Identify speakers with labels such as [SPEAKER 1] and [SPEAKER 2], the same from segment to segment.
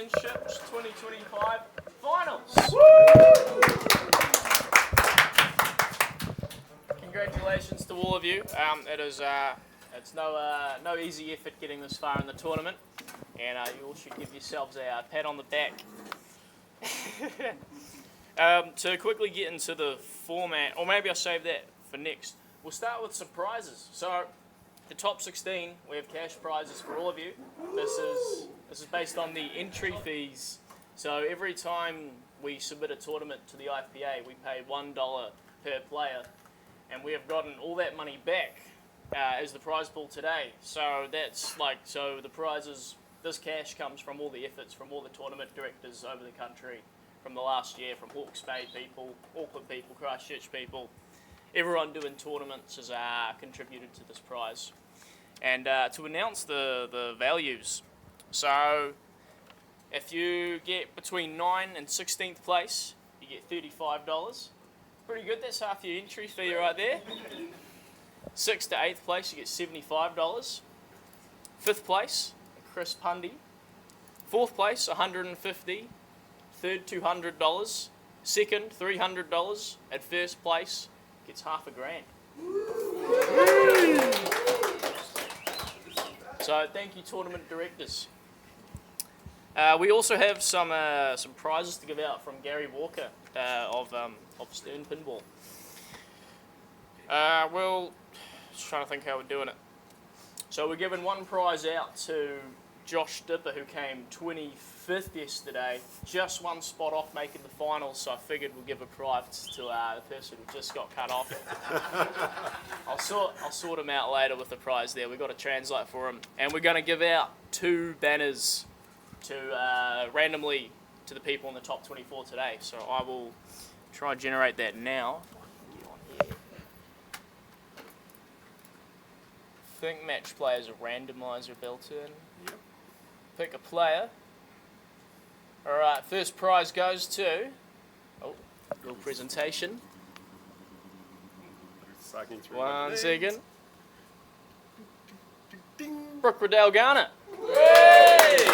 [SPEAKER 1] Championships 2025 Finals. Congratulations to all of you. It's no easy effort getting this far in the tournament, and you all should give yourselves a pat on the back. To quickly get into the format, or maybe I'll save that for next. We'll start with some prizes. So, the top 16, we have cash prizes for all of you. This is based on the entry fees. So every time we submit a tournament to the IFBA, we pay $1 per player, and we have gotten all that money back as the prize pool today. So the prizes. This cash comes from all the efforts from all the tournament directors over the country from the last year, from Hawke's Bay people, Auckland people, Christchurch people. Everyone doing tournaments has contributed to this prize. And to announce the values, so if you get between 9th and 16th place, you get $35. Pretty good, that's half your entry fee right there. 6th to 8th place, you get $75. 5th place, Chris Pundy. 4th place, $150. 3rd, $200. 2nd, $300. At 1st place, gets half a grand. So thank you, tournament directors. We also have some prizes to give out from Gary Walker of Stern Pinball. Well, just trying to think how we're doing it. So we're giving one prize out to Josh Dipper, who came 25th yesterday, just one spot off making the finals, so I figured we'll give a prize to the person who just got cut off. I'll sort him out later with the prize there. We've got to translate for him. And we're going to give out 2 banners to randomly to the people in the top 24 today. So I will try and generate that now. I think match players are randomizer built in. Yep. Pick a player. Alright, first prize goes to... Oh, little presentation. 1 second. Brooke Riddell Garner. Yay!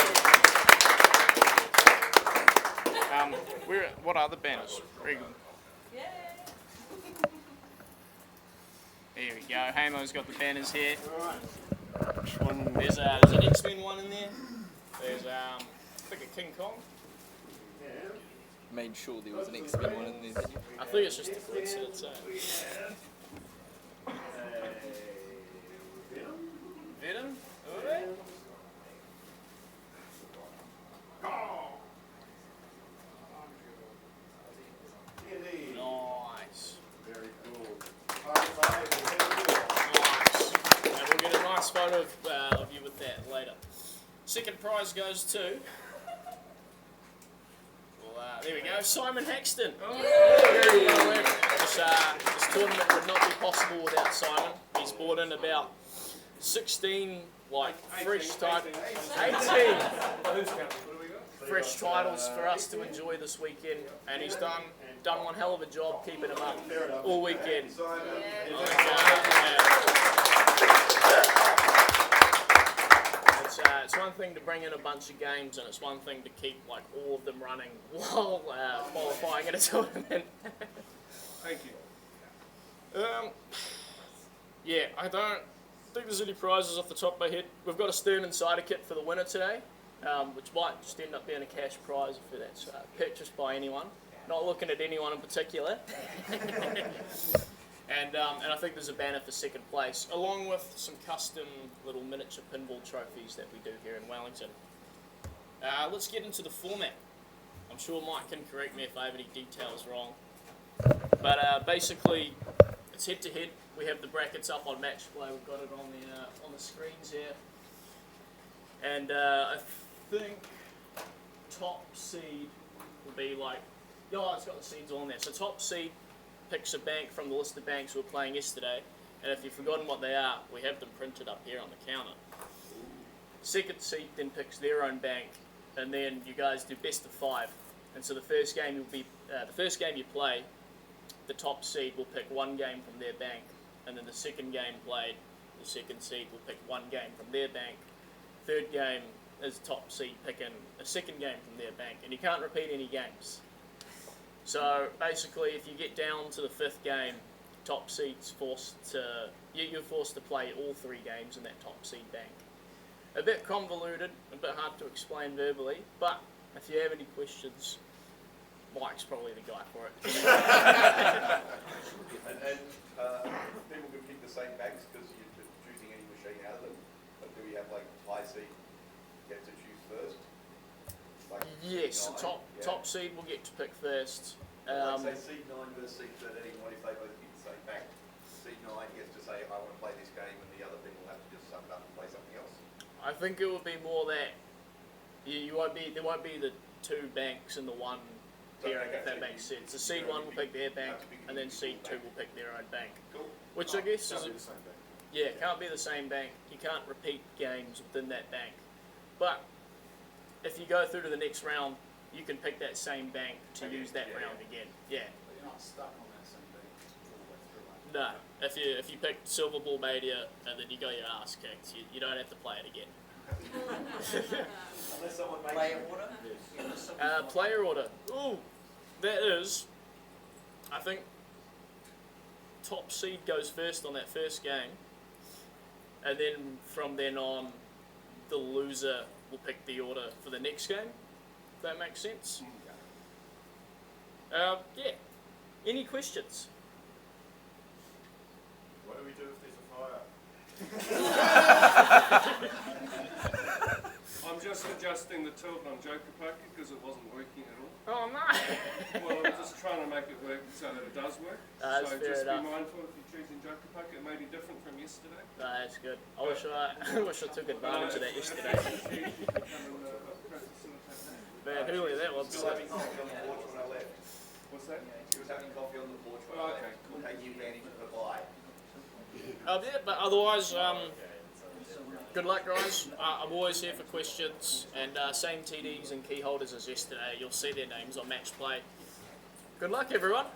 [SPEAKER 1] What are the banners? Very good. There we go. Hamo's got the banners here. There's an X-Men one in there. There's I think a King Kong.
[SPEAKER 2] Made sure there was an X-Men one in there, didn't you?
[SPEAKER 1] I think it's just a coincidence. Venom? Nice.
[SPEAKER 3] Very cool.
[SPEAKER 1] Nice. And we'll get a nice photo of you with that later. Second prize goes to... there we go, Simon Haxton. Very well in. This tournament would not be possible without Simon. He's brought in about 16 fresh titles. 18 fresh titles for us to enjoy this weekend, and he's done one hell of a job keeping them up all weekend. It's one thing to bring in a bunch of games, and it's one thing to keep all of them running while qualifying at a tournament.
[SPEAKER 3] Thank you.
[SPEAKER 1] Yeah, I don't think there's any prizes off the top of my head. We've got a Stern Insider kit for the winner today, which might just end up being a cash prize if that's purchased by anyone. Not looking at anyone in particular. And I think there's a banner for second place, along with some custom little miniature pinball trophies that we do here in Wellington. Let's get into the format. I'm sure Mike can correct me if I have any details wrong. But basically, it's head-to-head. We have the brackets up on Match Play. We've got it on the screens here. And I think top seed will be it's got the seeds on there. So top seed picks a bank from the list of banks we were playing yesterday, and if you've forgotten what they are, we have them printed up here on the counter. Second seed then picks their own bank, and then you guys do best of 5. And so the first game you play, the top seed will pick 1 game from their bank, and then the second game played, the second seed will pick 1 game from their bank. Third game, is top seed picking a second game from their bank, and you can't repeat any games. So basically, if you get down to the fifth game, top seed's you're forced to play all 3 games in that top seed bank. A bit convoluted, a bit hard to explain verbally, but if you have any questions, Mike's probably the guy for it.
[SPEAKER 4] And people can pick the same banks because you're choosing any machine out of them. But do we have like high seed get to choose first? Like
[SPEAKER 1] Yes,
[SPEAKER 4] seed
[SPEAKER 1] the
[SPEAKER 4] nine? Yeah.
[SPEAKER 1] top seed will get to pick first.
[SPEAKER 4] Like say seed 9 versus seed 13, what if they both pick the same bank? Seed 9 gets to say, I want to play this game, and the other people have to just suck it up and play something else.
[SPEAKER 1] I think it would be more that there won't be the 2 banks in the one pairing, if that makes sense. The seed 1 will pick their bank, and then seed 2 will pick their own bank.
[SPEAKER 4] Cool.
[SPEAKER 1] Which I guess is
[SPEAKER 3] Can't be the same thing.
[SPEAKER 1] yeah, can't be the same bank. You can't repeat games within that bank. But if you go through to the next round, you can pick that same bank to
[SPEAKER 4] Again,
[SPEAKER 1] use that
[SPEAKER 4] yeah,
[SPEAKER 1] round again. Yeah.
[SPEAKER 5] But you're not stuck on that same thing all the way through.
[SPEAKER 1] No. If you pick Silver Ball Mania and then you got your ass kicked, you don't have to play it again.
[SPEAKER 4] Unless someone makes
[SPEAKER 2] Player
[SPEAKER 4] you.
[SPEAKER 2] order?
[SPEAKER 1] Player order. Ooh, that is, I think, top seed goes first on that first game, and then from then on, the loser will pick the order for the next game. If that makes sense. Yeah. Any questions?
[SPEAKER 3] What do we do if there's a fire?
[SPEAKER 6] I'm just adjusting the tilt on Joker Poker because it wasn't working at all.
[SPEAKER 1] Oh no!
[SPEAKER 6] Well, I'm just trying to make it work so that it does work.
[SPEAKER 1] That's
[SPEAKER 6] so
[SPEAKER 1] fair
[SPEAKER 6] just
[SPEAKER 1] enough.
[SPEAKER 6] be mindful if you're choosing Joker Poker, it may be different from yesterday.
[SPEAKER 1] No, that's good. I wish I took advantage of that yesterday. Man, who was that one?
[SPEAKER 4] Still having coffee on the porch when I left.
[SPEAKER 6] What's that?
[SPEAKER 4] She was having coffee on the porch when
[SPEAKER 6] Oh,
[SPEAKER 4] I
[SPEAKER 6] okay,
[SPEAKER 4] left.
[SPEAKER 6] cool.
[SPEAKER 4] Taking advantage of the buy.
[SPEAKER 1] Yeah, but otherwise, good luck, guys. I'm always here for questions, and same TDs and key holders as yesterday. You'll see their names on match play. Good luck, everyone.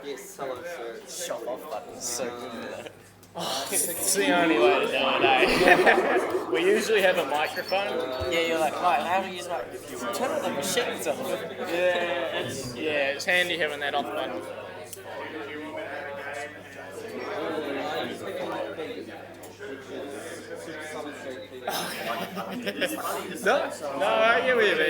[SPEAKER 2] Yes, hello, sir. Shop off button. So good.
[SPEAKER 1] It's the only way to do it, eh? We usually have a microphone.
[SPEAKER 2] Yeah, you're like, right, how do you use my... Turn the machines off.
[SPEAKER 1] Yeah, it's handy having that off button. No, I get what you mean.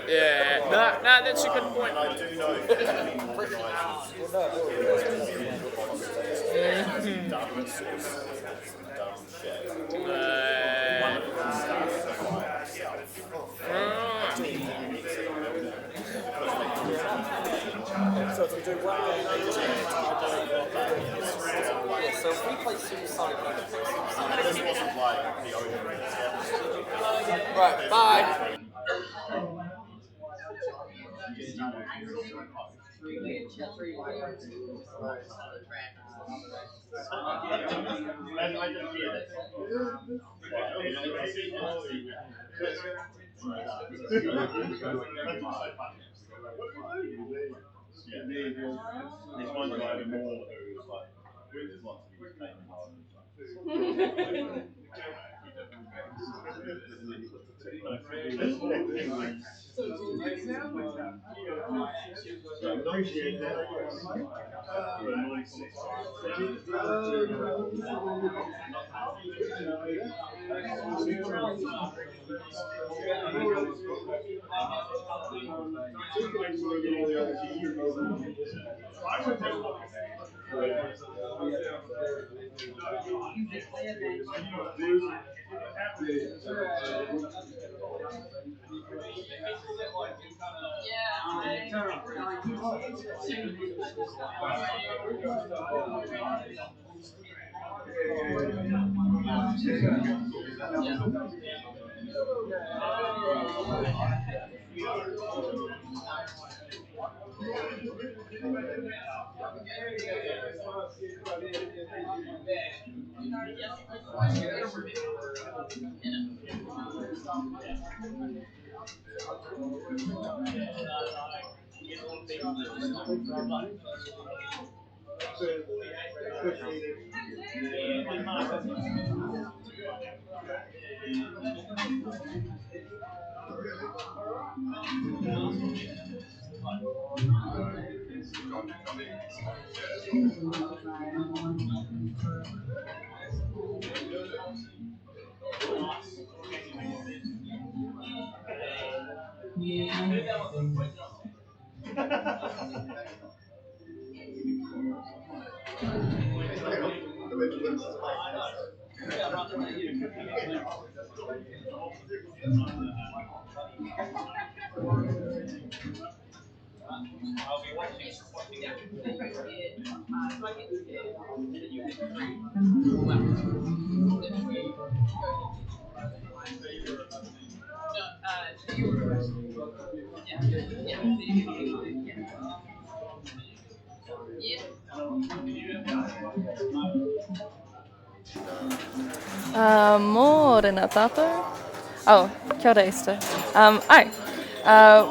[SPEAKER 1] Yeah, no, that's a good point.
[SPEAKER 5] So if we do one game,
[SPEAKER 2] Yeah, so if we play Supersonic, we can play Supersonic.
[SPEAKER 3] This wasn't like the opening.
[SPEAKER 2] Right, bye.
[SPEAKER 7] There's one guy in more who was like, there's lots of things taken hard. Appreciate that.
[SPEAKER 8] Morena tato. Oh, kia ora Esther. Aye.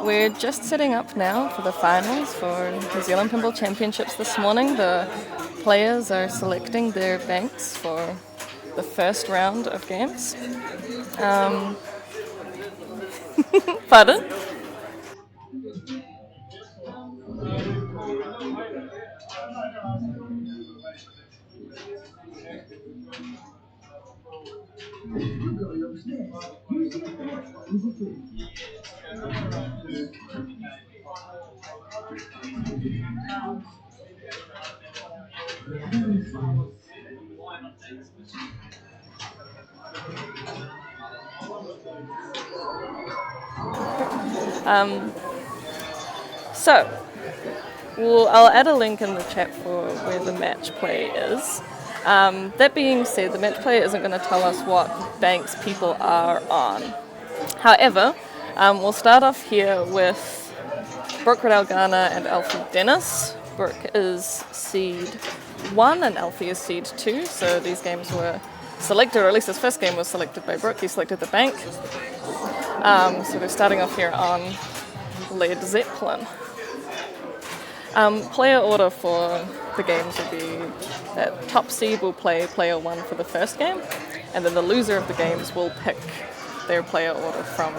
[SPEAKER 8] We're just setting up now for the finals for New Zealand Pinball Championships this morning. The players are selecting their banks for the first round of games. Pardon? So, I'll add a link in the chat for where the match play is. That being said, the match play isn't going to tell us what banks people are on. However, we'll start off here with Brooke Riddell Garner and Alfie Dennis. Brooke is seed 1 and Alfie is seed 2, so these games were selected, or at least this first game was selected by Brooke. He selected the bank. So we're starting off here on Led Zeppelin. Player order for the games will be that top seed will play player 1 for the first game, and then the loser of the games will pick their player order from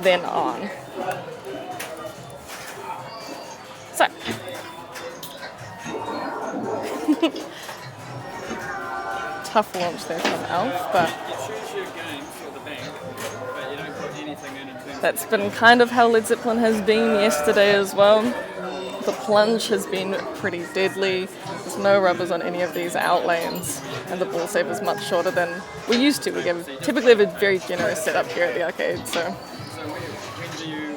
[SPEAKER 8] then on. So, tough launch there from Alf, but that's been kind of how Led Zeppelin has been yesterday as well. The plunge has been pretty deadly. There's no rubbers on any of these out lanes, and the ball save is much shorter than we used to. We typically have a very generous setup here at the arcade. So
[SPEAKER 3] Where do you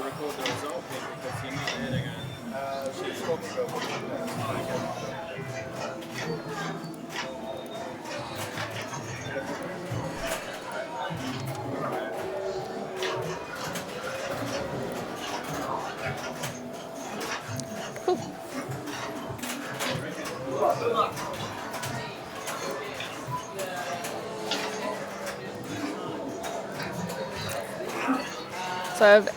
[SPEAKER 3] record the result then? Because you're not adding
[SPEAKER 8] cool. So I've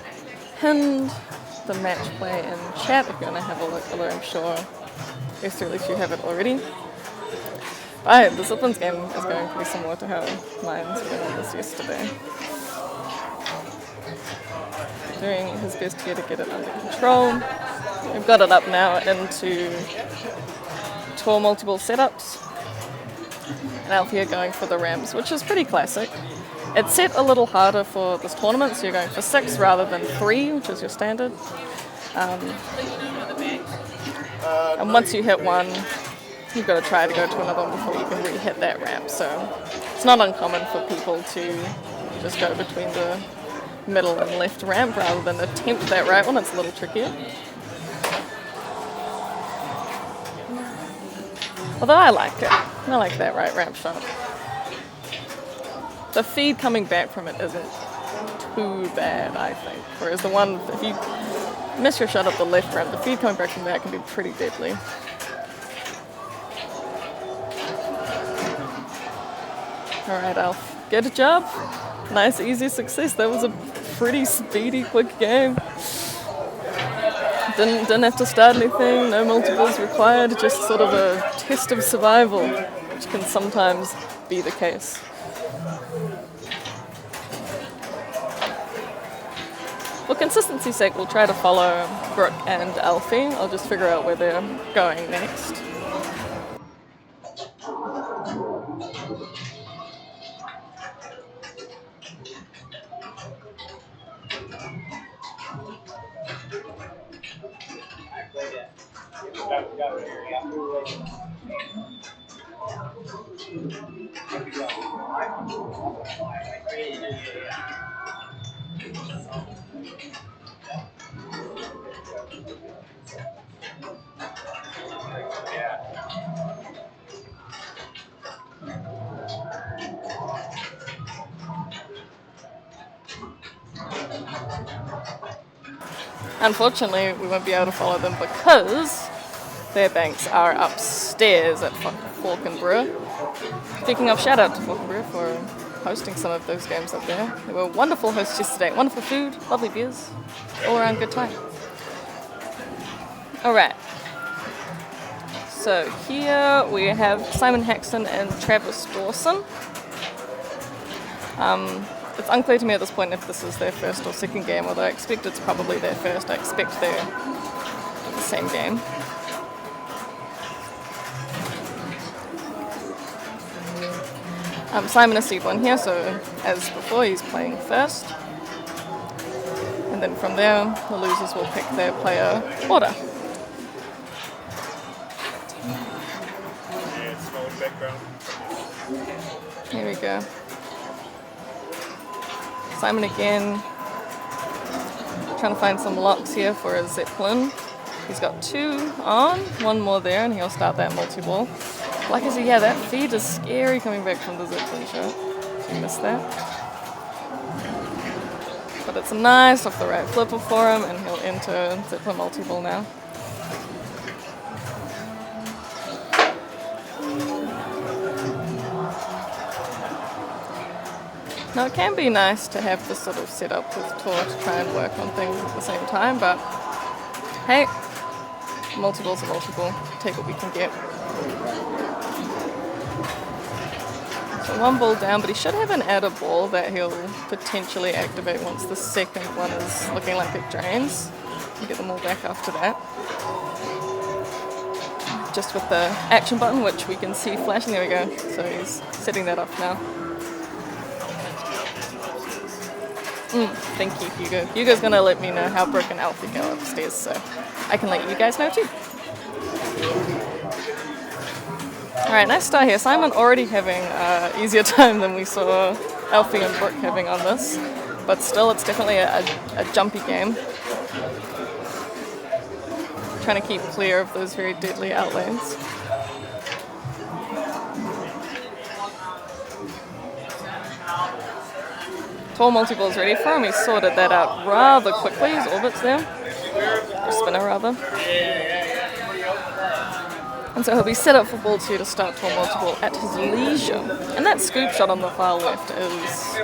[SPEAKER 8] pinned the match play in chat if you want to have a look, although I'm sure at least you have it already. But the Zeppelin's game is going pretty similar to how mine's been on this yesterday. Doing his best here to get it under control. We've got it up now into 12 multiple setups. And Alfie going for the ramps, which is pretty classic. It's set a little harder for this tournament, so you're going for 6 rather than 3, which is your standard. And once you hit one, you've got to try to go to another one before you can re-hit that ramp. So it's not uncommon for people to just go between the middle and left ramp rather than attempt that right one. It's a little trickier. Although I like it. I like that right ramp shot. The feed coming back from it isn't too bad, I think. Whereas the one, if you miss your shot up the left ramp, the feed coming back from that can be pretty deadly. Alright, Alf. Good job. Nice, easy success. That was a pretty speedy, quick game. Didn't have to start anything, no multiples required, just sort of a test of survival, which can sometimes be the case. For consistency's sake, we'll try to follow Brooke and Alfie. I'll just figure out where they're going next. Unfortunately, we won't be able to follow them because their banks are upstairs at Fork and Brew. Speaking of, shout out to Fork and Brew for hosting some of those games up there. They were wonderful hosts yesterday. Wonderful food, lovely beers, all around good time. Alright. So here we have Simon Haxton and Travis Dawson. It's unclear to me at this point if this is their first or second game, although I expect it's probably their first. I expect they're in the same game. Simon is seed 1 here, so as before, he's playing first. And then from there, the losers will pick their player order.
[SPEAKER 7] Yeah, small background.
[SPEAKER 8] Here we go. Simon again, trying to find some locks here for a Zeppelin. He's got 2 on, 1 more there, and he'll start that multi-ball. Like I said, yeah, that feed is scary coming back from the Zeppelin shot. If you missed that. But it's nice off the right flipper for him, and he'll enter Zeppelin multi-ball now. Now, it can be nice to have this sort of setup with Tor to try and work on things at the same time, but hey, multiples are multiple. Take what we can get. So 1 ball down, but he should have an adder ball that he'll potentially activate once the second one is looking like it drains. We'll get them all back after that. Just with the action button, which we can see flashing. There we go. So he's setting that up now. Thank you, Hugo. Hugo's going to let me know how Brooke and Alfie go upstairs, so I can let you guys know too. Alright, nice start here. Simon already having an easier time than we saw Alfie and Brooke having on this, but still it's definitely a jumpy game. Trying to keep clear of those very deadly outlanes. Tall multi-ball's ready for him. He sorted that out rather quickly. His orbit's there. Or spinner, rather. And so he'll be set up for ball 2 to start tall multi-ball at his leisure. And that scoop shot on the far left is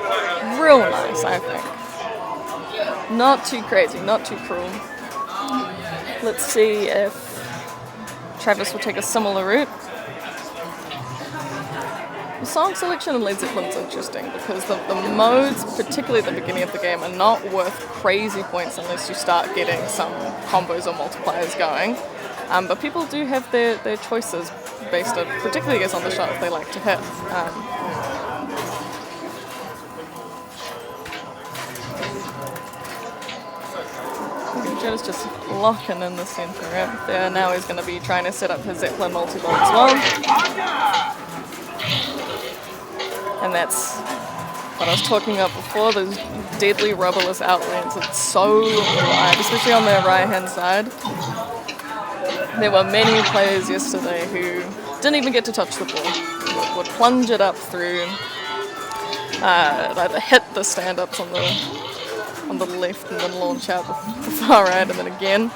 [SPEAKER 8] real nice, I think. Not too crazy, not too cruel. Let's see if Travis will take a similar route. The song selection in Led Zeppelin's interesting because the modes, particularly at the beginning of the game, are not worth crazy points unless you start getting some combos or multipliers going. But people do have their choices based on, particularly I guess on the shot if they like to hit. Joe's just locking in the center right there. Now he's going to be trying to set up his Zeppelin multi-ball as well. And that's what I was talking about before, those deadly rubberless outlanes. It's so wide, especially on their right-hand side. There were many players yesterday who didn't even get to touch the ball. Would plunge it up through, either hit the stand-ups on the left and then launch out the far right and then again,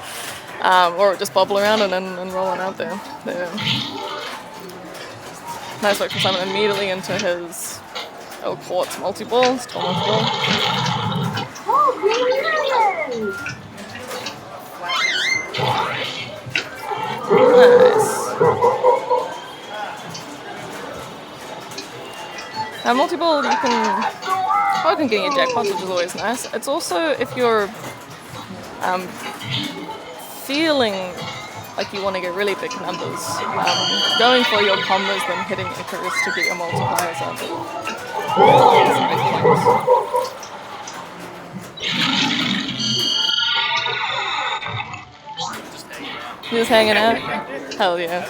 [SPEAKER 8] or it just bobble around and then roll on out there. Nice work from Simon immediately into his Oh, quartz multi-balls, tall multi-ball. Nice. Now, multi-ball, you can get your jackpots, which is always nice. It's also, if you're feeling like you want to get really big numbers, going for your combos, then hitting Icarus to get your multipliers up. Some big points. You're just hanging out? Hell yeah.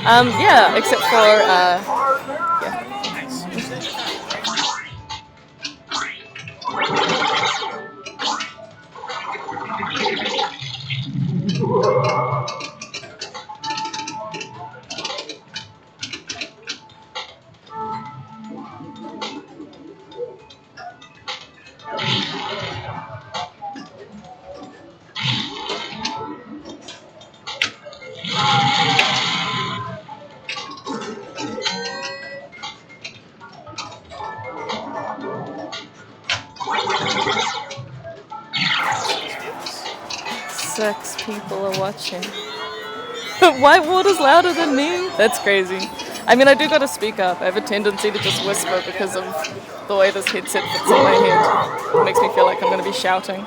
[SPEAKER 8] Yeah, except for, yeah. Six people are watching. Whitewater's louder than me? That's crazy. I mean, I do gotta speak up. I have a tendency to just whisper because of the way this headset fits in my head. It makes me feel like I'm gonna be shouting.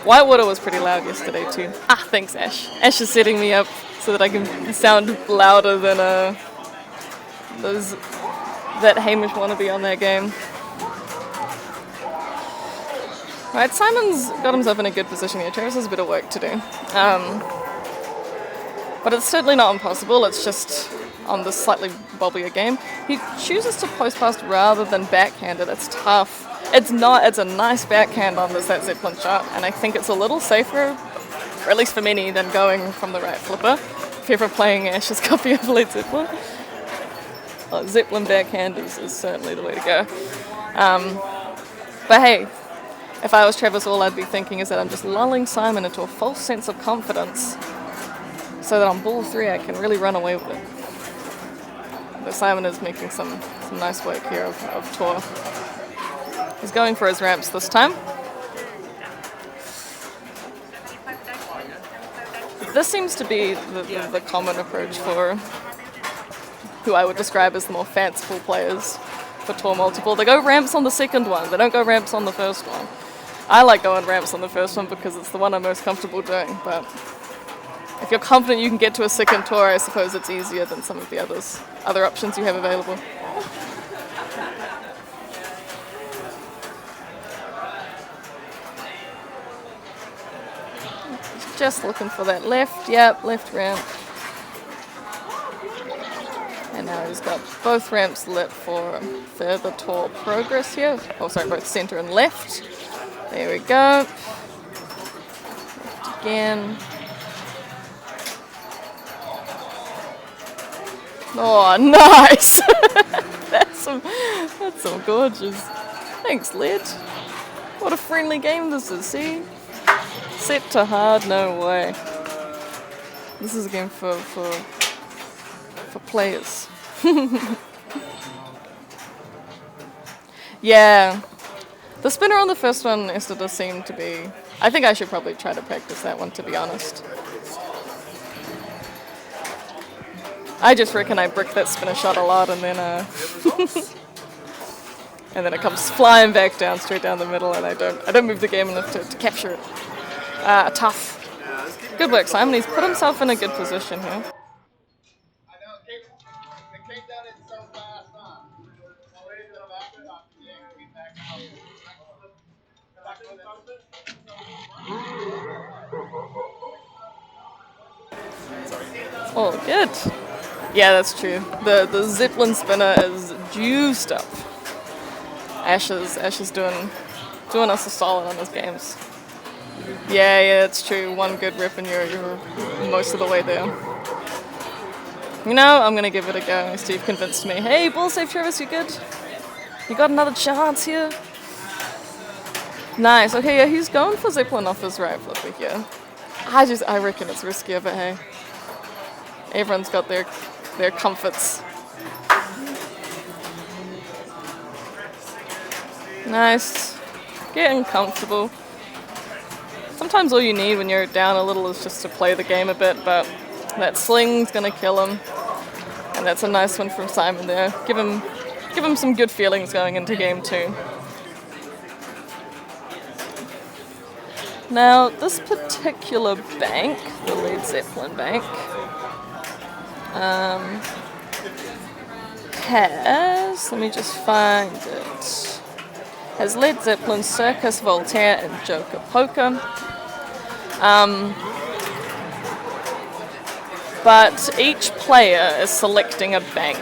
[SPEAKER 8] Whitewater was pretty loud yesterday too. Ah, thanks Ash. Ash is setting me up so that I can sound louder than that Hamish wannabe on that game. Right, Simon's got himself in a good position here. Travis has a bit of work to do. But it's certainly not impossible, it's just on this slightly bobblier game. He chooses to post past rather than backhand it. It's tough. It's a nice backhand on that Zeppelin shot, and I think it's a little safer, or at least for many, than going from the right flipper. If you're ever playing Ash's copy of Led Zeppelin. Well, Zeppelin backhand is certainly the way to go. But hey, if I was Travis, all I'd be thinking is that I'm just lulling Simon into a false sense of confidence so that on ball 3 I can really run away with it. But Simon is making some nice work here of Tor. He's going for his ramps this time. This seems to be the common approach for who I would describe as the more fanciful players for Tor multiple. They go ramps on the second one, they don't go ramps on the first one. I like going ramps on the first one because it's the one I'm most comfortable doing, but if you're confident you can get to a second Tor, I suppose it's easier than some of the other options you have available. Just looking for that left, yep, left ramp. And now he's got both ramps lit for further Tor progress here. Oh, sorry, both center and left. There we go. Left again. Oh, nice! That's some gorgeous. Thanks, Led. What a friendly game this is, see? Set to hard, no way. This is a game for players. Yeah. The spinner on the first one does seem to be... I think I should probably try to practice that one, to be honest. I just reckon I brick that spinner shot a lot and then and then it comes flying back down, straight down the middle, and I don't move the game enough to capture it. Tough. Good work, Simon. He's put himself in a good position here. Oh, good. Yeah, that's true. The Zeppelin spinner is juiced up. Ash is doing us a solid on his games. Yeah, it's true. One good rip and you're most of the way there. You know, I'm gonna give it a go. Steve convinced me. Hey, ball safe, Travis, you good? You got another chance here? Nice. Okay, yeah, he's going for Zeppelin off his right flipper here. I reckon it's riskier, but hey. Everyone's got their comforts. Nice. Getting comfortable. Sometimes all you need when you're down a little is just to play the game a bit, but that sling's gonna kill him. And that's a nice one from Simon there. Give him some good feelings going into game 2. Now, this particular bank, the Led Zeppelin bank, let me just find it, has Led Zeppelin, Circus Voltaire, and Joker Poker. But each player is selecting a bank.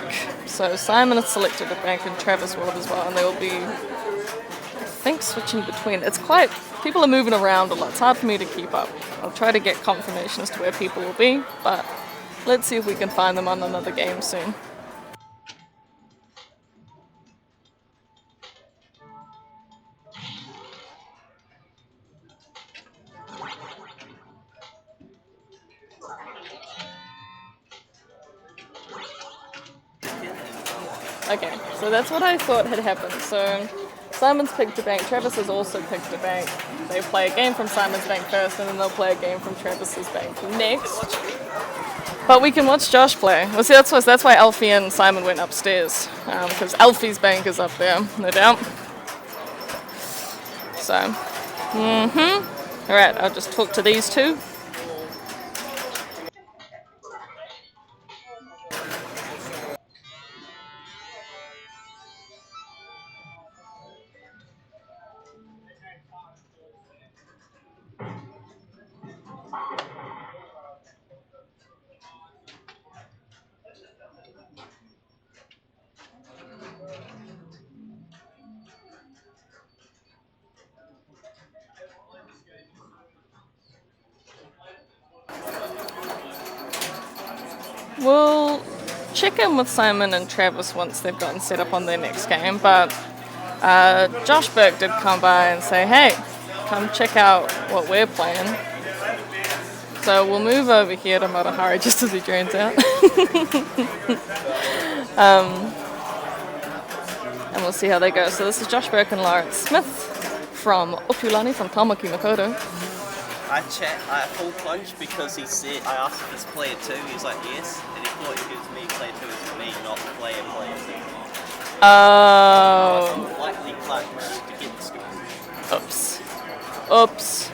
[SPEAKER 8] So Simon has selected a bank and Travis will have as well, and they will be, I think, switching between. It's quite, people are moving around a lot. It's hard for me to keep up. I'll try to get confirmation as to where people will be, but let's see if we can find them on another game soon. Okay, so that's what I thought had happened. So Simon's picked a bank, Travis has also picked a bank. They play a game from Simon's bank first, and then they'll play a game from Travis's bank next. But we can watch Josh play. Well, see, that's why Alfie and Simon went upstairs, because Alfie's bank is up there, no doubt. So, Alright, I'll just talk to these two. We'll check in with Simon and Travis once they've gotten set up on their next game, but Josh Burke did come by and say, hey, come check out what we're playing. So we'll move over here to Matahari just as he drains out. And we'll see how they go. So this is Josh Burke and Lawrence Smith from Opulani from Tamaki Makoto.
[SPEAKER 2] I full plunge because he said, I asked if he's player 2, he was like yes, and he thought if it was me, player 2 is me, not player 2.
[SPEAKER 8] Oh.
[SPEAKER 2] I lightly plunged to get the score.
[SPEAKER 8] Oops. Oops.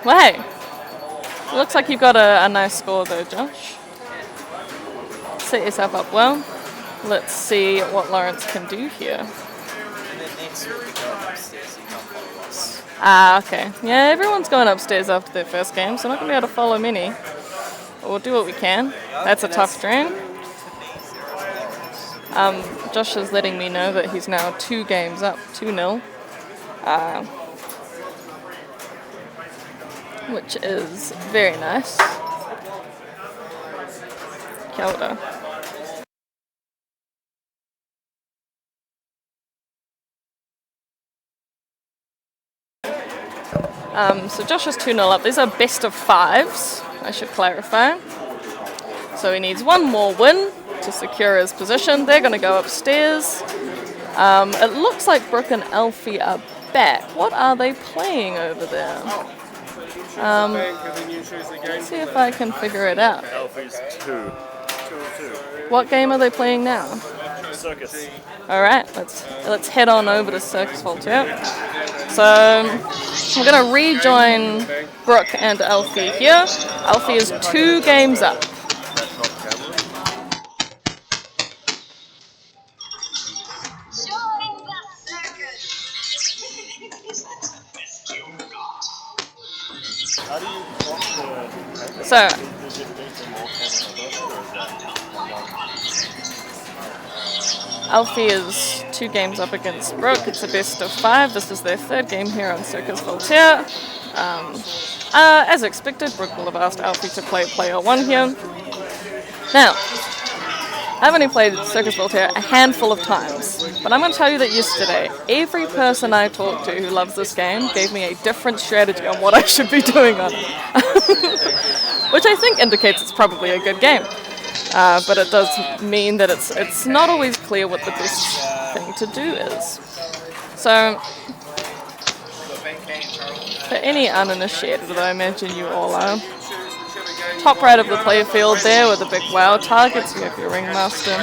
[SPEAKER 8] Well, hey, looks like you've got a nice score though, Josh. Set yourself up well. Let's see what Lawrence can do here.
[SPEAKER 2] And then next week we go upstairs, so you can't follow us.
[SPEAKER 8] Ah, okay. Yeah, everyone's going upstairs after their first game, so we're not going to be able to follow many. But we'll do what we can. That's a tough drain. Josh is letting me know that he's now 2 games up, 2-0. Which is very nice. Kia ora. So Josh is 2-0 up. These are best of 5s, I should clarify. So he needs one more win to secure his position. They're going to go upstairs. It looks like Brooke and Alfie are back. What are they playing over there? Let's see if I can figure it out.
[SPEAKER 7] Alfie's 2.
[SPEAKER 8] What game are they playing now?
[SPEAKER 7] Circus.
[SPEAKER 8] Alright, let's head on over to Circus Voltaire. So we're going to rejoin Brooke and Alfie here. Alfie is 2 games up.
[SPEAKER 7] That's not Cameron.
[SPEAKER 9] Join the circus!
[SPEAKER 7] How do you block the...
[SPEAKER 8] So,
[SPEAKER 7] Does it make them all come or is that...
[SPEAKER 8] Alfie is 2 games up against Brooke. It's a best of 5. This is their 3rd game here on Circus Voltaire. As expected, Brooke will have asked Alfie to play player 1 here. Now, I've only played Circus Voltaire a handful of times, but I'm going to tell you that yesterday, every person I talked to who loves this game gave me a different strategy on what I should be doing on it. Which I think indicates it's probably a good game. But it does mean that it's not always clear what the best thing to do is. So, for any uninitiated, that I imagine you all are, top right of the playfield there with the big WoW targets, you have your Ringmaster.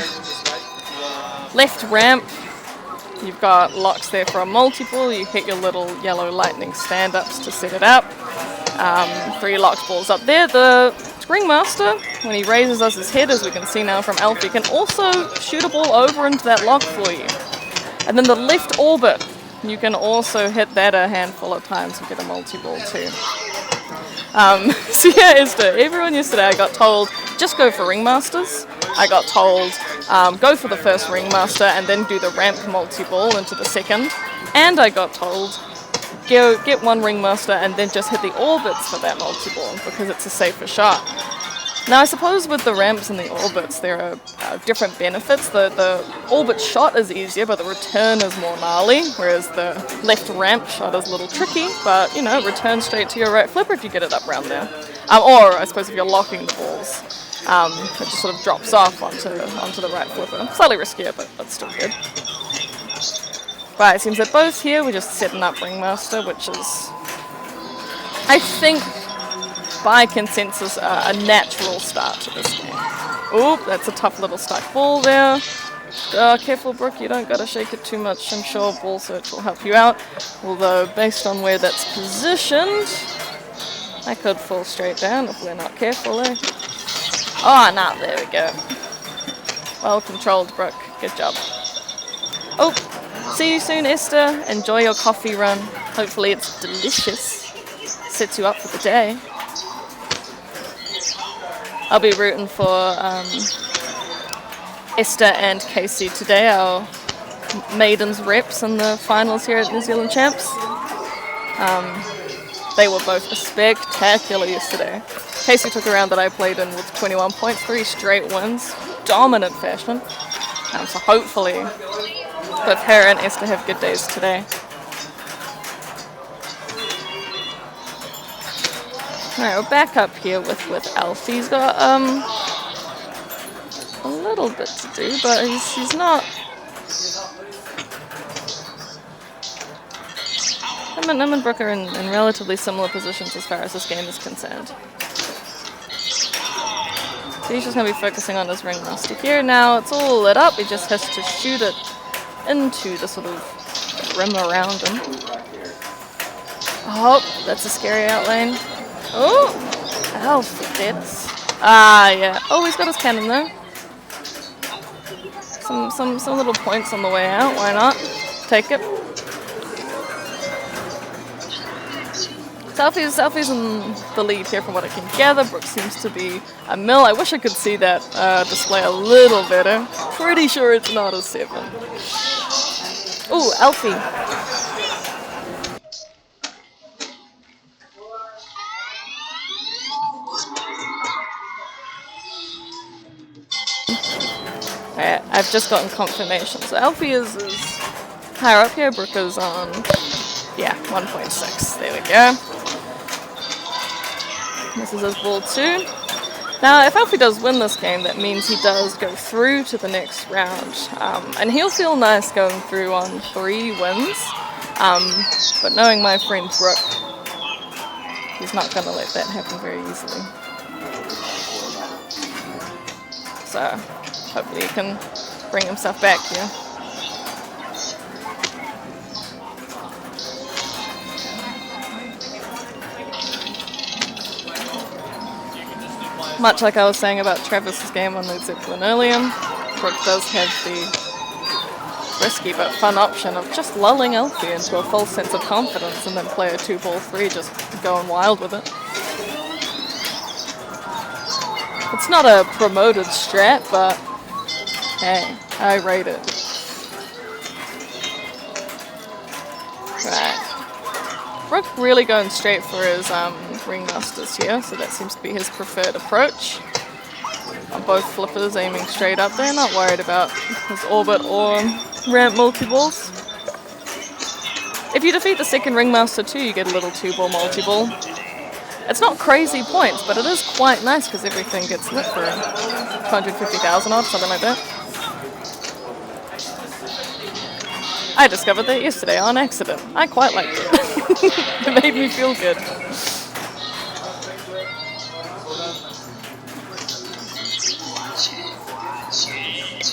[SPEAKER 8] Left ramp, you've got locks there for a multi-ball, you hit your little yellow lightning stand-ups to set it up. 3 locked balls up there. The Ringmaster, when he raises us his head, as we can see now from Alfie, can also shoot a ball over into that lock for you. And then the left orbit, you can also hit that a handful of times and get a multi-ball too. So yeah, Esther, everyone yesterday I got told, just go for Ringmasters. I got told, go for the first Ringmaster and then do the ramp multi-ball into the second. And I got told, go get 1 Ringmaster and then just hit the orbits for that multi-ball because it's a safer shot. Now I suppose with the ramps and the orbits there are different benefits. The orbit shot is easier but the return is more gnarly, whereas the left ramp shot is a little tricky, but you know, return straight to your right flipper if you get it up round there. Or I suppose if you're locking the balls, it just sort of drops off onto the right flipper. Slightly riskier but still good. Right, it seems that both here we're just setting up Ringmaster, which is, I think, by consensus, a natural start to this game. Oop, that's a tough little stuck ball there. Careful, Brooke, you don't gotta shake it too much. I'm sure ball search will help you out. Although, based on where that's positioned, I could fall straight down if we're not careful, eh? Oh, no, there we go. Well controlled, Brooke. Good job. Oh, see you soon, Esther. Enjoy your coffee run. Hopefully it's delicious. Sets you up for the day. I'll be rooting for Esther and Casey today, our maidens reps in the finals here at New Zealand Champs. They were both spectacular yesterday. Casey took a round that I played in with 21 points, 3 straight wins, dominant fashion. So hopefully both her and Esther have good days today. Alright, we're back up here with Alfie. He's got a little bit to do, but he's not. Him and Brooke are in relatively similar positions as far as this game is concerned. So he's just going to be focusing on his Ringmaster here. Now it's all lit up, he just has to shoot it into the sort of rim around him. Oh, that's a scary outlane. Oh, Alfie, that's... yeah. Oh, he's got his cannon though. Some little points on the way out, why not? Take it. Alfie's in the lead here from what I can gather. Brooke seems to be a mill. I wish I could see that display a little better. Pretty sure it's not a 7. Ooh, Alfie. Alright, I've just gotten confirmation. So Alfie is higher up here. Brooke is on, yeah, 1.6. There we go. This is his ball 2. Now, if Alfie does win this game, that means he does go through to the next round. And he'll feel nice going through on 3 wins. But knowing my friend Brooke, he's not going to let that happen very easily. So, hopefully he can bring himself back here. Much like I was saying about Travis's game on Led Zeppelin earlier, Brooke does have the risky but fun option of just lulling Alfie into a false sense of confidence and then play a 2-ball 3, just going wild with it. It's not a promoted strat, but hey, I rate it. Right. Brooke really going straight for his Ringmasters here, so that seems to be his preferred approach. On both flippers aiming straight up there, not worried about his orbit or ramp multi-balls. If you defeat the second Ringmaster too, you get a little 2-ball multi-ball. It's not crazy points, but it is quite nice because everything gets lit for 250,000 odd, something like that. I discovered that yesterday on accident. I quite liked it. It made me feel good.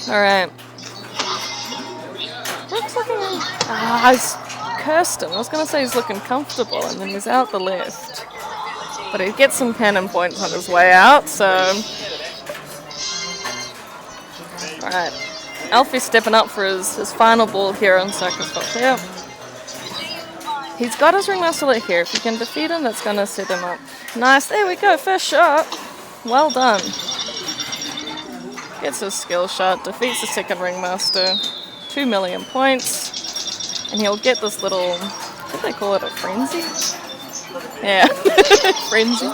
[SPEAKER 8] Alright. Rook's looking... he's cursed him. I was going to say he's looking comfortable, and then he's out the left. But he gets some cannon points on his way out, so... Alright. Alfie's stepping up for his final ball here on Circus Fox. Yep. He's got his ringmaster lit here. If he can defeat him, that's going to set him up. Nice. There we go. First shot. Well done. Gets his skill shot. Defeats the second ringmaster. 2 million points. And he'll get this little... What do they call it? A frenzy? Yeah. Frenzy.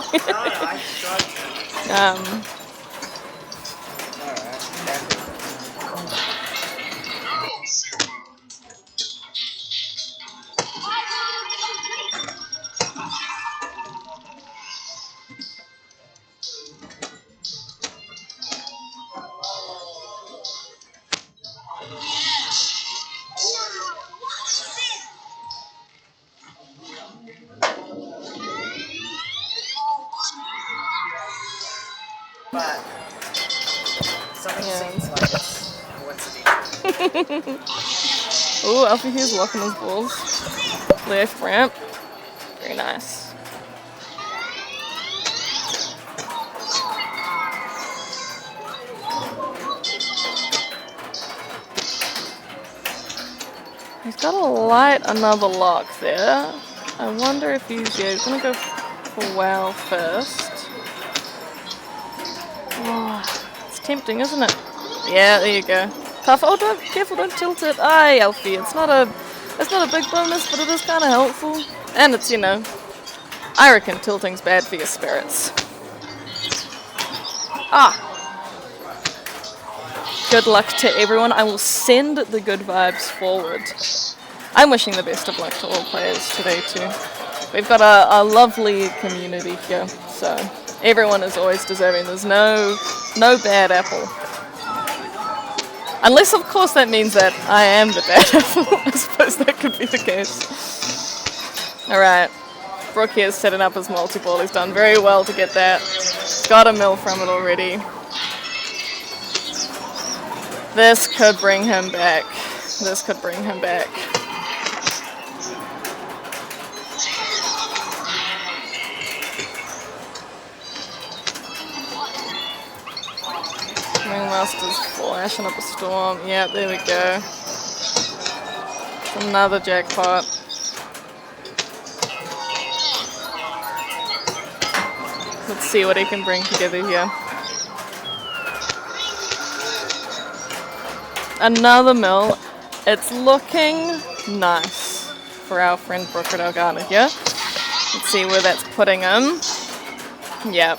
[SPEAKER 2] But something seems like it's coincidental.
[SPEAKER 8] Ooh, Alfie here's locking his balls. Left ramp. Very nice. He's got to light another lock there. I wonder if he's going to go for wow first. Oh, it's tempting, isn't it? Yeah, there you go. Tough. Oh, careful, don't tilt it. Aye, Alfie, it's not a big bonus, but it is kind of helpful. And it's, I reckon tilting's bad for your spirits. Good luck to everyone. I will send the good vibes forward. I'm wishing the best of luck to all players today too. We've got a lovely community here, so everyone is always deserving. There's no bad apple. Unless, of course, that means that I am the bad apple. I suppose that could be the case. Alright. Brooke here is setting up his multi-ball. He's done very well to get that. Got a mill from it already. This could bring him back. This could bring him back. Ringmaster's flashing up a storm. Yeah, there we go. Another jackpot. Let's see what he can bring together here. Another mill. It's looking nice for our friend Brooke Garner here. Let's see where that's putting him. Yep.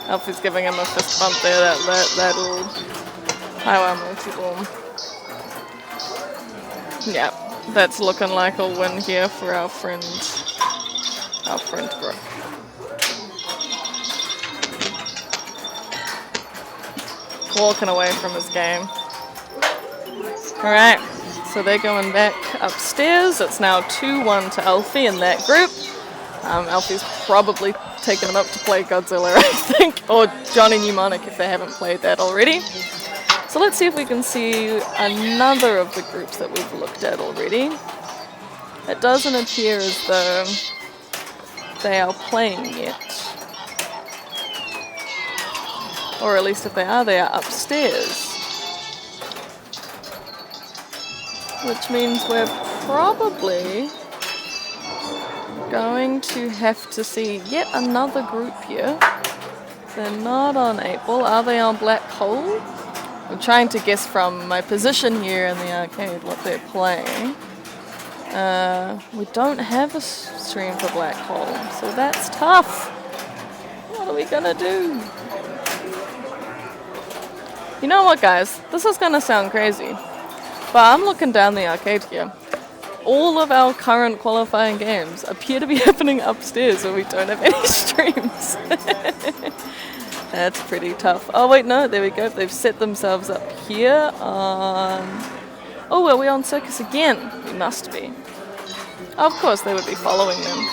[SPEAKER 8] Alfie's giving him a fist bump there. That'll highway multi-ball. Yep. That's looking like a win here for our friend Brooke. Walking away from his game. Alright, so they're going back upstairs. It's now 2-1 to Alfie in that group. Alfie's probably taken him up to play Godzilla, I think, or Johnny Mnemonic if they haven't played that already. So let's see if we can see another of the groups that we've looked at already. It doesn't appear as though they are playing yet. Or at least if they are upstairs. Which means we're probably going to have to see yet another group here. They're not on 8-ball. Are they on black hole? I'm trying to guess from my position here in the arcade what they're playing. We don't have a stream for black hole, so that's tough. What are we gonna do? You know what, guys? This is gonna sound crazy, but I'm looking down the arcade here. All of our current qualifying games appear to be happening upstairs where we don't have any streams. That's pretty tough. Oh wait, no, there we go. They've set themselves up here on... Oh, are we on Circus again? We must be. Of course they would be following them.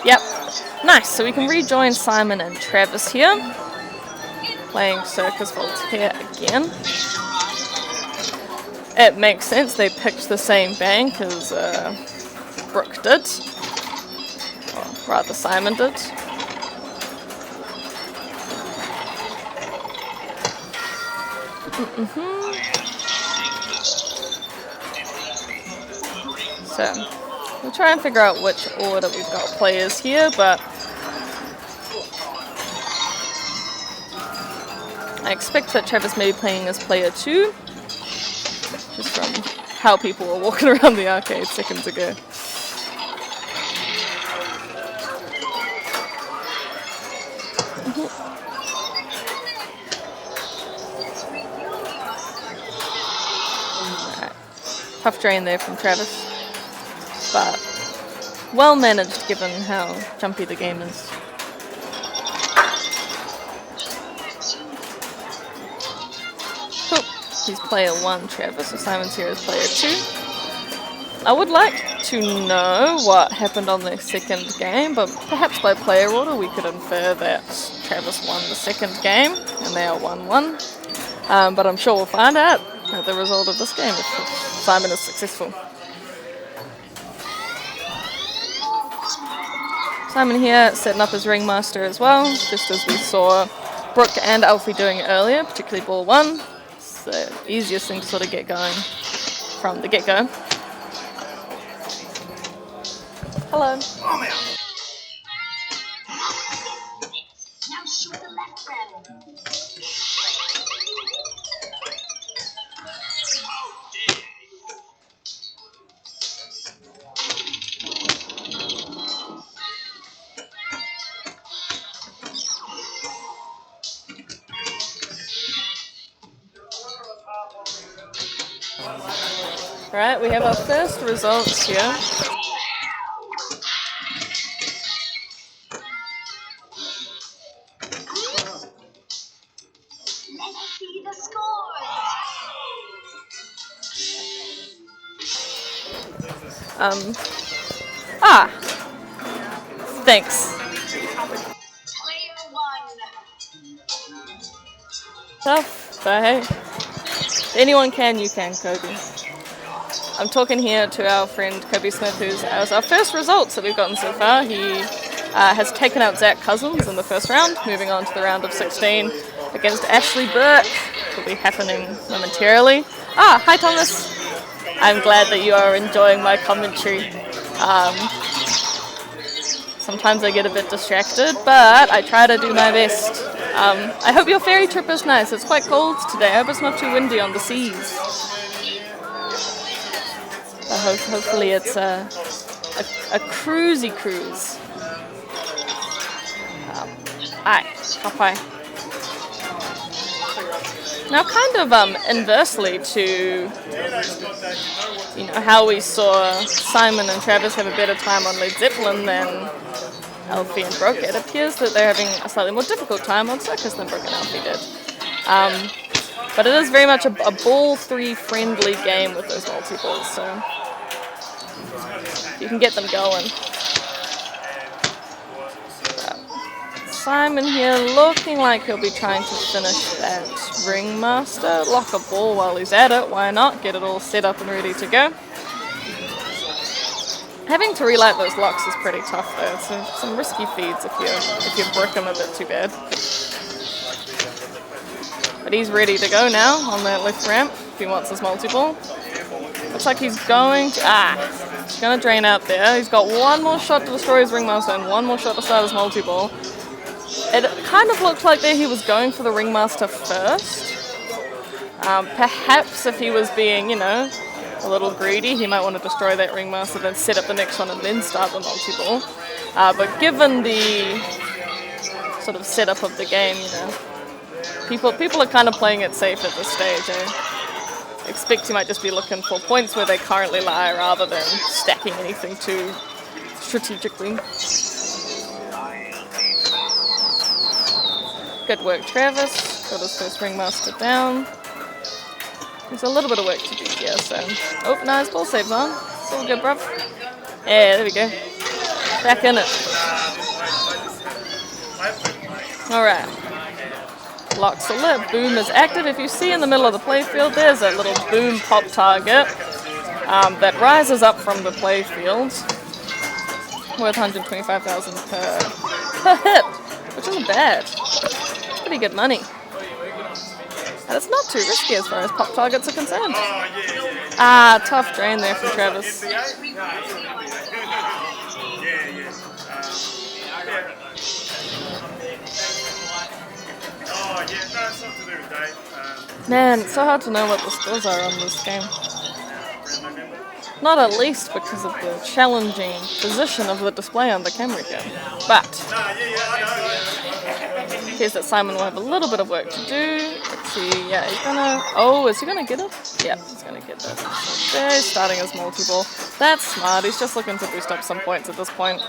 [SPEAKER 8] Yep. Nice, so we can rejoin Simon and Travis here. Playing Circus Voltaire again. It makes sense, they picked the same bank as Brooke did. Or rather, Simon did. So, we'll try and figure out which order we've got players here, but I expect that Travis may be playing as player 2, just from how people were walking around the arcade seconds ago. Alright. Tough drain there from Travis, but well managed given how jumpy the game is. He's player 1, Travis, so Simon's here as player 2. I would like to know what happened on the second game, but perhaps by player order we could infer that Travis won the second game, and they are 1-1. But I'm sure we'll find out at the result of this game if Simon is successful. Simon here setting up his ringmaster as well, just as we saw Brooke and Alfie doing earlier, particularly ball 1. The easiest thing to sort of get going from the get-go. Hello.
[SPEAKER 9] Now shoot the left barrel.
[SPEAKER 8] Alright, we have our first results here.
[SPEAKER 9] Let's see the scores.
[SPEAKER 8] Thanks.
[SPEAKER 9] Player 1.
[SPEAKER 8] Tough, but hey. If anyone can, you can, Kobe. I'm talking here to our friend Kobe Smith, who's our first results that we've gotten so far. He has taken out Zach Cousins in the first round, moving on to the round of 16 against Ashley Burke. Will be happening momentarily. Hi Thomas. I'm glad that you are enjoying my commentary. Sometimes I get a bit distracted, but I try to do my best. I hope your ferry trip is nice. It's quite cold today. I hope it's not too windy on the seas. Hopefully it's a cruisy cruise. Aye, Popeye. Now, kind of inversely to how we saw Simon and Travis have a better time on Led Zeppelin than Alfie and Brooke, it appears that they're having a slightly more difficult time on Circus than Brooke and Alfie did. But it is very much a ball 3 friendly game with those multi-balls, so you can get them going. Simon here looking like he'll be trying to finish that ringmaster. Lock a ball while he's at it, why not? Get it all set up and ready to go. Having to relight those locks is pretty tough though. Some risky feeds if you brick them a bit too bad. But he's ready to go now on that left ramp if he wants his multi-ball. Looks like he's going to... he's going to drain out there. He's got one more shot to destroy his ringmaster and one more shot to start his multi-ball. It kind of looked like that he was going for the ringmaster first. Perhaps if he was being, a little greedy, he might want to destroy that ringmaster, then set up the next one and then start the multi-ball. But given the sort of setup of the game, people are kind of playing it safe at this stage. I expect he might just be looking for points where they currently lie rather than stacking anything too strategically. Good work, Travis. Got his first ringmaster down. There's a little bit of work to do here, so... Oh, nice ball saves on. It's all good, bruv. Yeah, there we go. Back in it. Alright. Locks are lit. Boom is active. If you see in the middle of the playfield, there's a little boom pop target that rises up from the playfield. Worth 125,000 per hit, which isn't bad. Pretty good money. And it's not too risky as far as pop targets are concerned. Ah, tough drain there from Travis. Man, it's so hard to know what the scores are on this game. Not at least because of the challenging position of the display on the camera here. But appears that Simon will have a little bit of work to do. Let's see, yeah, he's gonna... Oh, is he gonna get it? Yeah, he's gonna get it. There, he's starting his multi-ball. That's smart, he's just looking to boost up some points at this point.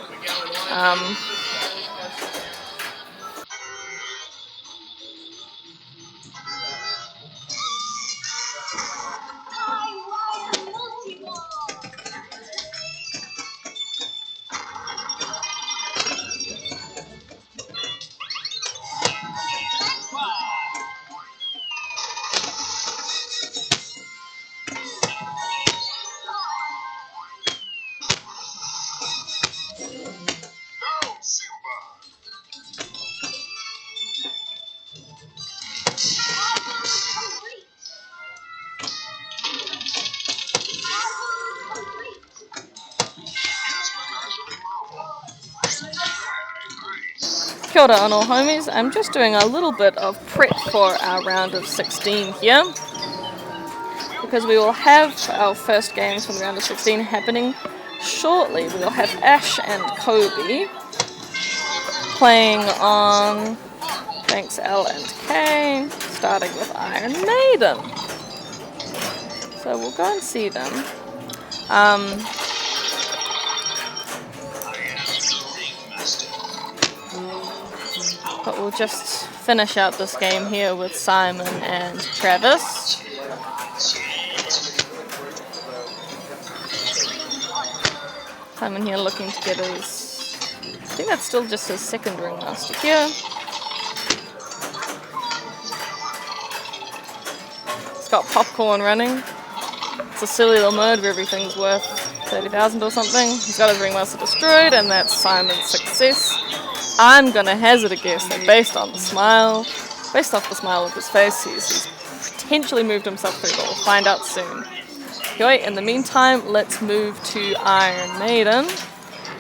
[SPEAKER 8] Kia ora anō homies, I'm just doing a little bit of prep for our round of 16 here, because we will have our first games from the round of 16 happening shortly. We will have Ash and Kobe playing on Banks L and K, starting with Iron Maiden. So we'll go and see them. But we'll just finish out this game here with Simon and Travis. Simon here looking to get his... I think that's still just his second ringmaster here. It's got popcorn running. It's a silly little mode where everything's worth 30,000 or something. He's got his ringmaster destroyed, and that's Simon's success. I'm gonna hazard a guess that based off the smile of his face, he's potentially moved himself through, but we'll find out soon. Okay, in the meantime, let's move to Iron Maiden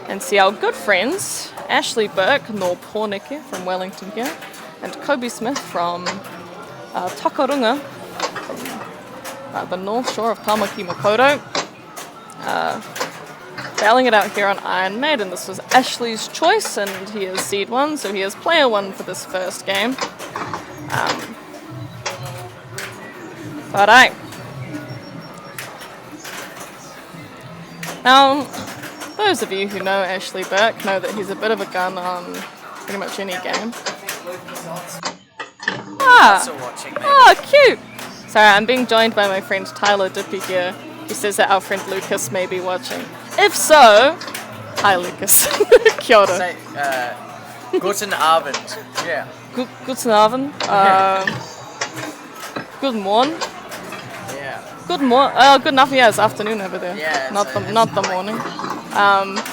[SPEAKER 8] and see our good friends, Ashley Burke, nor Porneke from Wellington here, and Kobe Smith from Takarunga, from the north shore of Tamaki Makaurau. Battling it out here on Iron Maiden. This was Ashley's choice, and he is seed 1, so he is player 1 for this first game. Alright. Now, those of you who know Ashley Burke know that he's a bit of a gun on pretty much any game. Ah, cute! Sorry, I'm being joined by my friend Tyler Dippy here, who says that our friend Lucas may be watching. If so, hi Lucas. Kia ora.
[SPEAKER 10] Say, guten Abend. Yeah.
[SPEAKER 8] Guten Abend. Good morning.
[SPEAKER 10] Yeah.
[SPEAKER 8] Good morning. Good enough. Yeah, it's afternoon over there.
[SPEAKER 10] Yeah.
[SPEAKER 8] Not the morning.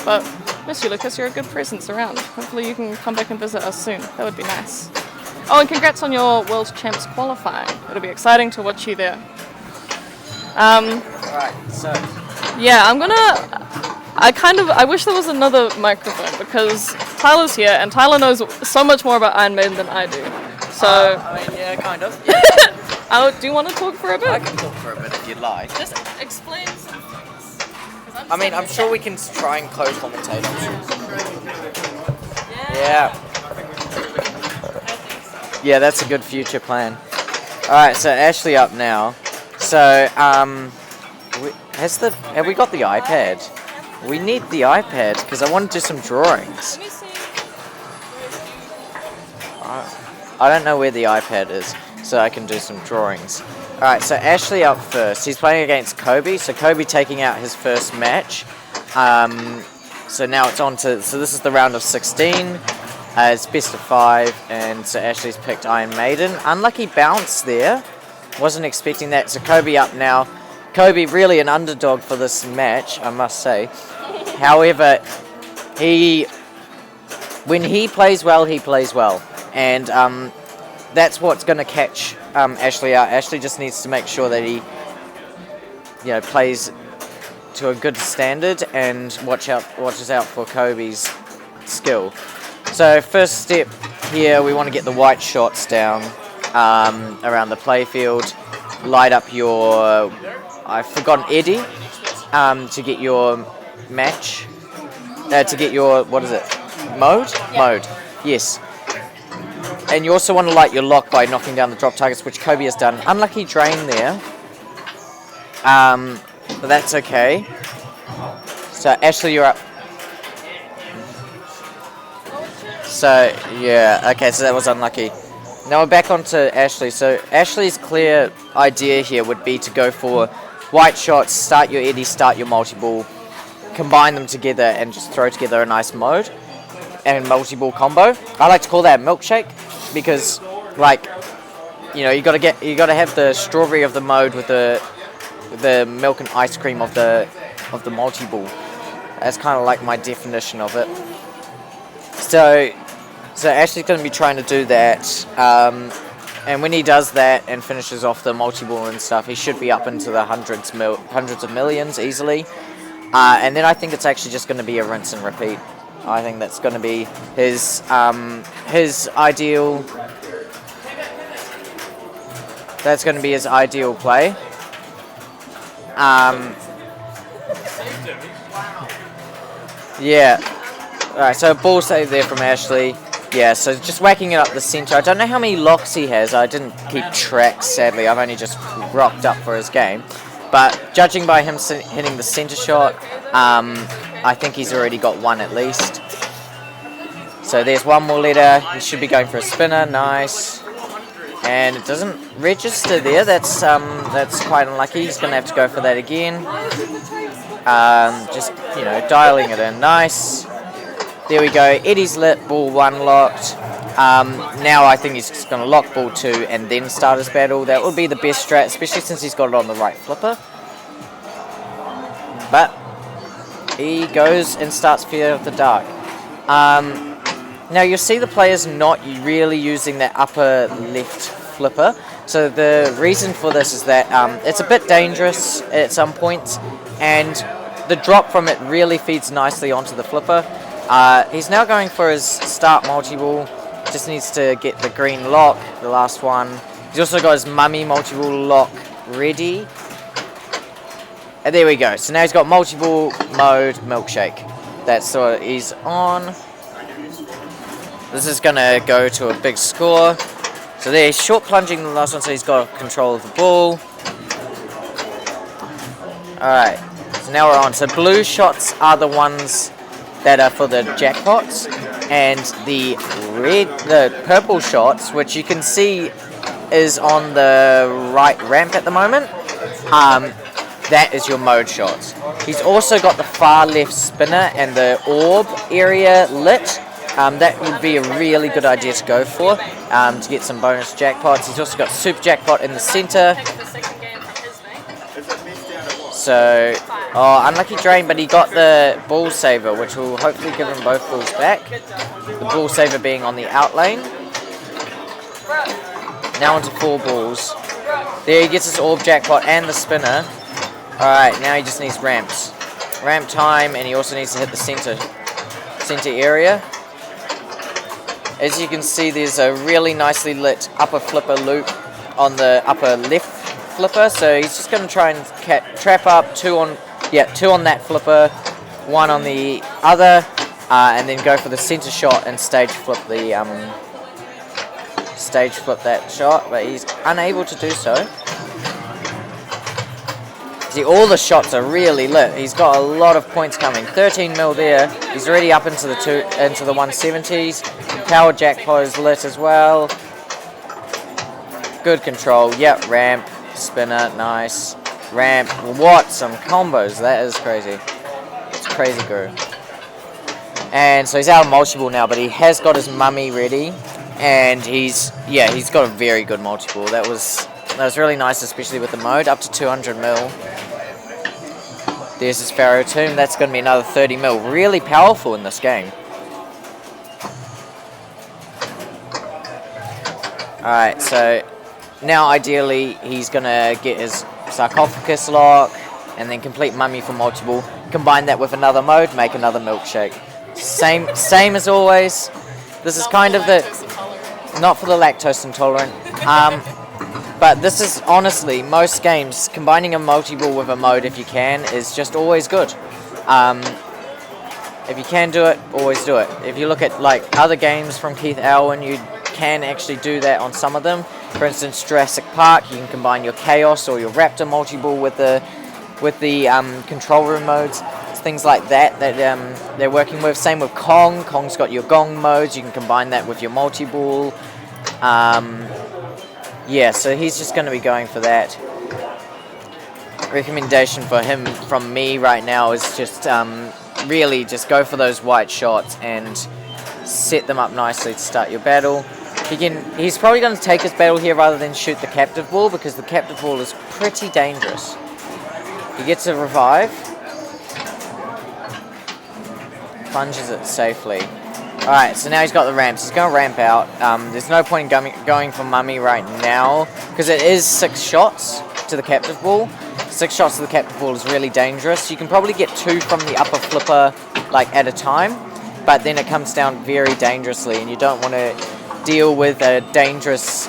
[SPEAKER 8] But miss you, Lucas. You're a good presence around. Hopefully you can come back and visit us soon. That would be nice. Oh, and congrats on your World Champs qualifying. It'll be exciting to watch you there.
[SPEAKER 10] Right. So.
[SPEAKER 8] Yeah, I wish there was another microphone, because Tyler's here and Tyler knows so much more about Iron Maiden than I do. So
[SPEAKER 10] I mean, yeah, kind of.
[SPEAKER 8] do you want to talk for a bit?
[SPEAKER 10] I can talk for a bit if you'd like.
[SPEAKER 8] Just explain some things.
[SPEAKER 10] I mean, I'm sure we can try and co-commentate on Yeah. Yeah, that's a good future plan. Alright, so Ashley up now. So, have we got the iPad? We need the iPad, because I want to do some drawings.
[SPEAKER 8] Let me see.
[SPEAKER 10] I don't know where the iPad is. so I can do some drawings. Alright, so Ashley up first. He's playing against Kobe, so Kobe taking out his first match. So now it's on to, so this is the round of 16. It's best of 5, and so Ashley's picked Iron Maiden. Unlucky bounce there. Wasn't expecting that. So Kobe up now. Kobe really an underdog for this match, I must say. However, when he plays well, he plays well. And that's what's going to catch Ashley out. Ashley just needs to make sure that he plays to a good standard and watches out for Kobe's skill. So first step here, we want to get the white shots down around the playfield. Light up your, I've forgotten, eddy to get your match, to get your, what is it, mode? Yep. Mode, yes. And you also want to light your lock by knocking down the drop targets, which Kobe has done. Unlucky drain there, but that's okay. So Ashley, you're up. So, yeah, okay, so that was unlucky. Now we're back onto Ashley. So Ashley's clear idea here would be to go for white shots, start your eddy, start your multi-ball, combine them together and just throw together a nice mode and multi-ball combo. I like to call that a milkshake because, like, you know, you gotta have the strawberry of the mode with the milk and ice cream of the multi-ball. That's kind of like my definition of it. So Ashley's going to be trying to do that, and when he does that and finishes off the multi-ball and stuff, he should be up into the hundreds of millions easily. And then I think it's actually just going to be a rinse and repeat. I think that's going to be his ideal. That's going to be his ideal play. Yeah. Alright, so ball save there from Ashley. Yeah, so just whacking it up the centre. I don't know how many locks he has. I didn't keep track, sadly. I've only just rocked up for his game. But judging by him hitting the centre shot, I think he's already got one at least. So there's one more letter. He should be going for a spinner. Nice. And it doesn't register there. That's quite unlucky. He's going to have to go for that again. Just, you know, dialing it in. Nice. There we go. Eddie's lit, ball 1 locked. Now I think he's just going to lock ball 2 and then start his battle. That would be the best strat, especially since he's got it on the right flipper. But he goes and starts Fear of the Dark. Now you'll see the players not really using that upper left flipper. So the reason for this is that it's a bit dangerous at some points, and the drop from it really feeds nicely onto the flipper. He's now going for his start multi-ball. Just needs to get the green lock, the last one. He's also got his mummy multi-ball lock ready. And there we go. So now he's got multi-ball mode milkshake. That's what he's on. This is going to go to a big score. So there, he's short plunging the last one, so he's got control of the ball. Alright, so now we're on. So blue shots are the ones that are for the jackpots, and the purple shots, which you can see is on the right ramp at the moment, that is your mode shots. He's also got the far left spinner and the orb area lit. That would be a really good idea to go for, to get some bonus jackpots. He's also got super jackpot in the center. So, unlucky drain, but he got the ball saver, which will hopefully give him both balls back. The ball saver being on the out lane. Now onto 4 balls. There he gets his orb jackpot and the spinner. Alright, now he just needs ramps. Ramp time, and he also needs to hit the center area. As you can see, there's a really nicely lit upper flipper loop on the upper left flipper, so he's just going to try and trap up 2 on that flipper, 1 on the other, and then go for the center shot and stage flip that shot, but he's unable to do so. See, all the shots are really lit. He's got a lot of points coming. 13 mil there. He's already up into the 170s. Power jackpot is lit as well. Good control. Yep, ramp, spinner, nice. Ramp. What some combos. That is crazy. It's crazy good. And so he's out of multi-ball now, but he has got his mummy ready. And he's got a very good multi-ball. That was really nice, especially with the mode, up to 200 mil. There's his Pharaoh Tomb. That's going to be another 30 mil. Really powerful in this game. Alright, so now ideally he's going to get his Sarcophagus lock and then complete mummy for multi-ball. Combine that with another mode, make another milkshake. Same as always. This is kind of the... Not for the lactose intolerant. But this is honestly, most games, combining a multi-ball with a mode if you can is just always good. If you can do it, always do it. If you look at like other games from Keith Alwyn, you can actually do that on some of them. For instance, Jurassic Park, you can combine your Chaos or your Raptor multi-ball with the control room modes. Things like that they're working with. Same with Kong. Kong's got your Gong modes. You can combine that with your multi-ball. Yeah, so he's just going to be going for that. Recommendation for him from me right now is just really just go for those white shots and set them up nicely to start your battle. He's probably going to take his battle here rather than shoot the captive ball, because the captive ball is pretty dangerous. He gets a revive. Plunges it safely. Alright, so now he's got the ramps. He's going to ramp out. There's no point in going for mummy right now, because it is 6 shots to the captive ball. 6 shots to the captive ball is really dangerous. You can probably get 2 from the upper flipper like at a time, but then it comes down very dangerously, and you don't want to deal with a dangerous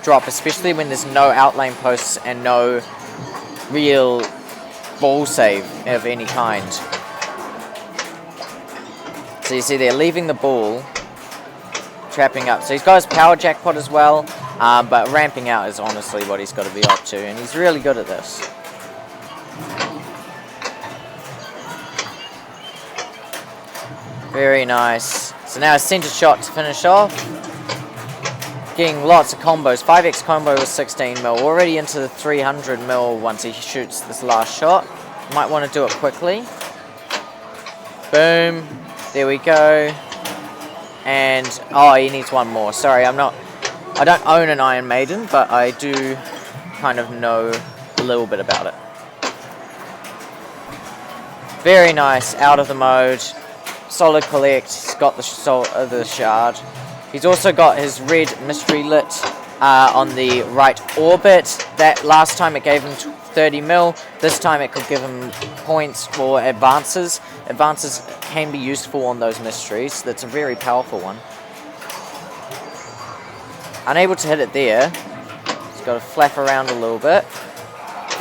[SPEAKER 10] drop, especially when there's no outlane posts and no real ball save of any kind. So you see they're leaving the ball, trapping up. So he's got his power jackpot as well, but ramping out is honestly what he's got to be up to, and he's really good at this. Very nice. So now a center shot to finish off. Getting lots of combos. 5x combo with 16 mil. Already into the 300 mil once he shoots this last shot. Might want to do it quickly. Boom. There we go. And, oh, he needs one more. Sorry, I don't own an Iron Maiden, but I do kind of know a little bit about it. Very nice. Out of the mode. Solid collect. He's got the shard. He's also got his red mystery lit on the right orbit. That last time it gave him 30 mil. This time it could give him points for advances. Advances can be useful on those mysteries. That's a very powerful one. Unable to hit it there. He's got to flap around a little bit.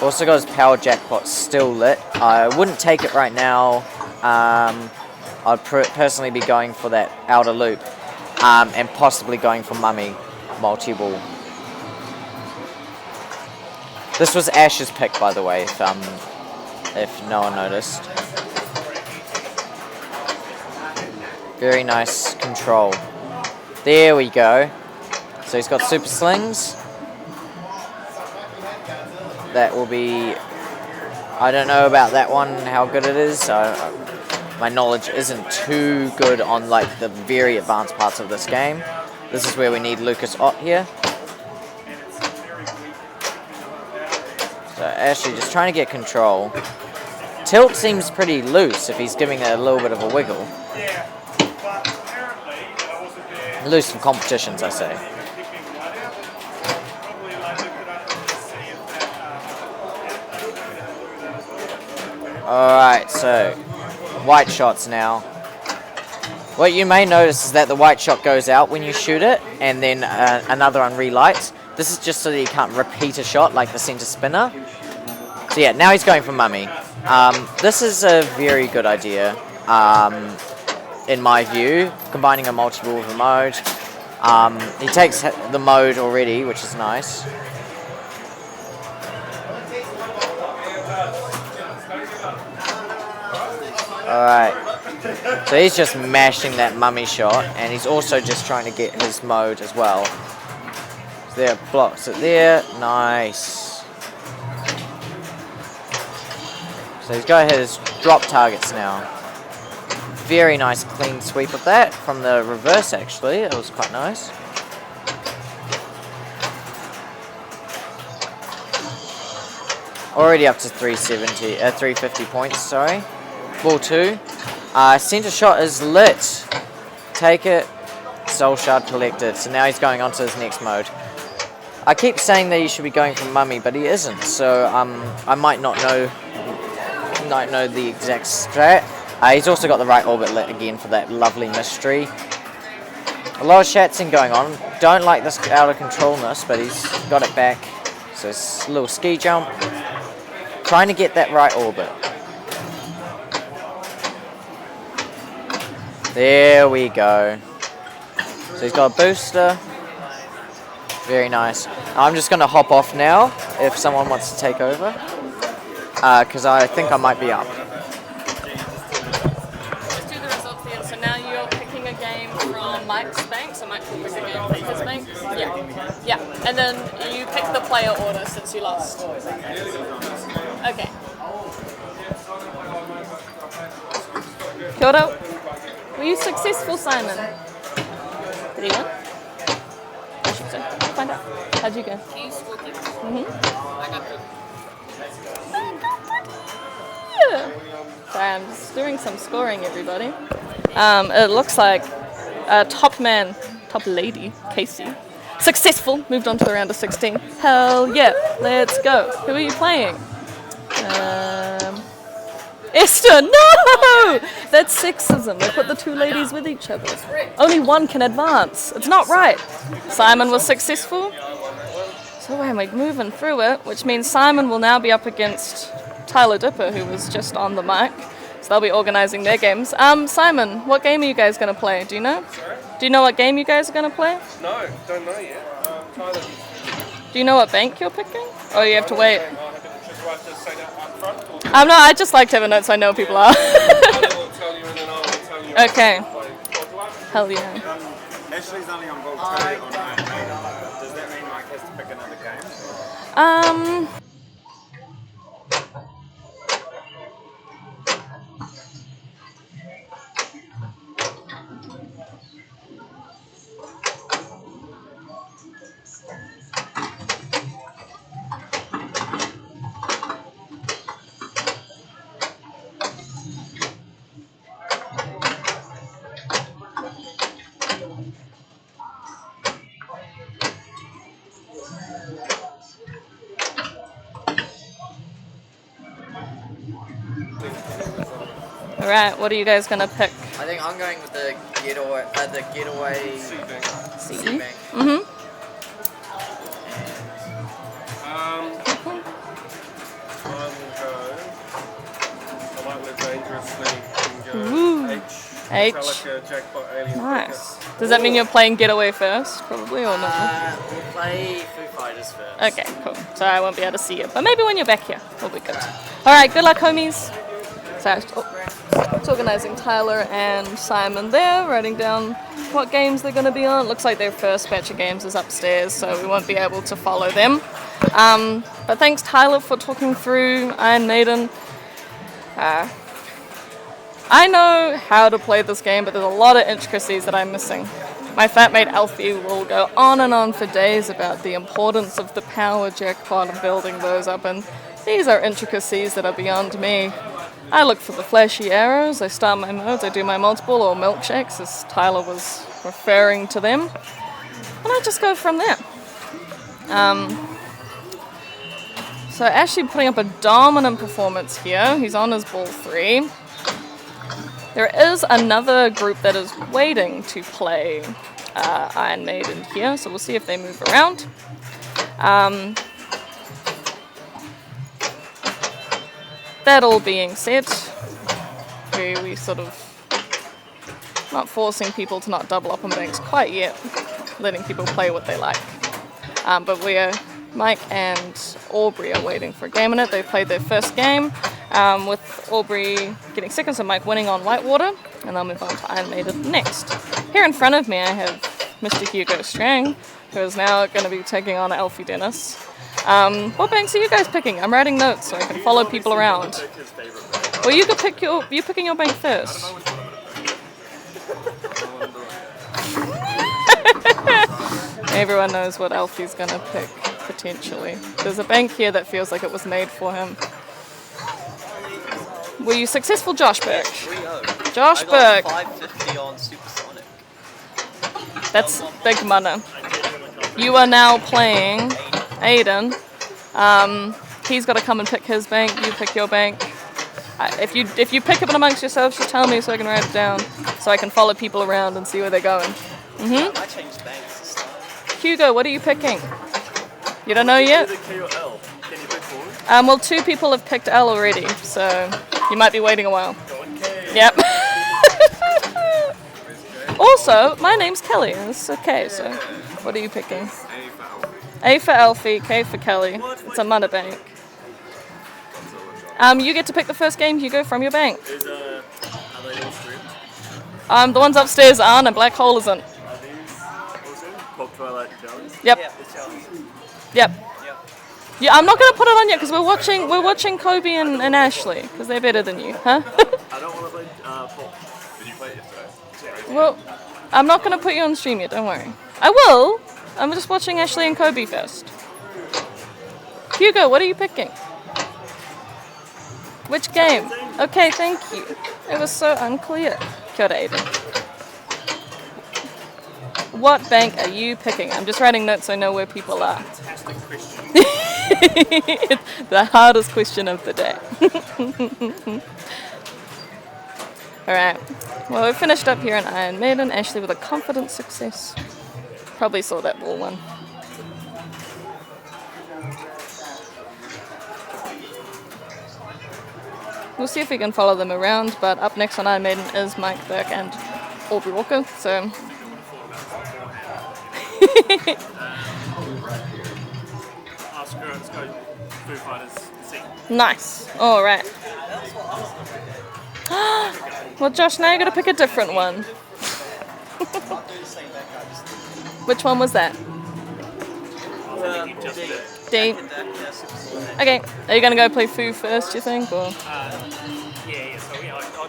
[SPEAKER 10] Also got his power jackpot still lit. I wouldn't take it right now. I'd personally be going for that outer loop. And possibly going for mummy multi-ball. This was Ash's pick, by the way, if no one noticed. Very nice control. There we go. So he's got super slings. That will be... I don't know about that one, how good it is. My knowledge isn't too good on like the very advanced parts of this game. This is where we need Lucas Ott here. So Ashley just trying to get control. Tilt seems pretty loose if he's giving it a little bit of a wiggle. Loose for competitions, I say. Alright, so white shots now. What you may notice is that the white shot goes out when you shoot it, and then another one relights. This is just so that you can't repeat a shot like the center spinner. So yeah, now he's going for mummy. This is a very good idea, in my view, combining a multi-ball with a mode. He takes the mode already, which is nice. Alright, so he's just mashing that mummy shot, and he's also just trying to get his mode as well. There, blocks it there. Nice. So he's got his drop targets now. Very nice clean sweep of that from the reverse actually. It was quite nice. Already up to 350 points, sorry. Ball 2. Center shot is lit. Take it. Soul shard collected. So now he's going on to his next mode. I keep saying that he should be going for mummy, but he isn't. So I might not know the exact strat. He's also got the right orbit lit again for that lovely mystery. A lot of shatzing going on. Don't like this out of controlness, but he's got it back. So it's a little ski jump. Trying to get that right orbit. There we go. So he's got a booster. Very nice. I'm just going to hop off now if someone wants to take over. Because I think I might be up.
[SPEAKER 8] Let's do the results here. So now you're picking a game from Mike's bank. So Mike will pick a game from his bank. Yeah. Yeah. And then you pick the player order since you lost. Okay. Kia ora. Were you successful, Simon? Did he win? I think so. We'll find out. How'd you go? Sorry, I'm just doing some scoring, everybody. It looks like top lady, Casey, successful, moved on to the round of 16. Hell yeah, let's go. Who are you playing? Esther, no! That's sexism. They put the two ladies with each other. Only one can advance. It's not right. Simon was successful. So we're moving through it, which means Simon will now be up against Tyler Dipper, who was just on the mic. So they'll be organising their games. Simon, what game are you guys going to play? Do you know?
[SPEAKER 6] Sorry?
[SPEAKER 8] Do you know what game you guys are going to play?
[SPEAKER 6] No, don't know yet. Tyler.
[SPEAKER 8] Do you know what bank you're picking? Or you have to wait?
[SPEAKER 6] Just right to say that up front? Or
[SPEAKER 8] No, I just like to have a note so I know people are.
[SPEAKER 6] I will tell you and then I will tell you.
[SPEAKER 8] Okay. Hell yeah.
[SPEAKER 3] Ashley's only on ball 2 on Iron Maiden. Does that mean Mike has to pick another game?
[SPEAKER 8] Alright, what are you guys gonna pick?
[SPEAKER 10] I think I'm going with the getaway
[SPEAKER 8] C?
[SPEAKER 10] bank.
[SPEAKER 8] Mm-hmm.
[SPEAKER 6] I might live dangerously and go
[SPEAKER 8] Ooh. H.
[SPEAKER 6] Metallica, Jackpot, Alien.
[SPEAKER 8] Nice. Does that mean you're playing Getaway first, probably, or not?
[SPEAKER 10] We'll play Foo Fighters first.
[SPEAKER 8] Okay, cool. So I won't be able to see you, but maybe when you're back here, we'll be good. Alright, good luck, homies. So, it's organising Tyler and Simon there, writing down what games they're going to be on. It looks like their first batch of games is upstairs, so we won't be able to follow them. But thanks, Tyler, for talking through Iron Maiden. I know how to play this game, but there's a lot of intricacies that I'm missing. My flatmate Alfie will go on and on for days about the importance of the power jackpot and building those up, and these are intricacies that are beyond me. I look for the flashy arrows, I start my modes, I do my multiple or milkshakes, as Tyler was referring to them, and I just go from there. So Ashley putting up a dominant performance here. He's on his ball 3. There is another group that is waiting to play Iron Maiden here, so we'll see if they move around. That all being said, we sort of not forcing people to not double up on banks quite yet, letting people play what they like. But Mike and Aubrey are waiting for a game in it. They've played their first game with Aubrey getting second, so Mike winning on Whitewater, and they'll move on to Iron Maiden next. Here in front of me I have Mr. Hugo Strang, who is now going to be taking on Alfie Dennis. What banks are you guys picking? I'm writing notes so I can follow people around. Well, you could pick your. You're picking your bank first. Everyone knows what Alfie's going to pick potentially. There's a bank here that feels like it was made for him. Were you successful, Josh Burke?
[SPEAKER 2] 3-0.
[SPEAKER 8] Josh
[SPEAKER 2] I got
[SPEAKER 8] Burke.
[SPEAKER 2] 550 on Supersonic.
[SPEAKER 8] That's big money. You are now playing Aiden. He's got to come and pick his bank. You pick your bank. If you pick it amongst yourselves, just tell me so I can write it down, so I can follow people around and see where they're going.
[SPEAKER 2] I changed banks this time.
[SPEAKER 8] Hugo, what are you picking? You don't know yet? Well, 2 people have picked L already, so you might be waiting a while. Yep. Also, my name's Kelly. It's okay, so what are you picking? A for Alfie, K for Kelly. It's a money bank. You get to pick the first game, Hugo, from your bank.
[SPEAKER 6] Are they all streamed?
[SPEAKER 8] The ones upstairs aren't, and Black Hole isn't.
[SPEAKER 6] Are these also Pop Twilight and Charlie's?
[SPEAKER 8] Yep.
[SPEAKER 2] Yeah, the challenge.
[SPEAKER 8] Yep. Yeah, I'm not gonna put it on yet because we're watching Kobe and Ashley because they're better than you, huh?
[SPEAKER 6] I don't want to play Pop. Did you play it yesterday?
[SPEAKER 8] Well, I'm not gonna put you on stream yet. Don't worry. I will. I'm just watching Ashley and Kobe first. Hugo, what are you picking? Which game? Okay, thank you. It was so unclear. Kia ora, Aiden. What bank are you picking? I'm just writing notes so I know where people are.
[SPEAKER 1] Fantastic question.
[SPEAKER 8] The hardest question of the day. Alright. Well, we finished up here in Iron Maiden. Ashley with a confident success. Probably saw that ball one. We'll see if we can follow them around, but up next on Iron Maiden is Mike Burke and Aubrey Walker, so...
[SPEAKER 6] Let's go Foo Fighters C.
[SPEAKER 8] Nice. Alright. Well, Josh, now you gotta pick a different one. Which one was that? D. Okay, are you gonna go play Foo first, do you think? Or?
[SPEAKER 1] So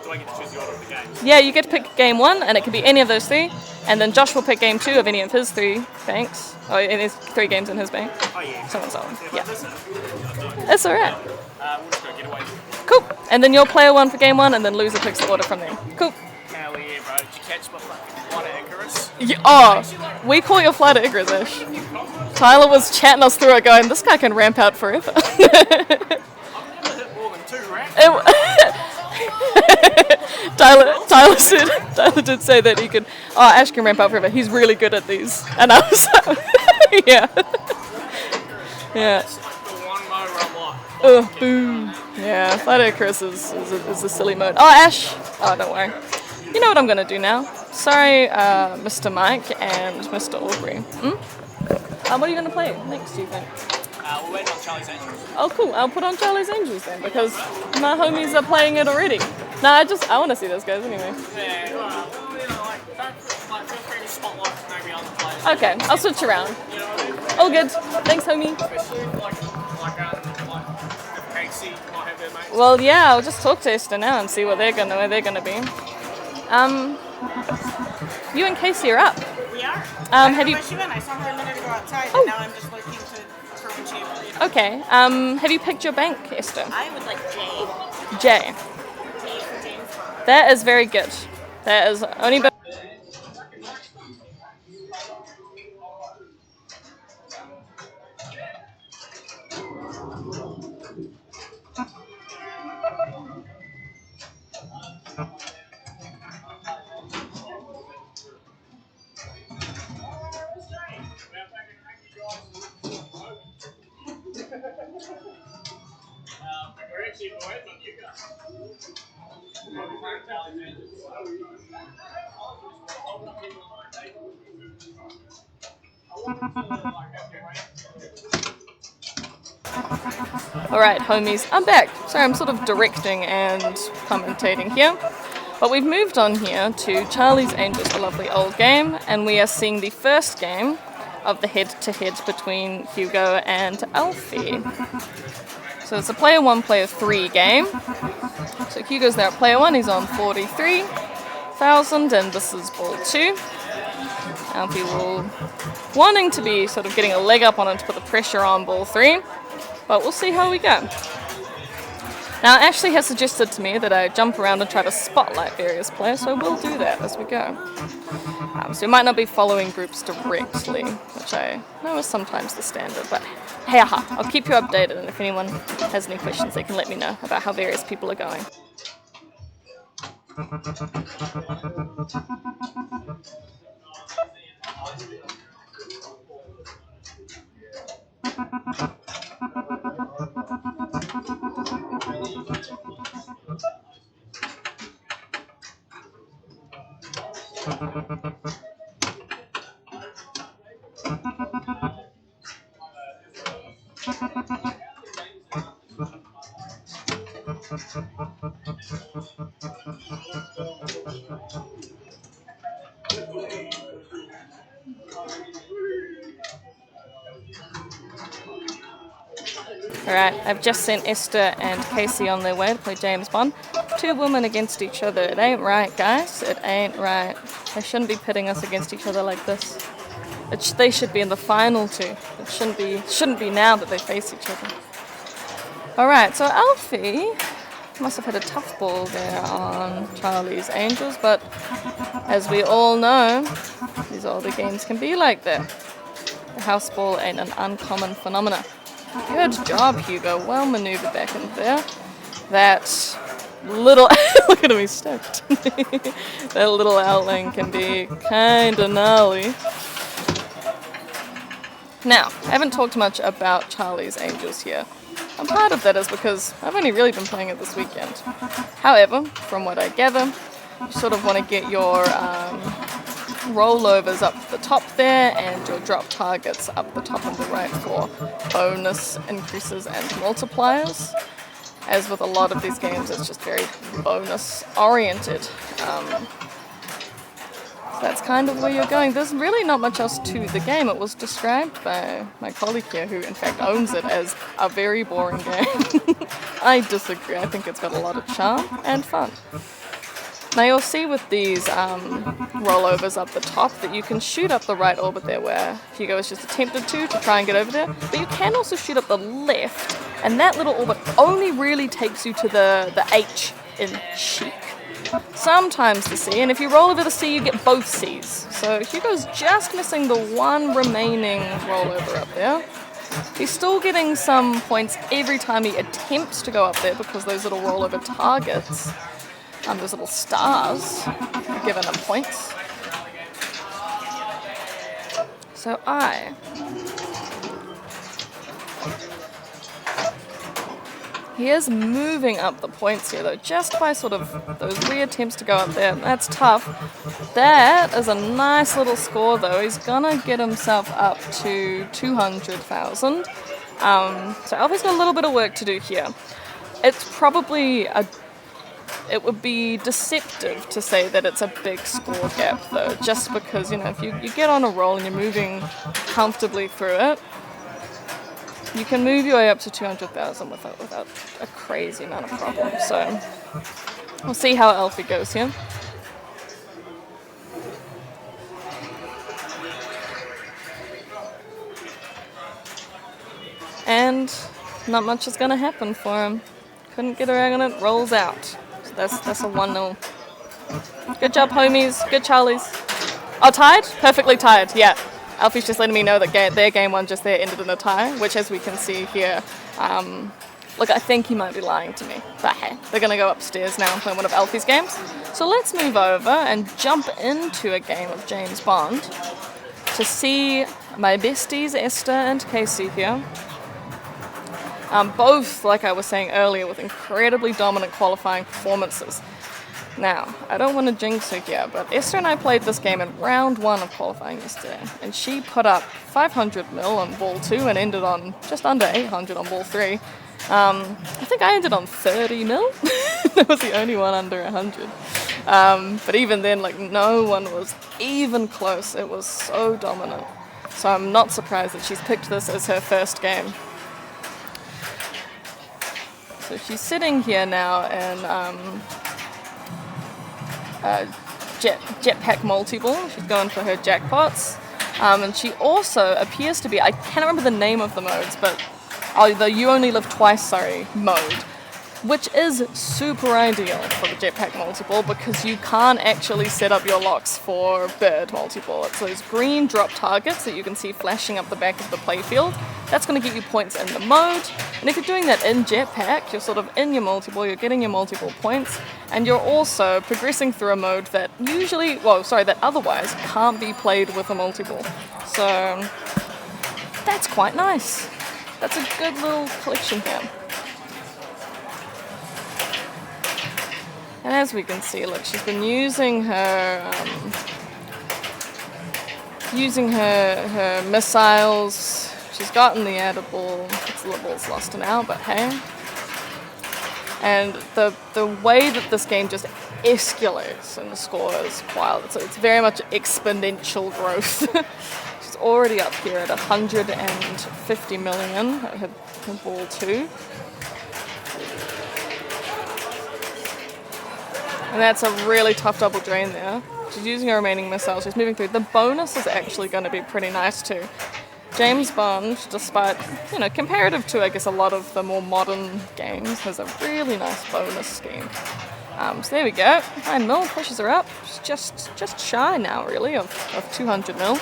[SPEAKER 1] do I get to choose the order of the games?
[SPEAKER 8] Yeah, you get to pick game 1, and it can be any of those 3, and then Josh will pick game 2 of any of his 3 banks, or in his 3 games in his bank.
[SPEAKER 1] Oh yeah.
[SPEAKER 8] So on and so on. Yeah.
[SPEAKER 1] We'll
[SPEAKER 8] That's alright.
[SPEAKER 1] just go get away.
[SPEAKER 8] Cool. And then you'll player 1 for game 1, and then loser picks the order from there. Cool.
[SPEAKER 1] Hell yeah, bro. Did you catch my fucking flight of Icarus?
[SPEAKER 8] Yeah, oh, we call your flight of Icarus, Ish. Tyler was chatting us through it going, this guy can ramp out forever.
[SPEAKER 1] I've never hit more than 2 ramps.
[SPEAKER 8] Tyler did say that he could, Ash can ramp out forever. He's really good at these. And I was like, yeah. Yeah.
[SPEAKER 1] It's like the one mode where I'm like,
[SPEAKER 8] Boom. Yeah, Flight of Icarus is a silly mode. Oh, Ash! Oh, don't worry. You know what I'm going to do now. Sorry, Mr. Mike and Mr. Aubrey. What are you going to play next, do you think?
[SPEAKER 1] we're waiting on Charlie's Angels.
[SPEAKER 8] Oh, cool. I'll put on Charlie's Angels then, because my homies are playing it already. Nah, I want to see those guys anyway.
[SPEAKER 1] Yeah, well, you know, don't feel free to spotlight maybe other players.
[SPEAKER 8] Okay, I'll switch around.
[SPEAKER 1] You know what I mean?
[SPEAKER 8] All good. Thanks, homie.
[SPEAKER 1] Especially like if Casey might have their mates.
[SPEAKER 8] Well, yeah, I'll just talk to Esther now and see where they're gonna be. You and Casey are up.
[SPEAKER 11] We are.
[SPEAKER 8] Have you?
[SPEAKER 11] I saw her a minute ago outside,
[SPEAKER 8] Oh.
[SPEAKER 11] and now I'm just looking to throw a chamber.
[SPEAKER 8] Okay. Have you picked your bank, Esther?
[SPEAKER 11] I would like J.
[SPEAKER 8] J.
[SPEAKER 11] J for James Bond.
[SPEAKER 8] That is very good. That is only.
[SPEAKER 1] We're actually waiting on you guys.
[SPEAKER 8] Alright, homies, I'm back. Sorry, I'm sort of directing and commentating here. But we've moved on here to Charlie's Angels, a lovely old game, and we are seeing the first game of the head-to-head between Hugo and Alfie. So it's a player 1, player 3 game. So Hugo's there at player 1, he's on 43,000, and this is ball 2. Alfie will wanting to be sort of getting a leg up on it to put the pressure on ball 3, but we'll see how we go. Now Ashley has suggested to me that I jump around and try to spotlight various players, so we'll do that as we go. So we might not be following groups directly, which I know is sometimes the standard, but hey, I'll keep you updated, and if anyone has any questions they can let me know about how various people are going. Alright, I've just sent Esther and Casey on their way to play James Bond. 2 women against each other. It ain't right, guys. It ain't right. They shouldn't be pitting us against each other like this. They should be in the final 2. It shouldn't be now that they face each other. Alright, so Alfie must have had a tough ball there on Charlie's Angels, but as we all know, these older games can be like that. The house ball ain't an uncommon phenomenon. Good job, Hugo. Well maneuvered back in there. That little... Look at him, he's stoked. That little outling can be kinda gnarly. Now, I haven't talked much about Charlie's Angels here. And part of that is because I've only really been playing it this weekend. However, from what I gather, you sort of want to get your rollovers up the top there and your drop targets up the top and the right for bonus increases and multipliers. As with a lot of these games, it's just very bonus oriented. That's kind of where you're going. There's really not much else to the game. It was described by my colleague here, who in fact owns it, as a very boring game. I disagree. I think it's got a lot of charm and fun. Now you'll see with these rollovers up the top that you can shoot up the right orbit there where Hugo has just attempted to try and get over there, but you can also shoot up the left, and that little orbit only really takes you to the H in chic. Sometimes the C, and if you roll over the C you get both C's. So Hugo's just missing the one remaining rollover up there. He's still getting some points every time he attempts to go up there because those little rollover targets, those little stars, are giving him points. So he is moving up the points here though, just by sort of those re-attempts to go up there. That's tough. That is a nice little score though. He's gonna get himself up to 200,000. So Alfie's got a little bit of work to do here. It's probably it would be deceptive to say that it's a big score gap though, just because, you know, if you get on a roll and you're moving comfortably through it, you can move your way up to 200,000 without a crazy amount of problems. So we'll see how Alfie goes here. And not much is going to happen for him. Couldn't get around on it, rolls out. So that's a 1-0. Good job, homies. Good Charlies. Oh, tied? Perfectly tied, yeah. Alfie's just letting me know that their game one just there ended in a tie, which as we can see here, look, I think he might be lying to me. But hey, they're going to go upstairs now and play one of Alfie's games. So let's move over and jump into a game of James Bond to see my besties Esther and Casey here. Both, like I was saying earlier, with incredibly dominant qualifying performances. Now, I don't want to jinx her here, but Esther and I played this game in round 1 of qualifying yesterday, and she put up 500 mil on ball 2 and ended on just under 800 on ball 3. I think I ended on 30 mil. That was the only one under 100. But even then, like, no one was even close. It was so dominant. So I'm not surprised that she's picked this as her first game. So she's sitting here now in Jetpack Multi-Ball. She's going for her jackpots. And she also appears to be, I can't remember the name of the modes, but the You Only Live Twice, mode, which is super ideal for the Jetpack Multi-Ball because you can't actually set up your locks for Bird Multi-Ball. It's those green drop targets that you can see flashing up the back of the playfield. That's going to get you points in the mode, and if you're doing that in Jetpack, you're sort of in your multi-ball, you're getting your multi-ball points, and you're also progressing through a mode that that otherwise can't be played with a multi-ball. So that's quite nice. That's a good little collection here. And as we can see, look, she's been using her missiles. She's gotten the edible. It's the ball's lost now, but hey. And the way that this game just escalates in the score is wild. It's very much exponential growth. She's already up here at 150 million at her ball 2. And that's a really tough double drain there. She's using her remaining missiles. She's moving through. The bonus is actually going to be pretty nice too. James Bond, despite, comparative to, I guess, a lot of the more modern games, has a really nice bonus scheme. So there we go. 9 mil pushes her up. She's just shy now, really, of 200 mil.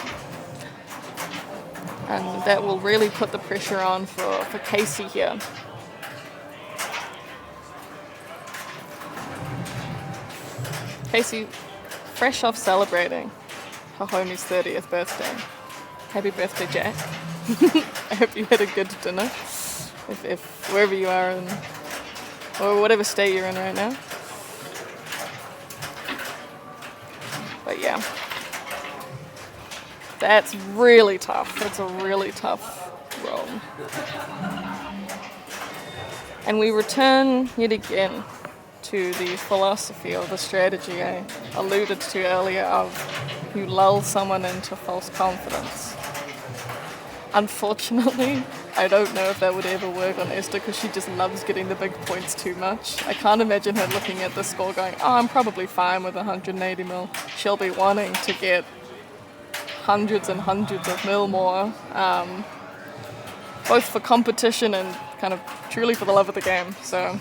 [SPEAKER 8] And that will really put the pressure on for Casey here. Casey, fresh off celebrating her homie's 30th birthday. Happy birthday, Jack. I hope you had a good dinner. If wherever you are or whatever state you're in right now. But yeah. That's really tough. That's a really tough roll. And we return yet again to the philosophy or the strategy I alluded to earlier of you lull someone into false confidence. Unfortunately, I don't know if that would ever work on Esther because she just loves getting the big points too much. I can't imagine her looking at the score going, oh, I'm probably fine with 180 mil. She'll be wanting to get hundreds and hundreds of mil more, both for competition and kind of truly for the love of the game. So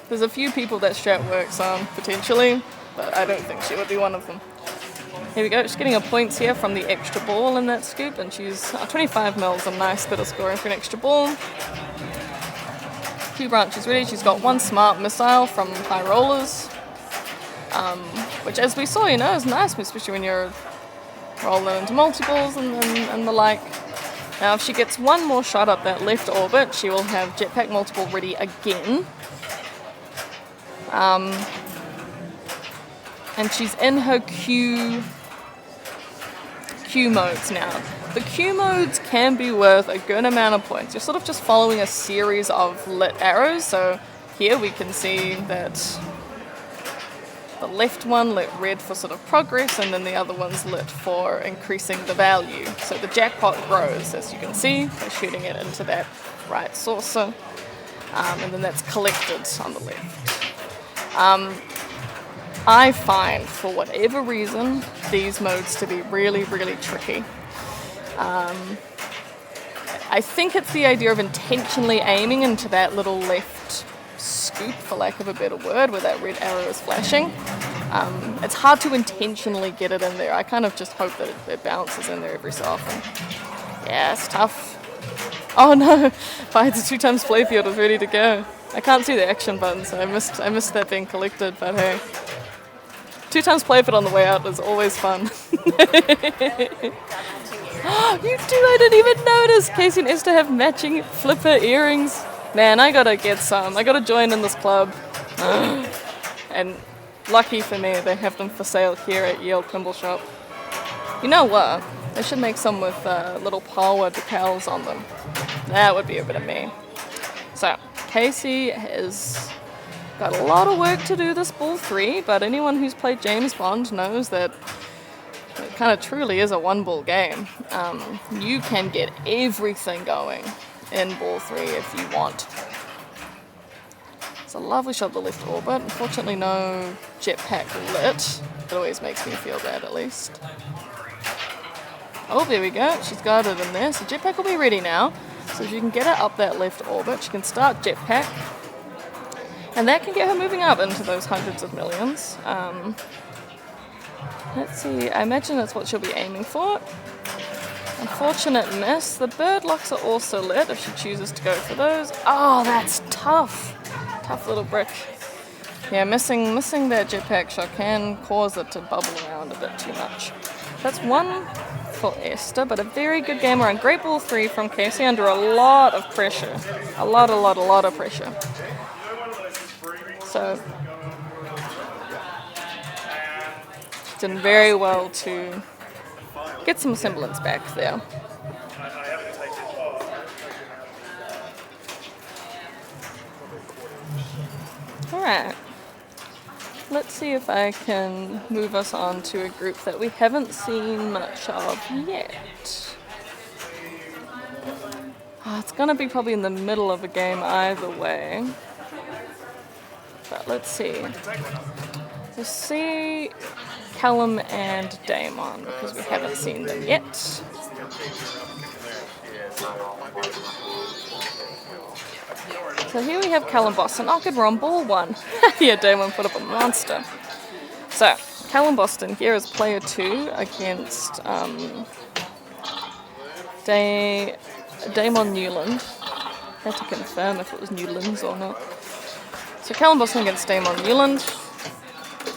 [SPEAKER 8] there's a few people that strat works on, potentially, but I don't think she would be one of them. Here we go, she's getting her points here from the extra ball in that scoop, and she's 25 mils, a nice bit of scoring for an extra ball. 2 branches ready, she's got 1 smart missile from high rollers, which as we saw, is nice, especially when you're rolling into multiples and the like. Now if she gets 1 more shot up that left orbit, she will have Jetpack Multiple ready again. And she's in her Q modes now. The Q modes can be worth a good amount of points. You're sort of just following a series of lit arrows. So here we can see that the left one lit red for sort of progress, and then the other one's lit for increasing the value. So the jackpot grows, as you can see, by shooting it into that right saucer. And then that's collected on the left. I find, for whatever reason, these modes to be really, really tricky. I think it's the idea of intentionally aiming into that little left scoop, for lack of a better word, where that red arrow is flashing. It's hard to intentionally get it in there. I kind of just hope that it bounces in there every so often. Yeah, it's tough. Oh no, Fights 2 times playfield is ready to go. I can't see the action button, so I missed that being collected, but hey. 2 times playfield on the way out is always fun. You do, I didn't even notice! Casey and Esther have matching flipper earrings. Man, I gotta get some. I gotta join in this club. And lucky for me, they have them for sale here at Yale Pinball Shop. You know what? They should make some with little power decals on them. That would be a bit of me. So, Casey has got a lot of work to do this ball 3, but anyone who's played James Bond knows that kind of truly is a one-ball game. You can get everything going in ball 3 if you want. It's a lovely shot of the left orbit. Unfortunately, no jetpack lit. It always makes me feel bad, at least. Oh, there we go. She's got it in there. So jetpack will be ready now. So if you can get her up that left orbit, she can start jetpack. And that can get her moving up into those hundreds of millions. Let's see. I imagine that's what she'll be aiming for. Unfortunate miss. The bird locks are also lit if she chooses to go for those. Oh, that's tough. Tough little brick. Yeah, missing that jetpack shot can cause it to bubble around a bit too much. That's one for Esther, but a very good game around. Great ball 3 from Casey under a lot of pressure. A lot of pressure. So, done very well to get some semblance back there. Alright, let's see if I can move us on to a group that we haven't seen much of yet. It's going to be probably in the middle of a game either way. But let's see. Let's see Callum and Damon, because we haven't seen them yet. So here we have Callum Boston. Oh, good, we're on ball 1. Yeah, Damon put up a monster. So, Callum Boston here is player 2 against Damon Newland. Had to confirm if it was Newlands or not. So Callum Boston against Damon Newland.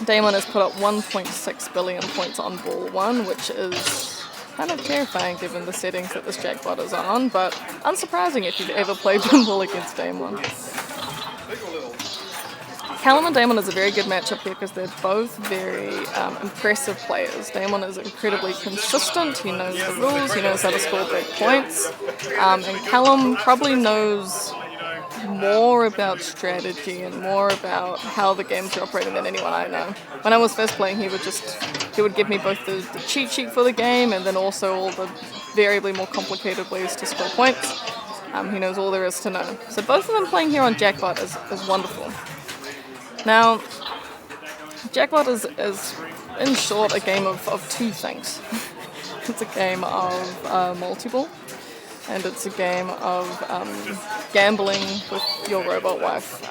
[SPEAKER 8] Damon has put up 1.6 billion points on ball 1, which is kind of terrifying given the settings that this jackpot is on, but unsurprising if you've ever played pinball against Damon. Callum and Damon is a very good matchup here because they're both very impressive players. Damon is incredibly consistent, he knows the rules, he knows how to score big points, and Callum probably knows more about strategy and more about how the games are operating than anyone I know. When I was first playing, he would give me both the cheat sheet for the game and then also all the variably more complicated ways to score points. He knows all there is to know. So both of them playing here on Jackpot is wonderful. Now, Jackpot is in short a game of two things. It's a game of multi-ball, and it's a game of gambling with your robot wife.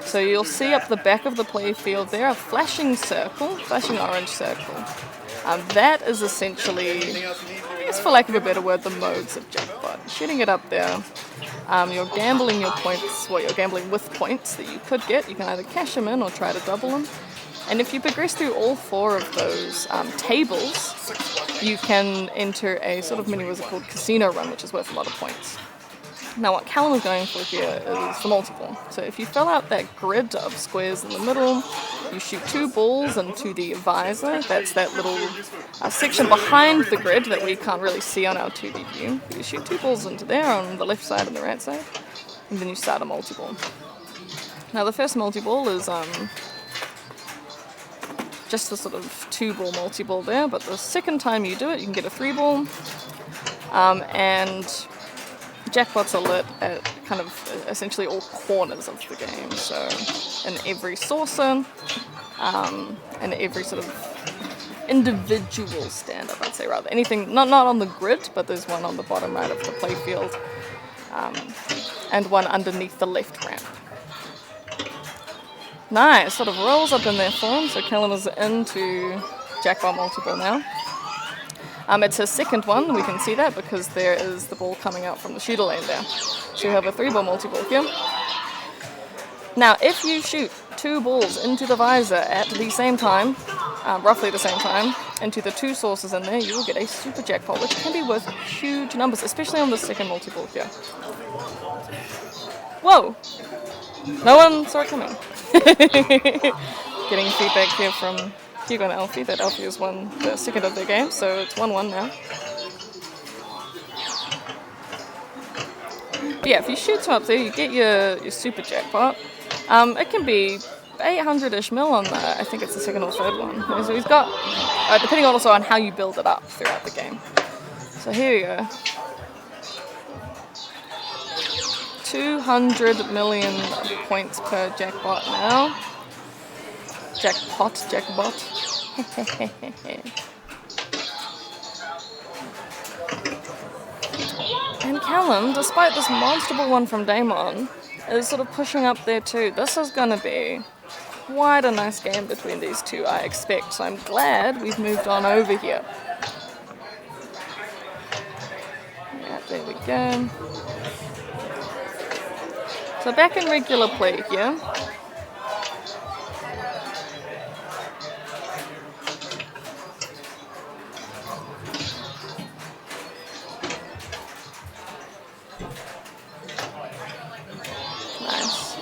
[SPEAKER 8] So you'll see up the back of the play field there a flashing orange circle. That is essentially, I guess for lack of a better word, the modes of Jackpot. Shooting it up there, you're gambling your points, you're gambling with points that you could get. You can either cash them in or try to double them. And if you progress through all four of those tables, you can enter a sort of mini wizard called Casino Run, which is worth a lot of points. Now what Callum is going for here is the multiple. So if you fill out that grid of squares in the middle, you shoot 2 balls into the visor. That's that little section behind the grid that we can't really see on our 2D view. You shoot 2 balls into there on the left side and the right side, and then you start a multi-ball. Now the first multi-ball is just the sort of 2-ball multi-ball there, but the second time you do it, you can get a 3-ball, and jackpots are lit at kind of essentially all corners of the game. So in every saucer, and every sort of individual stand-up, I'd say rather. Anything, not on the grid, but there's one on the bottom right of the playfield, and one underneath the left ramp. Nice, sort of rolls up in there for him, so Callum is into jackpot multi-ball now. It's his second one, we can see that because there is the ball coming out from the shooter lane there. So you have a 3-ball multi-ball here. Now, if you shoot 2 balls into the visor at the same time, roughly the same time, into the 2 sources in there, you will get a super jackpot, which can be worth huge numbers, especially on the second multi-ball here. Whoa! No one saw it coming. Getting feedback here from Hugo and Alfie that Alfie has won the second of their game, so it's 1-1 now. But yeah, if you shoot 2 up there, you get your super jackpot. It can be 800-ish mil on that. I think it's the second or third one. So he's got, depending also on how you build it up throughout the game. So here we go. 200 million points per jackpot now. Jackbot. And Callum, despite this monstrable one from Damon, is sort of pushing up there too. This is going to be quite a nice game between these two, I expect. So I'm glad we've moved on over here. Yeah, there we go. So back in regular play here. Nice.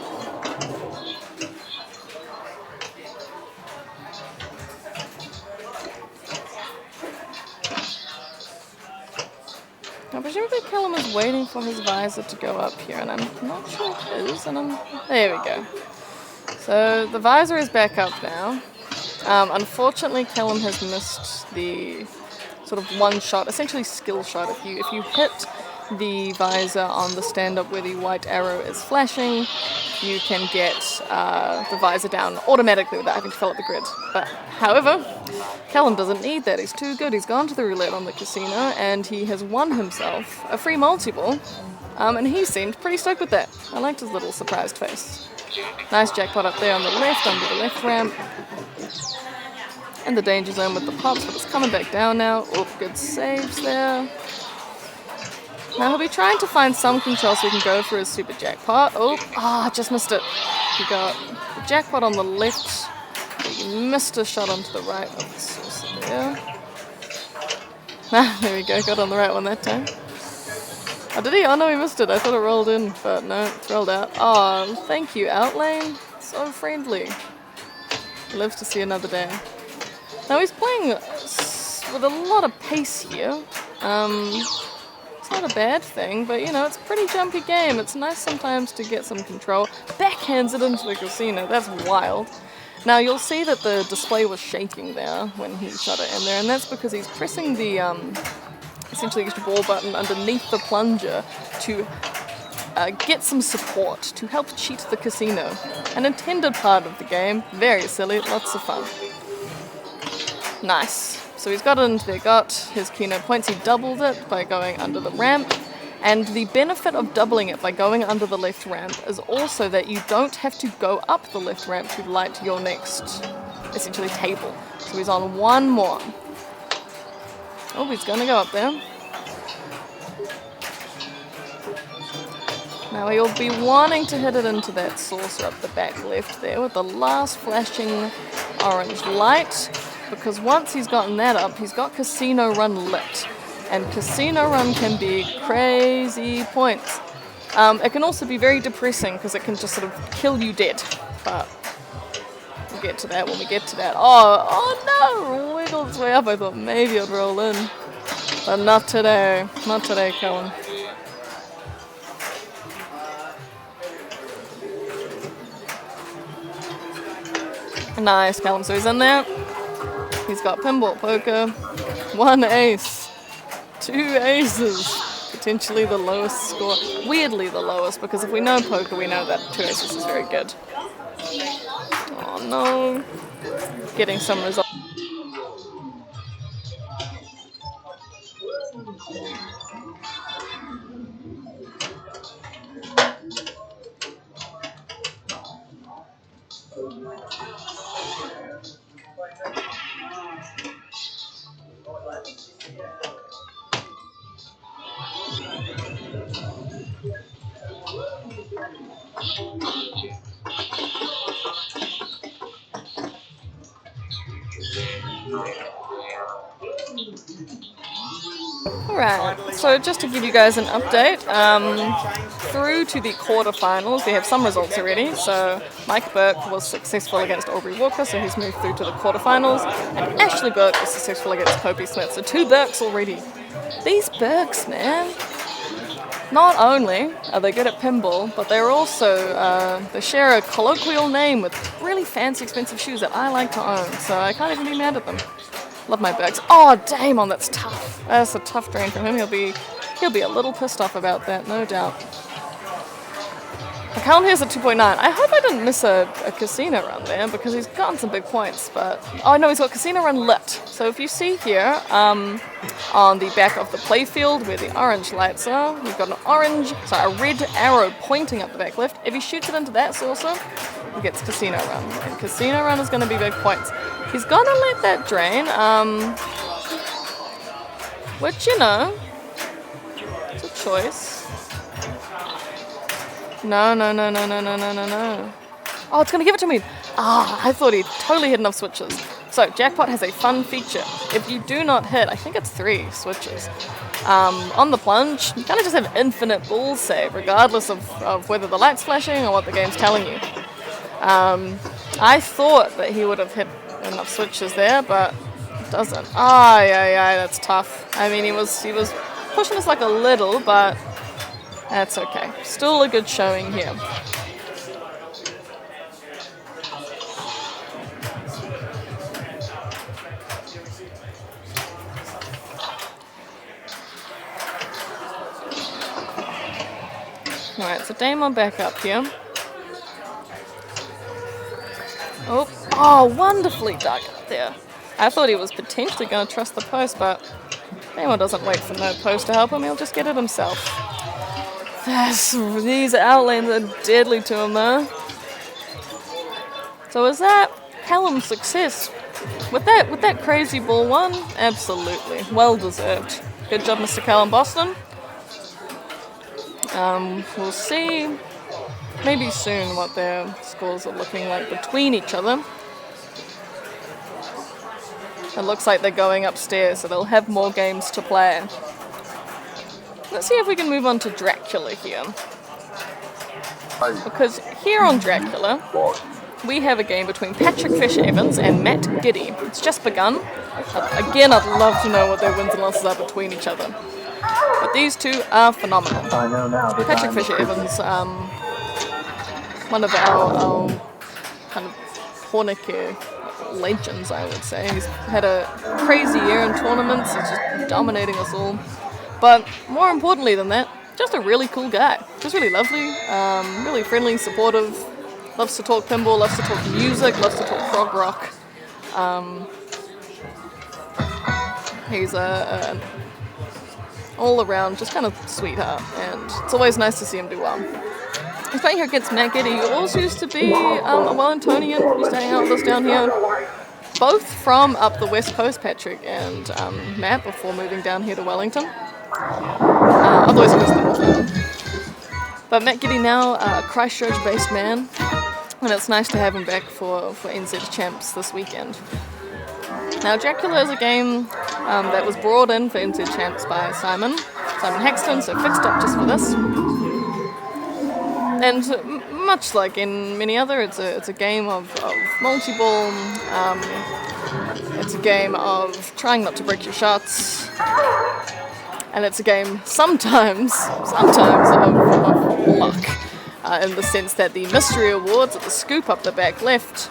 [SPEAKER 8] Now, presumably Callum is waiting for his visor to go up here, and I'm not sure it is, and there we go. So the visor is back up now. Unfortunately, Callum has missed the sort of one shot, essentially skill shot. If you hit the visor on the stand-up where the white arrow is flashing, you can get the visor down automatically without having to fill up the grid. But however, Callum doesn't need that. He's too good. He's gone to the roulette on the casino and he has won himself a free multi-ball. And he seemed pretty stoked with that. I liked his little surprised face. Nice jackpot up there on the left, under the left ramp. And the danger zone with the pops, but it's coming back down now. Oh, good saves there. Now he'll be trying to find some control so he can go for his super jackpot. Oh, just missed it. He got the jackpot on the left. He missed a shot onto the right of the saucer there. There we go, got on the right one that time. Oh, did he? Oh no, he missed it. I thought it rolled in, but no, it's rolled out. Oh, thank you, Outlane. So friendly. Lives to see another day. Now he's playing with a lot of pace here. It's not a bad thing, but you know, it's a pretty jumpy game. It's nice sometimes to get some control. Backhands it into the casino. That's wild. Now you'll see that the display was shaking there when he shot it in there, and that's because he's pressing the essentially the ball button underneath the plunger to get some support to help cheat the casino. An intended part of the game. Very silly, lots of fun. Nice. So he's got it into there, got his keynote points. He doubled it by going under the ramp. And the benefit of doubling it by going under the left ramp is also that you don't have to go up the left ramp to light your next, essentially, table. So he's on one more. Oh, he's going to go up there. Now he'll be wanting to hit it into that saucer up the back left there with the last flashing orange light. Because once he's gotten that up, he's got Casino Run lit. And Casino Run can be crazy points. It can also be very depressing because it can just sort of kill you dead. But we'll get to that when we get to that. Oh no! Wiggled its way up. I thought maybe it'd roll in. But not today. Not today, Cohen. Nice, Callum. So he's in there. He's got pinball poker, 1 ace, 2 aces, potentially the lowest score. Weirdly the lowest, because if we know poker, we know that 2 aces is very good. Oh no. Getting some results. Alright, so just to give you guys an update, through to the quarterfinals, we have some results already. So Mike Burke was successful against Aubrey Walker, so he's moved through to the quarterfinals, and Ashley Burke was successful against Kobe Smith, so 2 Burkes already. These Burkes, man. Not only are they good at pinball, but they're also, they share a colloquial name with really fancy, expensive shoes that I like to own, so I can't even be mad at them. Love my bags. Oh, Damon, that's tough. That's a tough drain from him. He'll be a little pissed off about that, no doubt. Account here's at 2.9. I hope I didn't miss a casino run there because he's gotten some big points, but... Oh no, he's got casino run lit. So if you see here, on the back of the playfield where the orange lights are, we've got a red arrow pointing up the back left. If he shoots it into that saucer, he gets casino run. And casino run is going to be big points. He's going to let that drain, which, you know, it's a choice. No. Oh, it's going to give it to me. I thought he totally hit enough switches. So, Jackpot has a fun feature. If you do not hit, I think it's 3 switches, on the plunge, you kind of just have infinite ball save, regardless of whether the light's flashing or what the game's telling you. I thought that he would have hit enough switches there, but it doesn't. Yeah, that's tough. I mean, he was pushing us like a little, but... That's okay. Still a good showing here. Alright, so Damon back up here. Oh, wonderfully dug up there. I thought he was potentially going to trust the post, but Damon doesn't wait for no post to help him. He'll just get it himself. These outlanes are deadly to him though. So is that Callum's success? With that crazy ball one? Absolutely. Well deserved. Good job, Mr. Callum Boston. We'll see maybe soon what their scores are looking like between each other. It looks like they're going upstairs, so they'll have more games to play. Let's see if we can move on to Dracula here. Because here on Dracula, we have a game between Patrick Fisher-Evans and Matt Giddy. It's just begun. Again, I'd love to know what their wins and losses are between each other. But these two are phenomenal. Patrick Fisher-Evans, one of our kind of Hornicke legends, I would say. He's had a crazy year in tournaments. He's just dominating us all. But more importantly than that, just a really cool guy. Just really lovely, really friendly, supportive, loves to talk pinball, loves to talk music, loves to talk prog rock. He's a all-around, just kind of sweetheart, and it's always nice to see him do well. He's playing here against Matt Giddy, who also used to be a Wellingtonian. He's staying out with us down here. Both from up the west coast, Patrick and Matt, before moving down here to Wellington. Otherwise he was the North End. But Matt Giddy now a Christchurch-based man, and it's nice to have him back for NZ Champs this weekend. Now Dracula is a game that was brought in for NZ Champs by Simon Haxton, so fixed up just for this. And much like in many other, it's a game of multi-ball. It's a game of trying not to break your shots. And it's a game sometimes of luck, in the sense that the mystery awards at the scoop up the back left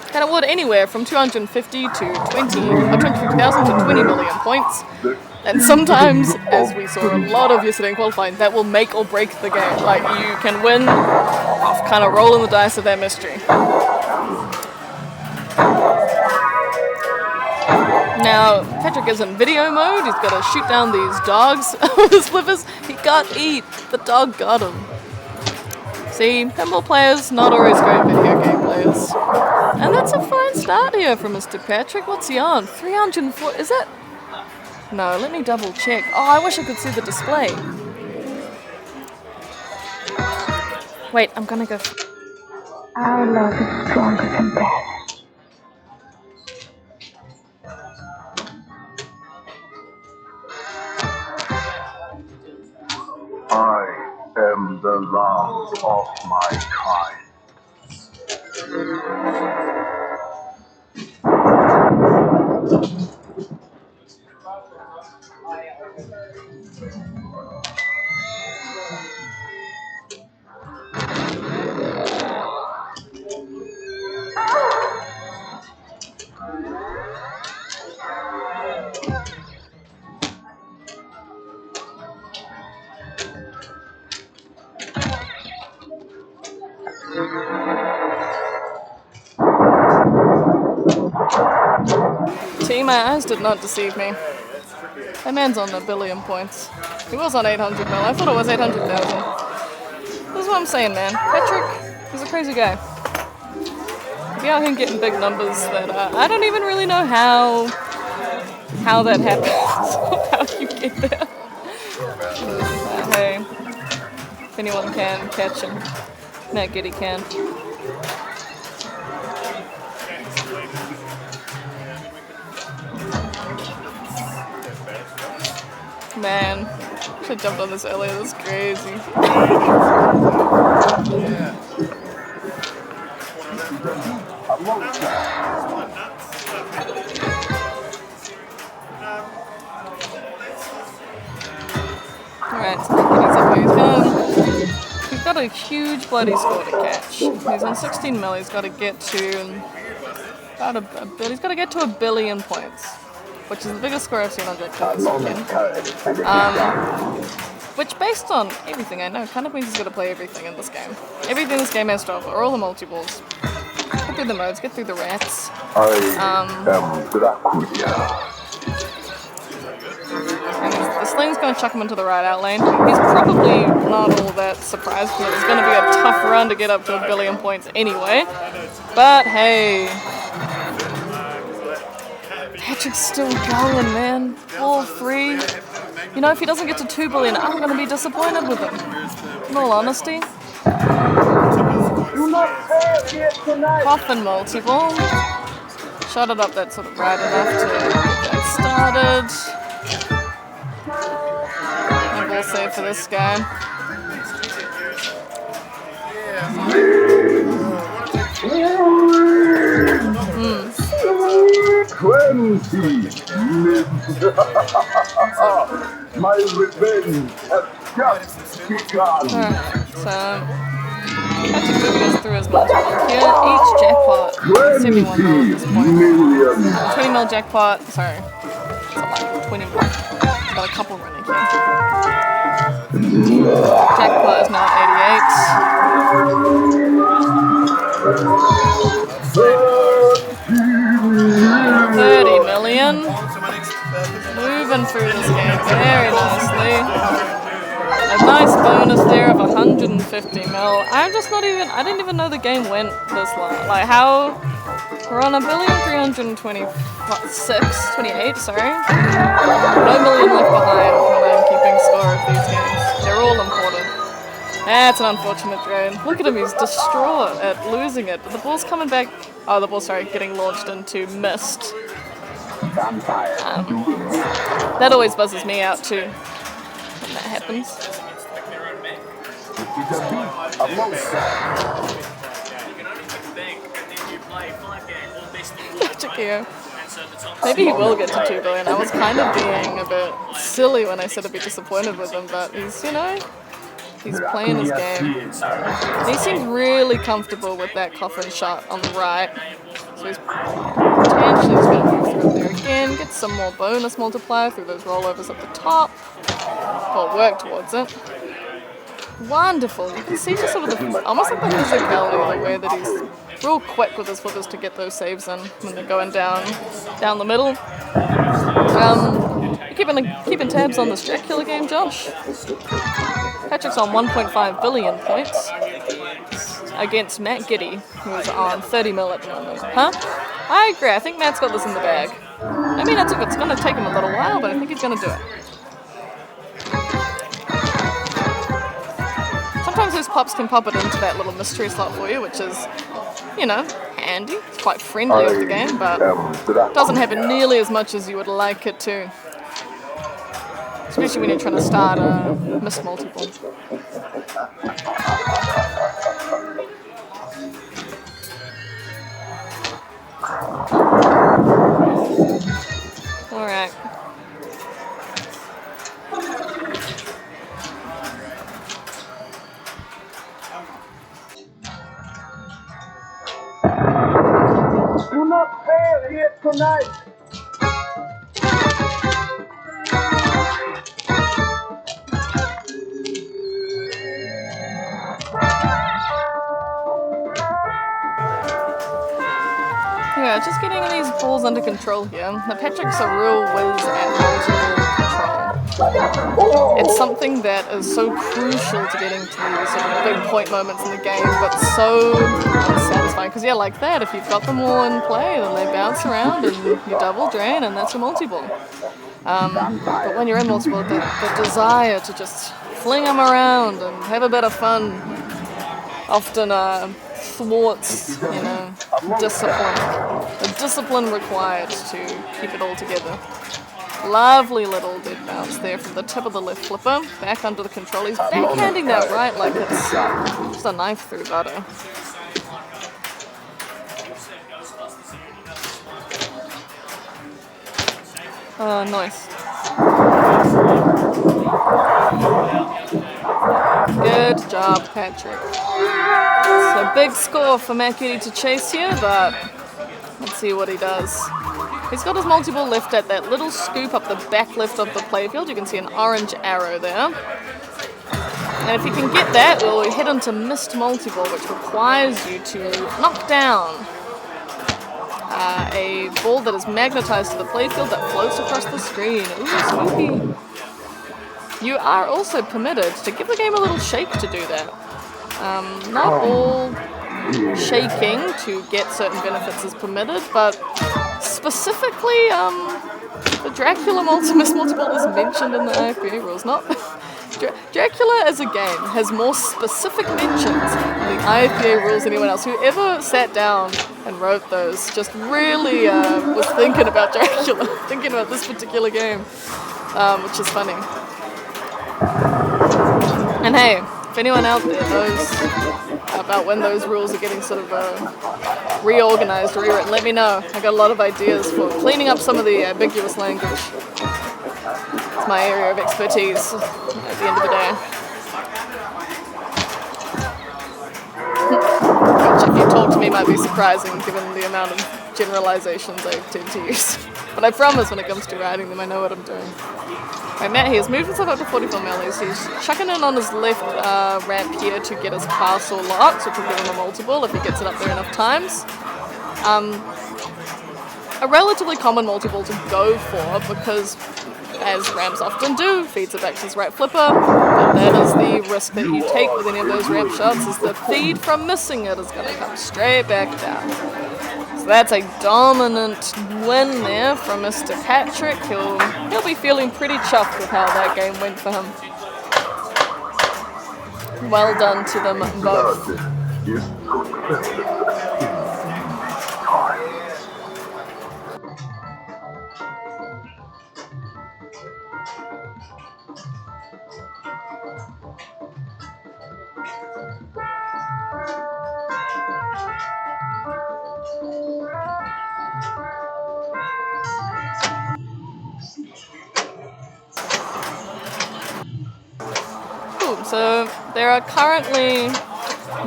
[SPEAKER 8] can award anywhere from 250 to 250,000 to 20 million points. And sometimes, as we saw a lot of yesterday in qualifying, that will make or break the game. Like, you can win off kind of rolling the dice of that mystery. Now, Patrick is in video mode. He's got to shoot down these dogs with his livers. He can't eat. The dog got him. See, pinball players, not always great video game players. And that's a fine start here from Mr. Patrick. What's he on? 304, is it? No, let me double check. Oh, I wish I could see the display. Wait, I'm gonna go.
[SPEAKER 9] Our love is stronger than death.
[SPEAKER 7] I am the last of my kind.
[SPEAKER 8] My eyes did not deceive me. That man's on 1 billion points. He was on 800 mil. I thought it was 800,000. This is what I'm saying, man. Patrick, he's a crazy guy. Be out here getting big numbers that I don't even really know how that happens. How you get there. Hey, if anyone can catch him, Matt Giddy can. Man, should have jumped on this earlier. That's crazy. Alright, so he's got a huge bloody score to catch. He's on 16 mil. He's got to get to he's got to get to 1 billion points, which is the biggest score I've seen on Jackpot this weekend. Which, based on everything I know, kind of means he's got to play everything in this game. Everything this game has to offer, all the multi-balls. Get through the modes, get through the rats. And the sling's going to chuck him into the right out lane. He's probably not all that surprised because it's going to be a tough run to get up to 1 billion points anyway. But hey, Patrick's still going, man. All 3. You know, if he doesn't get to 2 billion, I'm going to be disappointed with him. In all honesty. Coffin multi-ball. Shot it up that sort of right enough to get that started. And ball save for this guy.
[SPEAKER 7] My revenge has just begun.
[SPEAKER 8] So Patrick goes through his multi-ball here. Each jackpot is 71 mil at this point. 20 mil jackpot. Sorry. It's a lot. 20 mil. Got a couple running here. Jackpot is now 30 million. Moving through this game very nicely. A nice bonus there of 150 mil. I didn't even know the game went this long. Like how, we're on 1,328, sorry. No million left behind when I'm keeping score of these games. They're all important. That's an unfortunate drain. Look at him, he's distraught at losing it. But the ball's coming back, the ball's, getting launched into mist. That always buzzes me out too when that happens. Maybe he will get to 2 billion. I was kind of being a bit silly when I said I'd be disappointed with him, but he's playing his game. And he seems really comfortable with that coffin shot on the right. So he's potentially just going to move through there again, get some more bonus multiplier through those rollovers at the top. Or work towards it. Wonderful. You can see just sort of almost like the physicality, the way that he's real quick with his flippers to get those saves in when they're going down the middle. Keeping tabs on this Dracula game, Josh. Patrick's on 1.5 billion points against Matt Giddy, who's on 30 mil at the moment. Huh? I agree. I think Matt's got this in the bag. I mean, it's going to take him a little while, but I think he's going to do it. Sometimes those pops can pop it into that little mystery slot for you, which is, handy. It's quite friendly with the game, but doesn't happen nearly as much as you would like it to. Especially when you're trying to start a missed multiple. Alright.
[SPEAKER 7] Do not fail here tonight.
[SPEAKER 8] Yeah, just getting these balls under control here. Now, Patrick's a real whiz at multi-ball control. It's something that is so crucial to getting to these sort of big point moments in the game, but so unsatisfying. Because yeah, like that, if you've got them all in play, then they bounce around and you double drain, and that's your multi-ball. But when you're in multi-ball, the desire to just fling them around and have a bit of fun often thwarts, discipline. The discipline required to keep it all together. Lovely little dead bounce there from the tip of the left flipper, back under the control. He's backhanding that right like it's just a knife through butter. Nice. Good job, Patrick. So big score for Matt Goody to chase here, but let's see what he does. He's got his multi-ball left at that little scoop up the back left of the playfield. You can see an orange arrow there. And if you can get that, we'll head into missed multi-ball, which requires you to knock down a ball that is magnetized to the playfield that floats across the screen. Ooh, spooky. You are also permitted to give the game a little shake to do that. Not all shaking to get certain benefits is permitted, but specifically the Dracula multi-ball is mentioned in the IFBA rules. Not Dracula as a game has more specific mentions in the IFBA rules than anyone else. Whoever sat down and wrote those just really was thinking about Dracula, thinking about this particular game, which is funny. And hey, if anyone out there knows about when those rules are getting sort of reorganized or rewritten, let me know. I got a lot of ideas for cleaning up some of the ambiguous language. It's my area of expertise at the end of the day. Which, if you talk to me, might be surprising given the amount of generalizations I tend to use. But I promise when it comes to writing them, I know what I'm doing. Right, Matt here has moved himself up to 44 millis. He's chucking in on his left ramp here to get his castle locked, which will give him a multi-ball if he gets it up there enough times. A relatively common multi-ball to go for because, as ramps often do, feeds it back to his right flipper, but that is the risk that you take with any of those ramp shots, is the feed from missing it is going to come straight back down. So that's a dominant win there from Mr. Patrick. He'll be feeling pretty chuffed with how that game went for him. Well done to them both. So there are currently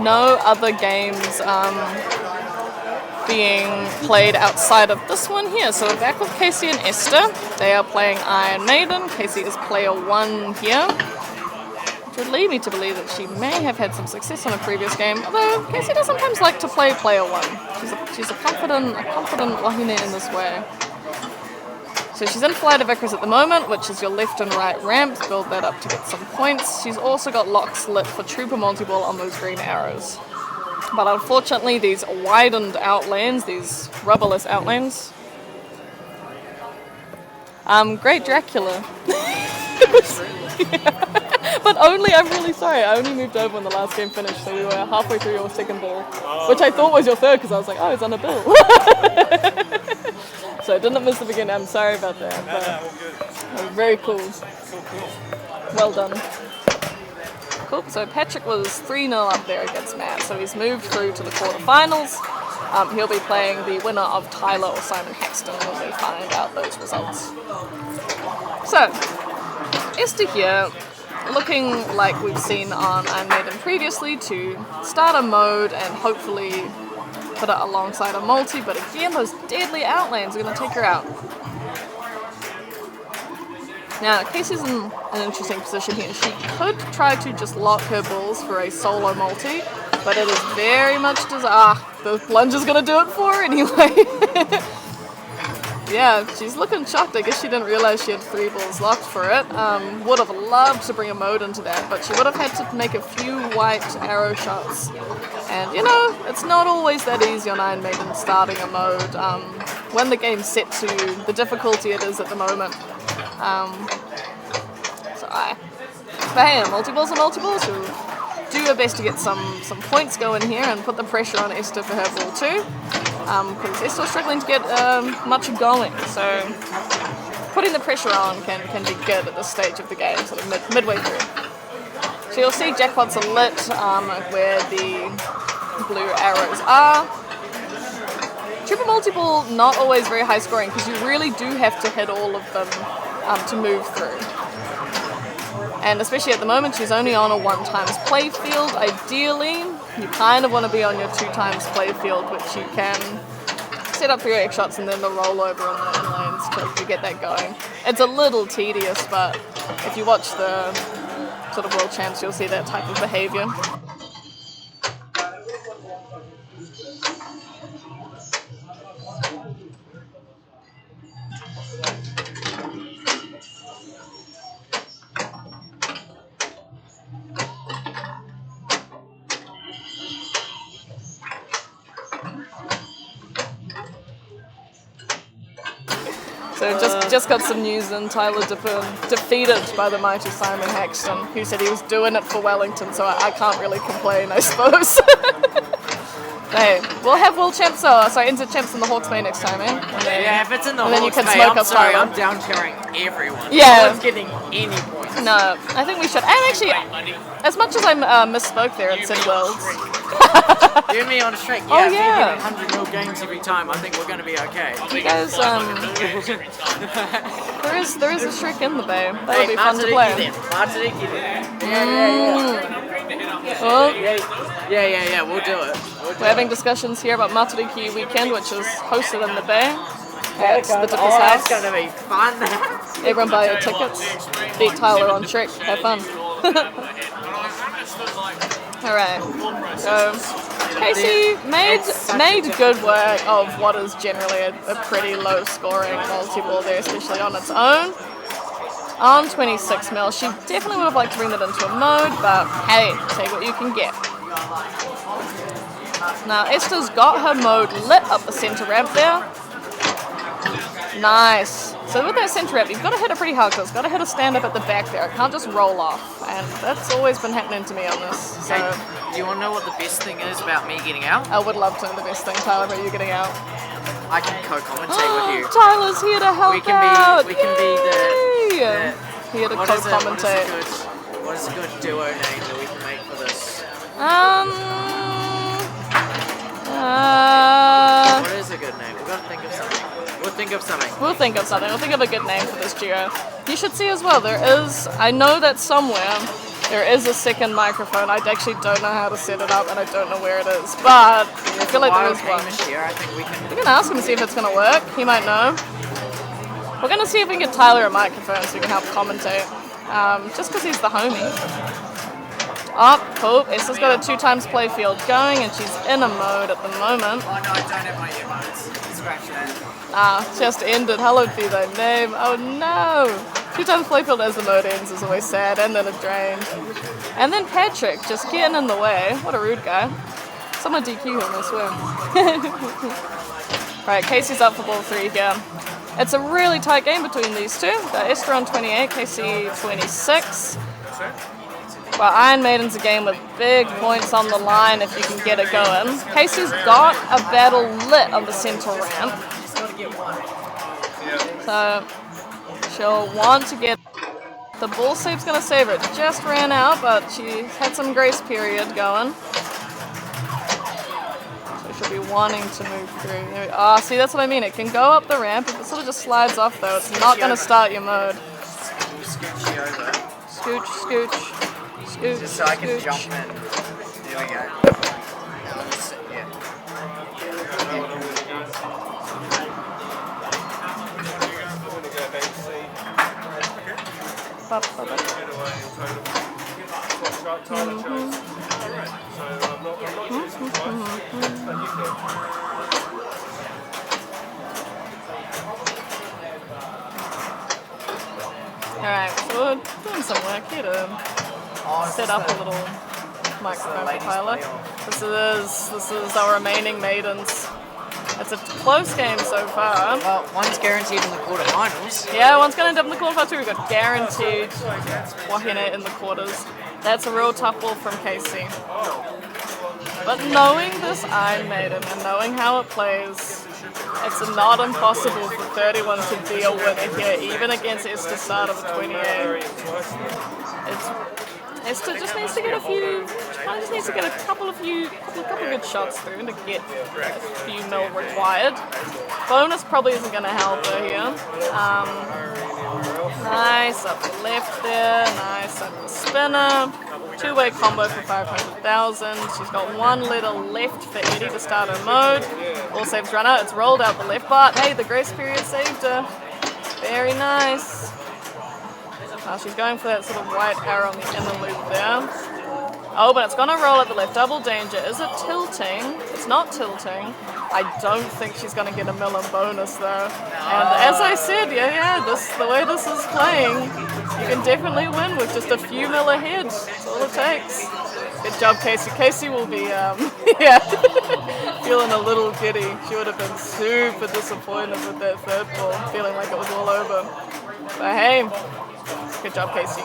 [SPEAKER 8] no other games being played outside of this one here. So we're back with Casey and Esther. They are playing Iron Maiden. Casey is player 1 here, which would lead me to believe that she may have had some success on a previous game, although Casey does sometimes like to play player 1. She's a confident wahine in this way. So she's in Flight of Icarus at the moment, which is your left and right ramps. Build that up to get some points. She's also got locks lit for Trooper multi-ball on those green arrows. But unfortunately, these widened outlanes, these rubberless outlanes. Great Dracula. But only, I'm really sorry, I only moved over when the last game finished, so we were halfway through your second ball, which I thought was your third because I was like, oh, it's on a bill. So I didn't miss the beginning. I'm sorry about that. But very cool. Well done. Cool. So Patrick was 3-0 up there against Matt. So he's moved through to the quarterfinals. He'll be playing the winner of Tyler or Simon Hexton when we find out those results. So Esther here, looking like we've seen on Iron Maiden previously, to start a mode and hopefully put it alongside a multi, but again, those deadly outlanes are going to take her out. Now, Casey's in an interesting position here. She could try to just lock her balls for a solo multi, but it is very much the plunge is gonna do it for her anyway. Yeah, she's looking shocked. I guess she didn't realize she had 3 balls locked for it. Would have loved to bring a mode into that, but she would have had to make a few white arrow shots. And you know, it's not always that easy on Iron Maiden starting a mode. When the game's set to the difficulty it is at the moment. But hey, multi-balls are multi-balls. So do your best to get some points going here and put the pressure on Esther for her ball too. Because Esther's struggling to get much going, so putting the pressure on can be good at this stage of the game, sort of midway through. So you'll see jackpots are lit where the blue arrows are. Triple multi-ball, not always very high scoring because you really do have to hit all of them to move through. And especially at the moment, she's only on a 1x play field. Ideally, you kind of want to be on your 2x play field, which you can set up for your X shots and then the rollover on the inlanes to get that going. It's a little tedious, but if you watch the sort of world champs, you'll see that type of behavior. So just got some news and Tyler defeated by the mighty Simon Haxton, who said he was doing it for Wellington, so I can't really complain, I suppose. Hey, we'll have world champs, inter champs in the Hawke's Bay next time, eh?
[SPEAKER 10] Yeah, if it's in the
[SPEAKER 8] and then you
[SPEAKER 10] Hawke's
[SPEAKER 8] can
[SPEAKER 10] Bay,
[SPEAKER 8] smoke
[SPEAKER 10] I'm
[SPEAKER 8] up
[SPEAKER 10] sorry,
[SPEAKER 8] Tyler.
[SPEAKER 10] I'm down carrying everyone.
[SPEAKER 8] Yeah.
[SPEAKER 10] No one's getting any points.
[SPEAKER 8] No, I think we should. And actually, as much as I misspoke there and said worlds.
[SPEAKER 10] You and me on a streak. Yeah,
[SPEAKER 8] Oh, yeah.
[SPEAKER 10] If we hit 100 mil games every time, I think we're going to be okay.
[SPEAKER 8] You guys, there is a streak in the bay. That would be fun to play. Oh.
[SPEAKER 10] Yeah, we'll do it.
[SPEAKER 8] We're having discussions here about Matariki Weekend, which is hosted in the bay at the Dipper's house.
[SPEAKER 10] It's going to be fun.
[SPEAKER 8] Everyone buy your tickets. Beat Tyler on trick. Have fun. Alright. So Casey made good work of what is generally a pretty low scoring multi-ball there, especially on its own. On 26 mil, she definitely would have liked to bring that into a mode, but hey, take what you can get. Now Esther's got her mode lit up the center ramp there. Nice. So with that center ramp, you've got to hit it pretty hard because it's got to hit a stand up at the back there. It can't just roll off, and that's always been happening to me on this. So
[SPEAKER 10] do you want to know what the best thing is about me getting out?
[SPEAKER 8] I would love to know the best thing, Tyler, about you getting out.
[SPEAKER 10] I can co-commentate with you.
[SPEAKER 8] Tyler's here to help out.
[SPEAKER 10] We can be the
[SPEAKER 8] here to co-commentate.
[SPEAKER 10] What is a good duo name that we can make for this? What is a good name? We've got to think of something. We'll think of something.
[SPEAKER 8] We'll think of a good name for this duo. You should see as well, I know that somewhere there is a second microphone. I actually don't know how to set it up and I don't know where it is, but I feel like there is one.
[SPEAKER 10] I think we can
[SPEAKER 8] ask him and see if it's going to work. He might know. We're going to see if we can get Tyler a microphone so we can help commentate. Just because he's the homie. Oh, cool. Esther's got a 2x play field going and she's in a mode at the moment.
[SPEAKER 10] Oh no, I don't have my earbuds. Scratch that.
[SPEAKER 8] Just ended. Hallowed be thy name. Oh no! 2x playfield as the mode ends is always sad, and then it drained. And then Patrick just getting in the way. What a rude guy. Someone DQ him, I swear. Right, Casey's up for ball 3 here. It's a really tight game between these two. Esther on 28, Casey 26. Well, Iron Maiden's a game with big points on the line if you can get it going. Casey's got a battle lit on the center ramp. So she'll want to get the ball save's going to save her. It just ran out, but she had some grace period going. So she'll be wanting to move through. See, that's what I mean. It can go up the ramp. If it sort of just slides off, though, it's not going to start your mode. Scooch, scooch. Scooch,
[SPEAKER 10] just so I can
[SPEAKER 8] scooch.
[SPEAKER 10] jump in. There we go.
[SPEAKER 6] So I'm not using twice, but you can.
[SPEAKER 8] Alright, so we're doing some work here to set up a little microphone for Tyler. This is our remaining maidens. It's a close game so far.
[SPEAKER 10] Well, one's guaranteed in the quarterfinals.
[SPEAKER 8] Yeah, one's going to end up in the quarterfinals too. We've got guaranteed Wahine in the quarters. That's a real tough ball from Casey. But knowing this Iron Maiden and knowing how it plays, it's not impossible for 31 to be a winner here, even against Esther Start of 28. Esther just needs to get a couple of good shots through to get a few mil required. Bonus probably isn't going to help her here. Nice up the left there, nice up the spinner. Two-way combo for 500,000. She's got one letter left for Eddie to start her mode. All saves run out. It's rolled out the left bar. Hey, the grace period saved her. Very nice. She's going for that sort of white arrow on the inner loop there. Oh, but it's going to roll at the left. Double danger. Is it tilting? It's not tilting. I don't think she's going to get a million bonus though. And as I said, the way this is playing, you can definitely win with just a few mil ahead. That's all it takes. Good job, Casey. Casey will be, feeling a little giddy. She would have been super disappointed with that third ball, feeling like it was all over. But hey, good job, Casey.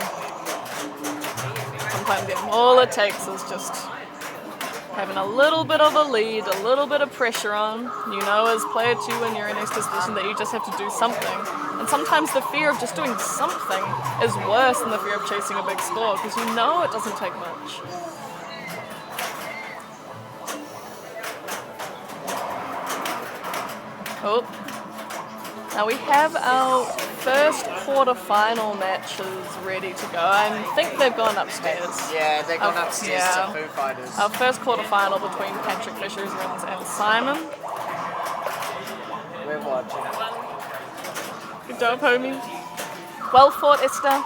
[SPEAKER 8] Sometimes all it takes is just having a little bit of a lead, a little bit of pressure on. You know, as player 2 when you're in this position that you just have to do something. And sometimes the fear of just doing something is worse than the fear of chasing a big score, because you know it doesn't take much. Oh. Now we have our first quarter-final matches ready to go. I think they've gone upstairs.
[SPEAKER 10] Yeah, they've gone upstairs to Foo Fighters.
[SPEAKER 8] Our first quarter-final between Patrick Fisher's and Simon.
[SPEAKER 10] We're watching.
[SPEAKER 8] Good job, homie. Well fought, Esther.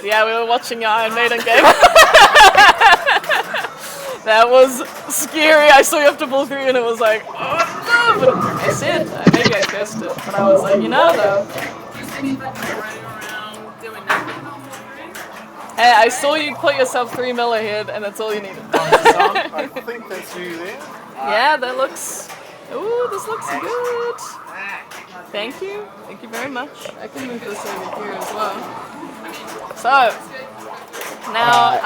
[SPEAKER 8] Yeah, we were watching your Iron Maiden game. That was scary. I saw you have to pull through and it was like, oh no! But I said, maybe I guessed it, but I was like, you know though. Hey, I saw you put yourself 3 mil ahead and that's all you needed.
[SPEAKER 3] I think that's you there.
[SPEAKER 8] Yeah, that looks, ooh, this looks good. Thank you very much. I can move this over here as well. So, now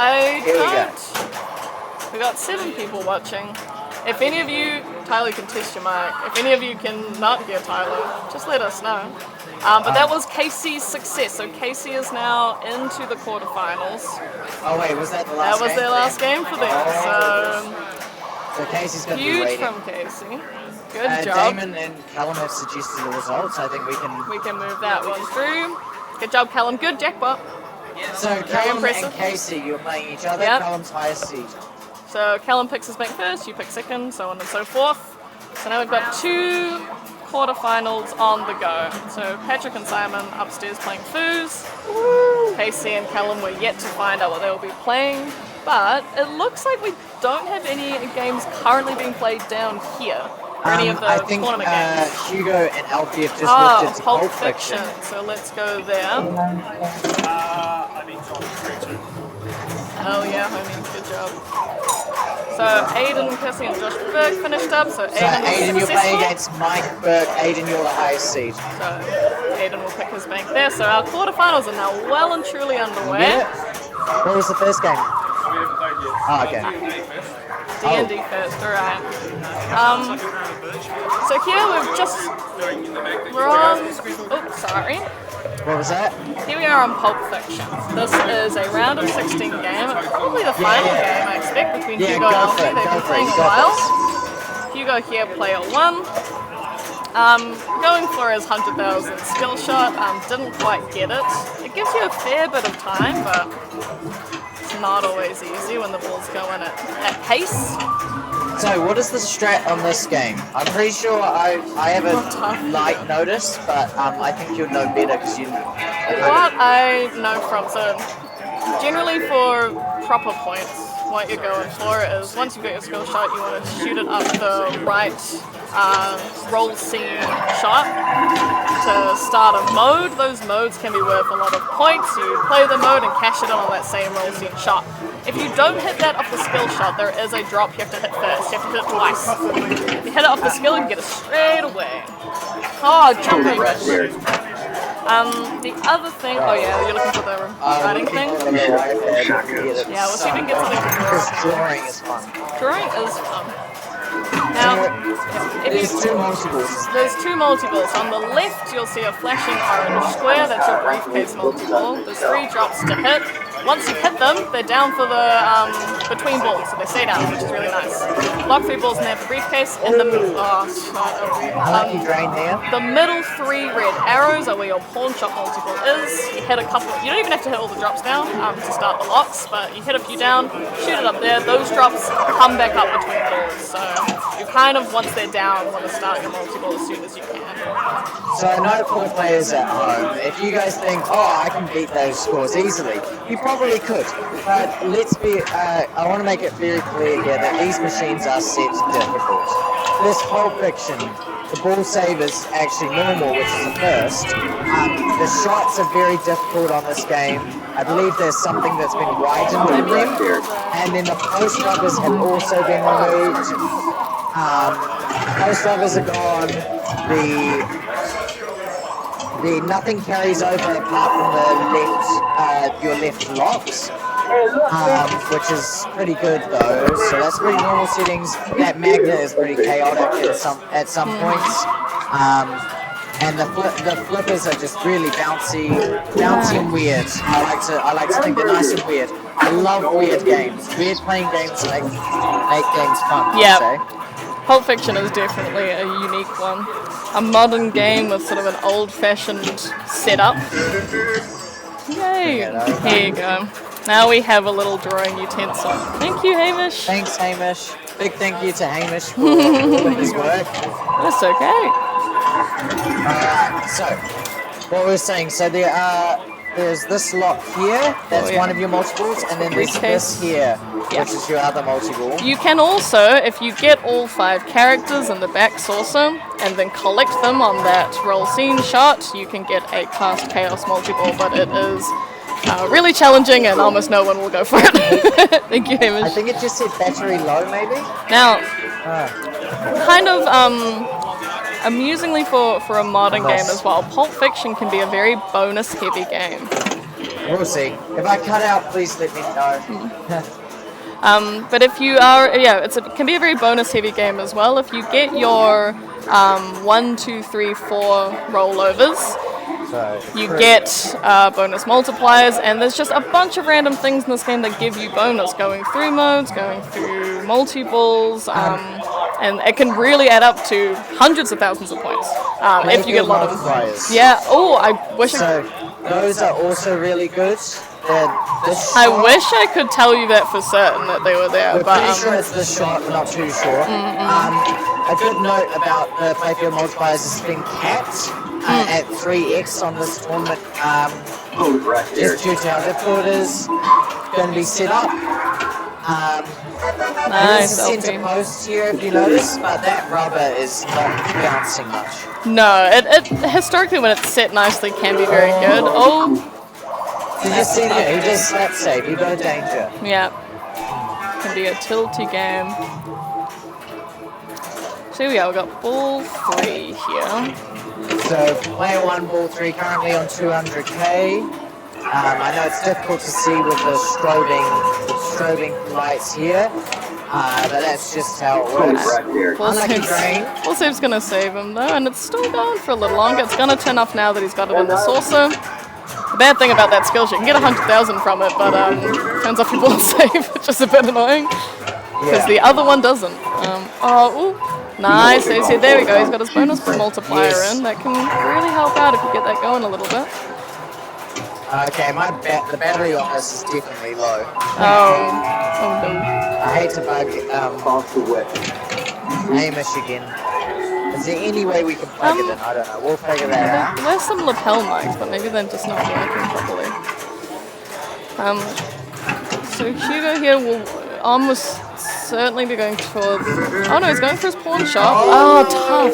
[SPEAKER 8] we got 7 people watching. If any of you, Tyler can test your mic. If any of you can not hear Tyler, just let us know. But that was Casey's success. So Casey is now into the quarterfinals.
[SPEAKER 10] Oh wait, was that the last game?
[SPEAKER 8] That was their last game for them.
[SPEAKER 10] So Casey's going to be
[SPEAKER 8] Huge
[SPEAKER 10] waiting.
[SPEAKER 8] from Casey. Good job.
[SPEAKER 10] Damon and Callum have suggested the results. I think we can
[SPEAKER 8] move that one through. Good job, Callum. Good jackpot.
[SPEAKER 10] So Callum and Casey, you're playing each other.
[SPEAKER 8] Yep.
[SPEAKER 10] Callum's highest seed.
[SPEAKER 8] So Callum picks his bank first, you pick second, so on and so forth. So now we've got 2 quarterfinals on the go. So Patrick and Simon upstairs playing foos. Casey and Callum were yet to find out what they will be playing, but it looks like we don't have any games currently being played down here. Or any of the tournament games.
[SPEAKER 10] Hugo and Alfie have just looked at
[SPEAKER 8] Pulp Fiction. So let's go there.
[SPEAKER 5] I need to
[SPEAKER 8] Oh yeah, homie, good job. So Aiden, Cassie, and Josh Burke finished up. So
[SPEAKER 10] Aiden, you're playing against Mike Burke. Aiden, you're the highest seed.
[SPEAKER 8] So Aiden will pick his bank there. So our quarterfinals are now well and truly underway.
[SPEAKER 10] Yeah. What was the first game?
[SPEAKER 6] We haven't played yet.
[SPEAKER 10] Oh, okay.
[SPEAKER 8] D&D first, alright. So here we're on, oops, sorry.
[SPEAKER 10] What was that?
[SPEAKER 8] Here we are on Pulp Fiction. This is a round of 16 game. It's probably the final game, I expect, between Hugo and Alfie. They've been playing a while. Hugo here, player 1. Going for his 100,000 skill shot. Didn't quite get it. It gives you a fair bit of time, but it's not always easy when the ball's going at pace.
[SPEAKER 10] So, what is the strat on this game? I'm pretty sure I have a light notice, but I think you'll know better because you.
[SPEAKER 8] What I know from, so generally for proper points, what you're going for is once you've got your skill shot, you want to shoot it up the right roll scene shot to start a mode. Those modes can be worth a lot of points. You play the mode and cash it in on that same roll scene shot. If you don't hit that off the skill shot, there is a drop you have to hit first. You have to hit it twice. If you hit it off the skill, you can get it straight away. Oh, jump rush. The other thing, oh yeah, you're looking for the writing thing? Yeah, we'll see if we can get something from
[SPEAKER 10] Drawing is fun.
[SPEAKER 8] Drawing is fun. Now,
[SPEAKER 10] There's two multiples.
[SPEAKER 8] there's two multiples. On the left, you'll see a flashing orange square. That's your briefcase multiple. There's 3 drops to hit. Once you hit them, they're down for the between balls, so they stay down, which is really nice. Block 3 balls in there for briefcase. In the
[SPEAKER 10] Drain there.
[SPEAKER 8] the middle 3 red arrows are where your pawn shot multiple is. You hit a couple. You don't even have to hit all the drops down to start the locks, but you hit a few down, shoot it up there. Those drops come back up between balls. So you kind of, once they're down, want to start your multiple as soon as you can.
[SPEAKER 10] So I know for the players at home, if you guys think, oh, I can beat those scores easily, you probably could. But let's be, I want to make it very clear here that these machines are set difficult. This Pulp Fiction, the ball save is actually normal, which is the first. The shots are very difficult on this game. I believe there's something that's been widened in them. And then the post rubbers have also been removed. Post rubbers are gone. The nothing carries over apart from the left, your left locks, which is pretty good though. So that's pretty normal settings. That magnet is pretty chaotic at some points. And the flippers are just really bouncy and weird. I like to think they're nice and weird. I love weird games. Weird playing games make games fun.
[SPEAKER 8] Yeah. Pulp Fiction is definitely a unique one. A modern game with sort of an old-fashioned setup. Yay! Here you go. Now we have a little drawing utensil. Thank you, Hamish.
[SPEAKER 10] Thanks, Hamish. Big thank you to Hamish for all of his work.
[SPEAKER 8] That's okay.
[SPEAKER 10] So, what we were saying, so there's this lock here, that's one of your multiples, and then there's this here, which is your other multiple.
[SPEAKER 8] You can also, if you get all 5 characters in the back saucer, and then collect them on that roll scene shot, you can get a cast chaos multiple, but it is really challenging and almost no one will go for it. Thank you, Hamish.
[SPEAKER 10] I think it just said battery low, maybe?
[SPEAKER 8] Now, kind of amusingly for a modern game as well, Pulp Fiction can be a very bonus-heavy game.
[SPEAKER 10] We'll see. If I cut out, please let me know.
[SPEAKER 8] But if you are, it can be a very bonus-heavy game as well. If you get your 1, 2, 3, 4 rollovers, you get bonus multipliers, and there's just a bunch of random things in this game that give you bonus, going through modes, going through multiples, and it can really add up to hundreds of thousands of points if you get a lot of
[SPEAKER 10] multipliers.
[SPEAKER 8] Yeah. Oh, I wish.
[SPEAKER 10] Those are also really good.
[SPEAKER 8] I wish I could tell you that for certain that they were there.
[SPEAKER 10] We're pretty sure it's the shot, we're not too sure. A good note about the playfield multipliers is being capped at 3x on this tournament. Just due to how difficult it is going to be set up.
[SPEAKER 8] Nice.
[SPEAKER 10] There's a center post here if you notice, but that rubber is not bouncing much.
[SPEAKER 8] No, it historically when it's set nicely can be very good. Oh.
[SPEAKER 10] Did you see that? He just slap save, you got a danger.
[SPEAKER 8] Yeah. Can be a tilty game. So we got ball 3 here.
[SPEAKER 10] So player 1, ball 3, currently on 200k. I know it's difficult to see with the strobing lights here, but that's just how it works.
[SPEAKER 8] Ball save's gonna save him though, and it's still going for a little longer. It's gonna turn off now that he's got it in the saucer. The bad thing about that skill, you can get 100,000 from it, but turns off your ball save, which is a bit annoying, because the other one doesn't. Nice. So there we go. He's got his bonus multiplier in. That can really help out if you get that going a little bit.
[SPEAKER 10] Okay, the battery on this is definitely low.
[SPEAKER 8] Oh no.
[SPEAKER 10] I hate to bug Hamish again. Is there any way we can plug it in? I don't know. We'll figure that out.
[SPEAKER 8] There's some lapel mics, but maybe they're just not working properly. So Hugo here will almost certainly be going for... Oh no, he's going for his pawn shot. Oh, tough.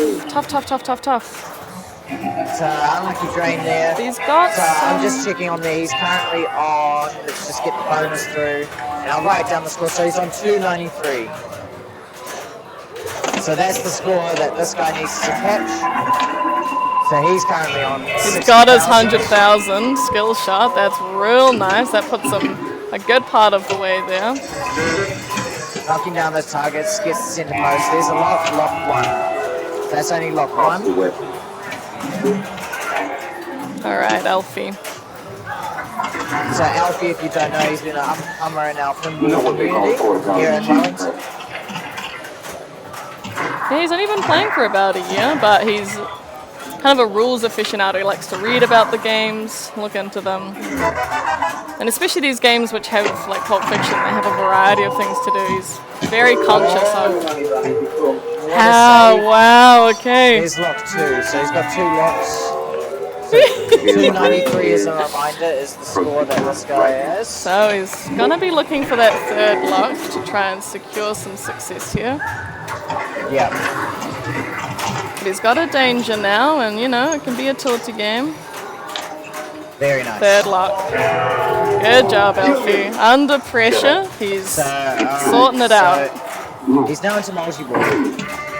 [SPEAKER 10] So unlucky drain there.
[SPEAKER 8] He's got
[SPEAKER 10] So I'm just checking on there. He's currently on. Let's just get the bonus through, and I'll write down the score. So he's on 293. So that's the score that this guy needs to catch. So he's currently on.
[SPEAKER 8] He's got his 100,000 skill shot. That's real nice. That puts him a good part of the way there.
[SPEAKER 10] Knocking down those targets, gets the centre post. There's a lock 1. That's only lock 1.
[SPEAKER 8] Alright, Alfie.
[SPEAKER 10] So Alfie, if you don't know, he's been an up-and-comer in our Pinball community here in Wellington.
[SPEAKER 8] Yeah, he's only been playing for about a year, but he's kind of a rules aficionado. He likes to read about the games, look into them. And especially these games which have, like Pulp Fiction, they have a variety of things to do. He's very conscious of wow, okay.
[SPEAKER 10] There's lock 2, so he's got 2 locks. So 293 as a reminder is the score that this guy has.
[SPEAKER 8] So he's going to be looking for that third lock to try and secure some success here.
[SPEAKER 10] Yeah.
[SPEAKER 8] But he's got a danger now, and you know, it can be a tilty game.
[SPEAKER 10] Very nice.
[SPEAKER 8] Third lock. Good job, Alfie. Under pressure, he's sorting it out.
[SPEAKER 10] He's now into multi-ball.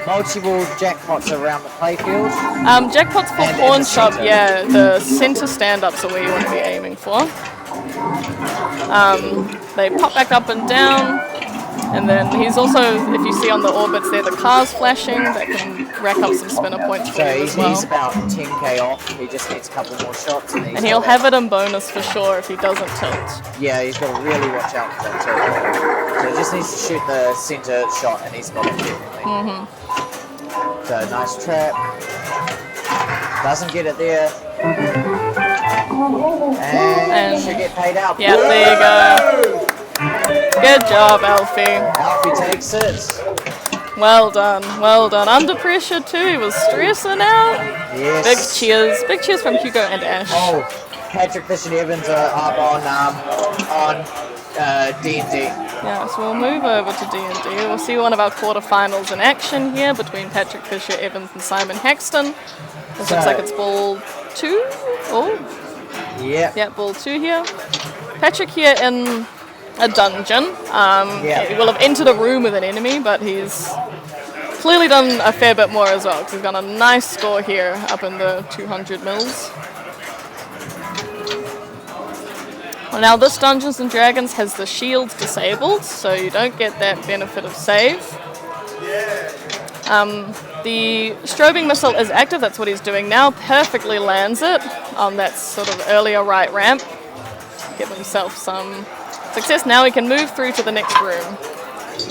[SPEAKER 10] Multi-ball jackpots around the playfield.
[SPEAKER 8] Jackpots for pawn shop, yeah. The center stand-ups are where you want to be aiming for. They pop back up and down. And then he's also, if you see on the orbits there, the cars flashing, that can rack up some spinner points for you as well.
[SPEAKER 10] He's about 10k off. He just needs a couple more shots.
[SPEAKER 8] And he'll have it in bonus for sure if he doesn't tilt.
[SPEAKER 10] Yeah, he's got to really watch out for that tilt. So he just needs to shoot the centre shot, and he's got it definitely. So nice trap. Doesn't get it there. And should get paid out.
[SPEAKER 8] Yeah, there you go. Good job, Alfie.
[SPEAKER 10] Alfie takes it.
[SPEAKER 8] Well done, well done. Under pressure too, he was stressing out.
[SPEAKER 10] Yes.
[SPEAKER 8] Big cheers from Hugo and Ash.
[SPEAKER 10] Oh, Patrick Fish and Evans are up on D&D.
[SPEAKER 8] Yeah, so we'll move over to D&D. We'll see one of our quarterfinals in action here between Patrick Fisher, Evans, and Simon Haxton. This looks like it's ball 2. Oh. Yeah, ball 2 here. Patrick here in a dungeon. He will have entered a room with an enemy, but he's clearly done a fair bit more as well, because he's got a nice score here up in the 200 mils. Well, now this Dungeons and Dragons has the shields disabled, so you don't get that benefit of save. The strobing missile is active, that's what he's doing now. Perfectly lands it on that sort of earlier right ramp. Give himself some success. Now he can move through to the next room.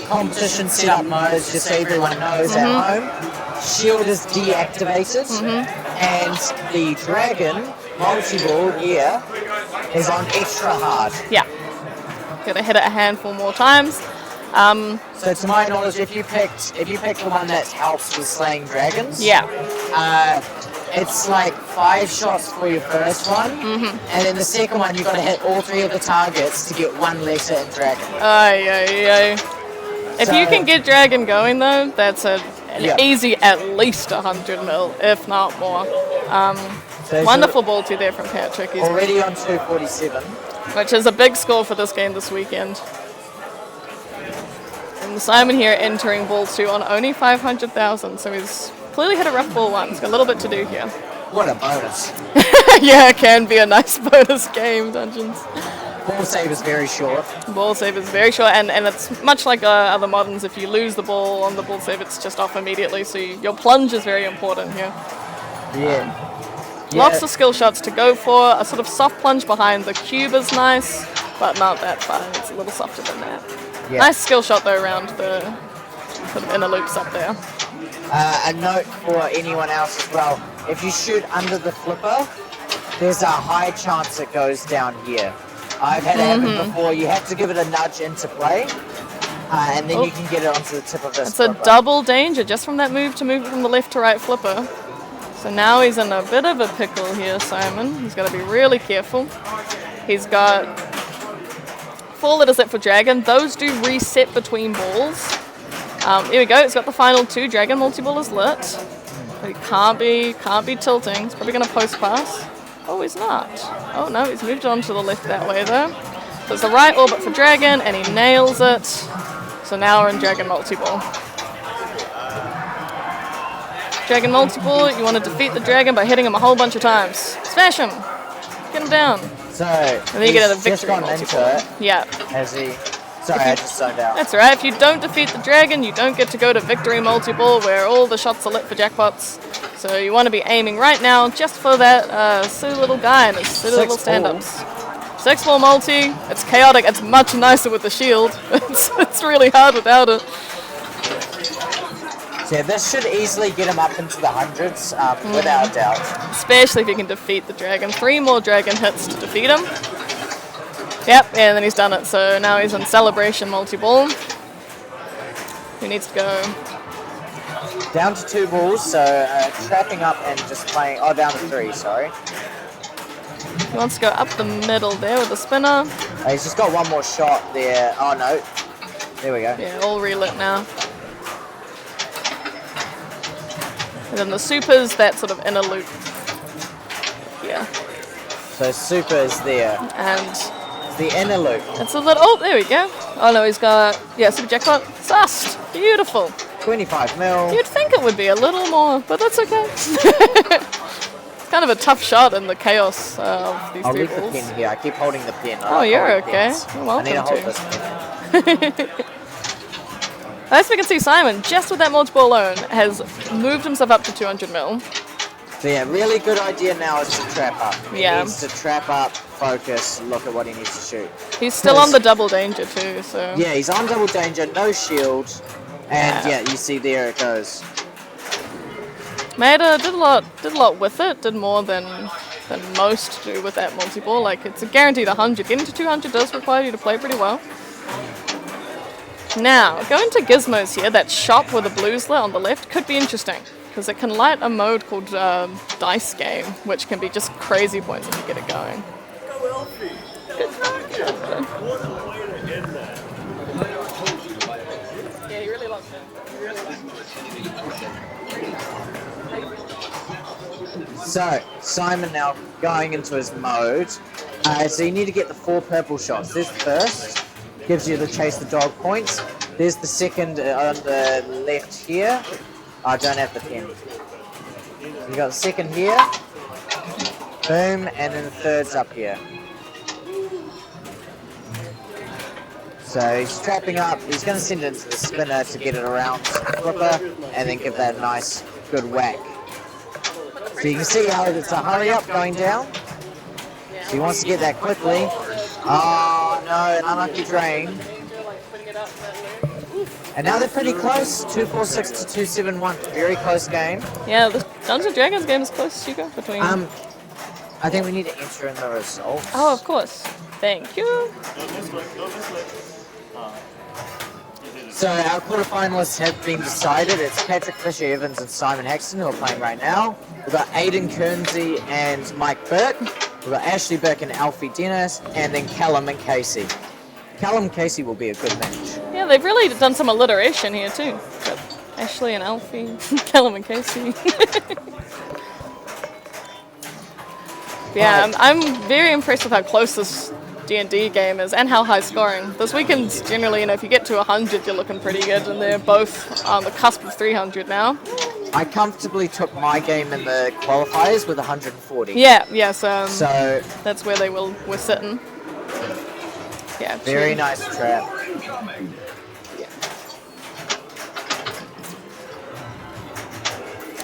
[SPEAKER 10] Competition setup mode, just so everyone knows at home. Shield is deactivated, and the dragon multi-ball here is on extra hard.
[SPEAKER 8] Yeah. Gonna hit it a handful more times.
[SPEAKER 10] So to my knowledge, if you picked the one that helps with slaying dragons, it's like 5 shots for your first one, and then the second one you've got to hit all 3 of the targets to get 1 letter in dragon.
[SPEAKER 8] If you can get dragon going though, that's an easy at least 100 mil, if not more.
[SPEAKER 10] So
[SPEAKER 8] wonderful ball 2 there from Patrick. He's
[SPEAKER 10] already on 247.
[SPEAKER 8] Which is a big score for this game this weekend. And Simon here entering ball 2 on only 500,000, so he's clearly hit a rough ball 1. He's got a little bit to do here.
[SPEAKER 10] What a bonus.
[SPEAKER 8] Yeah, it can be a nice bonus game, Dungeons.
[SPEAKER 10] Ball save is very short.
[SPEAKER 8] Ball save is very short, and it's much like other moderns. If you lose the ball on the ball save, it's just off immediately, so your plunge is very important here. Lots of skill shots to go for. A sort of soft plunge behind the cube is nice, but not that far. It's a little softer than that. Nice skill shot though around the sort of inner loops up there.
[SPEAKER 10] A note for anyone else as well. If you shoot under the flipper, there's a high chance it goes down here. I've had it happen before. You have to give it a nudge into play, and then you can get it onto the tip of this flipper.
[SPEAKER 8] It's a double danger just from that move to move from the left to right flipper. So now he's in a bit of a pickle here, Simon. He's got to be really careful. He's got 4 letters left for dragon. Those do reset between balls. Here we go. It's got the final 2. Dragon multi-ball is lit. He can't be tilting. He's probably going to post pass. Oh, he's not. Oh no, he's moved on to the left that way though. So it's the right orbit for dragon, and he nails it. So now we're in dragon multi-ball. Dragon multi-ball, you want to defeat the dragon by hitting him a whole bunch of times. Smash him! Get him down.
[SPEAKER 10] So,
[SPEAKER 8] and then you get a victory
[SPEAKER 10] just gone
[SPEAKER 8] multi-ball.
[SPEAKER 10] into it.
[SPEAKER 8] Yeah.
[SPEAKER 10] Has he? Sorry, I just zoned out.
[SPEAKER 8] That's alright. If you don't defeat the dragon, you don't get to go to victory multi-ball where all the shots are lit for jackpots. So you want to be aiming right now just for that silly little guy and his silly little stand-ups. 6-ball multi. It's chaotic. It's much nicer with the shield. It's really hard without it.
[SPEAKER 10] So yeah, this should easily get him up into the hundreds, without a doubt.
[SPEAKER 8] Especially if you can defeat the dragon. 3 more dragon hits to defeat him. Yep, and then he's done it. So now he's in celebration multi-ball. He needs to go
[SPEAKER 10] down to 2 balls, so trapping up and just playing. Oh, down to 3. Sorry.
[SPEAKER 8] He wants to go up the middle there with the spinner.
[SPEAKER 10] He's just got 1 more shot there. Oh no. There we go.
[SPEAKER 8] Yeah, all relit now. And then the super's that sort of inner loop. Yeah.
[SPEAKER 10] So super is there.
[SPEAKER 8] And
[SPEAKER 10] the inner loop.
[SPEAKER 8] It's a little. Oh, there we go. Oh no, he's got super jackpot. Sussed. Beautiful.
[SPEAKER 10] 25 mil.
[SPEAKER 8] You'd think it would be a little more, but that's okay. It's kind of a tough shot in the chaos of these
[SPEAKER 10] I'll
[SPEAKER 8] 3
[SPEAKER 10] leave
[SPEAKER 8] balls.
[SPEAKER 10] the pin here. I keep holding the pin.
[SPEAKER 8] Oh, you're okay. You're welcome
[SPEAKER 10] I need to hold this pin.
[SPEAKER 8] As we can see, Simon, just with that multi-ball alone, has moved himself up to 200 mil.
[SPEAKER 10] So yeah, really good idea now is to trap up. He
[SPEAKER 8] Yeah.
[SPEAKER 10] needs to trap up, focus, look at what he needs to shoot.
[SPEAKER 8] He's still on the double danger too, so.
[SPEAKER 10] Yeah, he's on double danger, no shield, and yeah, you see there it goes.
[SPEAKER 8] Maeda did a lot with it. Did more than most do with that multi-ball. Like it's a guaranteed 100. Getting to 200 does require you to play pretty well. Now, going to gizmos here, that shop with the blues lit on the left could be interesting, because it can light a mode called Dice Game, which can be just crazy points if you get it going. Yeah, he really loves it.
[SPEAKER 10] So, Simon now going into his mode. So you need to get the 4 purple shots. There's the first. Gives you the chase the dog points. There's the second on the left here. I don't have the pin. You got the second here. Boom, and then the third's up here. So he's trapping up. He's going to send it into the spinner to get it around flipper, and then give that a nice, good whack. So you can see how it's a hurry up going down. So he wants to get that quickly. Oh no, unlucky drain. And now they're pretty close. 246 to 271. Very close game.
[SPEAKER 8] Yeah, the Dungeons & Dragons game is close, Hugo, between.
[SPEAKER 10] I think we need to enter in the results.
[SPEAKER 8] Oh, of course. Thank you.
[SPEAKER 10] So our quarterfinalists have been decided. It's Patrick Fisher Evans and Simon Haxton who are playing right now. We've got Aidan Kearnsey and Mike Burke. We've got Ashley Burke and Alfie Dennis, and then Callum and Casey. Callum and Casey will be a good match.
[SPEAKER 8] Yeah, they've really done some alliteration here too. Got Ashley and Alfie, Callum and Casey. Yeah, I'm very impressed with how close this D&D game is and how high scoring. This weekend's generally, if you get to 100, you're looking pretty good, and they're both on the cusp of 300 now.
[SPEAKER 10] I comfortably took my game in the qualifiers with 140.
[SPEAKER 8] Yeah, so that's where they were sitting. Yeah,
[SPEAKER 10] very nice trap.
[SPEAKER 8] Yeah.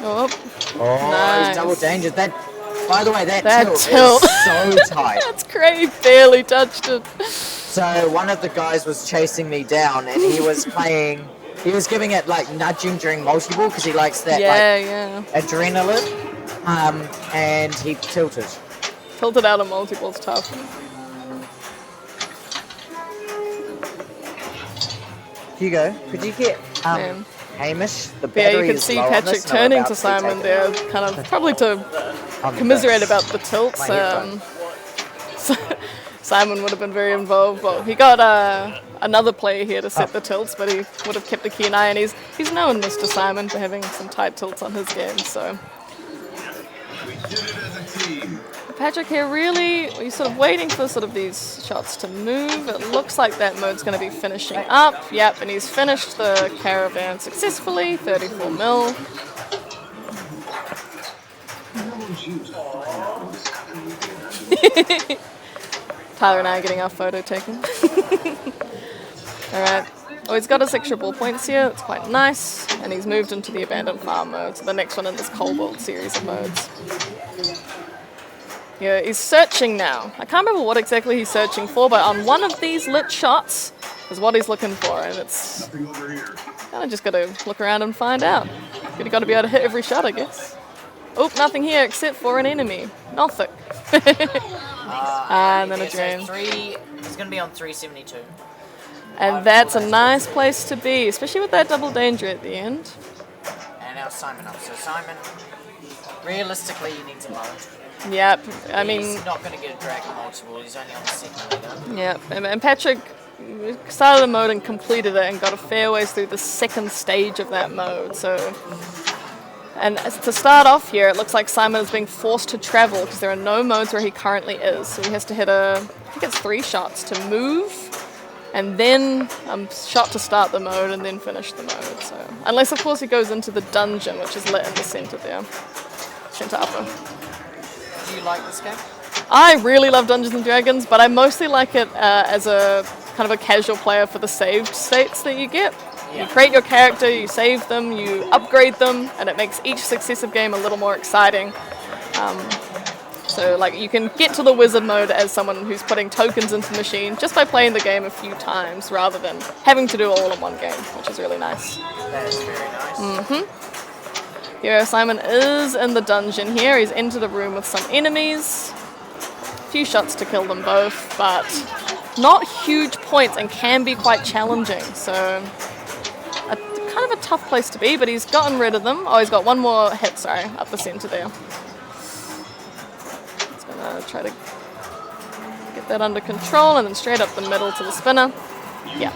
[SPEAKER 8] Oh, nice.
[SPEAKER 10] He's double danger. That, by the way, that tilt is so tight.
[SPEAKER 8] That's great. Barely touched it.
[SPEAKER 10] So one of the guys was chasing me down, and he was playing. He was giving it like nudging during multi-ball because he likes that adrenaline. And he tilted.
[SPEAKER 8] Tilted out of multi-ball's tough.
[SPEAKER 10] Hugo, could you get Hamish? The battery
[SPEAKER 8] you can
[SPEAKER 10] is
[SPEAKER 8] see
[SPEAKER 10] low
[SPEAKER 8] Patrick turning to Simon there, kind of probably to commiserate about the tilts. Simon would have been very involved. Well, he got another player here to set the tilts, but he would have kept a keen eye, and he's known Mr. Simon for having some tight tilts on his game, so. Patrick here really, he's sort of waiting for sort of these shots to move. It looks like that mode's going to be finishing up. Yep, and he's finished the caravan successfully, 34 mil. Tyler and I are getting our photo taken. Alright. Oh, he's got his extra ball points here. It's quite nice. And he's moved into the abandoned farm mode. So the next one in this Cobalt series of modes. Yeah, he's searching now. I can't remember what exactly he's searching for, but on one of these lit shots is what he's looking for. And it's kind of just got to look around and find out. You got to be able to hit every shot, I guess. Oh, nothing here except for an enemy. Nothing. And then a drain.
[SPEAKER 10] So he's going to be on 372.
[SPEAKER 8] And that's a nice place to be, especially with that double danger at the end.
[SPEAKER 10] And now Simon up. So Simon, realistically, he needs a mode.
[SPEAKER 8] Yep, I mean...
[SPEAKER 10] He's not going to get a dragon multiple, he's only on the second leader.
[SPEAKER 8] Yep, and Patrick started a mode and completed it and got a fair ways through the second stage of that mode, so... And to start off here, it looks like Simon is being forced to travel because there are no modes where he currently is. So he has to hit I think it's 3 shots to move, and then a shot to start the mode, and then finish the mode. So unless, of course, he goes into the dungeon, which is lit in the center there. Center upper.
[SPEAKER 10] Do you like this game?
[SPEAKER 8] I really love Dungeons & Dragons, but I mostly like it as a kind of a casual player for the saved states that you get. You create your character, you save them, you upgrade them, and it makes each successive game a little more exciting. So like you can get to the wizard mode as someone who's putting tokens into the machine just by playing the game a few times rather than having to do it all in one game, which is really nice.
[SPEAKER 10] That is very nice.
[SPEAKER 8] Here Simon is in the dungeon here. He's entered a room with some enemies. A few shots to kill them both, but not huge points and can be quite challenging. So kind of a tough place to be, but he's gotten rid of them. Oh, he's got one more hit, sorry, up the center there. He's gonna try to get that under control and then straight up the middle to the spinner. Yeah,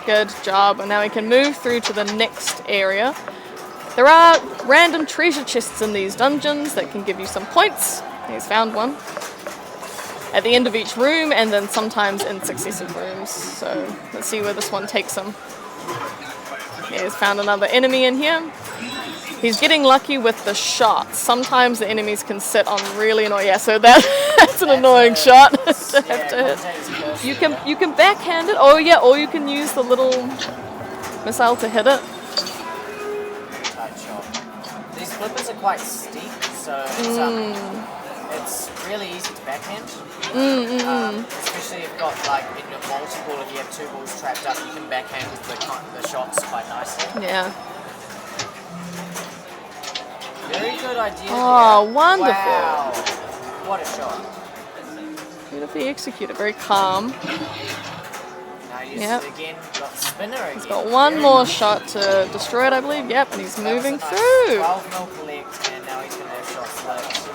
[SPEAKER 8] good job. And now he can move through to the next area. There are random treasure chests in these dungeons that can give you some points. He's found one at the end of each room and then sometimes in successive rooms. So let's see where this one takes him. He's found another enemy in here. He's getting lucky with the shots. Sometimes the enemies can sit on really annoying. Yeah, so that's an annoying shot to have to hit. You can backhand it. Oh yeah, or you can use the little missile to hit it.
[SPEAKER 10] Tight shot. These flippers are quite steep, so it's really easy to backhand. Especially if you've got like in your multiple, if you have 2 balls trapped up, you can backhand the shots quite nicely.
[SPEAKER 8] Yeah.
[SPEAKER 10] Very good idea.
[SPEAKER 8] Oh,
[SPEAKER 10] there.
[SPEAKER 8] wonderful.
[SPEAKER 10] Wow. What a shot.
[SPEAKER 8] Beautifully executed, very calm.
[SPEAKER 10] Now he's again got spinner again.
[SPEAKER 8] He's got one more shot to destroy it, I believe. Yep, and he's moving through.
[SPEAKER 10] 12 mil collect, and now he's going to have shots left.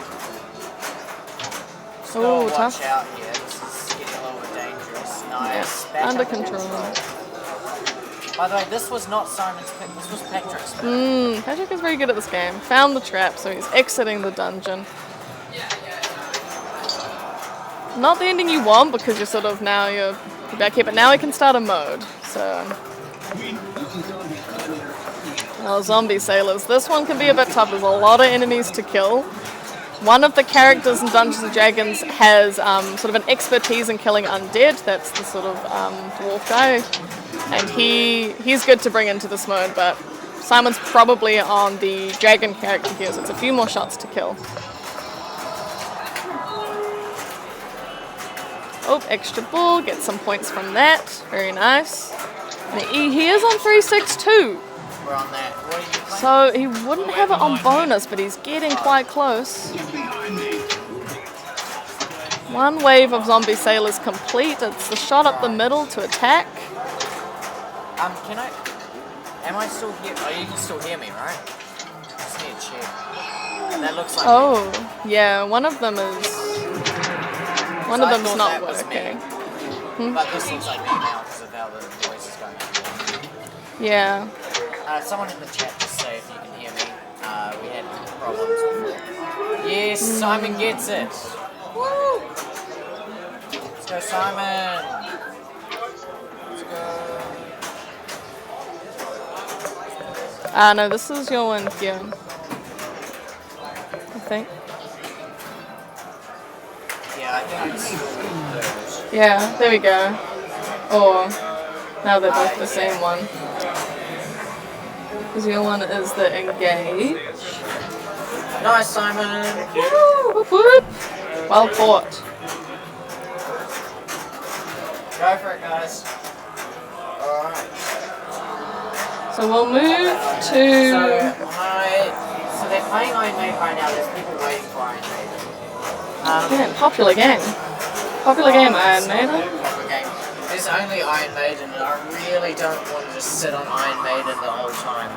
[SPEAKER 8] Oh,
[SPEAKER 10] watch
[SPEAKER 8] tough.
[SPEAKER 10] out here. This is getting a little bit dangerous. Nice.
[SPEAKER 8] Yeah, under control.
[SPEAKER 10] By the way, this was not Simon's pick. This was Patrick's pick.
[SPEAKER 8] Patrick is very good at this game. Found the trap, so he's exiting the dungeon. Not the ending you want because you're sort of now you're back here, but now he can start a mode. So, well, zombie sailors. This one can be a bit tough. There's a lot of enemies to kill. One of the characters in Dungeons & Dragons has sort of an expertise in killing undead. That's the sort of dwarf guy. And he's good to bring into this mode, but Simon's probably on the dragon character here, so it's a few more shots to kill. Oh, extra ball, get some points from that. Very nice. And he is on 362.
[SPEAKER 10] We're on that. What are you playing?
[SPEAKER 8] So he wouldn't have it on bonus, but he's getting quite close. One wave of zombie sailors complete. It's the shot up the middle to attack.
[SPEAKER 10] Am I still here? Oh, you can still hear me, right? Just need to check. That looks like
[SPEAKER 8] yeah, one of them is One
[SPEAKER 10] So
[SPEAKER 8] of
[SPEAKER 10] I
[SPEAKER 8] them's
[SPEAKER 10] thought
[SPEAKER 8] not
[SPEAKER 10] that was me.
[SPEAKER 8] working.
[SPEAKER 10] But this looks like me now because of how the voice is going.
[SPEAKER 8] Yeah.
[SPEAKER 10] Someone in the chat just say if you can hear me. We had problems before. Yes, Simon gets it. Woo! Let's go, Simon. Let's go.
[SPEAKER 8] No, this is your one here. I think.
[SPEAKER 10] Yeah, I think I can see.
[SPEAKER 8] Yeah, there we go. Or, now they're both the same one. Because your one is the engage.
[SPEAKER 10] Nice, Simon.
[SPEAKER 8] Woo, whoop, whoop. Well fought.
[SPEAKER 10] Go for it, guys. Alright.
[SPEAKER 8] So we'll move to...
[SPEAKER 10] So they're playing Iron Maiden right now. There's people waiting for Iron Maiden.
[SPEAKER 8] Yeah, popular game. Popular game, Iron Maiden.
[SPEAKER 10] Popular game. There's only Iron Maiden, and I really don't want to just sit on Iron Maiden the whole time.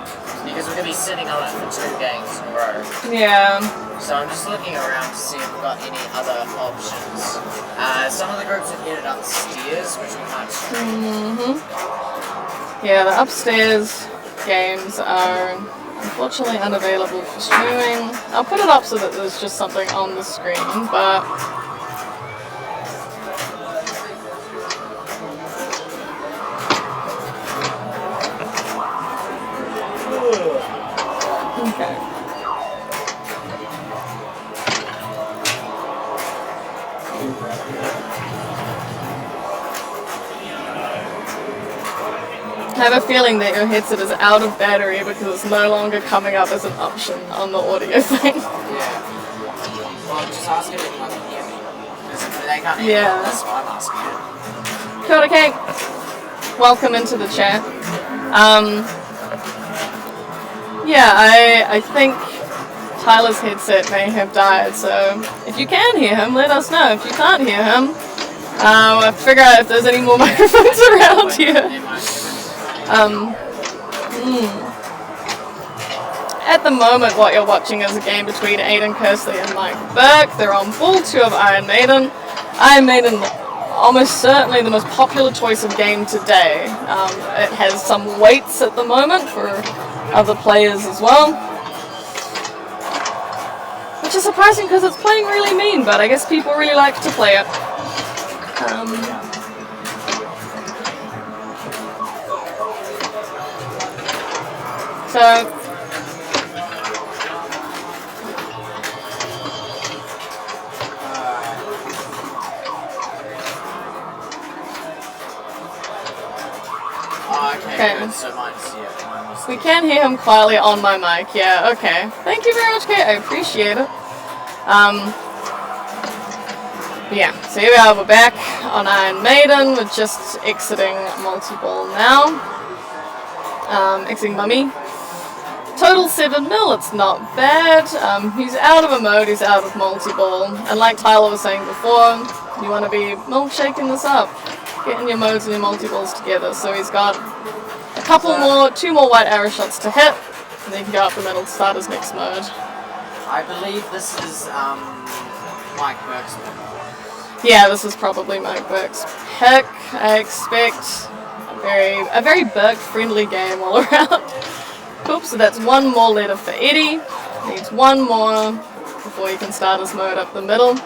[SPEAKER 10] Because we're going to be sitting on it for 2 games in a row.
[SPEAKER 8] Yeah.
[SPEAKER 10] So I'm just looking around to see if we've got any other options. Some of the groups have headed upstairs, which we can't stream.
[SPEAKER 8] Yeah, the upstairs games are unfortunately unavailable for streaming. I'll put it up so that there's just something on the screen, but... Okay. I have a feeling that your headset is out of battery because it's no longer coming up as an option on the audio thing.
[SPEAKER 10] Yeah. Well, just ask if anyone can hear me. Because they can't hear me. That's why I'm asking it.
[SPEAKER 8] Kia ora, Kate. Welcome into the chat. Yeah, I think Tyler's headset may have died, so if you can hear him, let us know. If you can't hear him, I'll figure out if there's any more microphones around here. At the moment, what you're watching is a game between Aiden Kersley and Mike Burke. They're on Ball 2 of Iron Maiden. Iron Maiden, almost certainly the most popular choice of game today. It has some weights at the moment for other players as well. Which is surprising because it's playing really mean, but I guess people really like to play it. So...
[SPEAKER 10] Okay. Good. So mine was
[SPEAKER 8] we can hear him quietly on my mic, yeah, okay. Thank you very much, Kate, I appreciate it. Yeah, so here we are, we're back on Iron Maiden, we're just exiting multi-ball now. Exiting Mummy. Total 7 mil, it's not bad. He's out of a mode, he's out of multi-ball. And like Tyler was saying before, you want to be milkshaking this up. Getting your modes and your multi-balls together. So he's got a couple more, 2 more white arrow shots to hit, and then he can go up the middle to start his next mode.
[SPEAKER 10] I believe this is Mike Burke's pick.
[SPEAKER 8] Yeah, this is probably Mike Burke's pick. I expect a very Burke-friendly game all around. Cool, so that's 1 more letter for Eddie. Needs 1 more before he can start his mode up the middle.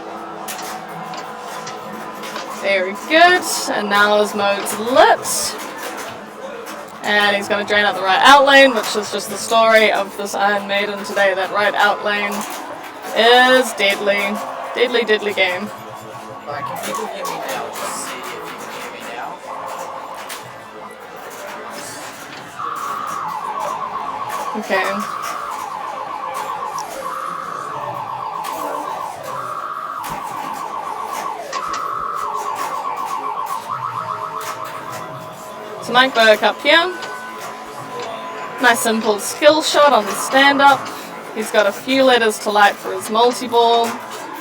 [SPEAKER 8] Very good, and now his mode's lit. And he's going to drain out the right out lane, which is just the story of this Iron Maiden today. That right out lane is deadly. Deadly, deadly game.
[SPEAKER 10] Right, can people hear me now? Just see if you can hear me now.
[SPEAKER 8] Okay. So Mike Burke up here. Nice simple skill shot on the stand-up. He's got a few letters to light for his multi-ball.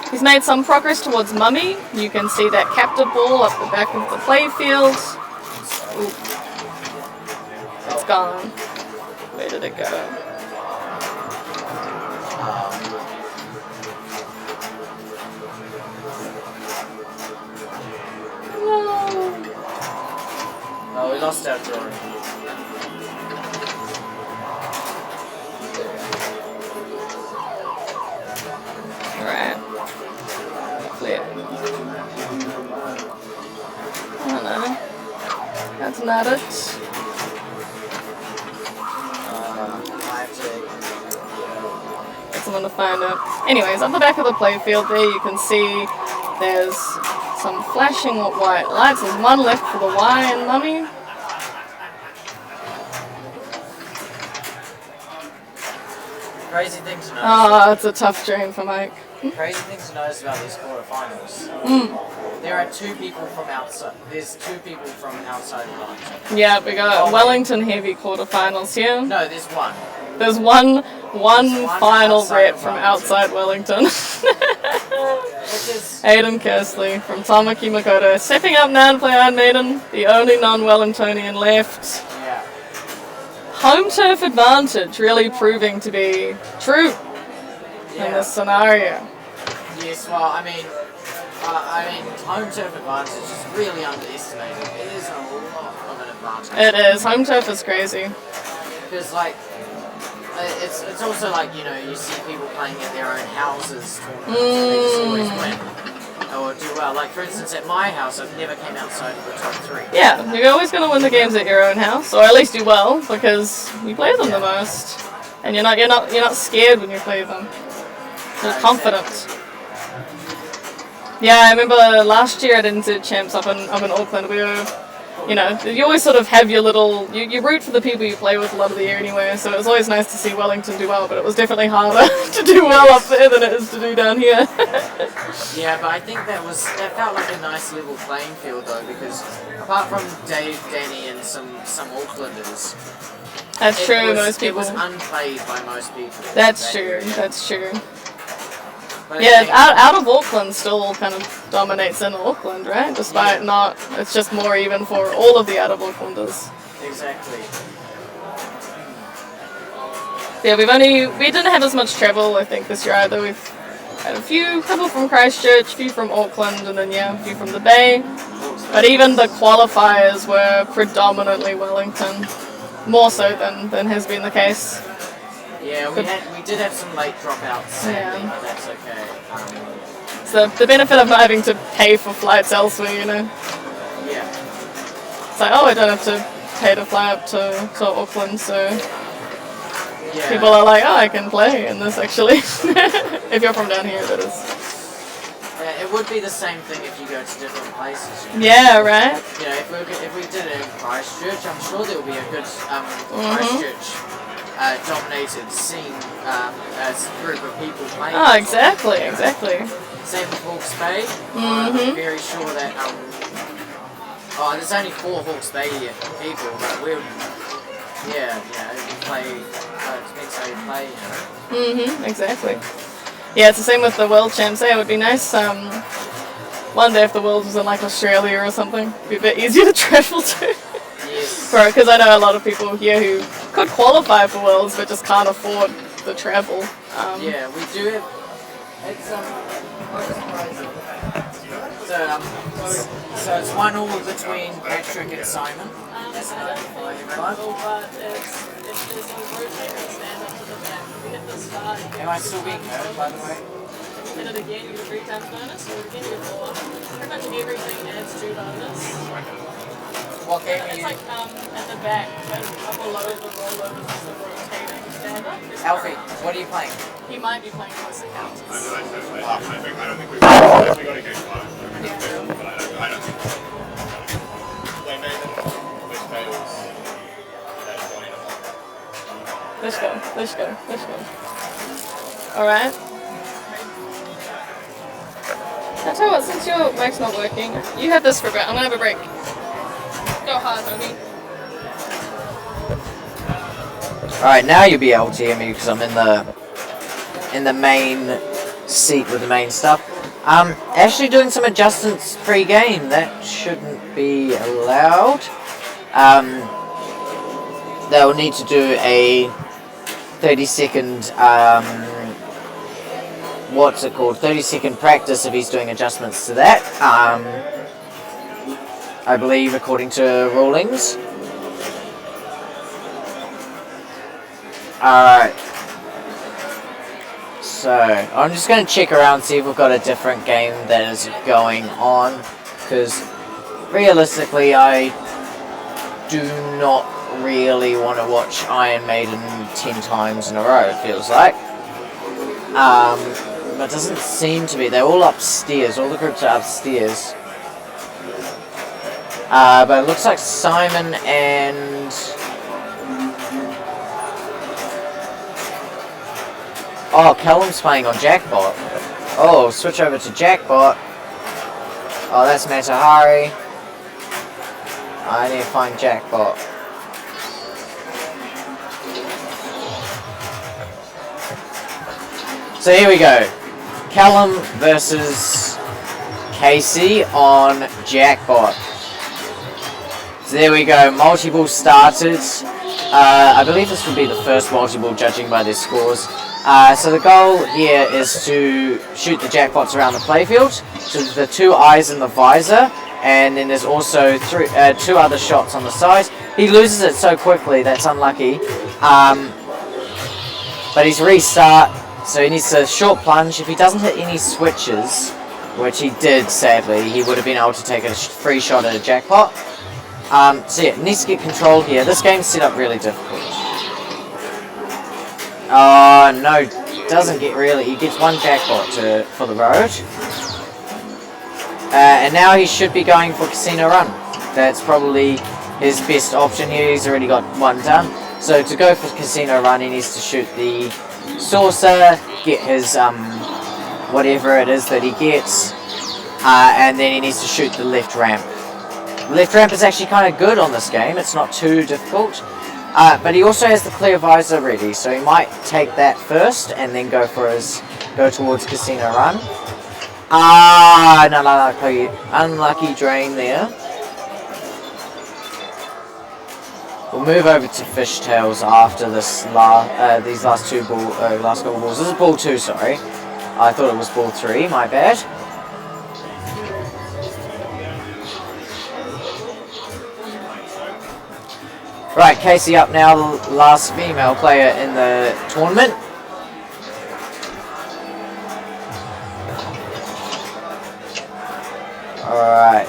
[SPEAKER 8] He's made some progress towards Mummy. You can see that captive ball up the back of the playfield. Ooh. It's gone. Where did it go?
[SPEAKER 10] Oh, we lost our drawing.
[SPEAKER 8] Alright. Flip. Oh no. That's not it.
[SPEAKER 10] I have to...
[SPEAKER 8] Get someone to find it. Anyways, on the back of the playfield there you can see there's some flashing white lights. There's one left for the Y and Mummy.
[SPEAKER 10] Crazy thing to notice.
[SPEAKER 8] Oh, it's a tough drain for Mike.
[SPEAKER 10] Crazy thing to notice about these quarterfinals. There are two people from outside. There's two people from outside Wellington.
[SPEAKER 8] Yeah, we got Wellington heavy quarterfinals here.
[SPEAKER 10] No, there's one.
[SPEAKER 8] There's one final
[SPEAKER 10] outside
[SPEAKER 8] rep
[SPEAKER 10] of
[SPEAKER 8] from
[SPEAKER 10] Wellington.
[SPEAKER 8] outside Wellington.
[SPEAKER 10] Which is
[SPEAKER 8] Aiden Kersley from Tamaki Makoto. Stepping up now to play Iron Maiden, the only non-Wellingtonian left.
[SPEAKER 10] yeah.
[SPEAKER 8] Home turf advantage really proving to be true in this scenario.
[SPEAKER 10] Yes. Well, I mean, home turf advantage is really underestimated. It is a lot of an advantage.
[SPEAKER 8] It is. Home turf is crazy.
[SPEAKER 10] Because like, it's also like, you know, you see people playing at their own houses tournaments and they just always win or do well. Like for instance, at my house, I've never came outside of the top 3.
[SPEAKER 8] Yeah, you're always going to win the games at your own house, or at least do well because you play them the most, and you're not scared when you play them. You're confident. Yeah, I remember last year at NZ Champs up in Auckland, we were, you know, you always sort of have your little, you root for the people you play with a lot of the year anyway, so it was always nice to see Wellington do well, but it was definitely harder to do well up there than it is to do down here.
[SPEAKER 10] Yeah, but I think that felt like a nice level playing field though, because apart from Dave, Danny, and some Aucklanders,
[SPEAKER 8] That's true, most
[SPEAKER 10] it
[SPEAKER 8] people.
[SPEAKER 10] was unplayed by most people.
[SPEAKER 8] That's true, that's true.
[SPEAKER 10] But I
[SPEAKER 8] Yeah,
[SPEAKER 10] think-
[SPEAKER 8] out of Auckland still kind of dominates in Auckland, right? Despite not, it's just more even for all of the out of Aucklanders.
[SPEAKER 10] Exactly.
[SPEAKER 8] Yeah, we didn't have as much travel, I think, this year either. We've had a couple from Christchurch, a few from Auckland, and then a few from the Bay. But even the qualifiers were predominantly Wellington, more so than has been the case.
[SPEAKER 10] Yeah, we did have some late dropouts, sadly,
[SPEAKER 8] Yeah.
[SPEAKER 10] but that's okay.
[SPEAKER 8] So the benefit of not having to pay for flights elsewhere, you know.
[SPEAKER 10] Yeah.
[SPEAKER 8] It's like, oh, I don't have to pay to fly up to Auckland, so
[SPEAKER 10] Yeah.
[SPEAKER 8] people are like, oh, I can play in this actually. If you're from down here, that is.
[SPEAKER 10] It would be the same thing if you go to different places. You know?
[SPEAKER 8] Yeah, right?
[SPEAKER 10] You know, if we did it in Christchurch, I'm sure there will be a good Christchurch dominated scene as a group of people playing.
[SPEAKER 8] Oh, exactly.
[SPEAKER 10] Same with Hawke's Bay. I'm very sure that there's only 4 Hawke's Bay people, but we play. It depends how you play. You know?
[SPEAKER 8] Exactly. Yeah, it's the same with the World Champs. It would be nice one day if the World was in like Australia or something. It'd be a bit easier to travel to.
[SPEAKER 10] Yes.
[SPEAKER 8] Because I know a lot of people here who could qualify for Worlds but just can't afford the travel.
[SPEAKER 10] Yeah, we do have. It's so it's 1-1 between Patrick and Simon.
[SPEAKER 8] It's identical, but it's there's a rotating stand up to the back. We hit the start.
[SPEAKER 10] Am I still being heard, by the way?
[SPEAKER 8] Hit it again, you get 3 times bonus, or again you get 4. Pretty much everything adds 2 bonus.
[SPEAKER 10] What game are
[SPEAKER 8] It's
[SPEAKER 10] you?
[SPEAKER 8] like at the back, but below the rollovers is the rotating stand up.
[SPEAKER 10] Alfie, what are you playing?
[SPEAKER 8] He might be playing close encounters.
[SPEAKER 7] I don't think we've got a good five. But I don't think they made which titles
[SPEAKER 8] Let's go. Alright. I'll tell you what, since your mic's not working, you have this for a bit. I'm gonna have a break. Go hard, homie.
[SPEAKER 10] Alright, now you'll be able to hear me because I'm in the main seat with the main stuff. Actually doing some adjustments pre-game. That shouldn't be allowed. They'll need to do a 30-second, 30-second practice if he's doing adjustments to that. I believe, according to rulings. Alright. So, I'm just going to check around, see if we've got a different game that is going on. Because, realistically, I do not really want to watch Iron Maiden 10 times in a row, it feels like. But it doesn't seem to be. They're all upstairs. All the groups are upstairs. But it looks like Simon and... Oh, Callum's playing on Jackpot. Oh, switch over to Jackpot. Oh, that's Matahari. I need to find Jackpot. So here we go. Callum versus Casey on Jackpot. So there we go. Multi-ball started. I believe this would be the first multi-ball judging by their scores. So the goal here is to shoot the jackpots around the playfield. So the 2 eyes in the visor, and then there's also 2 other shots on the side. He loses it so quickly, that's unlucky. But he's restart, so he needs a short plunge. If he doesn't hit any switches, which he did sadly, he would have been able to take a free shot at a jackpot. So yeah, needs to get control here. This game's set up really difficult. Oh no, doesn't get really. He gets 1 jackpot for the road. And now he should be going for Casino Run. That's probably his best option here. He's already got 1 done. So to go for Casino Run, he needs to shoot the saucer, get his whatever it is that he gets, and then he needs to shoot the left ramp. The left ramp is actually kind of good on this game. It's not too difficult. But he also has the clear visor ready, so he might take that first and then go towards Casino Run. Unlucky drain there. We'll move over to Fishtails after this these last couple balls. This is ball 2, sorry. I thought it was ball 3, my bad. Right, Casey up now, the last female player in the tournament. Alright.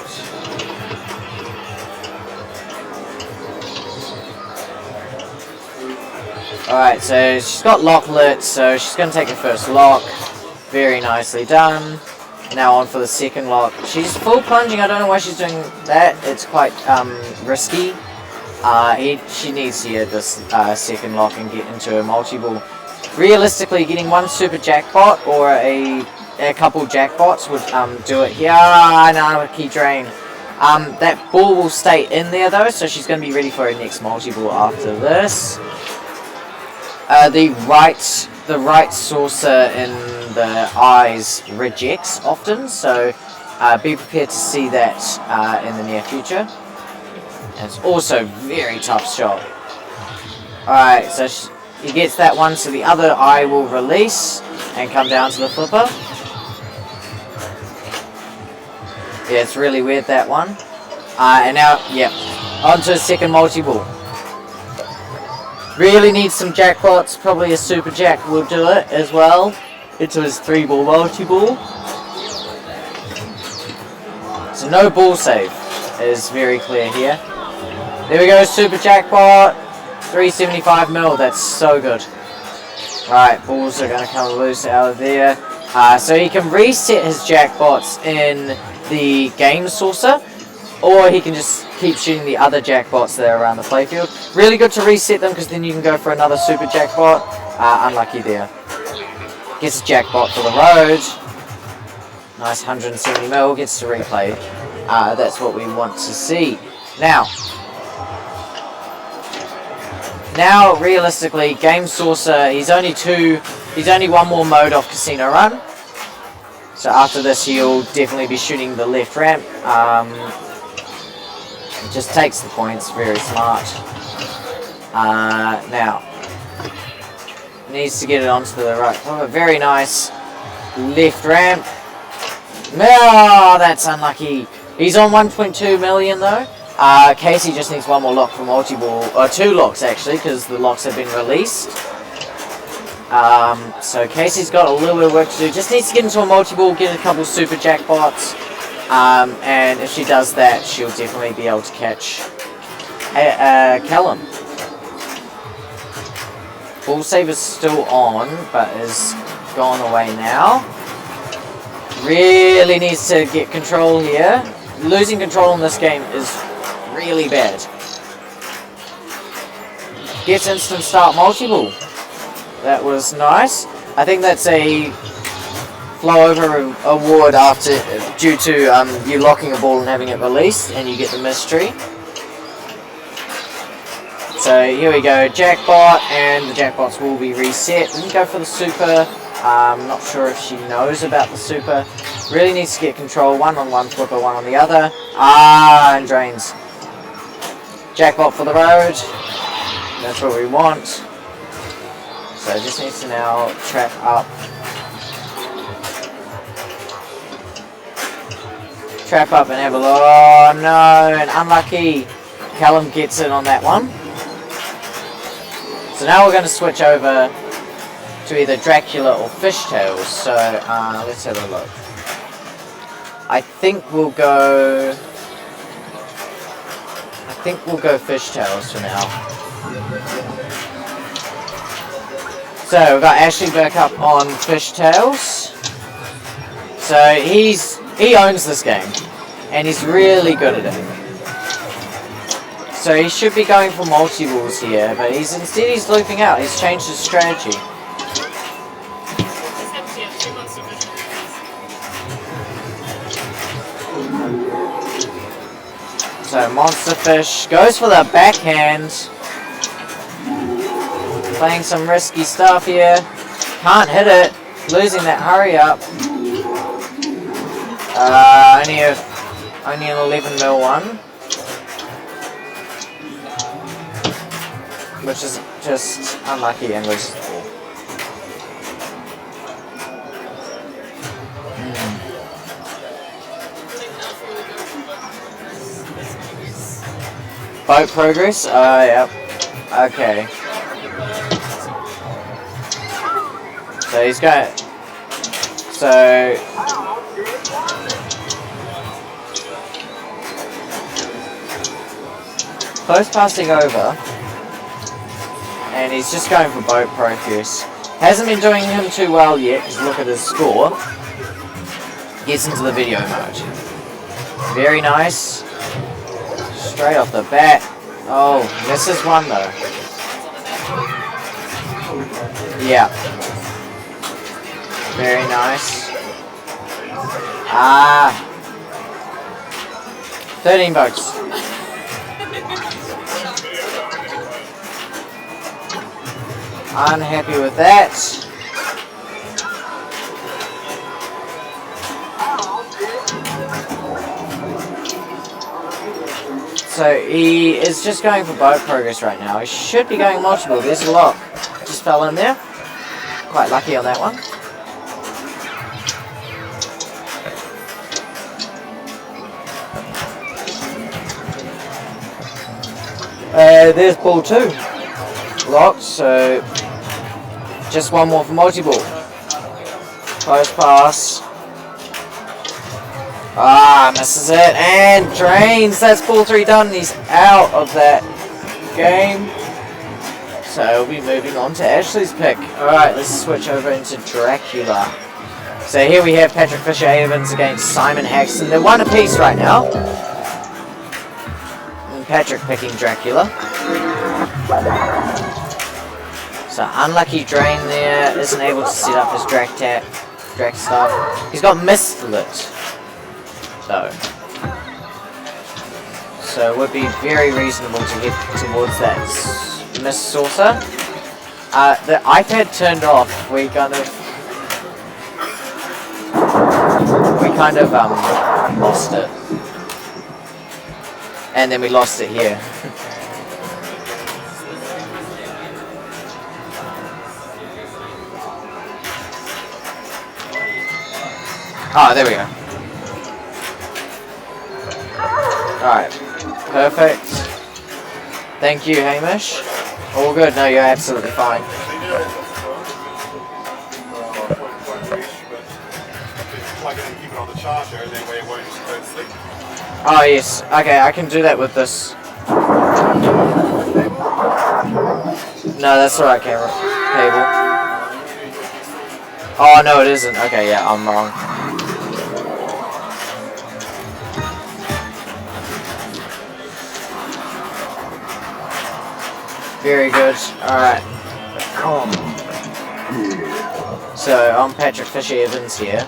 [SPEAKER 10] Alright, so she's got lock lit, so she's going to take her first lock. Very nicely done. Now on for the second lock. She's full plunging, I don't know why she's doing that. It's quite risky. She needs to get this second lock and get into a multi-ball. Realistically, getting 1 super jackpot or a couple jackpots would do it here. No, key drain. That ball will stay in there though, so she's going to be ready for her next multi-ball after this. The right saucer in the eyes rejects often, so be prepared to see that in the near future. And it's also a very tough shot. Alright, so he gets that one, so the other eye will release and come down to the flipper. Yeah, it's really weird, that one. And now, yeah, on to a second multi-ball. Really needs some jackpots, probably a super jack will do it as well. Into his 3-ball multi-ball. So no ball save is very clear here. There we go, super jackpot, 375 mil, that's so good. Right, balls are going to come loose out of there. So he can reset his jackpots in the game saucer, or he can just keep shooting the other jackpots that are around the playfield. Really good to reset them, because then you can go for another super jackpot. Unlucky there. Gets a jackpot for the road. Nice 170 mil, gets to replay. That's what we want to see. Now, realistically, Game Saucer, he's only 1 more mode off Casino Run. So after this, he'll definitely be shooting the left ramp. Just takes the points, very smart. Now, needs to get it onto the right. Oh, a very nice left ramp. Oh, that's unlucky. He's on 1.2 million though. Casey just needs one more lock for multi-ball, or 2 locks actually, because the locks have been released. So Casey's got a little bit of work to do. Just needs to get into a multi-ball, get a couple super jackpots, and if she does that, she'll definitely be able to catch Callum. Ball save is still on, but is gone away now. Really needs to get control here. Losing control in this game is really bad. Gets instant start multi-ball. That was nice. I think that's a flow over award after due to you locking a ball and having it released, and you get the mystery. So here we go, jackpot, and the jackpots will be reset. We can go for the super. Not sure if she knows about the super. Really needs to get control. 1 on one flipper, 1 on the other. And drains. Jackpot for the road. That's what we want. So just needs to now trap up. Trap up and have a look. Oh no, and unlucky. Callum gets it on that one. So now we're going to switch over to either Dracula or Fishtails. So let's have a look. I think we'll go Fishtails for now. So we've got Ashley back up on Fishtails. So he owns this game, and he's really good at it. So he should be going for multi-balls here, but instead he's looping out. He's changed his strategy. So Monster Fish goes for the backhand. Playing some risky stuff here. Can't hit it. Losing that hurry up. Only an 11 mil one. Which is just unlucky and was. Boat progress? Yep. Okay. So he's got. So. Close passing over. And he's just going for boat progress. Hasn't been doing him too well yet, because look at his score. Gets into the video mode. Very nice. Straight off the bat. Oh, misses one though. Yeah. Very nice. 13 bucks. Unhappy with that. So he is just going for boat progress right now. He should be going multiple. There's a lock. Just fell in there. Quite lucky on that one. There's ball 2. Locked, so just one more for multi-ball. Close pass. Misses it and drains. That's ball 3 done. He's out of that game. So we'll be moving on to Ashley's pick. Alright, let's switch over into Dracula. So here we have Patrick Fisher-Evans against Simon Haxton. They're 1 apiece right now. And Patrick picking Dracula. So unlucky drain there, isn't able to set up his Drac stuff. He's got Mistlit though. So it would be very reasonable to get towards that Mist Saucer. The iPad turned off, we kind of lost it. And then we lost it here. Oh, there we go. Alright, perfect. Thank you, Hamish. All good. No, you're absolutely fine. Oh yes. Okay, I can do that with this. No, that's the right cable. Oh no, it isn't. Okay, yeah, I'm wrong. Very good. Alright. So, I'm Patrick Fisher Evans here.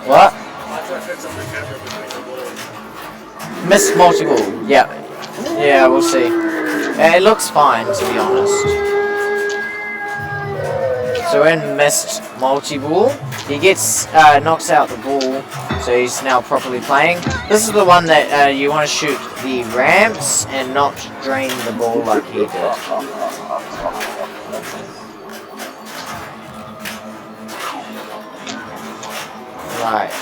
[SPEAKER 10] What? Missed multiple. Yeah. Yeah, we'll see. It looks fine, to be honest. So in missed multi-ball, he gets knocks out the ball, so he's now properly playing. This is the one that you want to shoot the ramps and not drain the ball like he did. Right.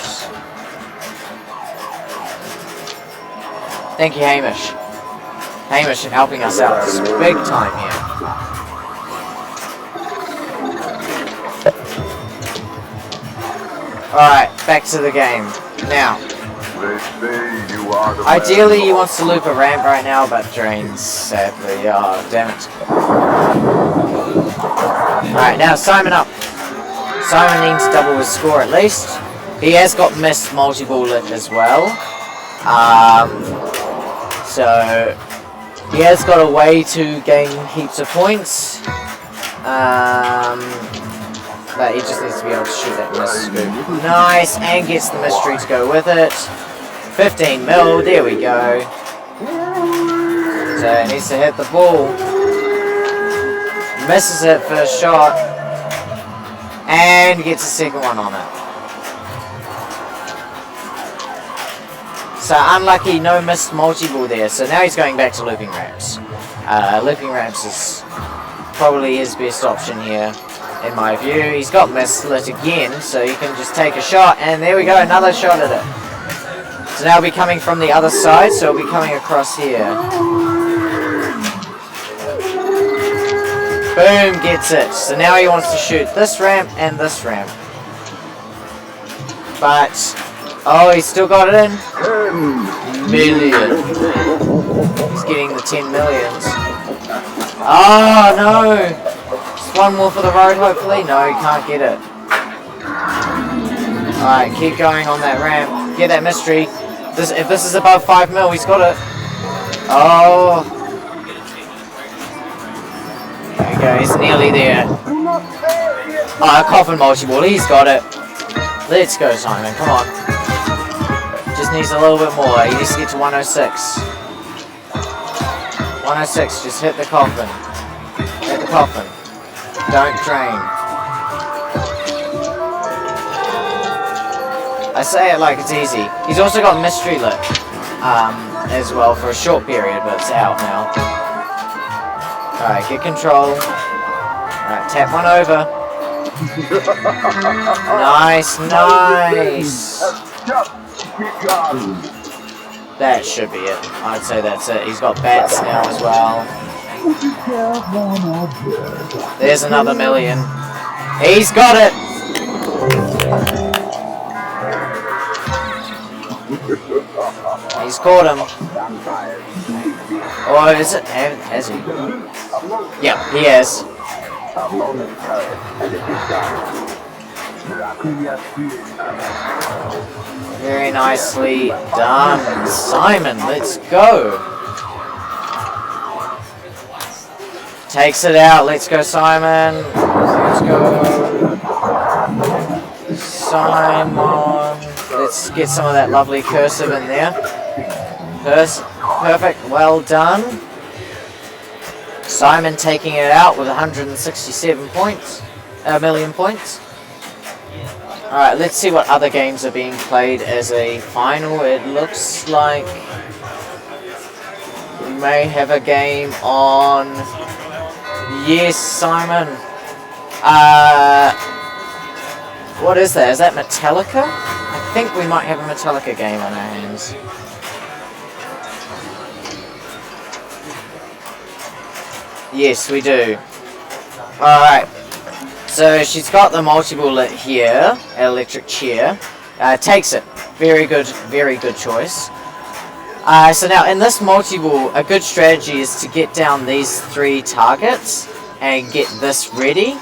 [SPEAKER 10] Thank you, Hamish. Hamish helping us out. It's big time here. Alright, back to the game. Now, ideally he wants to loop a ramp right now, but drains, sadly. Oh, damn it. Alright, now Simon up. Simon needs to double his score at least. He has got missed multi-ball as well. So, he has got a way to gain heaps of points. But he just needs to be able to shoot that miss scoop. Nice, and gets the mystery to go with it. 15 mil, there we go. So he needs to hit the ball. Misses it first shot. And gets a second one on it. So unlucky, no missed multi-ball there. So now he's going back to looping ramps. Looping ramps is probably his best option here. In my view, he's got mislit again, so he can just take a shot, and there we go, another shot at it. So now it'll be coming from the other side, so it'll be coming across here. Boom, gets it. So now he wants to shoot this ramp and this ramp. But, oh, he's still got it in. 10 million. He's getting the 10 millions. Oh, no. One more for the road, hopefully. No, he can't get it. Alright, keep going on that ramp. Get that mystery. If this is above 5 mil, he's got it. Oh. There we go, he's nearly there. Oh, a coffin multi-ball, he's got it. Let's go, Simon, come on. Just needs a little bit more. He needs to get to 106. 106, just hit the coffin. Hit the coffin. Don't drain. I say it like it's easy. He's also got mystery lit as well for a short period, but it's out now. Alright, get control. Alright, tap one over. Nice, nice. That should be it. I'd say that's it. He's got bats now as well. There's another million. He's got it! He's caught him. Or is it? Has he? Yep, he has. Very nicely done. Simon, let's go. Takes it out. Let's go, Simon. Let's go. Simon. Let's get some of that lovely cursive in there. Perfect. Well done. Simon taking it out with 167 points. Million points. Alright, let's see what other games are being played as a final. It looks like we may have a game on... Yes, Simon. What is that? Is that Metallica? I think we might have a Metallica game on our hands. Yes, we do. Alright. So she's got the multi-ball lit here, electric chair. Takes it. Very good choice. So now in this multi-ball, a good strategy is to get down these 3 targets and get this ready.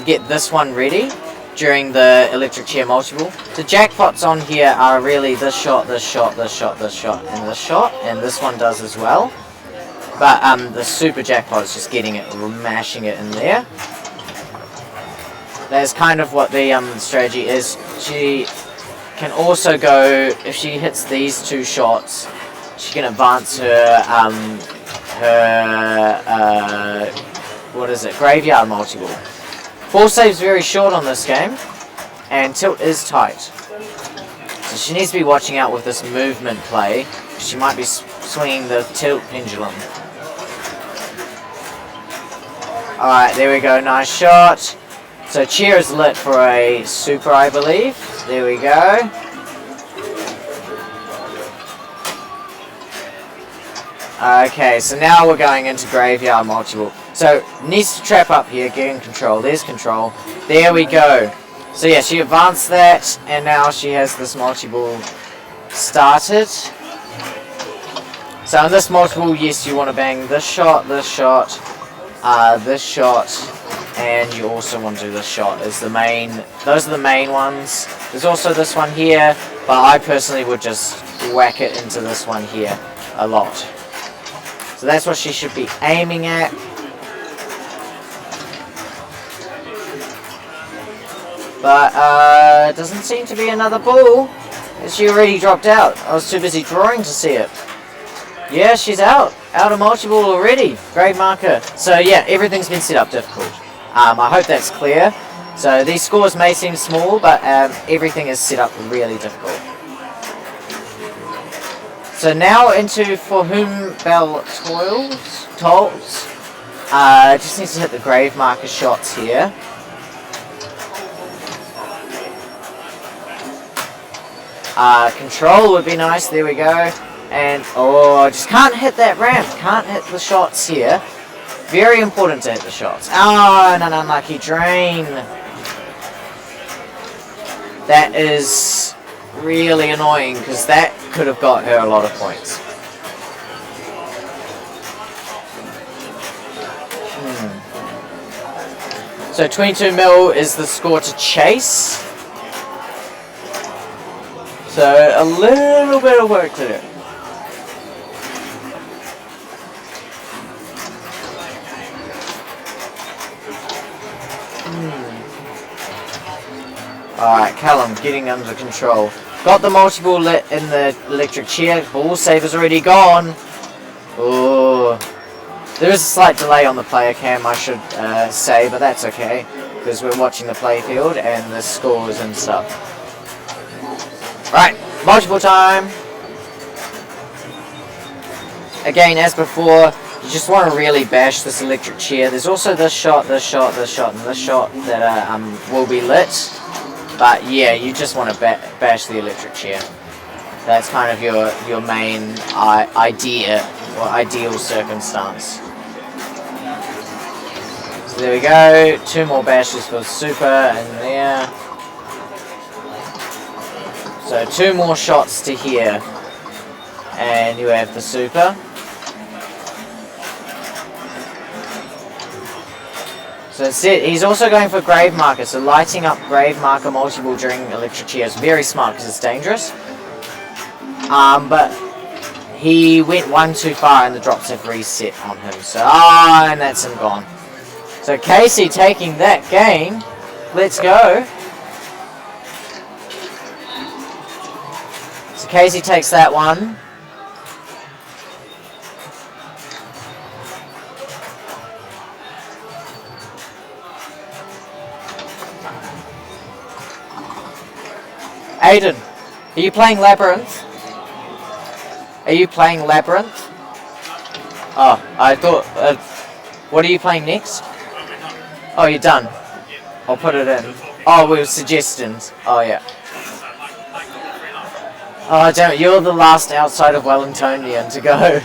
[SPEAKER 10] Get this one ready during the electric chair multi-ball. The jackpots on here are really this shot, this shot, this shot, this shot, and this shot, and this one does as well. But the super jackpot is just getting it, mashing it in there. That's kind of what the strategy is. She can also go, if she hits these 2 shots, she can advance her what is it, graveyard multi-ball. Ball save's very short on this game, and tilt is tight. So she needs to be watching out with this movement play. She might be swinging the tilt pendulum. Alright, there we go, nice shot. So chair is lit for a super, I believe. There we go. Okay, so now we're going into graveyard multi-ball. So needs to trap up here, getting control. There's control. There we go. So yeah, she advanced that, and now she has this multi-ball started. So in this multi-ball, yes, you want to bang this shot, this shot, and you also want to do this shot. Is the main. Those are the main ones. There's also this one here, but I personally would just whack it into this one here a lot. So that's what she should be aiming at. But doesn't seem to be another ball. She already dropped out. I was too busy drawing to see it. Yeah, she's out. Out of multi-ball already. Grave marker. So yeah, everything's been set up difficult. I hope that's clear. So these scores may seem small, but everything is set up really difficult. So now into For Whom Bell Tolls. Just needs to hit the grave marker shots here. Control would be nice, there we go. And, oh, just can't hit that ramp, can't hit the shots here. Very important to hit the shots. Oh, and an unlucky drain. That is really annoying, because that could have got her a lot of points. So 22 mil is the score to chase. So a little bit of work to do. Alright, Callum getting under control. Got the multi-ball lit in the electric chair. Ball save is already gone. Oh, there is a slight delay on the player cam, I should say, but that's okay, because we're watching the playfield and the scores and stuff. Right, multiple time. Again, as before, you just want to really bash this electric chair. There's also this shot, this shot, this shot, and this shot that will be lit. But yeah, you just want to bash the electric chair. That's kind of your main idea or ideal circumstance. So there we go. 2 more bashes for super and there. So 2 more shots to here. And you have the super. So that's it. He's also going for grave marker, so lighting up grave marker multi-ball during electric chair is very smart because it's dangerous. But he went 1 too far and the drops have reset on him. So, and that's him gone. So Casey taking that game. Let's go. So Casey takes that one. Aiden, are you playing Labyrinth? Are you playing Labyrinth? Oh, I thought... what are you playing next? Oh, you're done. I'll put it in. Oh, with suggestions. Oh, yeah. Oh, damn it. You're the last outside of Wellingtonian to go.
[SPEAKER 5] I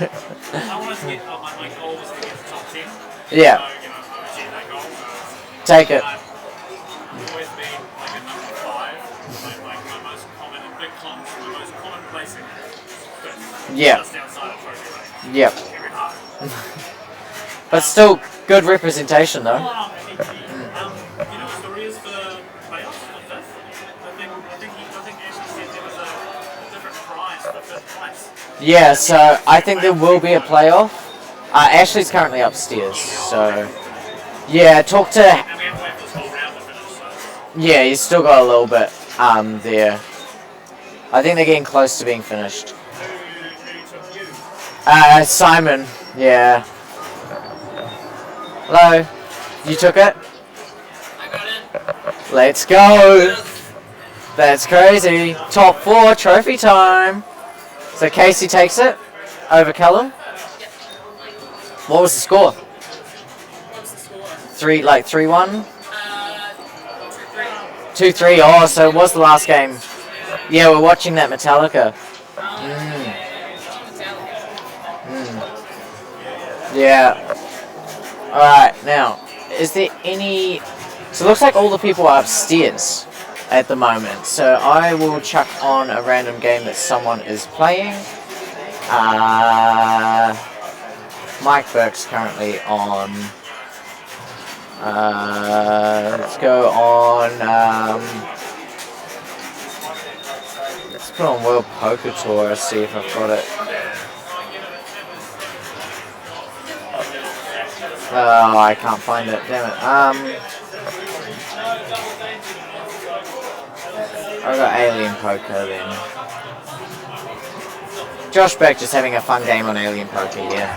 [SPEAKER 5] wanted to get, my goal was to get to top 10.
[SPEAKER 10] Yeah.
[SPEAKER 5] So, you know, I achieved that goal.
[SPEAKER 10] Take it.
[SPEAKER 5] I've always been like a number 5. Like my most common, big clumps, my most common placing.
[SPEAKER 10] Yeah.
[SPEAKER 5] Just outside of trophy range.
[SPEAKER 10] Yep.
[SPEAKER 5] Every half.
[SPEAKER 10] But still, good representation, though.
[SPEAKER 5] You know, stories for playoffs for fifth. I think Ashley said there was a different prize for fifth place.
[SPEAKER 10] Yeah, so I think there will be a playoff. Ashley's currently upstairs, so yeah. Talk to.
[SPEAKER 5] And we have to wait for this whole round to finish. So.
[SPEAKER 10] Yeah, he's still got a little bit there. I think they're getting close to being finished.
[SPEAKER 5] Who took you?
[SPEAKER 10] Simon. Yeah. Hello. You took it?
[SPEAKER 5] I got in.
[SPEAKER 10] Let's go. That's crazy. Top 4 trophy time. So Casey takes it over Callum. What was the score?
[SPEAKER 11] What's the score?
[SPEAKER 10] 3-1?
[SPEAKER 11] 2-3.
[SPEAKER 10] 2-3. Oh, so it was the last game. Yeah, we're watching that Metallica. Yeah. Alright, now, is there any... So it looks like all the people are upstairs at the moment. So I will chuck on a random game that someone is playing. Mike Burke's currently on... let's go on... let's put on World Poker Tour, see if I've got it. Oh, I can't find it, damn it. I've got Alien Poker then. Josh Beck just having a fun game on Alien Poker, yeah.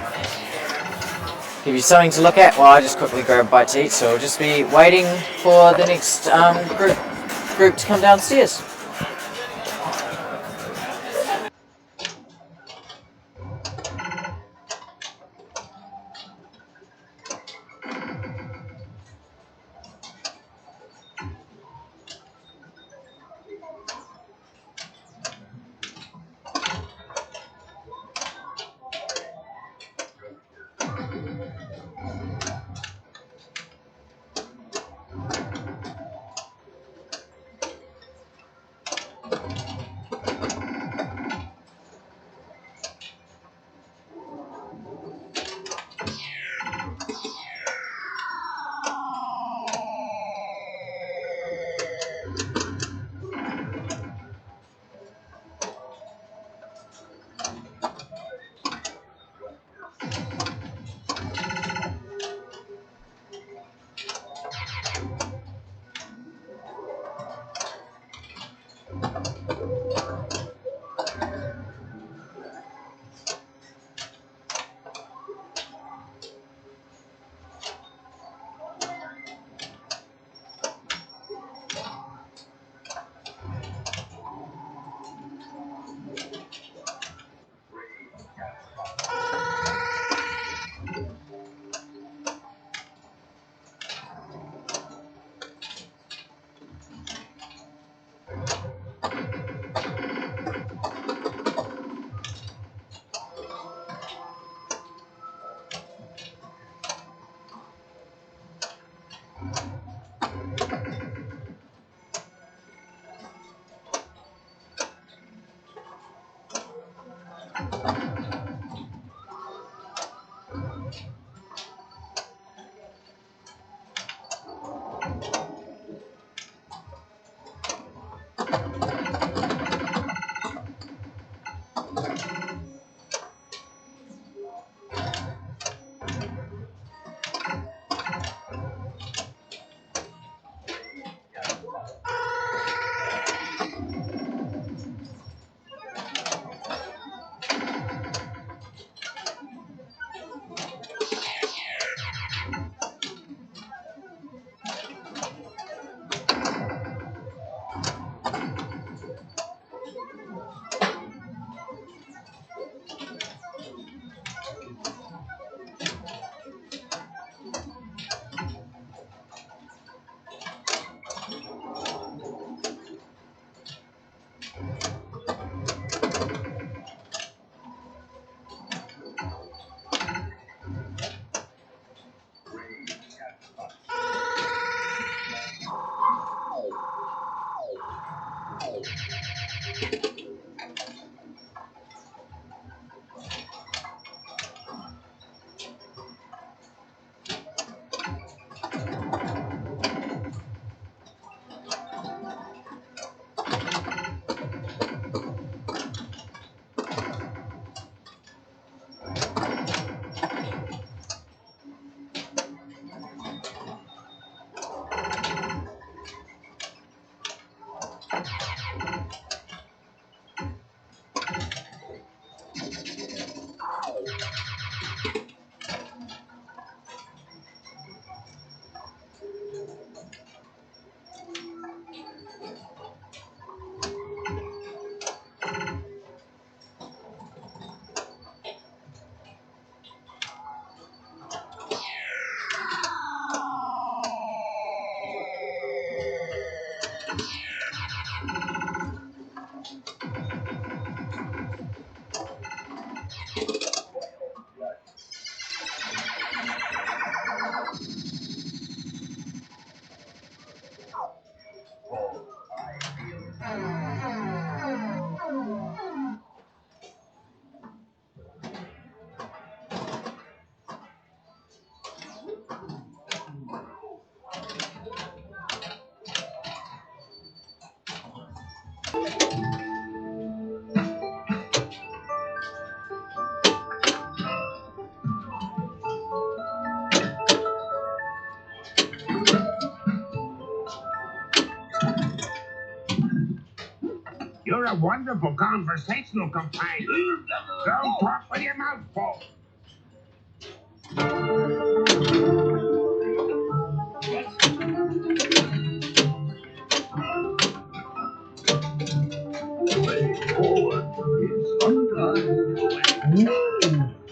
[SPEAKER 10] Give you something to look at while I just quickly grab a bite to eat, so we'll just be waiting for the next group to come downstairs.
[SPEAKER 12] You're a wonderful conversational companion. Don't talk with your mouth full.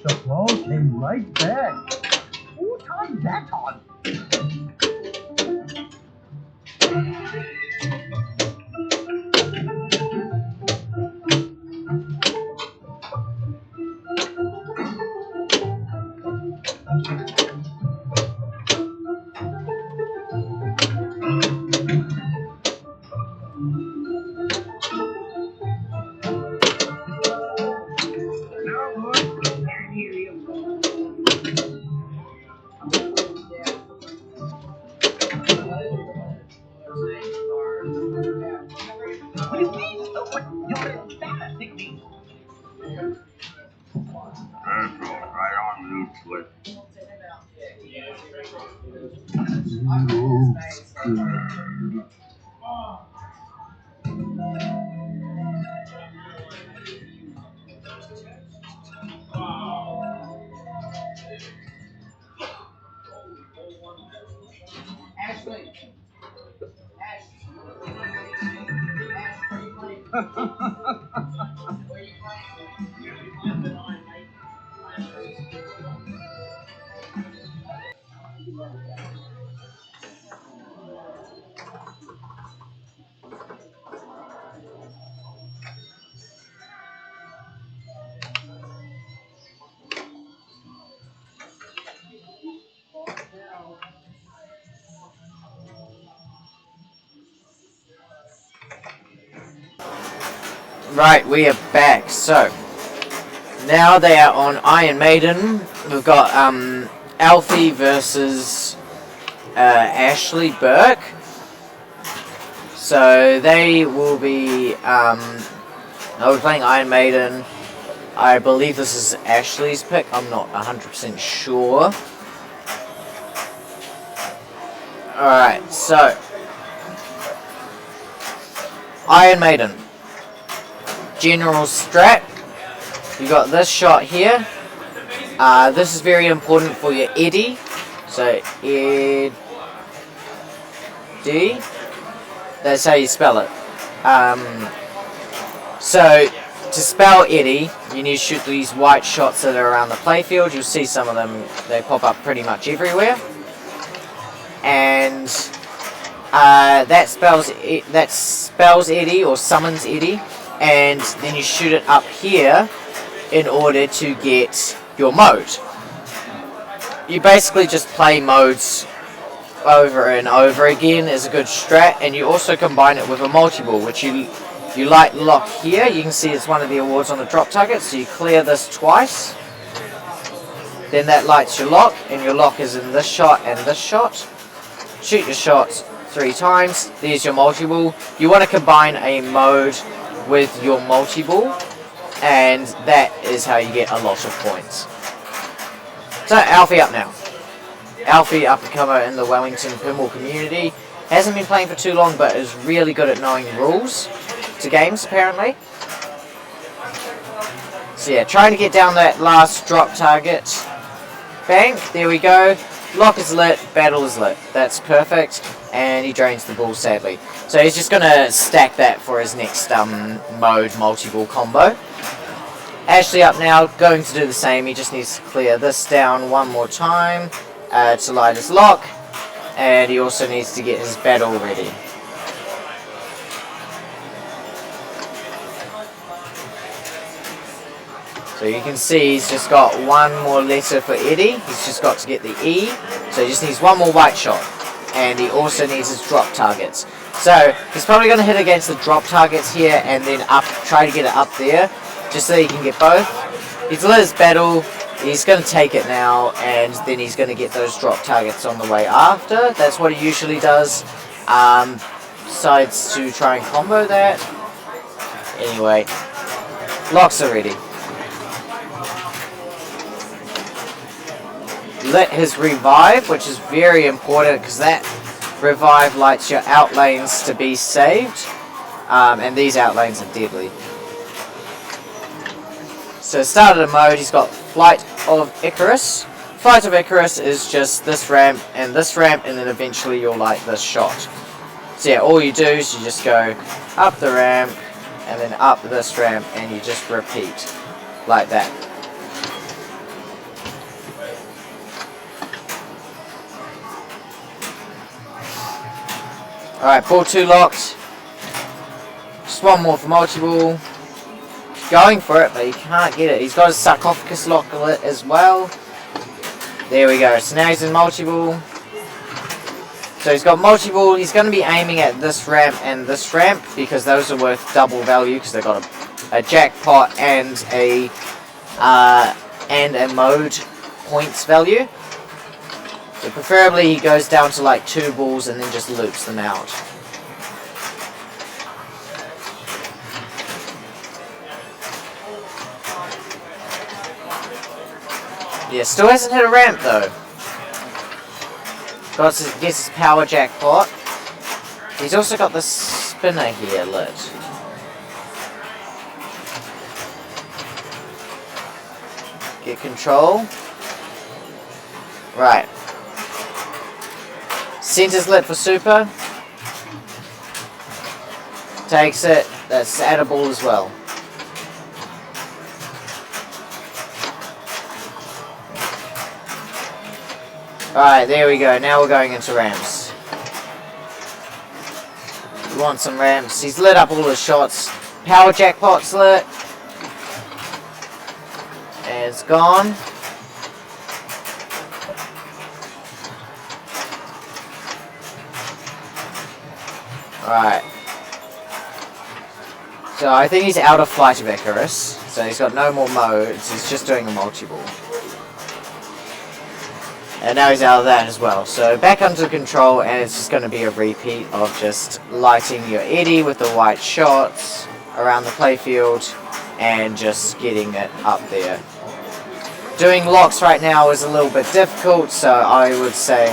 [SPEAKER 13] The ball came right back. Who timed that on?
[SPEAKER 10] Right, we are back. So now they are on Iron Maiden. We've got Alfie versus Ashley Burke. So they will be they'll be playing Iron Maiden. I believe this is Ashley's pick. I'm not 100% sure. Alright, so Iron Maiden. General strat. You got this shot here. This is very important for your Eddie. So Eddie. That's how you spell it. So to spell Eddie, you need to shoot these white shots that are around the playfield. You'll see some of them. They pop up pretty much everywhere. And that spells Eddie or summons Eddie. And then you shoot it up here in order to get your mode. You basically just play modes over and over again is a good strat, and you also combine it with a multi-ball, which you light lock here. You can see it's one of the awards on the drop target, so you clear this twice. Then that lights your lock, and your lock is in this shot and this shot. Shoot your shots 3 times. There's your multi-ball. You want to combine a mode with your multi-ball, and that is how you get a lot of points. So Alfie up now. Alfie, up-and-comer in the Wellington pinball community, hasn't been playing for too long, but is really good at knowing rules to games apparently. So yeah, trying to get down that last drop target. Bang, there we go. Lock is lit, battle is lit. That's perfect. And he drains the ball sadly. So he's just going to stack that for his next mode multi-ball combo. Ashley up now, going to do the same. He just needs to clear this down one more time to light his lock. And he also needs to get his battle ready. So you can see he's just got one more letter for Eddie. He's just got to get the E. So he just needs one more white shot. And he also needs his drop targets. So he's probably going to hit against the drop targets here and then try to get it up there. Just so he can get both. He's lit his battle. He's going to take it now. And then he's going to get those drop targets on the way after. That's what he usually does. Decides to try and combo that. Anyway, locks are ready. Lit his revive, which is very important because that revive lights your out lanes to be saved, and these out lanes are deadly. So started a mode, he's got Flight of Icarus. Flight of Icarus is just this ramp, and then eventually you'll light this shot. So yeah, all you do is you just go up the ramp, and then up this ramp, and you just repeat like that. Alright, ball 2 locked. Just one more for multi-ball. Going for it, but he can't get it. He's got his sarcophagus lock lit as well. There we go. So now he's in multi-ball. So he's got multi-ball. He's going to be aiming at this ramp and this ramp because those are worth double value because they've got a jackpot and a mode points value. So preferably he goes down to like 2 balls and then just loops them out. Yeah, still hasn't hit a ramp though. Gets his power jackpot. He's also got the spinner here lit. Get control. Right. Center's lit for super. Takes it. That's at a ball as well. Alright, there we go. Now we're going into ramps. We want some ramps. He's lit up all his shots. Power jackpot's lit. And it's gone. Alright. So I think he's out of Flight of Icarus. So he's got no more modes. He's just doing a multi-ball. And now he's out of that as well. So back under control, and it's just going to be a repeat of just lighting your eddy with the white shots around the playfield and just getting it up there. Doing locks right now is a little bit difficult, so I would say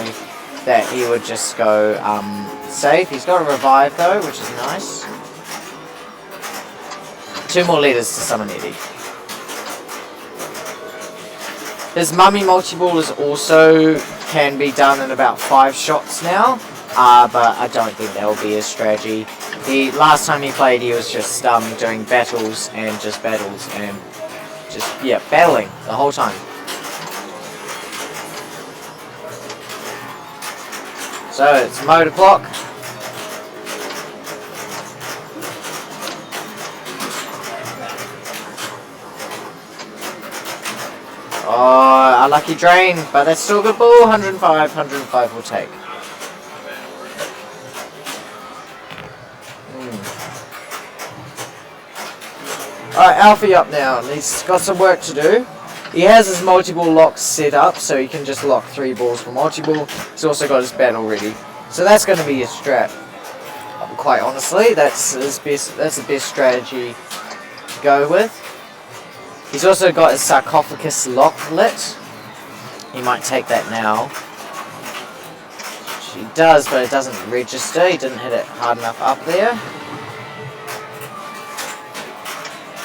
[SPEAKER 10] that he would just go safe. He's got a revive though, which is nice. 2 more leaders to summon eddy. His mummy multi-ball is also can be done in about 5 shots now, but I don't think that will be his strategy. Last time he played, he was just doing battles and just battling the whole time. So it's motor clock. Oh, a lucky drain, but that's still a good ball. 105 will take. Alright, Alfie up now, and he's got some work to do. He has his multi-ball locks set up, so he can just lock 3 balls for multi-ball. He's also got his battle ready. So that's going to be his strat. Quite honestly, that's the best strategy to go with. He's also got his sarcophagus lock lit. He might take that now. He does, but it doesn't register. He didn't hit it hard enough up there.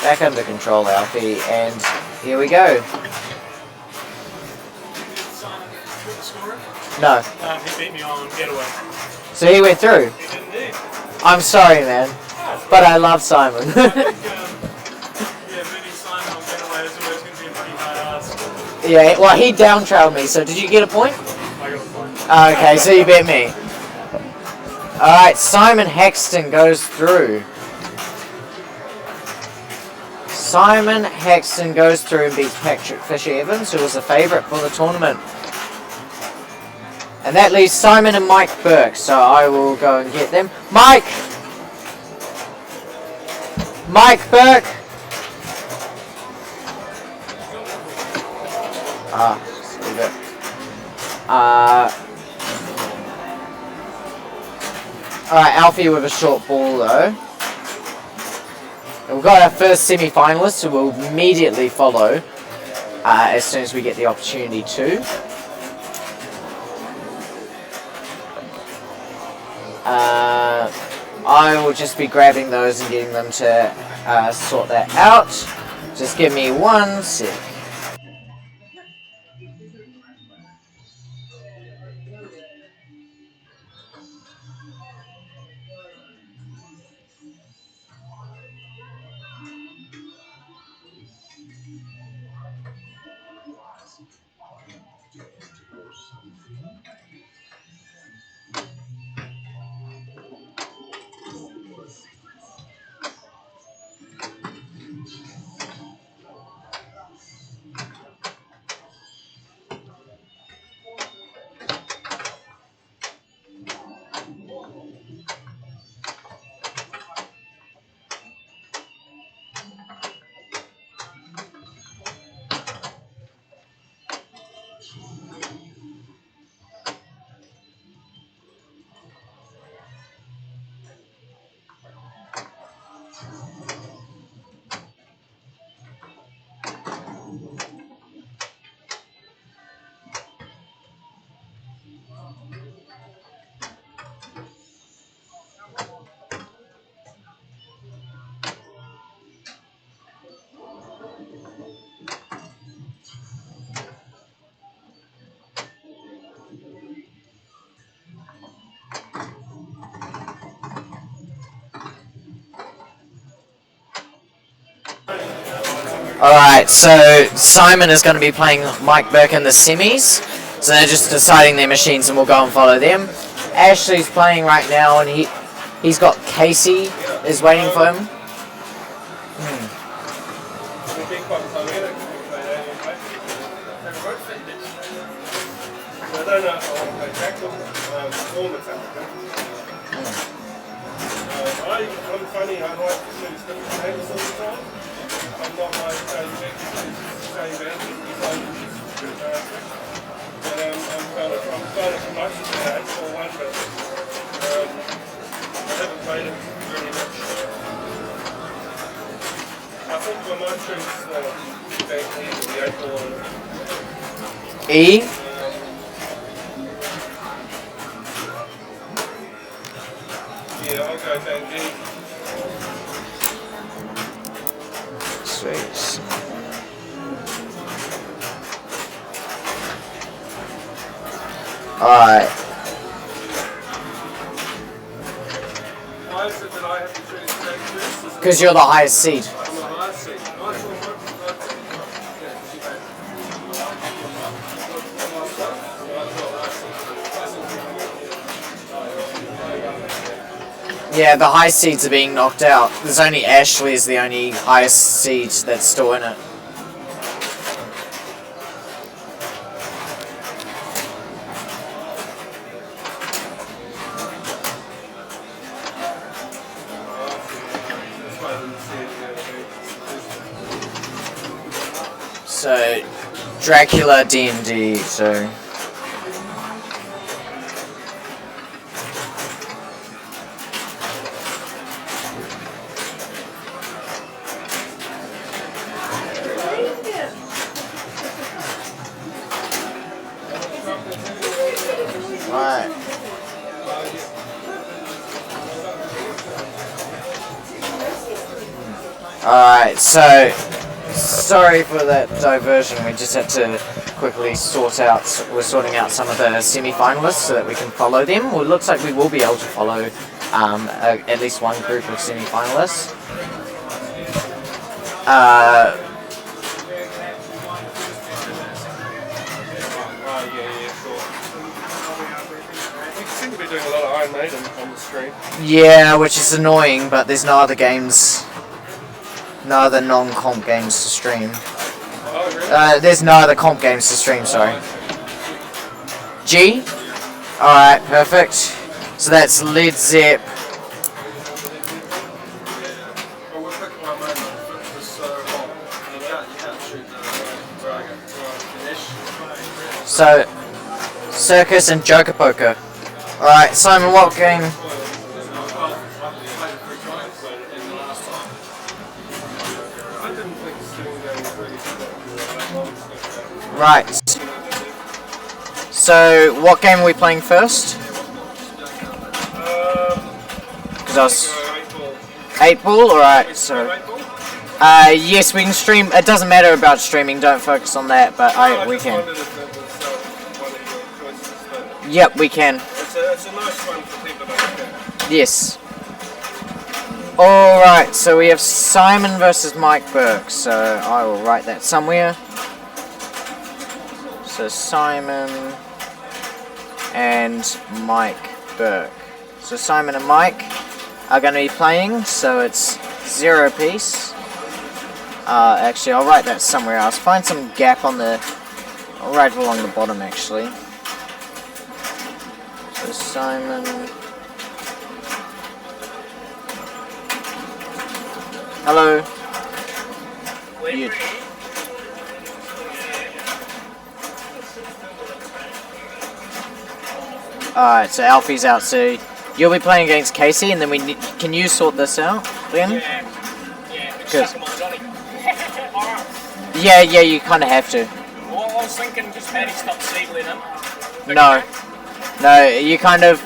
[SPEAKER 10] Back under control, Alfie, and here we go. No.
[SPEAKER 5] He beat me on getaway.
[SPEAKER 10] So he went through?
[SPEAKER 5] He did indeed.
[SPEAKER 10] I'm sorry, man. But I love Simon. Yeah, well, he down-trailed me, so did you get a point?
[SPEAKER 5] I got a point.
[SPEAKER 10] Okay, so you beat me. Alright, Simon Hexton goes through. Simon Hexton goes through and beats Patrick Fisher-Evans, who was a favourite for the tournament. And that leaves Simon and Mike Burke, so I will go and get them. Mike! Mike Burke! Just leave it. Alright, Alfie with a short ball though. And we've got our first semi-finalist who will immediately follow as soon as we get the opportunity to. I will just be grabbing those and getting them to sort that out. Just give me 1 sec. Alright, so Simon is going to be playing Mike Burke in the semis. So they're just deciding their machines and we'll go and follow them. Ashley's playing right now and he's got Casey is waiting for him.
[SPEAKER 6] I'm funny, I like to choose different games all the time. I'm not like same band, I'm kind of promoted today for one, but I haven't played it really much. I think I might choose back here, the 8 ball.
[SPEAKER 10] E?
[SPEAKER 6] Yeah, I'll go back D.
[SPEAKER 10] Sweet. Alright.
[SPEAKER 6] Why is it that I have to choose back first?
[SPEAKER 10] Because you're the highest seed.
[SPEAKER 6] I'm the highest seed.
[SPEAKER 10] Yeah, the high seeds are being knocked out. There's only Ashley is the only highest seed that's still in it. So, Dracula D&D, so... Alright, so sorry for that diversion. We just had to quickly we're sorting out some of the semi-finalists so that we can follow them. Well, it looks like we will be able to follow at least one group of semi-finalists.
[SPEAKER 6] Doing a lot of Iron Maiden on the screen.
[SPEAKER 10] Yeah, which is annoying, but there's no other games, no other non-comp games to stream.
[SPEAKER 6] Oh, really?
[SPEAKER 10] There's no other comp games to stream, sorry. G? Alright, perfect. So that's Led Zepp. So, Circus and Joker Poker. Alright, Simon, what game? Right. So, what game are we playing first? Because I was 8-ball. Alright, so yes, we can stream. It doesn't matter about streaming, don't focus on that, but we can. Yep, we can.
[SPEAKER 6] It's a nice one for people to look at.
[SPEAKER 10] Yes. Alright, so we have Simon versus Mike Burke, so I will write that somewhere. So Simon and Mike Burke. So Simon and Mike are going to be playing, so it's 0 apiece. Actually, I'll write that somewhere else. Find some gap on the... I'll write it along the bottom, actually. So Simon... Hello. You. Alright, so Alfie's out, so you'll be playing against Casey, and then can you sort this out, then? Yeah, you kind of have to.
[SPEAKER 1] Well, I was thinking just Paddy stopped seedling him.
[SPEAKER 10] No, you kind of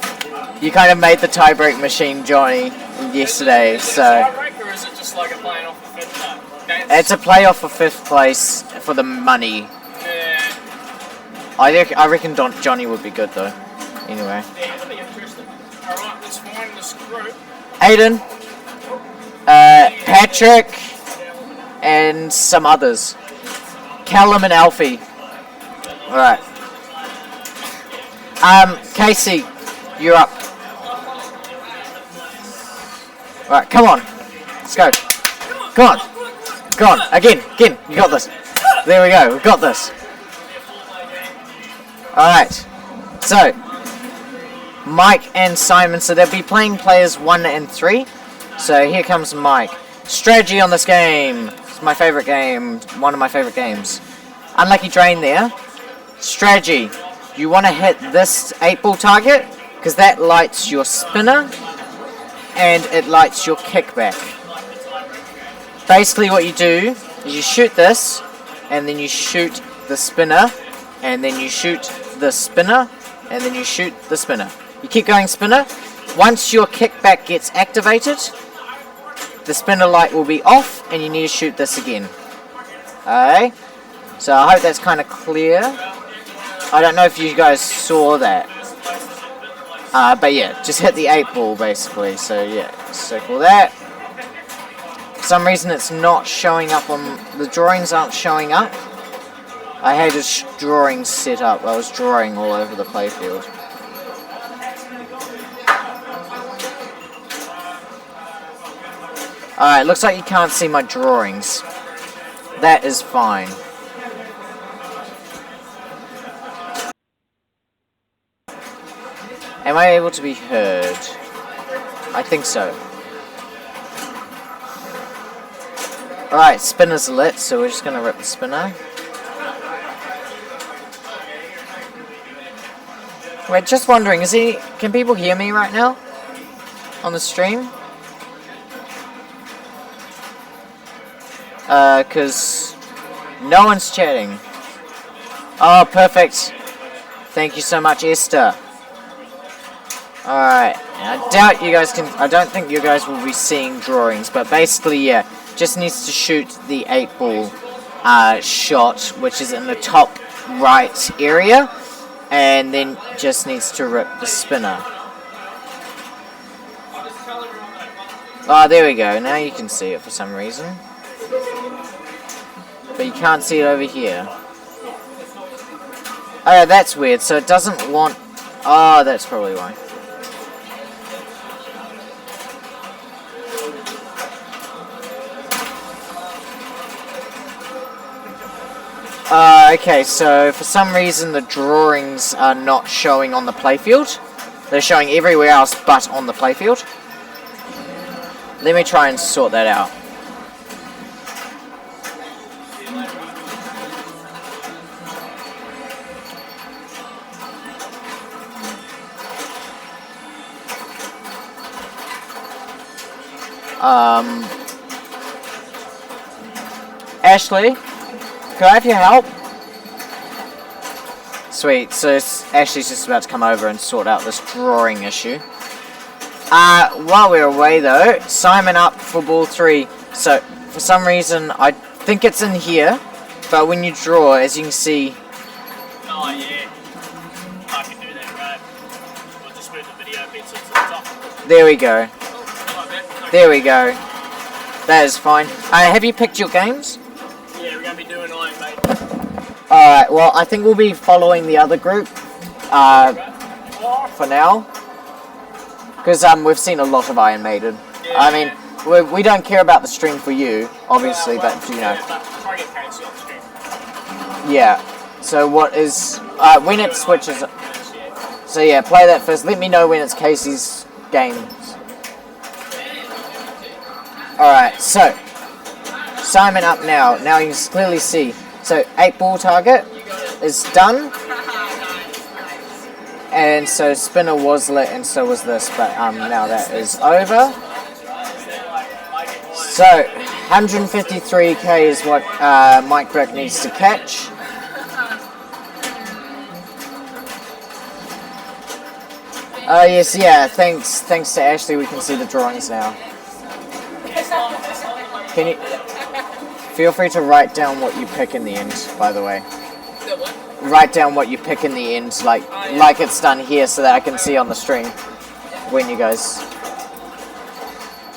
[SPEAKER 10] made the tiebreak machine, Johnny, yesterday. So
[SPEAKER 1] Tiebreak, or is it just like a play off the fifth?
[SPEAKER 10] It's a playoff for 5th place for the money.
[SPEAKER 1] Yeah.
[SPEAKER 10] I reckon Johnny would be good though. Anyway.
[SPEAKER 1] Yeah, it'll be interesting. Alright, let's find this group.
[SPEAKER 10] Aiden, Patrick, and some others. Callum and Alfie. Alright. Casey, you're up. Alright, come on. Let's go. Come on. Come on. Again. You got this. There we go. We've got this. Alright. So, Mike and Simon. So they'll be playing players 1 and 3. So here comes Mike. Strategy on this game. It's my favorite game. One of my favorite games. Unlucky drain there. Strategy. You want to hit this 8-ball target because that lights your spinner and it lights your kickback. Basically what you do is you shoot this and then you shoot the spinner and then you shoot the spinner and then you shoot the spinner. You keep going spinner. Once your kickback gets activated, the spinner light will be off and you need to shoot this again. Okay, so I hope that's kind of clear. I don't know if you guys saw that. But yeah, just hit the 8-ball basically. So yeah, circle that. For some reason it's not showing up on... The drawings aren't showing up. I had a drawing set up. I was drawing all over the playfield. Alright, looks like you can't see my drawings. That is fine. Am I able to be heard? I think so. Alright, spinner's lit, so we're just gonna rip the spinner. Wait, just wondering, can people hear me right now? On the stream? Cause no one's chatting. Oh, perfect. Thank you so much, Esther. Alright, I doubt you guys can... I don't think you guys will be seeing drawings, but basically, yeah, just needs to shoot the 8-ball shot, which is in the top right area, and then just needs to rip the spinner. Oh, there we go. Now you can see it for some reason. But you can't see it over here. Oh, yeah, that's weird. So it doesn't want... Oh, that's probably why. Okay, so for some reason the drawings are not showing on the playfield. They're showing everywhere else but on the playfield. Let me try and sort that out. Ashley, could I have your help? Sweet, so Ashley's just about to come over and sort out this drawing issue. While we're away though, Simon up for ball 3. So, for some reason, I think it's in here, but when you draw, as you can see...
[SPEAKER 1] Oh yeah, I can do that, right? We'll just move the video bits into the top.
[SPEAKER 10] There we go. There we go. That is fine. Have you picked your games?
[SPEAKER 1] Yeah, we're going to be doing Iron Maiden.
[SPEAKER 10] Alright, well, I think we'll be following the other group for now. Because we've seen a lot of Iron Maiden.
[SPEAKER 1] Yeah,
[SPEAKER 10] I mean, we don't care about the stream for you, obviously, but you know.
[SPEAKER 1] Yeah, but try to get Casey on stream.
[SPEAKER 10] Yeah. So what is... when it switches... So yeah, play that first. Let me know when it's Casey's games. Alright, so... Simon up now. Now you can clearly see. So 8-ball target is done. And so spinner was lit and so was this, but now that is over. So 153k is what Mike Brick needs to catch. Oh yes, yeah, thanks to Ashley we can see the drawings now. Can you feel free to write down what you pick in the end, by the way. Write down what you pick in the end, like it's done here, so that I can see on the stream when you guys.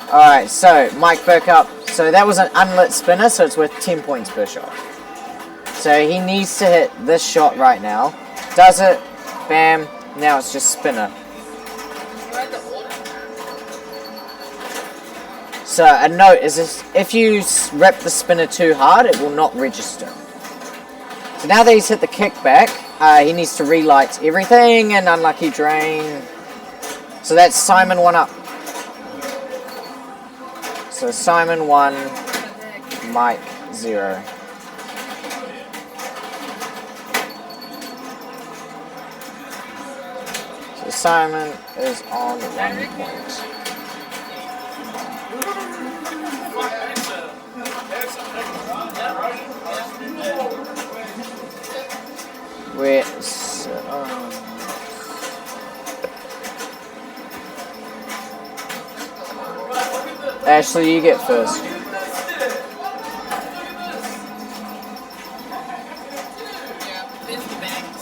[SPEAKER 10] Alright, so Mike Burke up. So that was an unlit spinner, so it's worth 10 points per shot. So he needs to hit this shot right now. Does it? Bam. Now it's just spinner. So a note is this: if you rep the spinner too hard, it will not register. So now that he's hit the kickback, he needs to relight everything and unlucky drain. So that's Simon 1 up. So Simon 1, Mike 0. So Simon is on 1 point. Where's Ashley, you get first.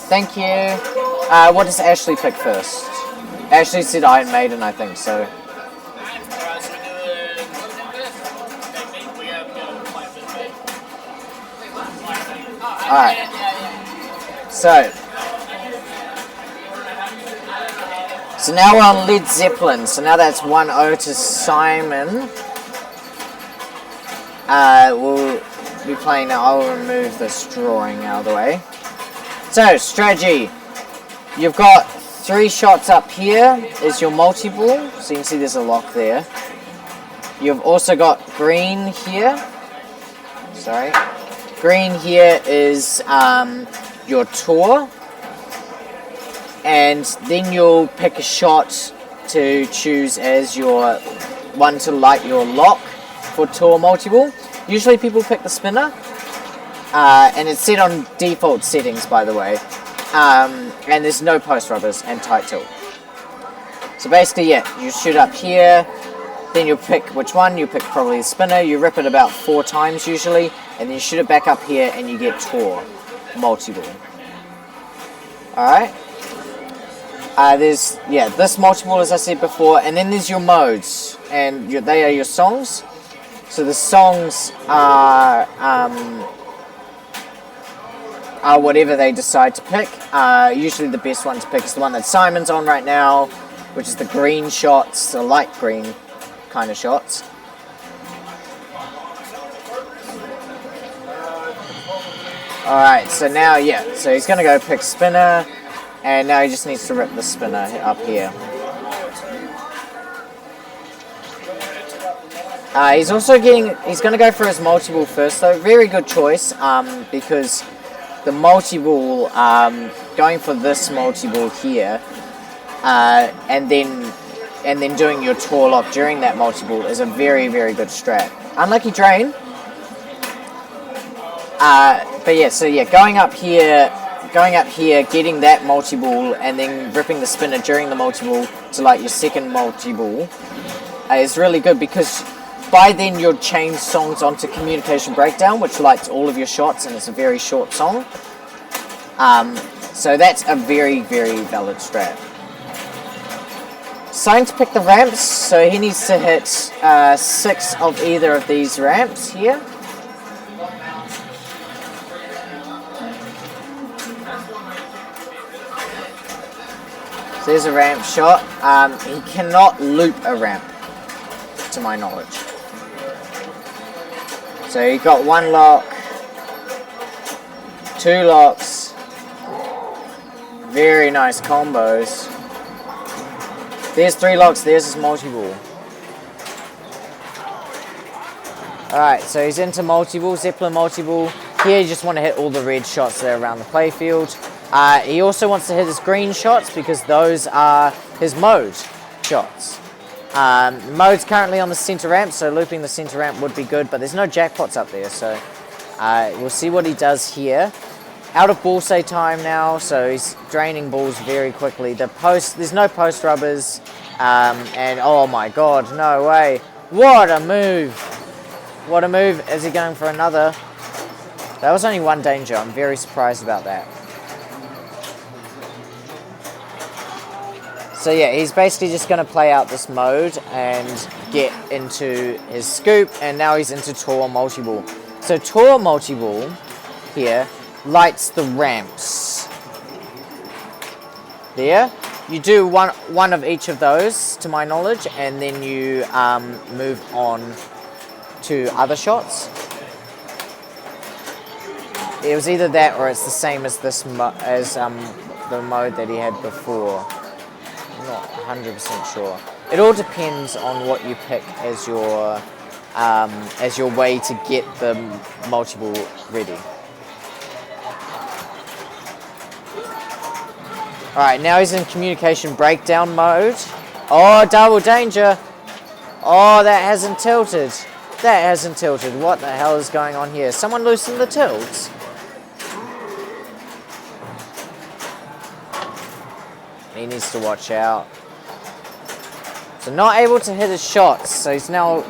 [SPEAKER 10] Thank you. What does Ashley pick first? Ashley said Iron Maiden, I think so. Alright. So now we're on Led Zeppelin. So now that's 1-0 to Simon. We'll be playing now. I'll remove this drawing out of the way. So, strategy. You've got 3 shots up here is your multi-ball. So you can see there's a lock there. You've also got green here. Sorry. Green here is your tour. And then you'll pick a shot to choose as your one to light your lock for tour multi-ball. Usually people pick the spinner. And it's set on default settings, by the way. And there's no post rubbers and tight tilt. So basically, yeah, you shoot up here. Then you'll pick which one. You pick probably the spinner. You rip it about 4 times usually. And then you shoot it back up here and you get tour multi-ball. Alright. There's, yeah, this multi-ball as I said before. And then there's your modes. And they are your songs. So the songs are whatever they decide to pick. Usually the best one to pick is the one that Simon's on right now, which is the green shots, the light green kind of shots. Alright, so now, yeah, so he's going to go pick spinner, and now he just needs to rip the spinner up here. He's going to go for his multi-ball first though. Very good choice, because the multi-ball, going for this multi-ball here, and then doing your tour lock during that multi-ball is a very, very good strat. Unlucky drain. But yeah, so yeah, going up here, getting that multi-ball, and then ripping the spinner during the multi-ball to like your second multi-ball is really good, because by then you'll change songs onto Communication Breakdown, which lights all of your shots, and it's a very short song. So that's a very, very valid strat. Starting to pick the ramps, so he needs to hit 6 of either of these ramps here. So there's a ramp shot. He cannot loop a ramp, to my knowledge. So he got 1 lock, 2 locks, very nice combos. There's 3 locks, there's his multi-ball. Alright, so he's into multi-ball, Zeppelin multi-ball. Here you just want to hit all the red shots that are around the playfield. He also wants to hit his green shots because those are his mode shots. Mode's currently on the center ramp, so looping the center ramp would be good, but there's no jackpots up there, so we'll see what he does here. Out of ball save time now, so he's draining balls very quickly. There's no post rubbers, and oh my god, no way. What a move! What a move. Is he going for another? That was only 1 danger. I'm very surprised about that. So yeah, he's basically just going to play out this mode and get into his scoop, and now he's into Tour multi-ball. So Tour multi-ball here lights the ramps. There. You do one of each of those, to my knowledge, and then you move on to other shots. It was either that or it's the same as this the mode that he had before. I'm not 100% sure. It all depends on what you pick as your way to get the multi-ball ready. Alright, now he's in Communication Breakdown mode. Oh, double danger. Oh, that hasn't tilted. That hasn't tilted. What the hell is going on here? Someone loosen the tilts. He needs to watch out. So not able to hit his shots. So he's now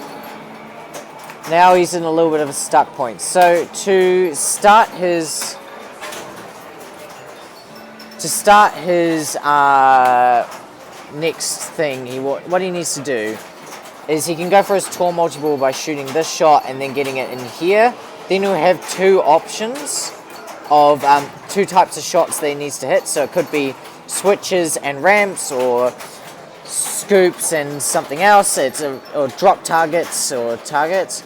[SPEAKER 10] he's in a little bit of a stuck point. So to start his next thing, what he needs to do is he can go for his Tour multi-ball by shooting this shot and then getting it in here. Then he'll have 2 options of 2 types of shots that he needs to hit. So it could be switches and ramps, or scoops and something else. Or drop targets or targets.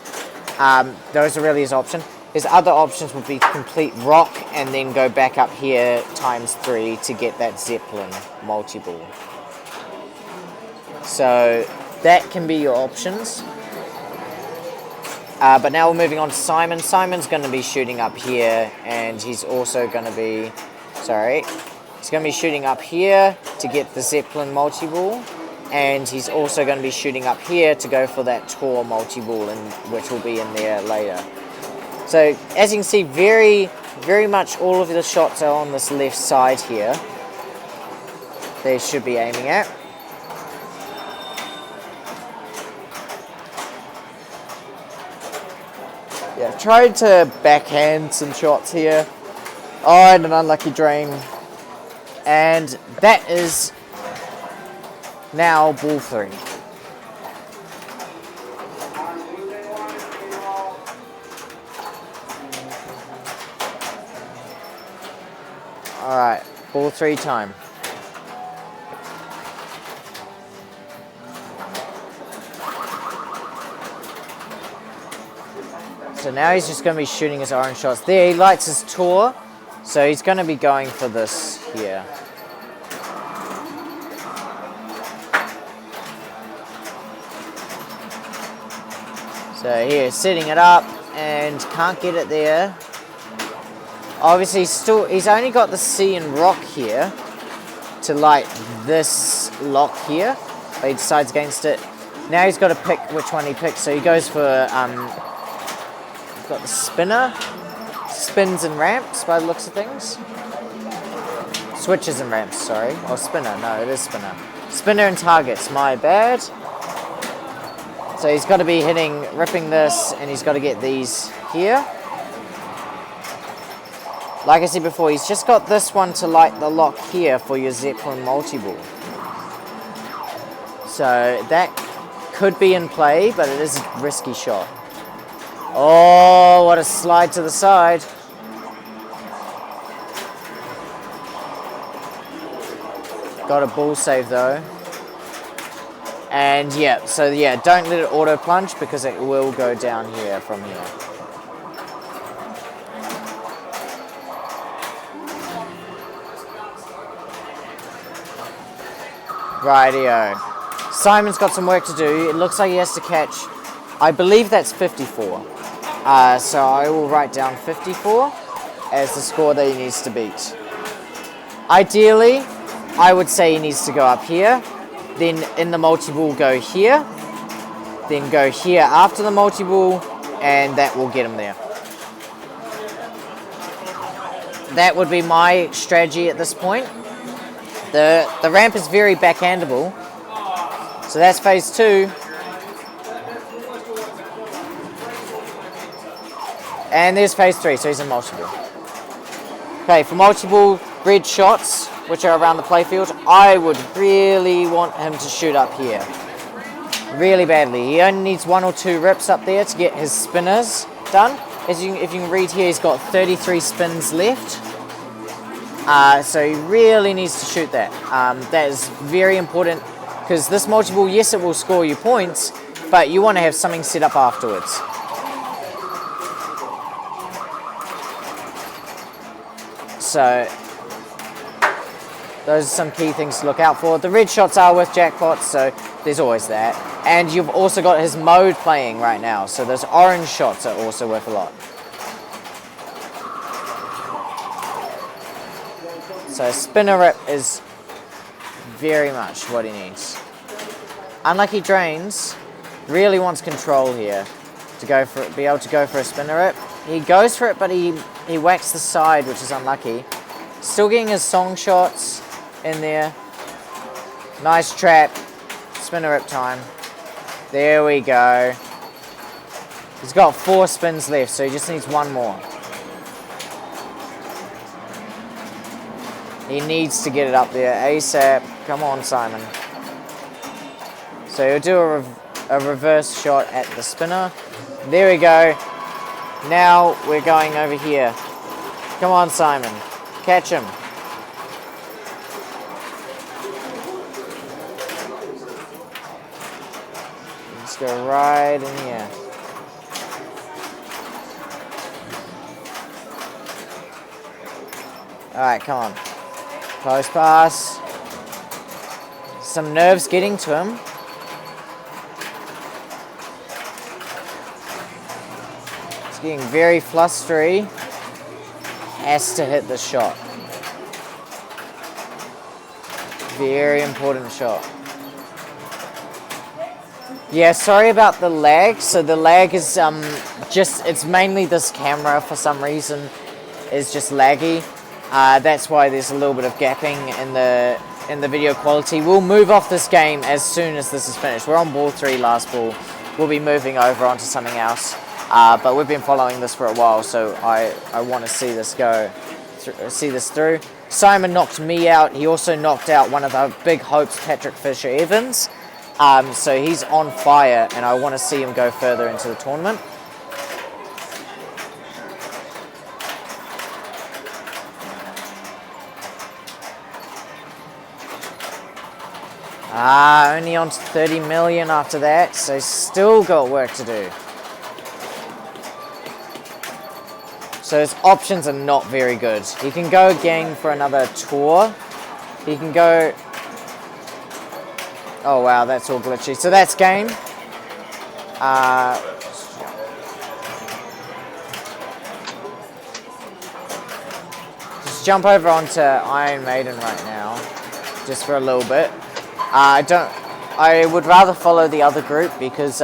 [SPEAKER 10] Those are really his option. His other options would be complete rock and then go back up here ×3 to get that Zeppelin multi-ball. So that can be your options. But now we're moving on to Simon. Simon's going to be shooting up here, and he's also going to be, he's going to be shooting up here to get the Zeppelin multi-ball, and he's also going to be shooting up here to go for that Tour multi-ball, which will be in there later. So as you can see, very, very much all of the shots are on this left side here. They should be aiming at. Yeah, I've tried to backhand some shots here. Oh, and an unlucky drain. And that is now ball 3. Alright, ball 3 time. So now he's just going to be shooting his orange shots. There, he lights his Tour. So he's going to be going for this here. So here, setting it up and can't get it there. Obviously, he's only got the C and rock here to light this lock here, but he decides against it. Now he's got to pick which one he picks. So he goes for got the spinner. spins and ramps by the looks of things. Switches and ramps, sorry. Or spinner, no, it is spinner. Spinner and targets, my bad. So he's got to be ripping this, and he's got to get these here. Like I said before, he's just got this one to light the lock here for your Zeppelin multi-ball. So that could be in play, but it is a risky shot. Oh, what a slide to the side. Got a ball save though. And yeah, so yeah, don't let it auto plunge because it will go down here from here. Rightio. Simon's got some work to do. It looks like he has to catch, I believe that's 54. So I will write down 54 as the score that he needs to beat. Ideally, I would say he needs to go up here, then in the multi-ball go here, then go here after the multi-ball, and that will get him there. That would be my strategy at this point. The ramp is very backhandable, so that's phase 2. And there's phase 3, so he's in multi-ball. Okay, for multi-ball red shots, which are around the playfield, I would really want him to shoot up here. Really badly. He only needs 1 or 2 rips up there to get his spinners done. If you can read here, he's got 33 spins left. So he really needs to shoot that. That is very important because this multi-ball, yes, it will score you points, but you want to have something set up afterwards. So those are some key things to look out for. The red shots are worth jackpots, so there's always that. And you've also got his mode playing right now, so those orange shots are also worth a lot. So spinner rip is very much what he needs. Unlucky Drains really wants control here to go for it, be able to go for a spinner rip. He goes for it, but he whacks the side, which is unlucky. Still getting his song shots in there. Nice trap. Spinner rip time. There we go. He's got 4 spins left, so he just needs 1 more. He needs to get it up there ASAP. Come on, Simon. So he'll do a reverse shot at the spinner. There we go. Now we're going over here. Come on, Simon. Catch him. Let's go right in here. Alright, come on. Close pass. Some nerves getting to him. He's getting very flustery. Has to hit the shot. Very important shot. Yeah, sorry about the lag. So the lag is it's mainly this camera for some reason is just laggy. That's why there's a little bit of gapping in the video quality. We'll move off this game as soon as this is finished. We're on ball 3, last ball. We'll be moving over onto something else. But we've been following this for a while, so I want to see this through. Simon knocked me out. He also knocked out one of the big hopes, Patrick Fisher-Evans. So he's on fire, and I want to see him go further into the tournament. Only on to 30 million after that, so still got work to do. So his options are not very good. He can go again for another tour. He can go... Oh wow, that's all glitchy. So that's game. Just jump over onto Iron Maiden right now, just for a little bit. I would rather follow the other group because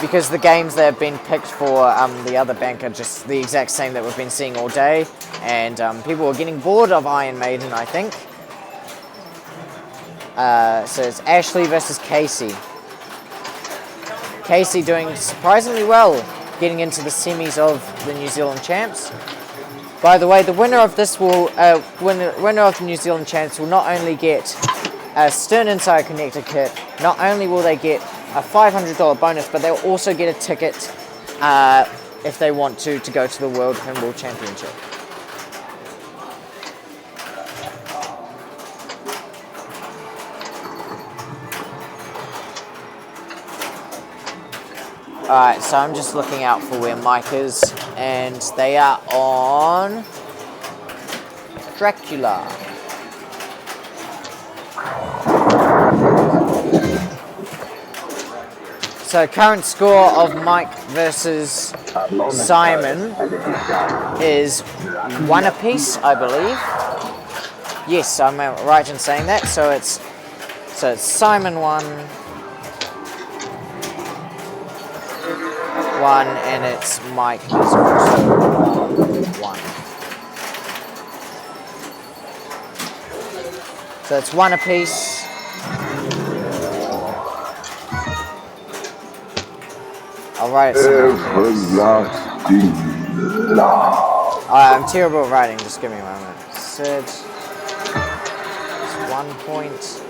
[SPEAKER 10] because the games that have been picked for the other bank are just the exact same that we've been seeing all day, and people are getting bored of Iron Maiden, I think. So it's Ashley versus Casey. Casey doing surprisingly well, getting into the semis of the New Zealand champs. By the way, the winner of this will, winner of the New Zealand champs will not only get a Stern Insider Connector kit, not only will they get a $500 bonus, but they'll also get a ticket if they want to go to the World Pinball Championship. Alright, so I'm just looking out for where Mike is, and they are on Dracula. So current score of Mike versus Simon is 1 apiece, I believe. Yes, I'm right in saying that. So it's Simon 1, and it's Mike is also 1. So it's 1 apiece. I'll write it I'm terrible at writing, just give me a moment. Sid is 1 point,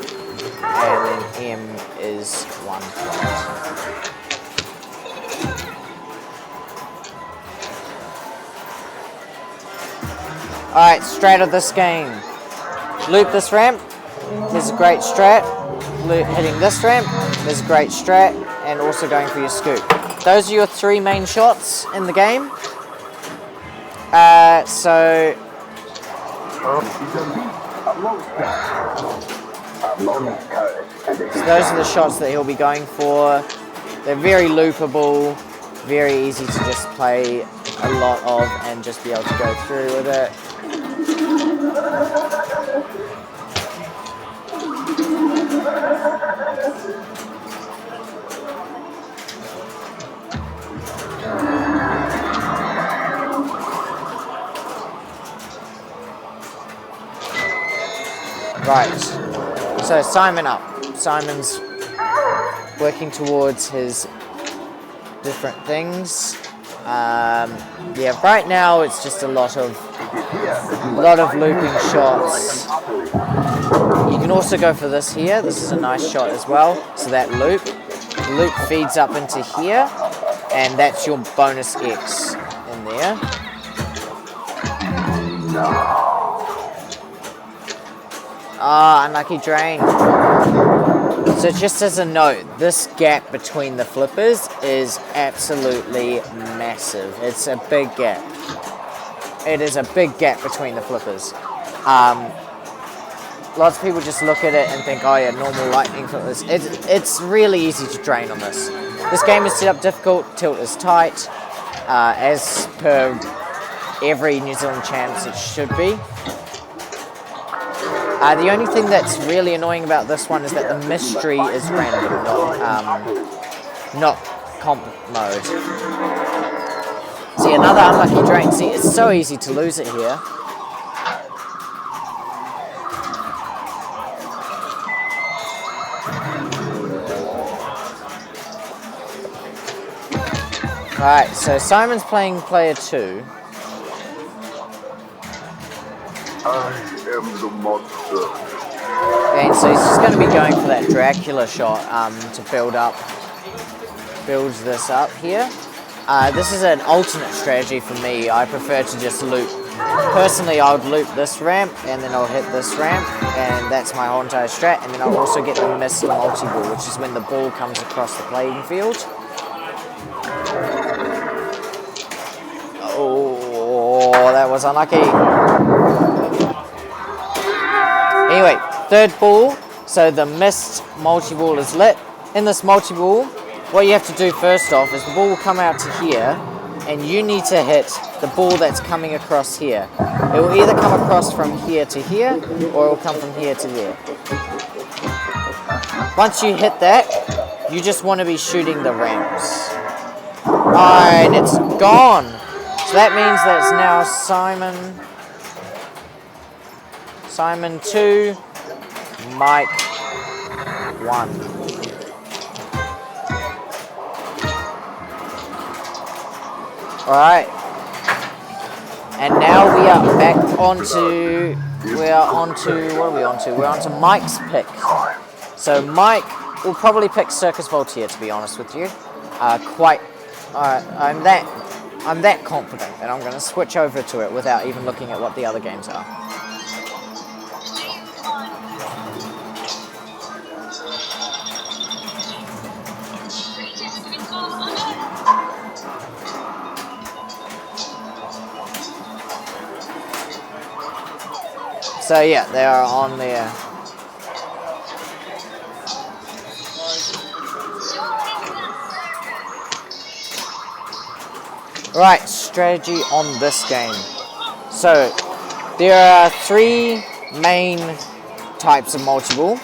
[SPEAKER 10] and then M is 1 point. Alright, strat of this game. Loop this ramp, there's a great strat. Hitting this ramp, there's a great strat, and also going for your scoop. Those are your 3 main shots in the game. So those are the shots that he'll be going for. They're very loopable, very easy to just play a lot of and just be able to go through with it. Right, so Simon up. Simon's working towards his different things. Yeah, right now it's just a lot of looping shots. You can also go for this here. This is a nice shot as well. So that loop feeds up into here, and that's your bonus X in there. Ah, unlucky drain. So just as a note, this gap between the flippers is absolutely massive. It's a big gap. It is a big gap between the flippers. Lots of people just look at it and think, oh yeah, normal lightning flippers. It's really easy to drain on this. This game is set up difficult, tilt is tight, as per every New Zealand champs it should be. The only thing that's really annoying about this one is that the mystery is random, not comp mode. See, another unlucky drain. See, it's so easy to lose it here. Alright, so Simon's playing player 2.
[SPEAKER 12] I am the monster.
[SPEAKER 10] And so he's just going to be going for that Dracula shot to build this up here. This is an alternate strategy for me. I prefer to just loop. Personally, I would loop this ramp, and then I'll hit this ramp, and that's my whole entire strat. And then I'll also get the missed multi-ball, which is when the ball comes across the playing field. Oh, that was unlucky. Anyway, third ball, so the missed multi-ball is lit. In this multi-ball, what you have to do first off is the ball will come out to here, and you need to hit the ball that's coming across here. It will either come across from here to here, or it will come from here to there. Once you hit that, you just want to be shooting the ramps. And it's gone. So that means that it's now Simon 2, Mike 1. Alright. And now we are back onto, what are we onto? We're onto Mike's pick. So Mike will probably pick Circus Voltaire, to be honest with you. I'm that confident that I'm going to switch over to it without even looking at what the other games are. So yeah, they are on there. Right, strategy on this game. So there are 3 main types of multi-ball,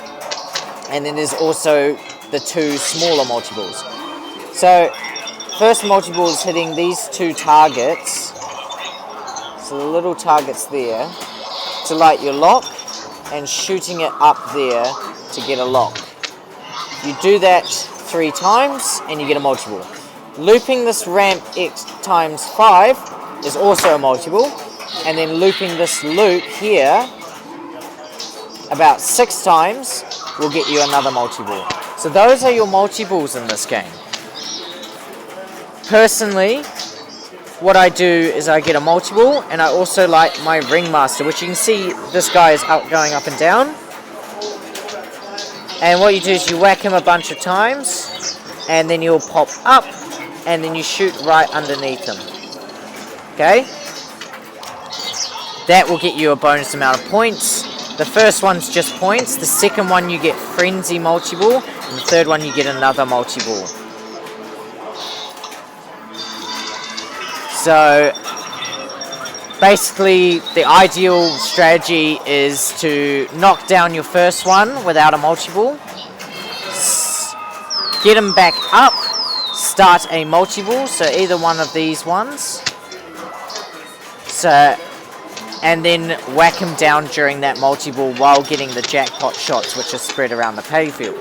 [SPEAKER 10] and then there's also the 2 smaller multi-balls. So first multi-ball is hitting these 2 targets, so the little targets there, to light your lock, and shooting it up there to get a lock. You do that 3 times and you get a multi-ball. Looping this ramp X times 5 is also a multi-ball, and then looping this loop here about 6 times will get you another multi-ball. So those are your multi-balls in this game. Personally, what I do is I get a multi-ball, and I also light my ringmaster, which you can see this guy is going up and down. And what you do is you whack him a bunch of times, and then he'll pop up, and then you shoot right underneath him. Okay? That will get you a bonus amount of points. The first one's just points, the second one you get frenzy multi-ball, and the third one you get another multi-ball. So basically the ideal strategy is to knock down your first one without a multi-ball, get him back up, start a multi-ball, so either one of these ones, and then whack him down during that multi-ball while getting the jackpot shots, which are spread around the playfield.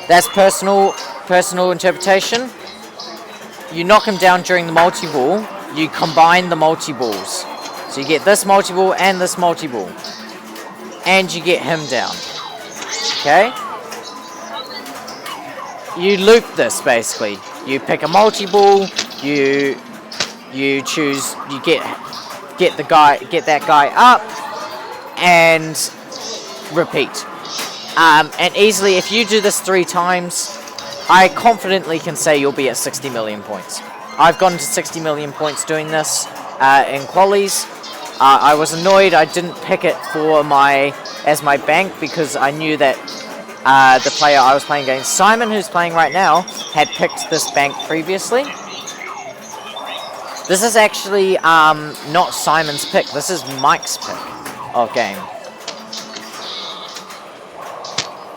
[SPEAKER 10] That's personal interpretation. You knock him down during the multi-ball, you combine the multi-balls. So you get this multi-ball and this multi-ball. And you get him down. Okay? You loop this basically. You pick a multi-ball, you choose, you get that guy up, and repeat. And easily, if you do this 3 times, I confidently can say you'll be at 60 million points. I've gone to 60 million points doing this in qualies. I was annoyed I didn't pick it as my bank, because I knew that the player I was playing against, Simon, who's playing right now, had picked this bank previously. This is actually not Simon's pick, this is Mike's pick of game.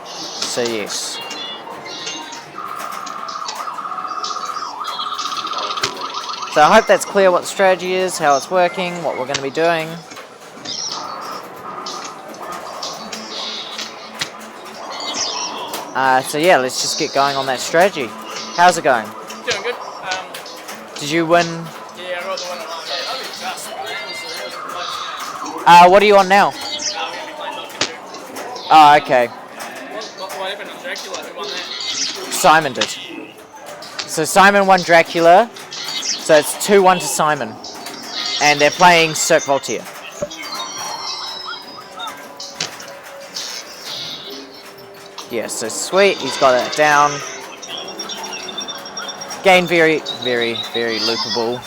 [SPEAKER 10] So yes. So I hope that's clear what the strategy is, how it's working, what we're going to be doing. So yeah, let's just get going on that strategy. How's it going?
[SPEAKER 1] Doing good.
[SPEAKER 10] Did you win?
[SPEAKER 1] Yeah, I got the win at last. I'll be just, right? It was a close game.
[SPEAKER 10] What are you on now?
[SPEAKER 1] We're going to be playing Doctor Who.
[SPEAKER 10] Oh, okay.
[SPEAKER 1] What happened on Dracula? Who won that?
[SPEAKER 10] Simon did. So Simon won Dracula. So it's 2-1 to Simon. And they're playing Cirque Voltaire. Yeah, so sweet. He's got it down. Game very, very, very loopable.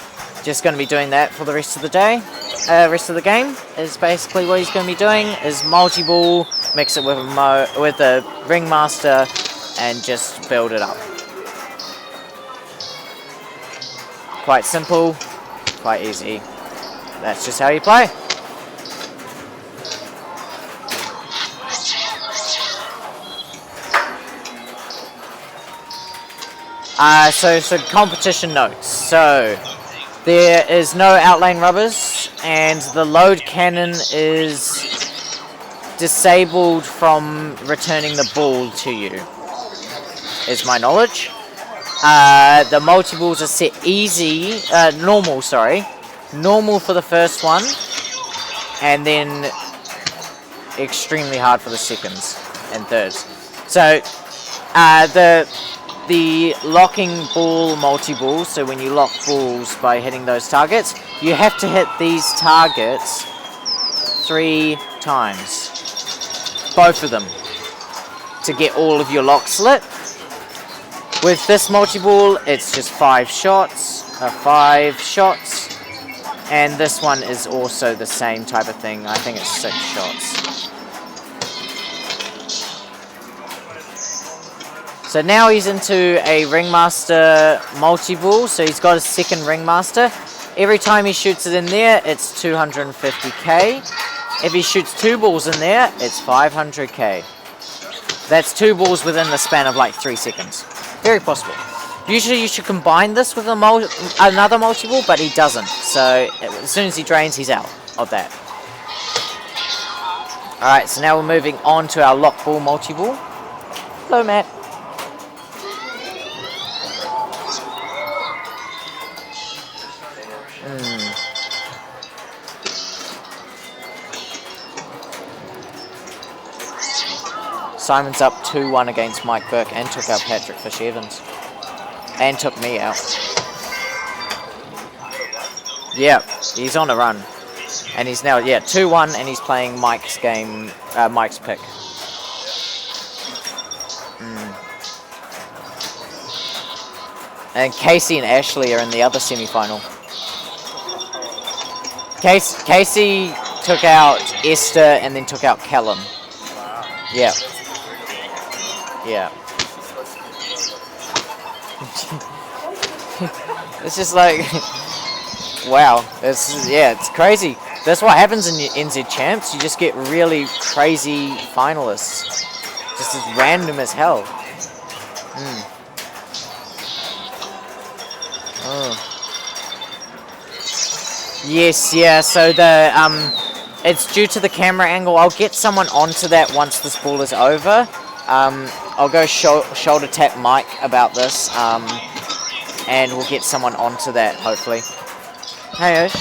[SPEAKER 10] Just going to be doing that for the rest of the day. Rest of the game is basically what he's going to be doing is multi-ball, mix it with a ringmaster, and just build it up. Quite simple, quite easy. That's just how you play. So competition notes. So there is no outlane rubbers, and the load cannon is disabled from returning the ball to you, is my knowledge. The multi-balls are set easy, normal for the first one, and then extremely hard for the seconds and thirds. So the locking ball multi-ball, so when you lock balls by hitting those targets, you have to hit these targets 3 times. Both of them. To get all of your locks lit. With this multi-ball, it's just 5 shots. And this one is also the same type of thing. I think it's 6 shots. So now he's into a Ringmaster multi-ball, so he's got a second Ringmaster. Every time he shoots it in there, it's 250k. If he shoots 2 balls in there, it's 500k. That's 2 balls within the span of like 3 seconds. Very possible. Usually you should combine this with another multi-ball, but he doesn't. So as soon as he drains, he's out of that. Alright, so now we're moving on to our lock ball multi-ball. Hello, Matt. Simon's up 2-1 against Mike Burke and took out Patrick Fish-Evans. And took me out. Yeah, he's on a run. And he's now, 2-1 and he's playing Mike's game, Mike's pick. And Casey and Ashley are in the other semi-final. Casey took out Esther and then took out Callum. Yeah. Yeah. It's just like, wow. It's crazy. That's what happens in your NZ Champs. You just get really crazy finalists. Just as random as hell. Oh. Yes, yeah, so the it's due to the camera angle. I'll get someone onto that once this ball is over. I'll go shoulder tap Mike about this, and we'll get someone onto that, hopefully. Hey, Osh.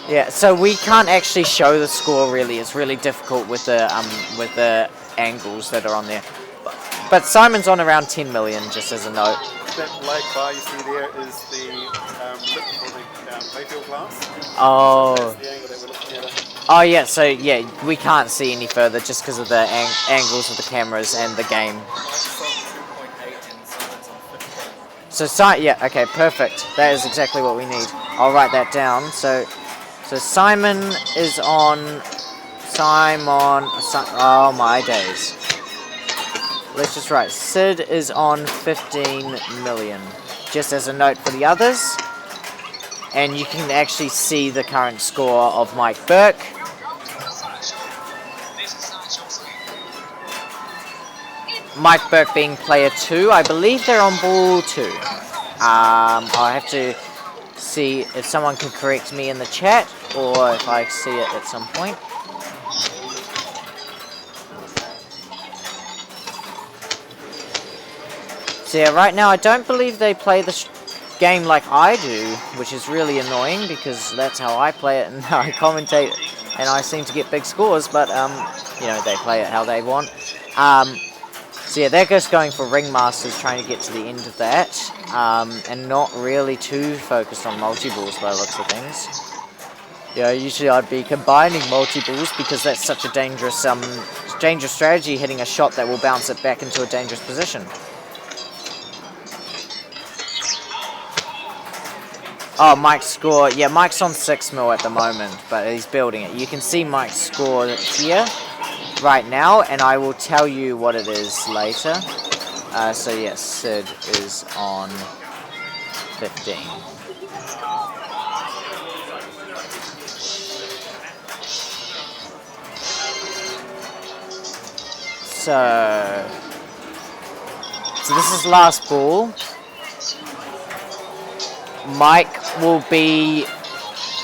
[SPEAKER 10] Yeah, so we can't actually show the score really. It's really difficult with the angles that are on there. But Simon's on around 10 million, just as a note.
[SPEAKER 3] That black bar you see there is the lip for the playfield glass.
[SPEAKER 10] Oh.
[SPEAKER 3] So that's the angle that we're looking at.
[SPEAKER 10] Oh yeah, so yeah, we can't see any further just because of the angles of the cameras and the game. So yeah, okay, perfect. That is exactly what we need. I'll write that down. So Simon is on. Oh my days. Let's just write. Sid is on 15 million. Just as a note for the others. And you can actually see the current score of Mike Burke. Mike Burke being player 2. I believe they're on ball 2. I'll have to see if someone can correct me in the chat or if I see it at some point. So yeah, right now I don't believe they play the game like I do, which is really annoying because that's how I play it and how I commentate, and I seem to get big scores, but you know, they play it how they want. So yeah, they're just going for Ringmasters, trying to get to the end of that, and not really too focused on multi-balls by the looks of things. Yeah, usually I'd be combining multi-balls because that's such a dangerous strategy, hitting a shot that will bounce it back into a dangerous position. Oh, Mike's score. Yeah, Mike's on 6 mil at the moment, but he's building it. You can see Mike's score here, right now, and I will tell you what it is later. So yes, Sid is on 15. So this is last ball. Mike will be,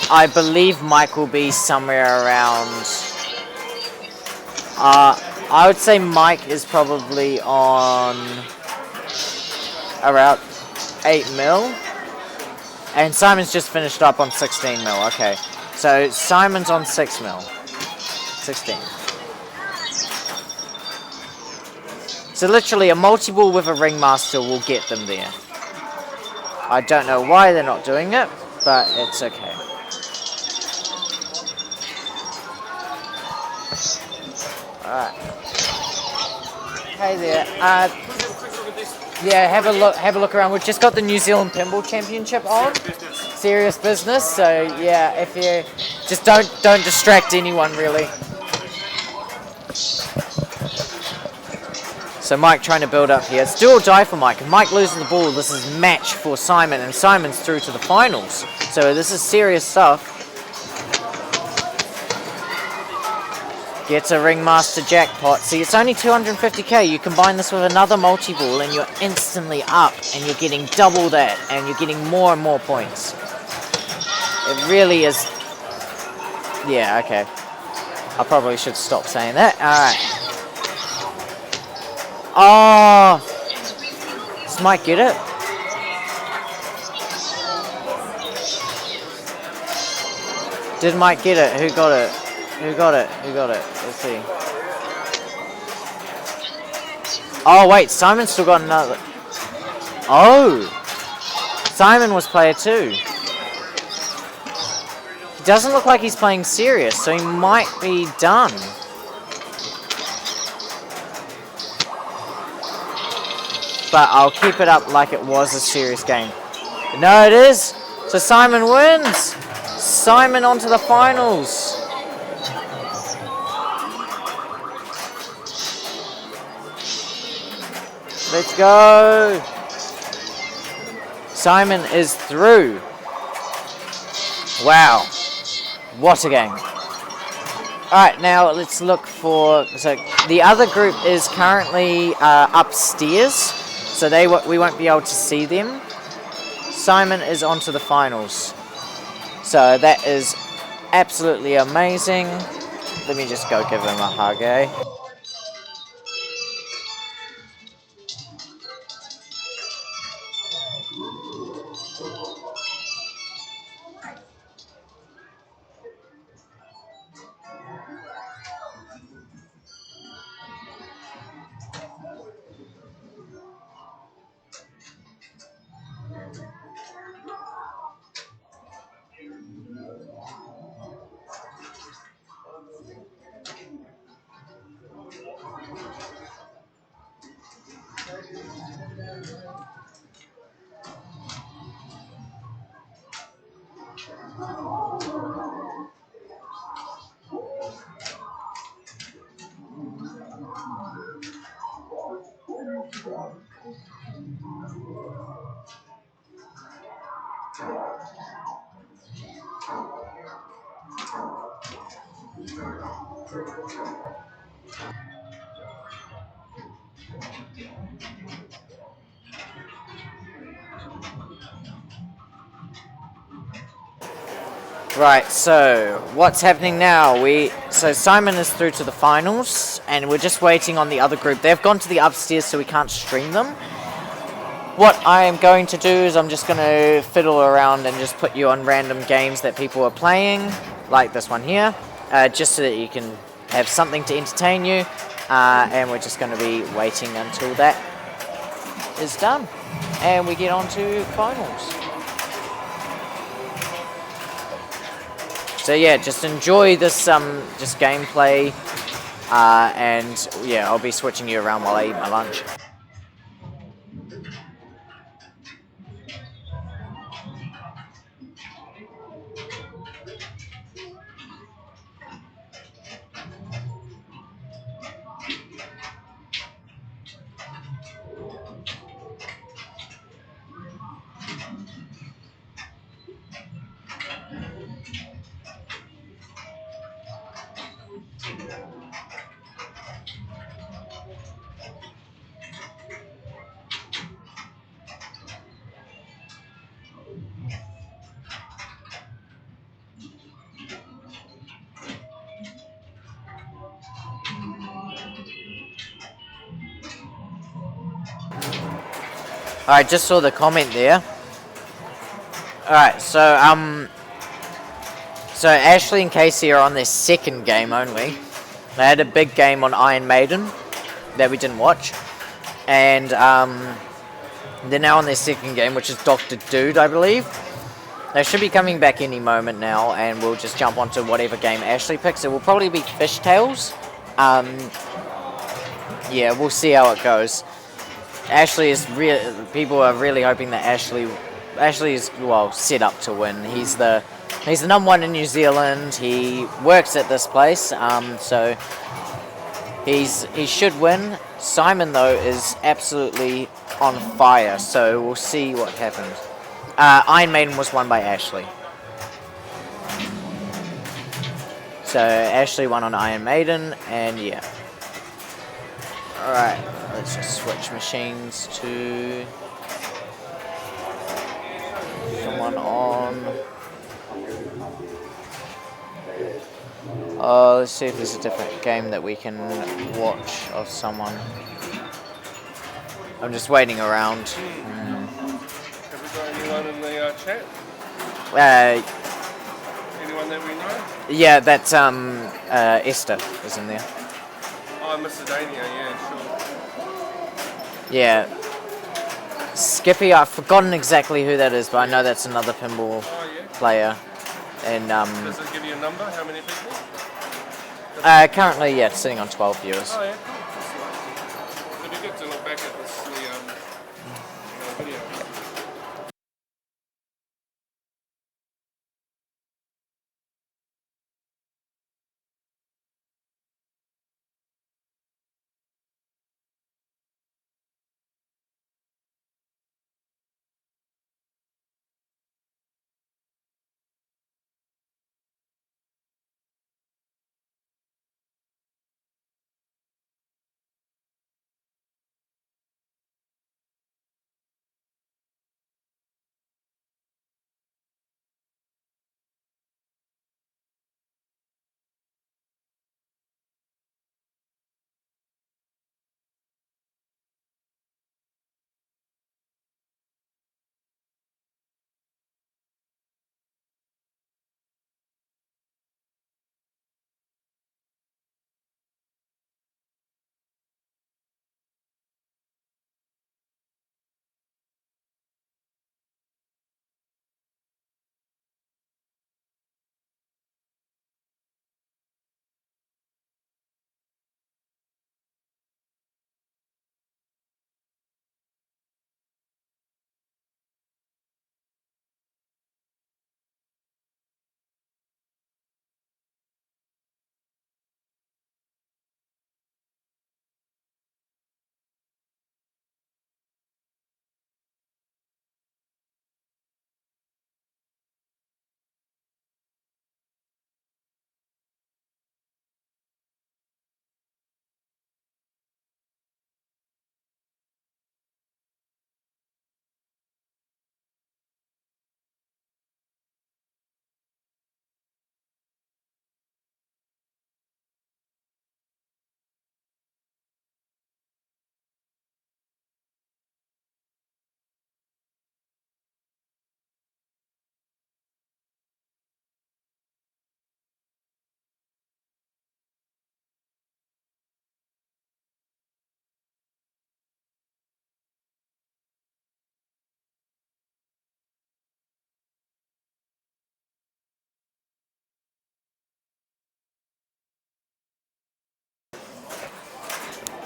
[SPEAKER 10] I believe Mike will be somewhere around, I would say Mike is probably on around 8 mil. And Simon's just finished up on 16 mil, okay. So Simon's on 6 mil. 16. So literally a multi-ball with a ringmaster will get them there. I don't know why they're not doing it, but it's okay. Alright. Hey there. Yeah, have a look around. We've just got the New Zealand Pinball Championship on. Serious business. So yeah, if you just don't distract anyone really. So Mike trying to build up here. It's do or die for Mike. If Mike loses the ball, this is match for Simon, and Simon's through to the finals. So this is serious stuff. Gets a ringmaster jackpot. See, it's only 250k. You combine this with another multi-ball and you're instantly up, and you're getting double that, and you're getting more and more points. It really is. Yeah, okay. I probably should stop saying that. Alright. Oh! Does Mike get it? Did Mike get it? Who got it? Who got it? Who got it? Let's see. Oh, wait. Simon still got another. Oh! Simon was player 2. He doesn't look like he's playing serious, so he might be done. But I'll keep it up like it was a serious game. No, it is. So Simon wins. Simon on to the finals. Let's go. Simon is through. Wow. What a game. Alright, now let's look for... So the other group is currently upstairs. So we won't be able to see them. Simon is on to the finals. So that is absolutely amazing. Let me just go give him a hug, eh? Right, so what's happening now? So Simon is through to the finals, and we're just waiting on the other group. They've gone to the upstairs, so we can't stream them. What I am going to do is I'm just going to fiddle around and just put you on random games that people are playing, like this one here, just so that you can have something to entertain you. And we're just going to be waiting until that is done, and we get on to finals. So yeah, just enjoy this just gameplay, and yeah, I'll be switching you around while I eat my lunch. I just saw the comment there. Alright, so Ashley and Casey are on their second game only. They had a big game on Iron Maiden that we didn't watch. And they're now on their second game, which is Dr. Dude, I believe. They should be coming back any moment now, and we'll just jump onto whatever game Ashley picks. It will probably be Fishtails. Yeah, we'll see how it goes. Ashley is people are really hoping that Ashley is, well, set up to win. He's the number one in New Zealand. He works at this place, so he should win. Simon though is absolutely on fire, so we'll see what happens. Iron Maiden was won by Ashley. So Ashley won on Iron Maiden, and yeah. Alright, let's just switch machines to someone on. Let's see if there's a different game that we can watch of someone. I'm just waiting around.
[SPEAKER 6] Have we got anyone in the chat? Anyone that we know?
[SPEAKER 10] Yeah, that's Esther is in there.
[SPEAKER 6] Oh, Macedania, yeah, sure.
[SPEAKER 10] Yeah. Skippy, I've forgotten exactly who that is, but I know that's another pinball player. And
[SPEAKER 6] does it give you a number? How many people?
[SPEAKER 10] Currently, yeah, it's sitting on 12 viewers.
[SPEAKER 6] Oh yeah, cool. It'd be good to look back at this video.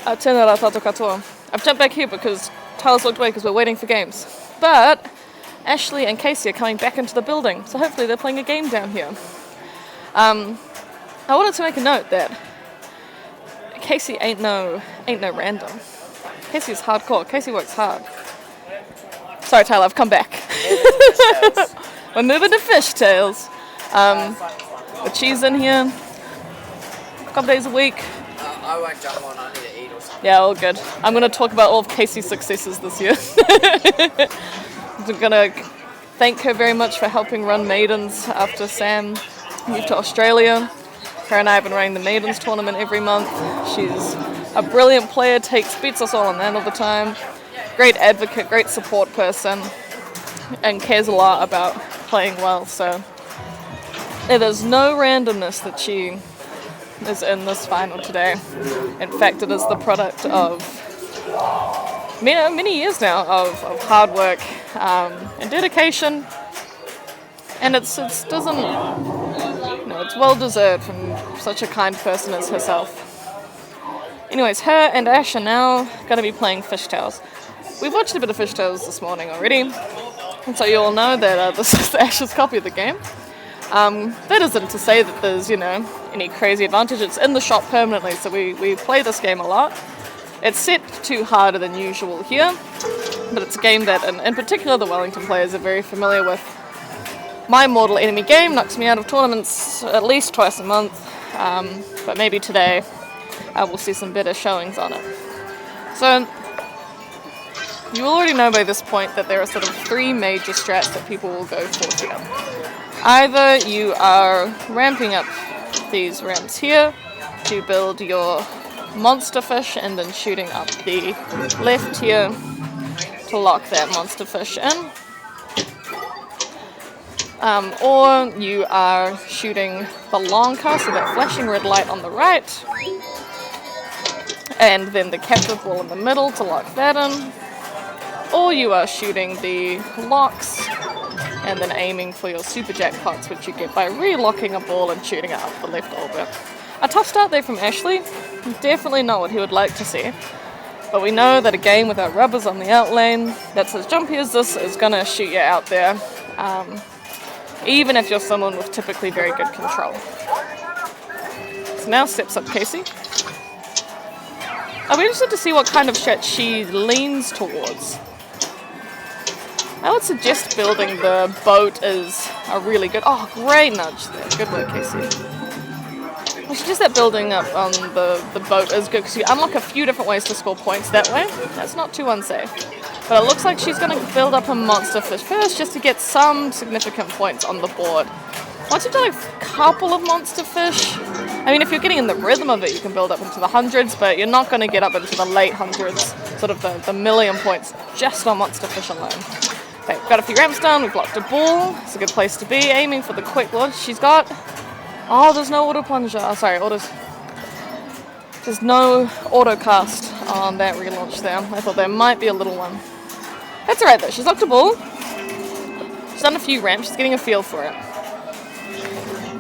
[SPEAKER 8] Tēnā tātou katoa. I've jumped back here because Tyler's looked away because we're waiting for games. But Ashley and Casey are coming back into the building, so hopefully they're playing a game down here. I wanted to make a note that Casey ain't no random. Casey's hardcore. Casey works hard. Sorry, Tyler, I've come back. We're moving to Fishtails. With cheese in here. A couple days a week.
[SPEAKER 10] I won't jump on, I need to eat or something.
[SPEAKER 8] Yeah, all good. I'm going to talk about all of Casey's successes this year. I'm going to thank her very much for helping run Maidens after Sam moved to Australia. Her and I have been running the Maidens tournament every month. She's a brilliant player, beats us all on that all the time. great advocate, great support person, and cares a lot about playing well. So it is no randomness that she is in this final today. In fact, it is the product of many years now of hard work and dedication, and it's well deserved from such a kind person as herself. Anyways, her and Ash are now going to be playing Fishtails. We've watched a bit of Fishtails this morning already, and so you all know that this is Ash's copy of the game. That isn't to say that there's, any crazy advantage. It's in the shop permanently, so we play this game a lot. It's set to harder than usual here, but it's a game that, in particular, the Wellington players are very familiar with. My Mortal Enemy game knocks me out of tournaments at least twice a month, but maybe today we'll see some better showings on it. So, you already know by this point that there are sort of three major strats that people will go for here. Either you are ramping up these ramps here to build your monster fish and then shooting up the left here to lock that monster fish in. Or you are shooting the long cast, so that flashing red light on the right, and then the captive ball in the middle to lock that in. Or you are shooting the locks and then aiming for your super jackpots, which you get by re-locking a ball and shooting it up the left orbit. A tough start there from Ashley. Definitely not what he would like to see. But we know that a game without rubbers on the out lane that's as jumpy as this is going to shoot you out there, even if you're someone with typically very good control. So now steps up Casey. I'll be interested to see what kind of strat she leans towards. I would suggest building the boat is a really good... Oh, great nudge there. Good work, Casey. I suggest that building up on the boat is good because you unlock a few different ways to score points that way. That's not too unsafe. But it looks like she's going to build up a monster fish first just to get some significant points on the board. Once you've done a couple of monster fish, I mean, if you're getting in the rhythm of it, you can build up into the hundreds, but you're not going to get up into the late hundreds, sort of the million points just on monster fish alone. Okay, we've got a few ramps done, we've blocked a ball. It's a good place to be, aiming for the quick launch. She's got... Oh, there's no auto plunger. Oh, sorry, there's no auto cast on that relaunch there. I thought there might be a little one. That's alright though, she's locked a ball. She's done a few ramps, she's getting a feel for it.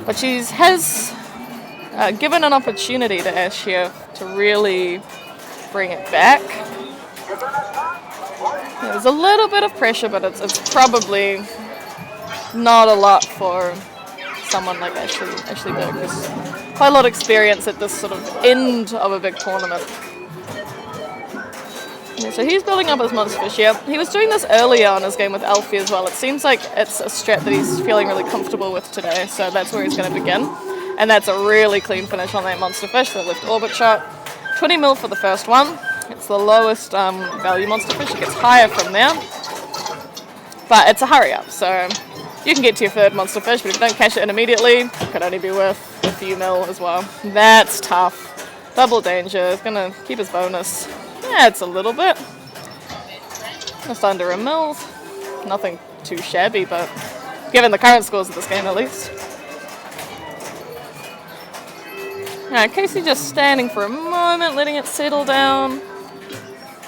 [SPEAKER 8] But she has given an opportunity to Ash here to really bring it back. There's a little bit of pressure, but it's probably not a lot for someone like Ashley Berg, who's quite a lot of experience at this sort of end of a big tournament. Yeah, so he's building up his monster fish here. He was doing this earlier on his game with Alfie as well. It seems like it's a strat that he's feeling really comfortable with today, so that's where he's going to begin. And that's a really clean finish on that monster fish, the left orbit shot. 20 mil for the first one. It's the lowest value monster fish. It gets higher from there. But it's a hurry up, so you can get to your third monster fish, but if you don't catch it in immediately, it could only be worth a few mil as well. That's tough. Double danger. It's going to keep his bonus. Yeah, it's a little bit. Just under a mil. Nothing too shabby, but given the current scores of this game at least. Alright, Casey just standing for a moment, letting it settle down.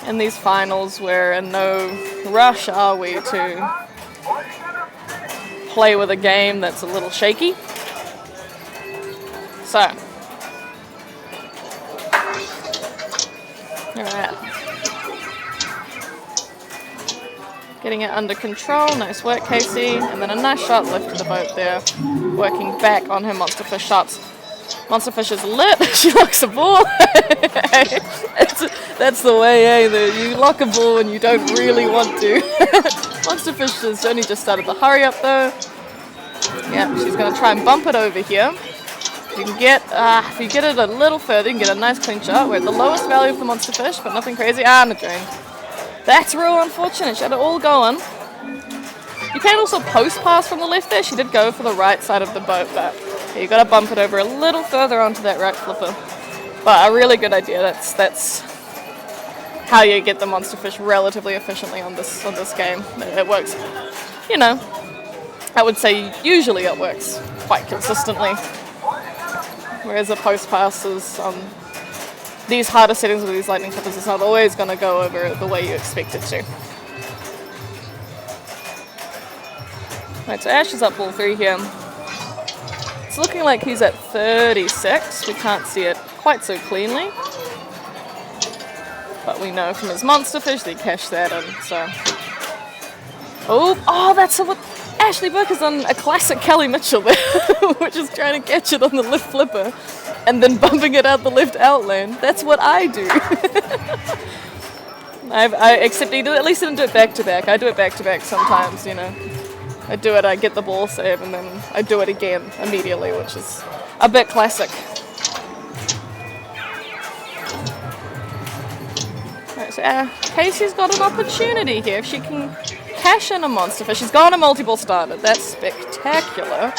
[SPEAKER 8] In these finals, we're in no rush, are we, to play with a game that's a little shaky. So, alright. Getting it under control, nice work, Casey. And then a nice shot left to the boat there, working back on her monster fish shots. Monster fish is lit. She locks a ball. That's the way, eh? You lock a ball when you don't really want to. Monster fish has only just started the hurry up though. Yeah, she's going to try and bump it over here. You can get, if you get it a little further, you can get a nice clean shot. We're at the lowest value of the monster fish, but nothing crazy. No drain. That's real unfortunate. She had it all going. You can also post pass from the left there. She did go for the right side of the boat, but you got to bump it over a little further onto that right flipper. But a really good idea. That's how you get the monster fish relatively efficiently on this game. It works, you know, I would say usually it works quite consistently. Whereas a post pass is these harder settings with these lightning clippers, it's not always going to go over the way you expect it to. Right, so Ash is up ball 3 here. It's looking like he's at 36. We can't see it quite so cleanly. But we know from his monster fish that he cashed that in, so. Oh, that's what Ashley Burke has done, a classic Kelly Mitchell there, which is trying to catch it on the left flipper and then bumping it out the left outland. That's what I do. Except he at least didn't do it back to back. I do it back to back sometimes, you know. I do it, I get the ball save, and then I do it again immediately, which is a bit classic. Right, so Casey's got an opportunity here. If she can cash in a monster fish, she's got a multi-ball started. That's spectacular.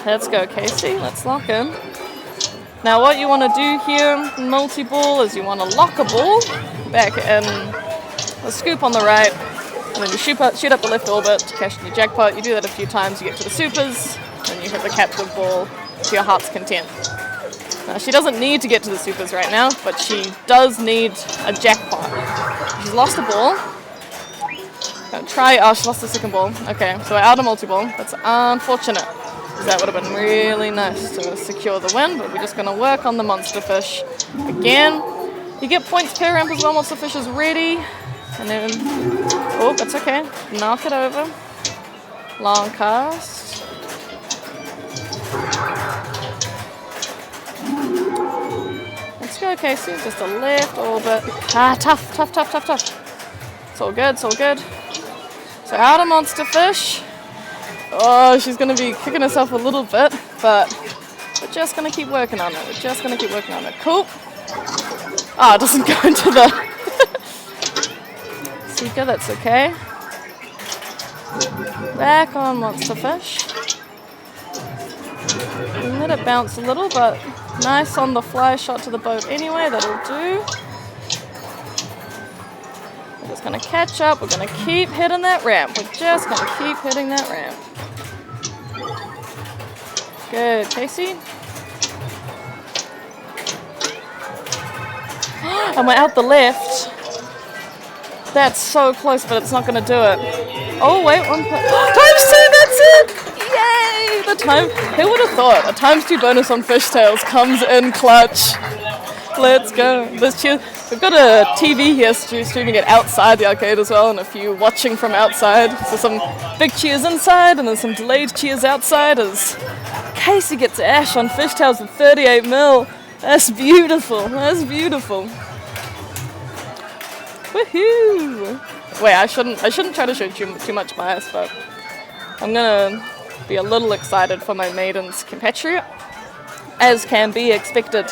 [SPEAKER 8] Let's go, Casey. Let's lock in. Now, what you want to do here in multi-ball is you want to lock a ball back in a scoop on the right. And then you shoot up the left orbit to cash in your jackpot. You do that a few times, you get to the supers, and you hit the captive ball to your heart's content. Now, she doesn't need to get to the supers right now, but she does need a jackpot. She's lost the ball. Gonna try, she lost the second ball. Okay, so we're out of multi-ball. That's unfortunate, because that would have been really nice to secure the win, but we're just gonna work on the monster fish again. You get points per ramp as well once the fish is ready. And then, oh, that's okay. Knock it over. Long cast. Let's go, Casey. Just a left orbit. Tough. It's all good, it's all good. So out of monster fish. Oh, she's going to be kicking herself a little bit, but we're just going to keep working on it. Cool. Ah, it doesn't go into the... Seeker, that's okay. Back on monster fish. Let it bounce a little, but nice on the fly shot to the boat anyway, that'll do. We're just going to catch up, we're going to keep hitting that ramp. Good, Casey. And we're out the left. That's so close, but it's not going to do it. Oh, wait, times 2, that's it! Yay! The time, who would have thought a times 2 bonus on fishtails comes in clutch. Let's go. We've got a TV here streaming it outside the arcade as well, and a few watching from outside. So some big cheers inside, and then some delayed cheers outside as Casey gets Ash on fishtails with 38 mil. That's beautiful. Woohoo! Wait, I shouldn't try to show too much bias, but I'm gonna be a little excited for my maiden's compatriot, as can be expected.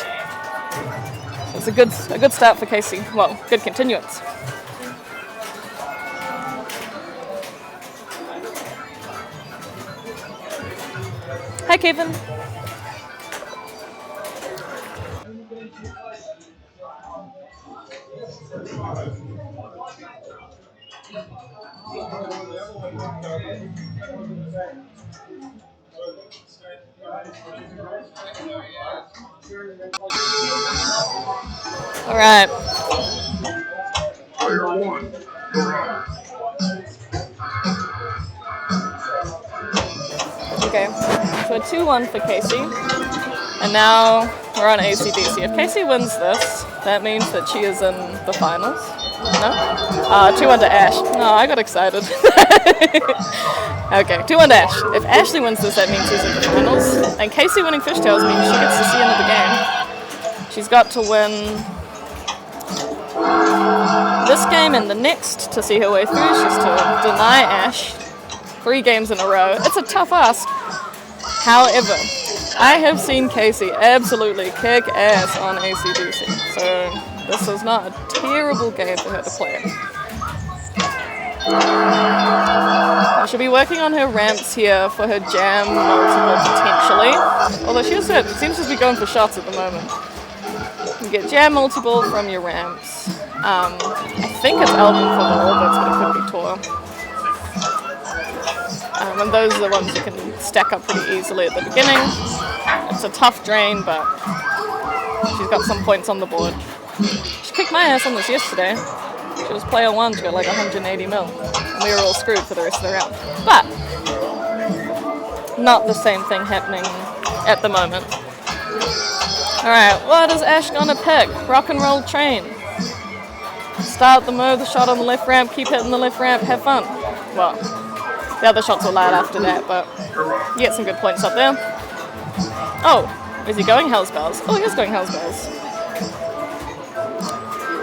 [SPEAKER 8] It's a good start for Casey. Well, good continuance. Hi, Kevin. All right. Okay, so a 2-1 for Casey, and now we're on ACDC. If Casey wins this, that means that she is in the finals. No? 2-1 to Ash. No, I got excited. Okay, 2-1 to Ash. If Ashley wins this, that means she's in the finals. And Casey winning fishtails means she gets to see another game. She's got to win this game and the next to see her way through. She's to deny Ash 3 games in a row. It's a tough ask. However, I have seen Casey absolutely kick ass on ACDC. So this is not a terrible game for her to play. I should be working on her ramps here for her jam multiple potentially. Although she also seems to be going for shots at the moment. you get jam multi-ball from your ramps. I think it's album for the orbits, but it could be tour. And those are the ones you can stack up pretty easily at the beginning. It's a tough drain, but she's got some points on the board. She kicked my ass on this yesterday. She was player 1, she got like 180 mil. And we were all screwed for the rest of the round. But not the same thing happening at the moment. Alright, what is Ash gonna pick? Rock and roll train. Start the move, the shot on the left ramp, keep hitting the left ramp, have fun. Well, the other shots were loud after that, but you get some good points up there. Oh, is he going Hell's Bells? Oh, he is going Hell's Bells.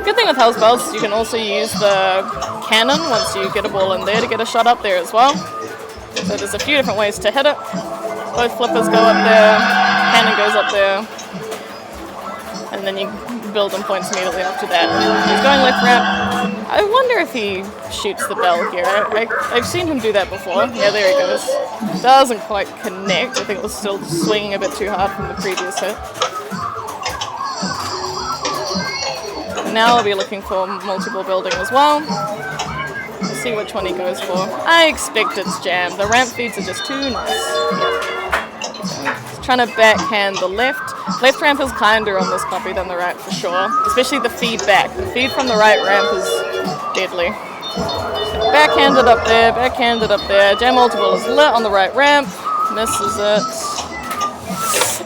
[SPEAKER 8] Good thing with Hell's Bells is you can also use the cannon once you get a ball in there to get a shot up there as well. So there's a few different ways to hit it. Both flippers go up there, cannon goes up there, and then you build on points immediately after that. He's going left ramp. I wonder if he shoots the bell here. I've seen him do that before. Yeah, there he goes. Doesn't quite connect. I think it was still swinging a bit too hard from the previous hit. And now I'll be looking for multiple building as well. We'll see which one he goes for. I expect it's jam. The ramp feeds are just too nice. He's trying to backhand the left. Left ramp is kinder on this copy than the right for sure. Especially the feed back. The feed from the right ramp is deadly. Backhanded up there, backhanded up there. Jam multiple is lit on the right ramp. Misses it.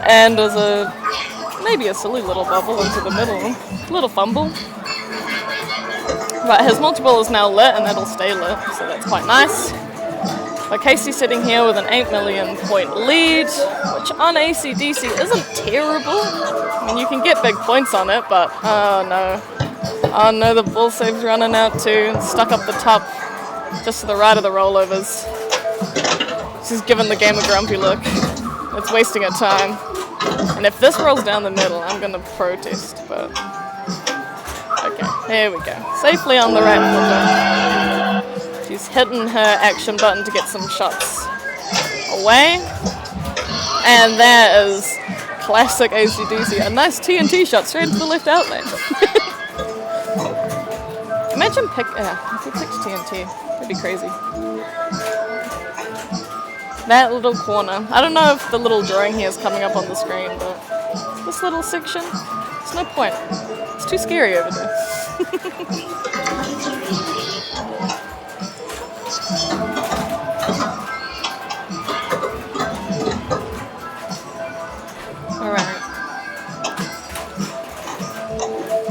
[SPEAKER 8] And there's maybe a silly little bubble into the middle. Little fumble. Right, his multiple is now lit and that'll stay lit, so that's quite nice. But Casey's sitting here with an 8 million point lead, which on AC/DC isn't terrible. I mean, you can get big points on it, but oh no. Oh no, the ball save's running out too. Stuck up the top, just to the right of the rollovers. She's giving the game a grumpy look. It's wasting her time. And if this rolls down the middle, I'm gonna protest, but... Okay, here we go. Safely on the right flipper. She's hitting her action button to get some shots away. And that is classic AC/DC. A nice TNT shot straight into the left outlet. Imagine if we picked TNT. That'd be crazy. That little corner. I don't know if the little drawing here is coming up on the screen, but this little section, there's no point. It's too scary over there. Alright.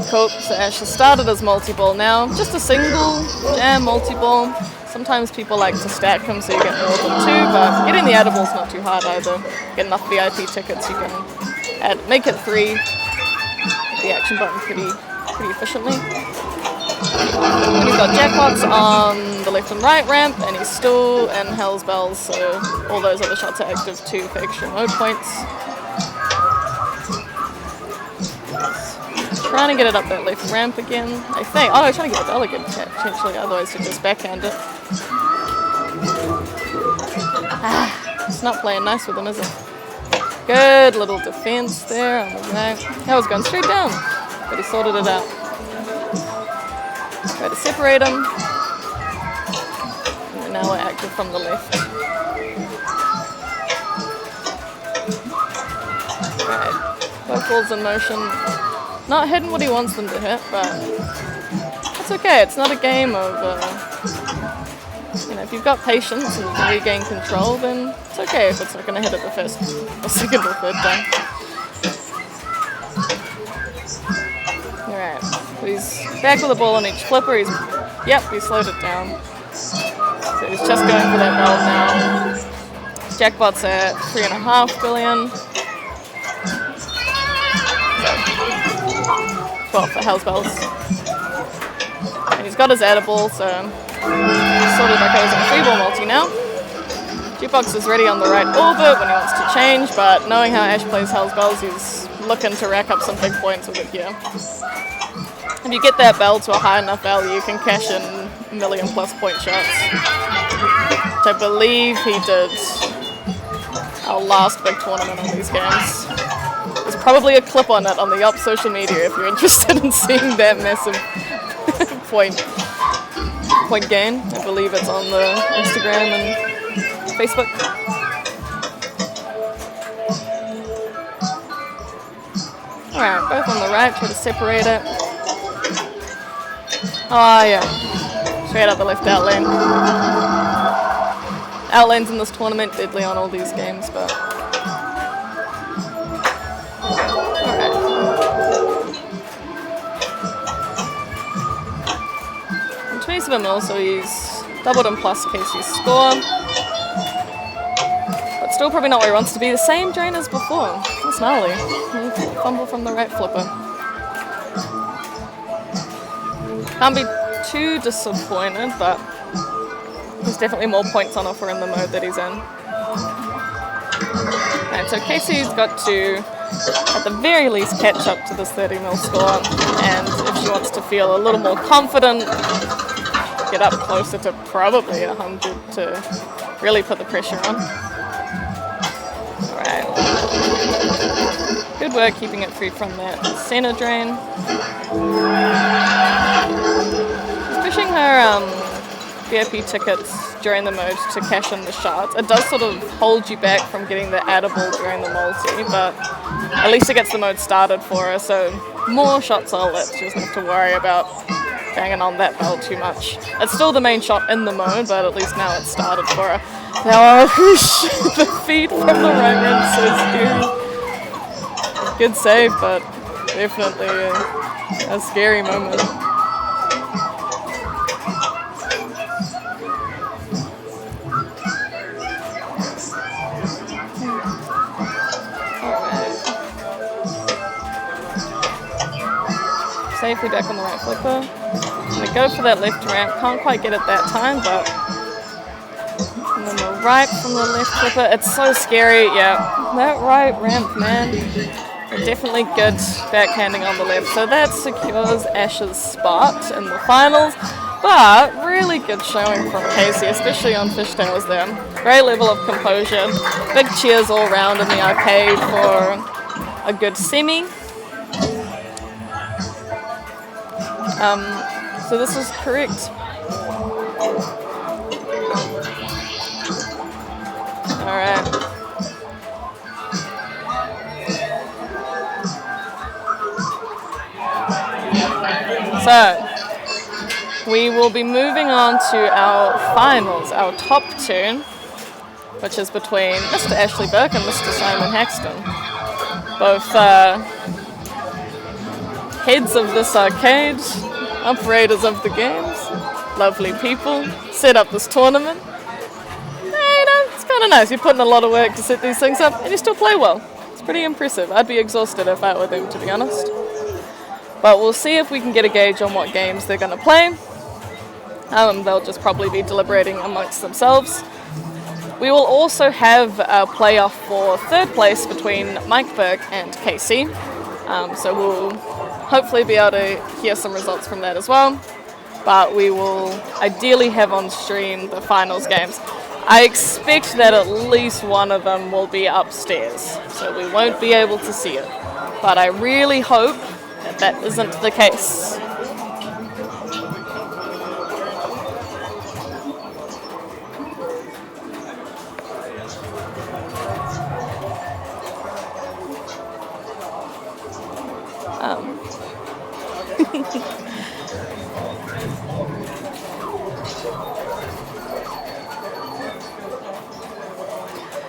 [SPEAKER 8] Cool, so Ash has started as multi-ball now. Just a single jam multi-ball. Sometimes people like to stack them so you get more than 2, but getting the edible is not too hard either. Get enough VIP tickets, you can make it 3. Hit the action button pretty efficiently. And he's got jackpots on the left and right ramp, and he's still in Hell's Bells, so all those other shots are active too for extra mode points. Trying to get it up that left ramp again, I think. Oh, I'm trying to get the bell again, potentially, otherwise he'd just backhand it. It's not playing nice with him, is it? Good little defense there on the right. That was going straight down, but he sorted it out. Try to separate him. And now we're active from the left. Alright, both balls in motion. Not hitting what he wants them to hit, but that's okay. It's not a game of, if you've got patience and you can regain control, then it's okay if it's not going to hit it the first, or second, or third time. Alright, so he's back with the ball on each flipper. He slowed it down. So he's just going for that bell now. Jackpot's at 3.5 billion. 12 for Hell's Bells. And he's got his edible, so he's sort of like I was in a 3-ball multi now. Jukebox is ready on the right orbit when he wants to change, but knowing how Ash plays Hell's Bells, he's looking to rack up some big points with it here. If you get that bell to a high enough value, you can cash in $1 million+ point shots. Which I believe he did our last big tournament on these games. It was probably a clip on it on the Up social media if you're interested in seeing that massive point gain. I believe it's on the Instagram and Facebook. Alright, both on the right, try to separate it. Oh yeah, straight up the left out lane. Out lanes in this tournament, deadly on all these games, but... Alright. And 27 mil, so he's doubled and plus Casey's score. But still probably not where he wants to be. The same drain as before. That's gnarly. Fumble from the right flipper. Can't be too disappointed, but there's definitely more points on offer in the mode that he's in. And so Casey's got to, at the very least, catch up to this 30 mil score. And if she wants to feel a little more confident, get up closer to probably 100 to really put the pressure on. Alright. Good work keeping it free from that center drain. She's pushing her VIP tickets during the mode to cash in the shards. It does sort of hold you back from getting the addable during the multi, but at least it gets the mode started for her, so more shots are lit. She doesn't have to worry about banging on that bell too much. It's still the main shot in the mode, but at least now it's started for her. Now, the feed from the right ram's so scary. Good save, but definitely a scary moment. Safely back on the right flipper. Gonna go for that left ramp. Can't quite get it that time, but and then the right from the left flipper. It's so scary. Yeah, that right ramp, man. Definitely good backhanding on the left. So that secures Ash's spot in the finals. But really good showing from Casey, especially on Fishtails there. Great level of composure. Big cheers all around in the arcade for a good semi. So this is correct. Alright. So, we will be moving on to our finals, our top two, which is between Mr. Ashley Burke and Mr. Simon Haxton. Both heads of this arcade, operators of the games, lovely people, set up this tournament. It's kind of nice. You put in a lot of work to set these things up, and you still play well. It's pretty impressive. I'd be exhausted if I were them, to be honest. But we'll see if we can get a gauge on what games they're going to play. They'll just probably be deliberating amongst themselves. We will also have a playoff for third place between Mike Burke and Casey. So we'll hopefully be able to hear some results from that as well. But we will ideally have on stream the finals games. I expect that at least one of them will be upstairs, so we won't be able to see it. But I really hope that that isn't the case.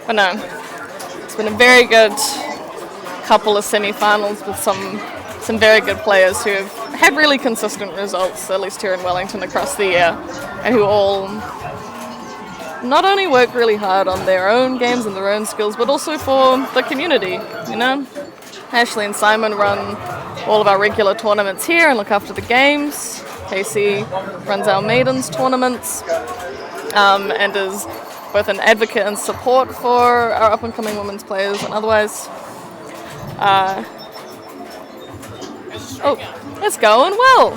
[SPEAKER 8] But no, it's been a very good couple of semi-finals with some very good players who have had really consistent results, at least here in Wellington across the year, and who all not only work really hard on their own games and their own skills, but also for the community, you know? Ashley and Simon run all of our regular tournaments here and look after the games. Casey runs our maidens tournaments and is both an advocate and support for our up-and-coming women's players and otherwise. It's going well.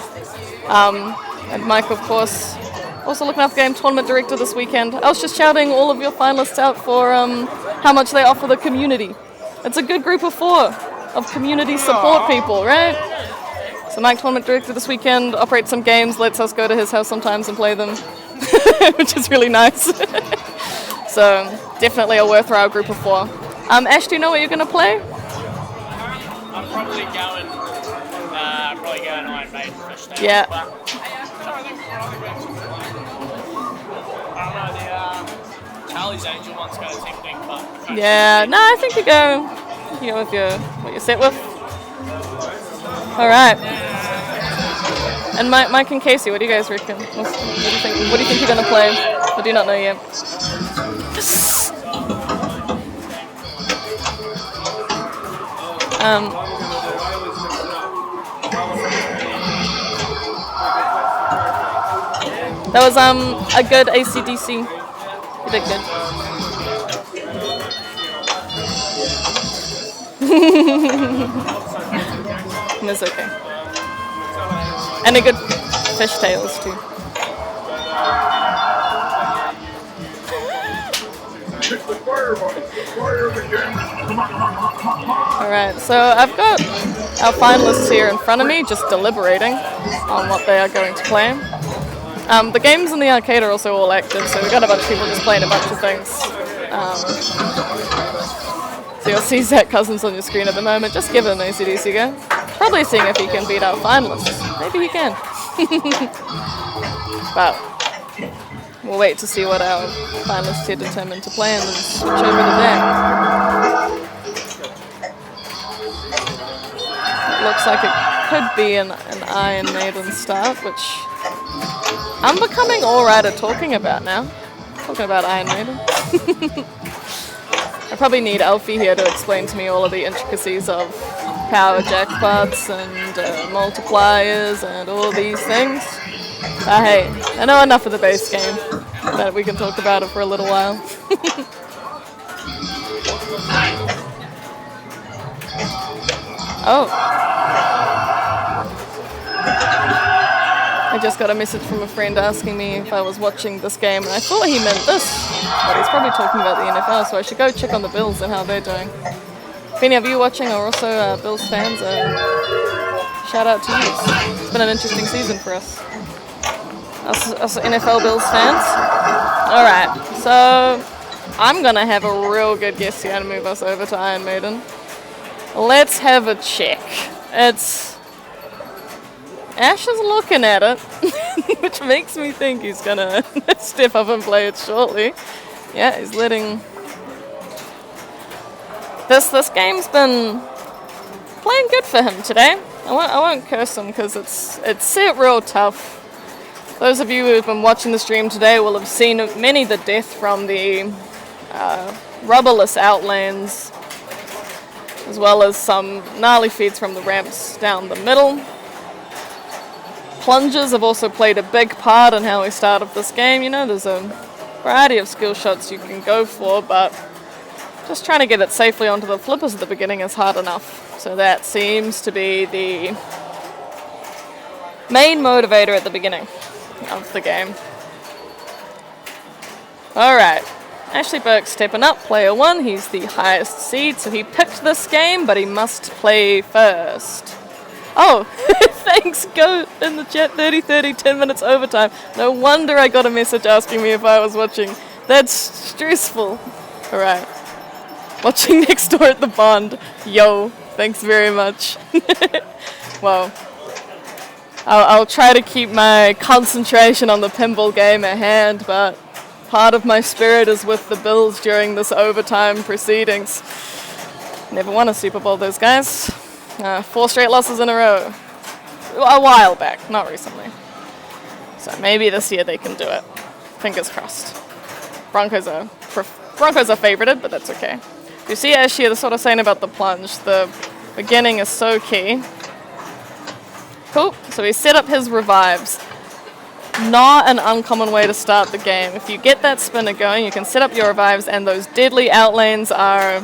[SPEAKER 8] And Mike, of course, also looking after game tournament director this weekend. I was just shouting all of your finalists out for how much they offer the community. It's a good group of four. of community support people, right? So Mike, tournament director this weekend, operates some games, lets us go to his house sometimes and play them, which is really nice. So definitely a worthwhile group of 4. Ash, do you know what you're going to play?
[SPEAKER 1] I'm probably going Iron Maiden fish tail.
[SPEAKER 8] Yeah.
[SPEAKER 1] But, I don't know, the Charlie's Angel one's kind of tempting, but...
[SPEAKER 8] Yeah, no, I think you go with what you're set with. All right. And Mike and Casey, what do you guys reckon? What do you think? What do you think you're gonna play? I do not know yet. That was a good AC/DC. You did good. It's okay. And a good fishtails too. Alright, so I've got our finalists here in front of me just deliberating on what they are going to play. The games in the arcade are also all active, so we've got a bunch of people just playing a bunch of things. So you'll see Zach Cousins on your screen at the moment. Just give it an AC/DC go. Probably seeing if he can beat our finalists. Maybe he can. But we'll wait to see what our finalists here determine to play and then switch over to that. It looks like it could be an Iron Maiden start, which I'm becoming alright at talking about now. Talking about Iron Maiden. I probably need Alfie here to explain to me all of the intricacies of power jackpots and multipliers and all these things. Hey, I know enough of the base game that we can talk about it for a little while. Oh. I just got a message from a friend asking me if I was watching this game, and I thought he meant this, but he's probably talking about the NFL, so I should go check on the Bills and how they're doing. If any of you watching are also Bills fans, shout out to you. It's been an interesting season for us. Us NFL Bills fans. Alright, so I'm going to have a real good guess here and move us over to Iron Maiden. Let's have a check. Ash is looking at it, which makes me think he's going to step up and play it shortly. Yeah, he's letting... This game's been playing good for him today. I won't curse him because it's set real tough. Those of you who have been watching the stream today will have seen many the death from the rubberless outlands, as well as some gnarly feeds from the ramps down the middle. Plungers have also played a big part in how we started this game. You know, there's a variety of skill shots you can go for, but just trying to get it safely onto the flippers at the beginning is hard enough. So that seems to be the main motivator at the beginning of the game. Alright, Ashley Burke stepping up, player 1. He's the highest seed, so he picked this game, but he must play first. Oh, thanks, go in the chat, 30-30, 10 minutes overtime. No wonder I got a message asking me if I was watching. That's stressful. Alright. Watching next door at the Bond. Yo, thanks very much. Well, I'll try to keep my concentration on the pinball game at hand, but part of my spirit is with the Bills during this overtime proceedings. Never won a Super Bowl, those guys. 4 straight losses in a row. A while back, not recently. So maybe this year they can do it. Fingers crossed. Broncos are favorited, but that's okay. You see, Ash here, the sort of saying about the plunge. The beginning is so key. Cool. So he set up his revives. Not an uncommon way to start the game. If you get that spinner going, you can set up your revives, and those deadly outlanes are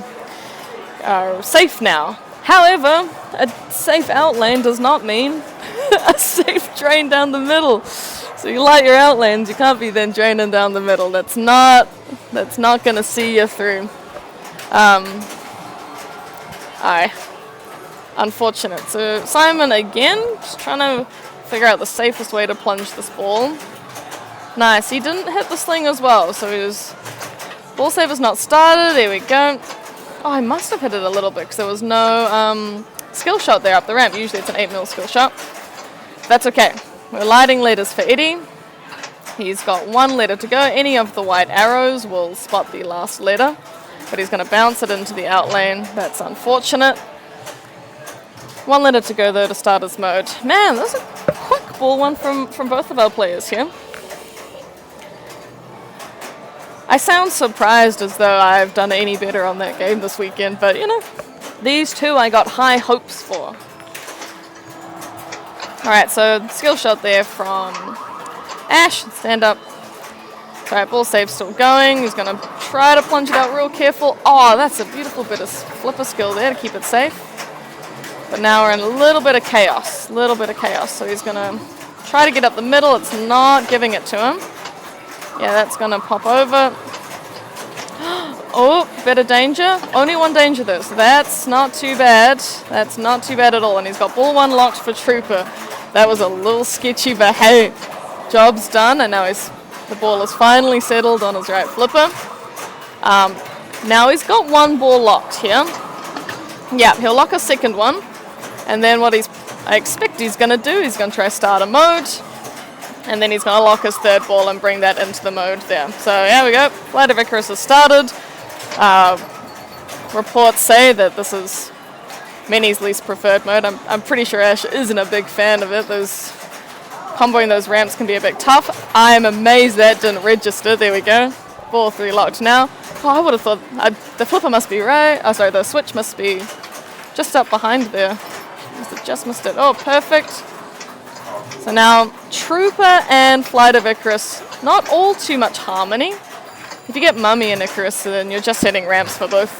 [SPEAKER 8] safe now. However, a safe outlane does not mean a safe drain down the middle. So you light your outlanes, you can't be then draining down the middle. That's not going to see you through. Unfortunate. So Simon again, just trying to figure out the safest way to plunge this ball. Nice, he didn't hit the sling as well, so his ball save is not started. There we go. Oh, I must have hit it a little bit because there was no skill shot there up the ramp. Usually it's an 8 mil skill shot. That's okay. We're lighting letters for Eddie. He's got 1 letter to go. Any of the white arrows will spot the last letter, but he's going to bounce it into the out lane. That's unfortunate. 1 letter to go though to starters mode. Man, that was a quick ball one from both of our players here. I sound surprised as though I've done any better on that game this weekend, but you know, these two I got high hopes for. Alright, so skill shot there from Ash, stand up. Alright, ball save still going. He's going to try to plunge it out real careful. Oh, that's a beautiful bit of flipper skill there to keep it safe. But now we're in a little bit of chaos. So he's going to try to get up the middle. It's not giving it to him. Yeah, that's going to pop over. Oh, bit of danger. Only 1 danger though, so that's not too bad. That's not too bad at all. And he's got ball 1 locked for Trooper. That was a little sketchy, but hey, job's done. And now the ball is finally settled on his right flipper. Now he's got 1 ball locked here. Yeah, he'll lock a second one. And then what I expect he's going to do, he's going to try starter mode. And then he's going to lock his 3rd ball and bring that into the mode there. So there we go. Flight of Icarus has started. Reports say that this is Many's least preferred mode. I'm pretty sure Ash isn't a big fan of it. Comboing those ramps can be a bit tough. I am amazed that didn't register. There we go. Ball 3 locked now. Oh, I would have thought the flipper must be right. Oh, sorry, the switch must be just up behind there. Must have just missed it. Oh, perfect. So now Trooper and Flight of Icarus, not all too much harmony. If you get Mummy and Icarus, then you're just hitting ramps for both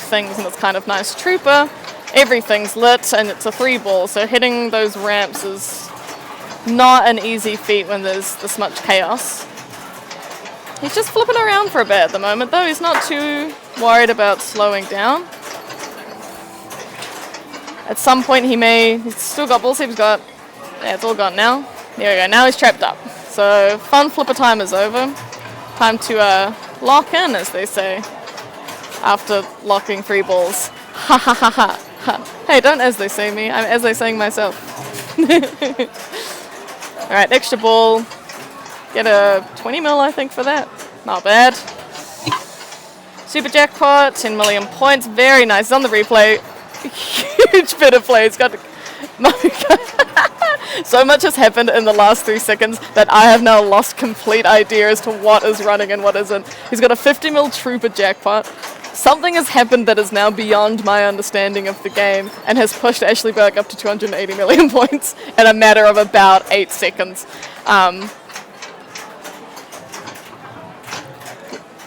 [SPEAKER 8] things, and it's kind of nice. Trooper, everything's lit, and it's a 3 ball, so hitting those ramps is not an easy feat when there's this much chaos. He's just flipping around for a bit at the moment, though. He's not too worried about slowing down. At some point he's still got ball save, yeah, it's all gone now. There we go, now he's trapped up. So fun flipper time is over. Time to lock in, as they say, after locking 3 balls. Ha ha ha ha ha. Hey, don't as they say me, I'm as they saying myself. Alright, extra ball. Get a 20 mil, I think, for that. Not bad. Super jackpot, 10 million points. Very nice. It's on the replay. Huge bit of play. It's got so much has happened in the last 3 seconds that I have now lost complete idea as to what is running and what isn't. He's got a 50 mil Trooper jackpot. Something has happened that is now beyond my understanding of the game and has pushed Ashley Burke up to 280 million points in a matter of about 8 seconds.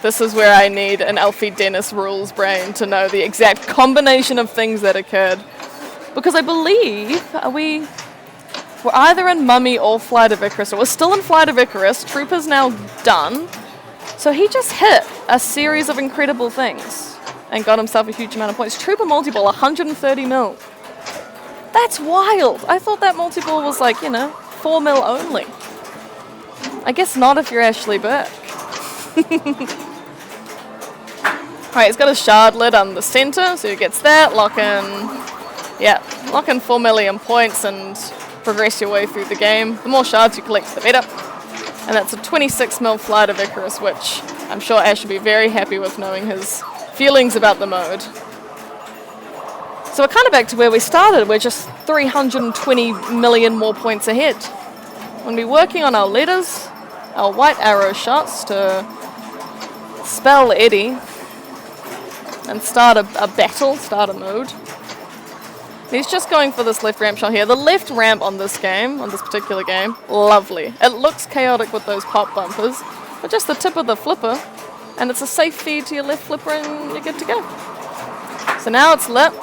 [SPEAKER 8] This is where I need an Alfie Dennis rules brain to know the exact combination of things that occurred. Because I believe we're either in Mummy or Flight of Icarus. We're still in Flight of Icarus. Trooper's now done. So he just hit a series of incredible things and got himself a huge amount of points. Trooper multi-ball, 130 mil. That's wild. I thought that multi-ball was like, 4 mil only. I guess not if you're Ashley Burke. Alright, he's got a shard lid on the center, so he gets that. Lock in 4 million points and progress your way through the game. The more shards you collect, the better. And that's a 26 mil Flight of Icarus, which I'm sure Ash will be very happy with, knowing his feelings about the mode. So we're kind of back to where we started. We're just 320 million more points ahead. We'll be working on our letters, our white arrow shots to spell Eddie and start a battle, start a mode. He's just going for this left ramp shot here. The left ramp on this particular game, lovely. It looks chaotic with those pop bumpers, but just the tip of the flipper, and it's a safe feed to your left flipper and you're good to go. So now it's lit.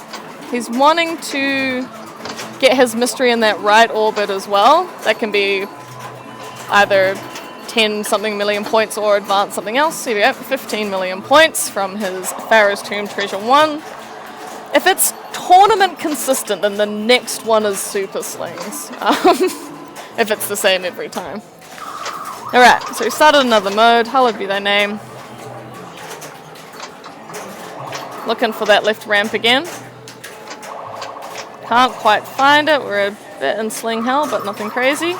[SPEAKER 8] He's wanting to get his mystery in that right orbit as well. That can be either 10 something million points or advance something else. Here we go, 15 million points from his Pharaoh's Tomb Treasure 1. If it's tournament consistent, then the next one is Super Slings. If it's the same every time. Alright, so we started another mode. Hallowed be thy name. Looking for that left ramp again. Can't quite find it. We're a bit in sling hell, but nothing crazy.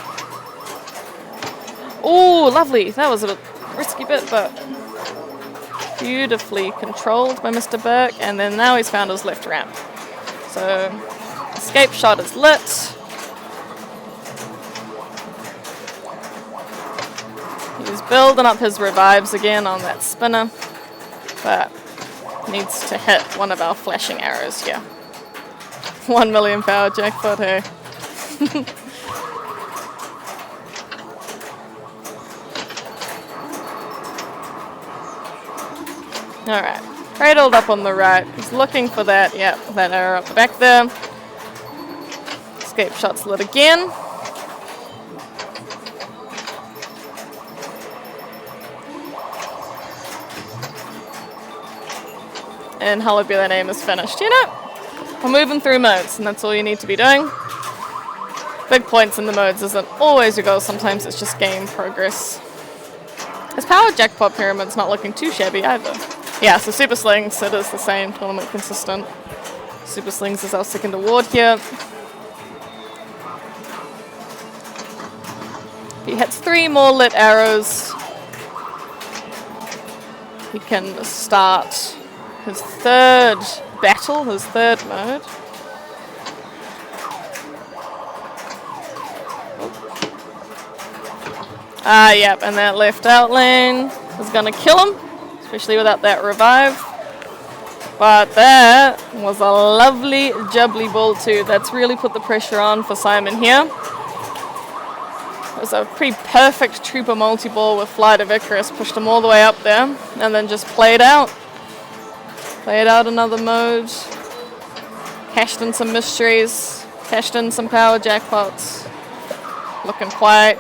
[SPEAKER 8] Oh, lovely. That was a risky bit, but beautifully controlled by Mr. Burke. And then now he's found his left ramp. So, escape shot is lit. He's building up his revives again on that spinner, but needs to hit one of our flashing arrows here. 1 million power jackpot, hey. Alright, cradled up on the right. He's looking for that, yep, that arrow up the back there. Escape shot's lit again. And Hallowed be thy name is finished. You know, we're moving through modes, and that's all you need to be doing. Big points in the modes isn't always your goal, sometimes it's just game progress. His power jackpot pyramid's not looking too shabby either. Yeah, so Super Slings, it is the same, tournament consistent. Super Slings is our second award here. He hits 3 more lit arrows. He can start his third battle, his third mode. Ah, yep, and that left out lane is gonna kill him, especially without that revive. But that was a lovely jubbly ball too. That's really put the pressure on for Simon here. It was a pretty perfect Trooper multi-ball with Flight of Icarus, pushed him all the way up there, and then just played out. Played out another mode, cashed in some mysteries, cashed in some power jackpots. Looking quite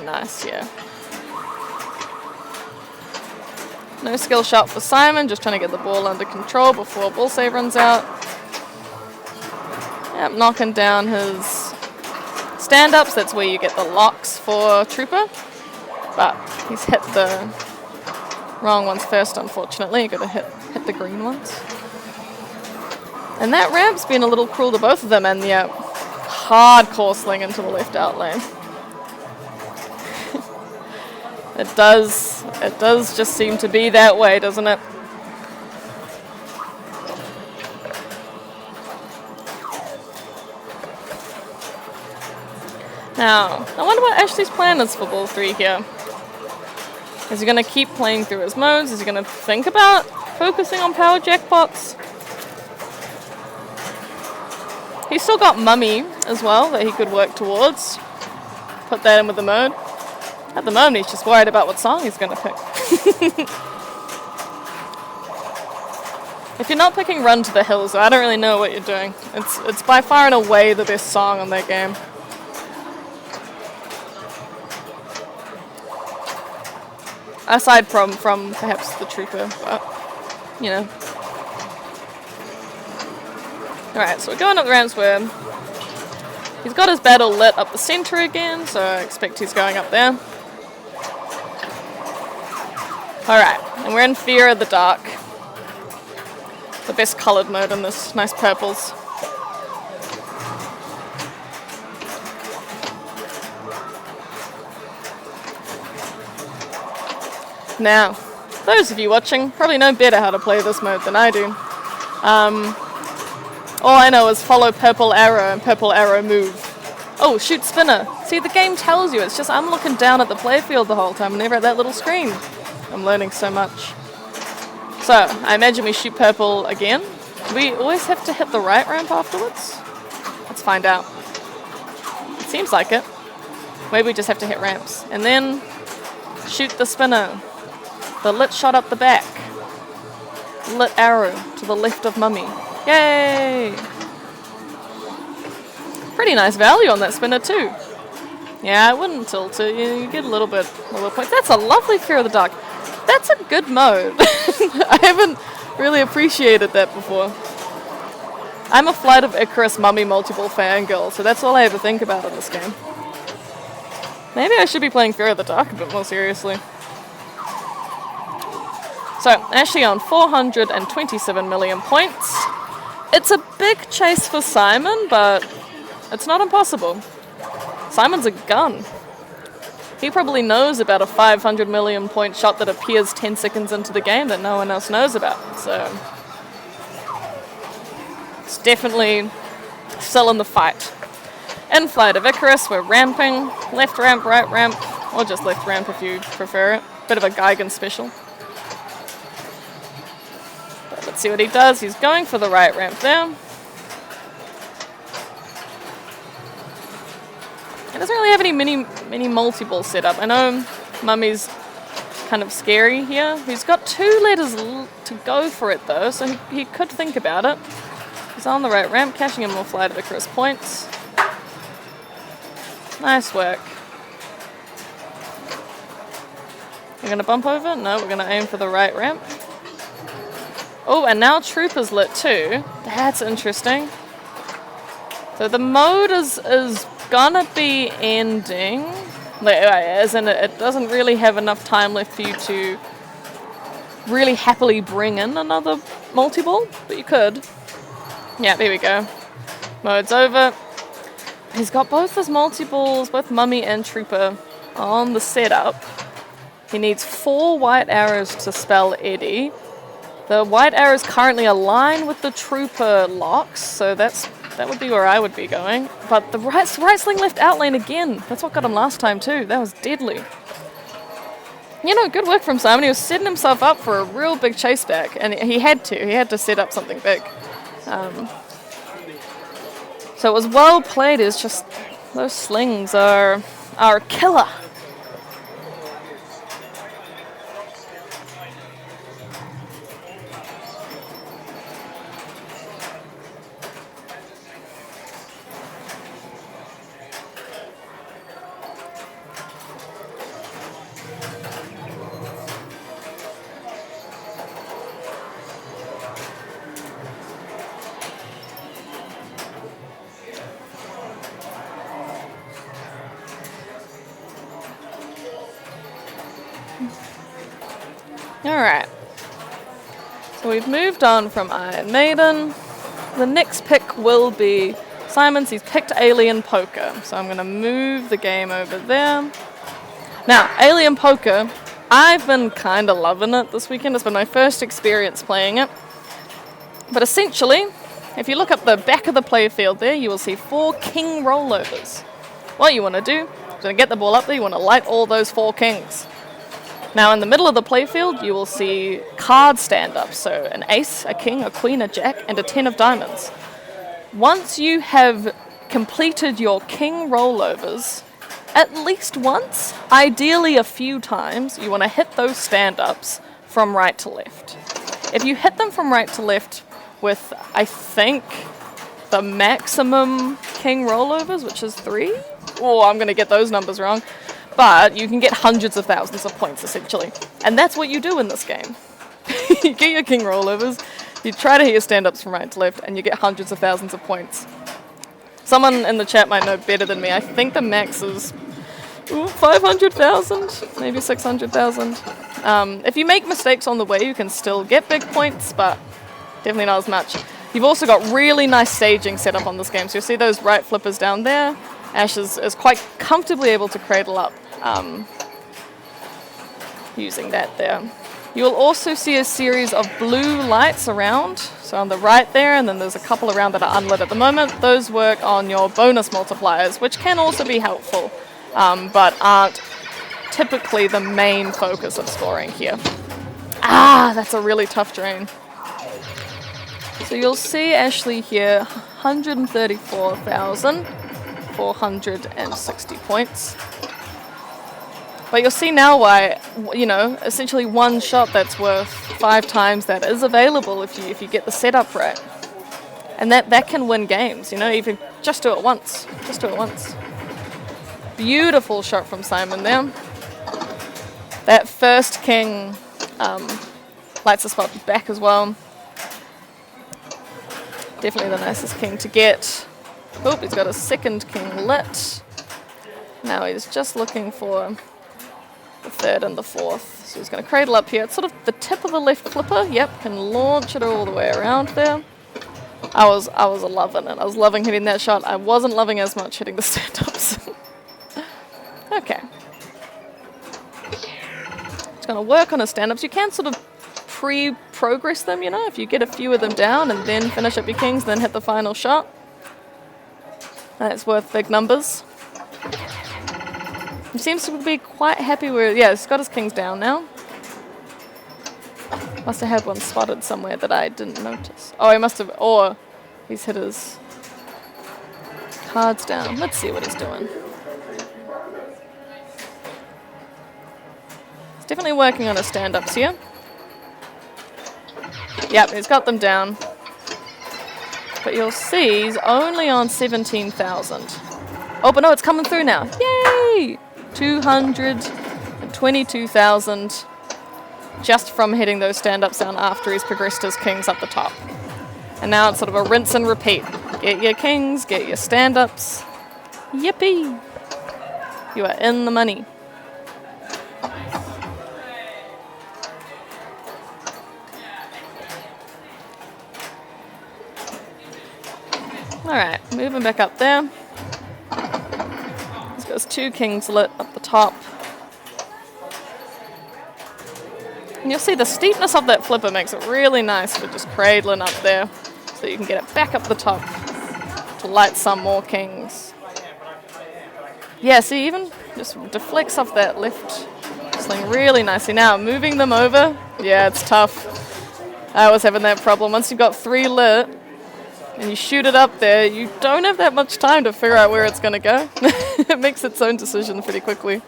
[SPEAKER 8] nice, yeah. No skill shot for Simon, just trying to get the ball under control before ball save runs out. Yep, knocking down his stand-ups, that's where you get the locks for Trooper. But he's hit the wrong ones first, unfortunately. You gotta hit the green ones. And that ramp's been a little cruel to both of them, and yeah, hardcore sling into the left out lane. It does just seem to be that way, doesn't it? Now, I wonder what Ashley's plan is for ball 3 here. Is he going to keep playing through his modes? Is he going to think about focusing on power jackpots? He's still got Mummy as well that he could work towards. Put that in with the mode. At the moment, he's just worried about what song he's going to pick. If you're not picking Run to the Hills, I don't really know what you're doing. It's by far and away the best song on that game. Aside from perhaps the Trooper, but, you know. Alright, so we're going up the ramps where he's got his battle lit up the center again, so I expect he's going up there. Alright, and we're in Fear of the Dark. The best coloured mode in this, nice purples. Now, those of you watching probably know better how to play this mode than I do. All I know is follow purple arrow and purple arrow move. Oh, shoot spinner. See, the game tells you. It's just I'm looking down at the playfield the whole time, never at that little screen. I'm learning so much. So, I imagine we shoot purple again. Do we always have to hit the right ramp afterwards? Let's find out. It seems like it. Maybe we just have to hit ramps. And then shoot the spinner. The lit shot up the back. Lit arrow to the left of Mummy. Yay! Pretty nice value on that spinner too. Yeah, I wouldn't tilt it. You get a little bit of points. That's a lovely Fear of the Dark. That's a good mode. I haven't really appreciated that before. I'm a Flight of Icarus Mummy multiple fangirl, so that's all I ever think about in this game. Maybe I should be playing Fear of the Dark a bit more seriously. So, Ashley on 427 million points. It's a big chase for Simon, but it's not impossible. Simon's a gun. He probably knows about a 500 million point shot that appears 10 seconds into the game that no one else knows about. So, it's definitely still in the fight. In Flight of Icarus, we're ramping. Left ramp, right ramp, or just left ramp if you prefer it. Bit of a Geigen special. But let's see what he does. He's going for the right ramp there. He doesn't really have any mini multi-ball setup. I know Mummy's kind of scary here. He's got 2 letters to go for it though, so he could think about it. He's on the right ramp, cashing in more Flight of Icarus points. Nice work. We're going to bump over? No, we're going to aim for the right ramp. Oh, and now Trooper's lit too. That's interesting. So the mode is gonna be ending. As in it doesn't really have enough time left for you to really happily bring in another multi-ball, but you could. Yeah, there we go. Mode's over. He's got both his multi-balls, both Mummy and Trooper, on the setup. He needs 4 white arrows to spell Eddie. The white arrows currently align with the Trooper locks, so that would be where I would be going. But the right sling left out lane again. That's what got him last time too. That was deadly. You know, good work from Simon. He was setting himself up for a real big chase back, and he had to set up something big. So it was well played. It's just those slings are killer. Alright, so we've moved on from Iron Maiden. The next pick will be Simon's. He's picked Alien Poker, so I'm going to move the game over there. Now, Alien Poker, I've been kind of loving it this weekend. It's been my first experience playing it. But essentially, if you look up the back of the playfield there, you will see 4 king rollovers. What you want to do, you're going to get the ball up there, you want to light all those 4 kings. Now in the middle of the playfield, you will see card stand-ups, so an ace, a king, a queen, a jack, and a 10 of diamonds. Once you have completed your king rollovers, at least once, ideally a few times, you want to hit those stand-ups from right to left. If you hit them from right to left with, I think, the maximum king rollovers, which is 3, oh, I'm going to get those numbers wrong. But you can get hundreds of thousands of points, essentially. And that's what you do in this game. You get your king rollovers, you try to hit your stand-ups from right to left, and you get hundreds of thousands of points. Someone in the chat might know better than me. I think the max is 500,000, maybe 600,000. If you make mistakes on the way, you can still get big points, but definitely not as much. You've also got really nice staging set up on this game. So you'll see those right flippers down there. Ash is quite comfortably able to cradle up using that there. You'll also see a series of blue lights around, so on the right there, and then there's a couple around that are unlit at the moment. Those work on your bonus multipliers, which can also be helpful, but aren't typically the main focus of scoring here. Ah, that's a really tough drain. So you'll see Ashley here, 134,460 points. But you'll see now why, you know, essentially one shot that's worth 5 times that is available if you get the setup right. And that can win games, you know, even just do it once. Just do it once. Beautiful shot from Simon there. That first king lights the spot back as well. Definitely the nicest king to get. Oh, he's got a second king lit. Now he's just looking for the third and the fourth. So he's going to cradle up here. It's sort of the tip of the left flipper. Yep, can launch it all the way around there. I was loving it. I was loving hitting that shot. I wasn't loving as much hitting the stand-ups. Okay. It's going to work on his stand-ups. You can sort of pre-progress them, you know, if you get a few of them down and then finish up your kings, then hit the final shot. That's worth big numbers. He seems to be quite happy with, yeah, he's got his kings down now. Must have had one spotted somewhere that I didn't notice. Oh, he must have, or he's hit his cards down. Let's see what he's doing. He's definitely working on his stand-ups here. Yep, he's got them down. But you'll see he's only on 17,000. Oh, but no, it's coming through now. Yay! 222,000 just from hitting those stand-ups down after he's progressed his kings up the top. And now it's sort of a rinse and repeat. Get your kings, get your stand-ups. Yippee! You are in the money. Alright, moving back up there. He's got his two kings lit up the top. And you'll see the steepness of that flipper makes it really nice for just cradling up there so you can get it back up the top to light some more kings. Yeah, see, even just deflects off that left sling really nicely. Now, moving them over, yeah, it's tough. I was having that problem. Once you've got three lit and you shoot it up there, you don't have that much time to figure out where it's going to go. It makes its own decision pretty quickly.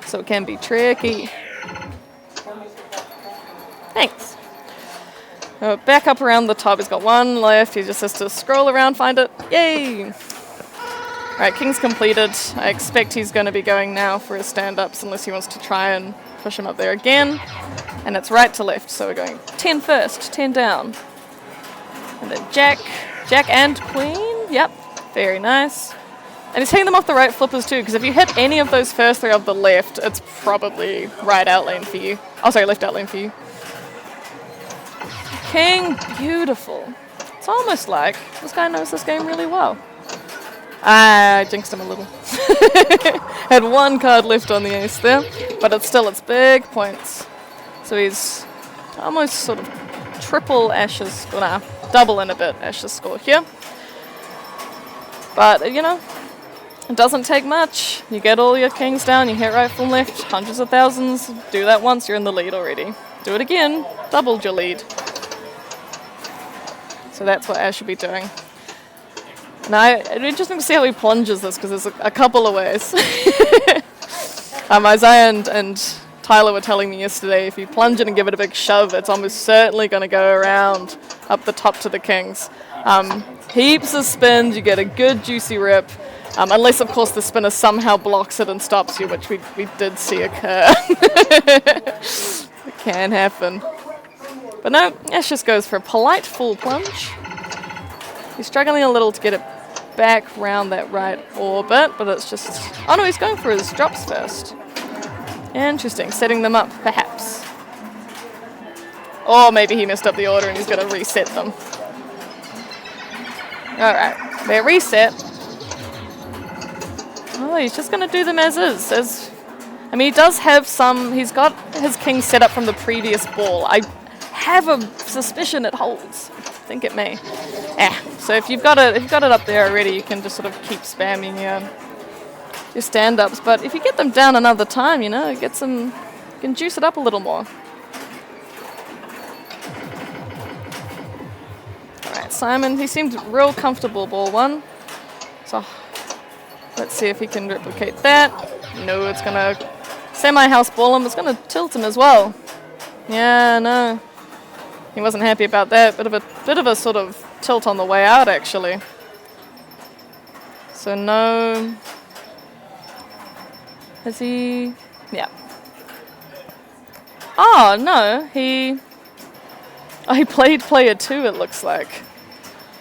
[SPEAKER 8] So it can be tricky. Thanks. Back up around the top. He's got one left. He just has to scroll around, find it. Yay! Alright, king's completed. I expect he's going to be going now for his stand-ups unless he wants to try and push him up there again. And it's right to left, so we're going 10 first, 10 down. And then Jack and Queen. Yep, very nice. And he's hitting them off the right flippers too, because if you hit any of those first three of the left, it's probably right outlane for you. Oh, sorry, left outlane for you. King, beautiful. It's almost like this guy knows this game really well. I jinxed him a little. Had one card left on the ace there, but it's big points. So he's almost sort of triple Ash's, well, nah, double in a bit Ash's score here. But, you know, it doesn't take much. You get all your kings down, you hit right from left, hundreds of thousands. Do that once, you're in the lead already. Do it again, doubled your lead. So that's what Ash should be doing. Now, it's interesting to see how he plunges this, because there's a couple of ways. Isaiah and Tyler were telling me yesterday, if you plunge it and give it a big shove, it's almost certainly going to go around up the top to the kings. Heaps of spins, you get a good juicy rip, unless of course the spinner somehow blocks it and stops you, which we did see occur. It can happen. But no, Ash just goes for a polite full plunge. He's struggling a little to get it back round that right orbit, but it's just... Oh no, he's going for his drops first. Interesting, setting them up, perhaps. Or maybe he messed up the order and he's going to reset them. Alright, they're reset. Oh, he's just going to do them as is. I mean, he does have some... He's got his king set up from the previous ball. I have a suspicion it holds. I think it may. So if you've got it up there already, you can just sort of keep spamming your stand-ups. But if you get them down another time, you know, you can juice it up a little more. Alright, Simon, he seemed real comfortable ball one. So let's see if he can replicate that. No, it's gonna semi-house ball him. It's gonna tilt him as well. Yeah, no. He wasn't happy about that. Bit of a sort of tilt on the way out, actually. So no. Has he? Yeah. Oh no, he Oh, he played player 2, it looks like.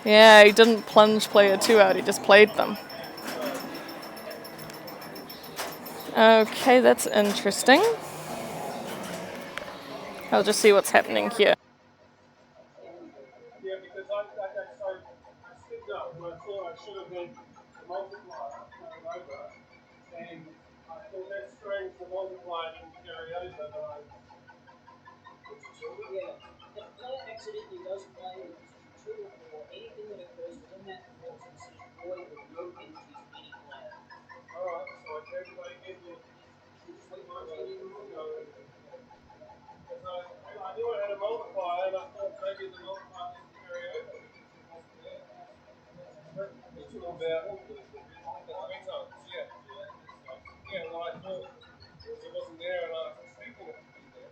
[SPEAKER 8] Yeah, he didn't plunge player 2 out, he just played them. Okay, that's interesting. I'll just see what's happening here.
[SPEAKER 6] Yeah, because I skipped up and I thought I should have been the multiplier going over, and I thought that's strange the multiplier didn't carry over, but I.
[SPEAKER 14] Yeah. If a player accidentally does play two or four, anything that occurs within that box is considered void with no penalties to any player.
[SPEAKER 6] Alright, so I can't play again yet.
[SPEAKER 14] You just wait for it to
[SPEAKER 6] No. Because I knew I had a multiplier and I thought maybe the multiplier doesn't carry over because it wasn't there. It's all about three times, yeah. Yeah, well I thought because it wasn't there and I was expecting it to be there.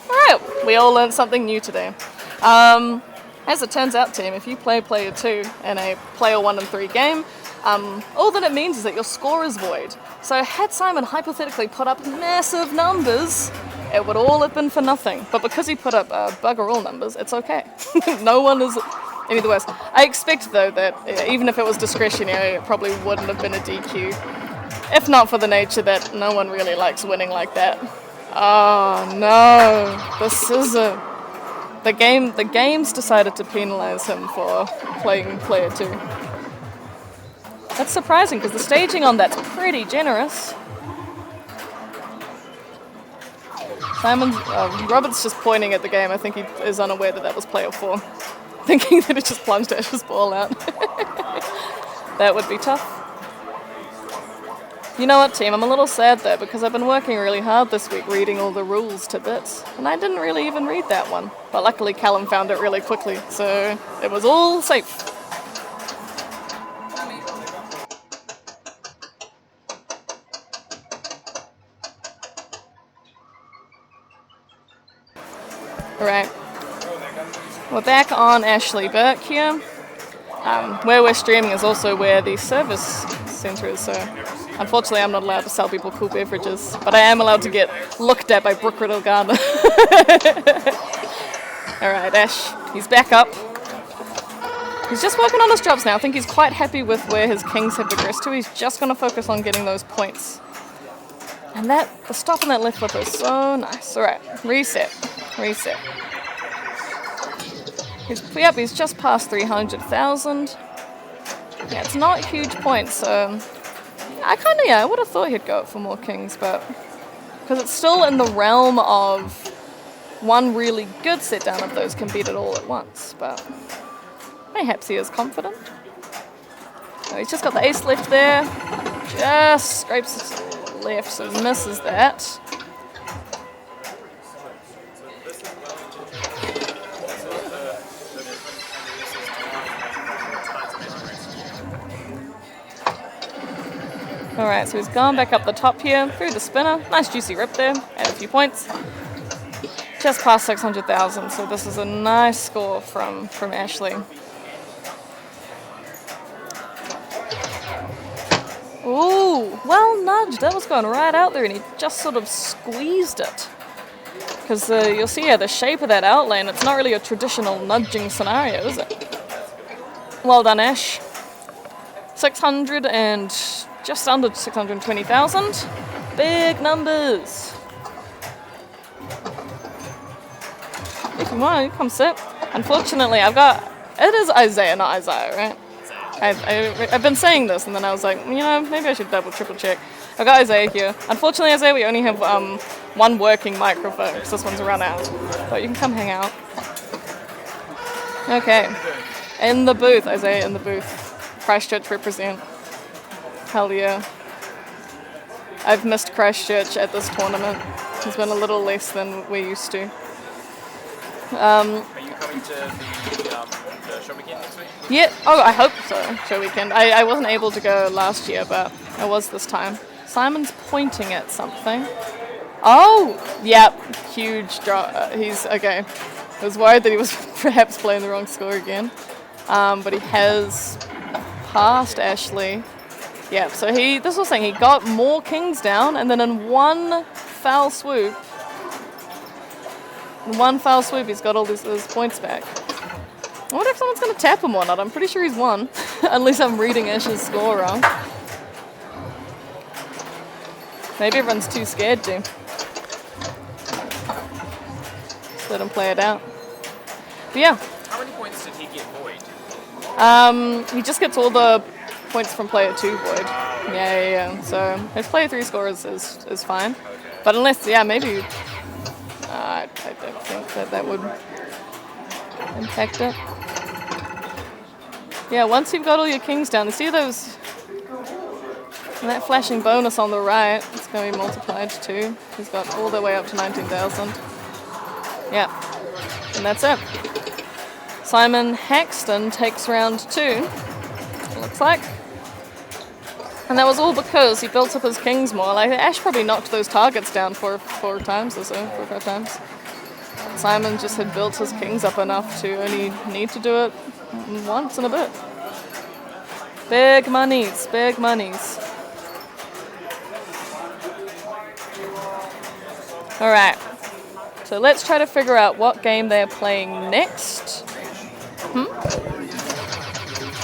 [SPEAKER 8] Alright, we all learned something new today. As it turns out, team, if you play player 2 in a player 1 and 3 game, all that it means is that your score is void. So had Simon hypothetically put up massive numbers, it would all have been for nothing. But because he put up bugger all numbers, it's okay. No one is any the worse. I expect, though, that even if it was discretionary, it probably wouldn't have been a DQ. If not for the nature that no one really likes winning like that. Oh no, this isn't. The game's decided to penalize him for playing player 2. That's surprising because the staging on that's pretty generous. Robert's just pointing at the game. I think he is unaware that was player 4, thinking that it just plunged Ash's ball out. That would be tough. You know what, team? I'm a little sad though because I've been working really hard this week reading all the rules to bits, and I didn't really even read that one. But luckily Callum found it really quickly, so it was all safe. Alright, we're back on Ashley Burke here. Where we're streaming is also where the service centre is, so unfortunately I'm not allowed to sell people cool beverages, but I am allowed to get looked at by Brooke Riddle-Gardner. Alright, Ash, he's back up. He's just working on his drops now. I think he's quite happy with where his kings have progressed to. He's just going to focus on getting those points. And the stop on that left flip is so nice. Alright, reset. He's just past 300,000. Yeah, it's not huge points, so I would have thought he'd go up for more kings, but because it's still in the realm of one really good set down of those can beat it all at once, but perhaps he is confident. Oh, he's just got the ace left there, just scrapes left, so misses that. Alright, so he's gone back up the top here, through the spinner. Nice juicy rip there, add a few points. Just past 600,000, so this is a nice score from Ashley. Ooh, well nudged. That was going right out there and he just sort of squeezed it. Because you'll see the shape of that outlane, it's not really a traditional nudging scenario, is it? Well done, Ash. 600 and just under 620,000. Big numbers. If you want, you come sit. Unfortunately, it is Isaiah, not Isaiah, right? I've been saying this, and then I was like, maybe I should triple check. I've got Isaiah here. Unfortunately, Isaiah, we only have one working microphone, because this one's run out. But you can come hang out. Okay. In the booth, Isaiah in the booth. Christchurch represent. Hell yeah. I've missed Christchurch at this tournament. It's been a little less than we used to.
[SPEAKER 1] Are you coming to the show weekend next week?
[SPEAKER 8] Yeah, I hope so, show weekend. I wasn't able to go last year, but I was this time. Simon's pointing at something. Oh, yep, huge draw. He's okay. I was worried that he was perhaps playing the wrong score again, but he has passed Ashley. Yeah, so this was saying he got more kings down, and then in one foul swoop, he's got all his points back. I wonder if someone's going to tap him or not. I'm pretty sure he's won, unless I'm reading Ash's score wrong. Maybe everyone's too scared to. Just let him play it out. But yeah.
[SPEAKER 1] How many points did he get void?
[SPEAKER 8] He just gets all the points from player 2 void. Yeah. So his player 3 score is fine. Okay. But unless, maybe... I don't think that would impact it. Yeah, once you've got all your kings down, you see those... And that flashing bonus on the right, it's going to be multiplied too. He's got all the way up to 19,000. Yeah, and that's it. Simon Haxton takes round 2, it looks like. And that was all because he built up his kings more. Like, Ash probably knocked those targets down 4 times or so, 4 or 5 times. Simon just had built his kings up enough to only need to do it once in a bit. Big monies, big monies. Alright, so let's try to figure out what game they're playing next.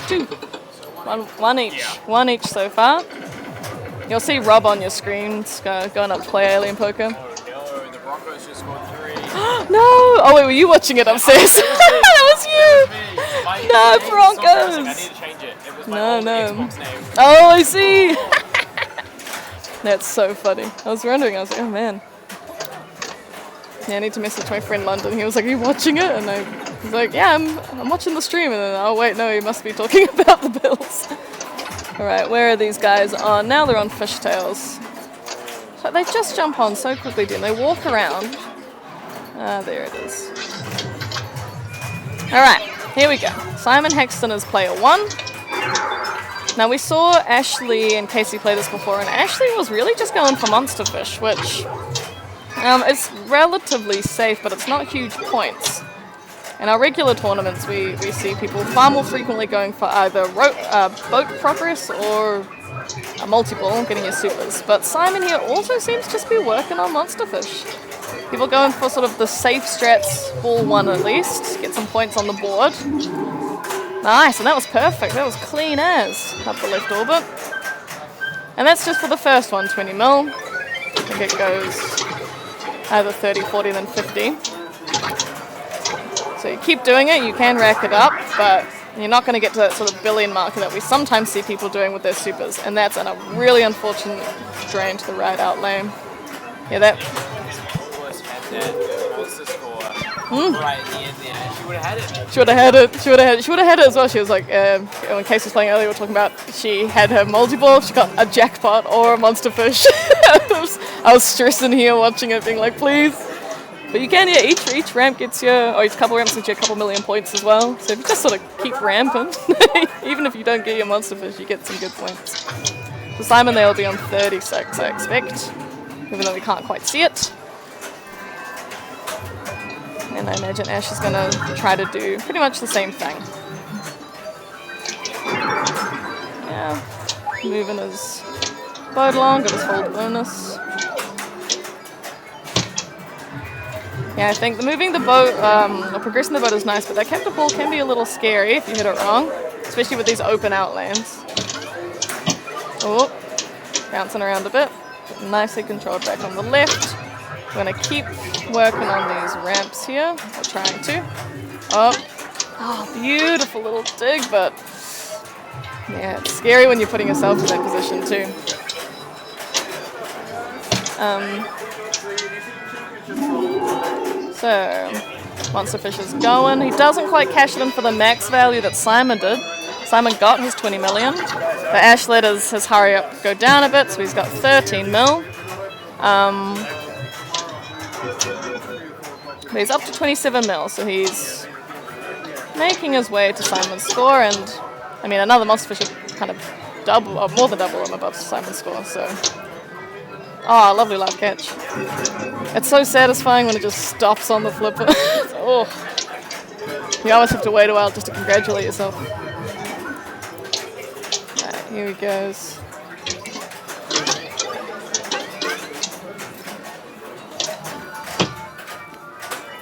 [SPEAKER 8] 2. One each. One each so far. You'll see Rob on your screens going up to play Alien Poker.
[SPEAKER 1] Oh no, the Broncos just scored 3.
[SPEAKER 8] No! Oh wait, were you watching it upstairs? That was you! No, Broncos!
[SPEAKER 1] I need to change it. It was my Xbox name.
[SPEAKER 8] Oh, I see! That's so funny. I was wondering, I was like, oh man. Yeah, I need to message my friend London. He was like, are you watching it? And I was like, yeah, I'm watching the stream. And then, oh wait, no, he must be talking about the Bills. Alright, where are these guys on? Now they're on fishtails. So they just jump on so quickly, do they? Walk around. Ah, there it is. Alright, here we go. Simon Haxton is player 1. Now we saw Ashley and Casey play this before, and Ashley was really just going for monster fish, which is relatively safe, but it's not huge points. In our regular tournaments, we see people far more frequently going for either boat progress or a multi-ball, getting your supers. But Simon here also seems to just be working on monster fish. People going for sort of the safe strats, ball 1 at least, get some points on the board. Nice, and that was perfect. That was clean as up the left orbit. And that's just for the first one, 20 mil. I think it goes either 30, 40, then 50. So you keep doing it, you can rack it up, but you're not going to get to that sort of billion marker that we sometimes see people doing with their supers. And that's a really unfortunate drain to the right out lane. Yeah, that...
[SPEAKER 1] Right at the end there. She would have had it.
[SPEAKER 8] She would have had it as well. She was like, when Casey was playing earlier, we were talking about she had her multi-ball, she got a jackpot or a monster fish. I was stressing here watching it, being like, please. But you can, each ramp gets you, or each couple ramps gets you a couple million points as well. So if you just sort of keep ramping, even if you don't get your monster fish, you get some good points. So Simon there will be on 36, I expect, even though we can't quite see it. And I imagine Ash is going to try to do pretty much the same thing. Yeah, moving his boat along, got his hold bonus. Yeah, I think moving the boat, or progressing the boat is nice, but that captive ball can be a little scary if you hit it wrong, especially with these open out lanes. Oh, bouncing around a bit, nicely controlled back on the left. We're going to keep working on these ramps here, or trying to. Oh, beautiful little dig, but yeah, it's scary when you're putting yourself in that position too. So, Monster Fish is going. He doesn't quite cash it in for the max value that Simon did. Simon got his 20 million. But Ash let his hurry up go down a bit, so he's got 13 mil. But he's up to 27 mil, so he's making his way to Simon's score, and I mean another Monster Fish would kind of double, or more than double him above Simon's score, so Oh, lovely live catch. It's so satisfying when it just stops on the flipper. Oh. You always have to wait a while just to congratulate yourself. Alright, here he goes.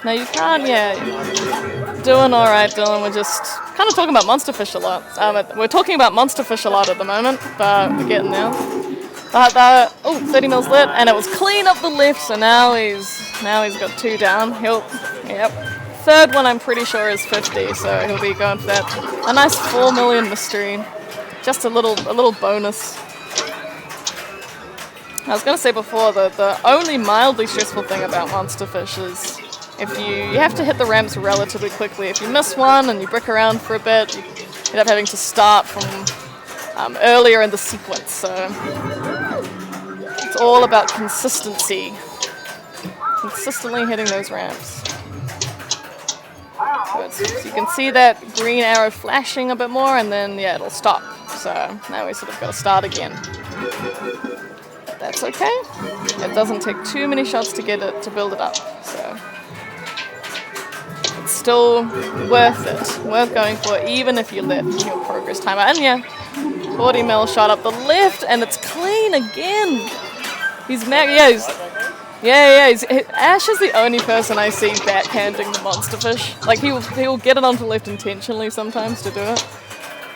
[SPEAKER 8] No, you can't, yeah. Doing alright, Dylan. We're just kind of talking about monster fish a lot. We're talking about monster fish a lot at the moment, but we're getting there. But, 30 mils lit, and it was clean up the left, so now he's got 2 down. Yep. Third one I'm pretty sure is 50, so he'll be going for that. A nice 4 million mystery. Just a little bonus. I was gonna say before, the only mildly stressful thing about monster fish is if you have to hit the ramps relatively quickly. If you miss one and you brick around for a bit, you end up having to start from earlier in the sequence. So it's all about consistency. Consistently hitting those ramps. So you can see that green arrow flashing a bit more, and then yeah, it'll stop. So now we sort of got to start again. That's okay. It doesn't take too many shots to get it to build it up. So it's still worth it, worth going for, even if you let your progress timer. And yeah, 40 mil shot up the left, and it's clean again. He's Ash is the only person I see backhanding the monster fish. Like he'll get it onto the left intentionally sometimes to do it.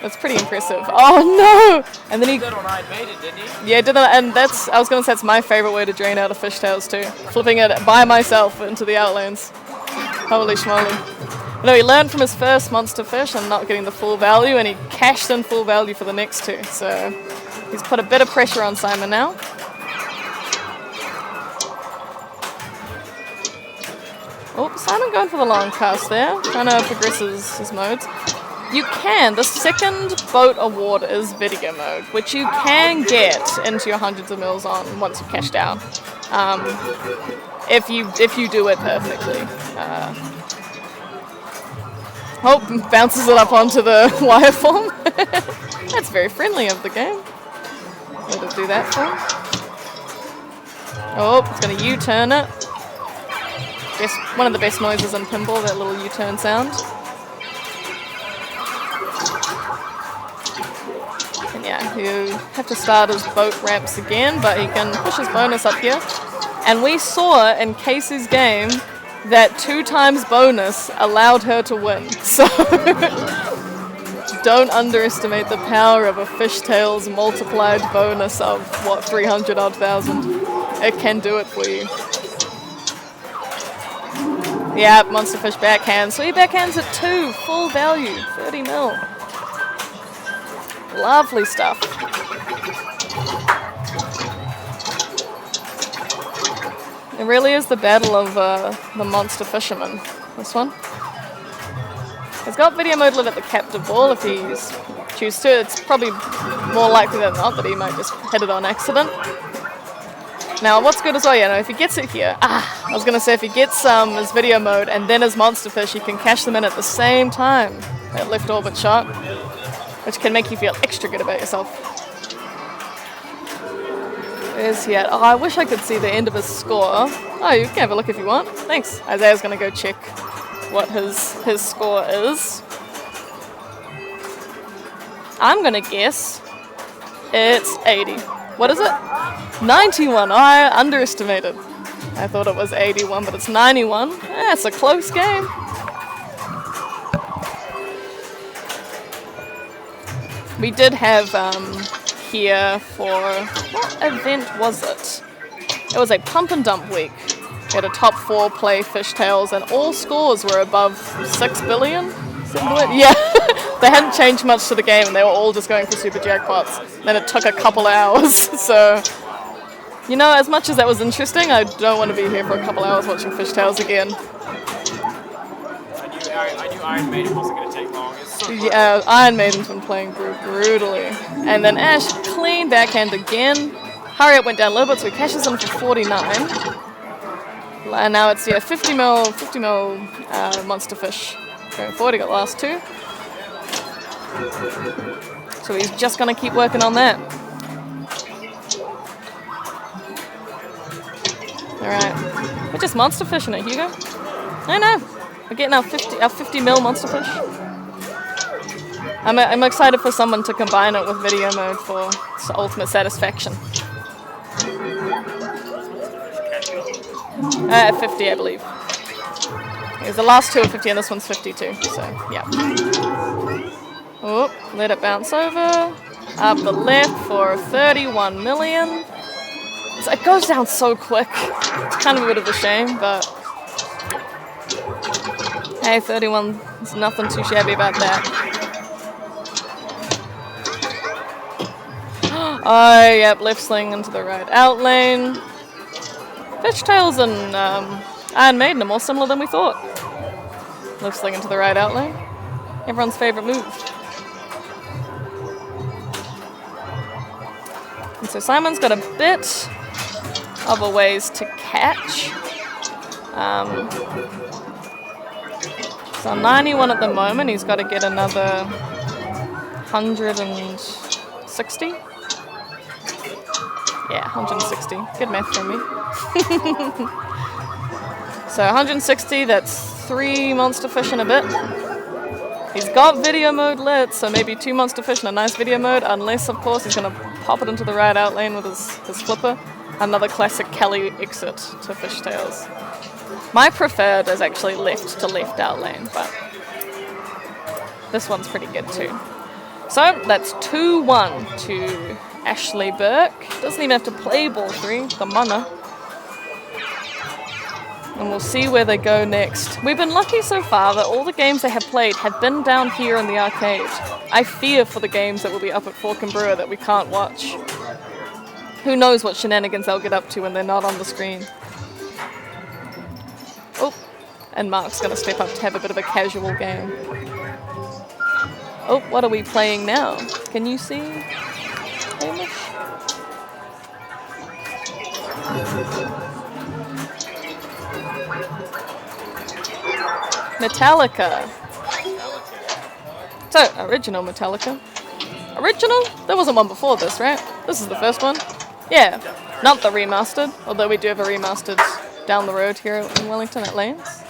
[SPEAKER 8] That's pretty impressive. Oh no! And then he did on Iron Maiden, didn't he? Yeah, did that, and I was gonna say it's my favorite way to drain out of fishtails too. Flipping it by myself into the outlands. Holy schmoly. No, he learned from his first monster fish and not getting the full value, and he cashed in full value for the next 2. So he's put a bit of pressure on Simon now. Oh, Simon going for the long cast there, trying to progress his modes. You can, the second boat award is video mode, which you can get into your hundreds of mils on once you've cashed out. If you do it perfectly. Bounces it up onto the wireform. That's very friendly of the game. Let it do that for him. Oh, it's going to U-turn it. One of the best noises in Pinball, that little U-turn sound. And yeah, you have to start his boat ramps again, but he can push his bonus up here. And we saw in Casey's game that 2 times bonus allowed her to win. So don't underestimate the power of a fishtails multiplied bonus of, 300 odd thousand. It can do it for you. Yeah, monster fish backhand. So he backhands at 2, full value, 30 mil. Lovely stuff. It really is the battle of the monster fisherman, this one. He's got video mode lit at the captive ball if he's chooses to. It's probably more likely than not that he might just hit it on accident. Now, what's good as well, if he gets it here, I was going to say if he gets his video mode and then his monster fish, he can cash them in at the same time, that left orbit shot, which can make you feel extra good about yourself. Where's he at? Oh, I wish I could see the end of his score. Oh, you can have a look if you want. Thanks. Isaiah's going to go check what his score is. I'm going to guess it's 80. What is it? 91. Oh, I underestimated. I thought it was 81, but it's 91. Yeah, it's a close game. We did have here for, what event was it? It was a pump and dump week. We had a top 4 play fishtails, and all scores were above 6 billion. Yeah, they hadn't changed much to the game, and they were all just going for super jackpots. Then it took a couple hours, so as much as that was interesting, I don't want to be here for a couple hours watching fishtails again.
[SPEAKER 1] I knew Iron Maiden wasn't going to take long. It's so
[SPEAKER 8] yeah, Iron Maiden's been playing brutally. And then Ash, clean backhand again. Hurry Up went down a little bit, so he cashes in for 49. And now it's 50 mil monster fish. Going forward, he got the last 2. So he's just going to keep working on that. Alright. We're just monster fishing it, Hugo. I know. We're getting our 50 mil monster fish. I'm excited for someone to combine it with video mode for ultimate satisfaction. 50, I believe. Because the last two are 50 and this one's 52, so yeah. Oh, let it bounce over. Up the left for 31 million. So it goes down so quick. It's kind of a bit of a shame, but hey, 31 is nothing too shabby about that. Oh, yep, left sling into the right out lane. Fishtails and Iron Maiden are more similar than we thought. Left sling into the right out lane. Everyone's favourite move. And so Simon's got a bit of a ways to catch. So 91 at the moment. He's got to get another 160. Yeah, 160. Good math from me. So 160, that's 3 monster fish in a bit. He's got video mode lit, so maybe 2 monster fish in a nice video mode, unless, of course, he's going to pop it into the right out lane with his flipper. Another classic Kelly exit to fishtails. My preferred is actually left to left out lane, but this one's pretty good too. So that's 2-1 to Ashley Burke. Doesn't even have to play ball 3, the mana. And we'll see where they go next. We've been lucky so far that all the games they have played have been down here in the arcade. I fear for the games that will be up at Fork and Brewer that we can't watch. Who knows what shenanigans they'll get up to when they're not on the screen. Oh, and Mark's going to step up to have a bit of a casual game. Oh, what are we playing now? Can you see? Hamish? Metallica. So, original Metallica. Original? There wasn't one before this, right? This is the first one. Yeah, not the remastered, although we do have a remastered down the road here in Wellington at Lanes.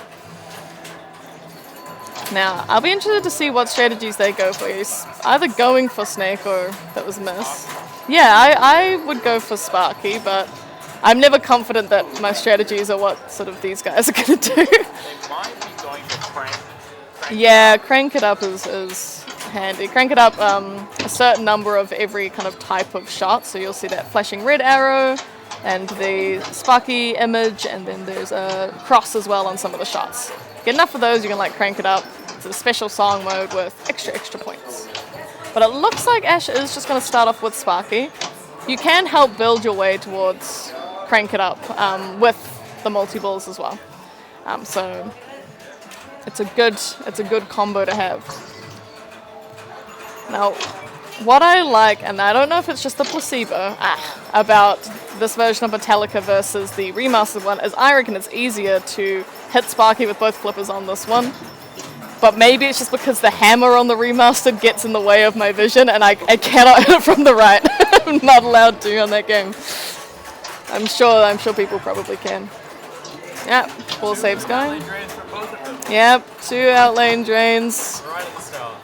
[SPEAKER 8] Now, I'll be interested to see what strategies they go for. He's either going for Snake or that was a miss. Yeah, I would go for Sparky, but I'm never confident that my strategies are what sort of these guys are going to do.
[SPEAKER 1] They might be going for crank.
[SPEAKER 8] Yeah, crank it up is handy. Crank it up a certain number of every kind of type of shot, so you'll see that flashing red arrow and the Sparky image, and then there's a cross as well on some of the shots. Get enough of those, you can like crank it up. It's a special song mode with extra points. But it looks like Ash is just going to start off with Sparky. You can help build your way towards crank it up with the multi-balls as well. So it's a good combo to have. Now, what I like, and I don't know if it's just the placebo about this version of Metallica versus the remastered one, is I reckon it's easier to hit Sparky with both flippers on this one. But maybe it's just because the hammer on the remastered gets in the way of my vision and I cannot hit it from the right. I'm not allowed to on that game. I'm sure people probably can. Yep, ball saves going. Yep, 2 outlane drains.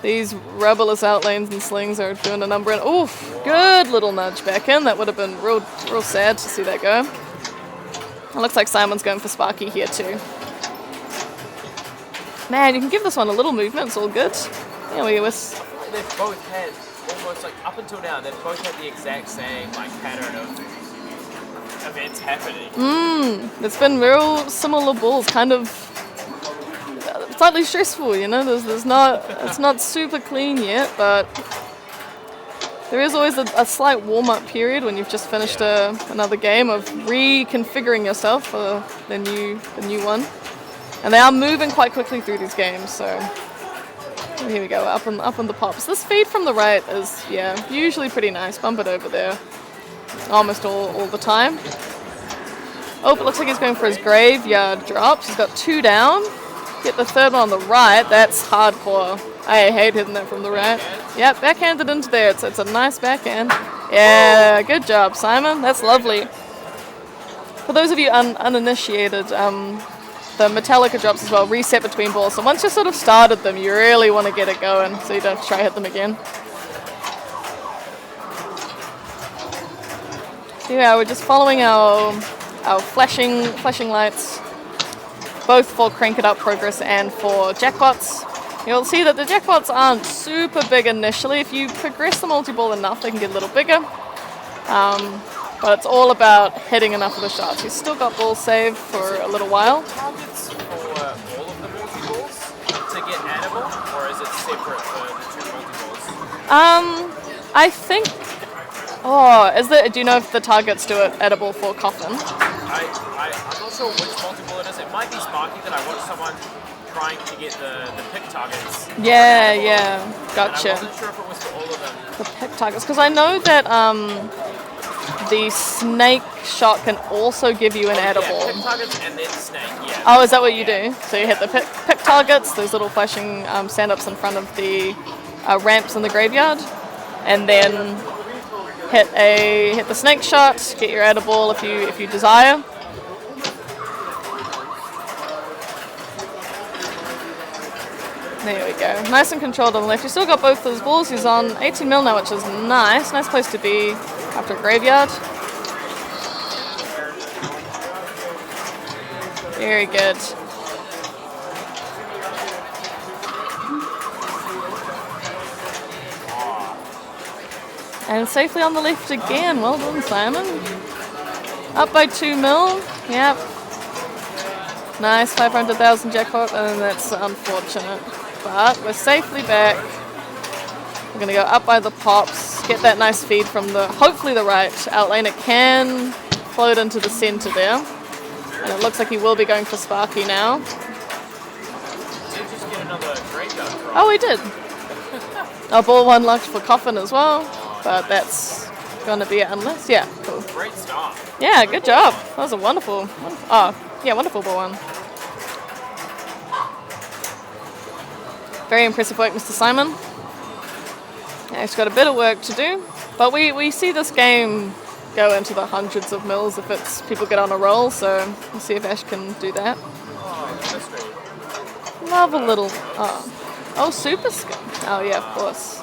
[SPEAKER 8] These rubberless outlanes and slings are doing a number. And oof, good little nudge back in. That would have been real sad to see that go. It looks like Simon's going for Sparky here too. Man, you can give this one a little movement. It's all good. Yeah, they've
[SPEAKER 1] both had almost like up until now. They've both had the exact same like pattern of events happening.
[SPEAKER 8] It's been real similar balls, kind of slightly stressful, you know. It's not super clean yet, but there is always a slight warm-up period when you've just finished another game of reconfiguring yourself for the new one. And they are moving quite quickly through these games, so here we go, up on the pops. This feed from the right is, yeah, usually pretty nice. Bump it over there almost all the time. Oh, it looks like he's going for his graveyard drops. He's got 2 down. Get the third one on the right. That's hardcore. I hate hitting that from the right. Yep, backhanded into there. It's a nice backhand. Yeah, good job, Simon. That's lovely. for those of you uninitiated, the Metallica drops as well reset between balls. So once you sort of started them, you really want to get it going so you don't have to try hit them again. So yeah, we're just following our flashing lights, both for Crank It Up progress and for jackpots. You'll see that the jackpots aren't super big initially. If you progress the multi-ball enough, they can get a little bigger. But it's all about hitting enough of the shots. You've still got ball save for a little while.
[SPEAKER 1] Targets for all of the multi-balls to get animal, or is it separate for the two multi-balls?
[SPEAKER 8] I think. Oh, do you know if the targets do it edible for Coffin?
[SPEAKER 1] I'm not sure which multi-ball it is. It might be Sparky that I watched someone trying to get the pick targets.
[SPEAKER 8] Yeah, gotcha.
[SPEAKER 1] And I wasn't sure if it was for all of them.
[SPEAKER 8] The pick targets, because I know that the snake shot can also give you an edible.
[SPEAKER 1] Yeah, pick targets and then snake, yeah.
[SPEAKER 8] Oh, is that what you do? So you hit the pick targets, those little flashing stand-ups in front of the ramps in the graveyard, and then hit the snake shot, get your edible if you desire. There we go. Nice and controlled on the left. You still got both those balls. He's on 18 mil now, which is nice. Nice place to be after a graveyard. Very good. And safely on the left again. Well done, Simon. Up by 2 mil. Yep. Nice, 500,000 jackpot, and that's unfortunate. But we're safely back. We're going to go up by the pops, get that nice feed from hopefully the right outlane. It can float into the center there. And it looks like he will be going for Sparky now.
[SPEAKER 1] Did you just get another graveyard drop?
[SPEAKER 8] Oh, he did. A ball one luck for Coffin as well. But that's going to be it unless, yeah, cool.
[SPEAKER 1] Great start.
[SPEAKER 8] Yeah, good job. That was a wonderful ball one. Very impressive work, Mr. Simon. Yeah, he's got a bit of work to do, but we see this game go into the hundreds of mils if people get on a roll, so we'll see if Ash can do that. Love a little, super skill. Oh yeah, of course.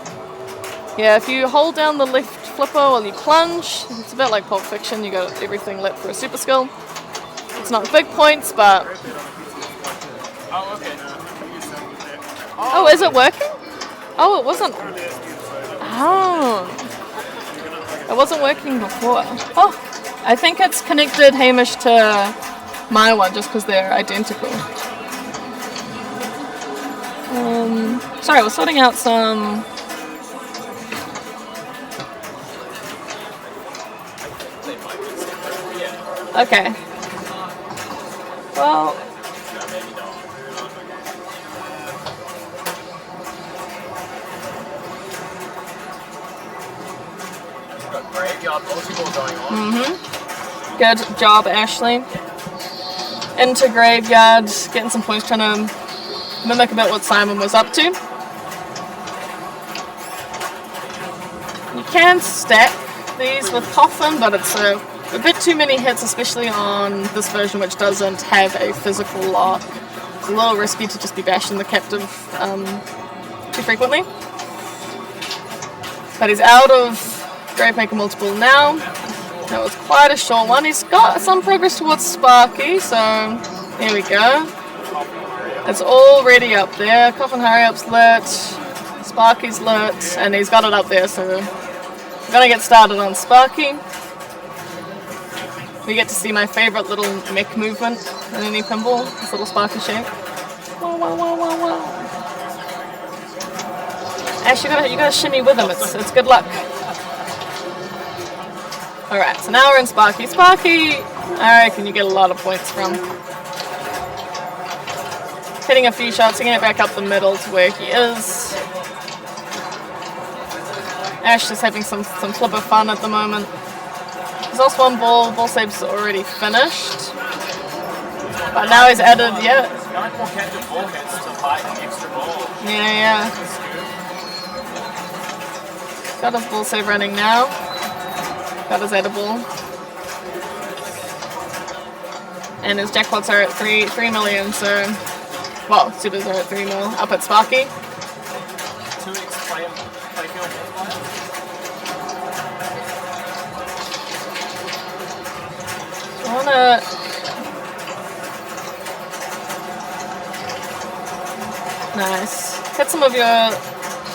[SPEAKER 8] Yeah, if you hold down the left flipper while you plunge, it's a bit like Pulp Fiction, you got everything lit for a super skill. It's not big points, but...
[SPEAKER 1] Oh, okay.
[SPEAKER 8] Oh, is it working? Oh, it wasn't. Oh. It wasn't working before. Oh, I think it's connected, Hamish, to my one, just because they're identical. Sorry, we're sorting out some... Okay. Well...
[SPEAKER 1] Graveyard multi-ball going on.
[SPEAKER 8] Good job, Ashley. Into graveyard, getting some points, trying to mimic a bit what Simon was up to. You can stack these with Coffin, but it's a bit too many hits, especially on this version, which doesn't have a physical lock. It's a little risky to just be bashing the captive too frequently. But he's out of Gravemaker multiple now. That was quite a short one. He's got some progress towards Sparky, so here we go. It's already up there. Coffin Hurry Up's lit, Sparky's lit, and he's got it up there, so we're gonna get started on Sparky. We get to see my favorite little mech movement in any pinball, this little Sparky shape. Wow, wow, wow, wow, wow. Ash, you gotta shimmy with him, it's good luck. Alright, so now we're in Sparky. Sparky, I reckon you get a lot of points from. Hitting a few shots, getting it back up the middle to where he is. Ash is having some flipper fun at the moment. He's lost one ball save's already finished. But now he's added, yeah. Yeah. Got his ball save running now. Got his edible. and his jackpots are at 3 million. So, well, supers are at 3 mil. Up at Sparky.
[SPEAKER 1] 2x playfield multiplier.
[SPEAKER 8] I wanna. Nice. Hit some of your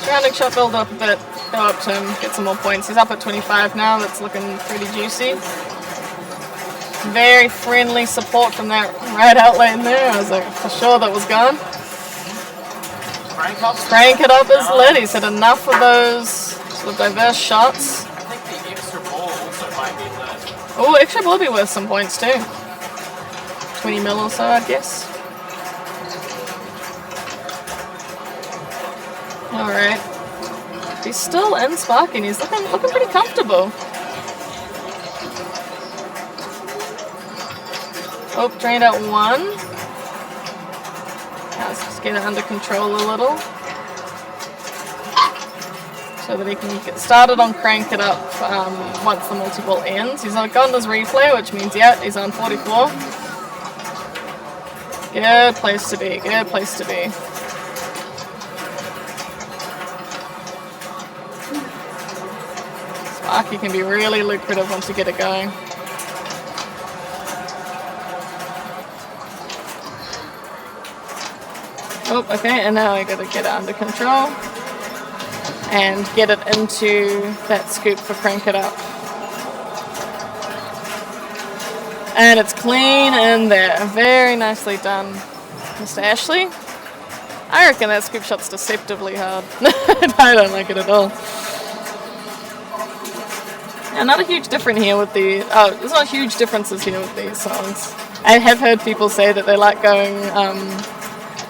[SPEAKER 8] surrounding shot build up a bit. Go up to him, get some more points. He's up at 25 now. That's looking pretty juicy. Very friendly support from that right out lane there. I was like, for sure that was gone. Crank it up is lit. He's had enough of those sort of diverse shots.
[SPEAKER 1] I think the extra ball also might be lit.
[SPEAKER 8] Oh, extra will be worth some points too. 20 mil or so, I guess. Alright. He's still in Sparky and he's looking pretty comfortable. Oh, drained out 1. Now let's just get it under control a little. So that he can get started on Crank It Up once the multi-ball ends. He's gotten his replay, which means, yeah, he's on 44. Good place to be, good place to be. Sparky can be really lucrative once you get it going. Oh, okay, and now I gotta get it under control and get it into that scoop for Crank It Up. And it's clean in there. Very nicely done, Mr. Ashley. I reckon that scoop shot's deceptively hard. I don't like it at all. Yeah, not a huge difference here with the... Oh, there's not huge differences here with these songs. I have heard people say that they like going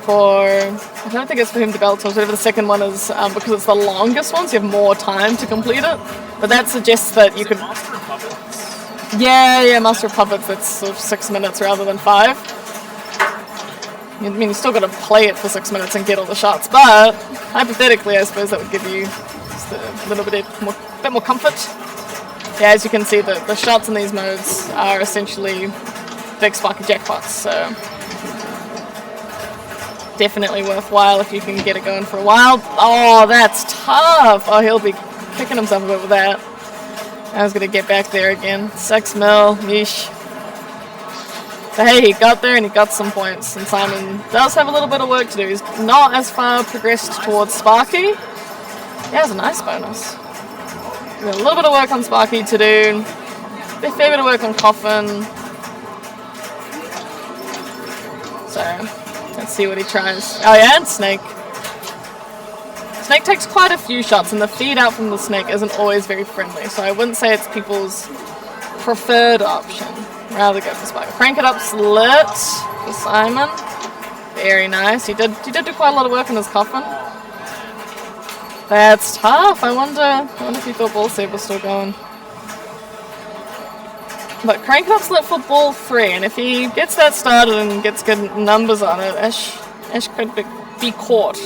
[SPEAKER 8] for... I don't think it's for Him to Bell Tolls, whatever the second one is, because it's the longest one, so you have more time to complete it. But that suggests that you could... Yeah, Master of Puppets, that's sort of 6 minutes rather than 5. I mean, you still got to play it for 6 minutes and get all the shots, but hypothetically, I suppose that would give you just a little bit more comfort. Yeah, as you can see, the shots in these modes are essentially big Sparky jackpots, so definitely worthwhile if you can get it going for a while. Oh, that's tough! Oh, he'll be kicking himself a bit with that. I was going to get back there again. 6 mil, yeesh. So hey, he got there and he got some points, and Simon does have a little bit of work to do. He's not as far progressed towards Sparky. He has a nice bonus. We've got a little bit of work on Sparky to do. A fair bit of work on Coffin. So, let's see what he tries. Oh yeah, and Snake. Snake takes quite a few shots, and the feed out from the Snake isn't always very friendly, so I wouldn't say it's people's preferred option. Rather go for Sparky. Crank It Up's lit for Simon. Very nice. He did do quite a lot of work on his Coffin. That's tough. I wonder if he thought Ball Save was still going. But Crank It Up's lit for Ball 3, and if he gets that started and gets good numbers on it, Ash could be caught.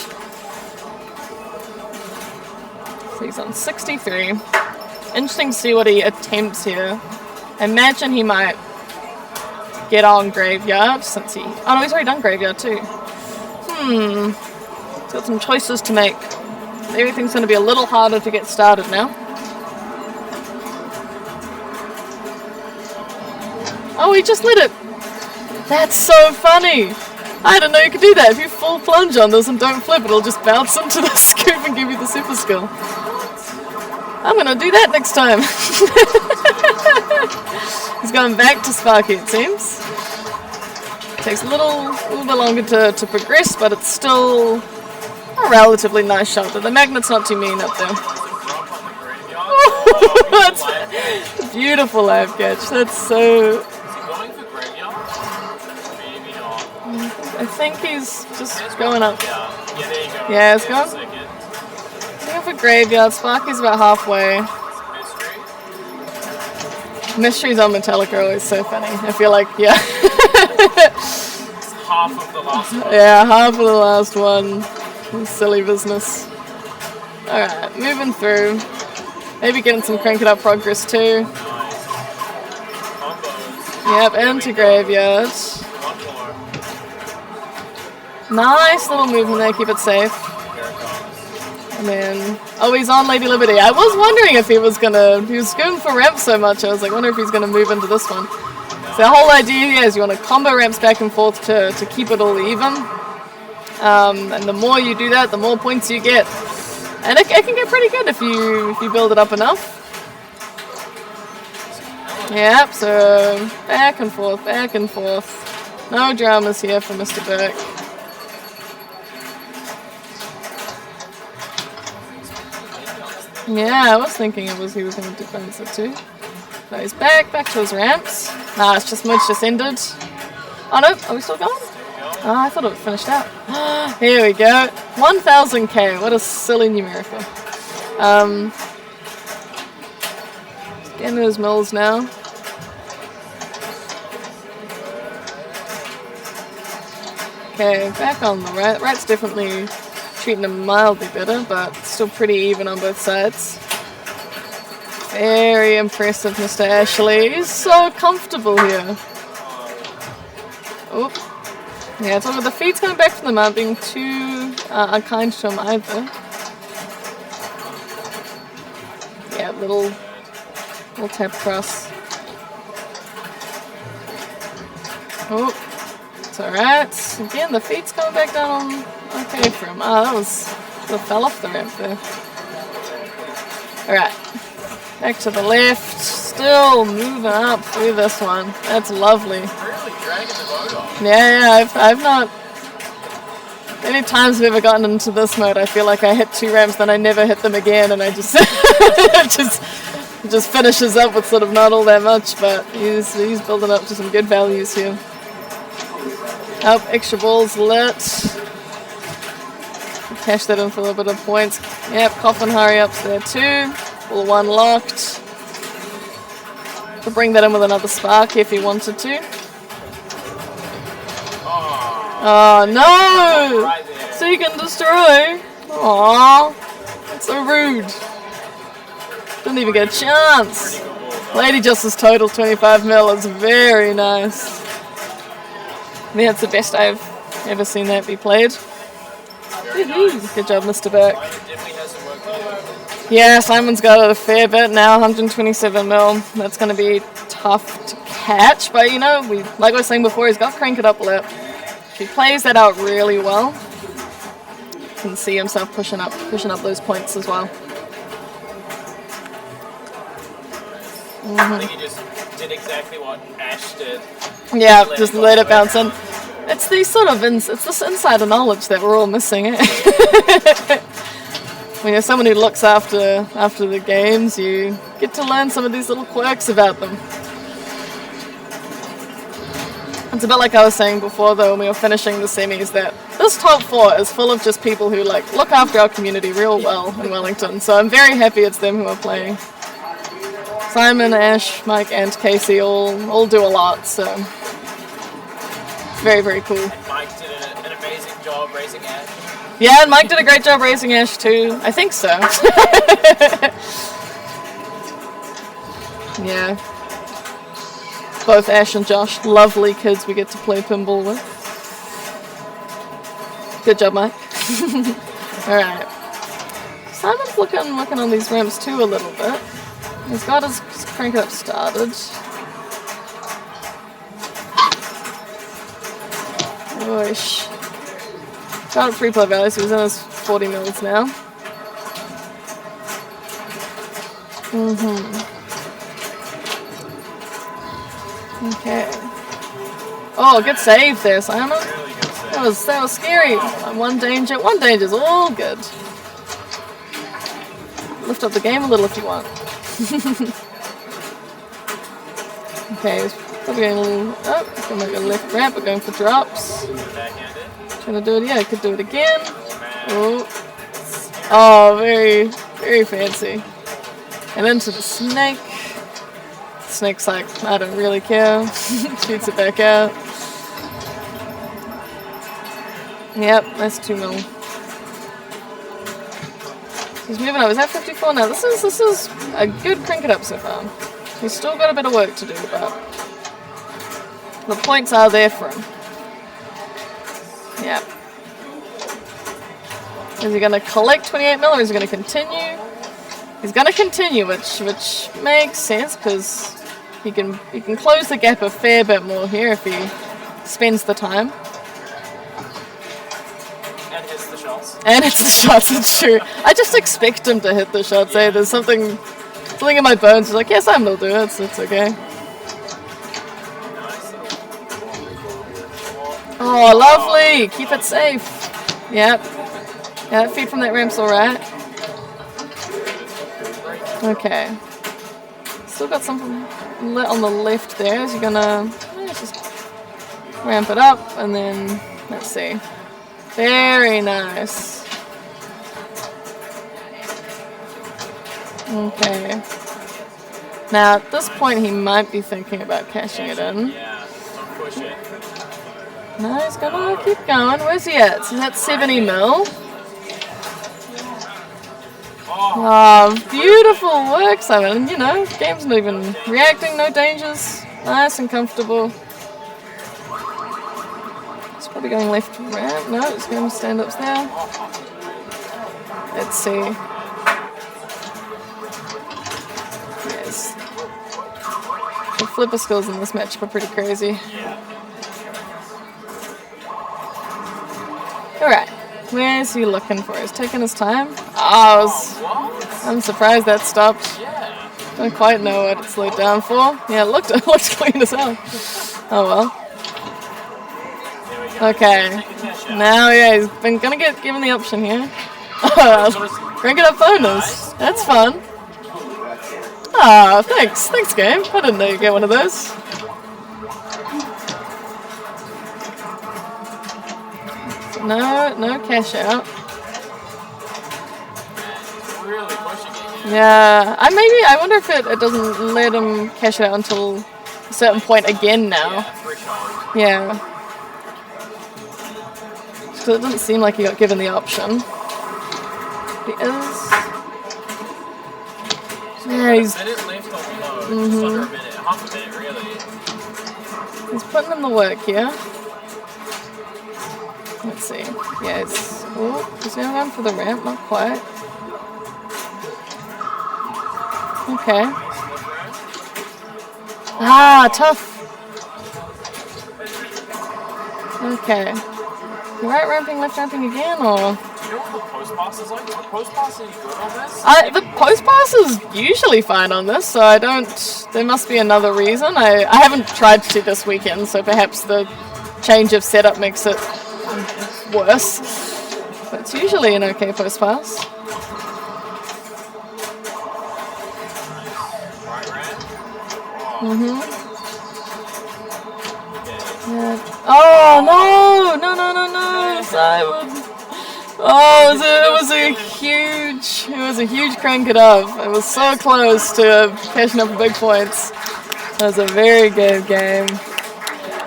[SPEAKER 8] So he's on 63. Interesting to see what he attempts here. Imagine he might get on Graveyard since he... Oh no, he's already done Graveyard too. He's got some choices to make. Everything's going to be a little harder to get started now. Oh, he just lit it. That's so funny. I didn't know you could do that. If you full plunge on this and don't flip, it'll just bounce into the scoop and give you the super skill. I'm going to do that next time. He's going back to Sparky, it seems. Takes a little bit longer to progress, but it's still a relatively nice shot. The magnet's not too mean up there. That's a beautiful live catch. That's so... I think he's just going up. Yeah, it's gone. Going for Graveyard. Sparky's about halfway. Mysteries on Metallica are always so funny. I feel like, yeah.
[SPEAKER 1] Half of the last one.
[SPEAKER 8] Yeah, half of the last one. Silly business. Alright, moving through. Maybe getting some Crank It Up progress too. Yep, into graveyard. Nice little movement there, keep it safe. And then, oh, he's on Lady Liberty. I was wondering if he was going for ramps so much. I was like, wonder if he's gonna move into this one. So the whole idea here is you want to combo ramps back and forth to keep it all even. And the more you do that, the more points you get. And it can get pretty good if you build it up enough. Yep, so back and forth, back and forth. No dramas here for Mr. Burke. Yeah, I was thinking he was going to defense it too. No, he's back to his ramps. Nah, it's just merge just ended. Oh no, are we still going? Oh, I thought it finished out. Here we go. 1000k, what a silly numerical. Getting those mills now. Okay, back on the right. Right's definitely treating him mildly better, but still pretty even on both sides. Very impressive, Mr. Ashley. He's so comfortable here. Oop. Yeah, it's over. The feet's coming back from them aren't being too unkind to him either. Yeah, little tap across. Oh, it's alright. Again, the feet's coming back down okay for him. Oh, that fell off the ramp there. Alright. Back to the left. Still moving up through this one. That's lovely. Yeah, I've not... Any times I've ever gotten into this mode, I feel like I hit 2 ramps, then I never hit them again, and I just... it just finishes up with sort of not all that much, but he's building up to some good values here. Up, extra balls lit. Cash that in for a little bit of points. Yep, coffin hurry-ups there too. Ball 1 locked. Could bring that in with another spark if he wanted to. Oh no! Seek and destroy! Aww. That's so rude. Didn't even get a chance. Lady Justice total 25 mil is very nice. I think that's the best I've ever seen that be played. Good job, Mr. Burke. Yeah, Simon's got a fair bit now, 127 mil. That's going to be tough to catch, but you know, like I was saying before, he's got Crank It Up Lip. If he plays that out really well, you can see himself pushing up those points as well.
[SPEAKER 1] I think he just did exactly what Ash did.
[SPEAKER 8] Yeah, just let it bounce in. It's these sort of it's this insider knowledge that we're all missing. When you're someone who looks after the games, you get to learn some of these little quirks about them. It's a bit like I was saying before, though, when we were finishing the semis, that this top 4 is full of just people who like look after our community real well in Wellington. So I'm very happy it's them who are playing. Simon, Ash, Mike, and Casey all do a lot, so very, very cool.
[SPEAKER 1] And Mike did an amazing job raising Ash.
[SPEAKER 8] Yeah, and Mike did a great job raising Ash too. I think so. Yeah. Both Ash and Josh, lovely kids we get to play pinball with. Good job, Mike. Alright. Simon's looking on these ramps too a little bit. He's got his Crank It Up started. Gosh. Got 3 play value, so he's in his 40 mils now. Okay. Oh, good save there, Simon. That was scary. One danger's all good. Lift up the game a little if you want. Okay, he's probably going a little up. He's going to make a left ramp, but going for drops. Trying to do it, yeah, could do it again. Oh, very, very fancy. And into the snake. Snake's like, I don't really care. Shoots it back out. Yep, that's 2 mil. He's moving up. He's at 54 now. This is a good Crank It Up so far. He's still got a bit of work to do, but The points are there for him. Yeah. Is he going to collect 28 mil or is he going to continue? He's going to continue, which makes sense because he can close the gap a fair bit more here if he spends the time.
[SPEAKER 1] And hits the shots.
[SPEAKER 8] And hits the shots, it's true. I just expect him to hit the shots. Yeah. There's something in my bones. It's like, yes, I will do it. It's okay. Oh, lovely. Keep it safe. Yep. Yeah, feed from that ramp's alright. Okay. Still got something lit on the left there. Is he gonna just ramp it up and then let's see. Very nice. Okay. Now at this point he might be thinking about cashing it in.
[SPEAKER 1] Yeah, don't push it.
[SPEAKER 8] No, he's gonna keep going. Where's he at? He's at 70 mil. Oh, beautiful work, Simon. You know, the game's not even reacting, no dangers. Nice and comfortable. It's probably going left to ramp. No, it's going to stand ups there. Let's see. Yes. The flipper skills in this match are pretty crazy. Alright. Where's he looking for? He's taking his time. Oh, I'm surprised that stopped. Don't quite know what it slowed down for. Yeah, it looked clean as hell. Oh well. Okay. Now, yeah, he's been gonna get given the option here. Crank it up bonus. That's fun. Ah, thanks. Thanks, game. I didn't know you'd get one of those. No cash out.
[SPEAKER 1] Really pushing it.
[SPEAKER 8] Yeah, I wonder if it doesn't let him cash it out until a certain point again now. Yeah. So it doesn't seem like he got given the option. He is. Yeah, he's.
[SPEAKER 1] Left on low, just under a minute, half a minute really.
[SPEAKER 8] He's putting in the work here. Let's see. Yeah, he's going on for the ramp, not quite. Okay. Ah, tough. Okay. Right ramping, left ramping again, or?
[SPEAKER 1] Do you know what the post pass is like? Is the post pass any good on this?
[SPEAKER 8] The post pass is usually fine on this, so I don't. There must be another reason. I haven't tried to this weekend, so perhaps the change of setup makes it worse. But it's usually an okay post pass. Yeah. Oh no, Simon. Oh, it was a huge crank it up. It was so close to catching up big points. That was a very good game.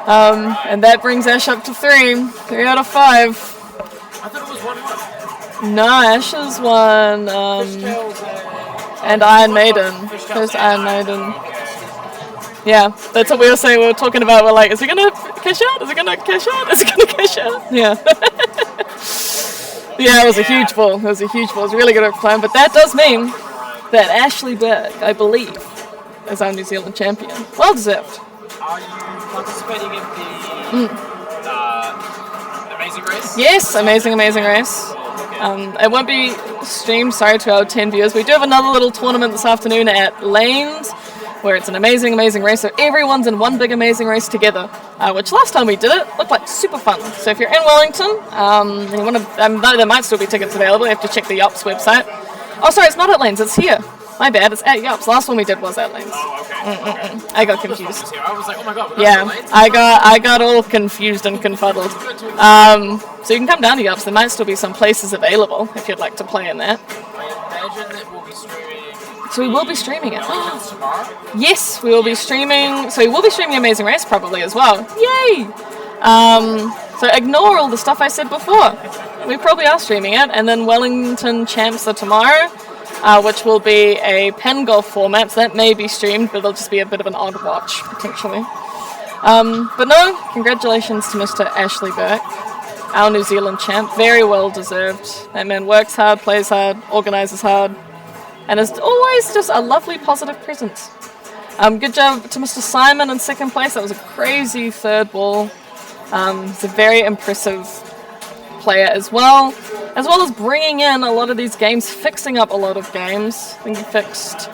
[SPEAKER 8] And that brings Ash up to 3 out of 5.
[SPEAKER 1] I thought it was 1-1.
[SPEAKER 8] No, Ash's won, and Iron Maiden. First Iron Maiden. Yeah, that's what we were saying. We were talking about. We're like, is he gonna cash out? Is he gonna cash out? Is he gonna cash out? Yeah. Yeah, it was a huge ball. It was a huge ball. It was really good at playing. But that does mean that Ashley Berg, I believe, is our New Zealand champion. Well deserved.
[SPEAKER 1] Are you participating in the Amazing Race?
[SPEAKER 8] Yes, amazing race. It won't be streamed, sorry, to our 10 viewers. We do have another little tournament this afternoon at Lanes, where it's an amazing race. So everyone's in one big amazing race together, which last time we did it looked like super fun. So if you're in Wellington, and you want to, there might still be tickets available. You have to check the Yops website. Oh, sorry, it's not at Lanes. It's here. My bad. It's at Yops. Last one we did was at Lanes.
[SPEAKER 1] Oh, okay.
[SPEAKER 8] I got confused.
[SPEAKER 1] I was like, oh my god.
[SPEAKER 8] Yeah, I got all confused and confuddled. So you can come down to Yops. There might still be some places available if you'd like to play in that.
[SPEAKER 1] I imagine that we'll be streaming.
[SPEAKER 8] So we will be streaming it.
[SPEAKER 1] Tomorrow?
[SPEAKER 8] Yes, we will be streaming. So we will be streaming Amazing Race probably as well. Yay! So ignore all the stuff I said before. We probably are streaming it, and then Wellington Champs are tomorrow, which will be a pen golf format. So that may be streamed, but it'll just be a bit of an odd watch potentially. But no, congratulations to Mr. Ashley Burke, our New Zealand champ. Very well deserved. That man works hard, plays hard, organises hard, and is always just a lovely, positive presence. Good job to Mr. Simon in second place. That was a crazy third ball. He's a very impressive player as well as bringing in a lot of these games, fixing up a lot of games. I think he fixed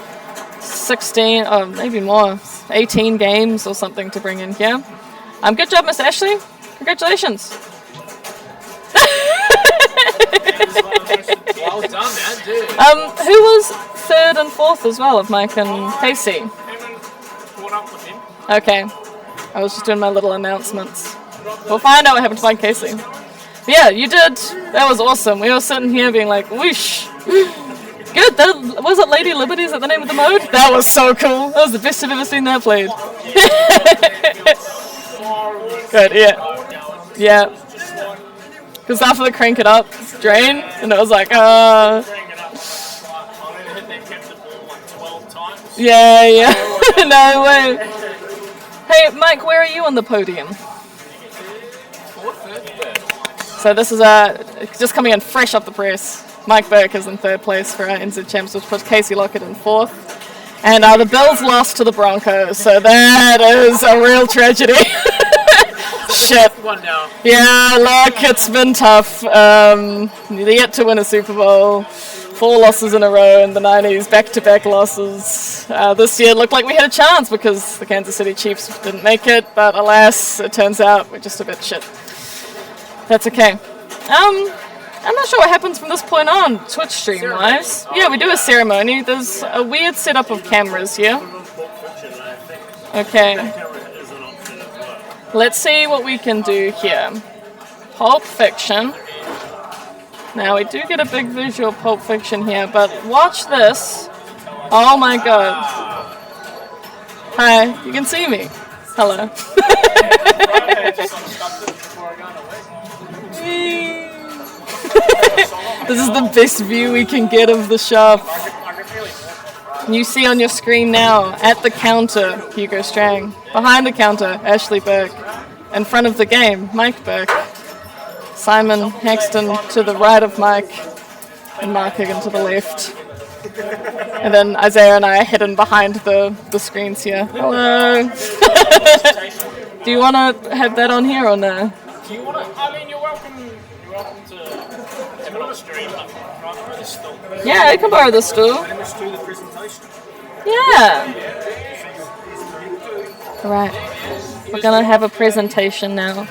[SPEAKER 8] 16, or maybe more, 18 games or something to bring in here. Good job, Miss Ashley. Congratulations.
[SPEAKER 1] Well done, man, dude.
[SPEAKER 8] Who was third and fourth as well of Mike and Casey?
[SPEAKER 5] Caught up with him.
[SPEAKER 8] Okay. I was just doing my little announcements. We'll find out what happened to Mike Casey. But yeah, you did. That was awesome. We were sitting here being like, whoosh. Good. That, was it Lady Liberty? Is that the name of the mode? That was so cool. That was the best I've ever seen that played. Good, yeah. Yeah. Because after they crank it up, drain, and it was like, yeah. No way. Hey, Mike, where are you on the podium? So this is just coming in fresh off the press. Mike Burke is in third place for our NZ Champs, which puts Casey Lockett in fourth. And the Bills lost to the Broncos, so that is a real tragedy. Shit. Yeah, look, it's been tough. They're yet to win a Super Bowl. 4 losses in a row in the 90s, back-to-back losses. This year looked like we had a chance because the Kansas City Chiefs didn't make it, but alas, it turns out we're just a bit shit. That's okay. I'm not sure what happens from this point on, Twitch stream-wise. Yeah, we do a ceremony. There's a weird setup of cameras here. Okay. Let's see what we can do here. Pulp Fiction. Now, we do get a big visual Pulp Fiction here, but watch this. Oh my god. Hi, you can see me. Hello. This is the best view we can get of the shop. You see on your screen now, at the counter, Hugo Strang. Behind the counter, Ashley Burke. In front of the game, Mike Burke. Simon Haxton to the right of Mike. And Mark Higgin to the left. And then Isaiah and I are hidden behind the screens here. Hello. Do you want to have that on here or no?
[SPEAKER 1] Do you want to? I mean, you're welcome to have it on a stream. Can I borrow the stool?
[SPEAKER 8] Yeah, I can borrow the stool.
[SPEAKER 1] Let's do the presentation.
[SPEAKER 8] Yeah. Right. We're gonna have a presentation now.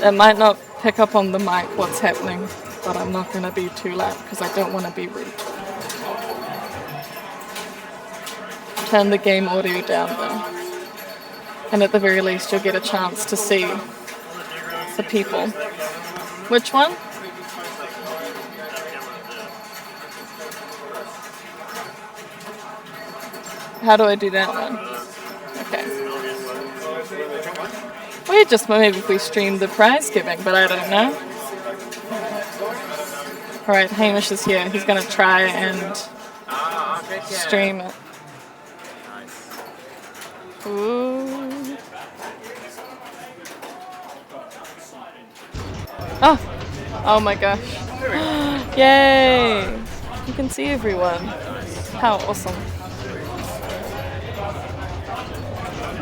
[SPEAKER 8] It might not pick up on the mic what's happening, but I'm not gonna be too loud because I don't want to be rude. Turn the game audio down though. And at the very least you'll get a chance to see the people. Which one? How do I do that one? Okay. We just maybe if we stream the prize giving, but I don't know. Alright, Hamish is here. He's gonna try and stream it. Ooh. Oh my gosh. Yay! You can see everyone. How awesome.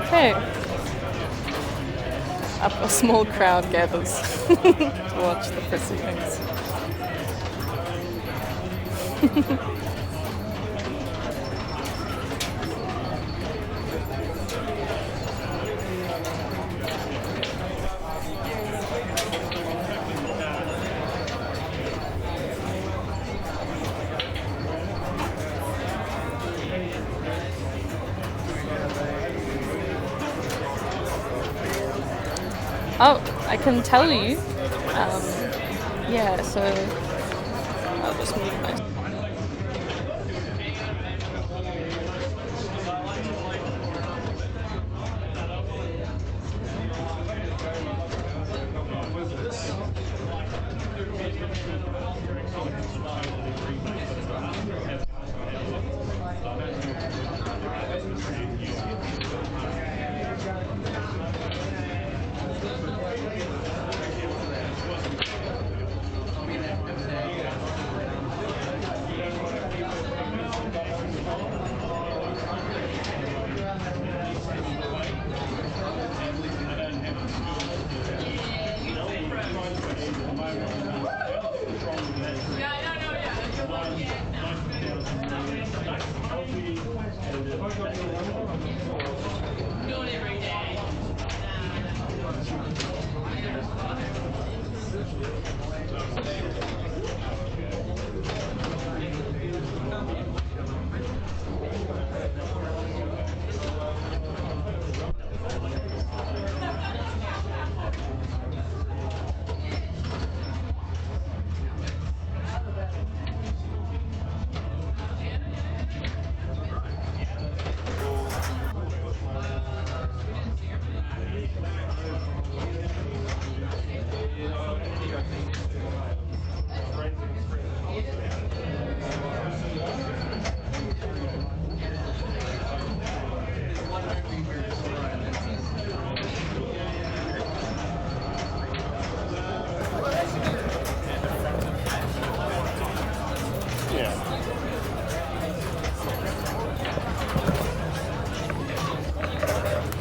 [SPEAKER 8] Okay. A small crowd gathers to watch the proceedings. Oh, I can tell you. Yeah, so I'll just move my.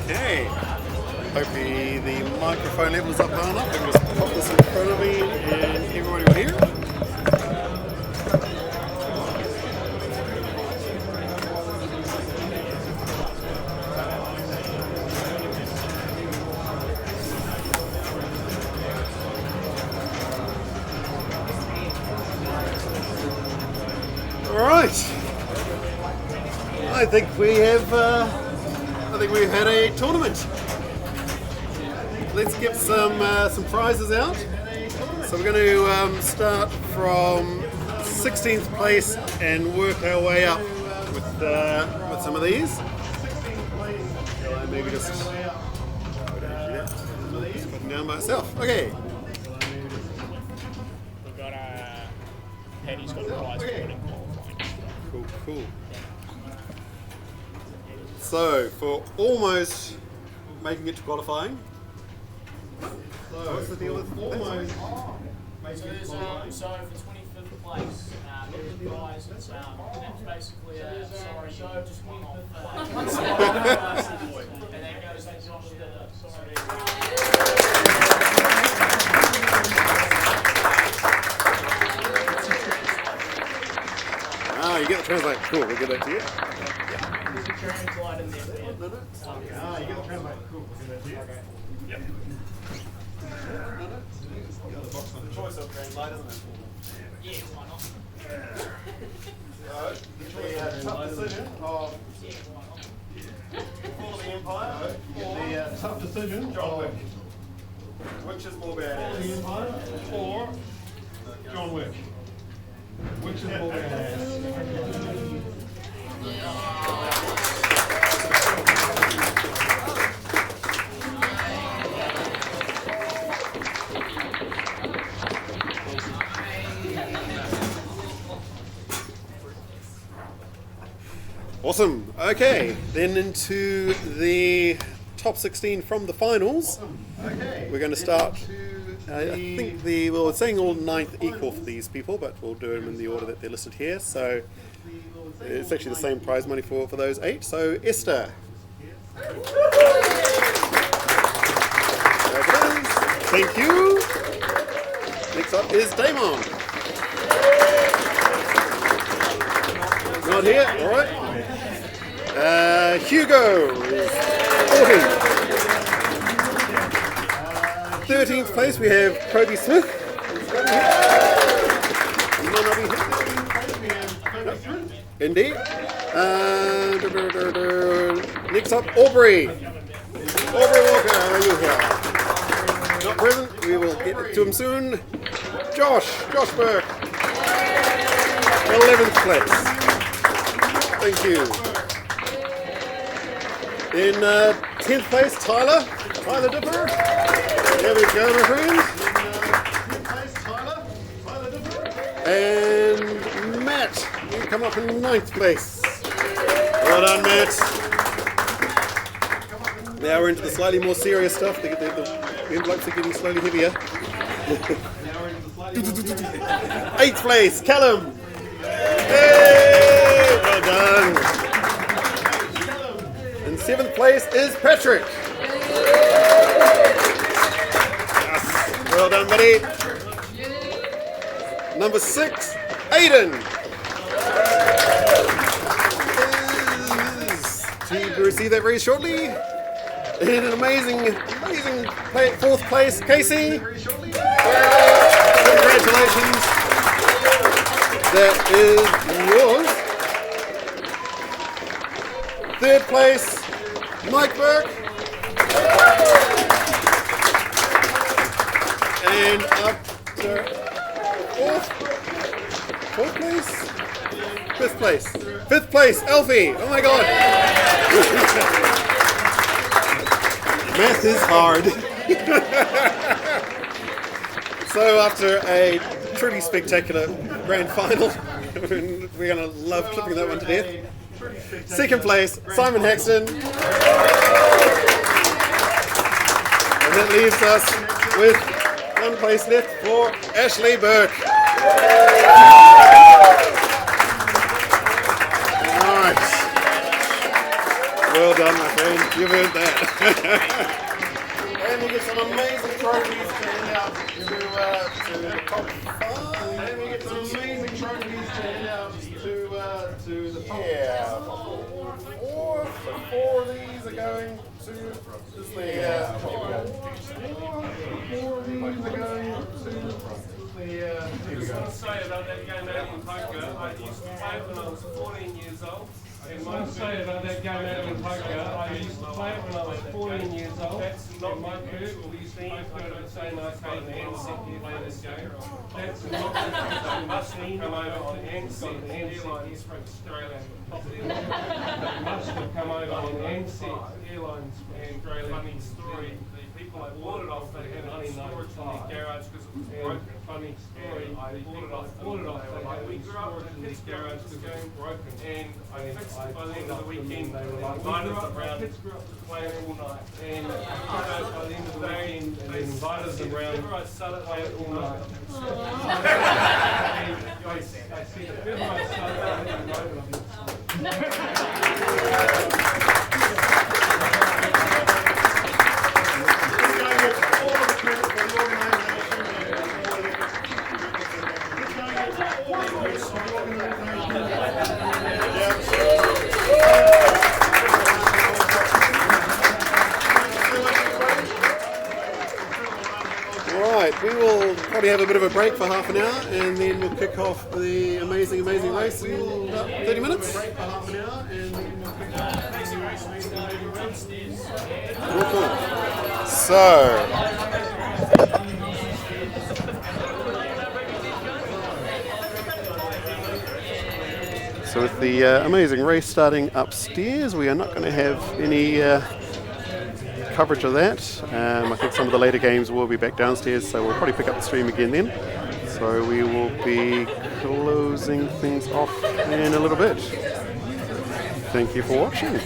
[SPEAKER 15] Okay. Hopefully the microphone level's up high enough. I can just pop this in front of me and everybody will hear. Alright. I think we've had a tournament. Let's get some prizes out. So we're going to start from 16th place and work our way up with some of these. Maybe just put them down by itself. Okay.
[SPEAKER 1] We've got Paddy's got a prize for winning qualifying.
[SPEAKER 15] Cool. So for almost making it to qualifying. So what's the deal with almost?
[SPEAKER 1] So for 25th place, the prize it's that's basically sorry, just one off. And then goes to Josh
[SPEAKER 15] you get the translate. Cool, we'll get that to you.
[SPEAKER 1] There's a translate in there.
[SPEAKER 15] You get the translate. Cool, we'll get that to you. Yep. The choice of translate, isn't it?
[SPEAKER 1] Yeah, why not?
[SPEAKER 15] The tough decision of Fall of the Empire, the tough decision John Wick. Which is more badass? Fall of the Empire or John Wick? Which is more badass? Awesome. Okay, then into the top 16 from the finals. Okay. We're going to start. I think it's saying all 9th equal for these people, but we'll do them in the order that they're listed here. So it's actually the same prize money for those 8. So Esther. There it is. Thank you. Next up is Damon. Not here. All right. Hugo is 14th. 13th place we have Kobe Smith. Indeed. Next up, Aubrey. Aubrey Walker, are you here? Not present. We will get to him soon. Josh Burke. 11th place. Thank you. In 10th place, Tyler Dipper. There we go, my friend. And Matt, you come up in 9th place. Well done, Matt. Now we're into the slightly more serious stuff. The envelopes are getting slowly heavier. 8th place, Callum. Hey, well done. In 7th place is Patrick. Yes, well done, buddy. Number 6, Aiden. Is to receive that very shortly. In an amazing fourth place, Casey. Congratulations. That is yours. Third place, Mike Burke. And up to fourth place? Fifth place, Alfie. Oh my god. Math is hard. So after a truly spectacular grand final, we're going to love clipping that one to death. Second place, Simon Haxton. And that leaves us with one place left for Ashley Burke. Nice. Well done, my friend. You've earned that. And we get some amazing trophies to hand out to the top 5. And we get some amazing trophies to hand out to the top 4. So 4 of these are going to the
[SPEAKER 6] I just want to say about that game out in poker, I used to play it when I was 14 years old. And I want to say about that game out in poker, I used to play it when I was 14 years old. That's not my curve. We used to play the same arcade and handset you play this game. That's not the must come over on handset airlines from Australia. Must have come over on handset airlines from Australia. Funny story. People I bought it off, they had money storage in their garage because it was broken. Funny story, I bought it off, they were like, we grew up in this garage because it was broken. And I fixed it by the end of the weekend, they were like, invited us around, playing all night. And by the end of the weekend, they invited us around, whenever I sell it, play it all night. I see the whenever I sell it, I
[SPEAKER 15] Right, we will probably have a bit of a break for half an hour and then we'll kick off the amazing race in about 30 minutes. Cool. So with the amazing race starting upstairs, we are not going to have any coverage of that. I think some of the later games will be back downstairs, so we'll probably pick up the stream again then. So we will be closing things off in a little bit. Thank you for watching.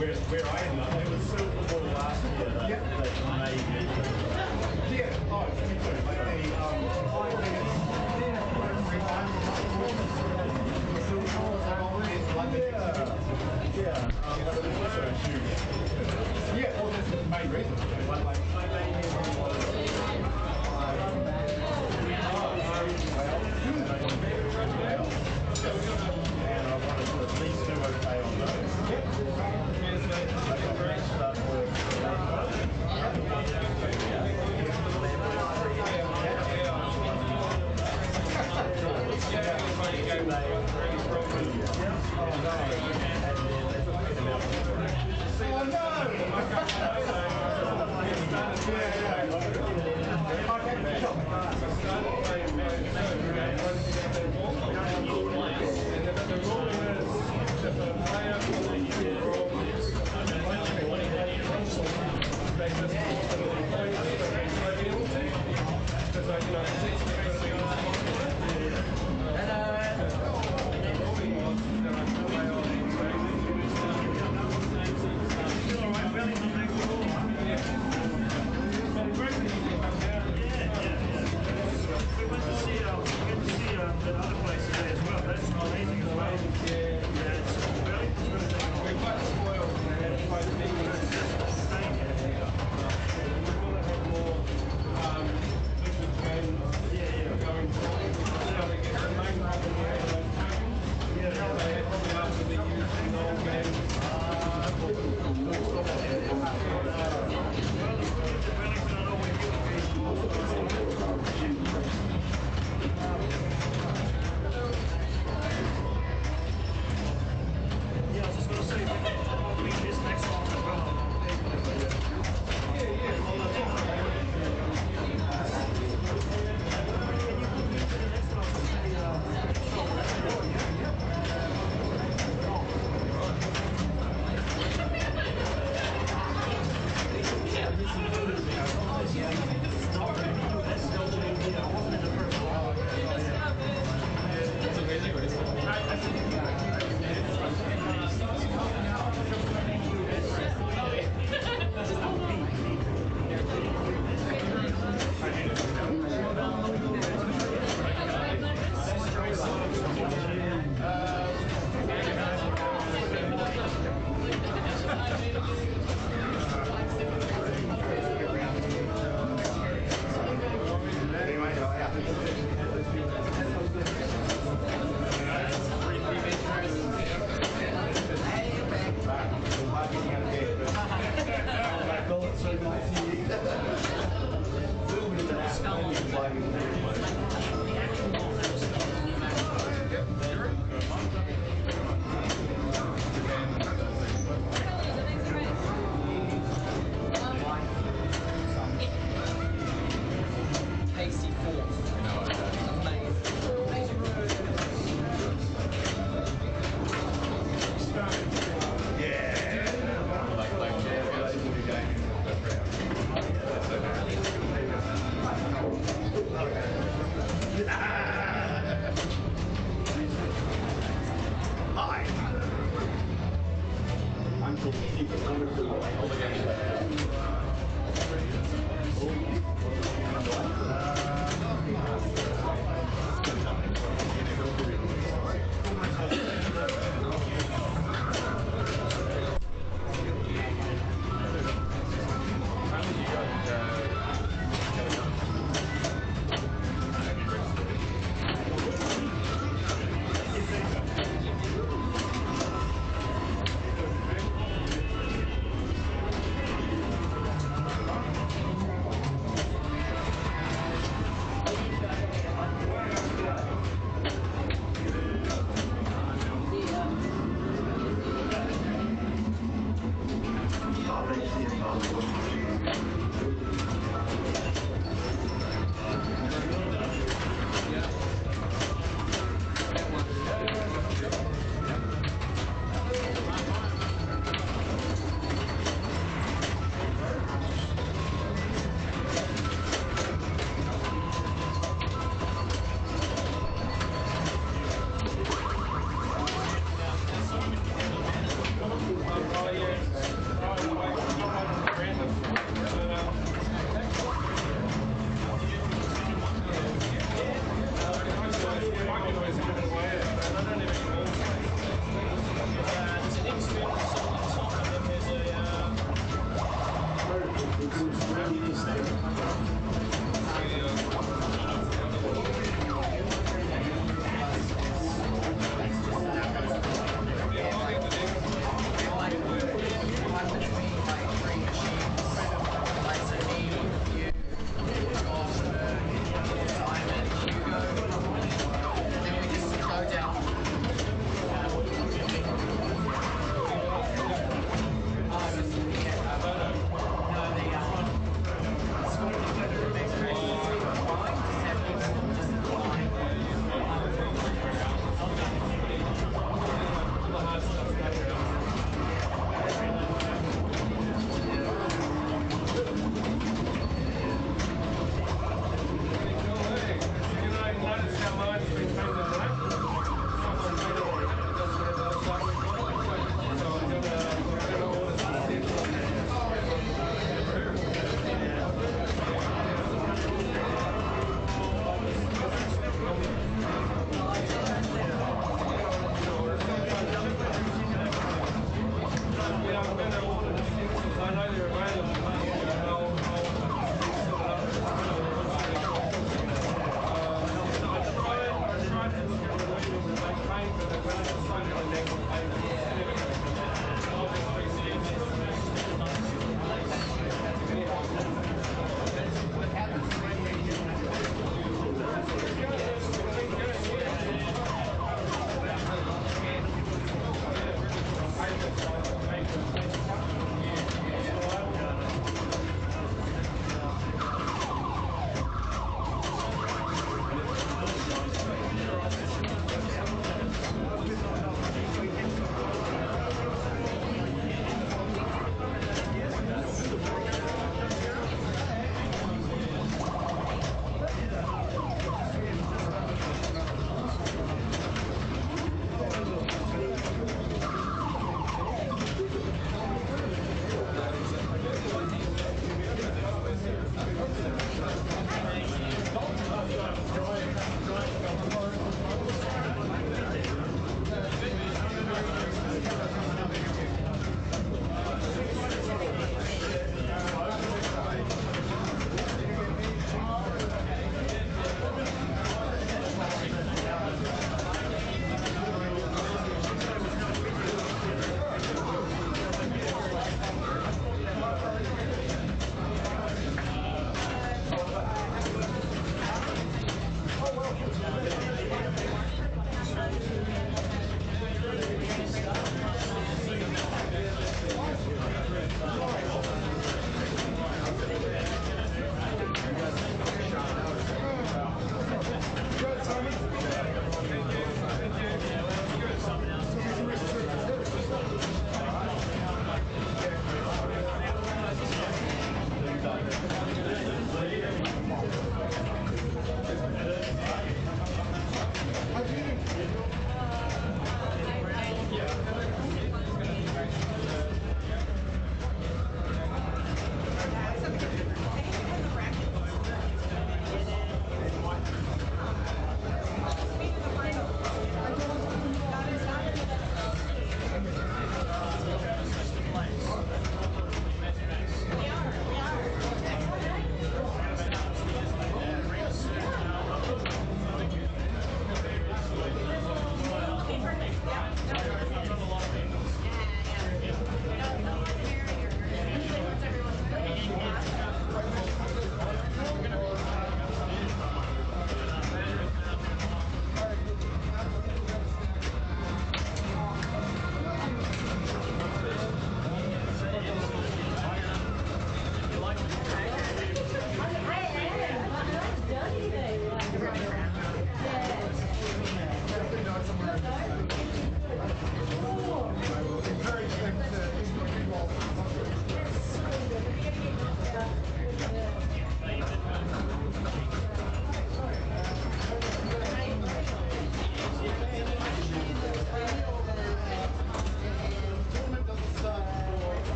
[SPEAKER 6] where I ended up, there was silver ball last year that made me. Yeah, oh, me too. Like the, yeah, well, that's the main reason. And I wanted to at least do okay on those.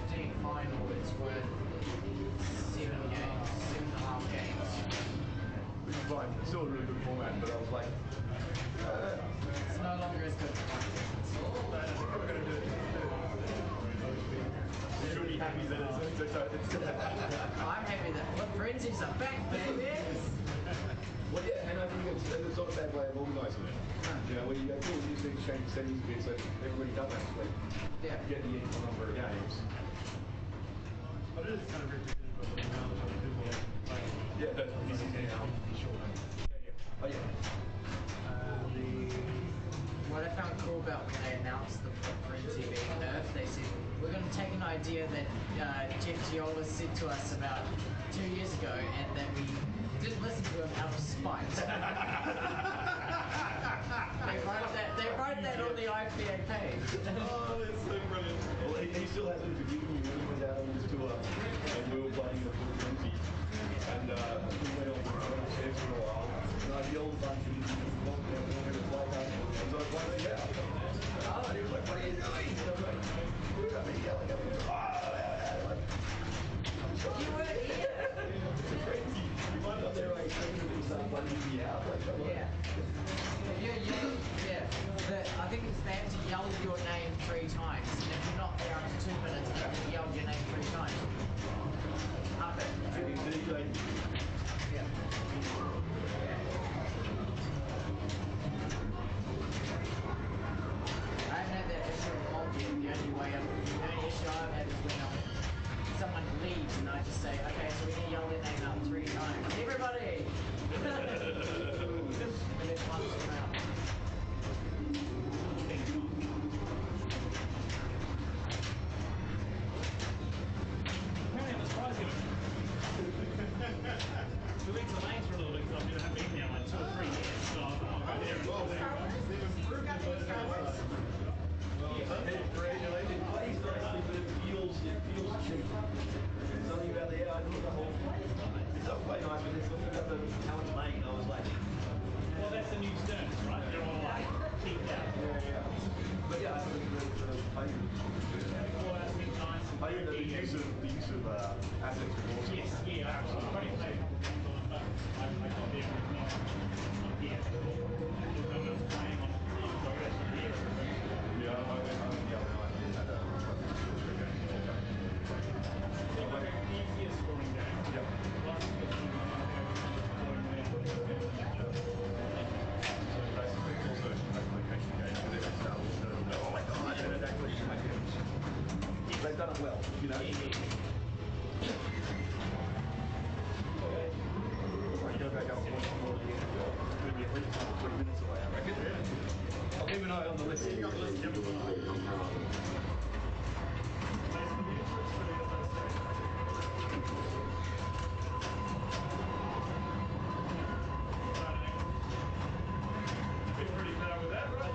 [SPEAKER 16] 15 final, it's worth 7 games.
[SPEAKER 4] which is fine. It's still a really good format, but I was like,
[SPEAKER 10] It's no longer as good.
[SPEAKER 4] we're going to do it. You'll be happy that it's
[SPEAKER 10] I'm happy that what frenzies are back, baby.
[SPEAKER 4] Well, yeah, and I think it's not a bad way of organising it. You know, where you go, cool, you just need to change the settings a bit so everybody does actually get the equal number of games.
[SPEAKER 5] But it is kind of representative of the amount of people like.
[SPEAKER 4] Yeah, this is now. Oh, yeah.
[SPEAKER 10] What I found cool about when they announced the frenzy being nerfed, they said, we're going to take an idea that Jeff Giola said to us about 2 years ago, and that we didn't listen to him out of spite. They wrote that on the IPA page.
[SPEAKER 4] Oh, that's so brilliant. Well, he still hasn't forgiven you when he went out on this tour, and we were playing the full frenzy. And we went on upstairs for a while, and I yelled a bunch of him, and walked down and wanted to play that, and so I played it out. Oh, he was like, what are you doing? And I was like, look at me yelling at me.
[SPEAKER 10] You were here!
[SPEAKER 4] It's a frenzy. You might not there like expecting to start punching me out. Like,
[SPEAKER 10] yeah. I think it's they have to yell your name 3 times, and if you're not there after 2 minutes, you have to yell your name 3 times. Up it. Yeah. I haven't had that issue with multi. The only issue I've had is when someone leaves and I just say, okay, so we're going to yell their name out 3 times. Everybody! And then punch them out.
[SPEAKER 5] We went to Lanes for a little bit because I haven't been there like 2 or 3 years, so I'll go there.
[SPEAKER 4] It's nicely, but it feels cheap. There's something about the I thought the whole it does play nice, but there's something about the how it's made. I was like,
[SPEAKER 5] well, that's the new Stearns, right? They're all like peaked out.
[SPEAKER 4] Yeah. But yeah, I think the payment. The use of assets is awesome.
[SPEAKER 5] Yes, yeah, I've already played a couple of games on it, but I got there and not yet. I'm just playing on
[SPEAKER 4] Yeah, I think the other night we had a
[SPEAKER 5] it's like an easier scoring game.
[SPEAKER 4] Yeah. So basically it's also a location game where they've established that, oh my god, and it actually they've done it well, you know? You go back up and watch some more of the end. It's going to be at least 20 minutes away, I reckon. I'll keep an eye on the list.
[SPEAKER 5] Been pretty proud with that, right?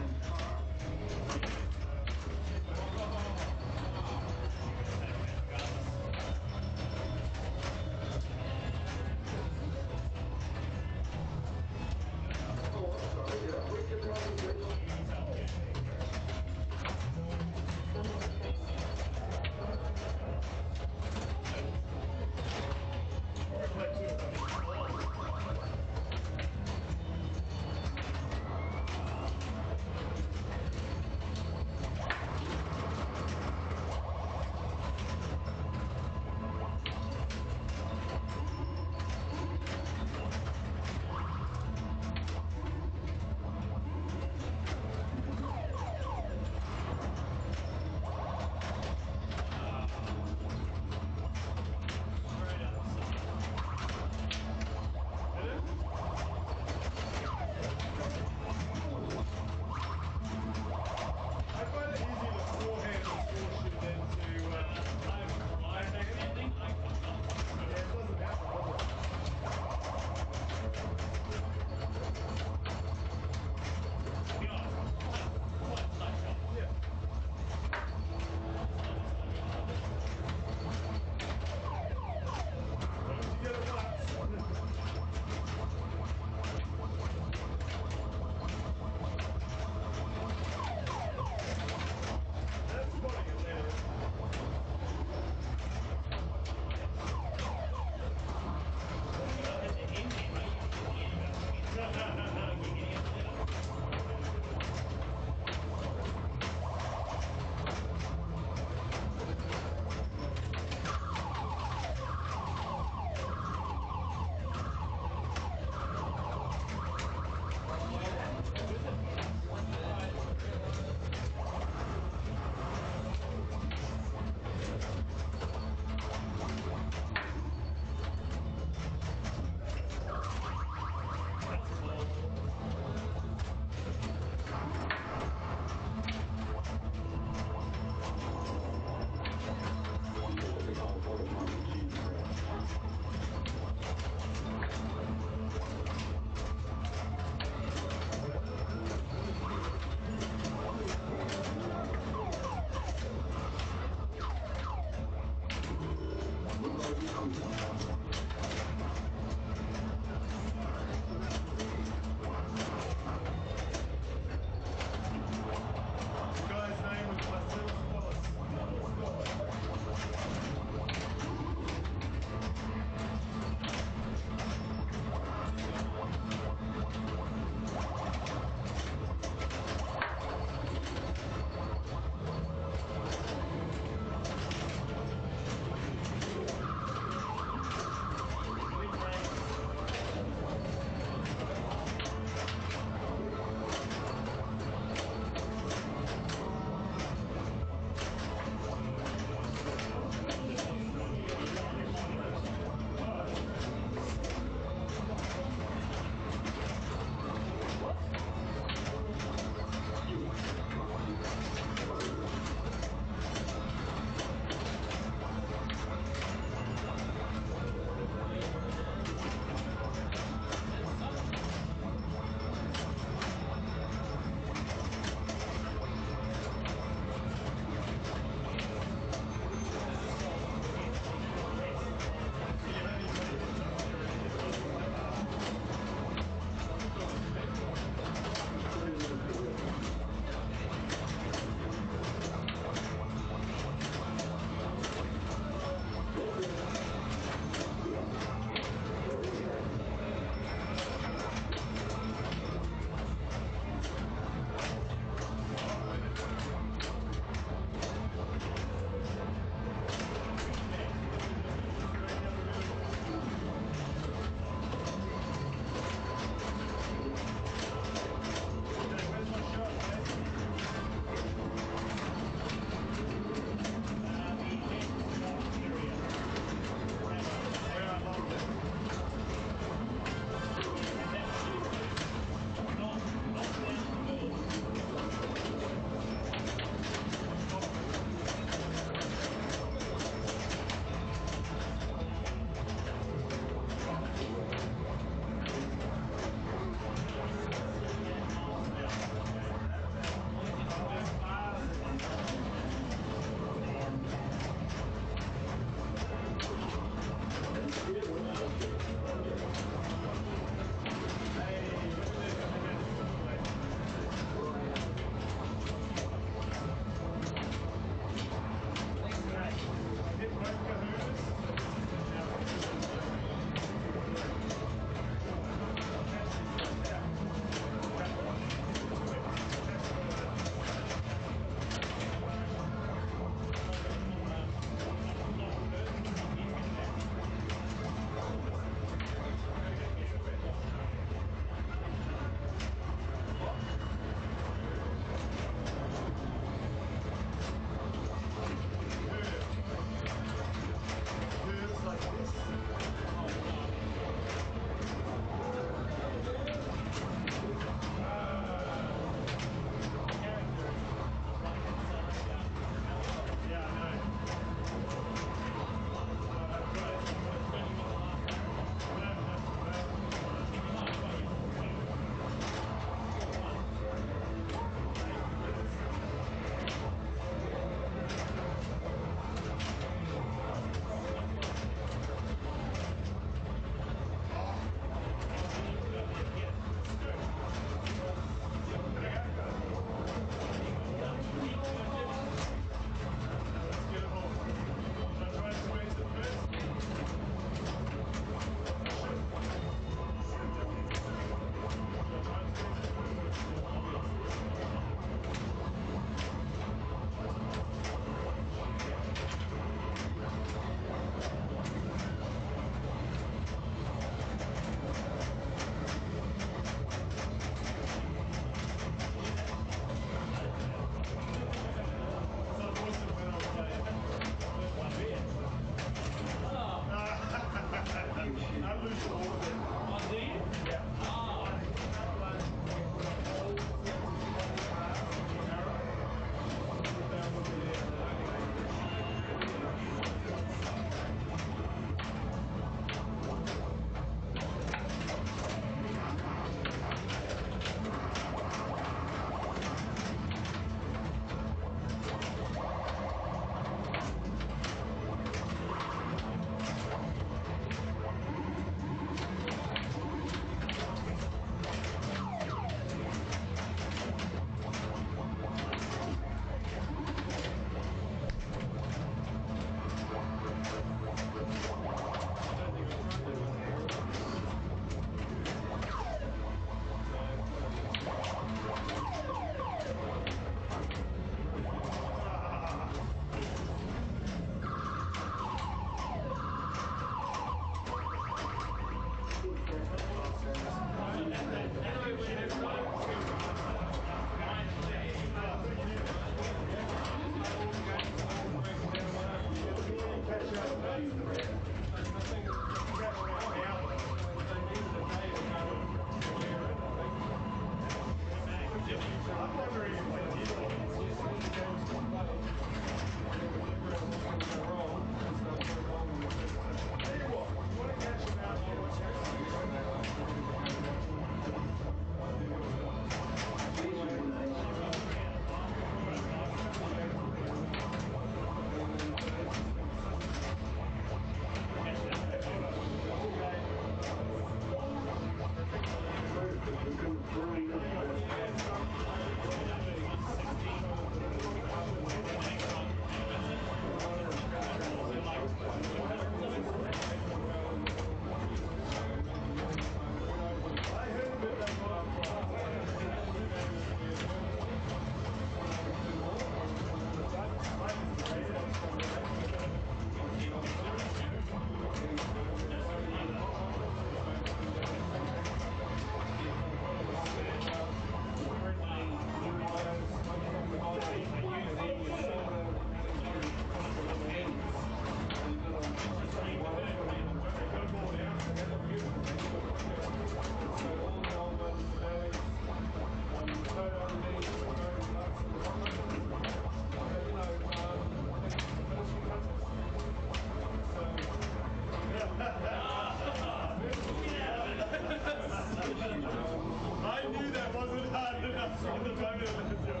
[SPEAKER 4] I knew that wasn't hard enough from the moment of the joke.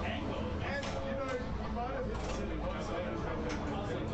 [SPEAKER 4] And, you know, you might have hit the ceiling once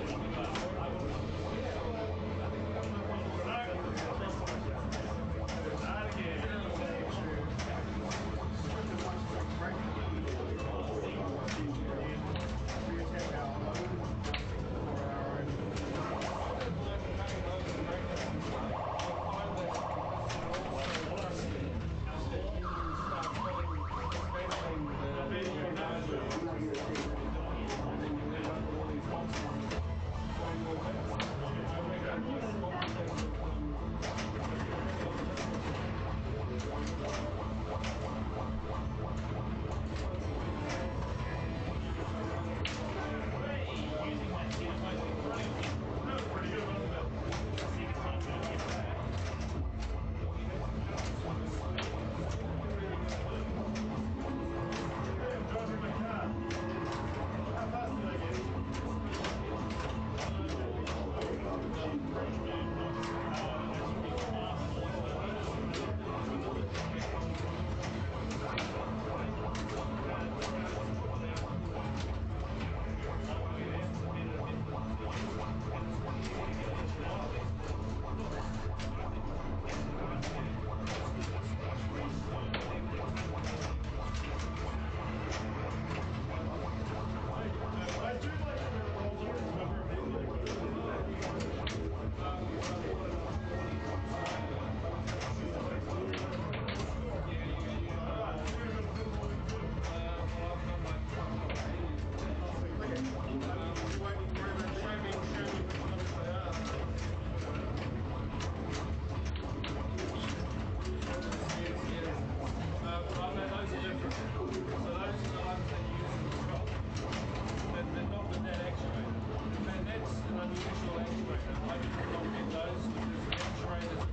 [SPEAKER 4] unusual anyway. I didn't not get those because trainers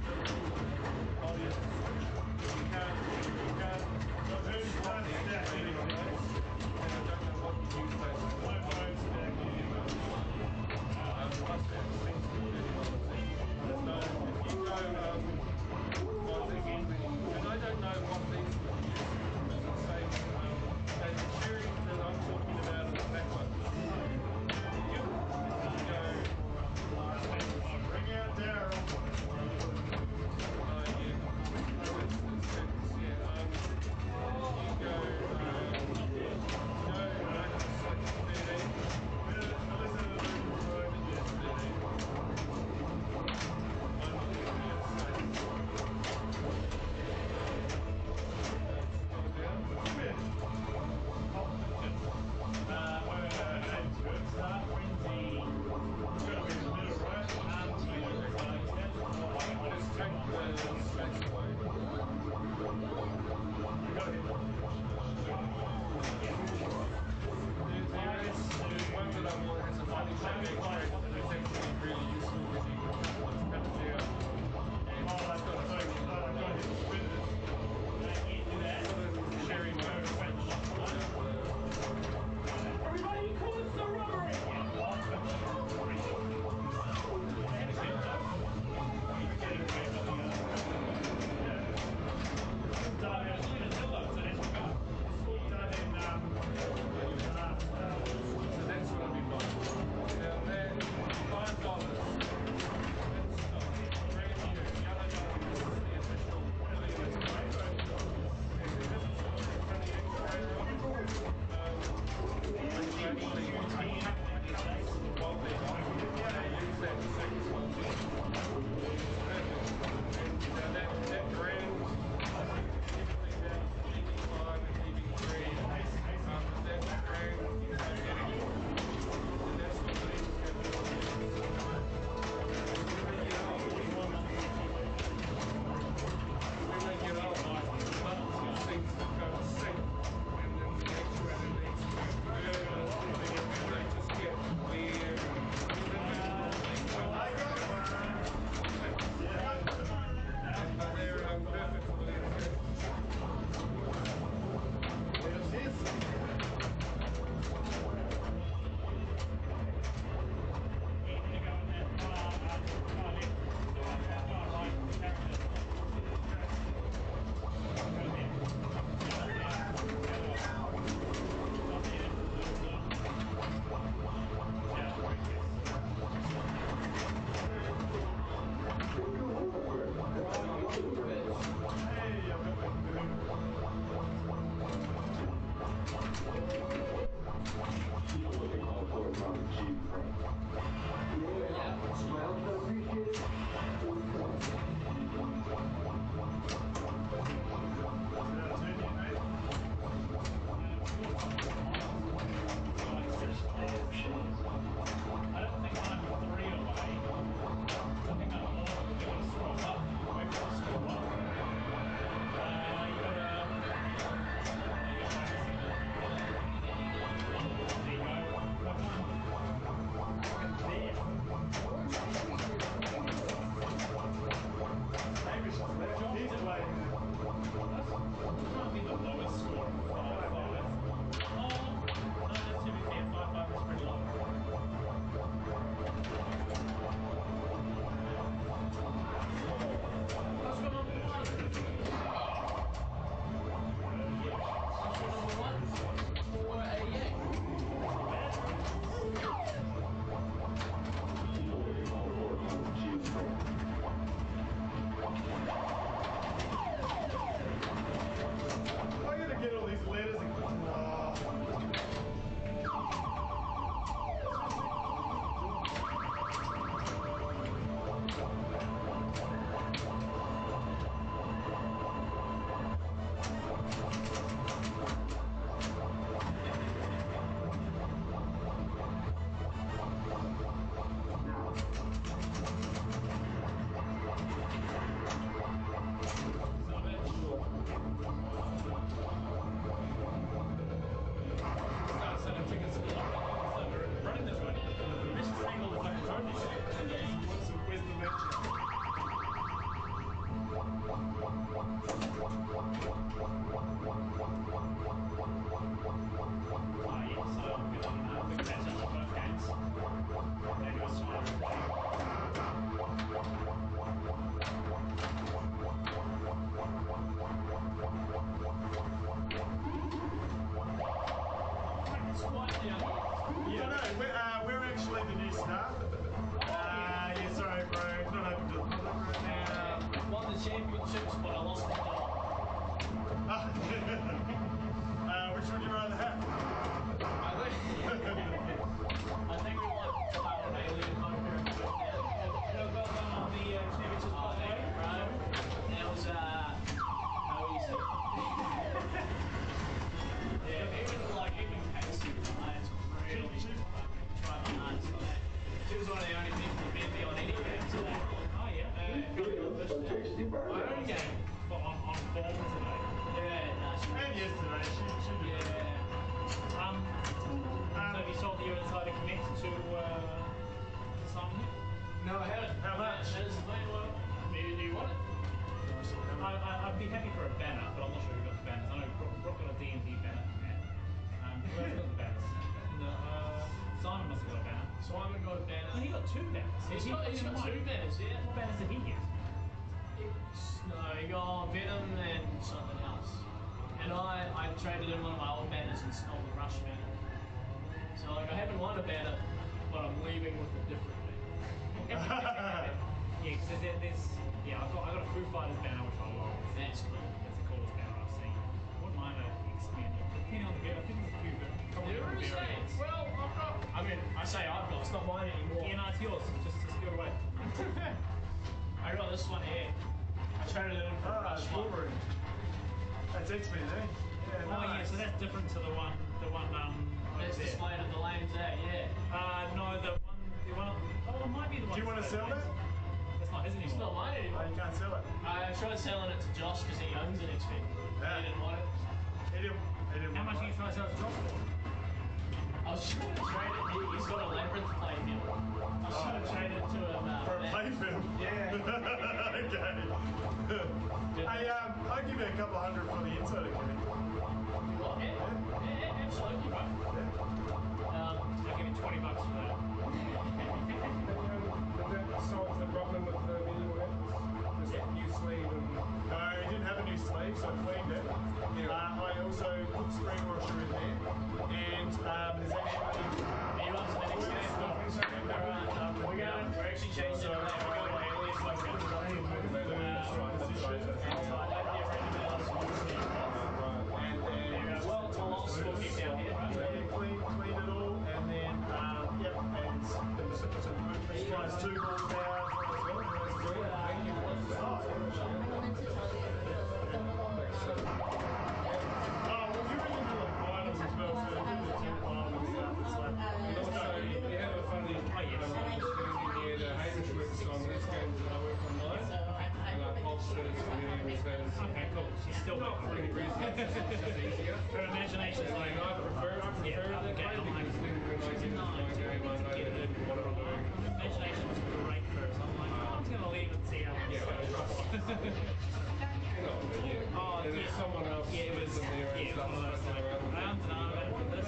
[SPEAKER 4] audience. You can't swap the X-ray on those. And I don't know what you use those for. Must be expensive. There's no, if you go, and I don't know what these would use. As I say, and the cherry that I'm talking about is the black one. You go, bring out Daryl. Yeah, no, we're actually the new staff. Yeah, sorry, bro. Not open to the public right now.
[SPEAKER 14] Won the championships, but I lost the job.
[SPEAKER 4] Which would you rather have?
[SPEAKER 14] I think we want alien poker.
[SPEAKER 5] Well done on the championships, by the way.
[SPEAKER 14] That was, how easy. Yeah, even Casey tonight really tried my hardest on that. She was one of the only people who beat me on any game today.
[SPEAKER 5] Oh, yeah.
[SPEAKER 4] My own game.
[SPEAKER 5] On form today.
[SPEAKER 14] Yeah, no,
[SPEAKER 4] And yesterday, she did.
[SPEAKER 14] Yeah.
[SPEAKER 5] So have you sold the inside to connect to Simon?
[SPEAKER 14] No, I haven't.
[SPEAKER 4] How much?
[SPEAKER 14] Well, do you want it?
[SPEAKER 5] I'd be happy for a banner, but I'm not sure who got the banners. I know Brooke got a D&D banner from that. Who else got the banners? No, Simon must have got a banner.
[SPEAKER 14] Simon got a banner.
[SPEAKER 5] No, he got two banners.
[SPEAKER 14] He's got two banners, yeah.
[SPEAKER 5] What banners did he get?
[SPEAKER 14] No, he got Venom and something else. And I traded in one of my old banners and stole the Rush banner. So like I haven't won a banner, but I'm leaving with a different banner.
[SPEAKER 5] Yeah, because I got a Foo Fighters banner which I love.
[SPEAKER 14] That's cool.
[SPEAKER 5] That's the coolest banner I've seen. I wouldn't mind an X-Men, depending on the bear. I think there's a few, but probably
[SPEAKER 14] There is
[SPEAKER 5] variants.
[SPEAKER 14] well, I've got. I mean, I say I've got. It's not mine anymore.
[SPEAKER 5] Yeah, no, it's yours. Just give it away.
[SPEAKER 14] I got this one here. I traded it in for a Rush one.
[SPEAKER 4] Wolverine. That's X-Men, eh? Yeah,
[SPEAKER 5] Oh yeah, so that's different to the one
[SPEAKER 14] That's
[SPEAKER 5] over there.
[SPEAKER 14] displayed at the lanes there, yeah.
[SPEAKER 5] No, the one. Oh, it might be the one.
[SPEAKER 4] Do you want to sell that?
[SPEAKER 5] That's not his anymore.
[SPEAKER 14] It's not mine anymore.
[SPEAKER 4] Oh, you can't sell it.
[SPEAKER 14] I tried selling it to Josh because he owns an X-Men.
[SPEAKER 4] Yeah.
[SPEAKER 14] He didn't want it.
[SPEAKER 4] He didn't
[SPEAKER 5] How
[SPEAKER 4] want
[SPEAKER 5] much are you trying to sell it to Josh for?
[SPEAKER 14] I was trying to trade it. He's got a Labyrinth playfield. I was trying to trade it to him.
[SPEAKER 4] for a playfield?
[SPEAKER 14] Yeah.
[SPEAKER 4] Okay. Hey, I'll give you a couple hundred for the insider committee.
[SPEAKER 14] What? Yeah, absolutely, bro.
[SPEAKER 5] I'll give you $20 for that.
[SPEAKER 6] That solves the problem with the new weapons. Just new sleeve and...
[SPEAKER 4] No, he didn't have a new sleeve, so I cleaned it. I also put spring washer in there. And there's actually...
[SPEAKER 14] He loves the next game. We're actually changing it. We're going to Alien I'll also keep down here.
[SPEAKER 4] Clean it all, and then, and some nice 2 balls now. Oh, well, you're into the finals as well, so do the 10 finals and stuff. It's like,
[SPEAKER 6] You have a funny here, the Hamish works on this game that I work on mine. And I pulse it,
[SPEAKER 5] Okay, cool. She's still
[SPEAKER 6] not
[SPEAKER 5] making
[SPEAKER 6] really reason, it's just easier.
[SPEAKER 5] Her imagination's like,
[SPEAKER 6] I prefer it that way because then when I get into my game, I know what I'm doing.
[SPEAKER 5] imagination's great for us. I'm like, I'm just going to leave and see how it goes.
[SPEAKER 6] And if someone else lives in there and stuff fucking around with it,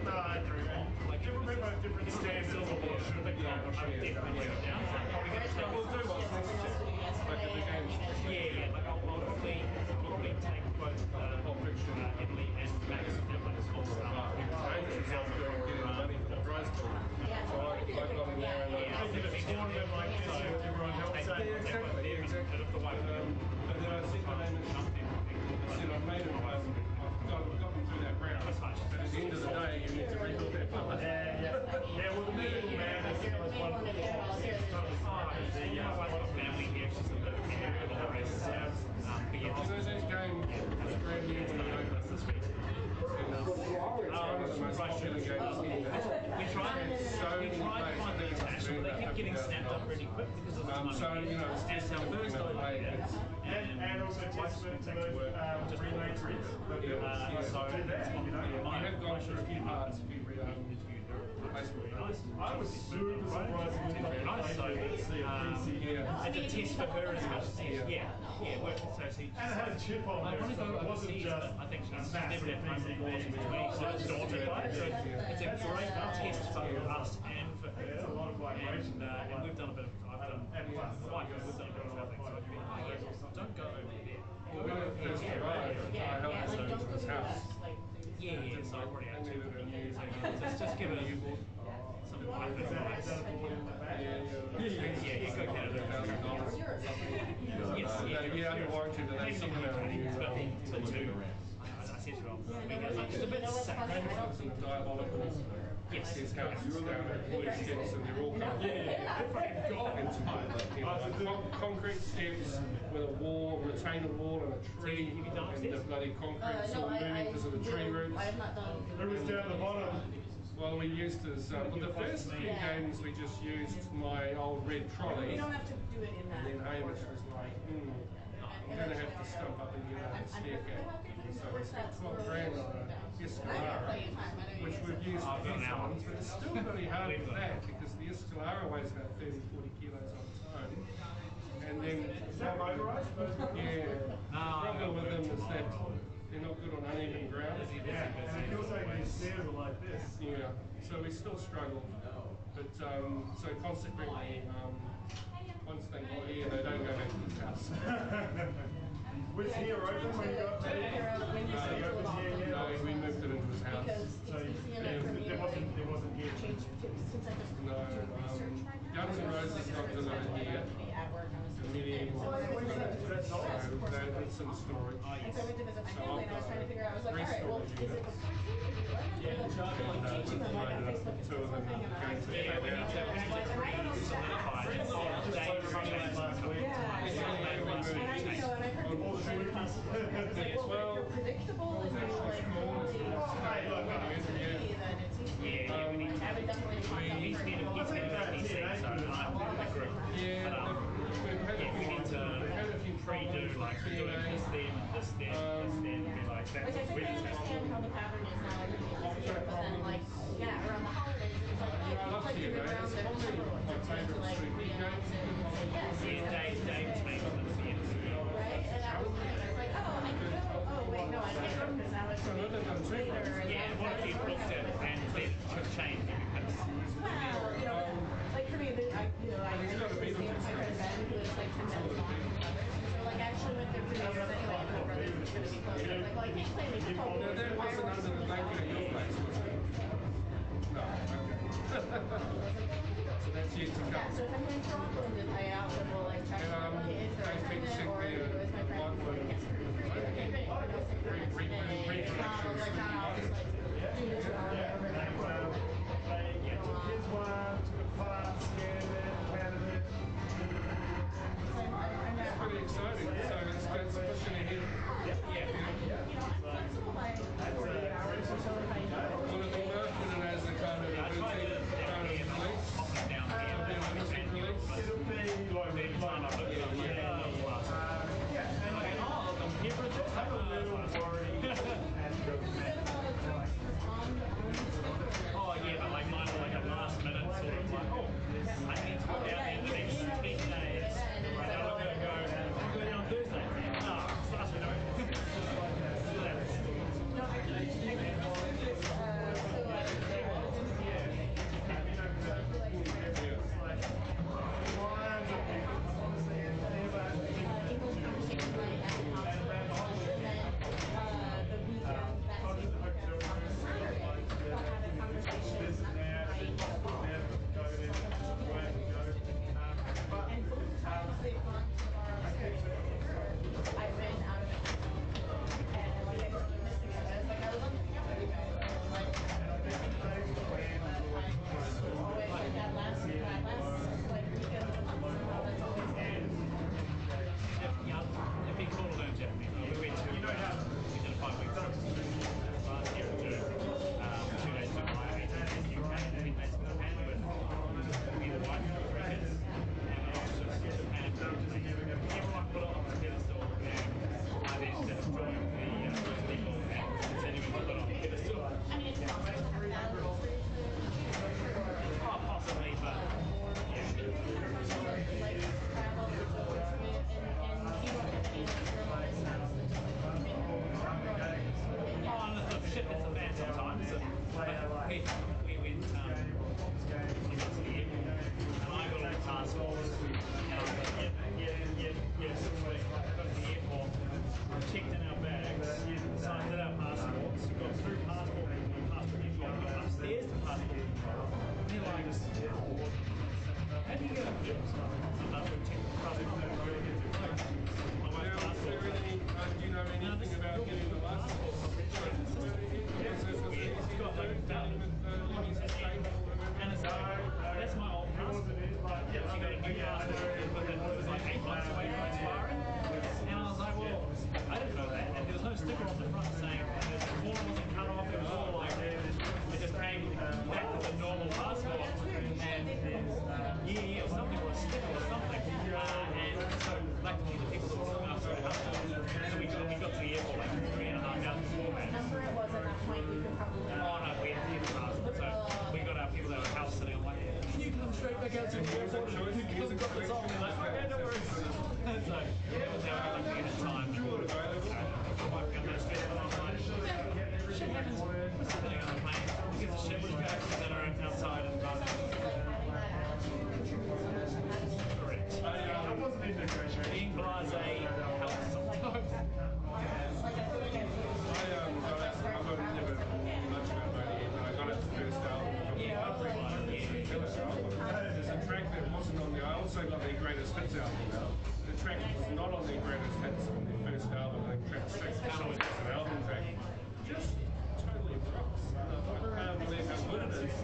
[SPEAKER 4] no, I agree. Like, we've got different standards of what should be done.
[SPEAKER 6] we'll do what's necessary. Like if the game's
[SPEAKER 5] Yeah, like I'll probably take both Pulp Fiction, Italy, and Max and like small stuff.
[SPEAKER 6] Hamish is off doing getting the money for the prize pool. So I got in there and I
[SPEAKER 4] If it's tournament like this, everyone helps out.
[SPEAKER 6] exactly. And then I sent my name and I said I've made it. I've got them through that round. But at the end of the day, you need to rebuild that fund.
[SPEAKER 4] Yeah, well, the middle man is the most one.
[SPEAKER 5] Family here, she's in the races.
[SPEAKER 6] You know, that game was brand new when we opened it this week. One of the most popular games in the
[SPEAKER 5] We tried to find the international, but they kept getting snapped up really quick because of the money.
[SPEAKER 6] So, you know, it's just
[SPEAKER 5] our first idea.
[SPEAKER 4] And also testament to those relay trips.
[SPEAKER 5] So that's what we know.
[SPEAKER 6] we have gone through a few parts. If you interviewed the replacement guys.
[SPEAKER 4] I was super surprised when
[SPEAKER 5] Very nice. So
[SPEAKER 4] it's
[SPEAKER 5] it's a test for her as much as so she.
[SPEAKER 4] And it had a chip on
[SPEAKER 5] I
[SPEAKER 4] there,
[SPEAKER 5] want to
[SPEAKER 4] so
[SPEAKER 5] go
[SPEAKER 4] it wasn't
[SPEAKER 5] overseas,
[SPEAKER 4] just
[SPEAKER 5] but I think she's
[SPEAKER 4] massive
[SPEAKER 5] never had
[SPEAKER 4] PC
[SPEAKER 5] home
[SPEAKER 4] boards.
[SPEAKER 5] she's daunted by it. So it's a great test for us and for her.
[SPEAKER 4] It's a lot of vibration.
[SPEAKER 5] And we've done a bit of, I've done, we've done a bit of traveling, so it's been, oh yeah, don't go over there.
[SPEAKER 6] Well, when it first arrived, I helped us over to his house.
[SPEAKER 5] Yeah, so I've already had 2 years. Just give it some life advice. Yeah, go get it. Yes,
[SPEAKER 4] yeah, under warranty, but
[SPEAKER 5] maybe not $120, but 2. I said to him, because it's a bit saccharine.
[SPEAKER 4] It's in the diabolical excess house down at Woody Steps, and they're all kind of concrete steps with a wall, retainer wall, and a tree, and the bloody concrete's all moving because of the tree roots.
[SPEAKER 6] Who was down the bottom?
[SPEAKER 4] Well, we used as well, the first few games we just used my old red trolley.
[SPEAKER 11] You don't have to do it in that.
[SPEAKER 4] And then Hamish was like, you're going to have to stump up and get a stair cab. So we spent 12 grand on a Escalara, which we've used for these ones, but it's still really hard with that because the Escalara weighs about 30, 40 kilos on its own. And then,
[SPEAKER 6] is that motorised?
[SPEAKER 4] Yeah. The problem with them is that they're not good on uneven ground.
[SPEAKER 6] And if you're saying these stairs are like this.
[SPEAKER 4] Yeah, so we still struggle. But so consequently, once they get here, they don't go back to this house.
[SPEAKER 6] Was here open when you got there?
[SPEAKER 4] No, we moved it into his house.
[SPEAKER 6] So there wasn't here.
[SPEAKER 4] No, Guns N' Roses got delivered here. Medieval. So they had some storage.
[SPEAKER 11] And so I went to visit my family and I was trying to figure out, I was like, all right, well, is it the 14? Teaching them like on Facebook, it's this whole thing, and I was like, I don't know well, if you're predictable and you're like,
[SPEAKER 5] pre-do like doing this then, be like that.
[SPEAKER 11] Like I think I understand how the pattern is now, like but then like around the holidays it's like, oh, people like to move around their own neighborhoods instead to like re-announce it.
[SPEAKER 5] Dave's maintenance,
[SPEAKER 11] right? And that was the thing. I was like, oh, I can go. Oh wait, no, I can't go because now it's later.
[SPEAKER 5] Yeah, what if you looked at and then could change it because
[SPEAKER 11] well, like for me, I used to see my friend Ben who was like 10 minutes long. Like actually went there 3 years anyway, and my brother was going to be closer. Like, well, I can't claim it.
[SPEAKER 4] No, that wasn't under the blanket at your place, was it? No, okay. So that's yet to come.
[SPEAKER 11] Yeah, so if I'm going to Rockland and I out and we'll like check on my kids or I'm pregnant or who is my friend who's like, yes,
[SPEAKER 6] Kids want to class, scanned it, handed it.
[SPEAKER 4] It's pretty exciting. So it's pushing ahead. One of them marketed it as a kind of boutique release.
[SPEAKER 6] It'll be like
[SPEAKER 5] oh if you get a hit or something, sometimes we check the front.
[SPEAKER 6] Now, is there any, do you know anything about getting the license?
[SPEAKER 5] It's got like a done and it's that's my old passport. Yeah, she got a new passport, but it was like 8 months away from expiring. And I was like, well, I didn't know that. And there was no sticker on the front saying the form wasn't cut off. It was all like it just came back with a normal passport. And yeah, something or a sticker or something. And so luckily the people that were looking after it helped us. So we got to the airport like 3.5 hours beforehand.
[SPEAKER 11] Number it was at that point, you could probably.
[SPEAKER 5] Oh no, we had the passport. So we got our people that were house sitting. I'm like, can you come straight back out to the airport? You can drop this off. And they're like, okay, no worries. And so that was our lucky at the time. Shit happens. We're sitting on a plane. We get the shit was back that are outside and correct. I wasn't in negotiation. Being blasé helps sometimes.
[SPEAKER 6] There's a track that wasn't on there. I also got their greatest hits album now. The track was not on their greatest hits on their first album. The track 6 was an album track. Just totally rocks. I can't believe how good it is.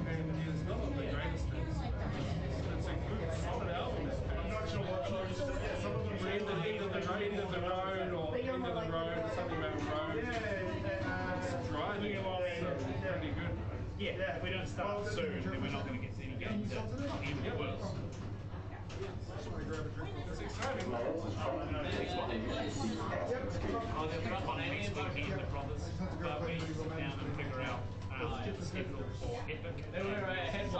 [SPEAKER 6] And it's not on the greatest hits. It's a good, solid album. I'm not sure what some of them end of the road or end of the road, something about road. It's driving. So pretty good.
[SPEAKER 5] Yeah, if we don't start soon, then we're not going to get to any games at the end of the world.
[SPEAKER 6] It's exciting.
[SPEAKER 5] Oh, they're up on next weekend, the brothers, but we need to sit down and figure out the schedule for Epic. And figure out, because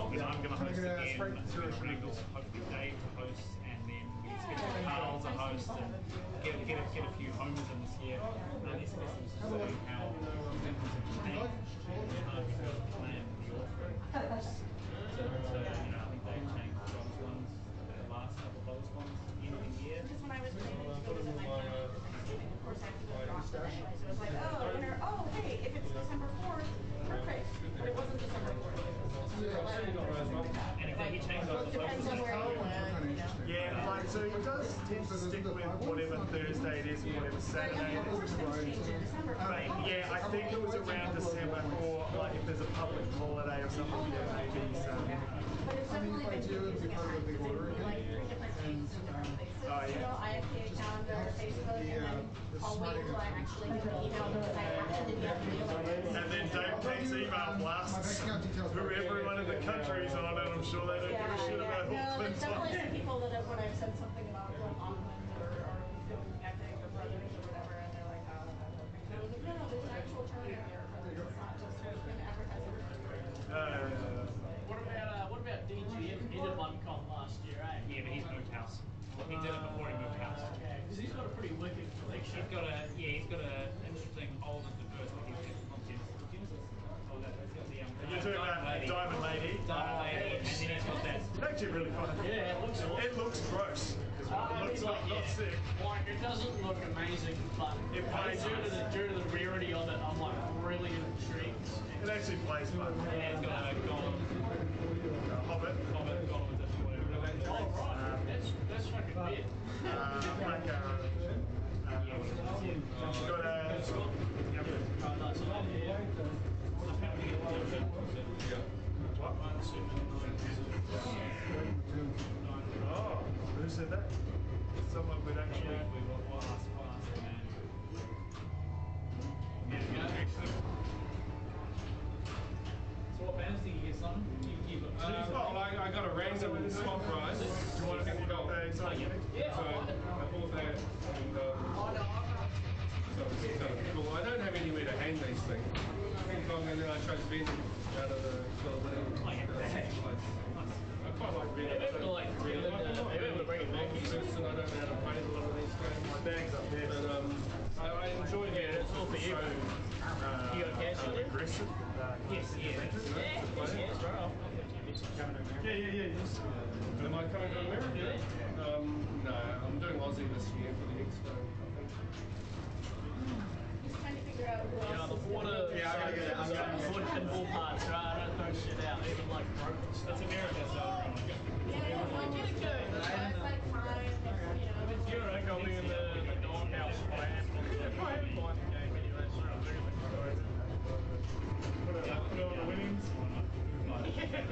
[SPEAKER 5] I'm going to host again, Wranglers, hopefully Dave to host, and then we need to get Carl to host and get a few homers in this year. These festivals are showing how things have changed and it's hard to plan the author. So, I think they've changed those ones, the last couple of those ones, end of the year.
[SPEAKER 11] Because when I was planning to go to my family for Thanksgiving, of course I have to go to Boston anyway. So it was like, hey, if it's December 4th, perfect. But it wasn't December 4th. It was December 11th.
[SPEAKER 5] And if he changed those,
[SPEAKER 11] It depends on where you live.
[SPEAKER 4] Yeah, like so he does tend to stick with whatever Thursday it is and whatever Saturday it is. Yeah, I think it was around December or like if there's a public holiday or something, yeah, maybe some.
[SPEAKER 11] But it's definitely been confusing at times because it would be like 3 different dates and different places. You know, IFPA calendar, Facebook, and then I'll wait until I actually get an email because I happen to be on the
[SPEAKER 4] And then Dave takes email blasts who everyone in the country is on, and I'm sure they don't give a shit about
[SPEAKER 11] No,
[SPEAKER 4] Auckland
[SPEAKER 11] there's definitely some
[SPEAKER 4] time.
[SPEAKER 11] people that when I've said something about like Auckland or doing Epic or Brothers or whatever, and they're like, oh, and I was like, no, there's an actual tournament here. It's not just we can advertise it.
[SPEAKER 14] What about DG? He did one comp last year, eh?
[SPEAKER 5] Yeah, but he's moved house. He did it before he moved house.
[SPEAKER 14] Okay, because he's got a pretty wicked collection.
[SPEAKER 5] He's got an interesting old and diverse Genesis. Oh, that's the
[SPEAKER 4] You're talking about Diamond Lady.
[SPEAKER 5] Diamond Lady, and then he's got that.
[SPEAKER 4] It's actually really fun.
[SPEAKER 14] Yeah, it looks awesome.
[SPEAKER 4] It looks gross. It looks not sick.
[SPEAKER 14] Like, it doesn't look amazing, but
[SPEAKER 4] It plays
[SPEAKER 14] due to the rarity of it, I'm like really intrigued.
[SPEAKER 4] It actually plays fun.
[SPEAKER 5] And it's got a Gollum.
[SPEAKER 4] Hobbit.
[SPEAKER 5] Gollum edition, whatever.
[SPEAKER 14] Oh, right. That's fucking weird.
[SPEAKER 4] Like got a. Oh, who said that? Someone would actually.
[SPEAKER 5] So what banners do you get, Simon? You keep it.
[SPEAKER 6] Well, I got a random spot prize. Do you want to think about that? So I bought that and so it's kind of cool. I don't have anywhere to hang these things. And then I chose Ben out of the place. I quite like Ben.
[SPEAKER 14] They're able to bring it back.
[SPEAKER 6] I don't know how to play a lot of these games.
[SPEAKER 4] My bag's up there.
[SPEAKER 6] But I enjoy it.
[SPEAKER 14] It's all for you. You got cash in there?
[SPEAKER 4] Aggressive.
[SPEAKER 5] Yes,
[SPEAKER 14] Yes, right.
[SPEAKER 4] Yeah.
[SPEAKER 6] Am I coming to America? No, I'm doing Aussie this year for the Expo.
[SPEAKER 11] Just trying to figure out who else
[SPEAKER 14] The
[SPEAKER 11] is
[SPEAKER 14] water,
[SPEAKER 6] Yeah, I gotta get it.
[SPEAKER 14] wood pinball parts, right? I don't throw shit out, even like broken stuff.
[SPEAKER 5] It's America, so If you're a I'll be in the doghouse by Amazon. If I haven't bought the game anyway, so I'm doing put on the winnings. Here we go.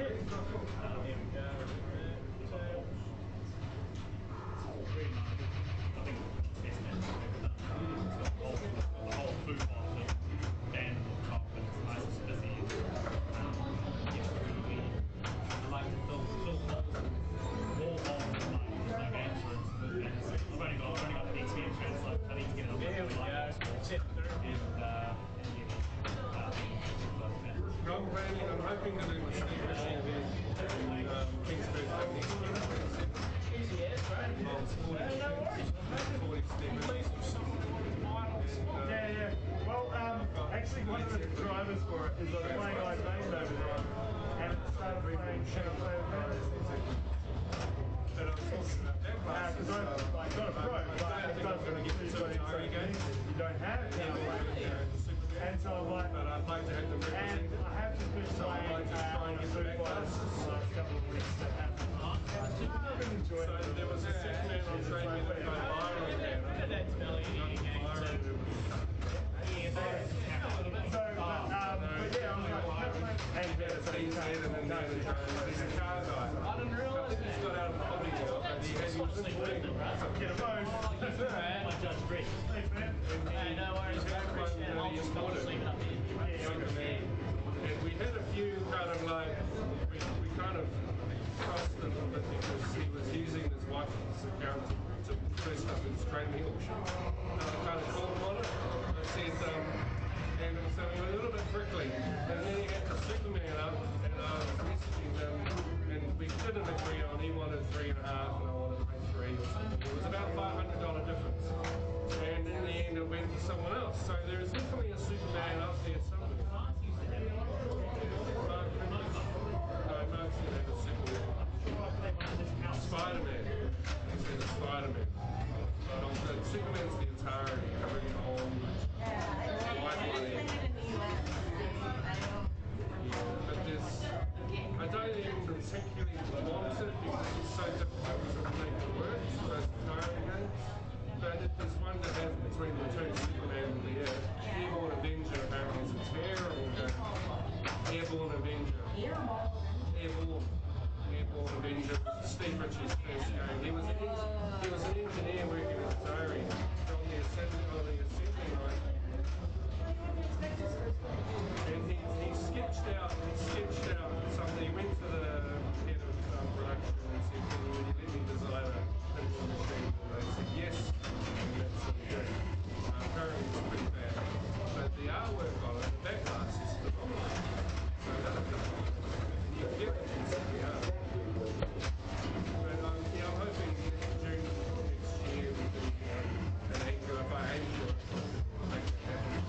[SPEAKER 5] The whole food box and the top and it's nice and busy. I like to fill holes, wall holes in my games for instance. I've only got the expansion, so I need to get it up. There we go. Set
[SPEAKER 6] I'm planning, I'm hoping to do the Steve Ritchie event in Kingsburg next week. Well, 40 Steve Ritchie.
[SPEAKER 4] Yeah. Well, actually, one of the drivers for it is I was playing iPhone over there, and it started playing Shadow
[SPEAKER 6] But I was talking about that class.
[SPEAKER 4] because I've got a pro, but it doesn't get to Atari games. You don't have it. And so I'm like,
[SPEAKER 6] but I'd like to have them represent.
[SPEAKER 4] and I have just been playing
[SPEAKER 6] I'd like to try and get the back
[SPEAKER 4] the last couple of weeks that happened. I've been enjoying
[SPEAKER 6] So
[SPEAKER 4] it.
[SPEAKER 6] there was a second man on train with a guy Byron there.
[SPEAKER 14] That's Billy.
[SPEAKER 6] Byron who was
[SPEAKER 4] But yeah, I'm like, and
[SPEAKER 6] so he's there and then he's a car guy.
[SPEAKER 14] I didn't realise
[SPEAKER 6] I think he's got out of the hobby now, but he was importing
[SPEAKER 4] get a phone.
[SPEAKER 14] My Judge Rick. Hey, no worries. I'll just go to sleep up here.
[SPEAKER 6] And we had a few kind of like, we kind of crossed a little bit because he was using his wife's account to dress up his training auction. And I kind of called him on it. I said, and so we were a little bit prickly. And then he had the Superman up, and I was messaging him, and we didn't agree on, he wanted 3.5, and I wanted like 3 or something. It was about $500 difference. And in the end, it went to someone else. So there is definitely a Superman up there somewhere. Mark's gonna have a Superman. Spider-Man. He said it's Spider-Man. But Superman's the Atari, really old, white money. But there's, I don't even particularly want it because it's so difficult to make it work, those Atari games. But there's one to have between the two Superman and the Airborne Avenger apparently is a terrible game. Airborne Avenger. Airborne Avenger was Steve Ritchie's first game. He was an engineer working with Atari on the assembly line. And he sketched out something. He went to the head of production and said, "Can you let me design a pinball machine?" And they said yes. And that's what he did. Apparently it's pretty bad. But the artwork on it, the back glass is phenomenal. So you get it, you see the art. But I'm hoping June next year will be an anchor. If I aim for it, I'll make it happen.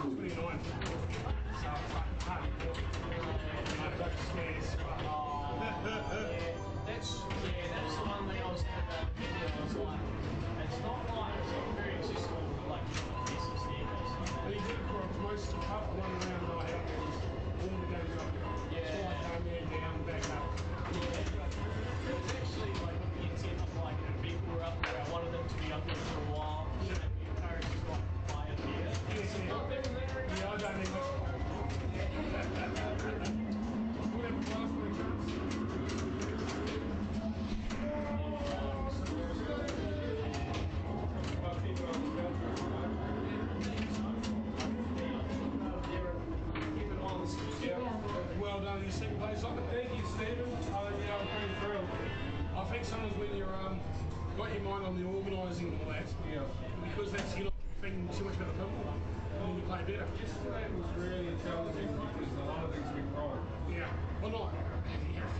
[SPEAKER 4] 29. So it's like hard to walk. I don't stairs.
[SPEAKER 14] That's the one thing I was thinking about. I was like, it's not very accessible for like massive staircase.
[SPEAKER 4] But you get across most of the tough one around my house is all the games up there. Slide down there, down, back up.
[SPEAKER 14] It was actually like with the intent of like people were up there. I wanted them to be up there for a while. So that the encourage is like fly up here. Support them in that regard.
[SPEAKER 4] Yeah, I don't think that's whatever class for a chance. Well done, your second place. Thank you, Stephen. I'm pretty thrilled. I think sometimes when you're got your mind on the organising and all that, because that's you're not thinking too much about the pinball, and then you play better.
[SPEAKER 6] Yesterday was really challenging because a lot of things went wrong.
[SPEAKER 4] Yeah, well, not a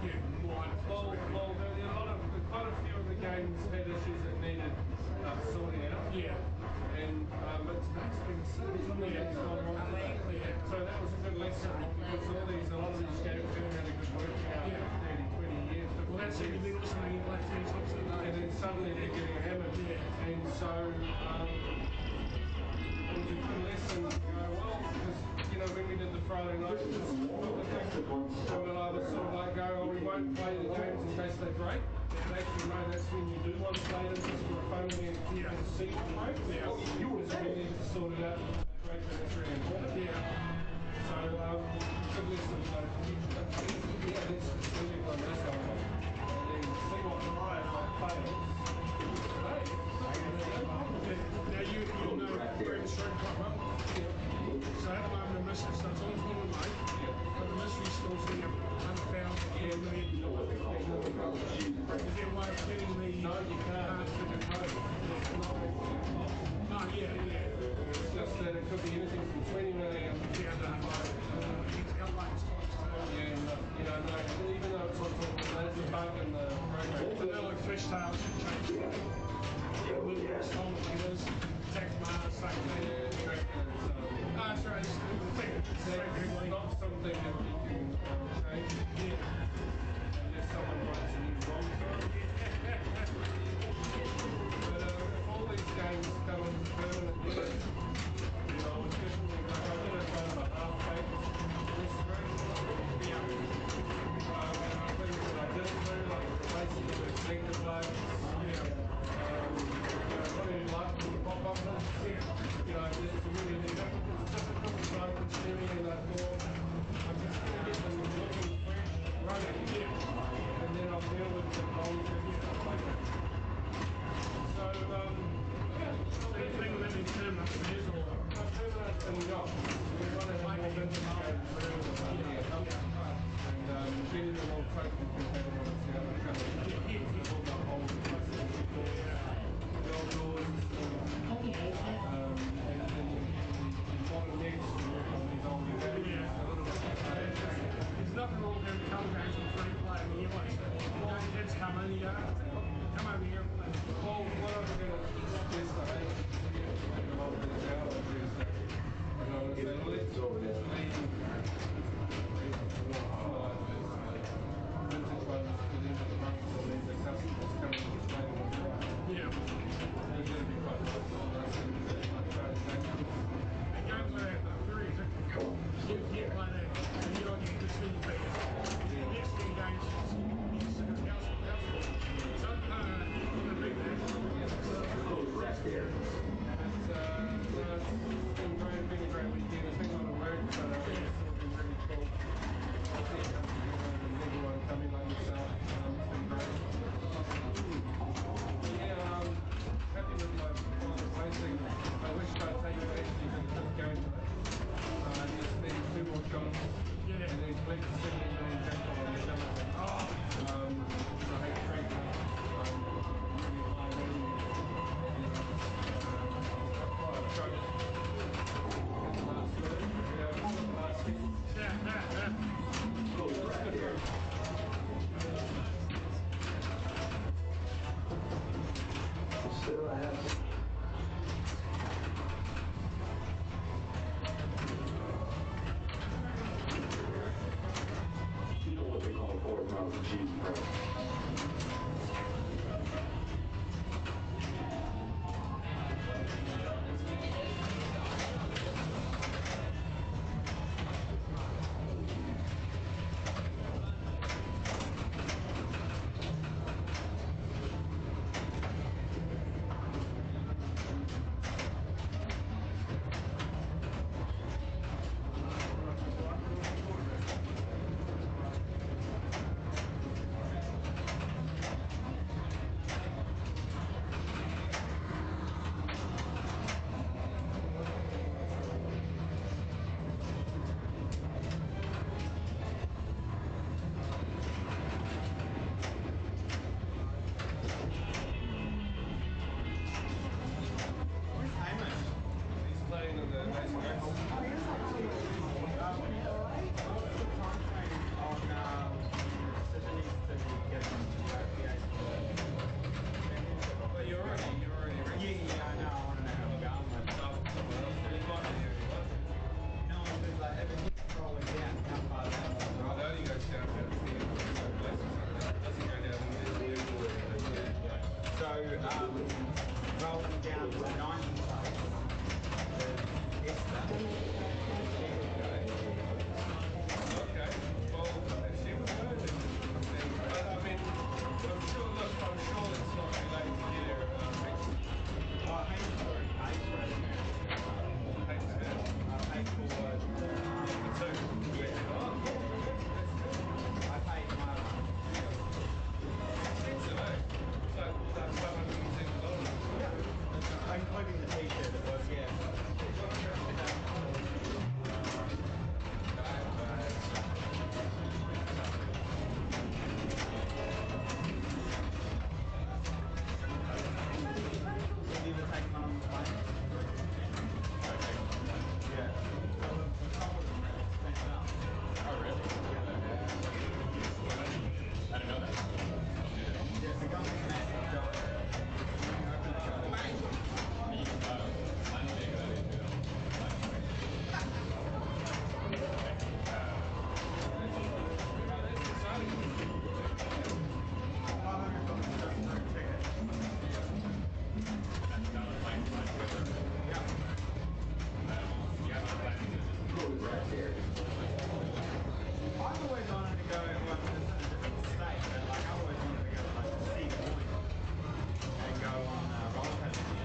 [SPEAKER 4] few minor things.
[SPEAKER 6] Well, there are quite a few of the games had issues that needed sorting out.
[SPEAKER 4] Yeah.
[SPEAKER 6] And but today's been something that's gone wrong today.
[SPEAKER 4] Yeah.
[SPEAKER 6] So that was a good lesson because a lot of these games haven't had a good workout in 30, 20 years.
[SPEAKER 4] Well, that's it. You've been listening in like 10 times a day.
[SPEAKER 6] And then suddenly they're getting hammered.
[SPEAKER 4] Yeah.
[SPEAKER 6] And so it was a good lesson, because when we did the Friday night, and I was sort of like going, we won't play the games in case they break. And actually, no, that's when you do want to play them just for a fun and as a single break. Because we need to sort it out. Break, and that's really important. So, good lesson. So, let's leave on this one. And then see what tomorrow fails.
[SPEAKER 4] Now you know Green Street quite well. So at the moment the mystery starts on the night, but the mystery's still sitting up $100,000 million. Is there a way of getting the
[SPEAKER 6] No, you can't. It's a code.
[SPEAKER 4] Oh yeah.
[SPEAKER 6] It's just that it could be anything from 20 million
[SPEAKER 4] down to
[SPEAKER 6] even though it's on top of that's a bug in the program.
[SPEAKER 4] So they're like fishtails should change. Tax Mars, same thing. That's right.
[SPEAKER 6] It's not something that you can change. Unless someone writes a new ROM for it. But if all these games come in permanent use, I would definitely go. I'm going to go to a half-back this spring. Things that I didn't do, like replacing the executive lights. Putting light in the pop-up lights. It's really difficult design consuming, and I thought I'm just going to get them looking fresh, running, and then I'll deal with the problems and stuff like that. So,
[SPEAKER 4] anything that is permanent is all
[SPEAKER 6] permanent and not. We want to have more vintage games and getting them all totally compatible with the other colours. All the whole plastic doors, the old doors, and then the modern needs to work on these older games a little bit.
[SPEAKER 4] There's nothing wrong with having color games on free play. I mean, you like kids come in, you go, come over here and play.
[SPEAKER 6] Well, what I'm going to suggest, I hate to make a lot of this out of is that I'm going to say, let's leave vintage ones to the end of the month so these are customers coming to play them as well.
[SPEAKER 4] Yeah.
[SPEAKER 6] It's going to be quite nice.
[SPEAKER 4] The games are very difficult. You play that, and you're not getting good swing figures. The next 10 games, you sit in the house. So, you're going to beat that.
[SPEAKER 6] It's been a great weekend. It's been a lot of work, but it's been really cool. Everyone coming like yourself. It's been great. Yeah, happy with my final placing. I wish I'd taken actually to the fifth game today. Just need 2 more shots. And then collect the 70 million jackpot on the ability. So I hate Frank. Really high volume. I'll try to get the last word. It's not the last hit.
[SPEAKER 4] Still have
[SPEAKER 3] rolling down to 90 Esther.
[SPEAKER 6] Okay, well, she was good. But I mean, I'm sure it's not too late to get her
[SPEAKER 3] Oh, Hayes already paid for it. I paid for two. Yeah. I paid my one.
[SPEAKER 6] expensive, eh? So that's $560.
[SPEAKER 3] Yeah. Including the t-shirt, it was, yeah. Have you ever taken one on the plane? Yeah. Some of them really expensive.
[SPEAKER 7] Oh, really? I didn't know that.
[SPEAKER 3] Yeah, the government's massive job. I've always wanted to go, well, this is a different state, but like I've always wanted to go to like Cedar Point and go on roller coasters.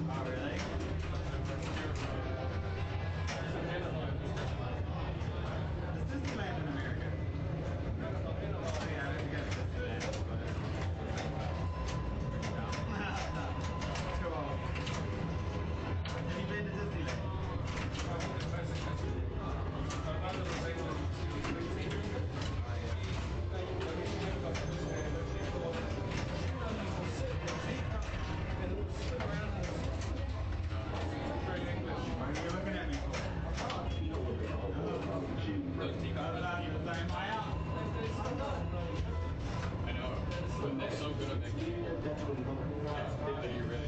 [SPEAKER 3] Oh, really? Is Disneyland in America? Oh, yeah, I didn't go to Disneyland. Too old. Have you been to Disneyland? What are you looking at me for?
[SPEAKER 7] I know. But they're so good at making people. Yeah. Do you really?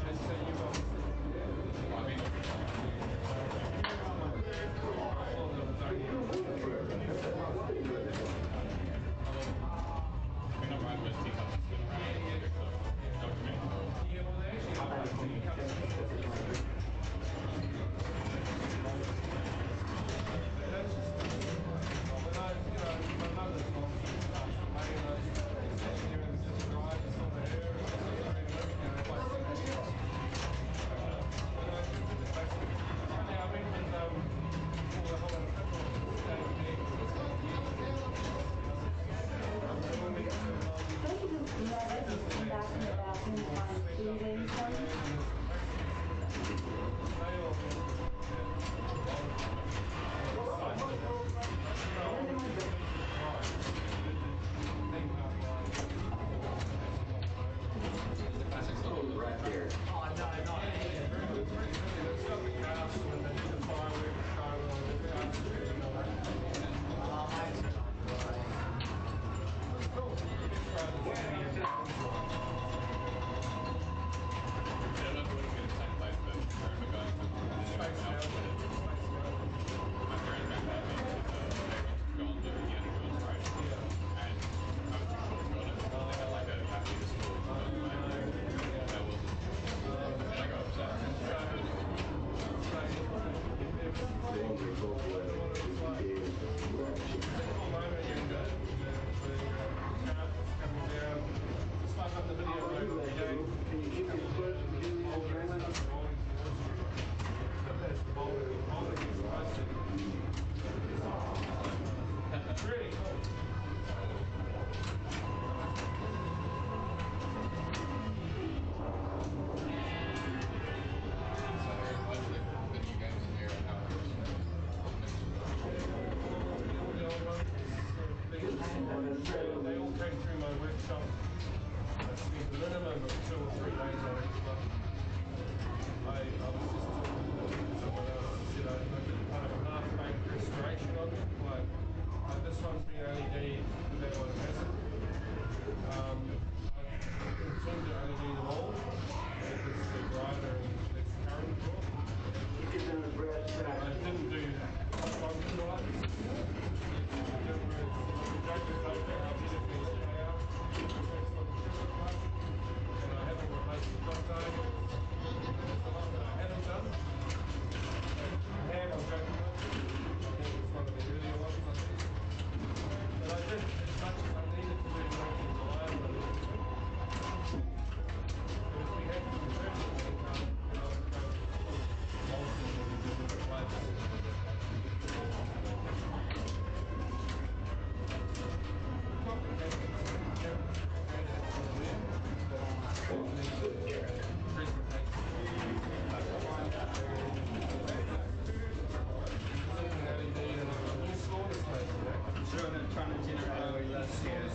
[SPEAKER 3] trying to generate less here.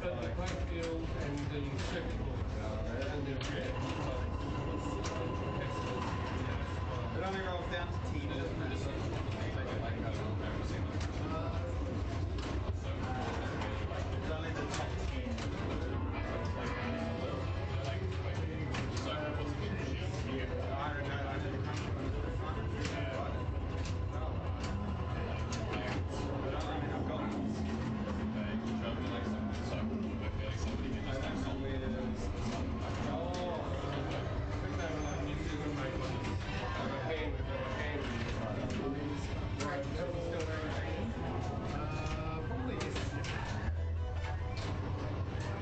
[SPEAKER 6] But the playfield and the circuit board and the red.
[SPEAKER 3] It only rolls down to T, doesn't it? It's only the top 10. I don't know, I never come from the front. But I don't have goggles.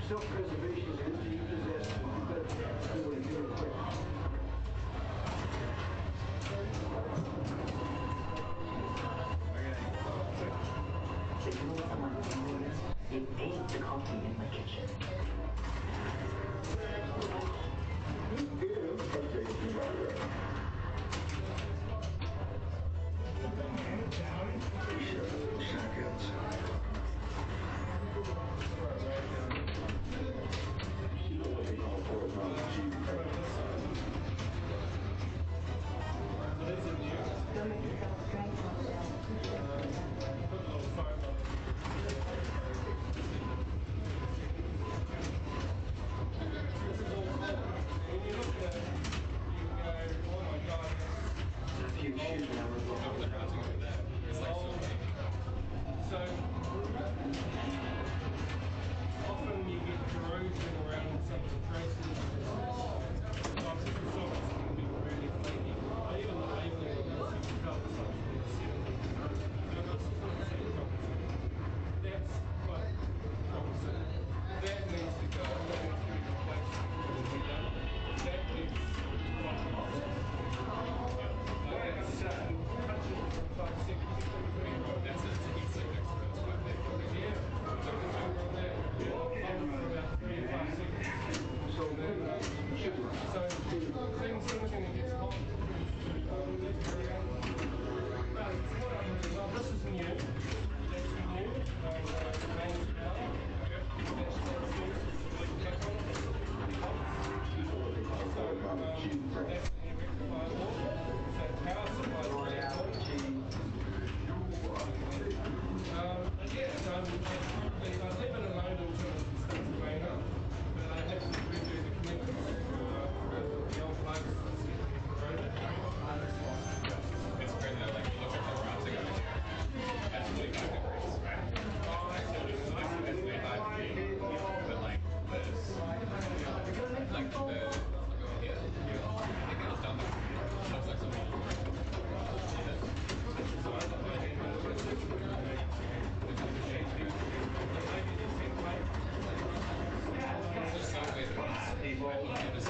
[SPEAKER 12] Self-preservation is good to you possess. You better do it really quick.
[SPEAKER 9] They ate the coffee in my kitchen.
[SPEAKER 6] Often you get corrosion around some of the traces. Socks can be really flaky. Even the labeling on this, you can tell the socks from the 70s. That's quite troublesome. That needs to go. That needs to be replaced. That is quite lost. That's touching from 5 seconds. That's a heat next to it. Yeah. Took the finger on that. For about 3 to 5 seconds. So things that gets hot. Well, this is new. That's new. Main power. That's new. Click on it. So that's the rectifier board. So power supply is really important. Yeah, so I leave it alone until it starts to rain up, but I have to redo the connectors for the old plugs that's getting corroded.
[SPEAKER 7] It's crazy that, like, you look at the routing of it, that's 45 degrees, right? It's way high for you, but, like, this, like, yeah, I think it's done that. It looks like something. There's some way that this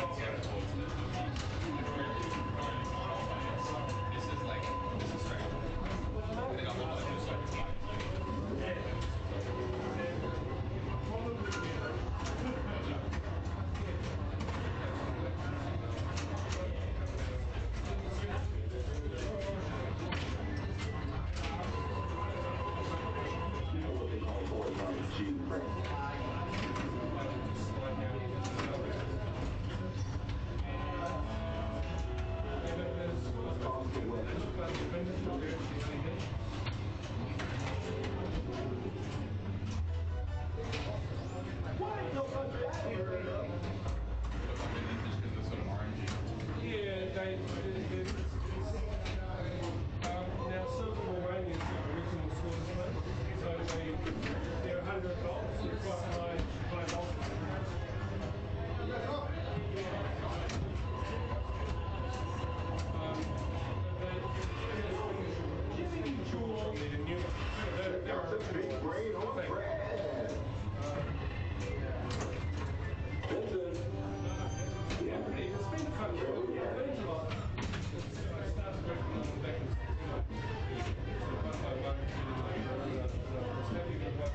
[SPEAKER 7] is like, this is straight. I think I'll hold on to this like
[SPEAKER 6] now silver Romanians are original source, so they're 100 volts, they're quite high voltage.
[SPEAKER 12] That's a big brain on bread.
[SPEAKER 6] It's been kind of cool. I've learned a lot. I started working on them back in month by month. I was happy with what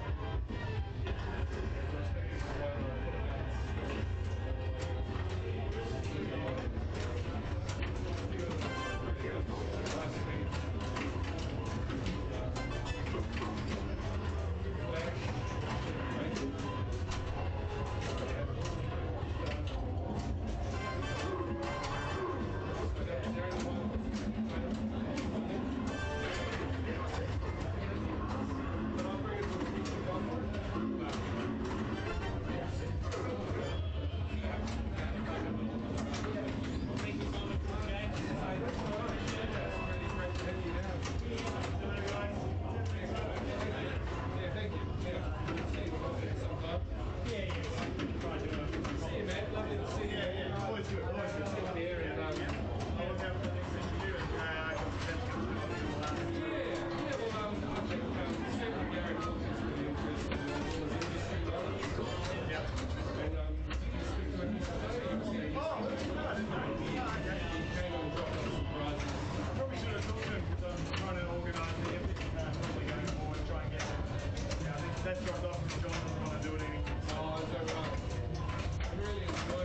[SPEAKER 3] dropped off because John doesn't want to do it anymore.
[SPEAKER 7] Oh, so I really enjoy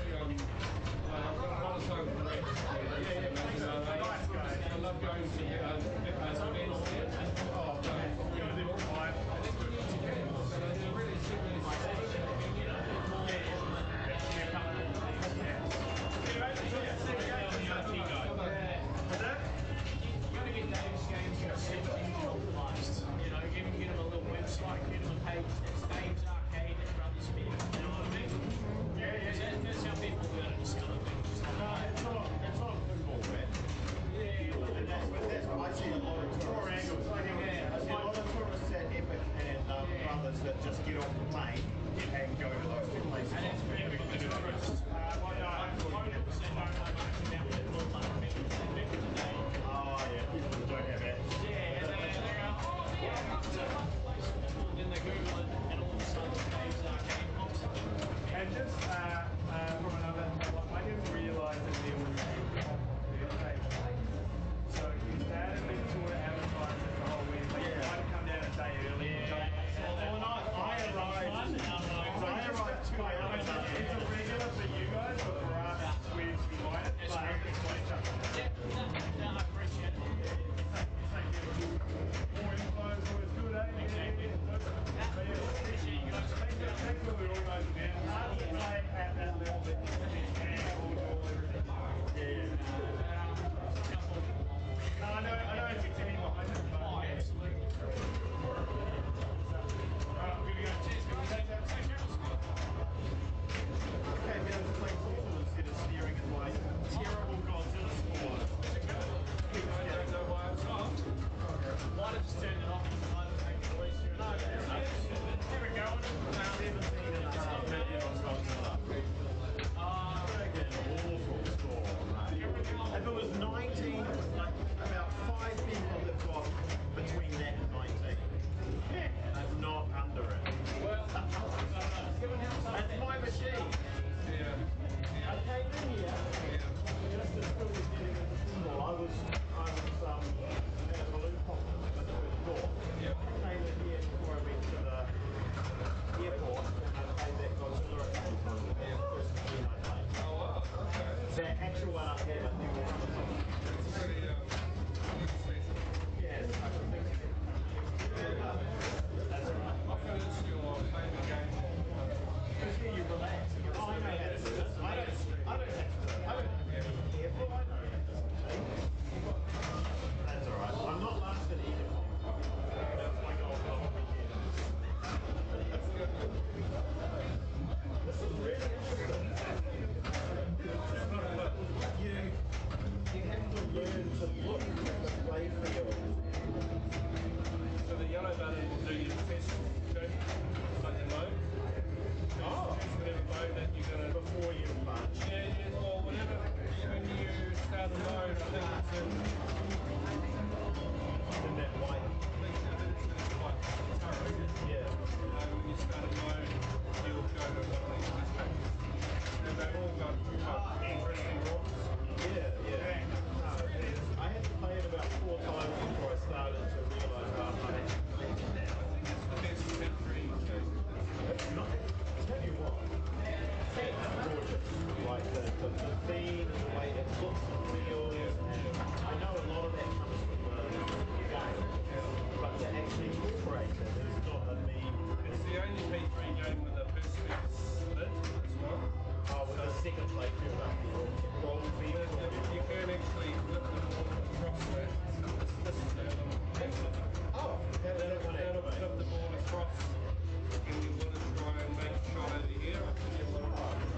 [SPEAKER 7] I've got a lot of time for rest.
[SPEAKER 3] Nice guy.
[SPEAKER 7] I love going to events there.
[SPEAKER 3] Oh, man. You're a little quiet.
[SPEAKER 14] Get him a little website, get him a page that's Dave's Arcade at Brothersmith. You know what I mean? That's how people learn to discover things.
[SPEAKER 3] It's not football, man. That's what I see a lot of tour angles. I see a lot of tourists at Epic and Brothers that just get off the plane and go to those two places.
[SPEAKER 14] And it's very good for tourists. 100% don't know much about football, like maybe today.
[SPEAKER 3] Oh, yeah, people that don't have apps.
[SPEAKER 14] Yeah, and they go, oh, yeah, I'm to a place. And then they Google it, and all of a sudden, Dave's Arcade pops up.
[SPEAKER 3] And just from another, I didn't realise that there was a birthday. So his dad had been sort of advertised the whole week. Like, he might have come down a day early. I arrived 2 hours. It's a regular for you guys, but for us, we've invited. But it's like,
[SPEAKER 14] I appreciate it.
[SPEAKER 3] more info is always good, eh?
[SPEAKER 14] Exactly. Appreciate you guys.
[SPEAKER 3] Thanks for the organising, man. Hard to play at that level that you can all everything. Yeah. No, I know it's a team behind it, but
[SPEAKER 14] Oh, absolutely.
[SPEAKER 3] alright, we're gonna go. Cheers, guys. Take care. Okay, man, I'm playing football instead of staring at my terrible Godzilla score.
[SPEAKER 7] I don't know why it's off.
[SPEAKER 14] Might have just turned it off because I didn't make the voice here.
[SPEAKER 3] No, there we go. 17.5 million on Godzilla. Awful score, right? If it was 19, like about 5 people have got between that and 19. And not under it.
[SPEAKER 14] Well,
[SPEAKER 3] That's my machine.
[SPEAKER 7] Yeah.
[SPEAKER 3] I came in here just as Phil was getting into pinball. I was at a balloon conference at the first door.
[SPEAKER 7] Yeah.
[SPEAKER 3] I came in here before I went to the airport and I played that Godzilla a couple of times. It was the first machine I played.
[SPEAKER 7] Oh, wow. Okay.
[SPEAKER 3] The actual one up here, but new one.
[SPEAKER 7] It's pretty special.
[SPEAKER 3] Yes, I can think of it. That's right.
[SPEAKER 7] I feel it's your favourite game.
[SPEAKER 3] Because here you relax. Oh, I know how to do this. I don't have to. I don't have to be careful. I know how to do it. That's alright. I'm not last at either one. That's my goal for the weekend. This is really interesting. You have to learn to look at the play field.
[SPEAKER 7] So the yellow button will do your test, like your mode.
[SPEAKER 3] Oh.
[SPEAKER 7] Test whatever mode that you're going to...
[SPEAKER 3] Before you punch.
[SPEAKER 7] Yeah, or whatever. When you start a mode, I think it's
[SPEAKER 3] in that white.
[SPEAKER 7] I think it's white turret.
[SPEAKER 3] Yeah.
[SPEAKER 7] When you start a mode, you'll go to one of these districts. And they've all got interesting rules.
[SPEAKER 3] Yeah. No, I had to play it about 4 times before I started to realise I had to play it now.
[SPEAKER 7] It's the best country.
[SPEAKER 3] It's not. Tell you what, it's gorgeous. Like the theme and the way it looks and feels. And I know a lot of that comes from the game, but to actually incorporate it is not a mean.
[SPEAKER 7] It's the only P3 game with a perspex lid as well.
[SPEAKER 3] Oh, with the second playfield up the roll field.
[SPEAKER 7] You can actually flip the ball across that.
[SPEAKER 3] Oh, how does that one activate?
[SPEAKER 7] Flip the ball across and you want to try and make a shot over here.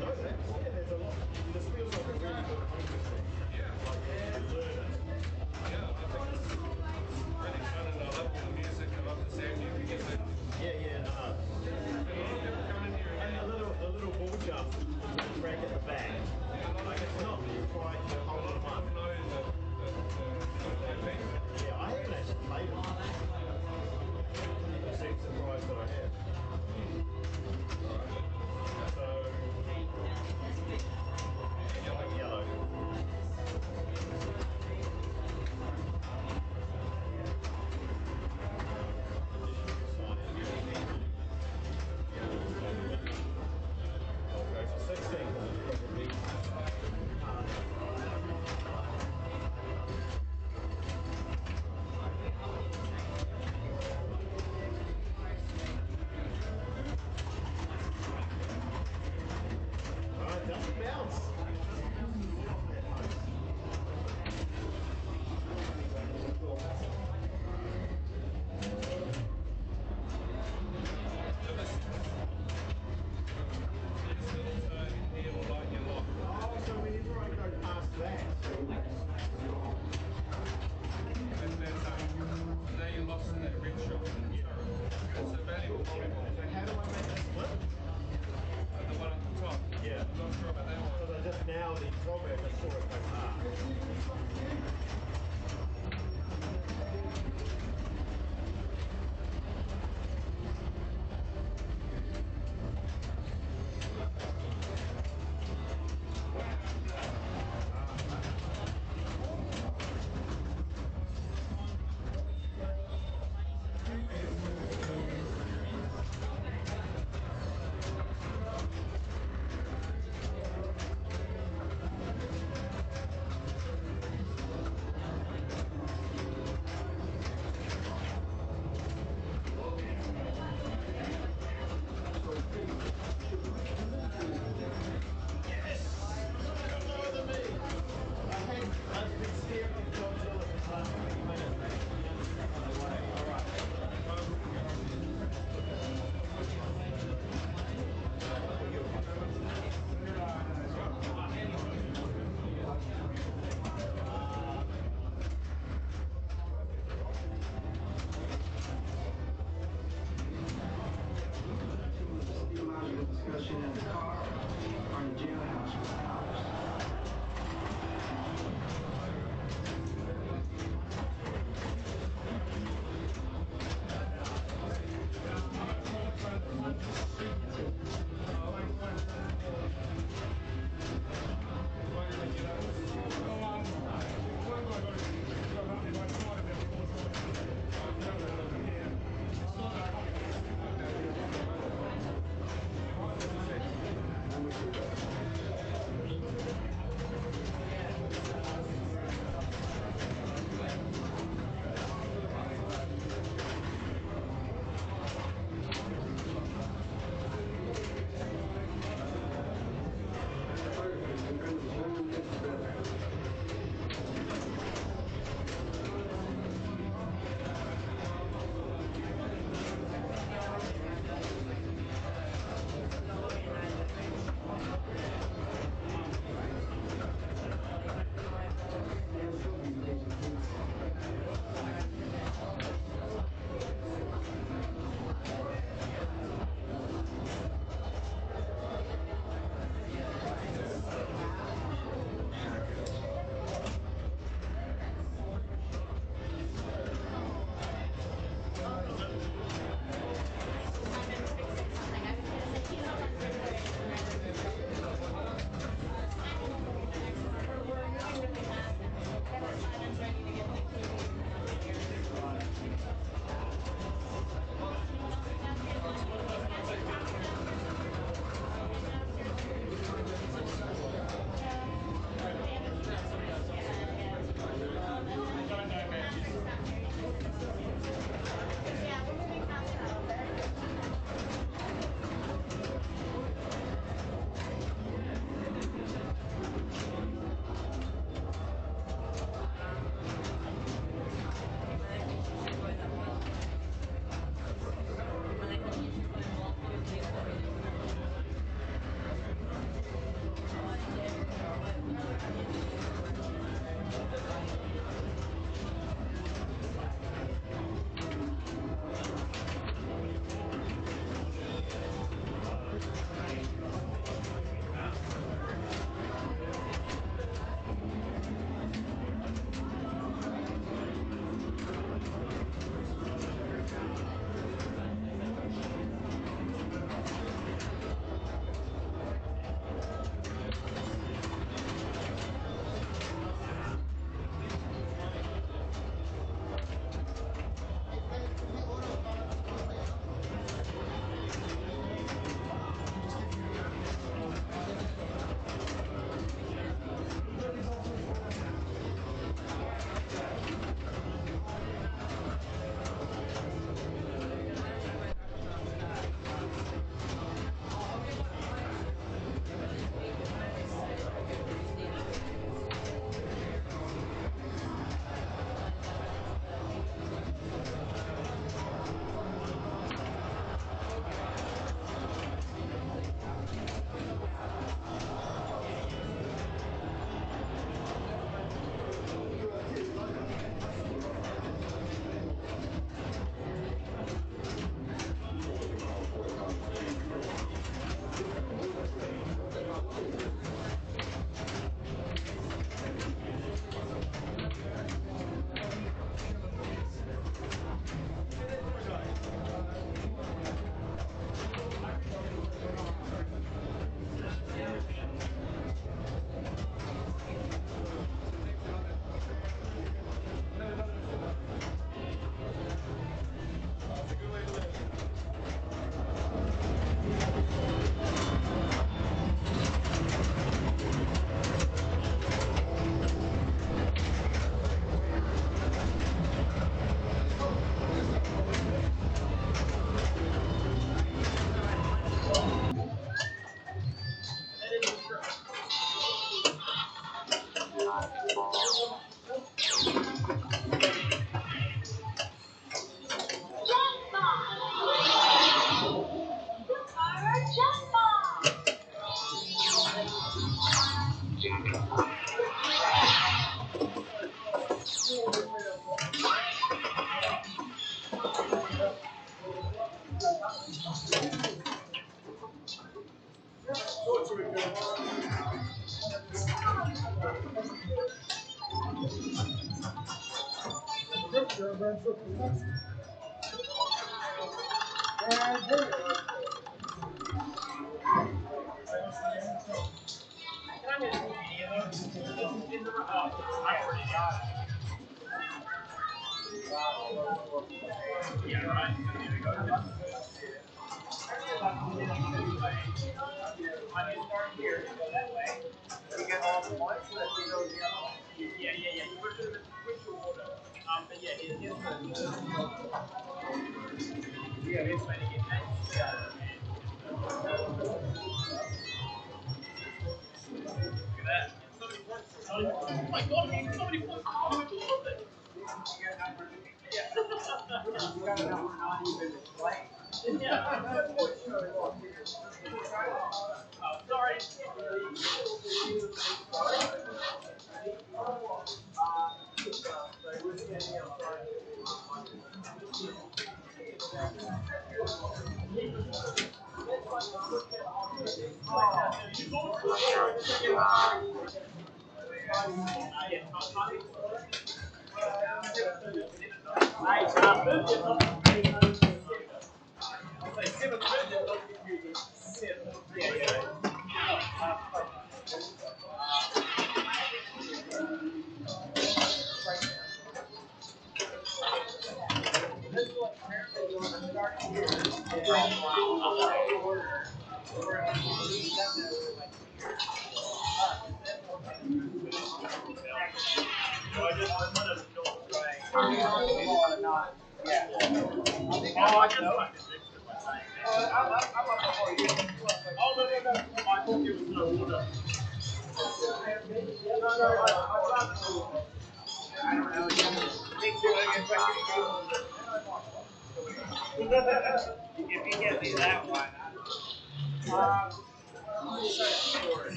[SPEAKER 3] No, there's a lot. This feels like a really good home machine.
[SPEAKER 7] Yeah.
[SPEAKER 3] Like you learn it.
[SPEAKER 7] Yeah, I think it's really fun and I love the music, I love the sound you can get in.
[SPEAKER 3] Yeah, no. And the little ball jump with the track at the back. Like it's not quite a whole lot of fun. drawback. I saw it go past.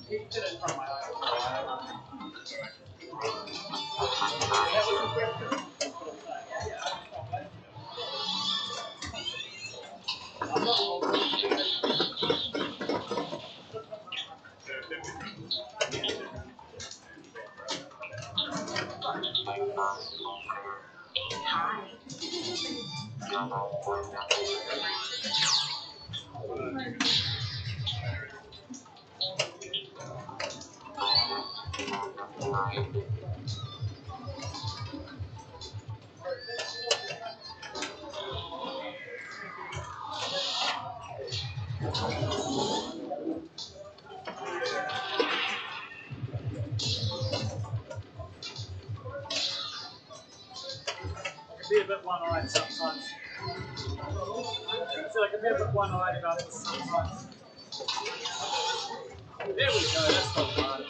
[SPEAKER 6] Be a bit one-eyed sometimes. So I can be a bit one-eyed about it sometimes. There we go, that's not bad.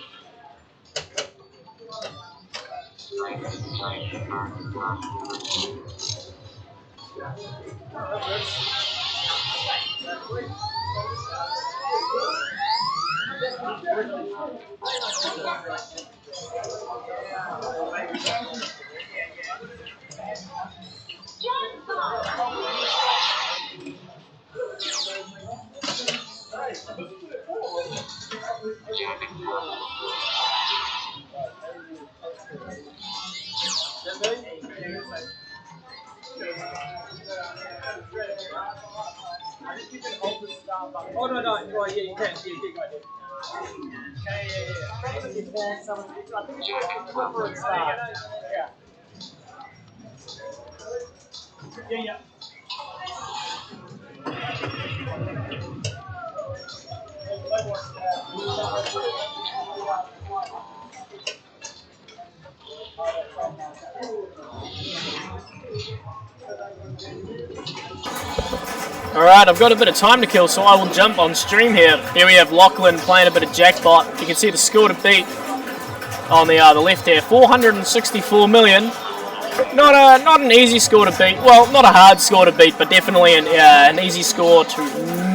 [SPEAKER 6] Oh no, no, oh, yeah, you can, yeah, you go ahead. I think it's for a start. Yeah. Yeah.
[SPEAKER 1] Alright, I've got a bit of time to kill, so I will jump on stream here. Here we have Lachlan playing a bit of jackpot. You can see the score to beat on the left here, 464 million. Not an easy score to beat. Well, not a hard score to beat, but definitely an easy score to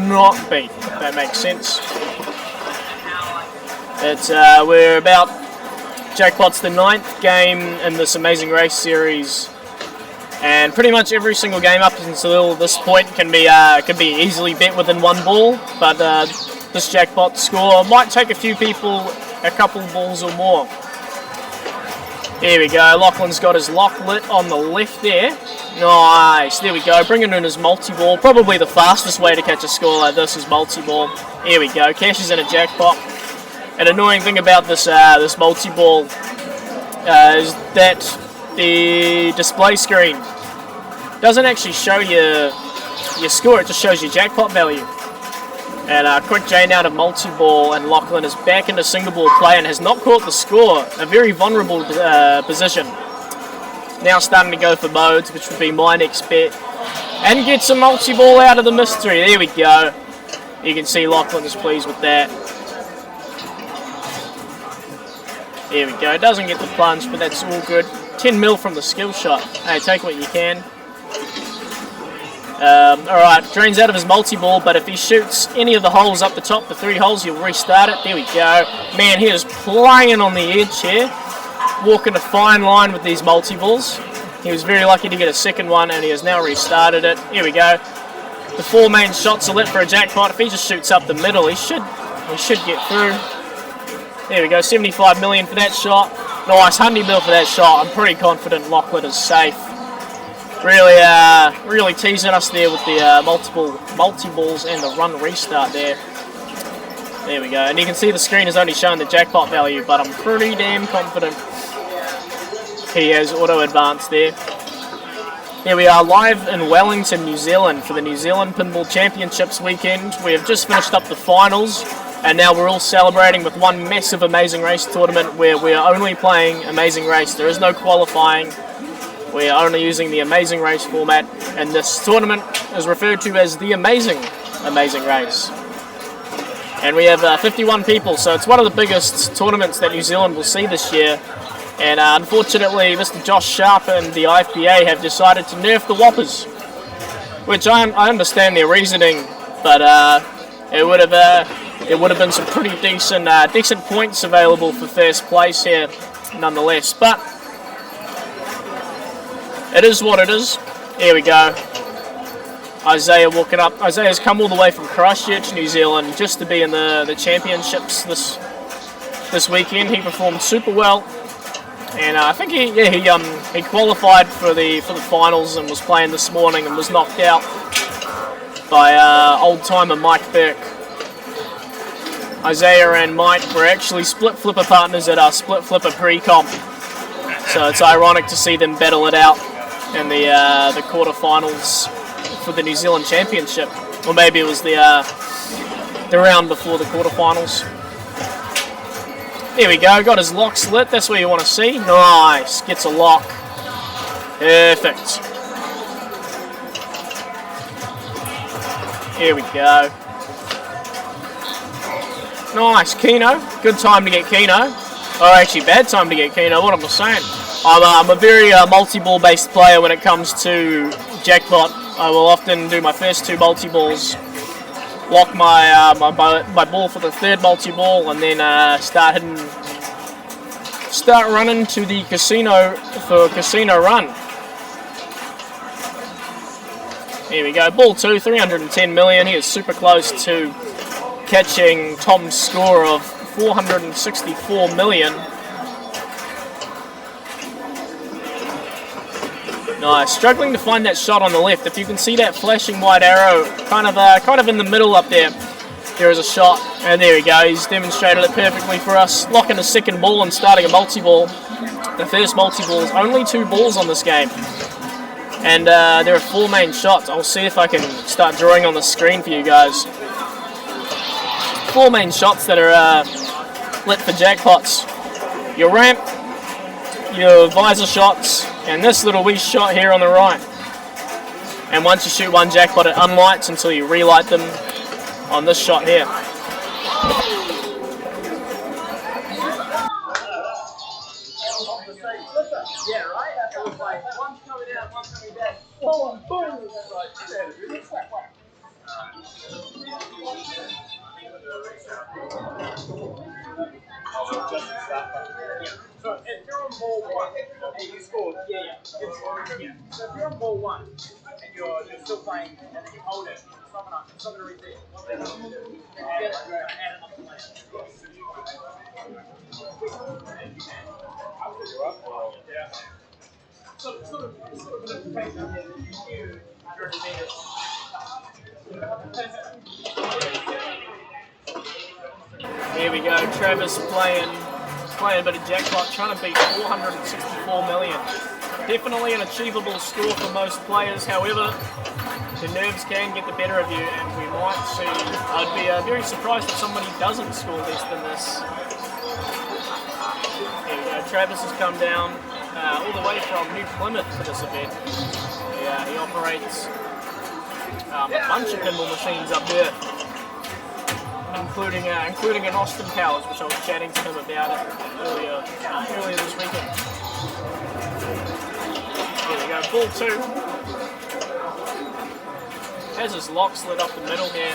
[SPEAKER 1] not beat, if that makes sense. It's we're about jackpot's the 9th game in this Amazing Race series. And pretty much every single game up until this point can be easily bet within one ball, but this jackpot score might take a few people a couple balls or more. Here we go, Lachlan's got his lock lit on the left there. Nice, there we go, bringing in his multi-ball. Probably the fastest way to catch a score like this is multi-ball. Here we go, cashes in a jackpot. An annoying thing about this this multi-ball is that the display screen doesn't actually show your score, it just shows your jackpot value. And quick J now to multi-ball, and Lachlan is back into single ball play and has not caught the score. A very vulnerable position. Now starting to go for modes, which would be my next bet. And gets a multi-ball out of the mystery. There we go. You can see Lachlan is pleased with that. There we go. Doesn't get the plunge, but that's all good. 10 mil from the skill shot. Hey, take what you can. Alright, drains out of his multi-ball, but if he shoots any of the holes up the top, the 3 holes, he'll restart it. There we go. Man, he is playing on the edge here. Walking a fine line with these multi-balls. He was very lucky to get a second one, and he has now restarted it. Here we go. The 4 main shots are lit for a jackpot. If he just shoots up the middle, he should get through. There we go, 75 million for that shot. Nice, 100 mil for that shot. I'm pretty confident Lachlan is safe. Really teasing us there with the multi-balls and the run restart there. There we go, and you can see the screen is only showing the jackpot value, but I'm pretty damn confident he has auto-advanced there. Here we are live in Wellington, New Zealand for the New Zealand Pinball Championships weekend. We have just finished up the finals, and now we're all celebrating with one massive Amazing Race tournament where we are only playing Amazing Race. There is no qualifying. We are only using the Amazing Race format, and this tournament is referred to as the Amazing Race. And we have 51 people, so it's one of the biggest tournaments that New Zealand will see this year. And unfortunately, Mr. Josh Sharp and the IFBA have decided to nerf the Whoppers, which I understand their reasoning, but it would have there would have been some pretty decent points available for first place here, nonetheless. But it is what it is. Here we go. Isaiah walking up. Isaiah's come all the way from Christchurch, New Zealand, just to be in the championships this weekend. He performed super well, and I think he qualified for the finals and was playing this morning and was knocked out by old timer Mike Burke. Isaiah and Mike were actually split flipper partners at our split flipper pre-comp, so it's ironic to see them battle it out in the quarterfinals for the New Zealand Championship, or maybe it was the round before the quarterfinals. There we go, got his lock slit, that's what you want to see. Nice, gets a lock. Perfect. Here we go. Nice, Keno. Good time to get Keno. Or actually, bad time to get Keno, what am I saying? I'm a very multi-ball based player when it comes to jackpot. I will often do my first 2 multi-balls, lock my ball for the 3rd multi-ball, and then start running to the casino for casino run. Here we go, ball 2, 310 million. He is super close to catching Tom's score of 464 million. Nice, struggling to find that shot on the left. If you can see that flashing white arrow, kind of in the middle up there, there is a shot, and there we go. He's demonstrated it perfectly for us, locking a second ball and starting a multi-ball. The first multi-ball is only 2 balls on this game, and there are 4 main shots. I'll see if I can start drawing on the screen for you guys. 4 main shots that are lit for jackpots. Your ramp, your visor shots, and this little wee shot here on the right. And once you shoot 1 jackpot, it unlights until you relight them on this shot here.
[SPEAKER 6] Yeah, right? It was like one's coming out, one's coming back. Boom, boom. So if you're on ball 1 and you scored, so if you're on ball 1 and you're still playing and then you hold it, it's not gonna reset. What they're going to do is add another player. Yeah. Sort of notification up there that you
[SPEAKER 1] Here we go, Travis playing a bit of jackpot, trying to beat 464 million. Definitely an achievable score for most players, however, the nerves can get the better of you, and we might see, I'd be very surprised if somebody doesn't score less than this. Here we go, Travis has come down all the way from New Plymouth for this event. He operates a bunch of pinball machines up there, including an Austin Powers, which I was chatting to him about it earlier this weekend. Here we go, ball 2. Has his locks lit up the middle here.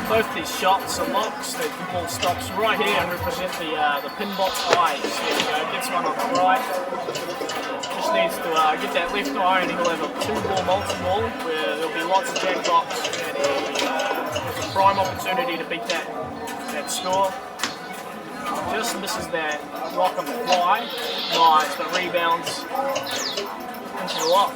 [SPEAKER 1] Both these shots are locks. The ball stops right here and represent the pin box eyes. There we go, gets one on the right. Just needs to get that left eye, and he'll have a 2-ball multi-ball where there'll be lots of jackpots, and it's a prime opportunity to beat that score. Just misses that lock on the fly. Nice, but rebounds into the lock.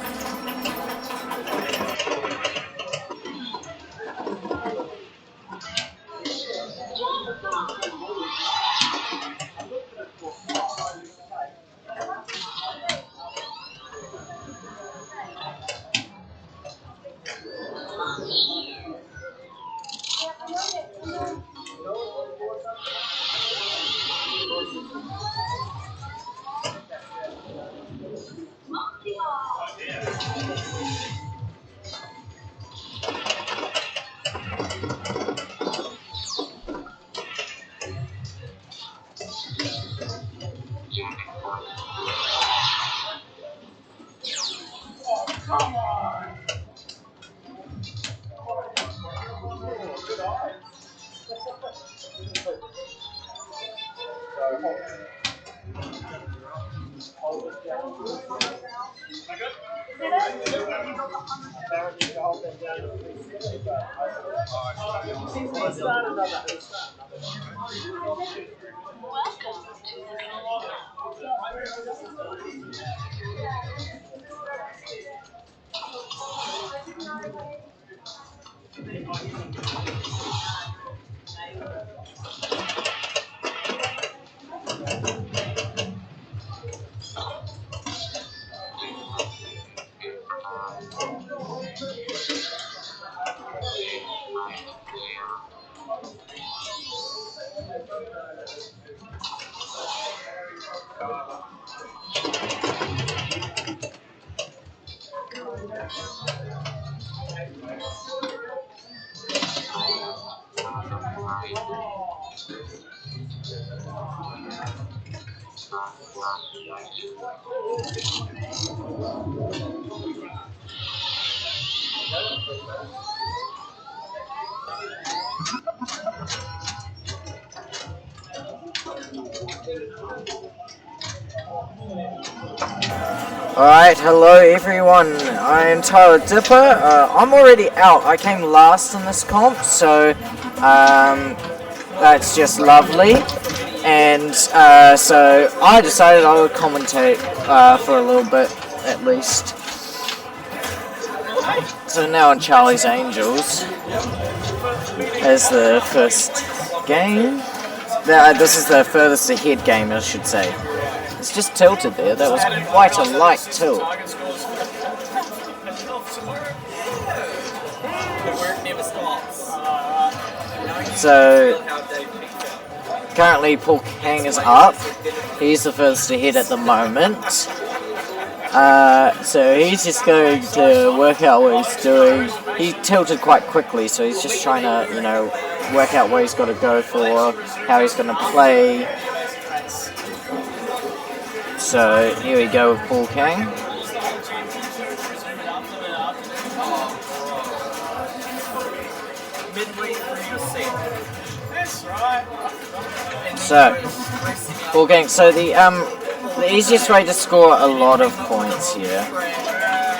[SPEAKER 10] Alright, hello everyone, I am Tyler Dipper. I'm already out. I came last in this comp, so that's just lovely. And so I decided I would commentate for a little bit at least. So now on Charlie's Angels as the first game. This is the furthest ahead game, I should say. It's just tilted there. That was quite a light tilt. So currently Paul Kang is up. He's the furthest ahead at the moment. So he's just going to work out what he's doing. He tilted quite quickly, so he's just trying to, work out where he's got to go for, how he's going to play. So here we go with Paul Kang. So Paul Kang. So the easiest way to score a lot of points here,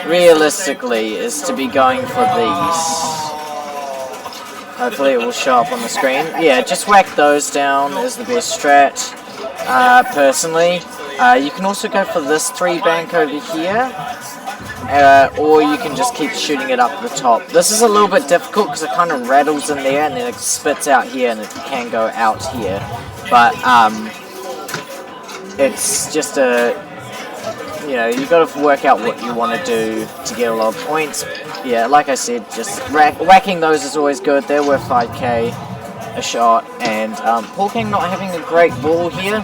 [SPEAKER 10] realistically, is to be going for these. Hopefully it will show up on the screen. Yeah, just whack those down is the best strat, personally. You can also go for this 3-bank over here, or you can just keep shooting it up the top. This is a little bit difficult because it kind of rattles in there and then it spits out here and it can go out here. But it's just you got to work out what you want to do to get a lot of points. Yeah, like I said, just whacking those is always good. They're worth 5k a shot, and Paul Kang not having a great ball here.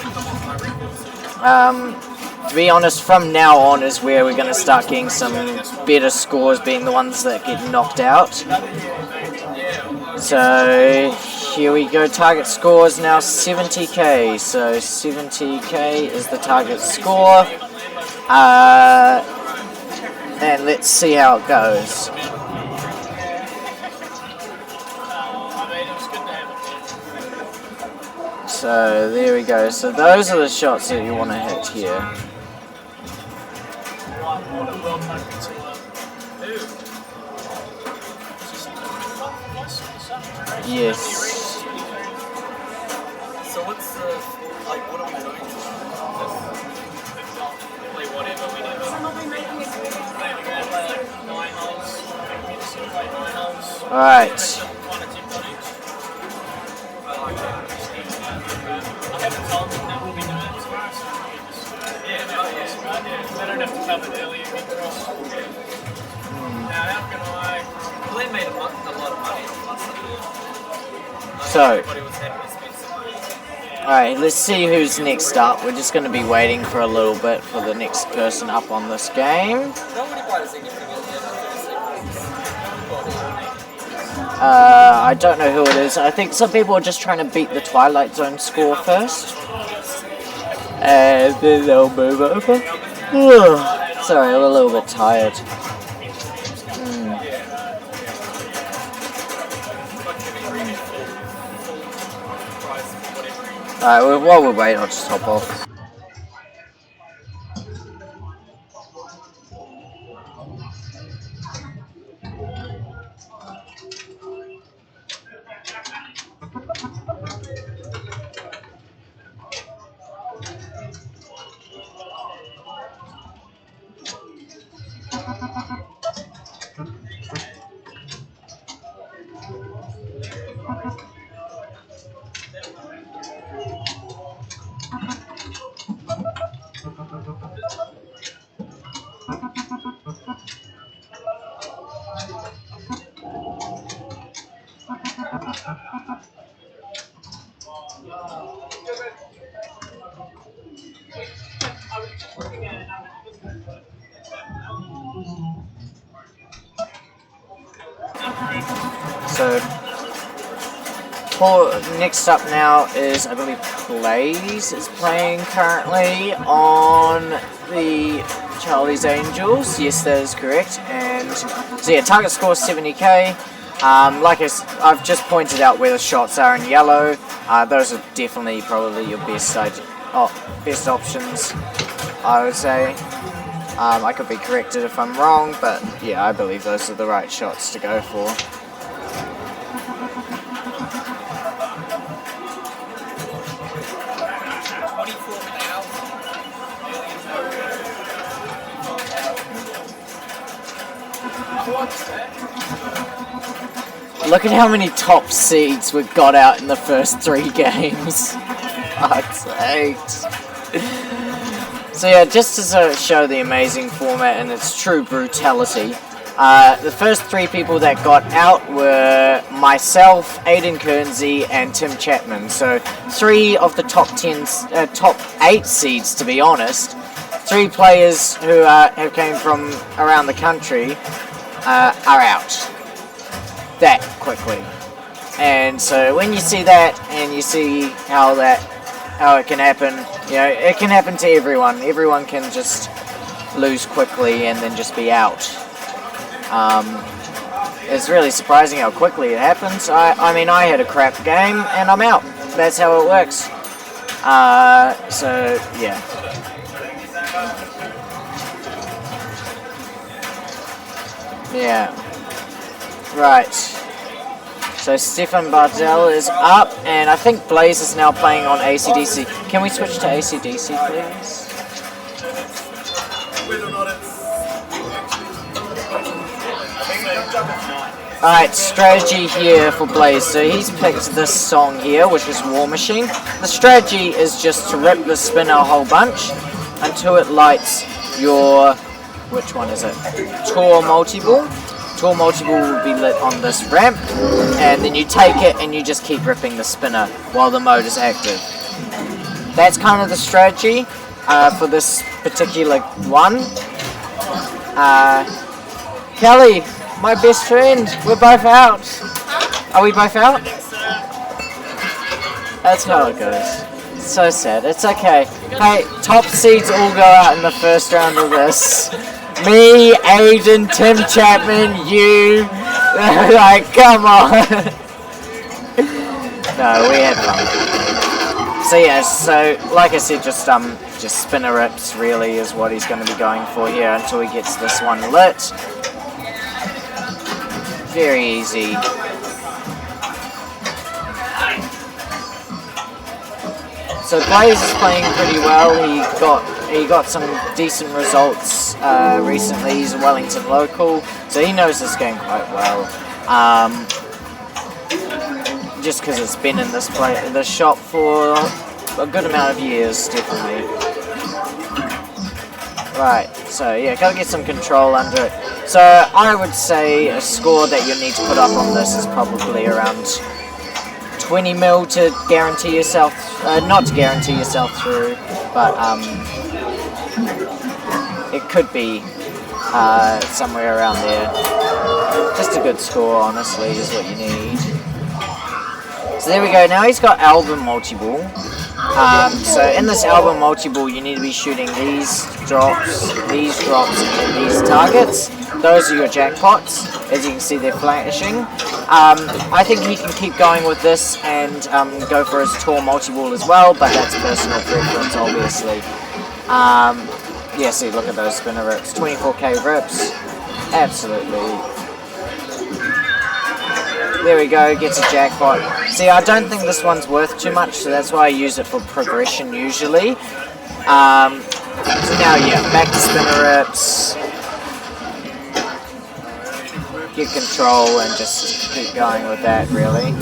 [SPEAKER 10] To be honest, from now on is where we're going to start getting some better scores, being the ones that get knocked out. So here we go, target score is now 70k, so 70k is the target score, and let's see how it goes. So there we go, so those are the shots that you want to hit here. Yes.
[SPEAKER 2] So what's the, what are we doing? Just play whatever we do.
[SPEAKER 10] Alright.
[SPEAKER 14] I haven't told them that we'll be doing it tomorrow, so they don't have to cover it earlier. Now, how can I? Well, they made a lot of money on
[SPEAKER 10] So, alright, let's see who's next up. We're just going to be waiting for a little bit for the next person up on this game. I don't know who it is. I think some people are just trying to beat the Twilight Zone score first. And then they'll move over. Sorry, I'm a little bit tired. Alright, well, while we're waiting, I'll just hop off. So, next up now is, I believe, Blaze is playing currently on the Charlie's Angels. Yes, that is correct. And so yeah, target score 70k. Like I've just pointed out where the shots are in yellow. Those are definitely probably your best options, I would say. I could be corrected if I'm wrong, but yeah, I believe those are the right shots to go for. Look at how many top seeds we got out in the first 3 games. Fuck's sakes. So yeah, just to show the amazing format and its true brutality, the first 3 people that got out were myself, Aiden Kernsey, and Tim Chapman. So 3 of the top 8 seeds, to be honest. 3 players who came from around the country are out that quickly. And so when you see that and you see how it can happen, you know, it can happen to everyone. Everyone can just lose quickly and then just be out. It's really surprising how quickly it happens. I mean, I had a crap game and I'm out. That's how it works. So yeah. Yeah. Right. So Stefan Bardell is up, and I think Blaze is now playing on AC/DC. Can we switch to AC/DC, please? Alright, strategy here for Blaze. So he's picked this song here, which is War Machine. The strategy is just to rip the spinner a whole bunch until it lights your... which one is it? Tour Multi-Ball. Tour Multi-Ball will be lit on this ramp, and then you take it and you just keep ripping the spinner while the mode is active. That's kind of the strategy for this particular one. Kelly, my best friend, we're both out. Are we both out? That's how it goes. It's so sad. It's okay. Hey, top seeds all go out in the first round of this. Me, Aiden, Tim Chapman, you. Like, come on. No, we had fun. So yeah, so like I said, just spinner rips really is what he's going to be going for here until he gets this one lit. Very easy. So Blaze is playing pretty well. He got some decent results recently. He's a Wellington local, so he knows this game quite well. Just because it's been in this shop for a good amount of years, definitely. Right, so yeah, gotta get some control under it. So I would say a score that you need to put up on this is probably around 20 mil to guarantee yourself, not to guarantee yourself through, but it could be somewhere around there. Just a good score, honestly, is what you need. So So there we go, now he's got album multi-ball. So in this album multi-ball you need to be shooting these drops, and these targets. Those are your jackpots. As you can see, they're flashing. I think he can keep going with this and go for his tour multi-ball as well, but that's personal preference, obviously. Yeah, see, look at those spinner rips. 24k rips. Absolutely. There we go, gets a jackpot. See, I don't think this one's worth too much, so that's why I use it for progression usually. So now, yeah, back to spinner rips. Get control and just keep going with that, really.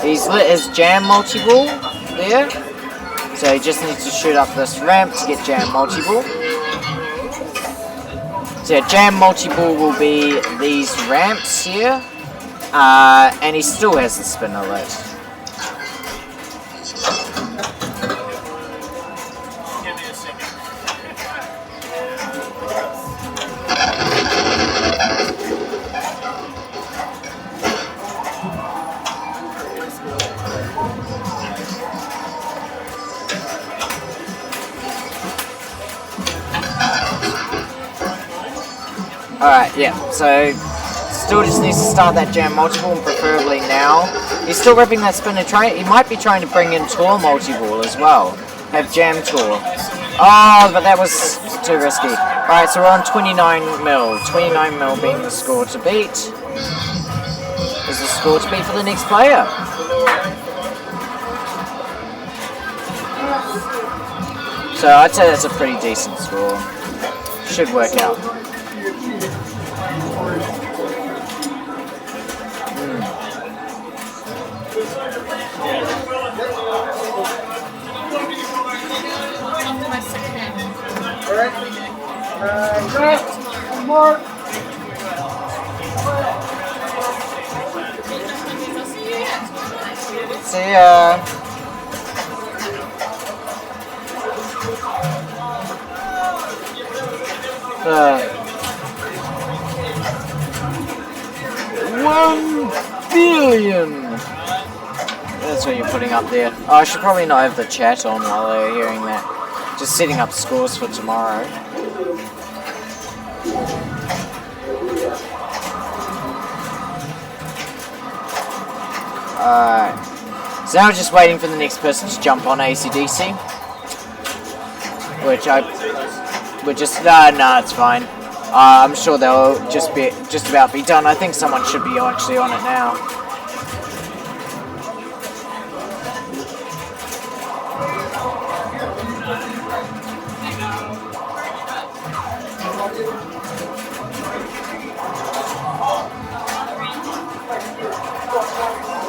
[SPEAKER 10] He's lit his jam multi-ball there. So he just needs to shoot up this ramp to get jam multi-ball. So yeah, jam multi-ball will be these ramps here. And he still has the spinner lit.
[SPEAKER 1] Give me a second.
[SPEAKER 10] Alright, yeah, so still just needs to start that jam multi-ball, and preferably now. He's still ripping that spinner. He might be trying to bring in tour multi-ball as well. Have jam tour. Oh, but that was too risky. Alright, so we're on 29 mil. 29 mil being the score to beat. Is the score to beat for the next player. So I'd say that's a pretty decent score. Should work out. See ya. $1 billion. That's what you're putting up there. Oh, I should probably not have the chat on while they're hearing that. Just setting up scores for tomorrow. Alright. So now we're just waiting for the next person to jump on AC/DC. Which we're just no, it's fine. I'm sure they'll just about be done. I think someone should be actually on it now.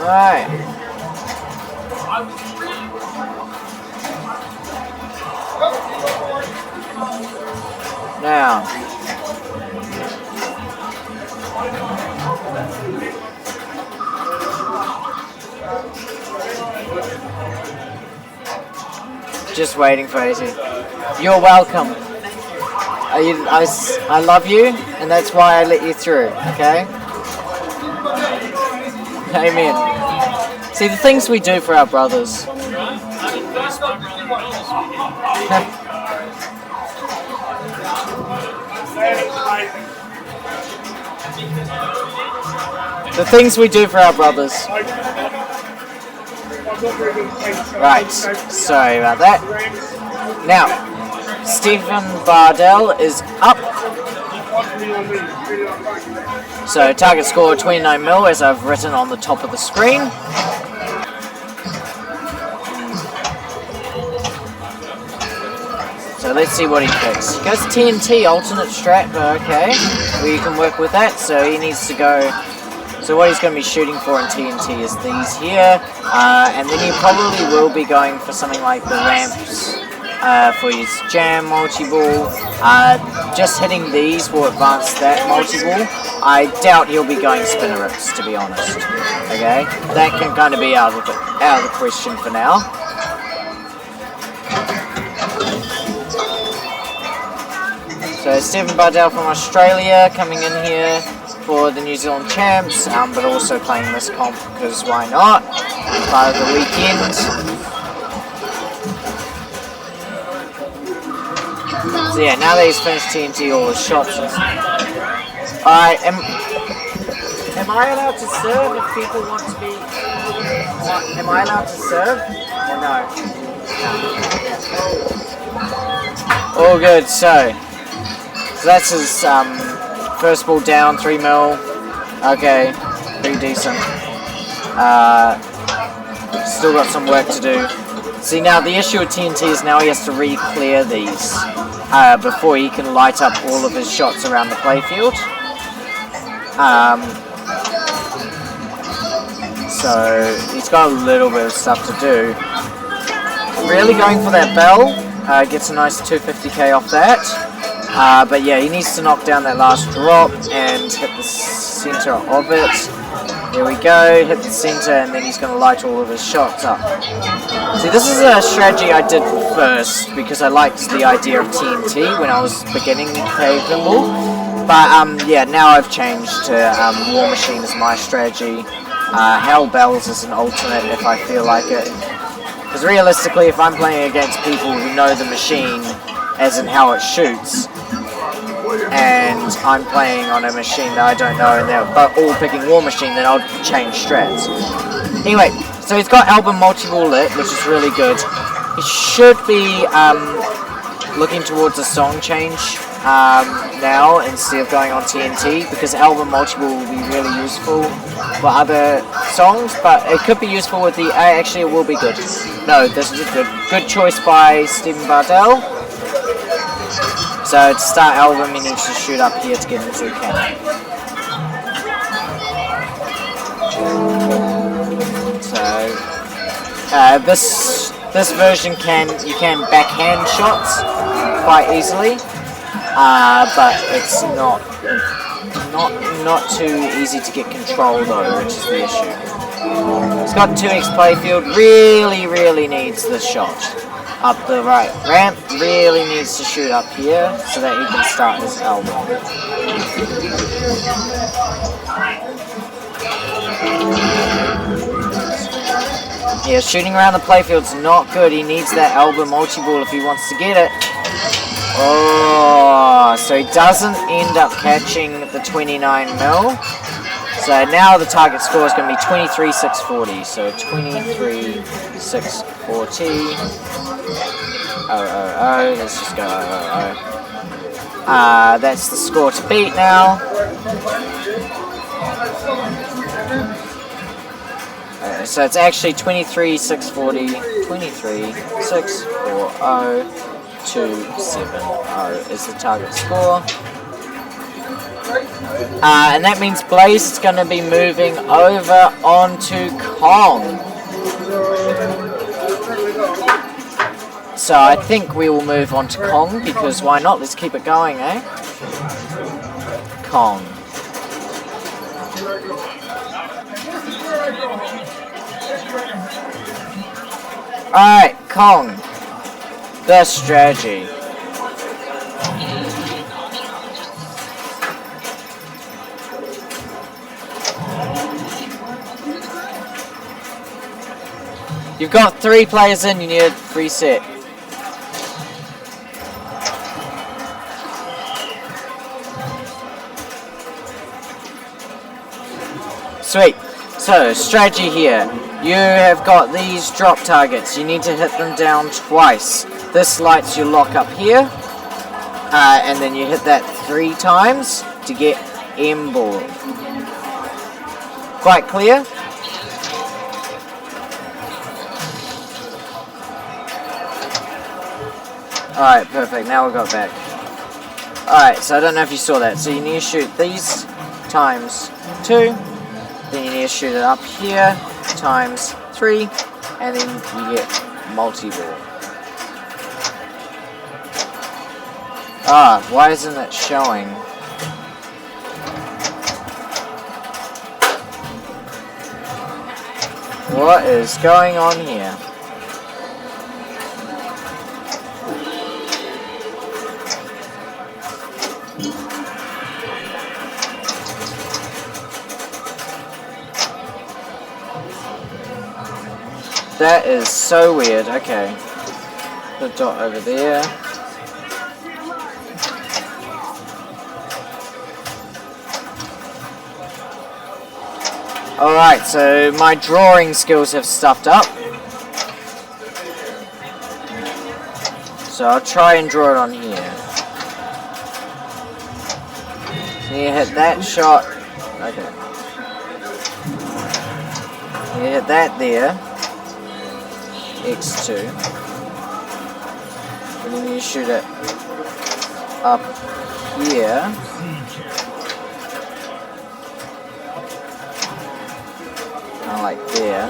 [SPEAKER 10] Right. Now. Just waiting for AC. You're welcome. I love you, and that's why I let you through, okay? Amen. See, the things we do for our brothers. The things we do for our brothers. Right, sorry about that. Now, Stephen Bardell is up. So target score 29 mil as I've written on the top of the screen. So let's see what he picks. He goes TNT alternate strat, okay. We can work with that, so he needs to go. So what he's going to be shooting for in TNT is these here, and then he probably will be going for something like the ramps for his jam multi-ball. Just hitting these will advance that multi-ball. I doubt he'll be going spinner rips, to be honest. Okay, that can kind of be out of the question for now. So Stephen Bardell from Australia coming in here for the New Zealand champs, but also playing this comp because why not? part of the weekend. So yeah, now that he's finished TNT all his shots. Alright, am I allowed to serve if people want to be... Am I allowed to serve? Or no? All good, so that's his first ball down, 3 mil. Okay, pretty decent. Still got some work to do. See, now the issue with TNT is now he has to re-clear these before he can light up all of his shots around the playfield. So he's got a little bit of stuff to do. Really going for that bell. Gets a nice 250k off that. But yeah, he needs to knock down that last drop and hit the center of it. There we go, hit the center, and then he's going to light all of his shots up. See, this is a strategy I did first because I liked the idea of TNT when I was beginning to play Pinball. But yeah, now I've changed to War Machine as my strategy. Hell Bells is an alternate if I feel like it. Because realistically, if I'm playing against people who know the machine, as in how it shoots, and I'm playing on a machine that I don't know, and they're all picking War Machine, then I'll change strats. Anyway, so he's got Album Multi-Ball lit, which is really good. He should be looking towards a song change now instead of going on TNT, because Album Multi-Ball will be really useful for other songs, but it could be useful with the... actually, it will be good. No, this is a good choice by Stephen Bardell. So to start Album, he needs to shoot up here to get into the cannon. So this version you can backhand shots quite easily, but it's not too easy to get control though, which is the issue. He's got 2x playfield, really needs this shot. Up the right ramp, really needs to shoot up here so that he can start his album. Yeah, shooting around the playfield's not good. He needs that album multi-ball if he wants to get it. Oh, so he doesn't end up catching the 29 mil. So now the target score is going to be 23,640. So 23,640. Let's just go 000. That's the score to beat now. So it's actually 23,640, 23,640, 270 is the target score. And that means Blaze is going to be moving over onto Kong. So I think we will move on to Kong, because why not? Let's keep it going, eh? Kong. Alright, Kong. The strategy. You've got 3 players in, you need a reset. Sweet. So, strategy here. You have got these drop targets. You need to hit them down twice. This lights your lock up here. And then you hit that 3 times to get M-ball. Quite clear? Alright, perfect. Now we got back. Alright, so I don't know if you saw that. So you need to shoot these times 2. Then you need to shoot it up here times 3. And then you get multi-ball. Ah, why isn't it showing? What is going on here? That is so weird. Okay. Put a dot over there. Alright, so my drawing skills have stuffed up. So I'll try and draw it on here. So you hit that shot. Okay. You hit that there. X2. And then you shoot it up here. Kind of like there.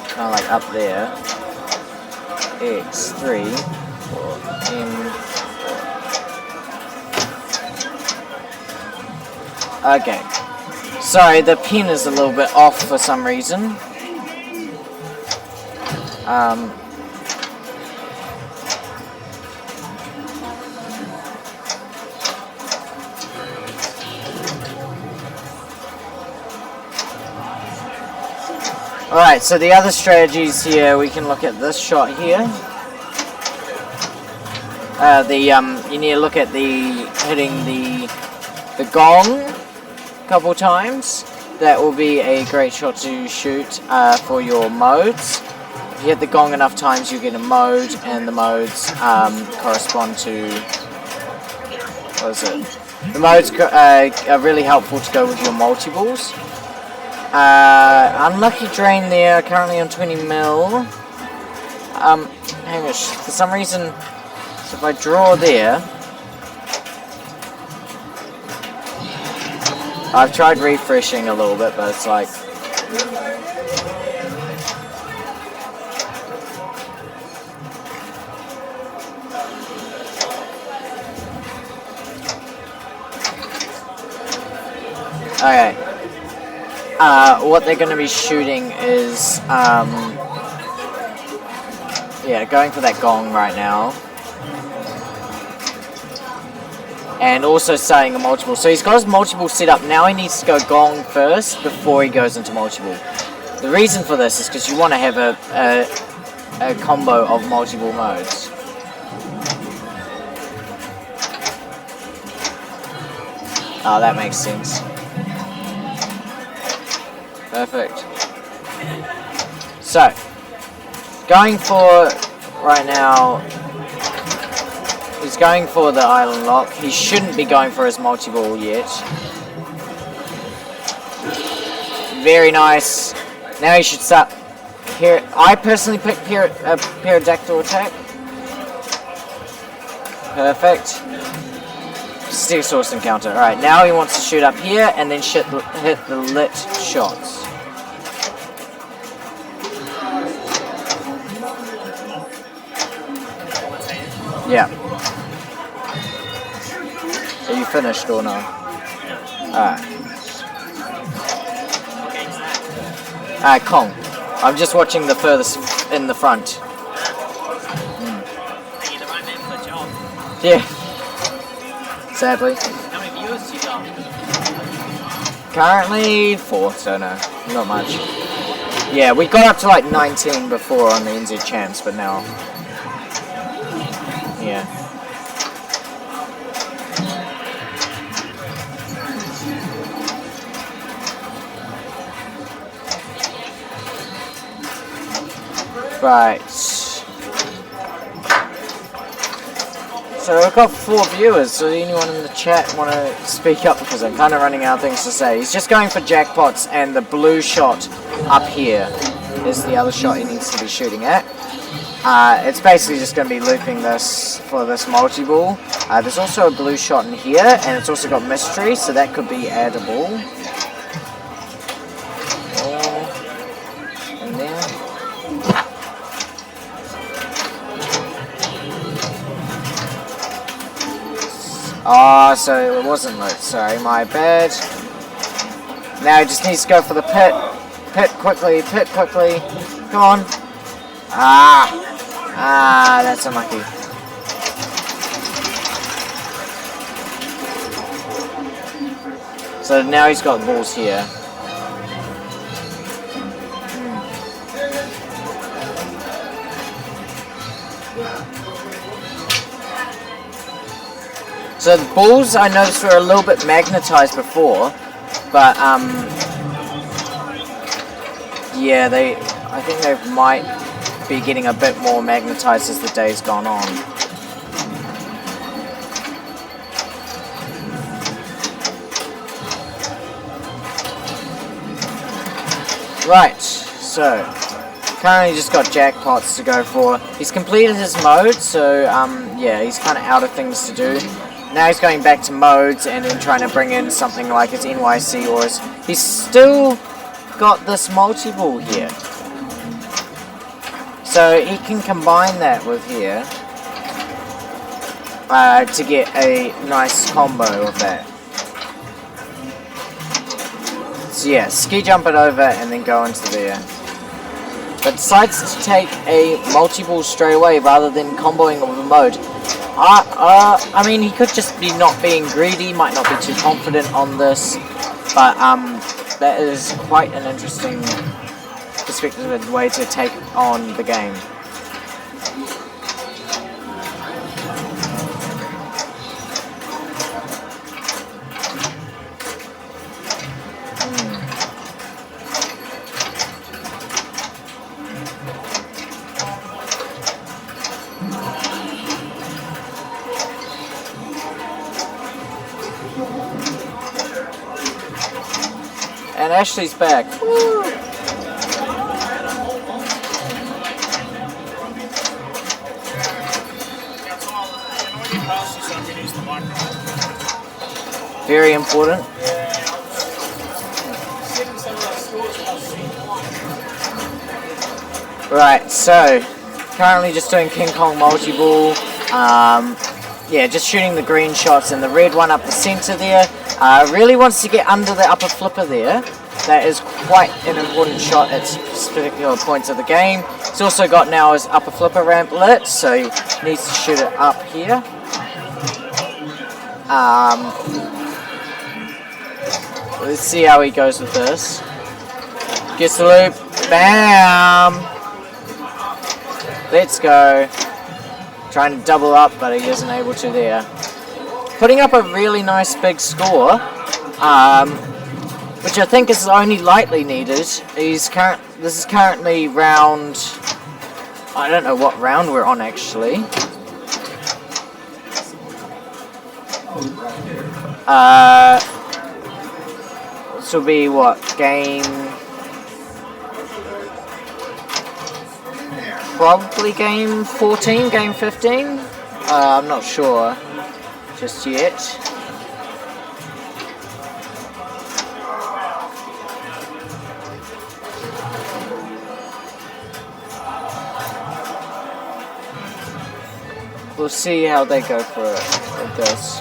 [SPEAKER 10] Kind of like up there. X3 or M4. Okay. Sorry, the pen is a little bit off for some reason. Alright, so the other strategies here, we can look at this shot here. You need to look at hitting the gong a couple times. That will be a great shot to shoot for your modes. If you hit the gong enough times, you get a mode, and the modes correspond to, what is it? The modes are really helpful to go with your multiples. Unlucky drain there, currently on 20 mil. Hang on, for some reason, so if I draw there, I've tried refreshing a little bit, but it's like, okay. What they're going to be shooting is, yeah, going for that gong right now. And also starting a multiple. So he's got his multiple set up. Now he needs to go gong first before he goes into multiple. The reason for this is because you want to have a combo of multiple modes. Oh, that makes sense. Perfect. So, going for, right now, he's going for the island lock. He shouldn't be going for his multi-ball yet. Very nice. Now he should start. Here, I personally picked Pterodactyl attack. Perfect. Stegosaurus encounter. Alright, now he wants to shoot up here and then hit the lit shots. Yeah. Are you finished or no? Alright. Kong. I'm just watching the furthest in the front.
[SPEAKER 2] Are you the right man for the job?
[SPEAKER 10] Yeah. Sadly.
[SPEAKER 2] How many viewers you got?
[SPEAKER 10] Currently 4, so no, not much. Yeah, we got up to like 19 before on the NZ Champs, but now, yeah. Right. So I've got 4 viewers, so anyone in the chat want to speak up because I'm kind of running out of things to say. He's just going for jackpots, and the blue shot up here is the other shot he needs to be shooting at. It's basically just going to be looping this for this multi-ball. There's also a blue shot in here, and it's also got mystery, so that could be addable. In there. Oh, so it wasn't lit, sorry, my bad. Now he just needs to go for the pit. Pit quickly, come on. That's unlucky. So now he's got balls here. So the balls I noticed were a little bit magnetized before, but yeah, I think they might be getting a bit more magnetized as the day's gone on. Right, so currently just got jackpots to go for. He's completed his mode, so yeah, he's kind of out of things to do. Now he's going back to modes and then trying to bring in something like his NYC or his... He's still got this multi-ball here. So he can combine that with here to get a nice combo of that. So yeah, ski jump it over and then go into there. But decides to take a multi-ball straight away rather than comboing with a mode. I mean, he could just be not being greedy, might not be too confident on this, but that is quite an interesting perspective and way to take on the game. And Ashley's back. Woo! Very important. Right, so currently just doing King Kong multi-ball. Yeah, just shooting the green shots and the red one up the center there. Really wants to get under the upper flipper there. That is quite an important shot at particular points of the game. He's also got now his upper flipper ramp lit, so he needs to shoot it up here. Let's see how he goes with this. Gets the loop. Bam! Let's go. Trying to double up, but he isn't able to there. Putting up a really nice big score, which I think is only lightly needed. This is currently round... I don't know what round we're on actually. This will be what, game... Probably game 14, game 15? I'm not sure just yet. We'll see how they go for it with this.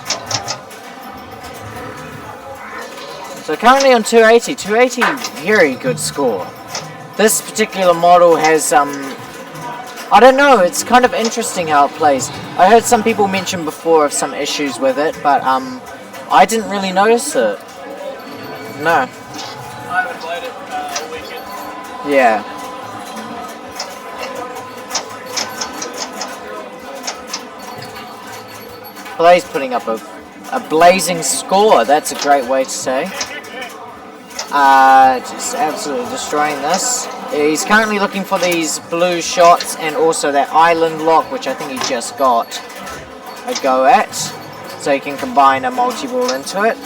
[SPEAKER 10] So currently on 280. 280, very good score. This particular model has I don't know, it's kind of interesting how it plays. I heard some people mention before of some issues with it, but I didn't really notice it. No.
[SPEAKER 1] I haven't played it all weekend.
[SPEAKER 10] Yeah. Blaze putting up a blazing score, that's a great way to say. Just absolutely destroying this. He's currently looking for these blue shots and also that island lock, which I think he just got a go at. So he can combine a multi-ball into it.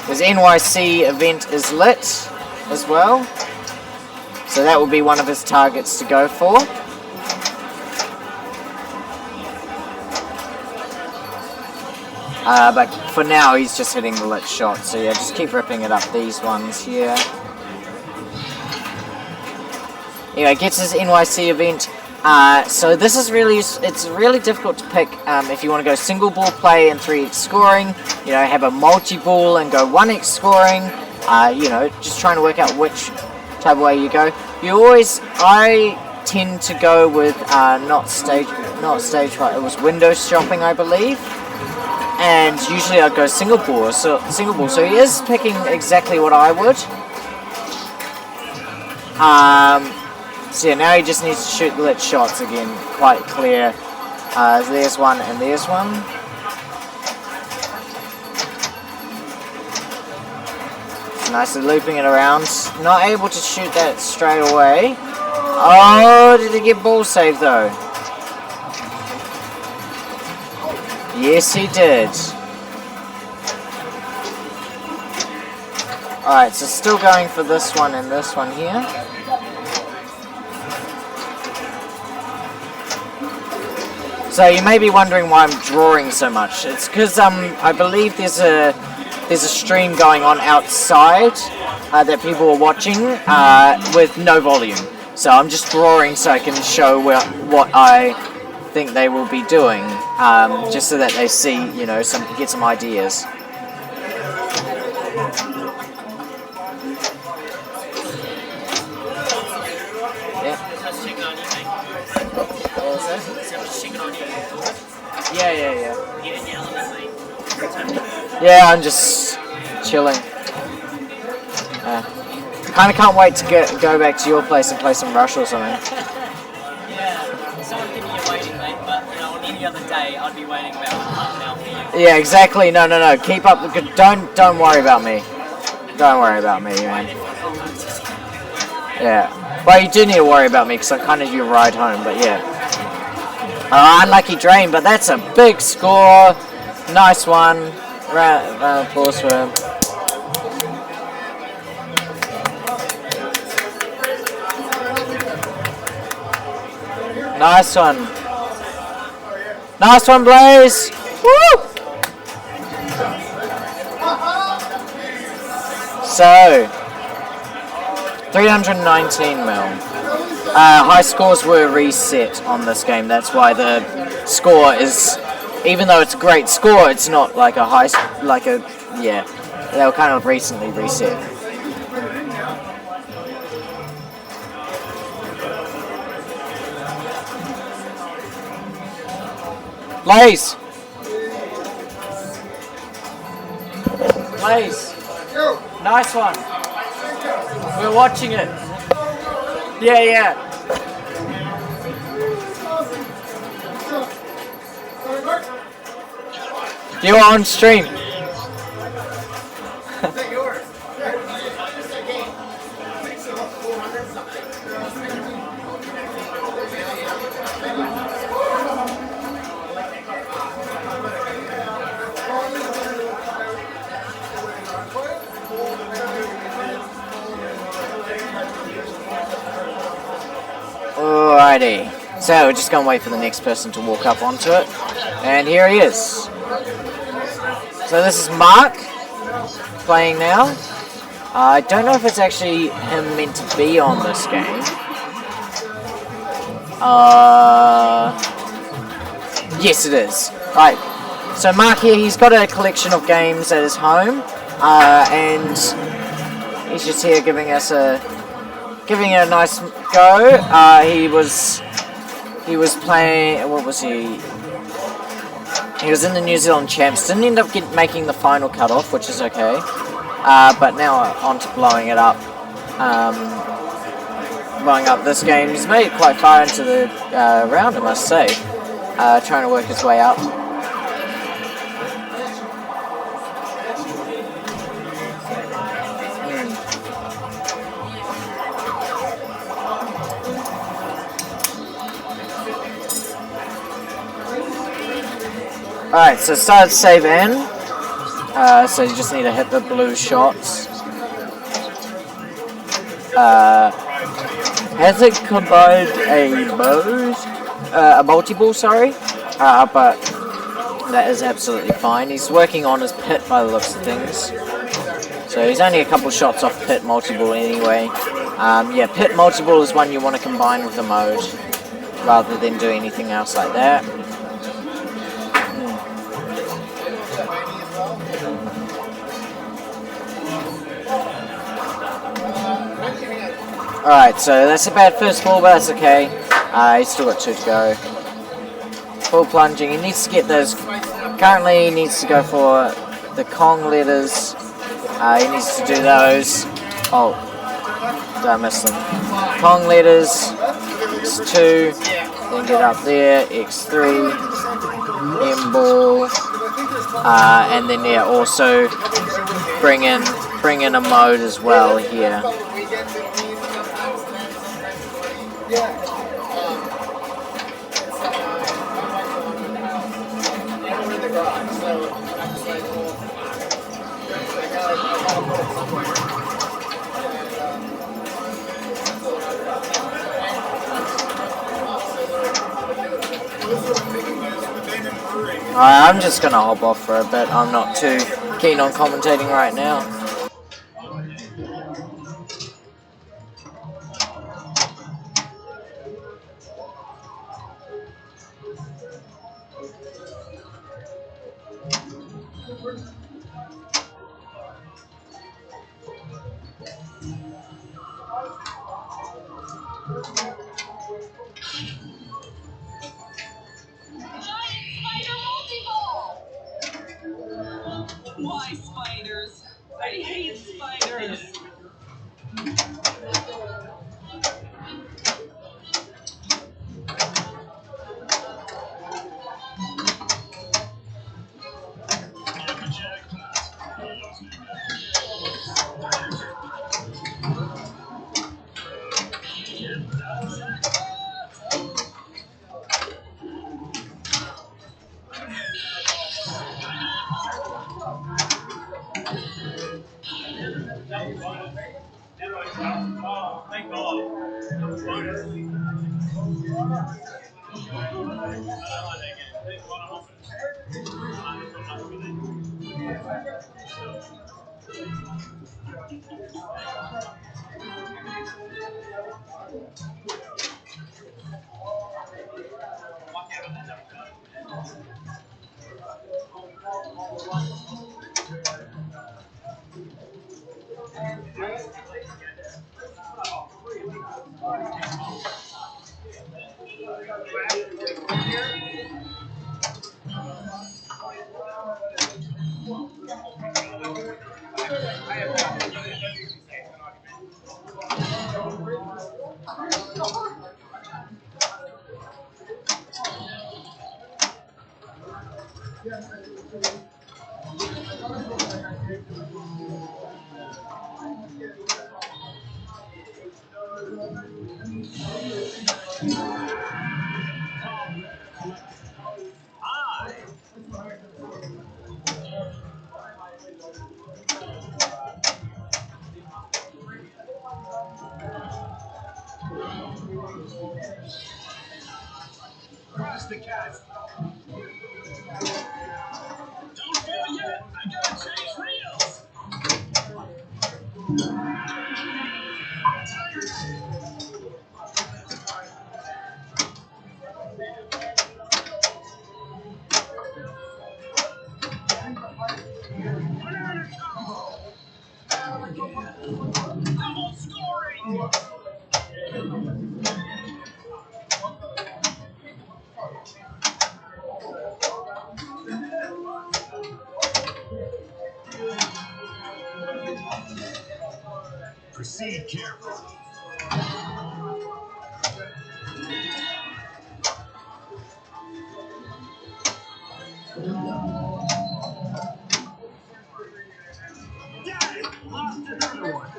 [SPEAKER 10] His NYC event is lit as well. So that will be one of his targets to go for. But for now, he's just hitting the lit shot. So yeah, just keep ripping it up, these ones here. Anyway, gets his NYC event. So this is it's really difficult to pick if you want to go single ball play and 3x scoring. You know, have a multi-ball and go 1x scoring. You know, just trying to work out which type of way you go. I tend to go with not stage fright. It was window shopping, I believe. And usually I'd go single ball. So he is picking exactly what I would. So yeah, now he just needs to shoot lit shots again, quite clear. There's one and there's one. Just nicely looping it around. Not able to shoot that straight away. Oh, did he get ball saved though? Yes, he did. Alright, so still going for this one and this one here. So you may be wondering why I'm drawing so much. It's because I believe there's a stream going on outside that people are watching with no volume. So I'm just drawing so I can show what I think they will be doing, just so that they see, you know, get some ideas. Yeah. Yeah, I'm just chilling. Kind of can't wait to go back to your place and play some Rush or something.
[SPEAKER 2] Yeah, someone give me a waiting link, but you know, on any other day, I'd be waiting about half an hour for you.
[SPEAKER 10] Yeah, exactly. No. Keep up. Don't worry about me. Don't worry about me, man. Yeah. Well, you do need to worry about me because I'm kind of your ride home, but yeah. Unlucky drain, but that's a big score. Nice one. Round of applause for him. Nice one. Nice one, Blaze. Woo! So, 319 mil. High scores were reset on this game. That's why the score is, even though it's a great score, it's not like a high, yeah. They were kind of recently reset. Blaze! Blaze! Nice one! We're watching it! Yeah. You're on stream. Alrighty, so we're just gonna wait for the next person to walk up onto it, and here he is. So this is Mark playing now. I don't know if it's actually him meant to be on this game. Yes, it is. Right. So Mark here, he's got a collection of games at his home, and he's just here giving it a nice go. He was playing. What was he? He was in the New Zealand Champs. Didn't end up making the final cutoff, which is okay. But now on to blowing it up. Blowing up this game. He's made it quite far into the round, I must say. Trying to work his way up. Alright, so start save in. So you just need to hit the blue shots. Has it combined a multi-ball, sorry? But that is absolutely fine. He's working on his pit by the looks of things. So he's only a couple shots off pit multi-ball anyway. Yeah, pit multi-ball is one you want to combine with a mode, rather than do anything else like that. Alright, so that's a bad first ball, but that's okay. He's still got 2 to go. Full plunging. He needs to get those. Currently, he needs to go for the Kong letters. He needs to do those. Oh. Don't miss them. Pong letters, X2, then get up there, X3, Pinball, and then yeah, also bring in a mode as well here. I'm just gonna hop off for a bit. I'm not too keen on commentating right now.
[SPEAKER 16] Why spiders? I hate spiders.
[SPEAKER 5] Oh, thank God.
[SPEAKER 12] Cross the cast. Don't feel yet. I gotta change reels. Double scoring. Proceed carefully. Dang! Lost another one.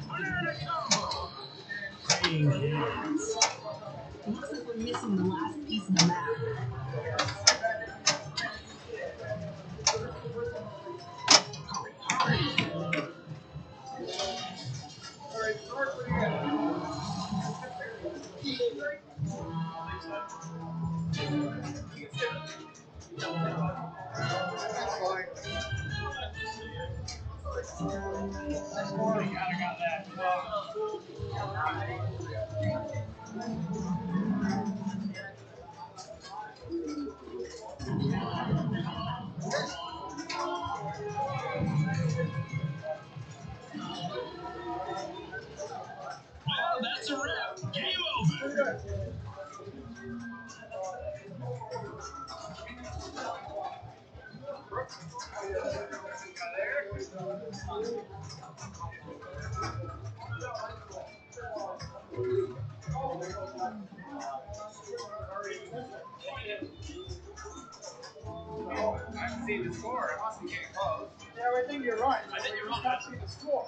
[SPEAKER 12] Banana combo. Playing hands.
[SPEAKER 16] Looks like we're missing the last piece of the map.
[SPEAKER 12] Well, that's a wrap. Game over.
[SPEAKER 6] the score. It must be getting close. Yeah, I think you're right. I think you're right. Can't see the score.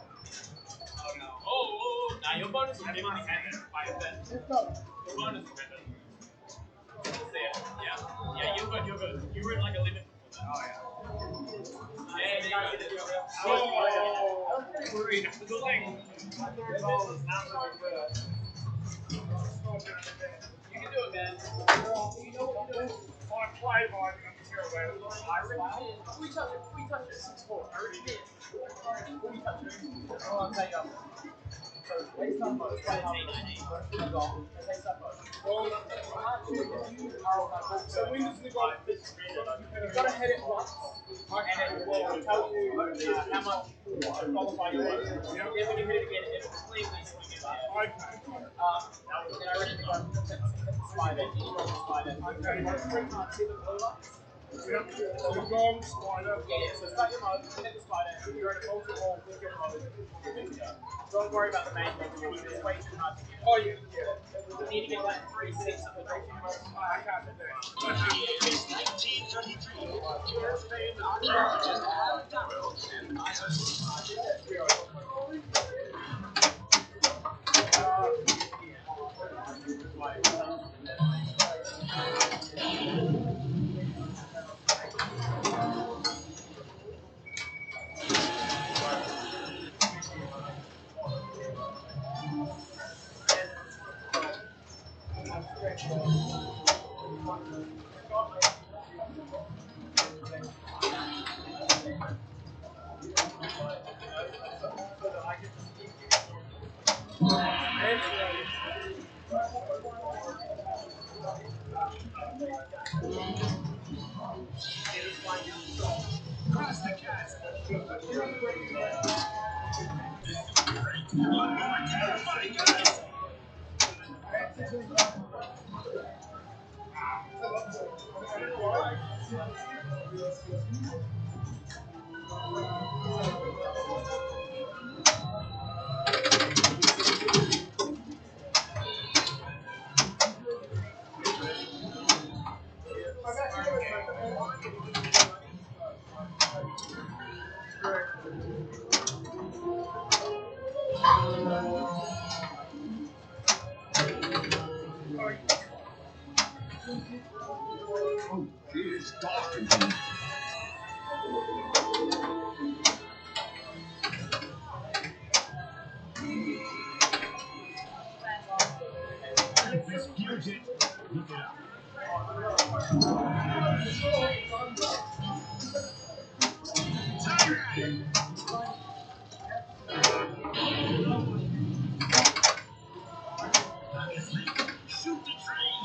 [SPEAKER 5] Oh no. Oh, nah, your bonus is definitely handed by a bit.
[SPEAKER 6] Let's go.
[SPEAKER 5] Your bonus is handed. Yeah. Yeah, you're good, you're good. You were in like a limit before that. Oh yeah. Yeah, I was pretty worried. It was like, my third ball is not looking good. You can do it, man. You know what to do.
[SPEAKER 6] On play, Mark. I'm sure about it.
[SPEAKER 5] I already did. We touch it. 6-4. I already did. We touch it.
[SPEAKER 6] Oh, I'll take up. Next time, Mark. So when does the goal fit? You've got to hit it once, and it will tell you how much qualify you want. Then when you hit it again, it will completely swing it back. Then I reckon you want to hit the spider. You want the spider. Okay. See the blue lights? Yep. So you go on the spider.
[SPEAKER 5] Yeah, so start your mode, hit the spider, you're in a multi-ball with your mode. Don't worry about the main menu, it's way too hard to get.
[SPEAKER 6] Oh, yeah.
[SPEAKER 5] You need to get like 3 sets of the racing mode.
[SPEAKER 6] I can't do that.
[SPEAKER 12] It's 1933. Pure fame archaeologist Alan Darrell and Cross the cast. This is great. One more terrifying, guys. Oh, it's dark in here. Dispute it. Look it up. Tyrant! Shoot the train!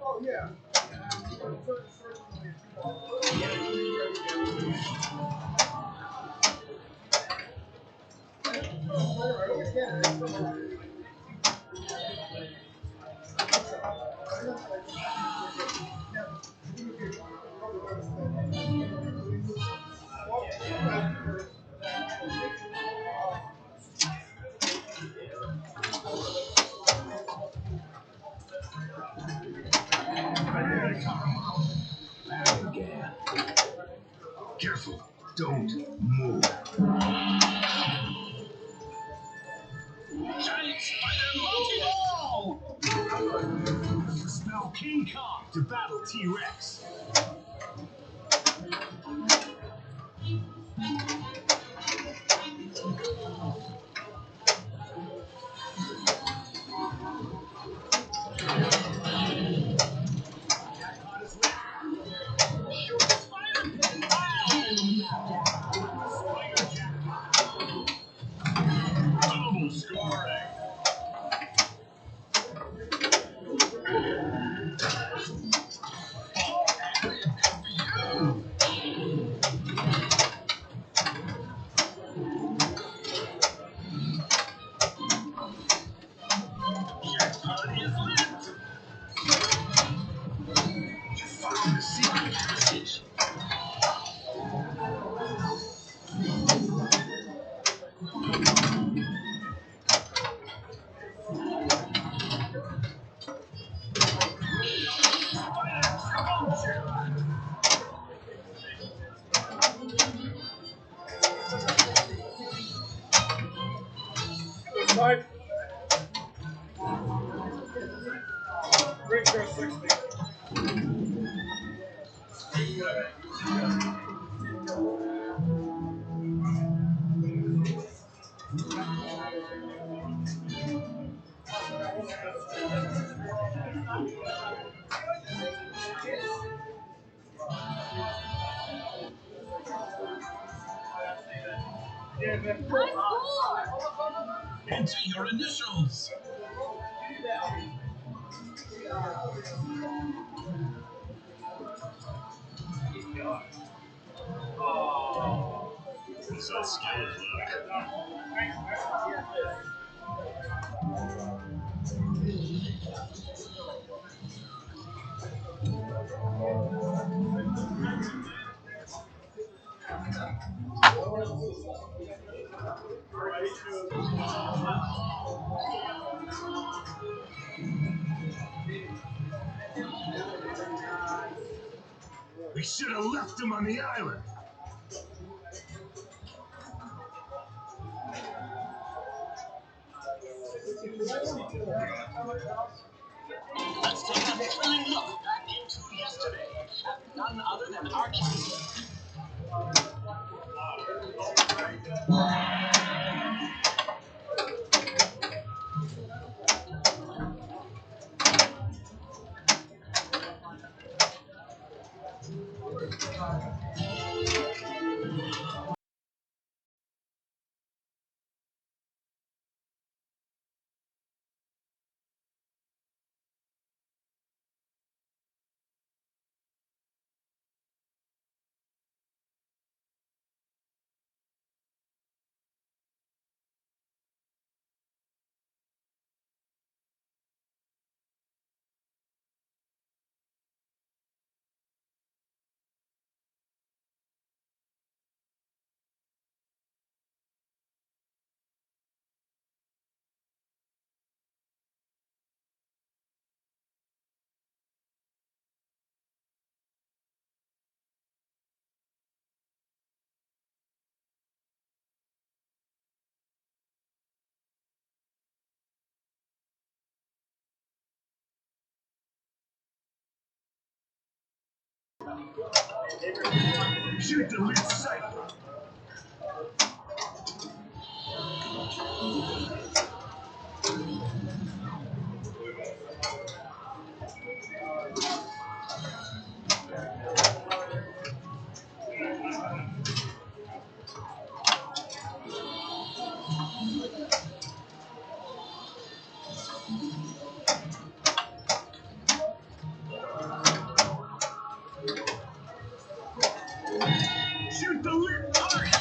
[SPEAKER 6] Oh, yeah.
[SPEAKER 12] Back again. Careful, don't move. Giant spider multi-ball! Spell King Kong to battle T-Rex. Shoot the spider pin! Spider jackpot! Double scoring!
[SPEAKER 6] Five. Retro 60.
[SPEAKER 12] Enter your initials. What's that skill look? We should have left him on the island.
[SPEAKER 16] Let's take a thrilling look back into yesterday. None other than our captain.
[SPEAKER 12] Shoot the lit sight. Shoot the lit target.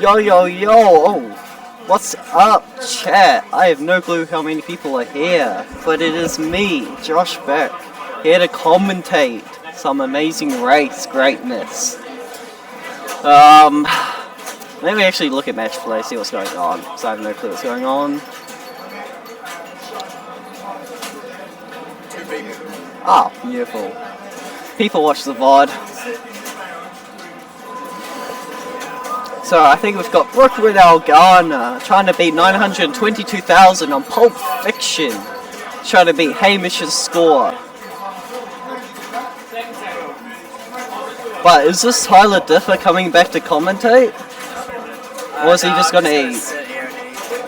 [SPEAKER 2] Yo, yo, yo! Oh, what's up, chat? I have no clue how many people are here, but it is me, Josh Beck, here to commentate some amazing race greatness. Let me actually look at match play, see what's going on, because I have no clue what's going on. Ah, beautiful. People watch the VOD. So I think we've got Brooklyn Algana trying to beat 922,000 on Pulp Fiction. Trying to beat Hamish's score. But is this Tyler Differ coming back to commentate? Or is he just gonna eat?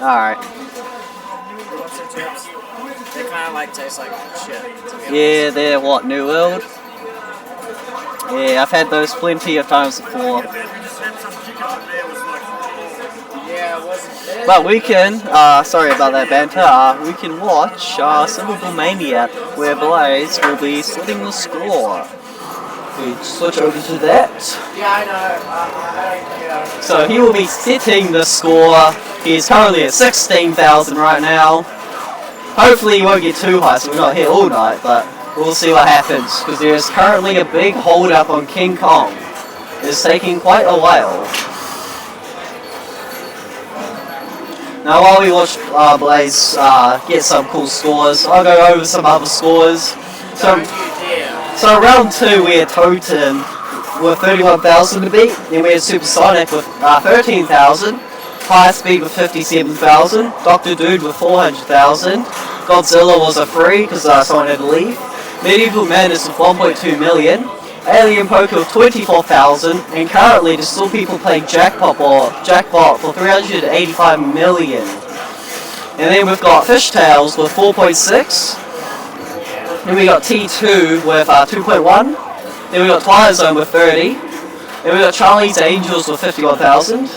[SPEAKER 2] Alright.
[SPEAKER 10] They kind of like taste like shit.
[SPEAKER 2] Yeah, they're what, New World? Yeah, I've had those plenty of times before. But we can, sorry about that banter, we can watch Super Bowl Mania, where Blaze will be slitting the score. We switch over to that.
[SPEAKER 10] Yeah, I know.
[SPEAKER 2] So he will be setting the score. He's currently at 16,000 right now. Hopefully he won't get too high, so we're not here all night, but we'll see what happens. Because there is currently a big hold up on King Kong. It's taking quite a while. Now while we watch Blaze get some cool scores, I'll go over some other scores. So round 2 we had Totem with 31,000 to beat, then we had Supersonic with 13,000, High Speed with 57,000, Dr. Dude with 400,000, Godzilla was a free because someone had to leave, Medieval Madness with 1.2 million, Alien Poker with 24,000, and currently there's still people playing Jackpot for 385 million. And then we've got Fishtails with 4.6. Then we got T2 with 2.1. Then we got Twilight Zone with 30. Then we got Charlie's Angels with 51,000.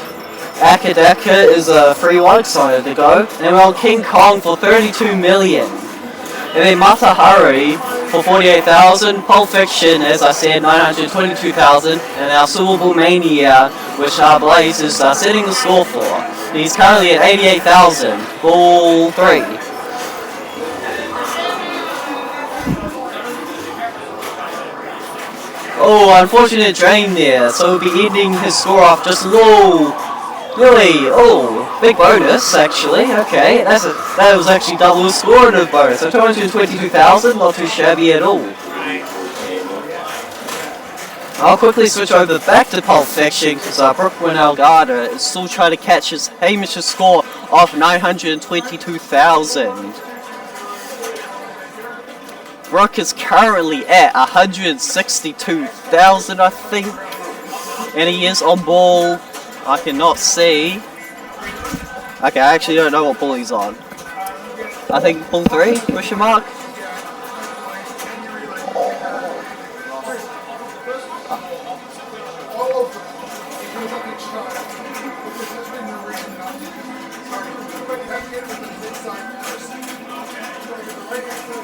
[SPEAKER 2] Akadaka is a free one, excited to go. And then we got King Kong for 32 million. And then Matahari for 48,000. Pulp Fiction, as I said, 922,000. And our Super Bowl Mania, which Blaze is setting the score for. He's currently at 88,000. Ball 3. Oh, unfortunate drain there, so we'll be ending his score off just low. Really, oh, big bonus actually, okay, that was actually double his score in a bonus, so 222,000, not too shabby at all. I'll quickly switch over back to Pulp Fiction, because Brooklyn Algada is still trying to catch Hamish's score of 922,000. Brook is currently at 162,000, I think, and he is on ball. I cannot see. Okay, I actually don't know what ball he's on. I think ball 3, question mark.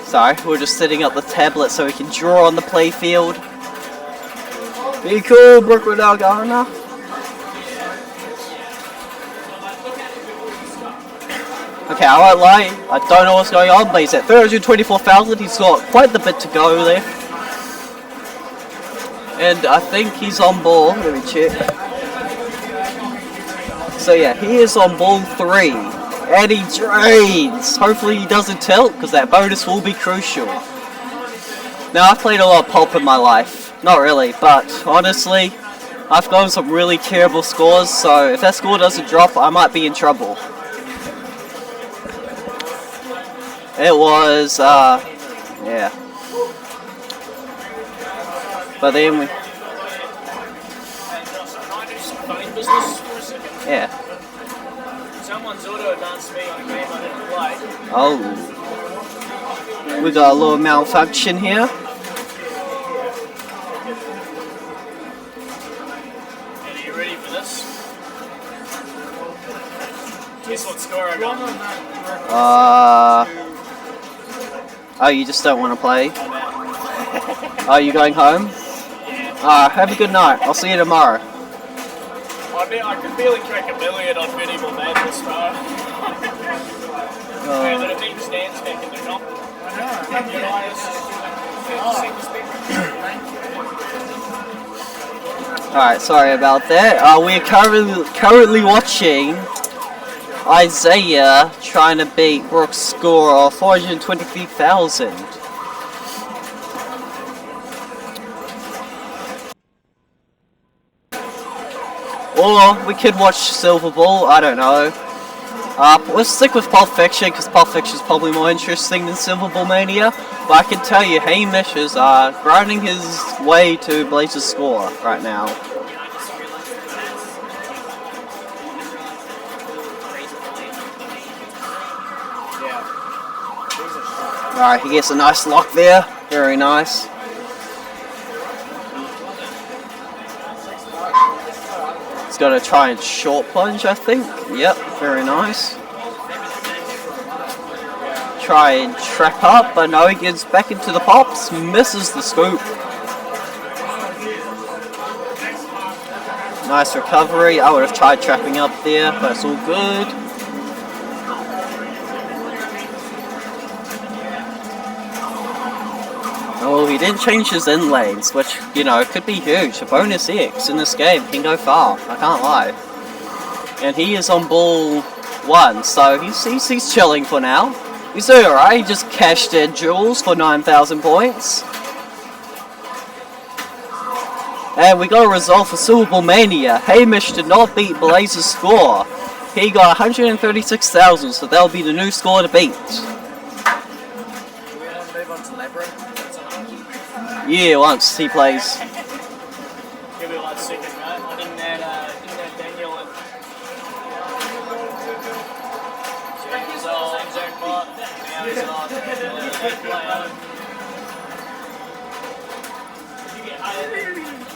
[SPEAKER 2] Sorry, we're just setting up the tablet so we can draw on the playfield. Be cool, Brooklyn Algana. Okay, I won't lie, I don't know what's going on, but he's at 324,000, he's got quite the bit to go left. And I think he's on ball, let me check. So yeah, he is on ball 3. And he drains! Hopefully he doesn't tilt, because that bonus will be crucial. Now, I've played a lot of Pulp in my life. Not really, but honestly, I've gotten some really terrible scores, so if that score doesn't drop, I might be in trouble. It was, yeah. But then we... Yeah.
[SPEAKER 1] Someone's auto-advanced me on a game I didn't play.
[SPEAKER 2] Oh. We got a little malfunction here.
[SPEAKER 1] Are you ready for this? Guess what score I got?
[SPEAKER 2] Oh, you just don't want to play? Oh, you going home?
[SPEAKER 1] Yeah.
[SPEAKER 2] Have a good night. I'll see you tomorrow.
[SPEAKER 1] I'd I could barely crack a million on Medieval Madness, bro. Hey, but it means Dan's back in the comp.
[SPEAKER 2] Alright, sorry about that. We're currently watching Isaiah trying to beat Brooks' score of 423,000. Or we could watch Silver Ball, I don't know. Let's stick with Pulp Fiction because Pulp Fiction is probably more interesting than Silver Ball Mania. But I can tell you, Hamish is grinding his way to Blaze's score right now. Alright, he gets a nice lock there. Very nice. He's got to try and short plunge, I think. Yep, very nice. Try and trap up, but no, he gets back into the pops, misses the scoop. Nice recovery. I would have tried trapping up there, but it's all good. Oh, he didn't change his in lanes, which, you know, could be huge. A bonus X in this game can go far, I can't lie. And he is on ball 1, so he's chilling for now. He's doing alright, he just cashed in Jules for 9,000 points. And we got a result for Silver Ball Mania. Hamish did not beat Blaze's score. He got 136,000, so that'll be the new score to beat. Yeah, once he plays.
[SPEAKER 1] Give me 1 second, right? Didn't that Daniel and he's on jackpot. Now he's on.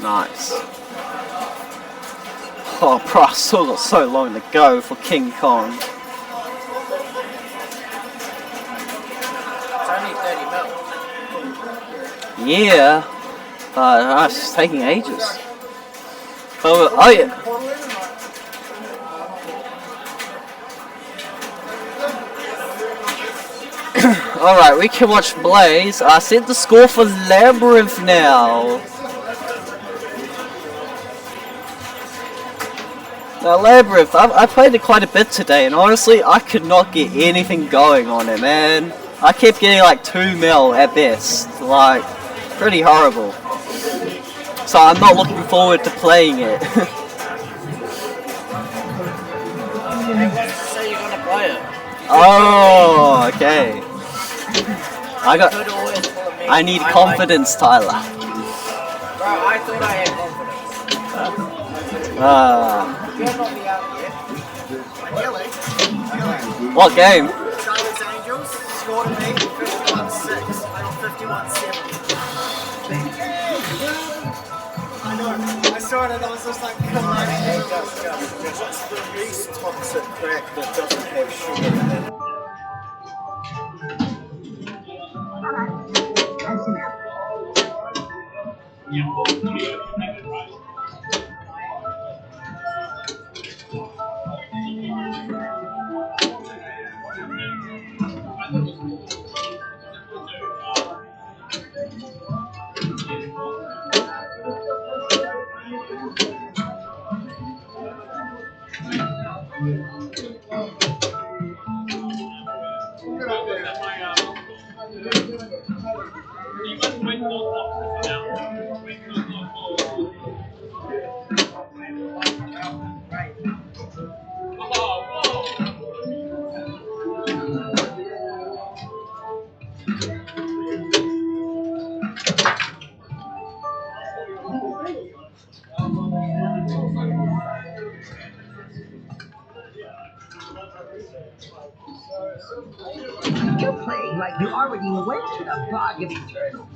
[SPEAKER 2] Nice. Oh, bro, I still got so long to go for King Kong.
[SPEAKER 10] It's only 30 mil.
[SPEAKER 2] Yeah, it's taking ages. Oh yeah. Alright, we can watch Blaze. I set the score for Labyrinth now. Now Labyrinth, I played it quite a bit today, and honestly, I could not get anything going on it, man. I kept getting like 2 mil at best, like, pretty horrible. So I'm not looking forward to playing it.
[SPEAKER 10] Say you're gonna play it.
[SPEAKER 2] Oh, okay. I need confidence, Tyler.
[SPEAKER 10] Bro, I thought I had confidence. You're not the out yet.
[SPEAKER 2] What game?
[SPEAKER 17] Charlie's Angels scored me 51-6. I got 51-7. I know. I saw it and I was just like, come on. What's the least toxic crack that doesn't have sugar in it?
[SPEAKER 18] You're playing like you already went to the bargaining table.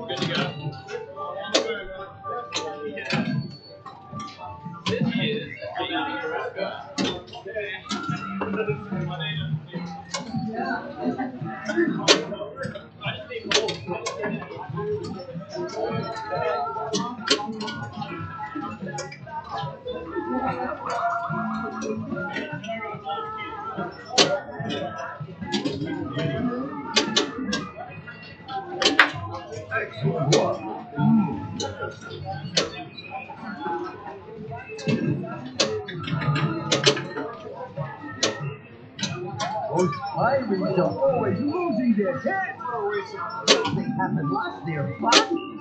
[SPEAKER 5] Good to go. This is
[SPEAKER 12] Excellent work. Those pirates are always losing their heads. They haven't lost their body.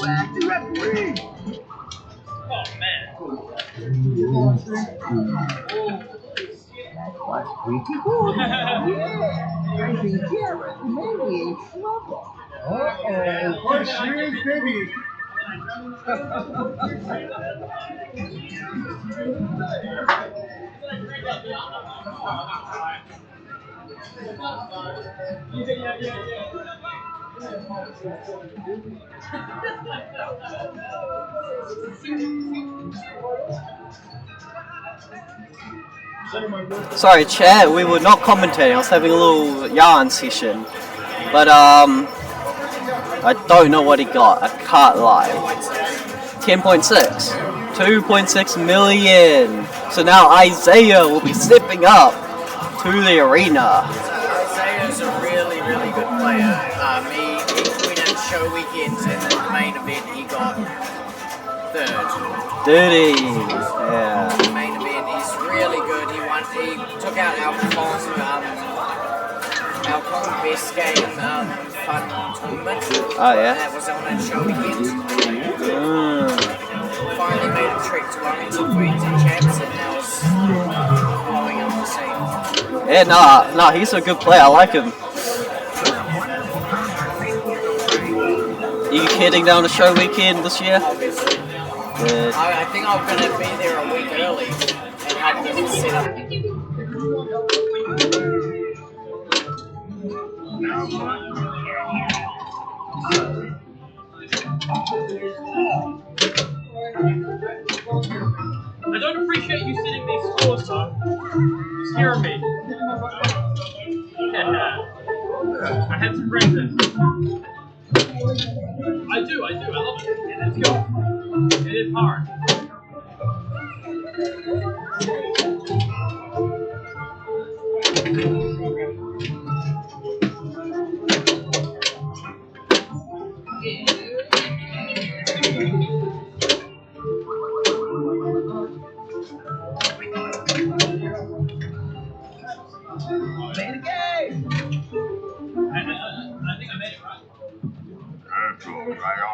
[SPEAKER 12] Back to referee.
[SPEAKER 14] Oh man.
[SPEAKER 18] That was pretty good. Yeah, I think Jared may be in trouble.
[SPEAKER 12] Uh-oh. What serious baby?
[SPEAKER 2] Sorry, chat, we were not commentating. I was having a little yarn session. But, I don't know what he got. I can't lie. 10.6. 2.6 million. So now Isaiah will be stepping up to the arena.
[SPEAKER 10] Isaiah's a really, really good player. He went in show weekends and in the main event he got third.
[SPEAKER 2] Did he? Yeah.
[SPEAKER 10] The main event, he's really good. He took out Alcon best game fun tournament.
[SPEAKER 2] Oh yeah?
[SPEAKER 10] That was on a show weekend. Finally made a trek to Wellington for Eating Champs and now is following up the scene.
[SPEAKER 2] Yeah, nah, he's a good player. I like him. You heading down the show weekend this year?
[SPEAKER 10] Obviously.
[SPEAKER 2] Good.
[SPEAKER 10] I think I'm going to be there a week early and help them set up.
[SPEAKER 14] I don't appreciate you setting these scores, though. You're scaring me. Yeah. I had some practice. I do. I love it. And it's good. It is hard.
[SPEAKER 18] Play the game.
[SPEAKER 14] I think I made it right.
[SPEAKER 12] That's all right on.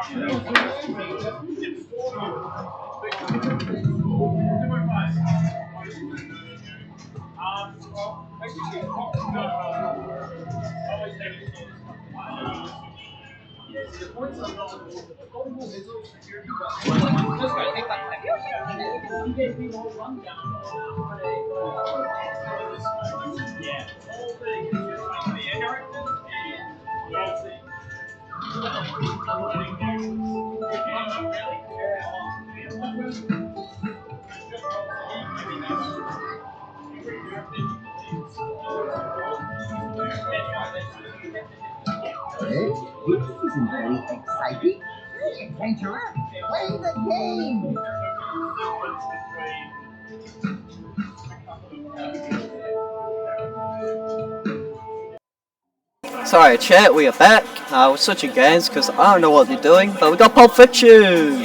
[SPEAKER 18] Well, this isn't very exciting. Very adventurous. Play the game.
[SPEAKER 2] Sorry, chat, we are back. We're switching games because I don't know what they're doing, but we got Pulp Fiction.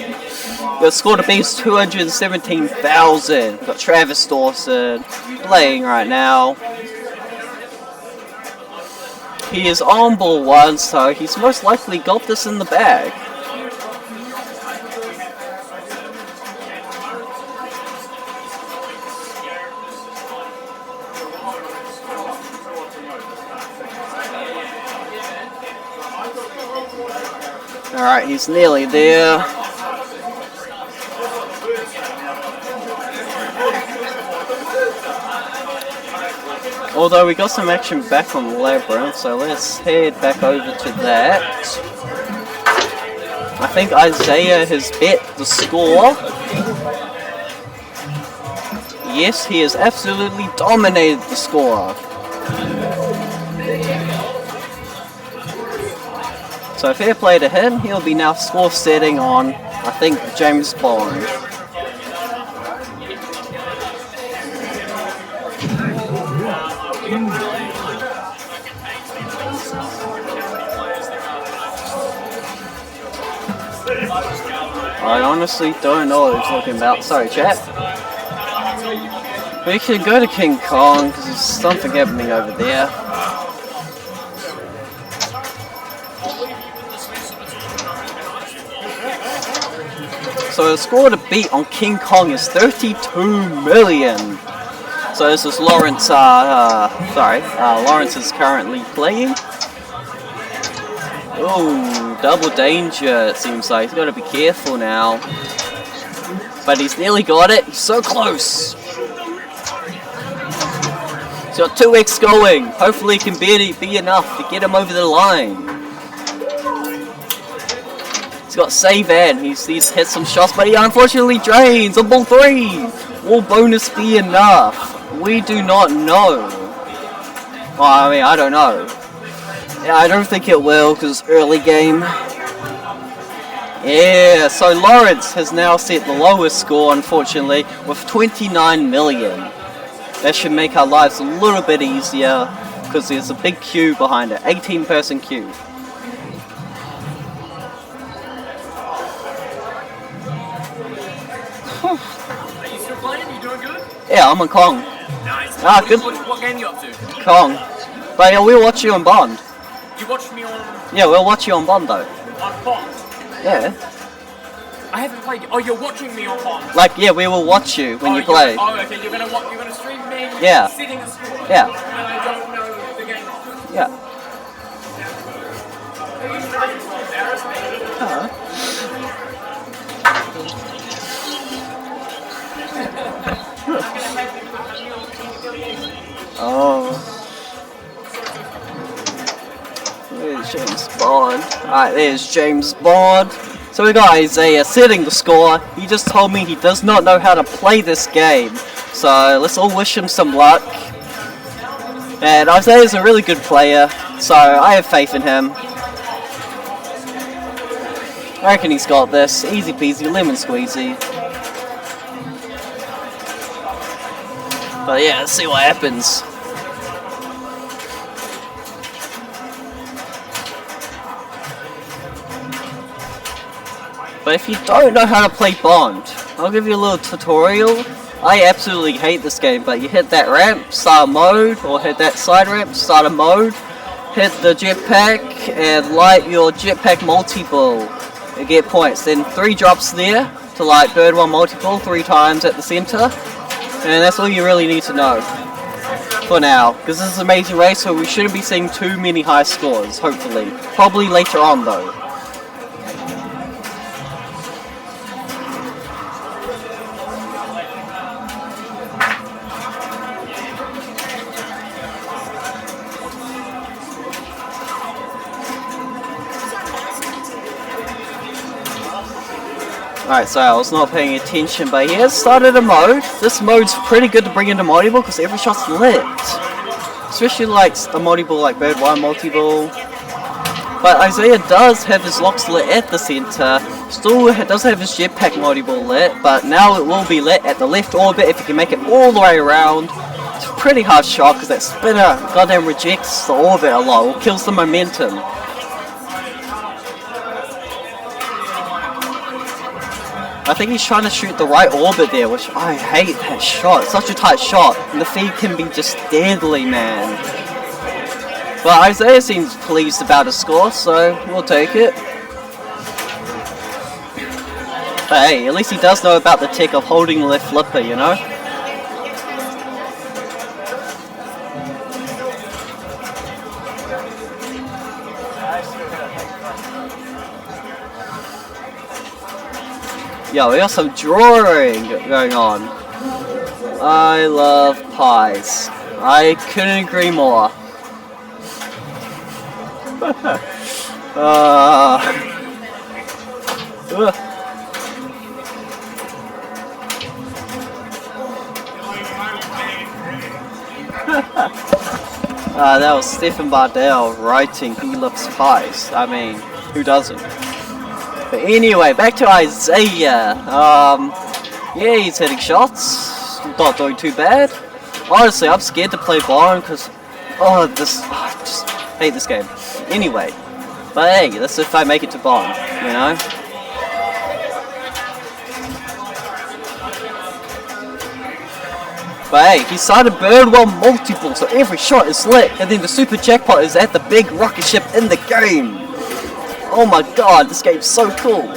[SPEAKER 2] The score to beat is 217,000. We've got Travis Dawson playing right now. He is on ball 1, so he's most likely got this in the bag. Alright, he's nearly there. Although we got some action back on Labyrinth, so let's head back over to that. I think Isaiah has bet the score. Yes, he has absolutely dominated the score. So fair play to him, he'll be now score setting on, I think, James Bond. I honestly don't know what he's talking about. Sorry, chat. We can go to King Kong because there's something happening over there. So the score to beat on King Kong is 32 million. So this is Lawrence. Lawrence is currently playing. Oh, double danger, it seems like. He's got to be careful now. But he's nearly got it. He's so close. He's got 2x going. Hopefully it can be enough to get him over the line. He's got save and he's hit some shots, but he unfortunately drains on ball 3. Will bonus be enough? We do not know. Well, I mean, I don't know. Yeah, I don't think it will because it's early game. Yeah, so Lawrence has now set the lowest score, unfortunately, with 29 million. That should make our lives a little bit easier because there's a big queue behind it, 18-person queue.
[SPEAKER 19] Are you still playing? You doing good?
[SPEAKER 2] Yeah, I'm on Kong.
[SPEAKER 19] Nice.
[SPEAKER 2] Ah, good.
[SPEAKER 19] What game are you up to?
[SPEAKER 2] Kong. But yeah, we'll watch you on Bond.
[SPEAKER 19] You watched me on...
[SPEAKER 2] Yeah, we'll watch you on Bond though.
[SPEAKER 19] On Bond?
[SPEAKER 2] Yeah.
[SPEAKER 19] I haven't played... Oh, you're watching me on Bond?
[SPEAKER 2] Like, yeah, we will watch you when you play.
[SPEAKER 19] Oh, okay, you're gonna stream me
[SPEAKER 2] Yeah.
[SPEAKER 19] sitting a score?
[SPEAKER 2] Yeah.
[SPEAKER 19] And I don't know the game.
[SPEAKER 2] Yeah. Oh. There's James Bond. Alright, there's James Bond. So we got Isaiah setting the score. He just told me he does not know how to play this game. So let's all wish him some luck. And Isaiah's a really good player, so I have faith in him. I reckon he's got this. Easy peasy, lemon squeezy. But yeah, let's see what happens. But if you don't know how to play Bond, I'll give you a little tutorial. I absolutely hate this game, but you hit that ramp, start a mode, or hit that side ramp, start a mode, hit the jetpack, and light your jetpack multi-ball. You get points. Then 3 drops there to light bird 1 multi-ball 3 times at the center. And that's all you really need to know. For now, because this is an amazing race, so we shouldn't be seeing too many high scores, hopefully. Probably later on though. Alright, so I was not paying attention, but he has started a mode. This mode's pretty good to bring into multi-ball because every shot's lit. Especially like a multi-ball like Bird 1 multi-ball. But Isaiah does have his locks lit at the center. Still does have his jetpack multi-ball lit, but now it will be lit at the left orbit if he can make it all the way around. It's pretty hard shot because that spinner goddamn rejects the orbit a lot, or kills the momentum. I think he's trying to shoot the right orbit there, which I hate that shot. It's such a tight shot, and the feed can be just deadly, man. But Isaiah seems pleased about his score, so we'll take it. But hey, at least he does know about the tech of holding the left flipper, you know? Yo, we got some drawing going on. I love pies. I couldn't agree more. That was Stephen Bardell writing He Loves Pies. I mean, who doesn't? But anyway, back to Isaiah. Yeah, he's hitting shots. Not doing too bad. Honestly, I'm scared to play Bond because, I just hate this game. Anyway, but hey, that's if I make it to Bond, you know? But hey, he started Birdwell multiple, so every shot is lit, and then the super jackpot is at the big rocket ship in the game. Oh my god, this game's so cool.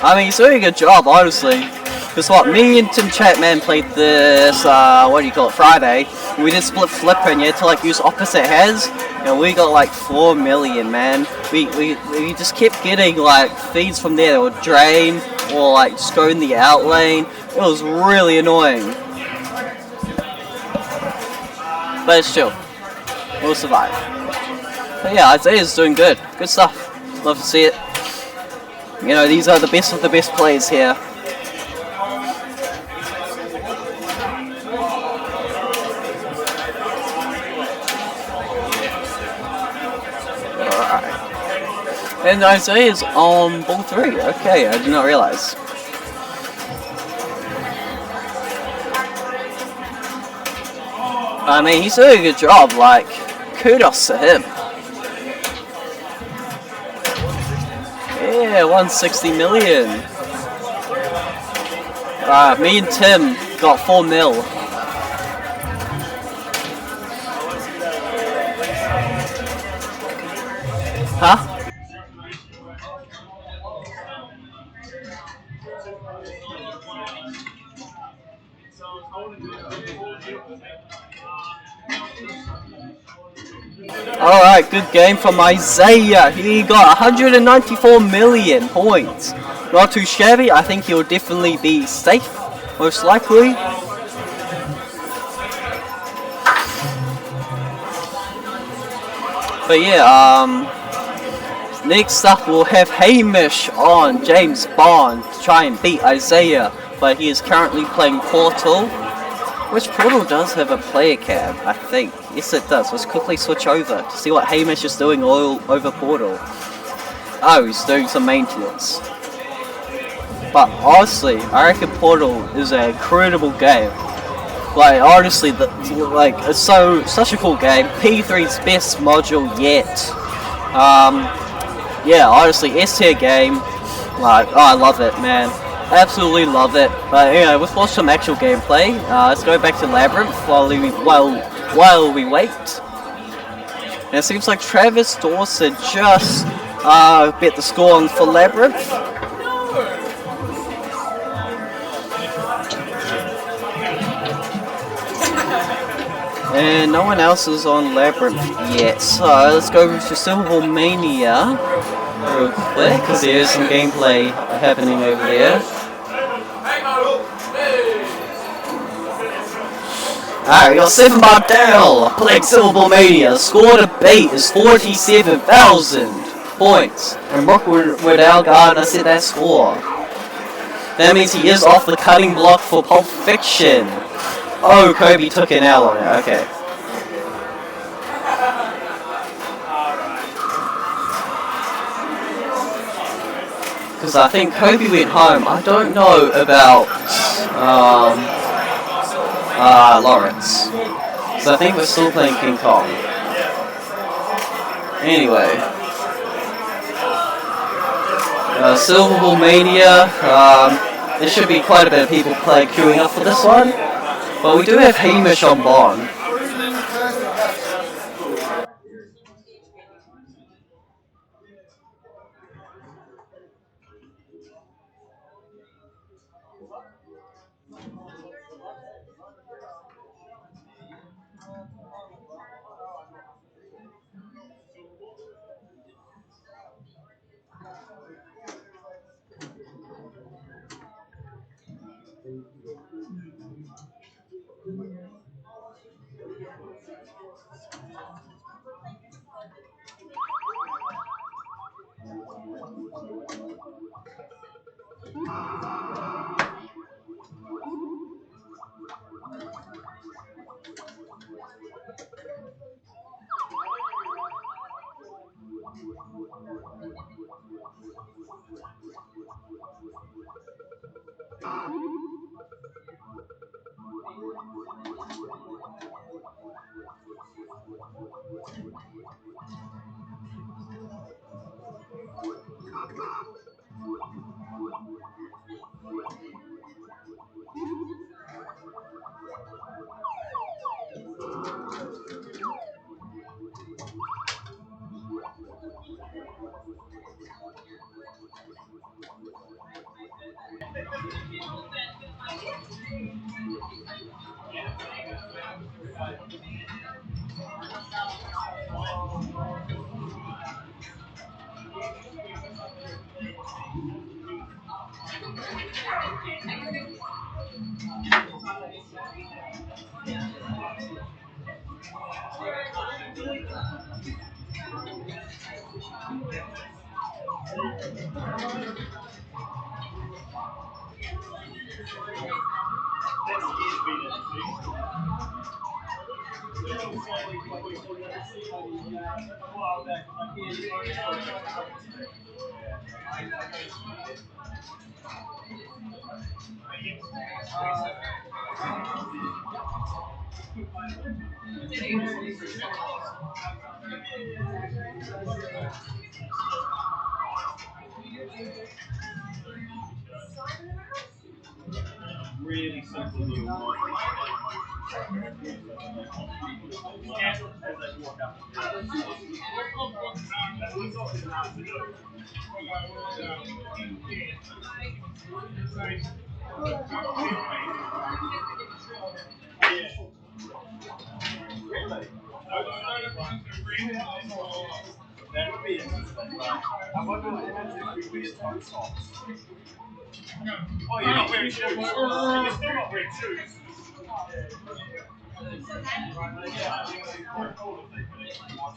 [SPEAKER 2] I mean, he's doing a good job, honestly. Because what, me and Tim Chapman played this, Friday. We did split flipper and you had to like use opposite heads. And we got like 4 million, man. We just kept getting like feeds from there that would drain or like just go in the out lane. It was really annoying. But it's chill. We'll survive. But yeah, Isaiah's doing good. Good stuff. Love to see it. You know, these are the best of the best players here. Alright. And Isaiah's on ball 3. Okay, I did not realize. I mean, he's doing a good job, like, kudos to him. Yeah, 160 million. Me and Tim got 4 mil. Huh? Alright, good game from Isaiah. He got 194 million points. Not too shabby. I think he'll definitely be safe, most likely. But yeah, next up we'll have Hamish on James Bond to try and beat Isaiah. But he is currently playing Portal. Which Portal does have a player cam, I think. Yes, it does. Let's quickly switch over to see what Hamish is doing all over Portal. Oh, he's doing some maintenance. But honestly, I reckon Portal is an incredible game. Like honestly, it's such a cool game. P3's best module yet. Yeah, honestly, S tier game. Like, I love it, man. Absolutely love it. But anyway, let's watch some actual gameplay. Let's go back to Labyrinth while we wait. And it seems like Travis Dawson just bet the score on for Labyrinth. And no one else is on Labyrinth yet. So let's go to Silver Mania real quick, because there's some gameplay happening over there. Alright, we got 7 Bardell playing Silver Mania. Score to beat is 47,000 points. And Rockwood Gardner said that score. That means he is off the cutting block for Pulp Fiction. Oh, Kobe took an L on it, okay. because I think Kobe went home. I don't know about Lawrence. So I think we're still playing King Kong. Anyway, Silver Ball Mania. There should be quite a bit of people queuing up for this one, but we do have Hamish on Bond.
[SPEAKER 3] Really simple little one. Really? That would be interesting. I wonder what happens if we wear toe socks. Oh, you're not wearing shoes. You're still not wearing shoes. Yeah, I think it'd be quite cool if they could actually watch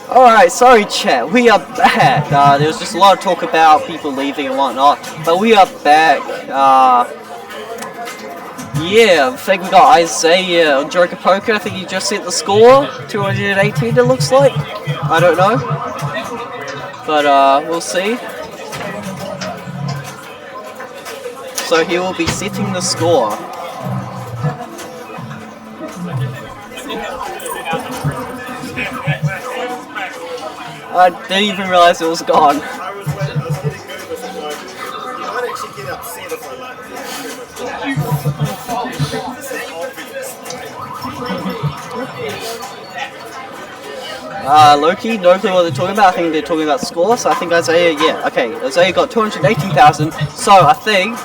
[SPEAKER 2] Alright, sorry chat, we are back. There was just a lot of talk about people leaving and whatnot, but we are back. Yeah, I think we got Isaiah on Joker Poker. I think he just hit the score, 218 it looks like. I don't know, but we'll see. So he will be setting the score. I didn't even realize it was gone.
[SPEAKER 3] I was getting nervous and like, you might actually get upset if I like
[SPEAKER 2] Loki, no clue what they're talking about. I think they're talking about score, so I think Isaiah, yeah, okay, Isaiah got 218,000, so I think,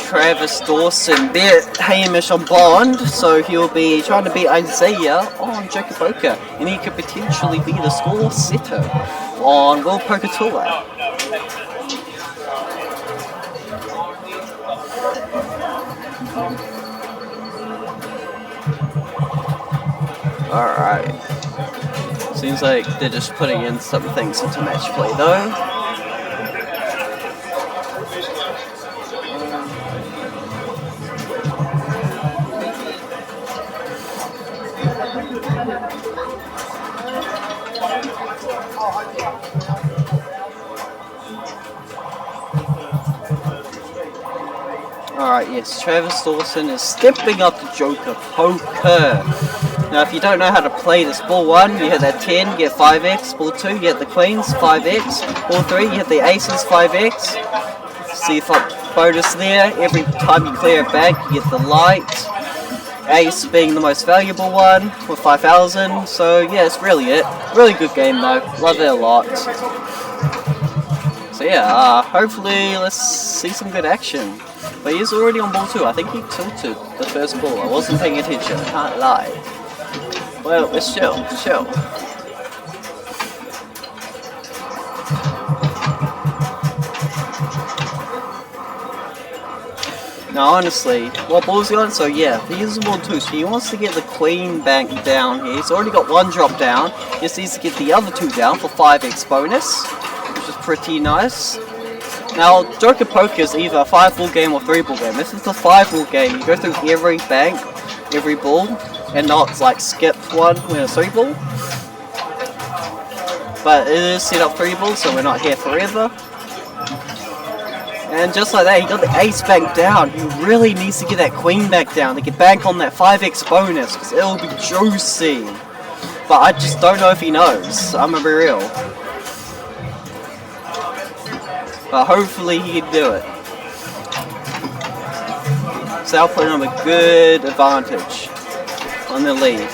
[SPEAKER 2] Travis Dawson beat Hamish on Bond, so he'll be trying to beat Isaiah on Joker Poker, and he could potentially be the score setter on World Poker Tour. Alright. Seems like they're just putting in some things into match play though. Alright, yes, Travis Dawson is stepping up to Joker Poker. Now, if you don't know how to play this, ball 1, you hit that 10, you get 5x, ball 2, you get the queens, 5x, ball 3, you hit the aces, 5x. See if I bonus there, every time you clear a bag, you get the light. Ace being the most valuable one, with 5,000, so yeah, it's really it. Really good game though, love it a lot. So yeah, hopefully let's see some good action. But he's already on ball 2, I think he tilted the first ball, I wasn't paying attention, I can't lie. Well, it's chill. Now honestly, what ball's he on? So yeah, he uses ball 2, so he wants to get the queen bank down here. He's already got 1 drop down, just needs to get the other 2 down for 5x bonus, which is pretty nice. Now, Joker Poker is either a 5-ball game or 3-ball game. This is the 5-ball game. You go through every bank, every ball, and not like skip one when it's 3-ball. But it is set up 3-ball, so we're not here forever. And just like that, he got the ace bank down. He really needs to get that queen back down to get back on that 5x bonus, because it'll be juicy. But I just don't know if he knows. I'm gonna be real. But hopefully he can do it. So I'll put him a good advantage on the lead.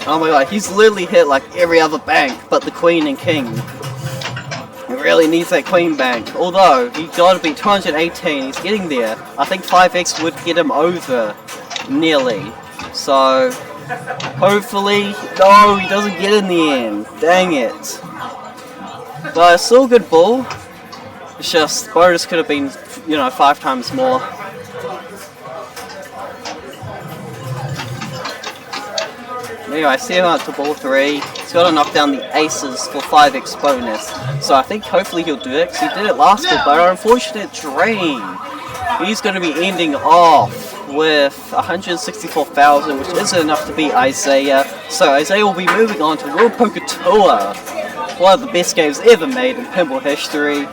[SPEAKER 2] Oh my god, he's literally hit like every other bank but the queen and king. He really needs that queen bank. Although, he gotta beat 218, he's getting there. I think 5x would get him over, nearly. So, hopefully, no, he doesn't get in the end. Dang it. But it's still a good ball. It's just, bonus could have been, 5 times more. Anyway, I see him up to ball 3. He's got to knock down the aces for 5x bonus. So I think hopefully he'll do it, because he did it last ball, but an unfortunate drain. He's going to be ending off with 164,000, which isn't enough to beat Isaiah. So Isaiah will be moving on to World Poker Tour. One of the best games ever made in pinball history.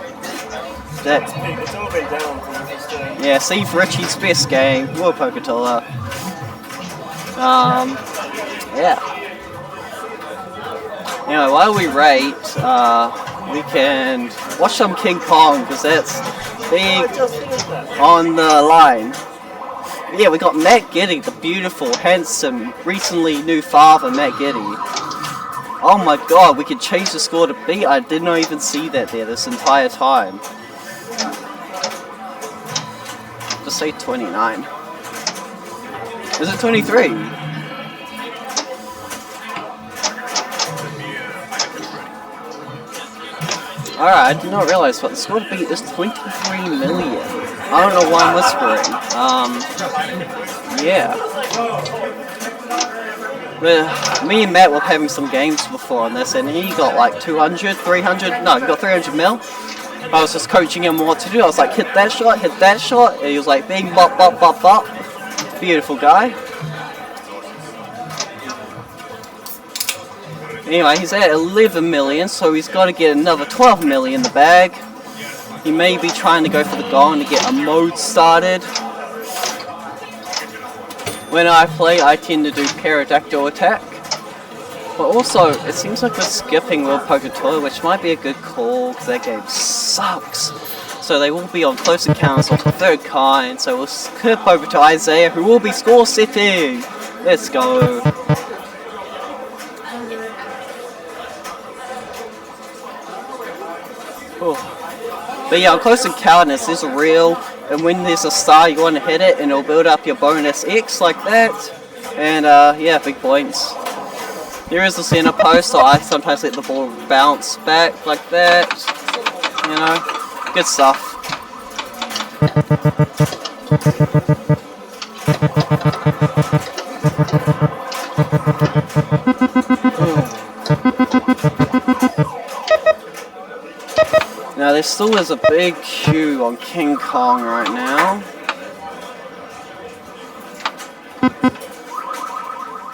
[SPEAKER 17] It's all been down from the first day.
[SPEAKER 2] Yeah, Steve Ritchie's best game, World Poker Tour. Yeah. Anyway, while we rate, we can watch some King Kong, because that's big on the line. Yeah, we got Matt Giddy, the beautiful, handsome, recently new father, Matt Giddy. Oh my god, we can change the score to B. I did not even see that there this entire time. Just say 29. Is it 23? Alright, I did not realize what the score to beat is 23 million. I don't know why I'm whispering. Yeah. But me and Matt were having some games before on this, and he got like 200, 300, no, he got 300 mil. I was just coaching him what to do. I was like, hit that shot, and he was like, bing, bop, bop, bop, bop. Beautiful guy. Anyway, he's at 11 million, so he's got to get another 12 million in the bag. He may be trying to go for the gong to get a mode started. When I play, I tend to do Pterodactyl attack. But also, it seems like we're skipping World Poker Tour, which might be a good call, because that game sucks. So they will be on close encounters of the third kind, so we'll skip over to Isaiah, who will be score setting. Let's go. But yeah, close encounters is real, and when there's a star you want to hit it and it'll build up your bonus X like that, and yeah, big points. There is a center post, so I sometimes let the ball bounce back like that, good stuff. Now there still is a big queue on King Kong right now.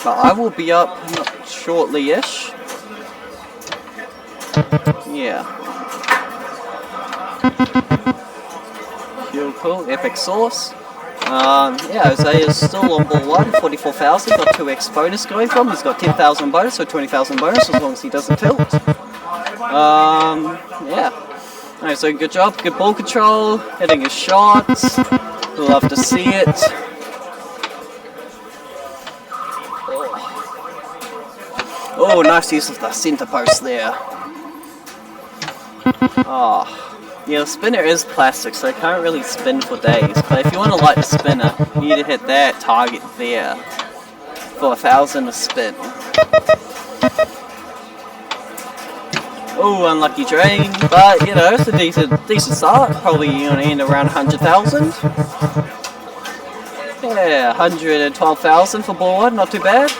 [SPEAKER 2] But I will be up shortly-ish. Yeah. Cool, epic sauce. Yeah, Jose is still on ball 1, 44,000, got 2x bonus going from him. He's got 10,000 bonus, so 20,000 bonus as long as he doesn't tilt. Yeah. Alright, so good job, good ball control, hitting his shots. We'll love to see it. Oh, nice use of the center post there. Oh. Yeah, the spinner is plastic, so it can't really spin for days. But if you want to light the spinner, you need to hit that target there for 1,000 to spin. Oh, unlucky drain, but you know, it's a decent start. Probably gonna end around 100,000. Yeah, 112,000 for ball one, not too bad.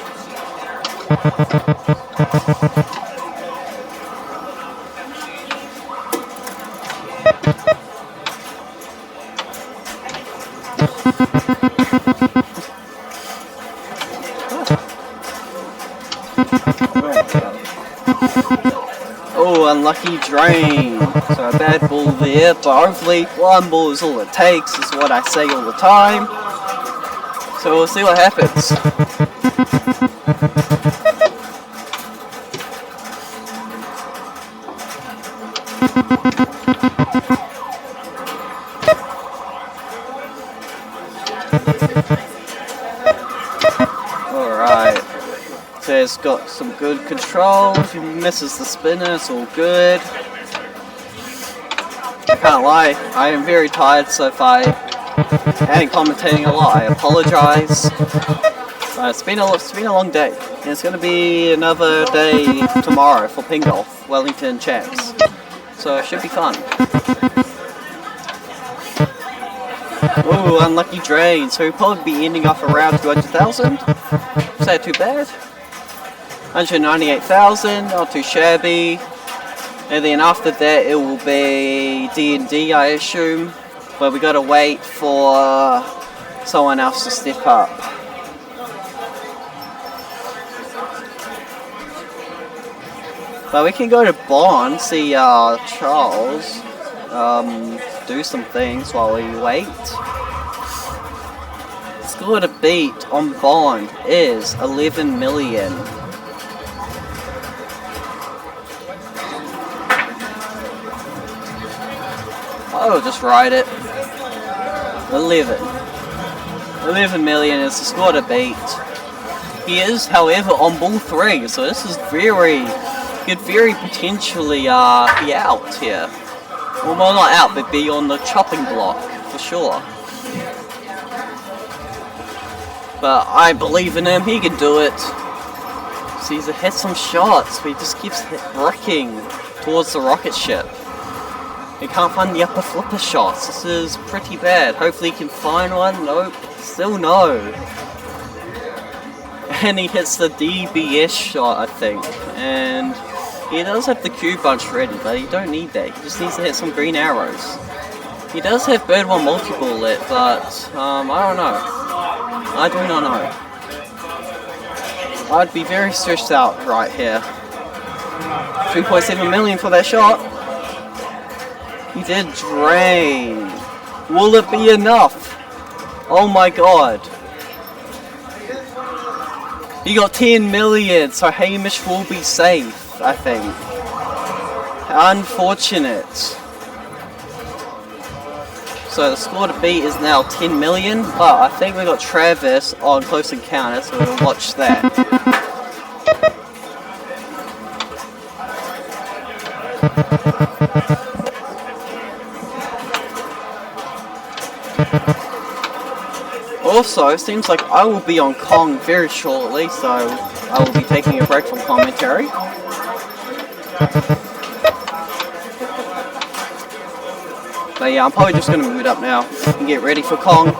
[SPEAKER 2] Oh, unlucky drain. So a bad ball there, but hopefully one ball is all it takes, is what I say all the time. So we'll see what happens. Alright. So it's got some good control. If he misses the spinner, it's all good. I can't lie, I am very tired, so if I am commentating a lot, I apologise. It's been a long day. And it's going to be another day tomorrow for Pinball, Wellington Champs. So it should be fun. Ooh, unlucky drain. So we'll probably be ending off around 200,000. Is that too bad? 198,000, not too shabby. And then after that it will be D&D, I assume. But we gotta wait for someone else to step up. But we can go to Bond, see Charles do some things while we wait. Score to beat on Bond is 11 million. I'll just write it. 11 million is the score to beat. He is, however, on ball 3, so this is could very potentially be out here. Well, not out, but be on the chopping block, for sure. But I believe in him, he can do it. See, he's hit some shots, but he just keeps bricking towards the rocket ship. He can't find the upper flipper shots. This is pretty bad. Hopefully he can find one. Nope. Still no. And he hits the DBS shot, I think. And he does have the Q bunch ready, but he don't need that. He just needs to hit some green arrows. He does have bird one multi-bullet, but I don't know. I do not know. I'd be very stressed out right here. 3.7 million for that shot. He did drain. Will it be enough? Oh my god. He got 10 million, so Hamish will be safe, I think. Unfortunate. So the score to beat is now 10 million, but I think we got Travis on Close Encounter, so we'll watch that. Also, it seems like I will be on Kong very shortly, so I will be taking a break from commentary. But yeah, I'm probably just going to move it up now and get ready for Kong.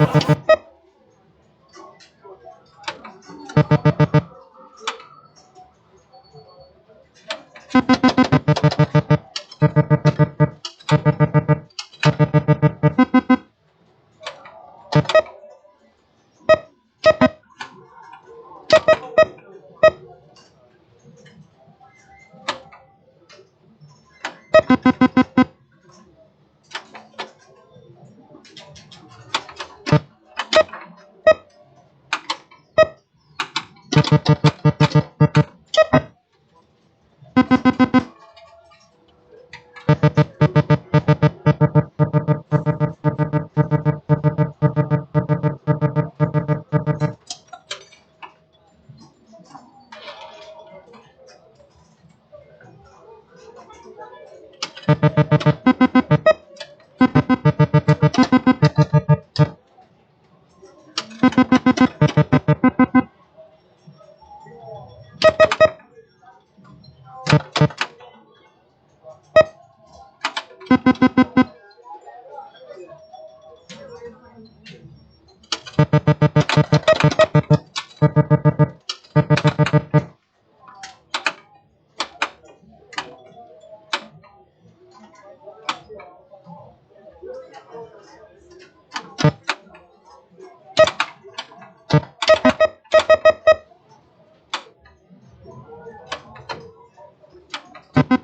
[SPEAKER 6] You're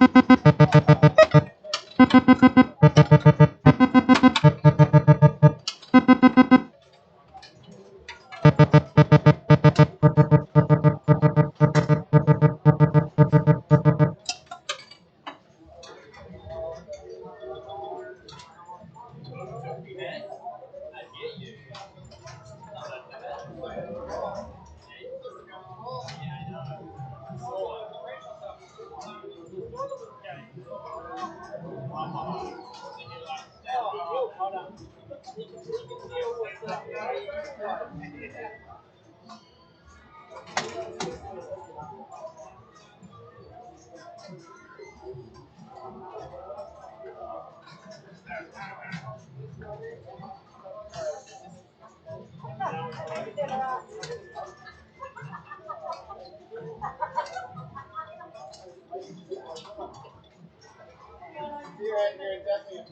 [SPEAKER 6] definitely a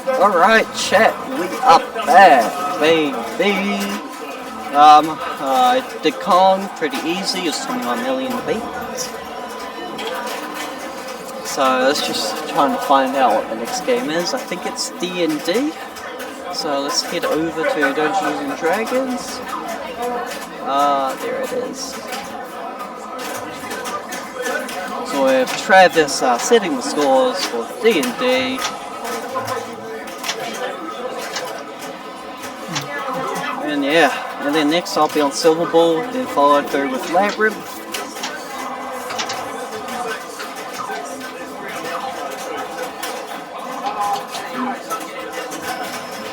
[SPEAKER 2] Alright, chat, we up there, baby. I did Kong pretty easy, it's 21 million beats. So let's just try to find out what the next game is. I think it's D&D. So let's head over to Dungeons and Dragons. There it is. So we have Travis setting the scores for D&D. And yeah, and then next I'll be on Silver Ball, then followed through with Labyrinth.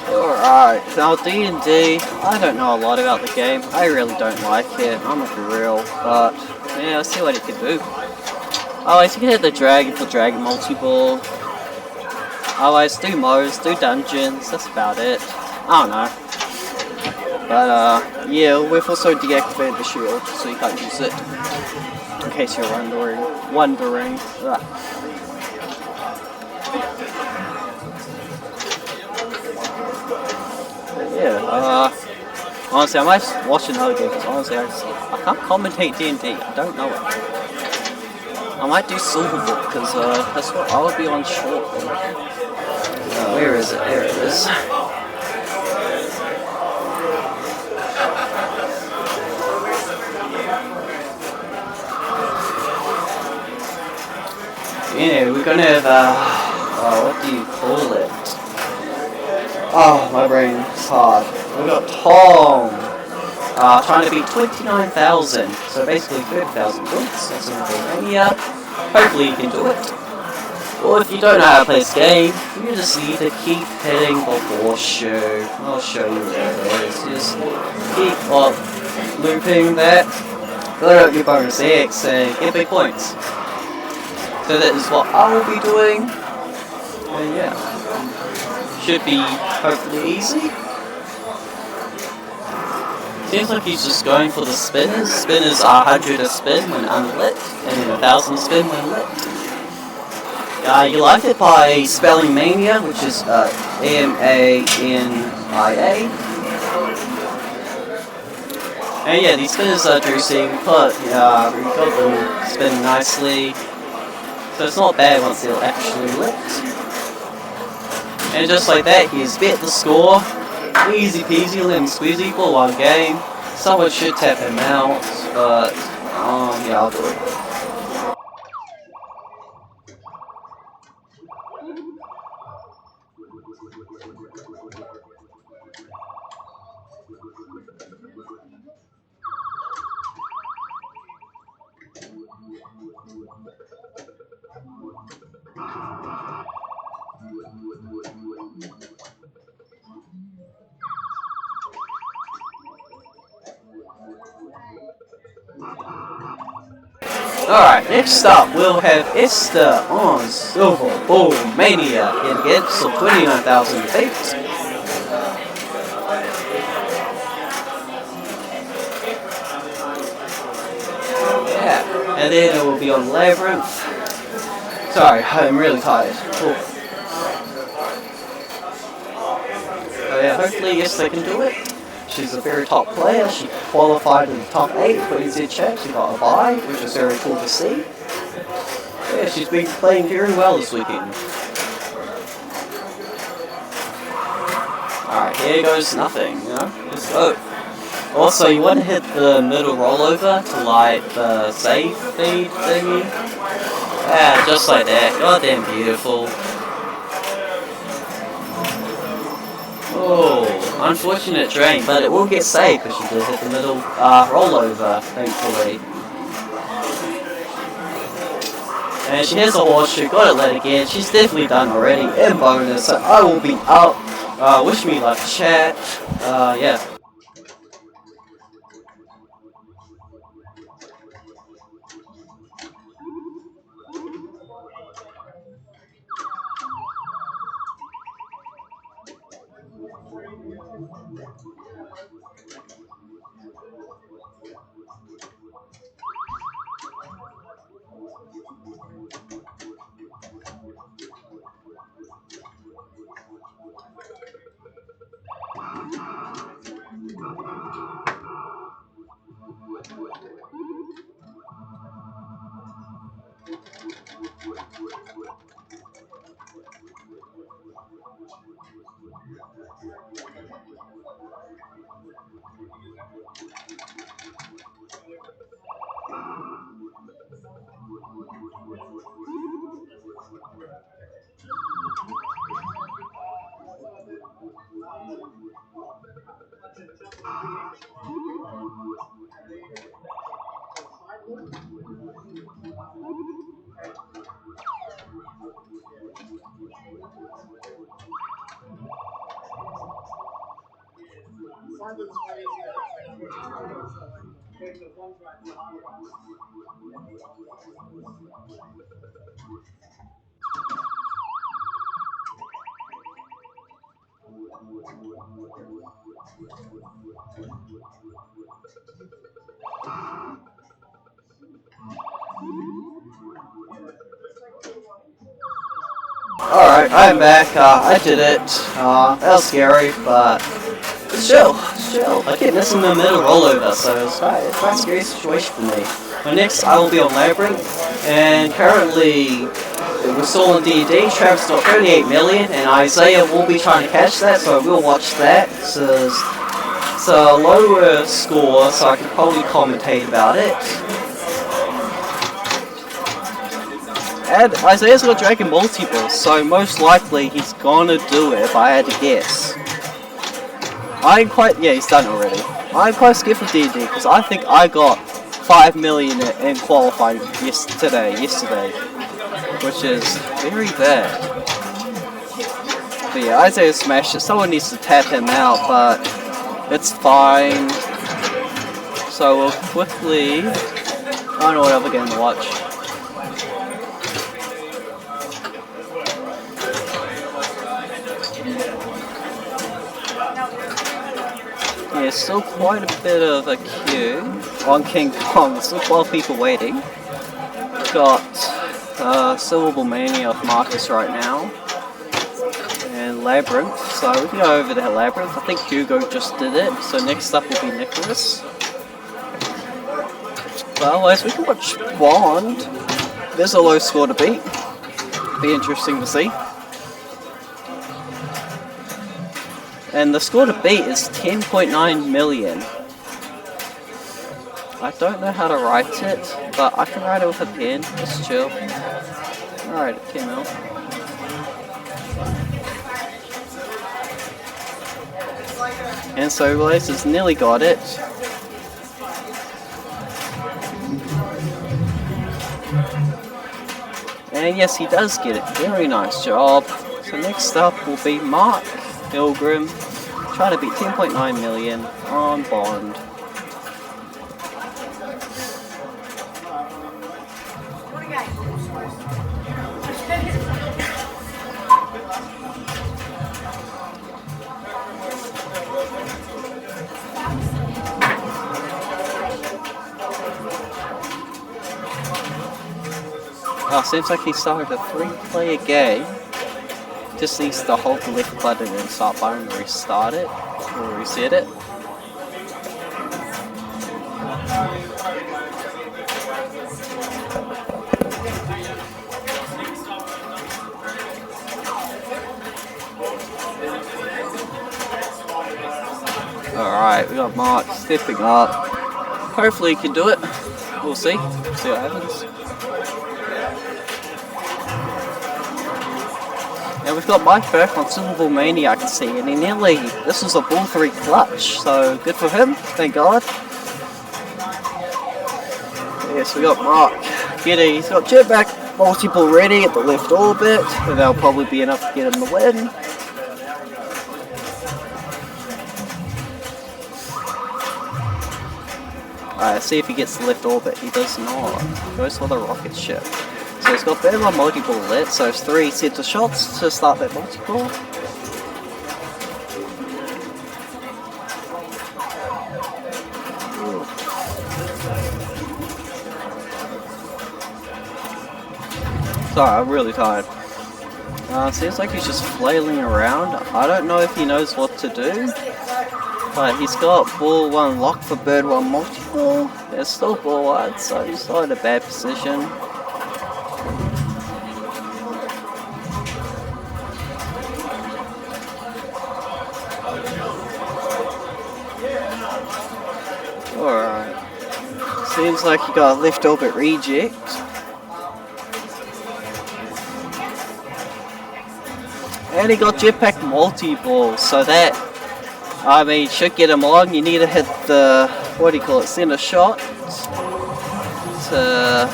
[SPEAKER 2] Alright, now D&D, I don't know a lot about the game, I really don't like it, I'm gonna be real, but yeah, let's see what it can do. Otherwise you can hit the dragon for Dragon Multi-Ball. Otherwise do modes, do dungeons, that's about it. I don't know. But yeah, we've also deactivated the shield, so you can't use it. In case you're wondering. Yeah, honestly, I might watch another game, because honestly, I can't commentate D&D, I don't know it. I might do Silverbook, because that's what I'll be on shortly. Where is it? There it is. Yeah, we're gonna have, what do you call it? Oh, my brain is hard. We got Tom, trying to beat 29,000, so basically 30,000 points. That's in Romania. Hopefully you can do it. Or if you don't know how to play this game, you just need to keep hitting the horseshoe. I'll show you where it is. Just keep looping that, fill out your bonus X, and get big points. So that is what I will be doing, and yeah, should be hopefully easy. Seems like he's just going for the spinners. Spinners are 100 a spin when unlit, and then 1,000 a spin when lit. You like it by spelling Mania, which is M-A-N-I-A. And yeah, these spinners are juicing, but we got them spinning nicely. So it's not bad once they're actually lit. And just like that, he's bet the score. Easy peasy, lemon squeezy for one game. Someone should tap him out, but yeah, I'll do it. Alright, next up we'll have Esther on Silver Ball Mania against 29,000 feet. Yeah, and then it will be on Labyrinth. Sorry, I'm really tired. Cool. So yeah, hopefully Esther can do it. She's a very top player. She qualified in the top 8 for NZ Champs. She got a bye, which is very cool to see. Yeah, she's been playing very well this weekend. Alright, here goes nothing, you know? Let's go. Also, you want to hit the middle rollover to like the save feed thingy. Yeah, just like that. Goddamn beautiful. Oh, unfortunate drain, but it will get saved because she did hit the middle rollover, thankfully. And she has a horseshoe, got it led again. She's definitely done already in bonus, so I will be up. Wish me luck, chat. Yeah. Alright, I'm back. I did it. That was scary, but it's chill. It's chill. I kept missing the middle rollover, so it's quite a scary situation for me. But next, I will be on Labyrinth, and currently we're still on D&D. Travis got 38 million, and Isaiah will be trying to catch that, so we'll watch that. It's a lower score, so I can probably commentate about it. And Isaiah's got Dragon Multiple, so most likely he's gonna do it if I had to guess. Yeah, he's done it already. I'm quite scared for D&D because I think I got 5 million in qualifying yesterday, which is very bad. But yeah, Isaiah smashed it. Someone needs to tap him out, but it's fine. So we'll quickly, I don't know what other game to watch. Yeah, still quite a bit of a queue on King Kong. Still 12 people waiting. Got Silver Mania of Marcus right now. And Labyrinth. So we can go over to Labyrinth. I think Hugo just did it. So next up will be Nicholas. But otherwise we can watch Bond. There's a low score to beat. Be interesting to see. And the score to beat is 10.9 million. I don't know how to write it, but I can write it with a pen. Just chill. Alright, 10 mil. And so Blaze has nearly got it. And yes, he does get it. Very nice job. So next up will be Mark Pilgrim, trying to beat 10.9 million on Bond. Oh, seems like he started a 3-player game. Just needs to hold the left button and start button, restart it, or reset it. Alright, we got Mark stepping up. Hopefully he can do it. We'll see. See what happens. And we've got Mike back on Silver Mania, I can see, and he nearly, this was a ball 3 clutch, so good for him, thank God. Yes, we got Mark getting, he's got jetpack multiple ready at the left orbit, and that'll probably be enough to get him the win. Alright, see if he gets the left orbit, he does not, goes for the rocket ship. So he's got better on multi-ball lit, so it's 3 sets of shots to start that multi-ball. Sorry, I'm really tired. Seems like he's just flailing around. I don't know if he knows what to do. But he's got ball 1 locked for bird 1 multi-ball. There's still ball 1, so he's not in a bad position. Alright. Seems like he got a left orbit reject. And he got jetpack multi-ball, so that, I mean, should get him on. You need to hit the, what do you call it, center shot to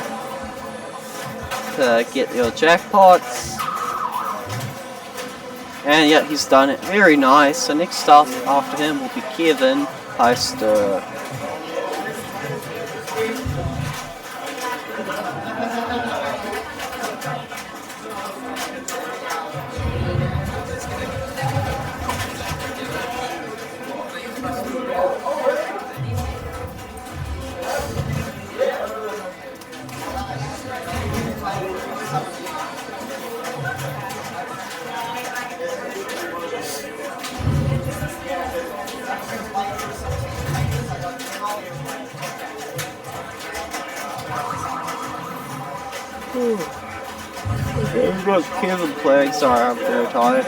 [SPEAKER 2] get your jackpots. And yeah, he's done it. Very nice. So next up after him will be Kevin Heister. We've got Kevin playing, sorry I'm very tired.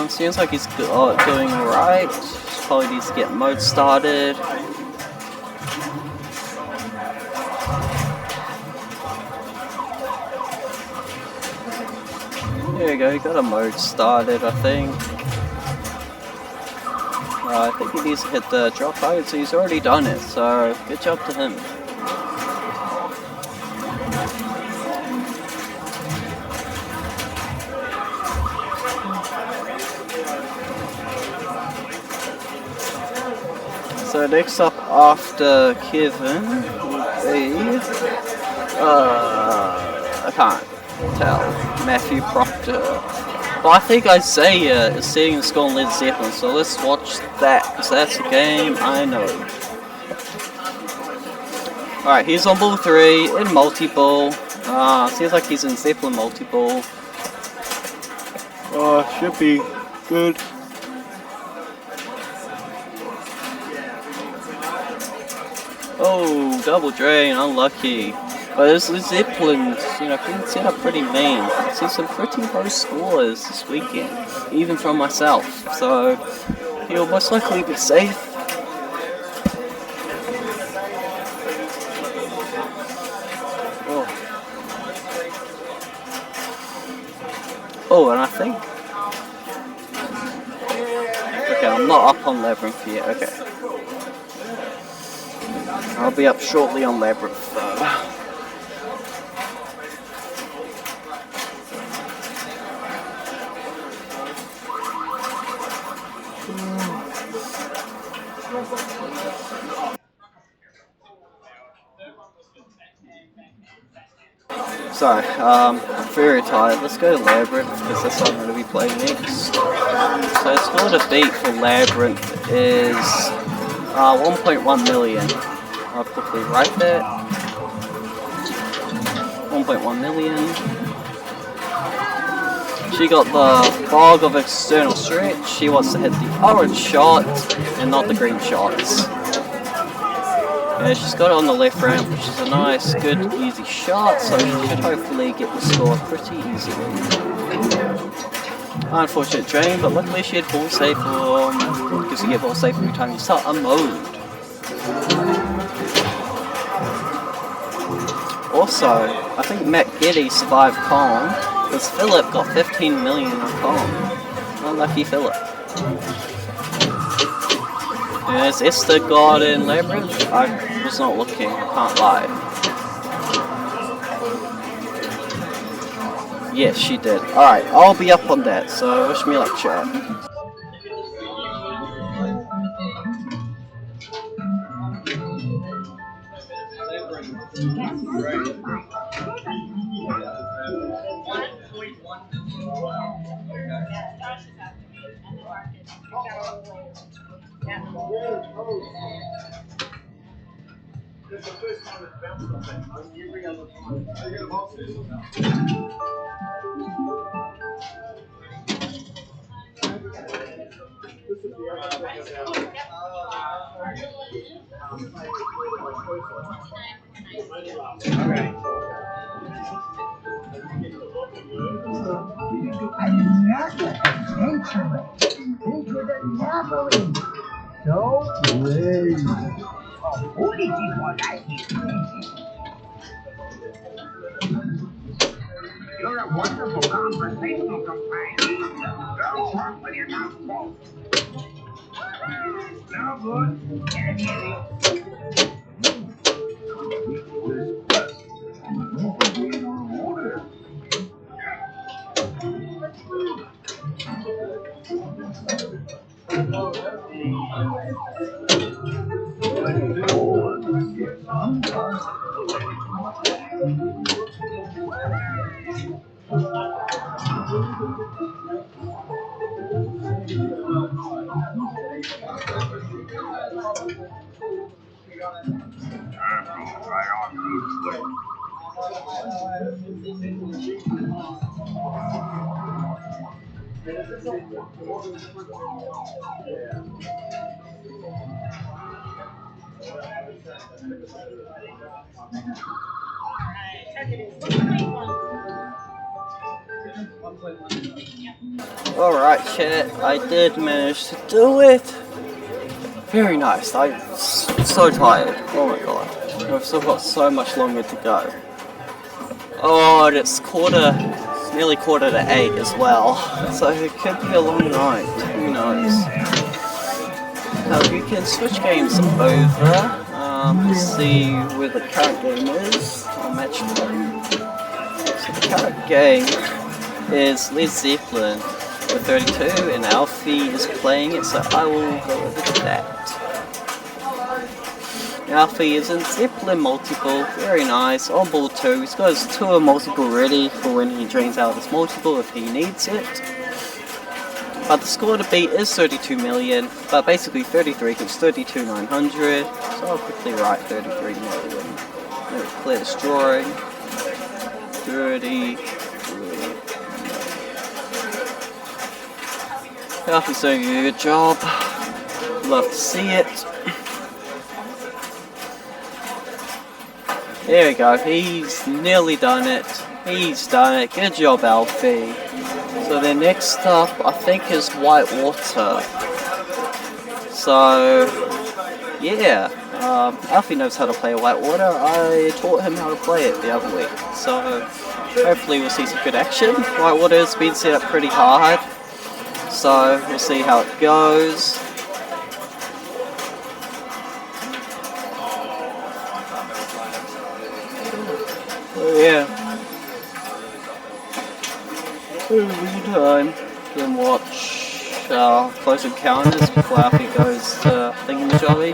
[SPEAKER 2] Seems like he's doing alright. Probably needs to get mode started. There you go, he got a mode started I think. I think he needs to hit the drop mode, so he's already done it, so good job to him. So next up after Kevin will be, I can't tell, Matthew Proctor. But I think Isaiah is setting the score on Led Zeppelin, so let's watch that, because that's a game I know. Alright, he's on ball 3 in multi-ball. Seems like he's in Zeppelin multi-ball. Should be good. Oh, double drain, unlucky. But this Zeppelin, you know, can set up pretty mean. I see some pretty low scores this weekend, even from myself. So he'll most likely be safe. Oh, and I think. Okay, I'm not up on Labyrinth yet. Okay. I'll be up shortly on Labyrinth though. Sorry, I'm very tired. Let's go to Labyrinth because that's what I'm going to be playing next. So score to beat for Labyrinth is 1.1 million. I'll quickly write that. 1.1 million. She got the fog of external stretch. She wants to hit the orange shot and not the green shots. Yeah, she's got it on the left ramp, which is a nice, good, easy shot, so she should hopefully get the score pretty easily. Unfortunate drain, but luckily she had ball safe, because you get ball safe every time you start a mode. Also, I think Matt Getty survived Kong, because Philip got 15 million on Kong. Unlucky Philip. Has Esther got in Labyrinth? I was not looking, I can't lie. Yes, she did. Alright, I'll be up on that, so wish me luck, chat.
[SPEAKER 3] That's the first time it's bounced off that time. Every other time. Are you going to box this or not? This is the other thing about
[SPEAKER 12] Another adventure into the labyrinth. So brave. Oh, this is what I hear. You're a wonderful conversational companion. Don't talk with your mouth full. Now good. Get it.
[SPEAKER 2] Alright chat, I did manage to do it. Very nice, I'm so tired. Oh my god. I've still got so much longer to go. Oh, and it's nearly quarter to 8 as well. So it could be a long night, who knows. You can switch games over. Let's see where the current game is. I'll match play. So the current game is Led Zeppelin with 32 and Alfie is playing it, so I will go over to that. Alfie is in Zeppelin multiple, very nice, on ball 2, he's got his tour multiple ready for when he drains out his multiple if he needs it. But the score to beat is 32 million, but basically 33 gives 32,900, so I'll quickly write 33 million. Let me clear this drawing. 33. Alfie's doing a good job. Love to see it. There we go, he's nearly done it. He's done it. Good job, Alfie. So then next up, I think, is Whitewater. So, yeah. Alfie knows how to play Whitewater. I taught him how to play it the other week. So, hopefully we'll see some good action. Whitewater's been set up pretty hard. So, we'll see how it goes. Yeah. Time. Then watch Close Encounters before Alfie goes to Thingamajobby.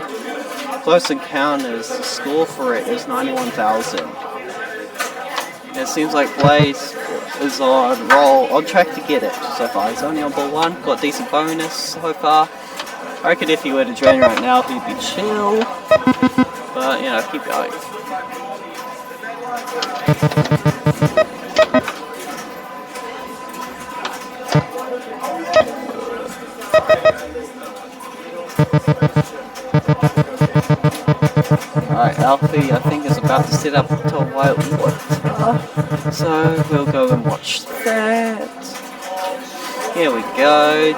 [SPEAKER 2] Close Encounters, the score for it is 91,000. It seems like Blaze is on track to get it so far. He's only on ball 1, got decent bonus so far. I reckon if he were to drain right now, he'd be chill. But, you know, keep going. Alright, Alfie, I think, is about to set up to Wild Water. So, we'll go and watch that. Here we go.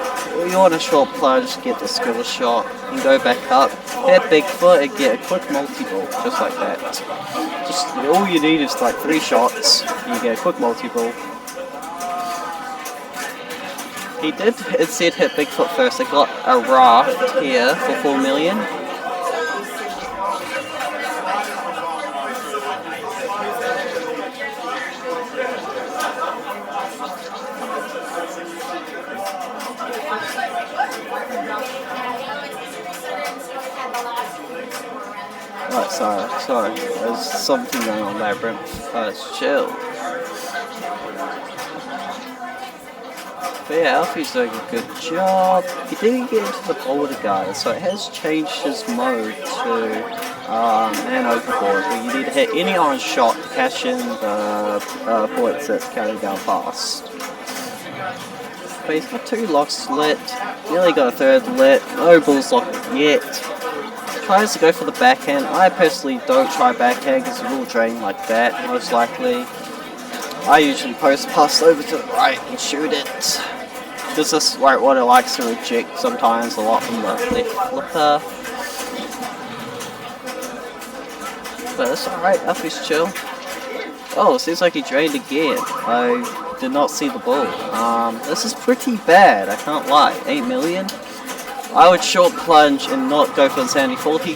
[SPEAKER 2] You want a short plunge, get the squirrel shot, and go back up. Hit Bigfoot and get a quick multi-ball, just like that. Just all you need is like 3 shots, you get a quick multi-ball. He did instead hit Bigfoot first. I got a raft here for 4 million. Oh, sorry. There's something going on there, Labyrinth. It's chill. But yeah, Alfie's doing a good job. He didn't get into the boulder guy, so it has changed his mode to man overboard, where you need to hit any orange shot to cash in the points that's counting down fast. But he's got 2 locks lit, nearly got a 3rd lit, no balls locked yet. Tries to go for the backhand. I personally don't try backhand because it will drain like that, most likely. I usually post pass over to the right and shoot it. This is like what it likes to reject sometimes a lot from the left flipper. But it's alright, Alfie's chill. Oh, it seems like he drained again. I did not see the ball. This is pretty bad, I can't lie. 8 million? I would short plunge and not go for the sandy fall. He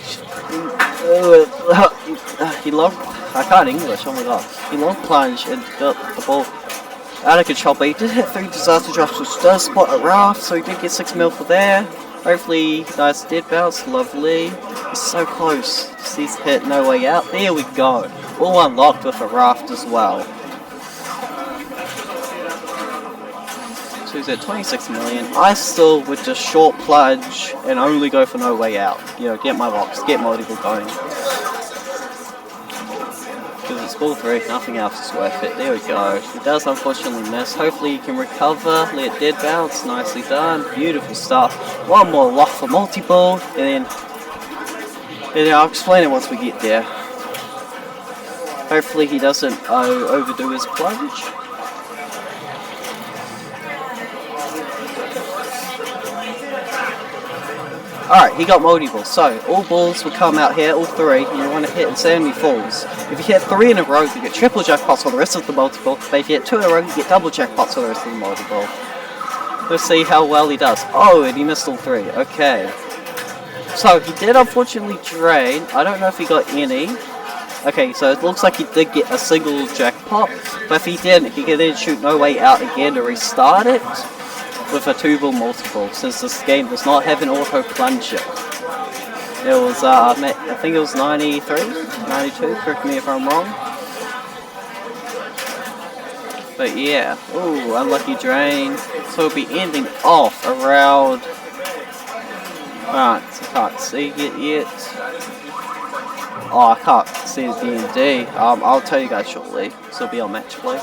[SPEAKER 2] long, I can't English, oh my god. He long plunge and got the ball out of control, but he did hit 3 disaster drops, which does spot a raft, so he did get 6 mil for there. Hopefully, nice dead bounce, lovely. He's so close. He's hit no way out. There we go. All unlocked with a raft as well. So he's at 26 million. I still would just short plunge and only go for no way out. You know, get my box, get multiple going. Because it's ball 3, nothing else is worth it. There we go. He does unfortunately miss. Hopefully he can recover, let dead bounce. Nicely done. Beautiful stuff. One more lock for multi-ball, and then I'll explain it once we get there. Hopefully he doesn't overdo his plunge. Alright, he got multiple, so all balls will come out here, all 3, and you want to hit insanely falls. If you hit 3 in a row, you get triple jackpots for the rest of the multiple, but if you hit 2 in a row, you get double jackpots for the rest of the multiple. Let's see how well he does. Oh, and he missed all 3, okay. So, he did unfortunately drain, I don't know if he got any. Okay, so it looks like he did get a single jackpot, but if he didn't, he can then shoot no way out again to restart it with a 2-ball multiple, since this game does not have an auto plunger. It was, I think it was 93, 92, correct me if I'm wrong. But yeah, ooh, unlucky drain. So it'll be ending off around, I can't see it yet. Oh, I can't see the D&D. I'll tell you guys shortly, so it'll be on match play.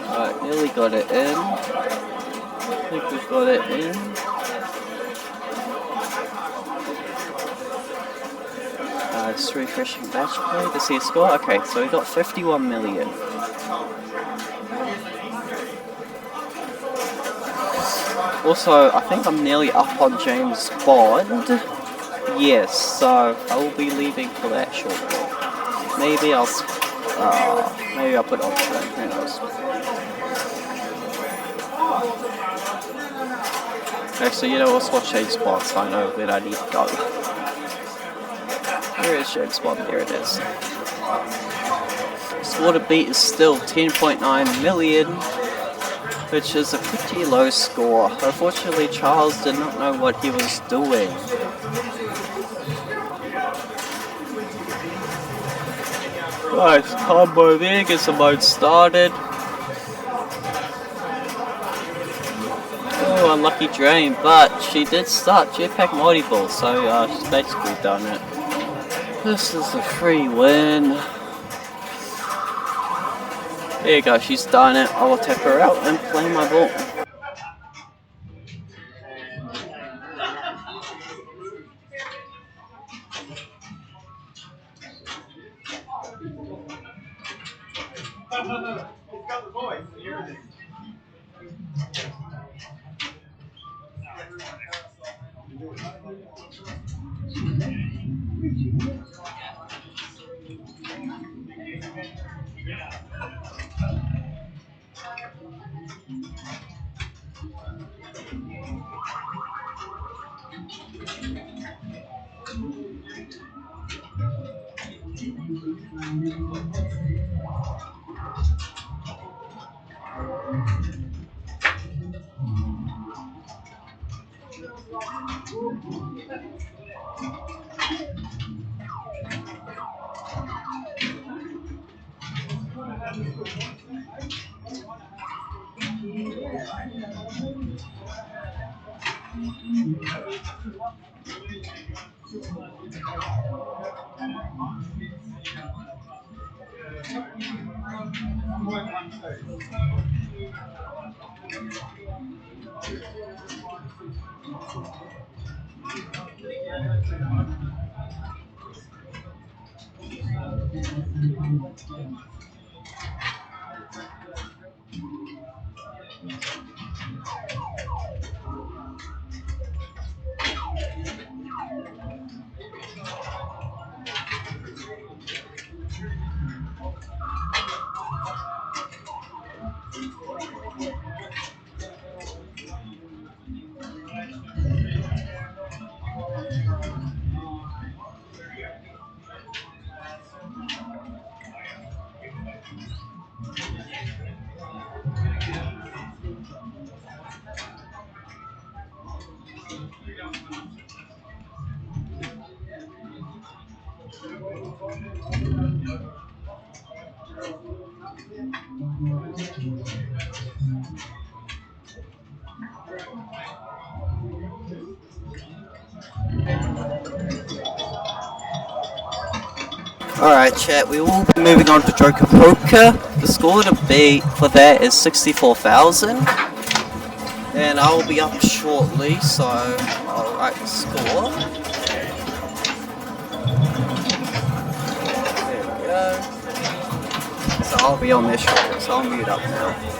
[SPEAKER 2] Alright, nearly got it in. I think we've got it in. Just refreshing match play to see a score. Okay, so we got 51 million. Also, I think I'm nearly up on James Bond. Yes, so I will be leaving for that shortly. Maybe I'll put it on screen, who knows. Actually, you know, let's watch Shade Spot so I know where I need to go. Where is Shade Spot? There it is. Water beat is still 10.9 million, which is a pretty low score. Unfortunately, Charles did not know what he was doing. Nice combo there, gets the mode started. Oh, unlucky drain, but she did start Jetpack Multi-Ball, so she's basically done it. This is a free win. There you go, she's done it. I will tap her out and play my ball.
[SPEAKER 3] He's got the voice and everything.
[SPEAKER 2] Alright chat, we will be moving on to Joker Poker. The score to beat for that is 64,000. And I will be up shortly, so I'll write the score. There we go. So I'll be on there shortly, so I'll mute up now.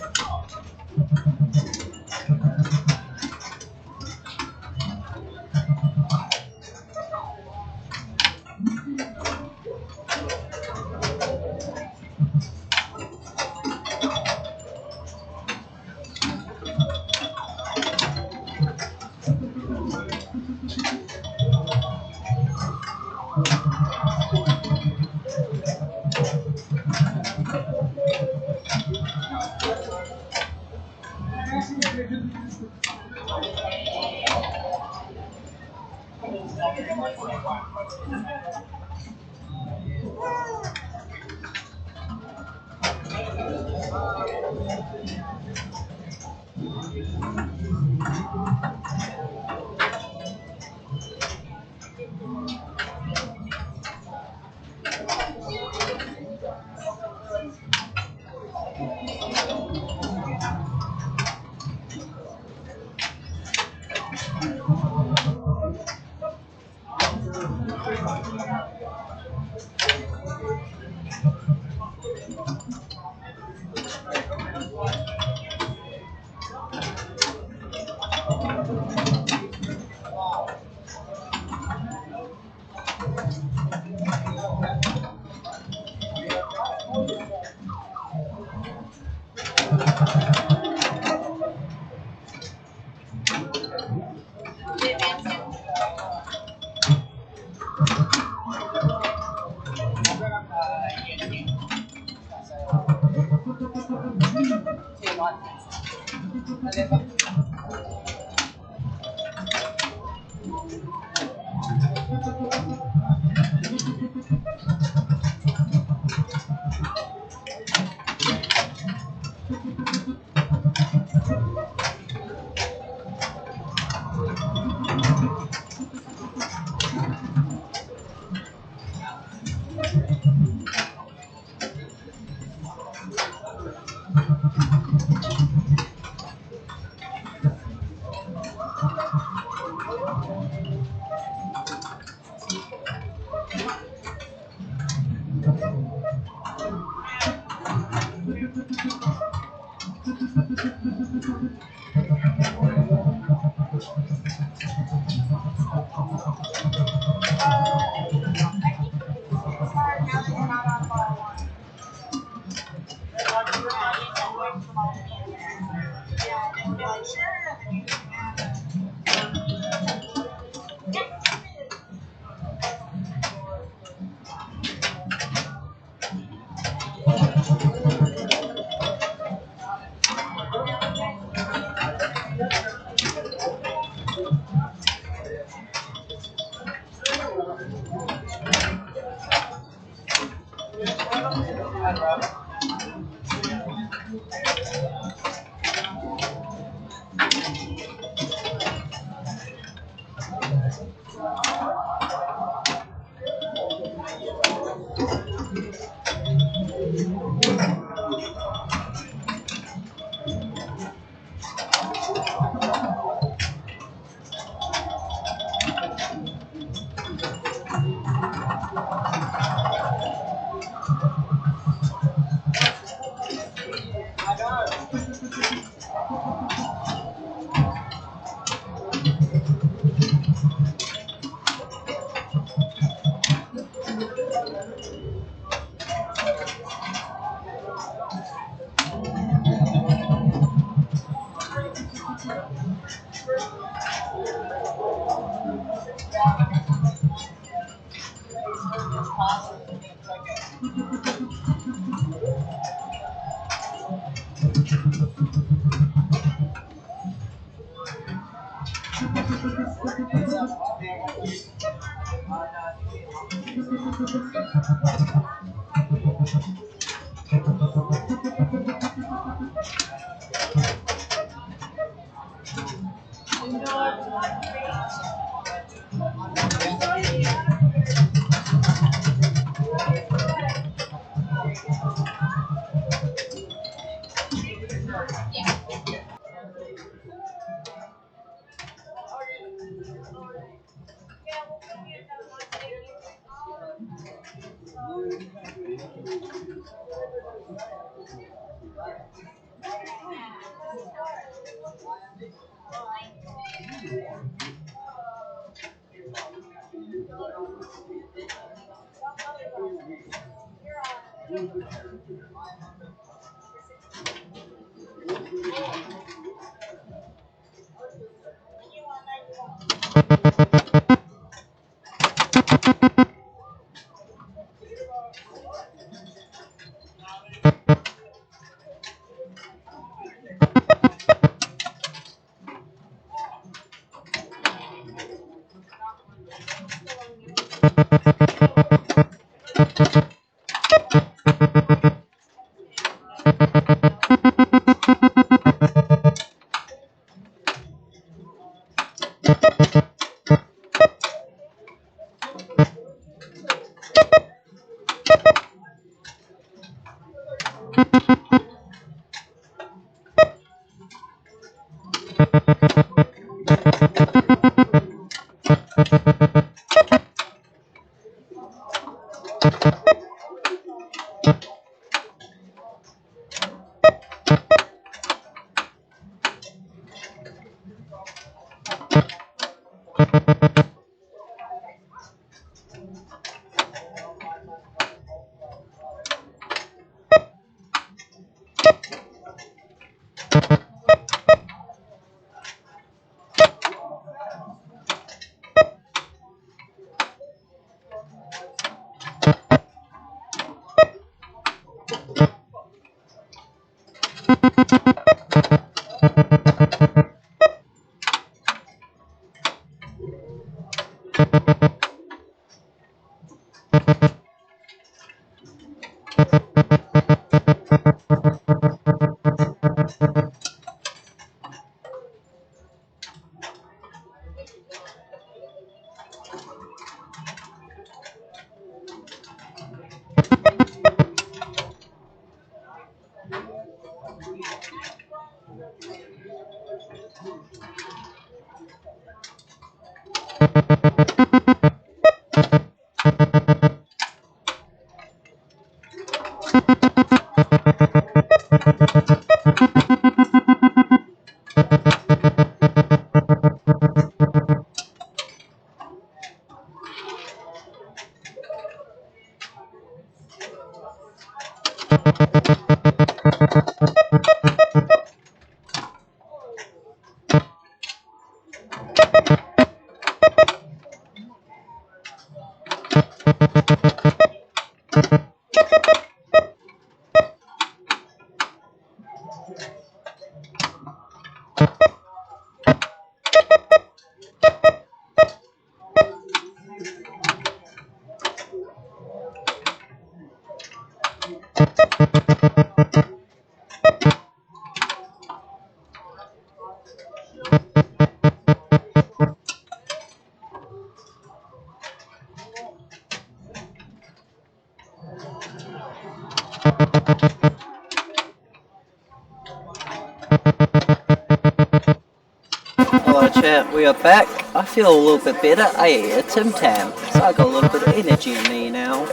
[SPEAKER 2] Hello chat, we are back. I feel a little bit better. I ate a Tim Tam, so I got a little bit of energy in me now.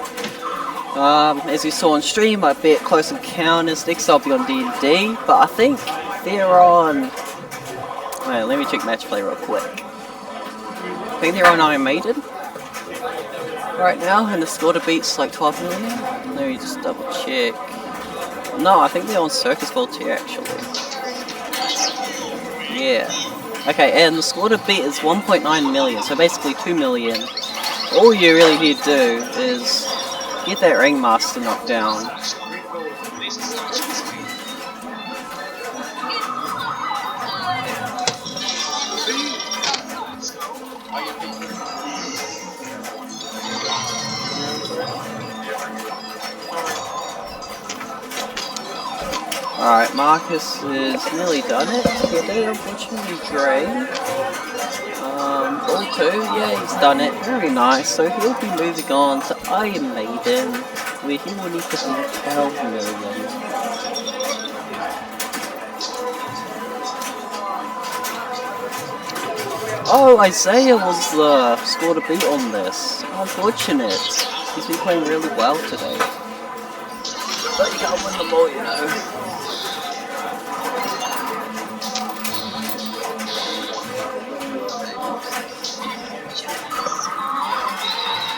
[SPEAKER 2] As you saw on stream, I bet Close Encounters. Next I'll be on D&D, but I think they're on... Wait, let me check match play real quick. I think they're on Iron Maiden right now, and the score to beat's like 12 million. Let me just double check. No, I think they're on Circus World too, actually. Yeah. Okay, and the score to beat is 1.9 million, so basically 2 million. All you really need to do is get that Ringmaster knocked down. Alright, Marcus is nearly done it. Today, unfortunately, Dre. All 2, yeah, he's done it. Very nice. So he'll be moving on to Iron Maiden, where he will need to be 12 million. Oh, Isaiah was the score to beat on this. Unfortunate. He's been playing really well today. But you can't win them all, you know.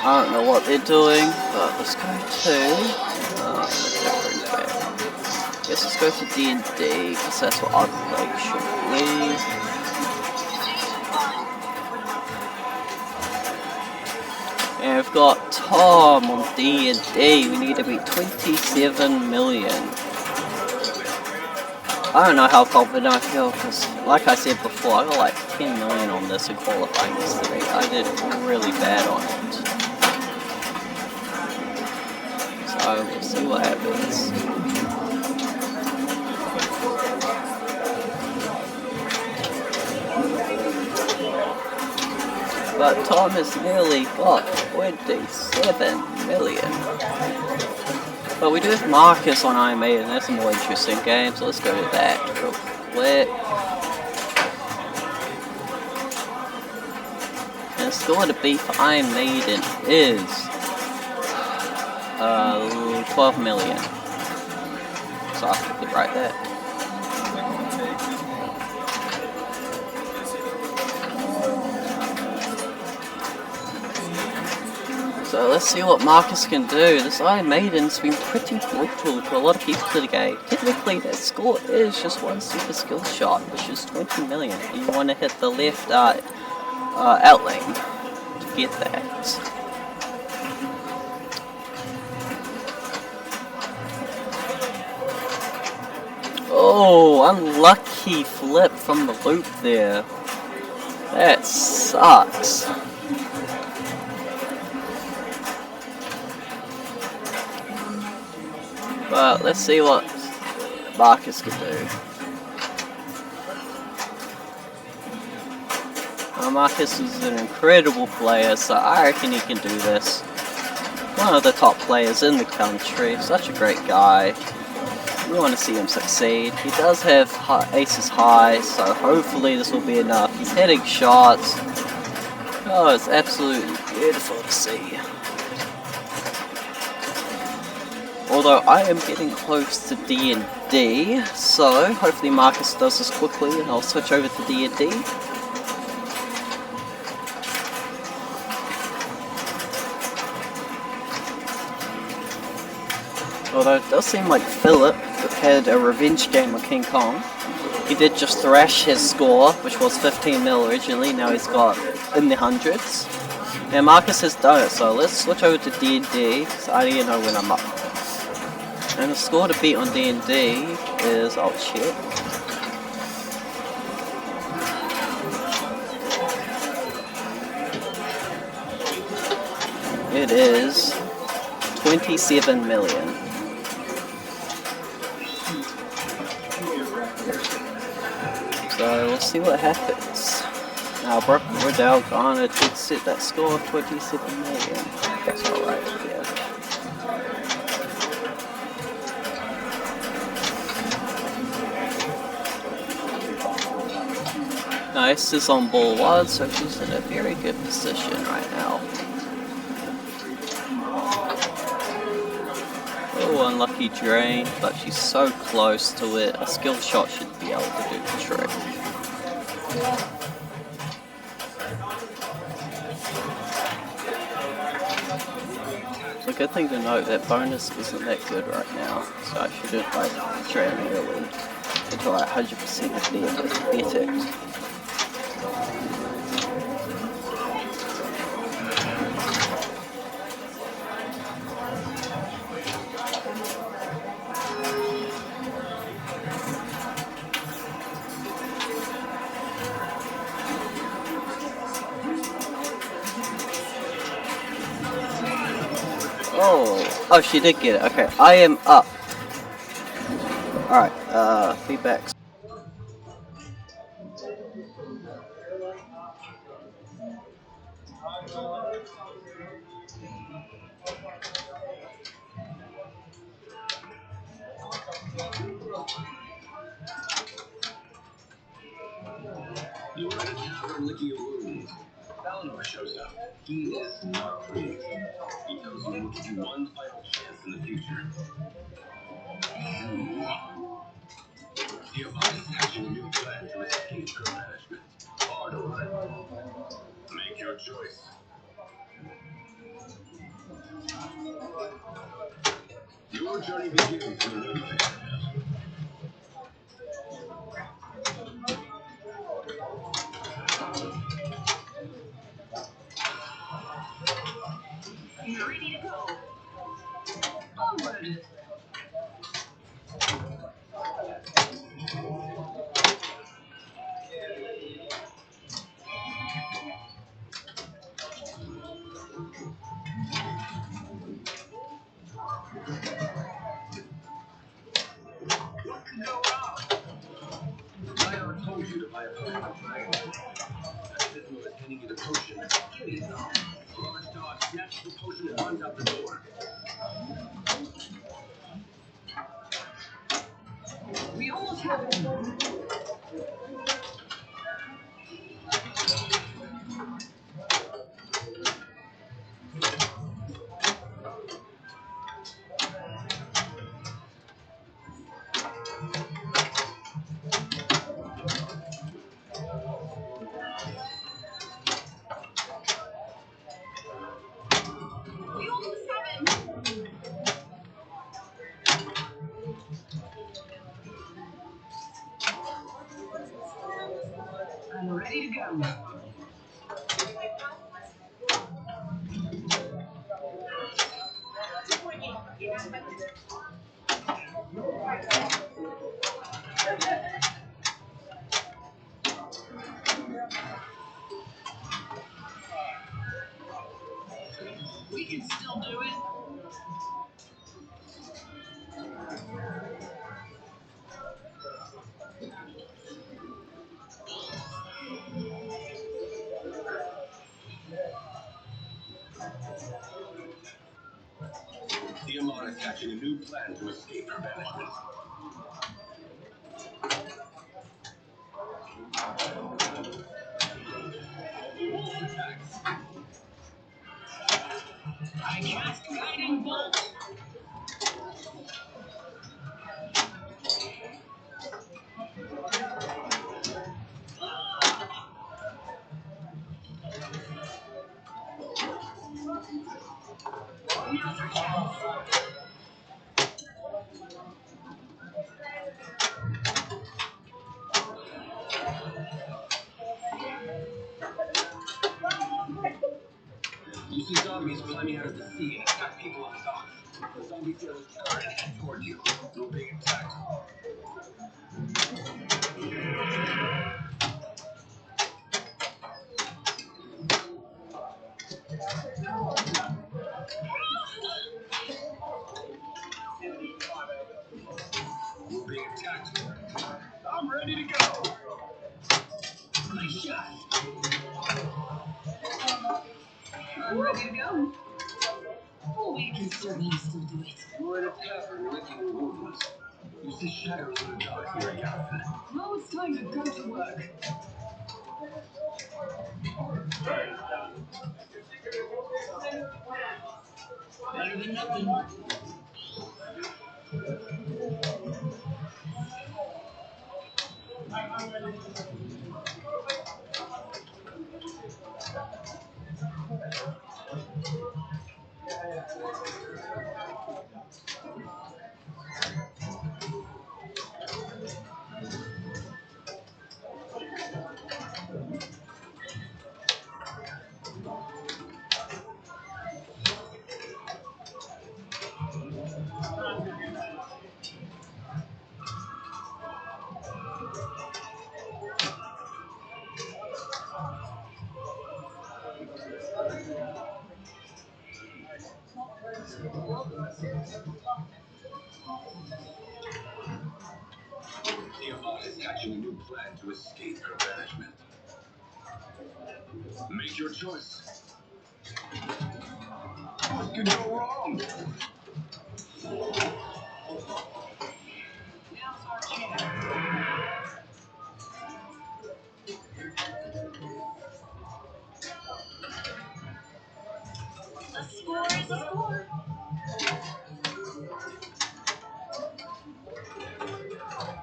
[SPEAKER 2] I don't know what they're doing, but let's go to a different game. Guess let's go to D&D, because that's what I'd play shortly. And we've got Tom on D&D. We need to beat 27 million. I don't know how confident I feel, because like I said before, I got like 10 million on this in qualifying yesterday. I did really bad on it. So we'll see what happens. But Tom has nearly got 27 million. But we do have Marcus on Iron Maiden, that's a more interesting game, so let's go to that real quick. And the score to beat for Iron Maiden is 12 million. So I'll put it right there. So let's see what Marcus can do. This Iron Maiden's been pretty brutal to a lot of people today. Technically that score is just one super skill shot, which is 20 million. You want to hit the left out lane to get that. Oh, unlucky flip from the loop there. That sucks. But let's see what Marcus can do. Marcus is an incredible player, so I reckon he can do this. One of the top players in the country, such a great guy. We want to see him succeed. He does have aces high, so hopefully this will be enough. He's hitting shots. Oh, it's absolutely beautiful to see. Although I am getting close to D&D, so hopefully Marcus does this quickly and I'll switch over to D&D. Although it does seem like Philip had a revenge game on King Kong. He did just thrash his score, which was 15 mil originally, now he's got in the hundreds. And Marcus has done it, so let's switch over to D&D, because I need to know when I'm up. And the score to beat on D&D is, I'll check. It is 27 million. So we'll see what happens. Now Brock Riddell Garner did set that score of 27 million. That's alright, yeah. Nice is on ball 1, so she's in a very good position right now. Oh, unlucky drain, but she's so close to it. A skill shot should be able to do the trick. The good thing to note that bonus isn't that good right now, so I shouldn't like drain early until I 100% of the it. Oh, she did get it. Okay, I am up. Alright, feedbacks.
[SPEAKER 16] You're at a tavern licking your wounds. Valinor shows up. He is not pleased. He knows he will give you one final chance in the future. You hereby hatching a new plan to escape her management. Hard or light. Make your choice. Your journey begins in the new phase. You're ready to go. Onward. What could go wrong? I told you to buy a potion of dragon. That signal is handing you the potion. Give me some. A large dog snatches the potion and runs out the door. We almost have it. We almost have it. I'm ready to go. Diamond is hatching a new plan to escape from banishment. Wolf attacks. I cast Guiding Bolt. You see zombies climbing out of the sea and attack people on docks. The zombies feel a turn and head toward you. You're being attacked. You're being attacked. I'm ready to go. Nice shot. I'm ready to go. Oh, we can certainly still do it. You're in a tavern licking wounds. You see shadows in the dark here again. Now it's time to go to work. Better than nothing. Tiamat is hatching a new plan to escape her banishment. Make your choice. What could go wrong? Now's our chance. A score is a score.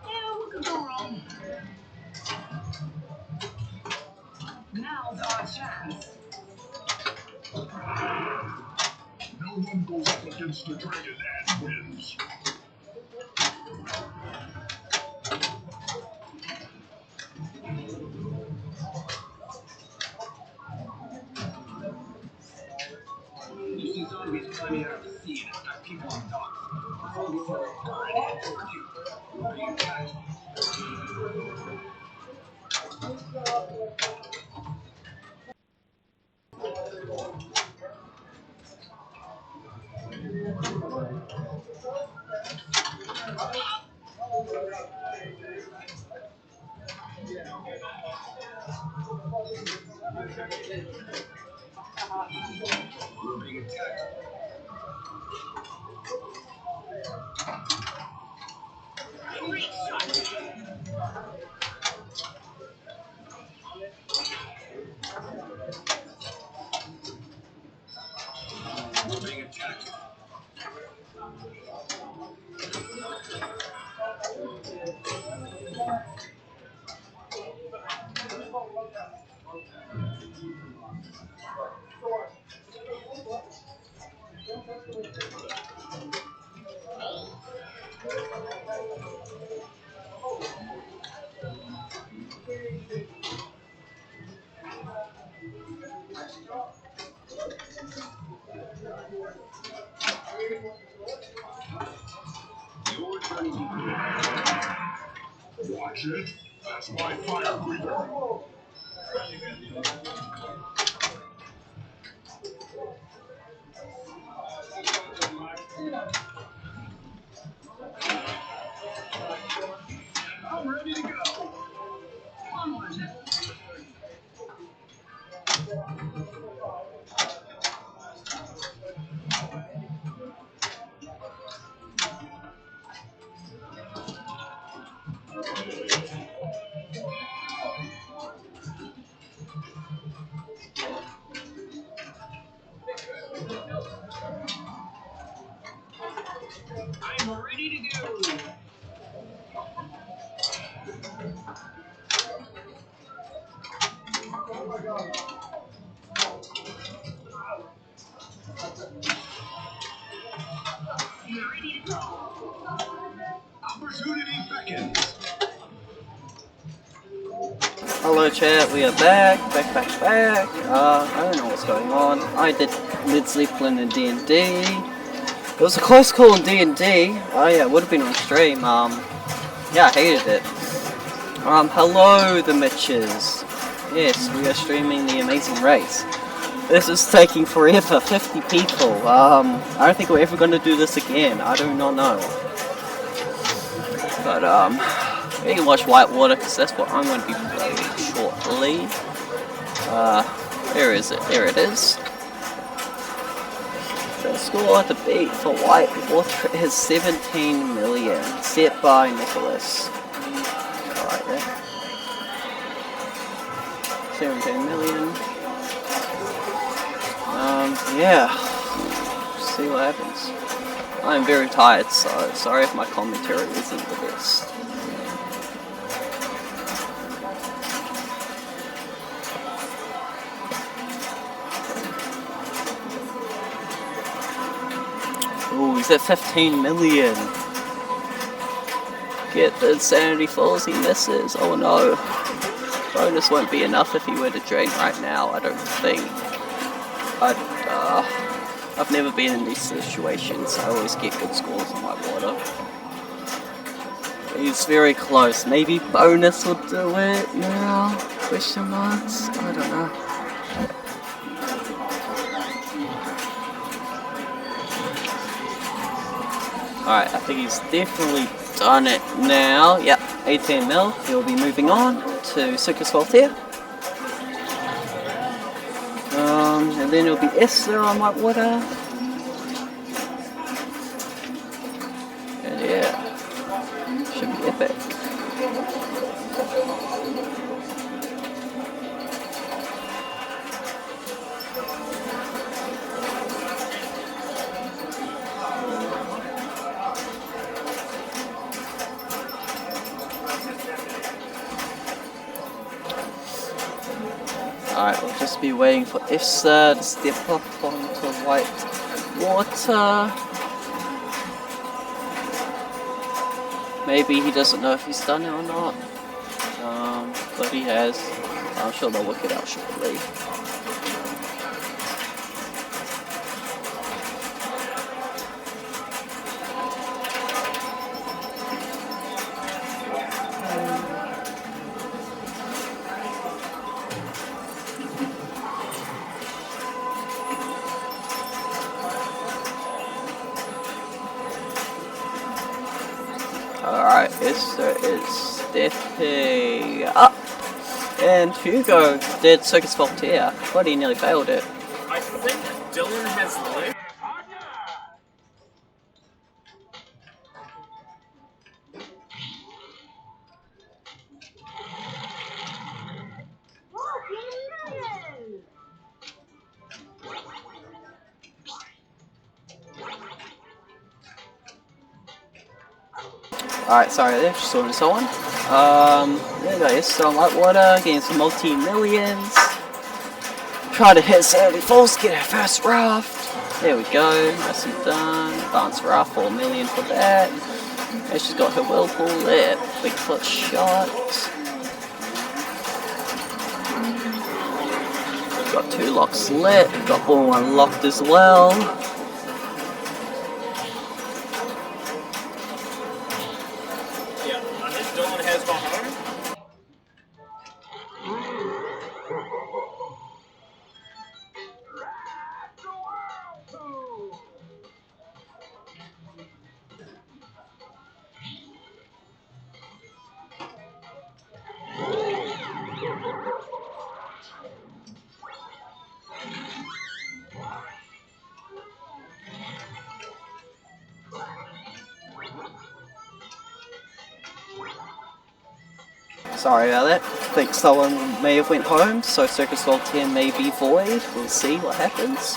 [SPEAKER 16] Yeah, what could go wrong? Now's our chance. No one goes up against the dragon and wins. You see zombies climbing out of the sea and attack people on docks. The zombies feel a turn and head toward you. You're being attacked. You're being attacked. Great shot. You're being attacked. Your turn begins. Watch it. That's my fire breather. I'm ready to go. Onward. I'm ready to go. Ready to go. Opportunity beckons.
[SPEAKER 2] Hello chat, we are back. I don't know what's going on. I did Led Zeppelin in D&D. It was a close call in D&D. Oh yeah, it would have been on stream. Yeah, I hated it. Hello the Mitches. Yes, we are streaming The Amazing Race. This is taking forever, 50 people. I don't think we're ever going to do this again. I do not know. But, we can watch Whitewater because that's what I'm going to be playing shortly. Where is it? There it is. The score to beat for Whitewater is 17 million, set by Nicholas. Alright there. 17 million. Yeah. See what happens. I'm very tired, so sorry if my commentary isn't the best. Ooh, he's at 15 million. Get the Insanity Falls, he misses. Oh no. Bonus won't be enough if he were to drain right now, I don't think. I've never been in these situations. I always get good scores on Whitewater. He's very close. Maybe bonus will do it now? Question marks? I don't know. Alright, I think he's definitely done it now. Yep, 18 mil. He'll be moving on to Circus Voltaire. And then it'll be Esther on Whitewater. And yeah, should be epic. Alright, we'll just be waiting for Ifsa to step up onto Whitewater. Maybe he doesn't know if he's done it or not. But he has. I'm sure they'll work it out shortly. Alright, Esther is stepping up. And Hugo did Circus Voltaire, but he nearly failed it.
[SPEAKER 19] I think Dylan has left.
[SPEAKER 2] Alright, sorry, there, just sorting someone. There we go, Esther on Whitewater, getting some multi-millions. Try to hit 70 falls, get her first raft. There we go, nicely done. Advanced raft, 4 million for that. And she's got her whirlpool there. Bigfoot shot. Got 2 locks lit, got ball unlocked as well.
[SPEAKER 19] Yeah, I think Dylan has gone home.
[SPEAKER 2] Sorry about that. I think someone may have went home, so Circus Voltaire may be void. We'll see what happens.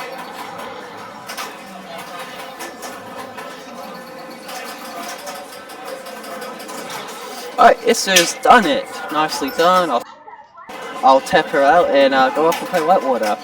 [SPEAKER 2] Alright, Esther's done it. Nicely done. I'll tap her out and go off and play Whitewater.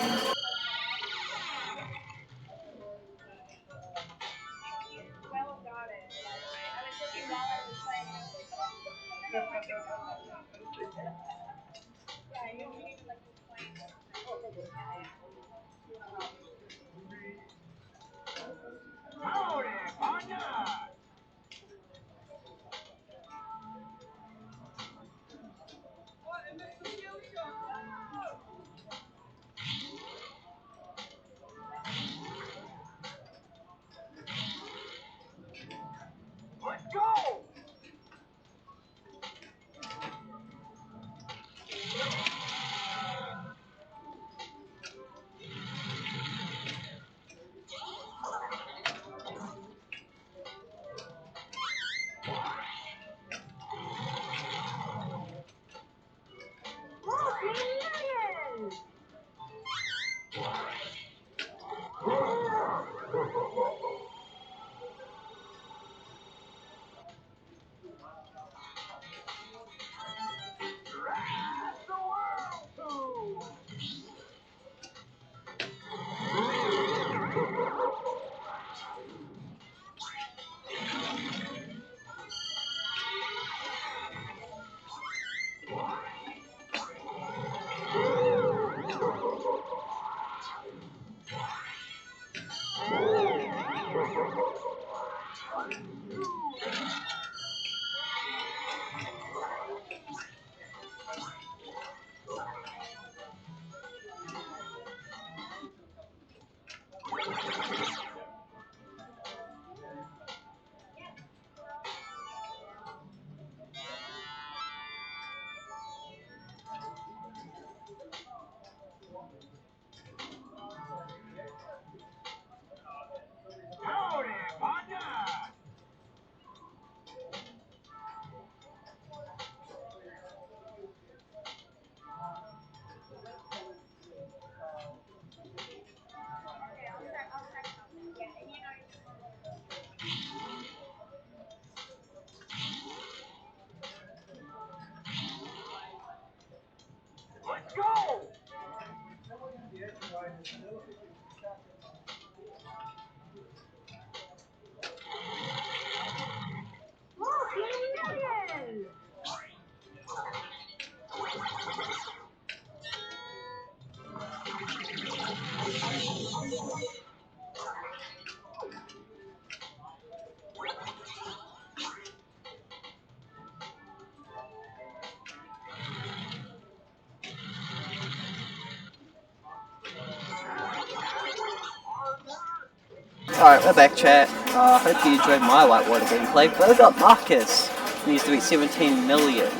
[SPEAKER 2] Alright, we're back, chat. Hope you enjoyed my Whitewater gameplay. But we got Marcus. Needs to be 17 million.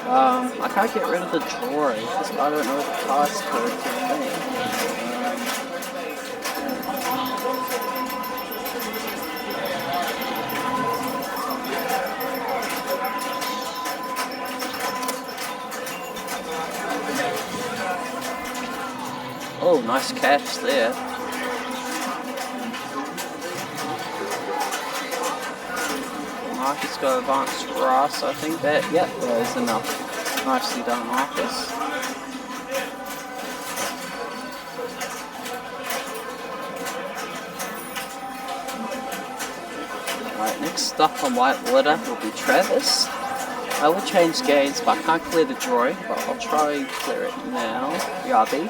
[SPEAKER 2] I can't get rid of the drawing because I don't know the passcode to the thing. Oh, nice catch there. Marcus got advanced grass, I think that, yep, that is enough. Nicely done, Marcus. Alright, next up on Whitewater will be Travis. I will change games, but I can't clear the drawing, but I'll try and clear it now. Yabi.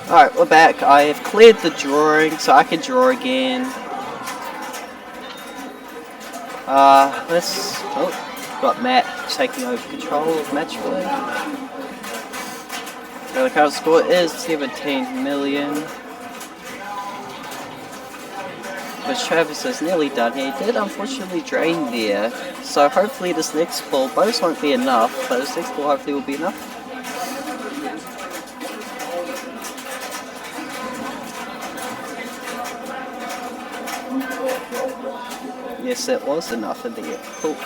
[SPEAKER 2] Alright, we're back. I have cleared the drawing, so I can draw again. Let's. Oh, got Matt taking over control of match play. The current score is 17 million. But Travis is nearly done here. He did unfortunately drain there. So hopefully this next ball, bonus won't be enough, but this next ball hopefully will be enough. Yes, it was enough in the end. Cool.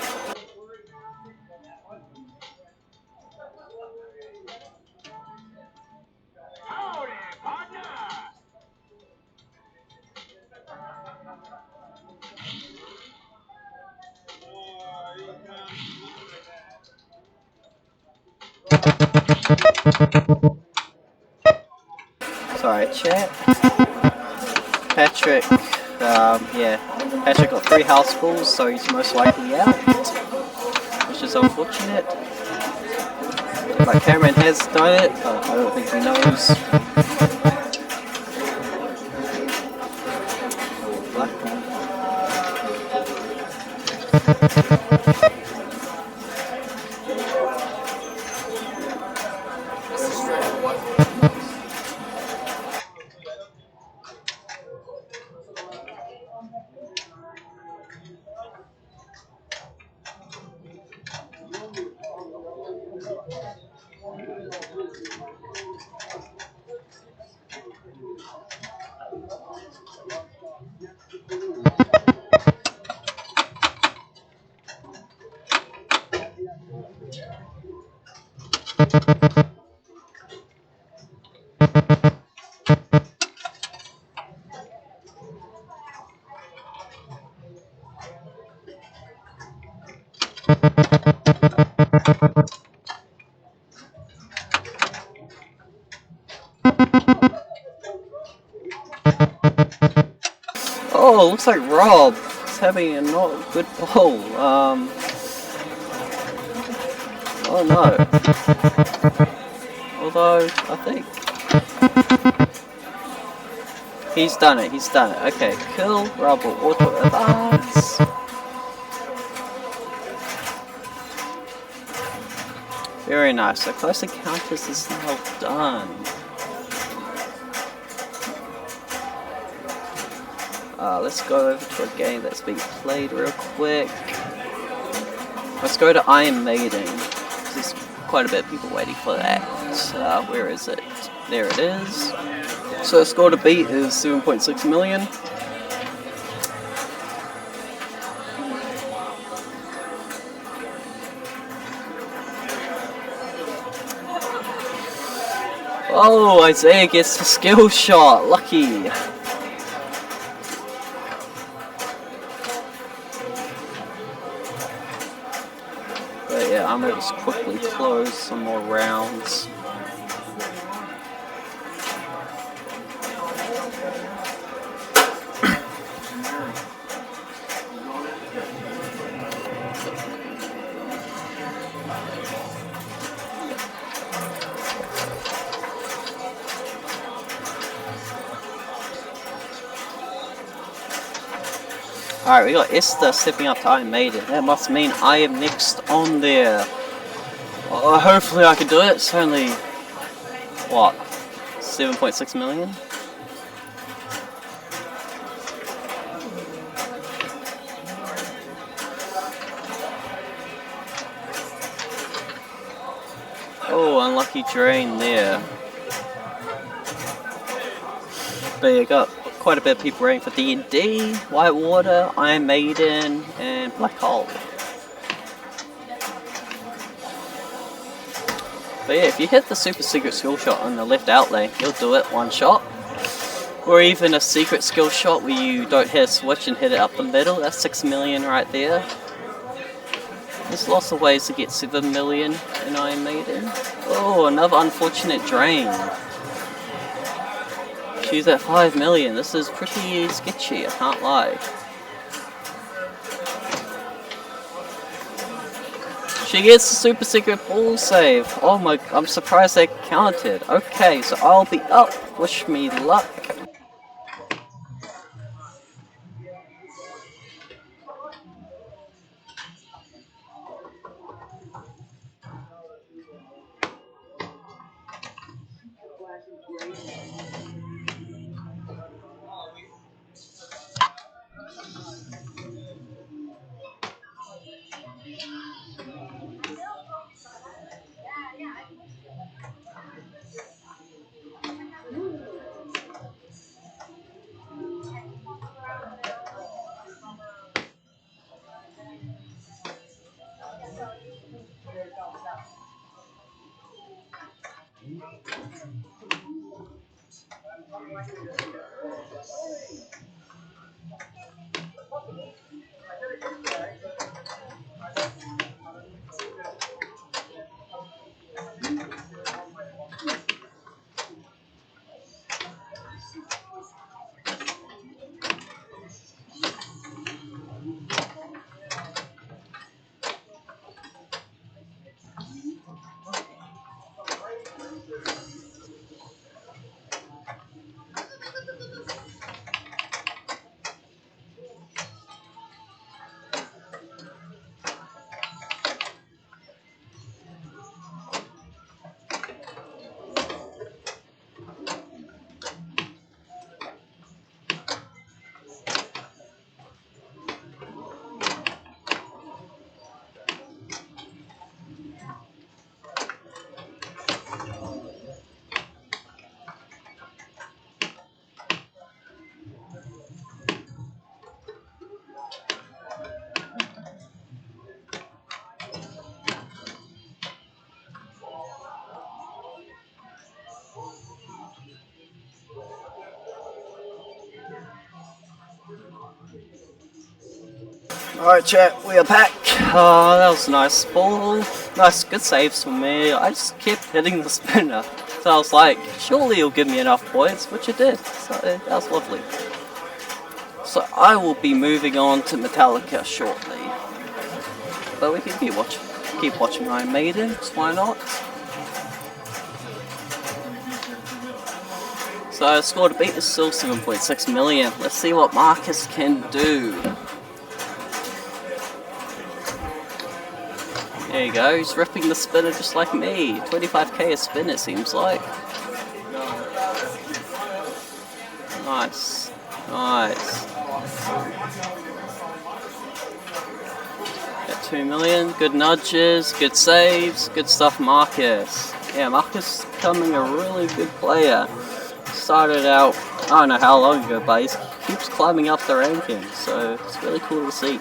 [SPEAKER 2] Sorry, chat. Patrick, yeah. Patrick got 3 house balls, so he's most likely out, which is unfortunate. But Cameron has done it, but I don't think he knows. Black. Oh, looks like Rob is having a not good ball. Oh no. Although, I think he's done it, Okay, kill, Rob will auto advance. Very nice, so close encounters is now done. Let's go over to a game that's being played real quick. Let's go to Iron Maiden. There's quite a bit of people waiting for that. Where is it? There it is. So the score to beat is 7.6 million. Oh, Isaiah gets the skill shot. Lucky. But yeah, I'm gonna just quickly close some more rounds. Alright, we got Esther stepping up to Iron Maiden. That must mean I am next on there. Hopefully I can do it. It's only, what, 7.6 million? Oh, unlucky drain there. But you got quite a bit of people waiting for D&D, Whitewater, Iron Maiden, and Black Hole. But yeah, if you hit the super secret skill shot on the left outlay, you'll do it one shot. Or even a secret skill shot where you don't hit a switch and hit it up the middle. That's 6 million right there. There's lots of ways to get 7 million in Iron Maiden. Oh, another unfortunate drain. She's at 5 million. This is pretty sketchy, I can't lie. She gets the super secret ball save. Oh my, I'm surprised they counted. Okay, so I'll be up. Wish me luck. Alright chat, we are back. Oh, that was a nice ball. Nice, good saves for me. I just kept hitting the spinner. So I was like, surely it'll give me enough points, which it did. So that was lovely. So I will be moving on to Metallica shortly. But we can keep watching Iron Maiden, why not? So score to beat is still 7.6 million. Let's see what Marcus can do. There you go, he's ripping the spinner just like me. 25k a spin it seems like. Nice. Nice. Got 2 million, good nudges, good saves, good stuff Marcus. Yeah, Marcus is becoming a really good player. Started out, I don't know how long ago, but he keeps climbing up the rankings, so it's really cool to see.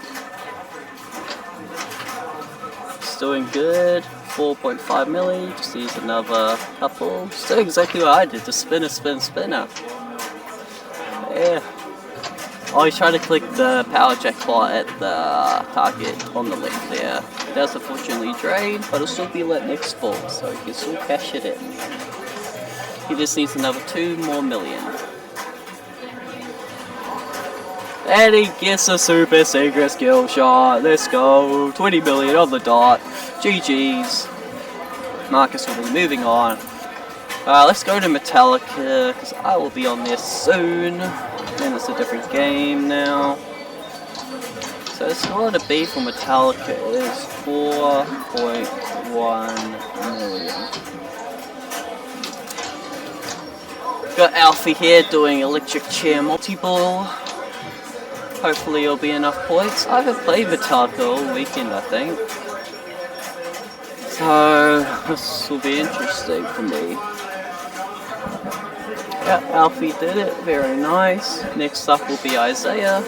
[SPEAKER 2] Doing good, 4.5 milli, just use another couple. Just do exactly what I did, just spinner, spinner. Yeah. Oh, he's trying to click the power jackpot at the target on the left there. That's unfortunately drained, but it'll still be let next fall, so he can still cash it in. He just needs another 2 more million. And he gets a super secret skill shot. Let's go. 20 million on the dot. GG's. Marcus will be moving on. Let's go to Metallica, because I will be on there soon. And it's a different game now. So the score to beat for Metallica is 4.1 million. Got Alfie here doing electric chair multi-ball. Hopefully it'll be enough points. I haven't played Metallica all weekend, I think. So this will be interesting for me. Yeah, Alfie did it. Very nice. Next up will be Isaiah.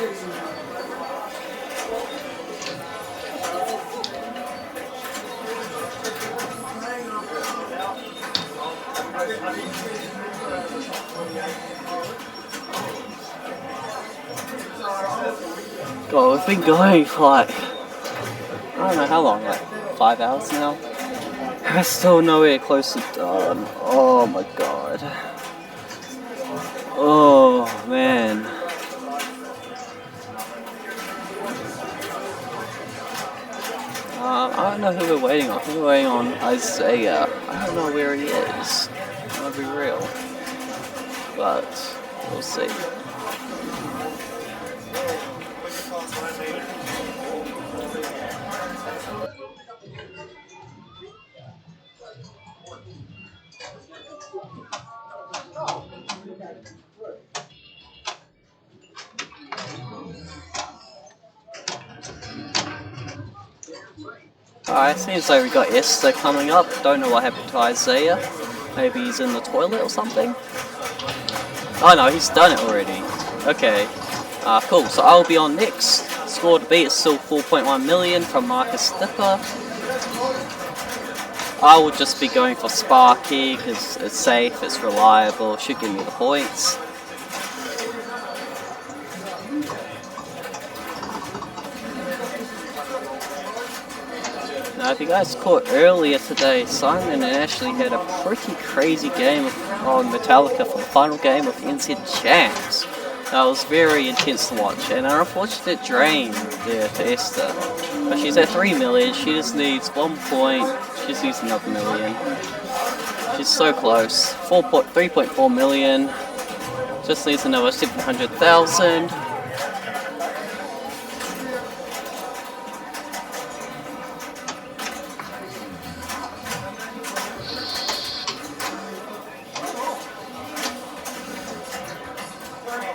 [SPEAKER 2] God, we've been going for like, I don't know how long, like 5 hours now. I'm still nowhere close to done. Oh my god. Oh man. I don't know who we're waiting on. We're waiting on Isaiah. I don't know where he is. I'll be real. But we'll see. Alright, seems like we got Esther coming up. Don't know what happened to Isaiah. Maybe he's in the toilet or something. Oh no, he's done it already. Okay. Cool, so I'll be on next. Score to beat is still 4.1 million from Marcus Dipper. I would just be going for Sparky because it's safe, it's reliable, should give me the points. Now, if you guys caught earlier today, Simon and Ashley had a pretty crazy game on Metallica for the final game of NZ Champs. That was very intense to watch, and an unfortunate drain there for Esther. But she's at 3 million, she just needs 1 point, she just needs another million. She's so close. 3.4 million, just needs another 700,000.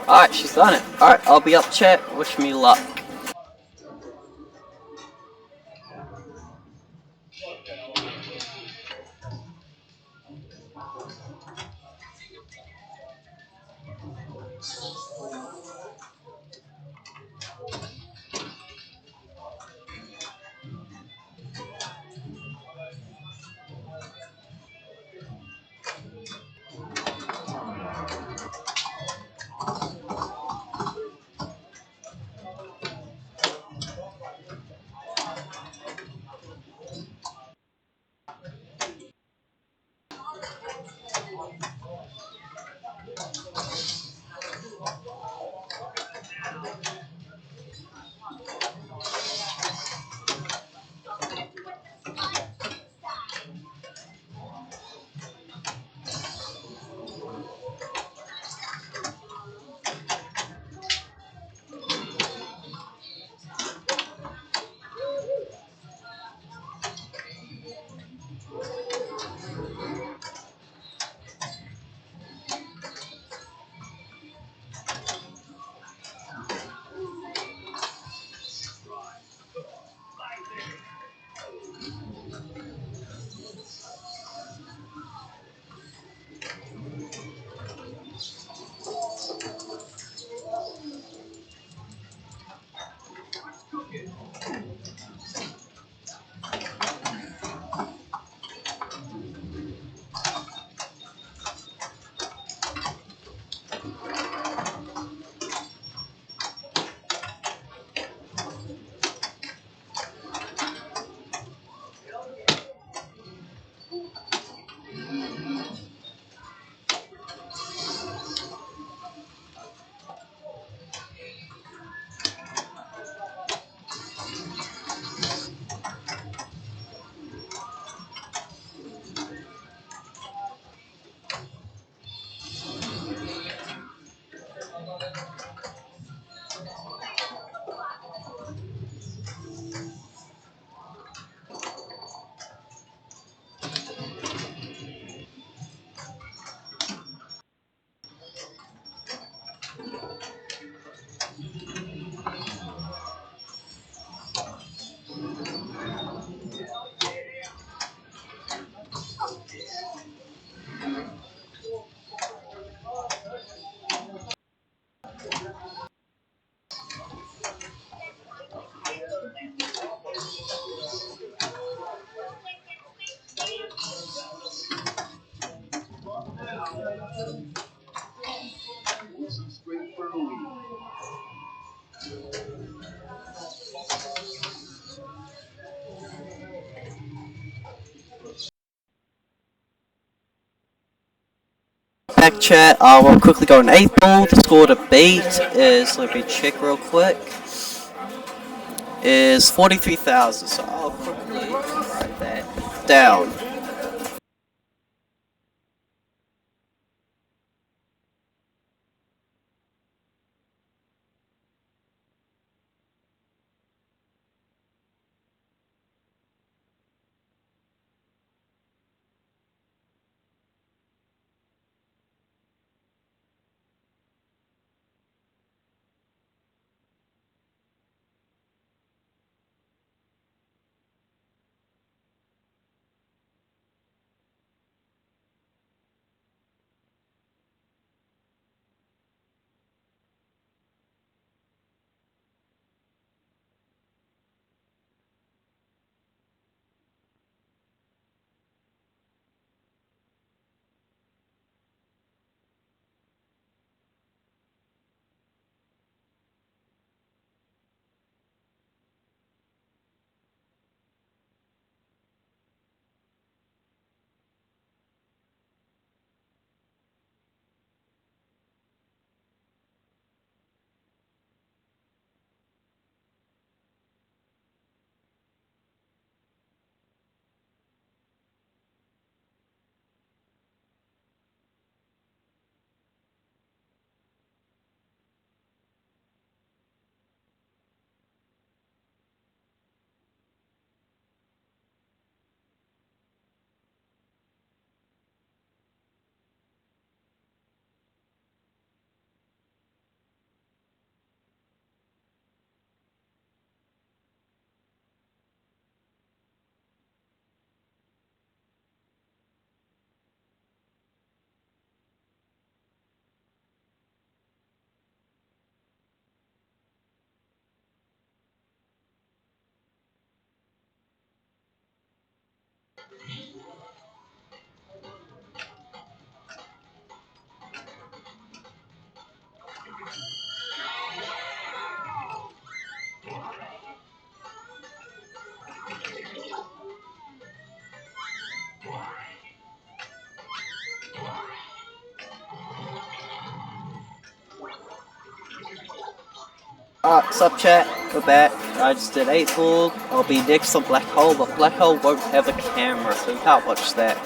[SPEAKER 2] Alright, she's done it. Alright, I'll be up, chat. Wish me luck. Back chat, we'll quickly go an 8th ball. The score to beat is, let me check real quick, is 43,000. So I'll quickly write that down. Alright, sup chat, we're back. I just did 8 ball. I'll be next on Black Hole, but Black Hole won't have a camera, so you can't watch that.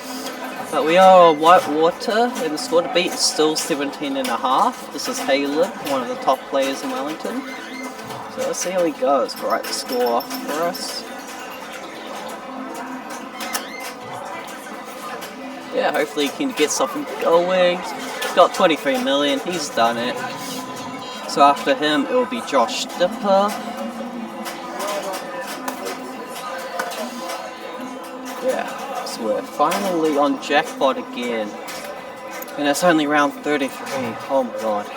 [SPEAKER 2] But we are on White Water, and the score to beat is still 17.5. This is Halen, one of the top players in Wellington. So let's see how he goes. Write the score for us. Yeah, hopefully he can get something going. He's got 23 million, he's done it. So after him, it will be Josh Dipper. Yeah, so we're finally on jackpot again. And it's only round 33, oh my god.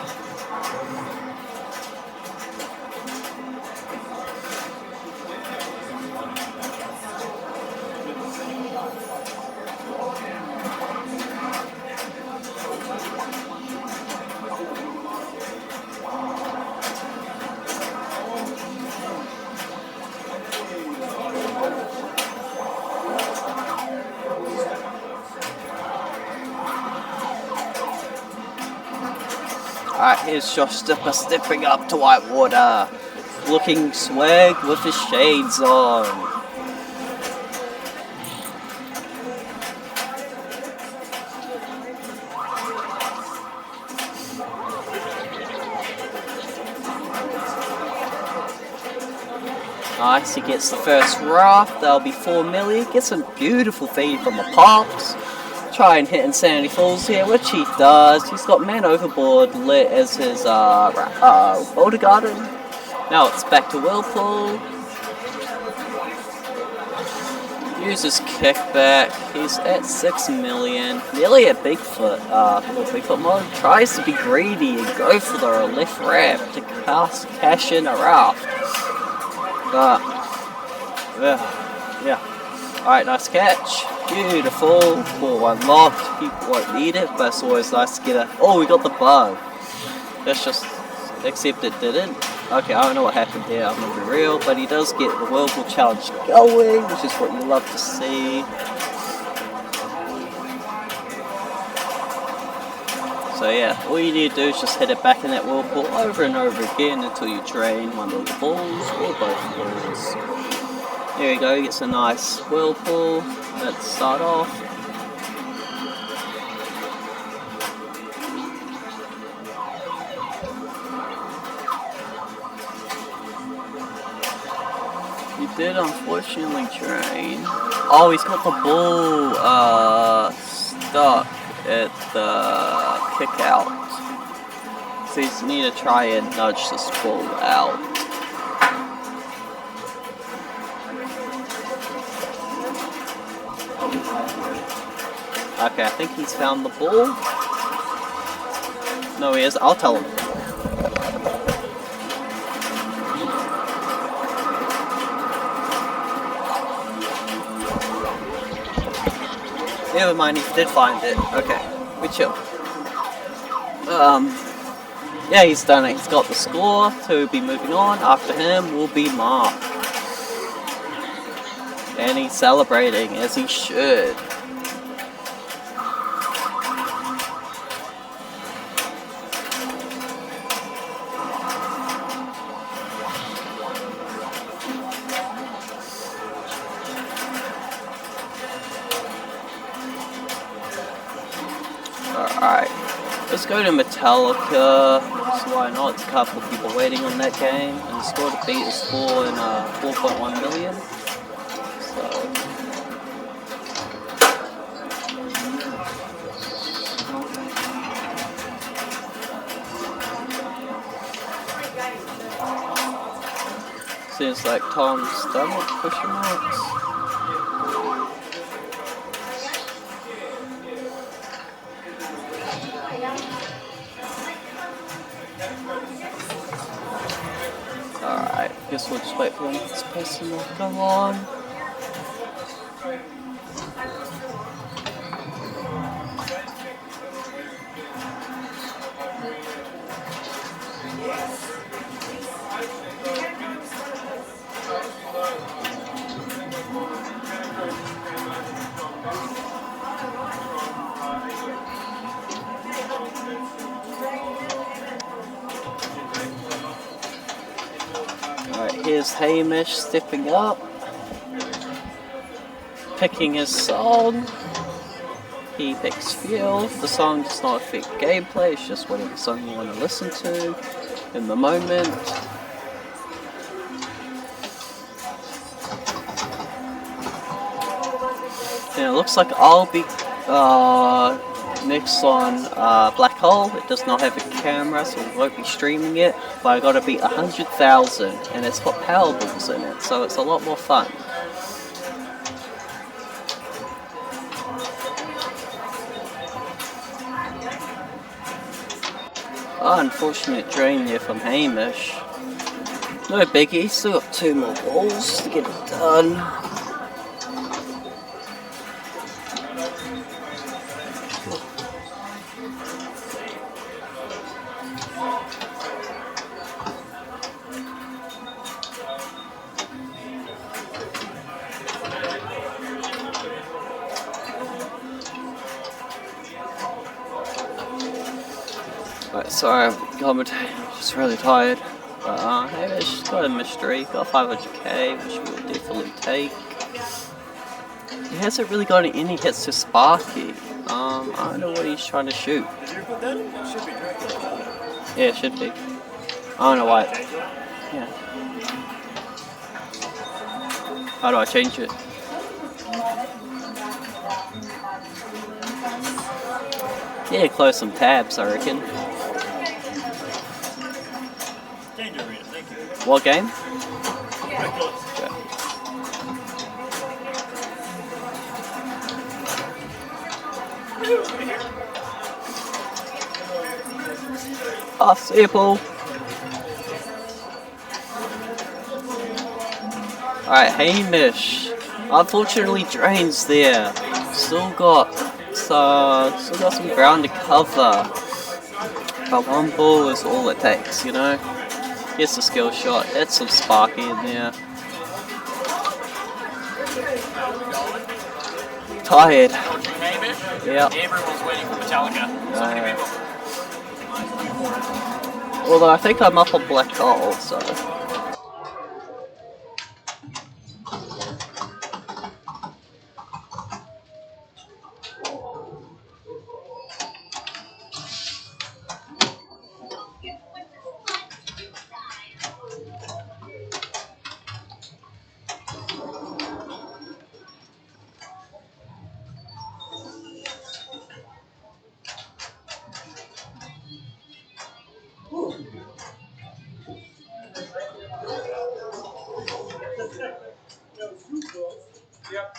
[SPEAKER 2] Alright, here's Josh Dipper stepping up to Whitewater. Looking swag with his shades on. Nice, he gets the first raft. That'll be 4 million. Gets a beautiful feed from the Pops. Try and hit Insanity Falls here, which he does. He's got Man Overboard lit as his Boulder Garden. Now it's back to Whirlpool. Uses kickback. He's at 6 million. Nearly at Bigfoot. Bigfoot mode. Tries to be greedy and go for the left ramp to cash in a raft. But yeah. Alright, nice catch. Beautiful. Ball unlocked. People won't need it, but it's always nice to get a... Oh, we got the bug. That's just... Except it didn't. Okay, I don't know what happened there, I'm gonna be real, but he does get the Whirlpool Challenge going, which is what you love to see. So yeah, all you need to do is just hit it back in that Whirlpool over and over again until you drain one of the balls or both balls. There you go, he gets a nice Whirlpool. Let's start off. He did unfortunately drain. Oh, he's got the ball stuck at the kick out. So you need to try and nudge this ball out. Okay, I think he's found the ball. No, he is. I'll tell him. Never mind, he did find it. Okay, we chill. Yeah, he's done it. He's got the score, so we'll be moving on. After him will be Mark. And he's celebrating, as he should. Alright, let's go to Metallica, so why not? It's a couple of people waiting on that game, and the score to beat is 4.1 million. So seems like Tom's done with question marks. Alright, guess we'll just wait for this person to come on. Here's Hamish stepping up, picking his song. He picks Field. The song does not affect gameplay, it's just whatever song you want to listen to in the moment. And it looks like I'll be next on Black Hole. It does not have a camera, so we won't be streaming it, but I gotta beat 100,000, and it's got Powerballs in it, so it's a lot more fun. Unfortunate drain there from Hamish. No biggie, still got 2 more balls to get it done. Right, sorry, I'm just really tired. But hey, it's got a mystery, got 500k, which we'll definitely take. He hasn't really got any hits to Sparky. I don't know what he's trying to shoot.
[SPEAKER 19] Did you put that in? It should be Dracula.
[SPEAKER 2] Yeah, it should be. I don't know why. Yeah. How do I change it? Yeah, close some tabs, I reckon.
[SPEAKER 19] Change arena, thank you.
[SPEAKER 2] What game?
[SPEAKER 19] Dracula.
[SPEAKER 2] Yeah. Oh, see you, Paul. Alright, Hamish. Unfortunately, drains there. Still got some ground to cover. But 1 ball is all it takes, you know? Gets a skill shot. That's some Sparky in there. Tired. Yeah.
[SPEAKER 1] Everyone's waiting for Metallica. So many people.
[SPEAKER 2] Although I think I'm up on Black Hole, so.
[SPEAKER 6] Yep.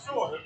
[SPEAKER 6] Sure.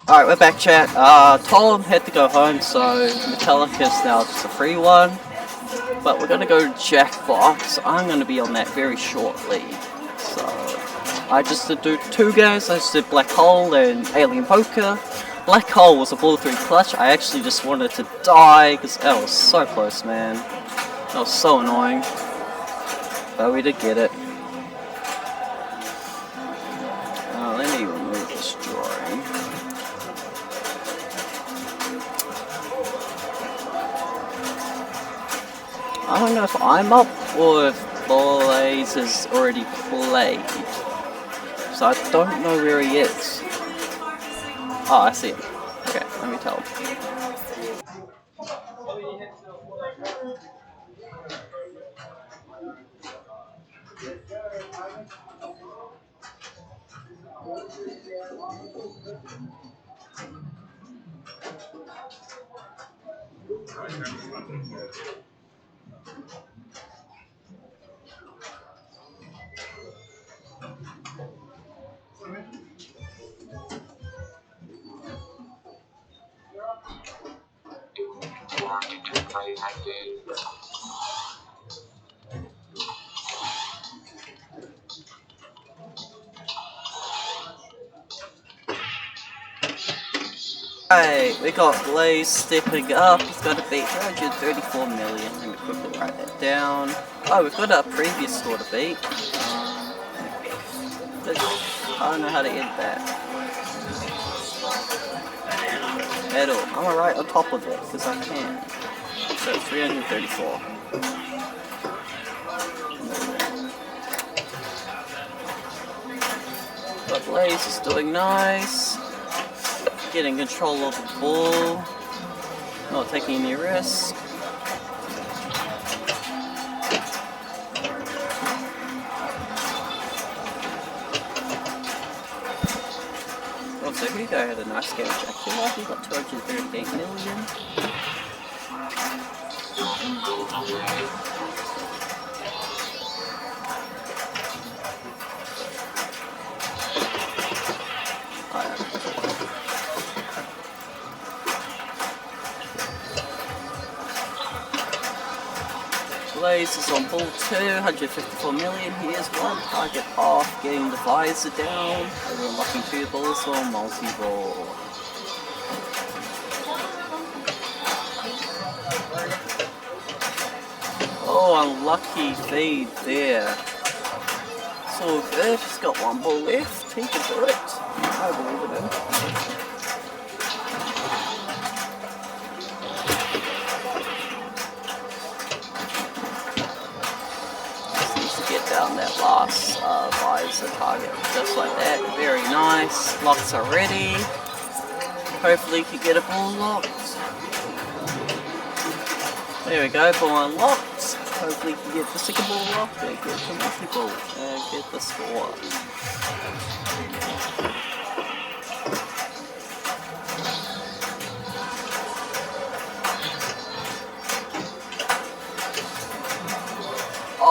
[SPEAKER 2] Alright, we're back, chat. Tom had to go home, so Metallica's now just a free one. But we're gonna go to Jackbox. I'm gonna be on that very shortly. So, I just did do 2 games. I just did Black Hole and Alien Poker. Black Hole was a ball 3 clutch. I actually just wanted to die, because that was so close, man. That was so annoying. But we did get it. Let me remove this drawing. I don't know if I'm up or if Blaze has already played. So I don't know where he is. Oh, I see him. Okay, let me tell him. Alright, we got Blaze stepping up. He's got to beat 334 million. Let me quickly write that down. Oh, we've got our previous score to beat. I don't know how to end that. At all. I'm gonna write on top of it, because I can. So, 334. But Blaze is doing nice. Getting control of the ball. Not taking any risk. guy had a nice game with Dracula. He got 238 million. Blaze is on ball 2, 154 million. He is one target off, getting the visor down. We're unlocking 2 balls on multi-ball. Oh, unlucky fade there. It's all good, he's got 1 ball left, he can do it. I believe in him. Down that last visor target, just like that, very nice. Locks are ready. Hopefully he can get a ball locked. There we go, ball unlocked. Hopefully he can get the second ball locked and get the multi-ball and get the score.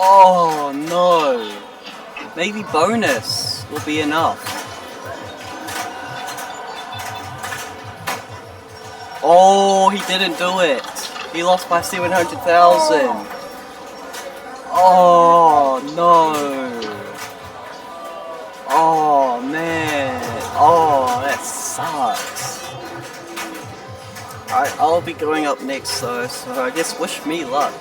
[SPEAKER 2] Oh no! Maybe bonus will be enough. Oh, he didn't do it. He lost by 700,000. Oh no! Oh man! Oh, that sucks. Alright, I'll be going up next though, so I guess wish me luck.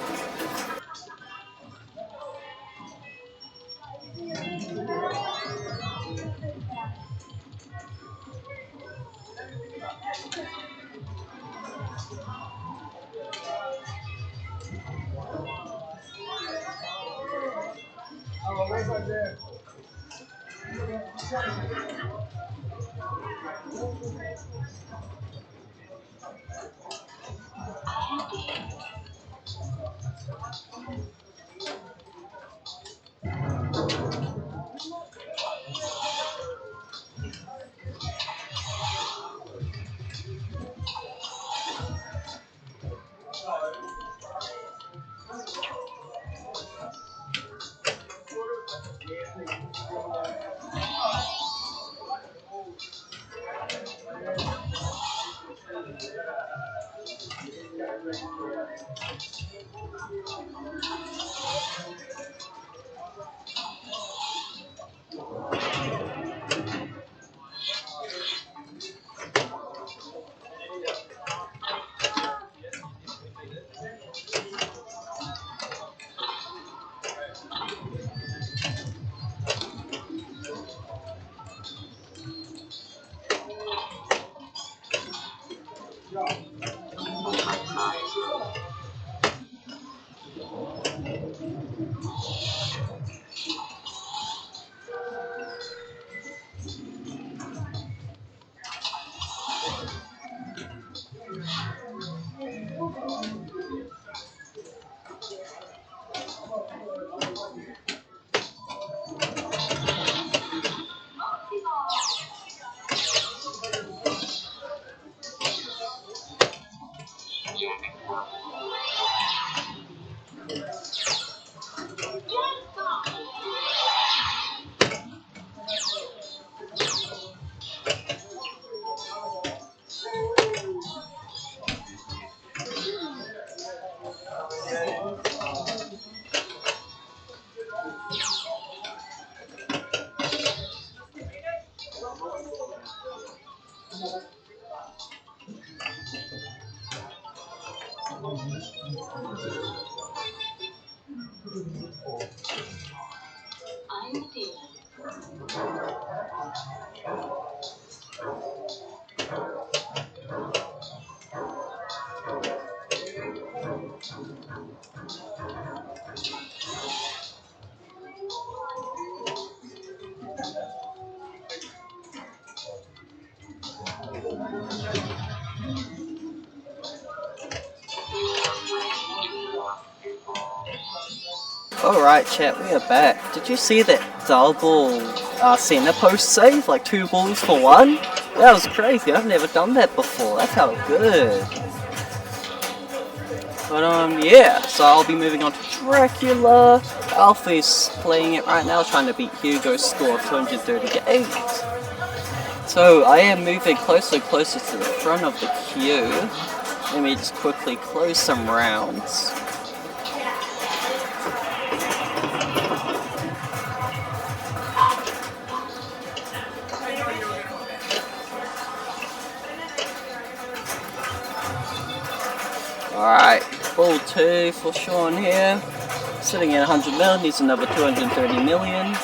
[SPEAKER 2] Alright chat, we are back. Did you see that double center post save? Like 2 balls for 1? That was crazy. I've never done that before. That felt good. But yeah. So I'll be moving on to Dracula. Alfie's playing it right now, trying to beat Hugo's score of 238. So I am moving closer and closer to the front of the queue. Let me just quickly close some rounds. Alright, ball 2 for Sean here. Sitting at 100 mil, needs another 230 million.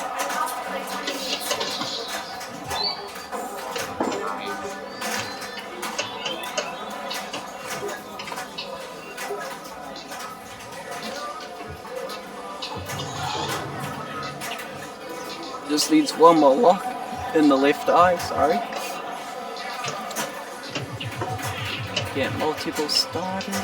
[SPEAKER 2] Just needs one more lock in the left eye, sorry. Get multiple started.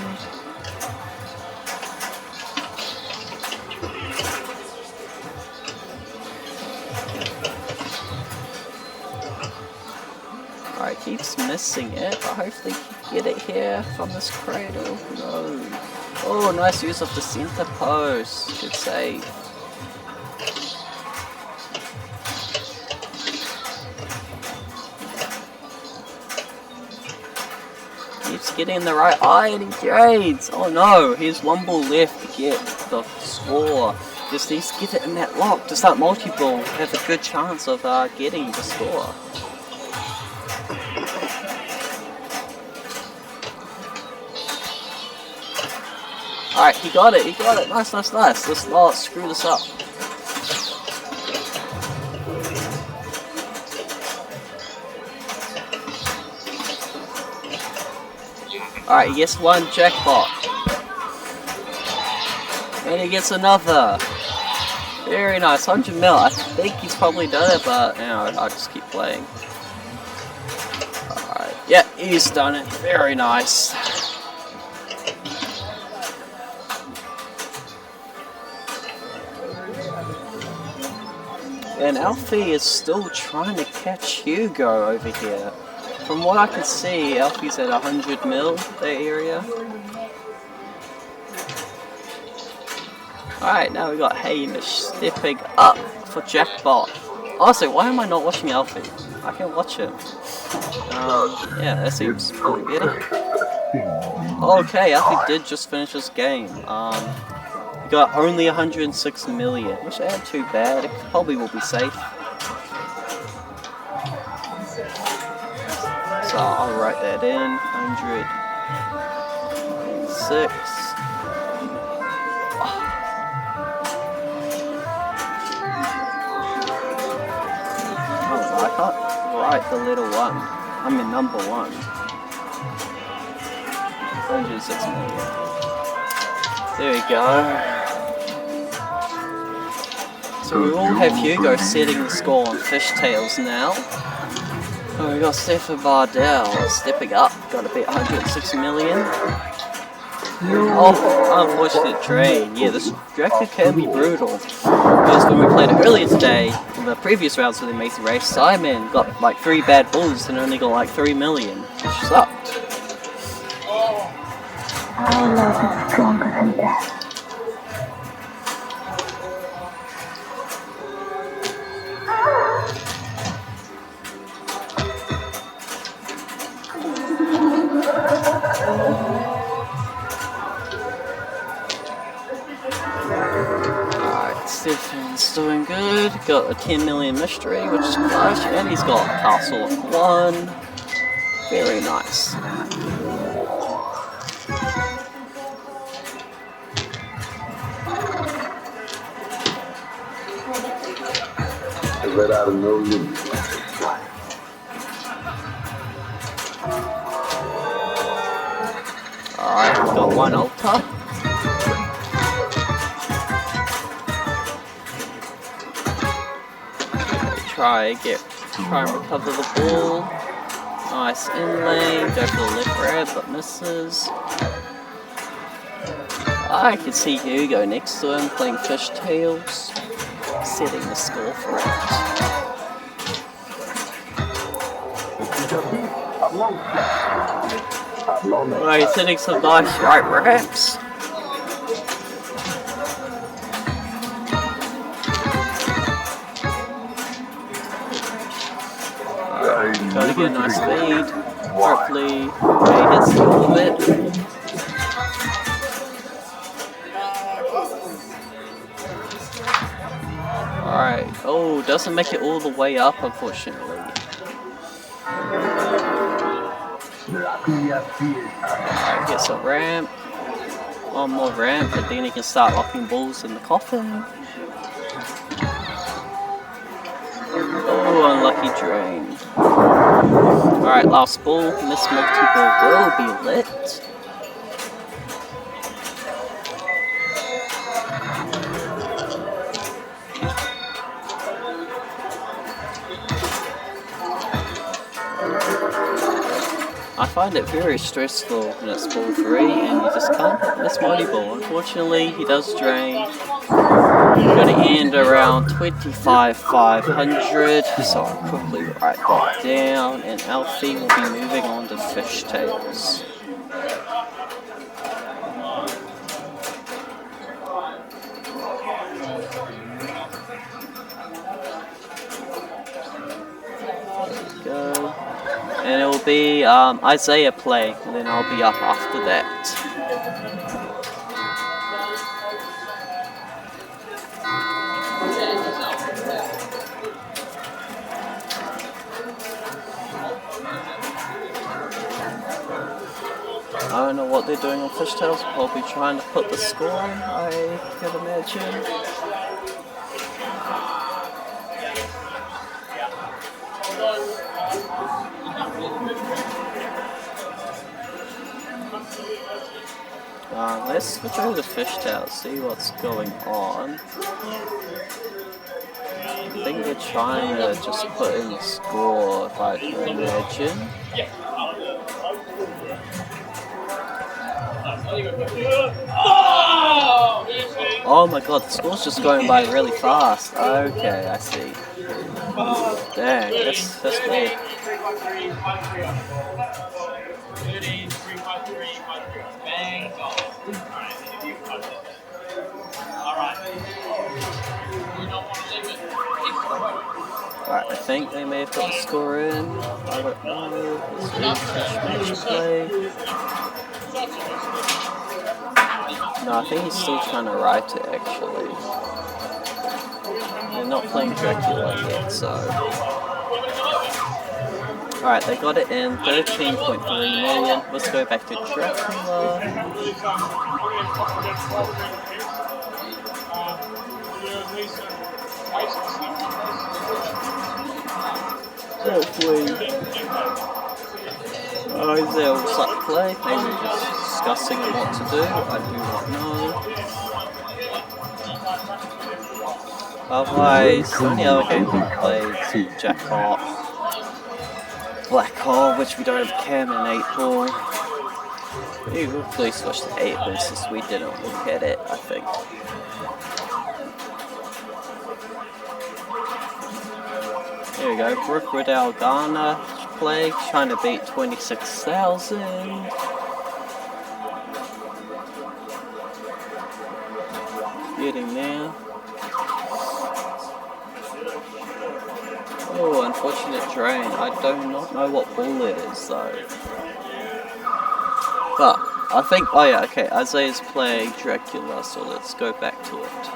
[SPEAKER 2] Alright, keeps missing it, but hopefully get it here from this cradle. No. Oh, nice use of the center post. Good save. Keeps getting the right eye and he trades. Oh no, here's one ball left to get the score. Just needs to get it in that lock. Does that multi-ball have a good chance of getting the score? Alright, he got it, Nice, nice, nice. Let's not screw this up. Alright, he gets one jackpot. And he gets another. Very nice, 100 mil. I think he's probably done it, but you know, I'll just keep playing. Alright, yeah, he's done it. Very nice. And Alfie is still trying to catch Hugo over here. From what I can see, Alfie's at 100 mil, that area. Alright, now we got Hamish stepping up for jackpot. Honestly, why am I not watching Alfie? I can watch him. Yeah, that seems probably better. Okay, Alfie did just finish his game. He got only 106 million, which ain't too bad. It probably will be safe. So I'll write that in. 106. Oh, I can't write the little one. I mean number 1. 106 million. There we go. So we all have Hugo setting the score on fishtails now. Oh, we got Stefan Bardell stepping up, got to beat 106 million. Oh, unfortunate drain. Yeah, this Dracula can be brutal. Because when we played it earlier today, in the previous rounds of the Amazing Race, Simon got like 3 bad balls and only got like 3 million, which sucked.
[SPEAKER 9] Our love is stronger than death.
[SPEAKER 2] Alright, Stefan's doing good. Got a 10 million mystery, which is close, and he's got Castle of 1. Very nice.
[SPEAKER 16] Right out of no room.
[SPEAKER 2] Alright, we've got 1 ultra. Try and recover the ball. Nice in lane, go for the left grab but misses. I can see Hugo next to him playing fishtails, setting the score for it. Right, he's hitting some nice right ramps. Trying to get a nice lead. Hopefully, he hits the orbit. Alright. Oh, doesn't make it all the way up, unfortunately. Alright, gets a ramp. One more ramp, and then he can start locking balls in the coffin. Oh, unlucky drain. Alright, last ball. Miss multi-ball will be lit. I find it very stressful when it's ball 3 and you just can't hit this multi-ball. Unfortunately, he does drain. We're going to end around 25,500, so I'll quickly write that down, and Alfie will be moving on to fishtails. There we go. And it will be Isaiah play, and then I'll be up after that. I don't know what they're doing on Fishtails, probably trying to put the score on, I can imagine. Let's switch over to Fishtails, see what's going on. I think they're trying to just put in the score, if I can imagine. Oh my god, the score's just going by really fast. Okay, I see. Dang, that's weird. Alright, I think they may have put the score in. I don't know. Let's match play. No, I think he's still trying to write it actually. They're not playing Dracula yet, so. Alright, they got it in 13.3 million. Let's go back to Dracula. Hopefully, Isaiah will start to play. Maybe just discussing what to do. I do not know. Otherwise, the only other game we played is Jackpot, Black Hole, which we don't have Cam and 8-ball. We will please switch to 8-ball since we didn't look at it, I think. There we go, Brooke Riddell Garner play, trying to beat 26,000. Getting there. Oh, unfortunate drain. I do not know what ball it is though. But, I think, oh yeah, okay, Isaiah's playing Dracula, so let's go back to it.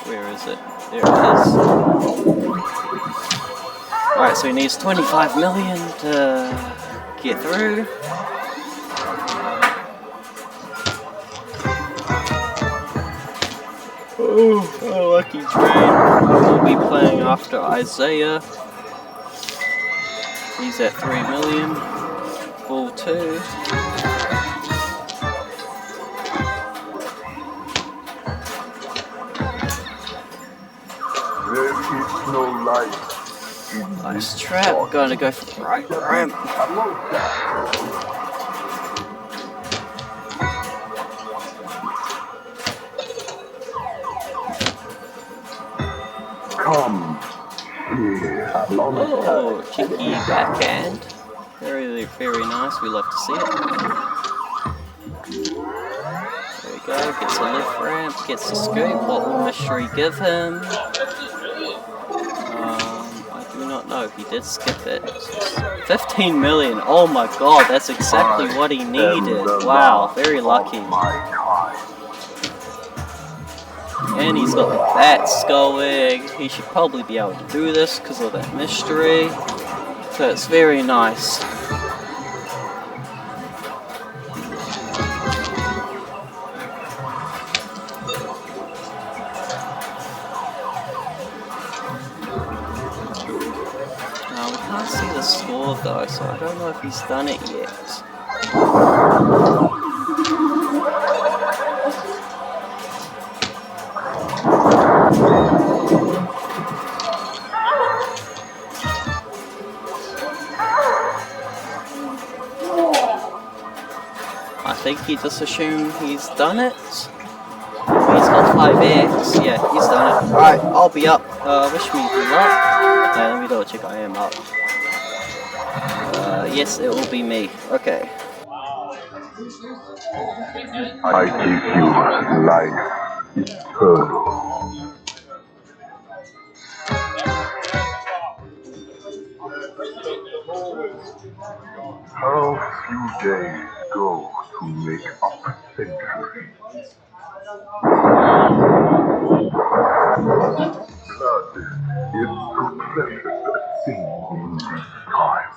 [SPEAKER 2] Where is it? There it is. Alright, so he needs 25 million to get through. Oh, lucky drain. We'll be playing after Isaiah. He's at 3 million. Ball 2.
[SPEAKER 4] There is no life.
[SPEAKER 2] Nice trap. Gonna go for the right ramp.
[SPEAKER 4] Come here.
[SPEAKER 2] Oh, cheeky backhand. Very They're very nice. We love to see it. There we go. Gets a lift ramp. Gets a scoop. What will Mystery give him? I do not know. He did skip it. 15 million. Oh my god. That's exactly what he needed. Wow. Very lucky. And he's got the bats going. He should probably be able to do this because of that mystery. So it's very nice. Now we can't see the score though, so I don't know if he's done it yet. I think he just assumed he's done it. He's got 5x. Yeah, he's done it. Alright, I'll be up. Wish me good luck. Let me double check I am up. Yes, it will be me. Okay.
[SPEAKER 20] I give you life eternal. How few days go to make up a century? Blood is too precious a thing in this time.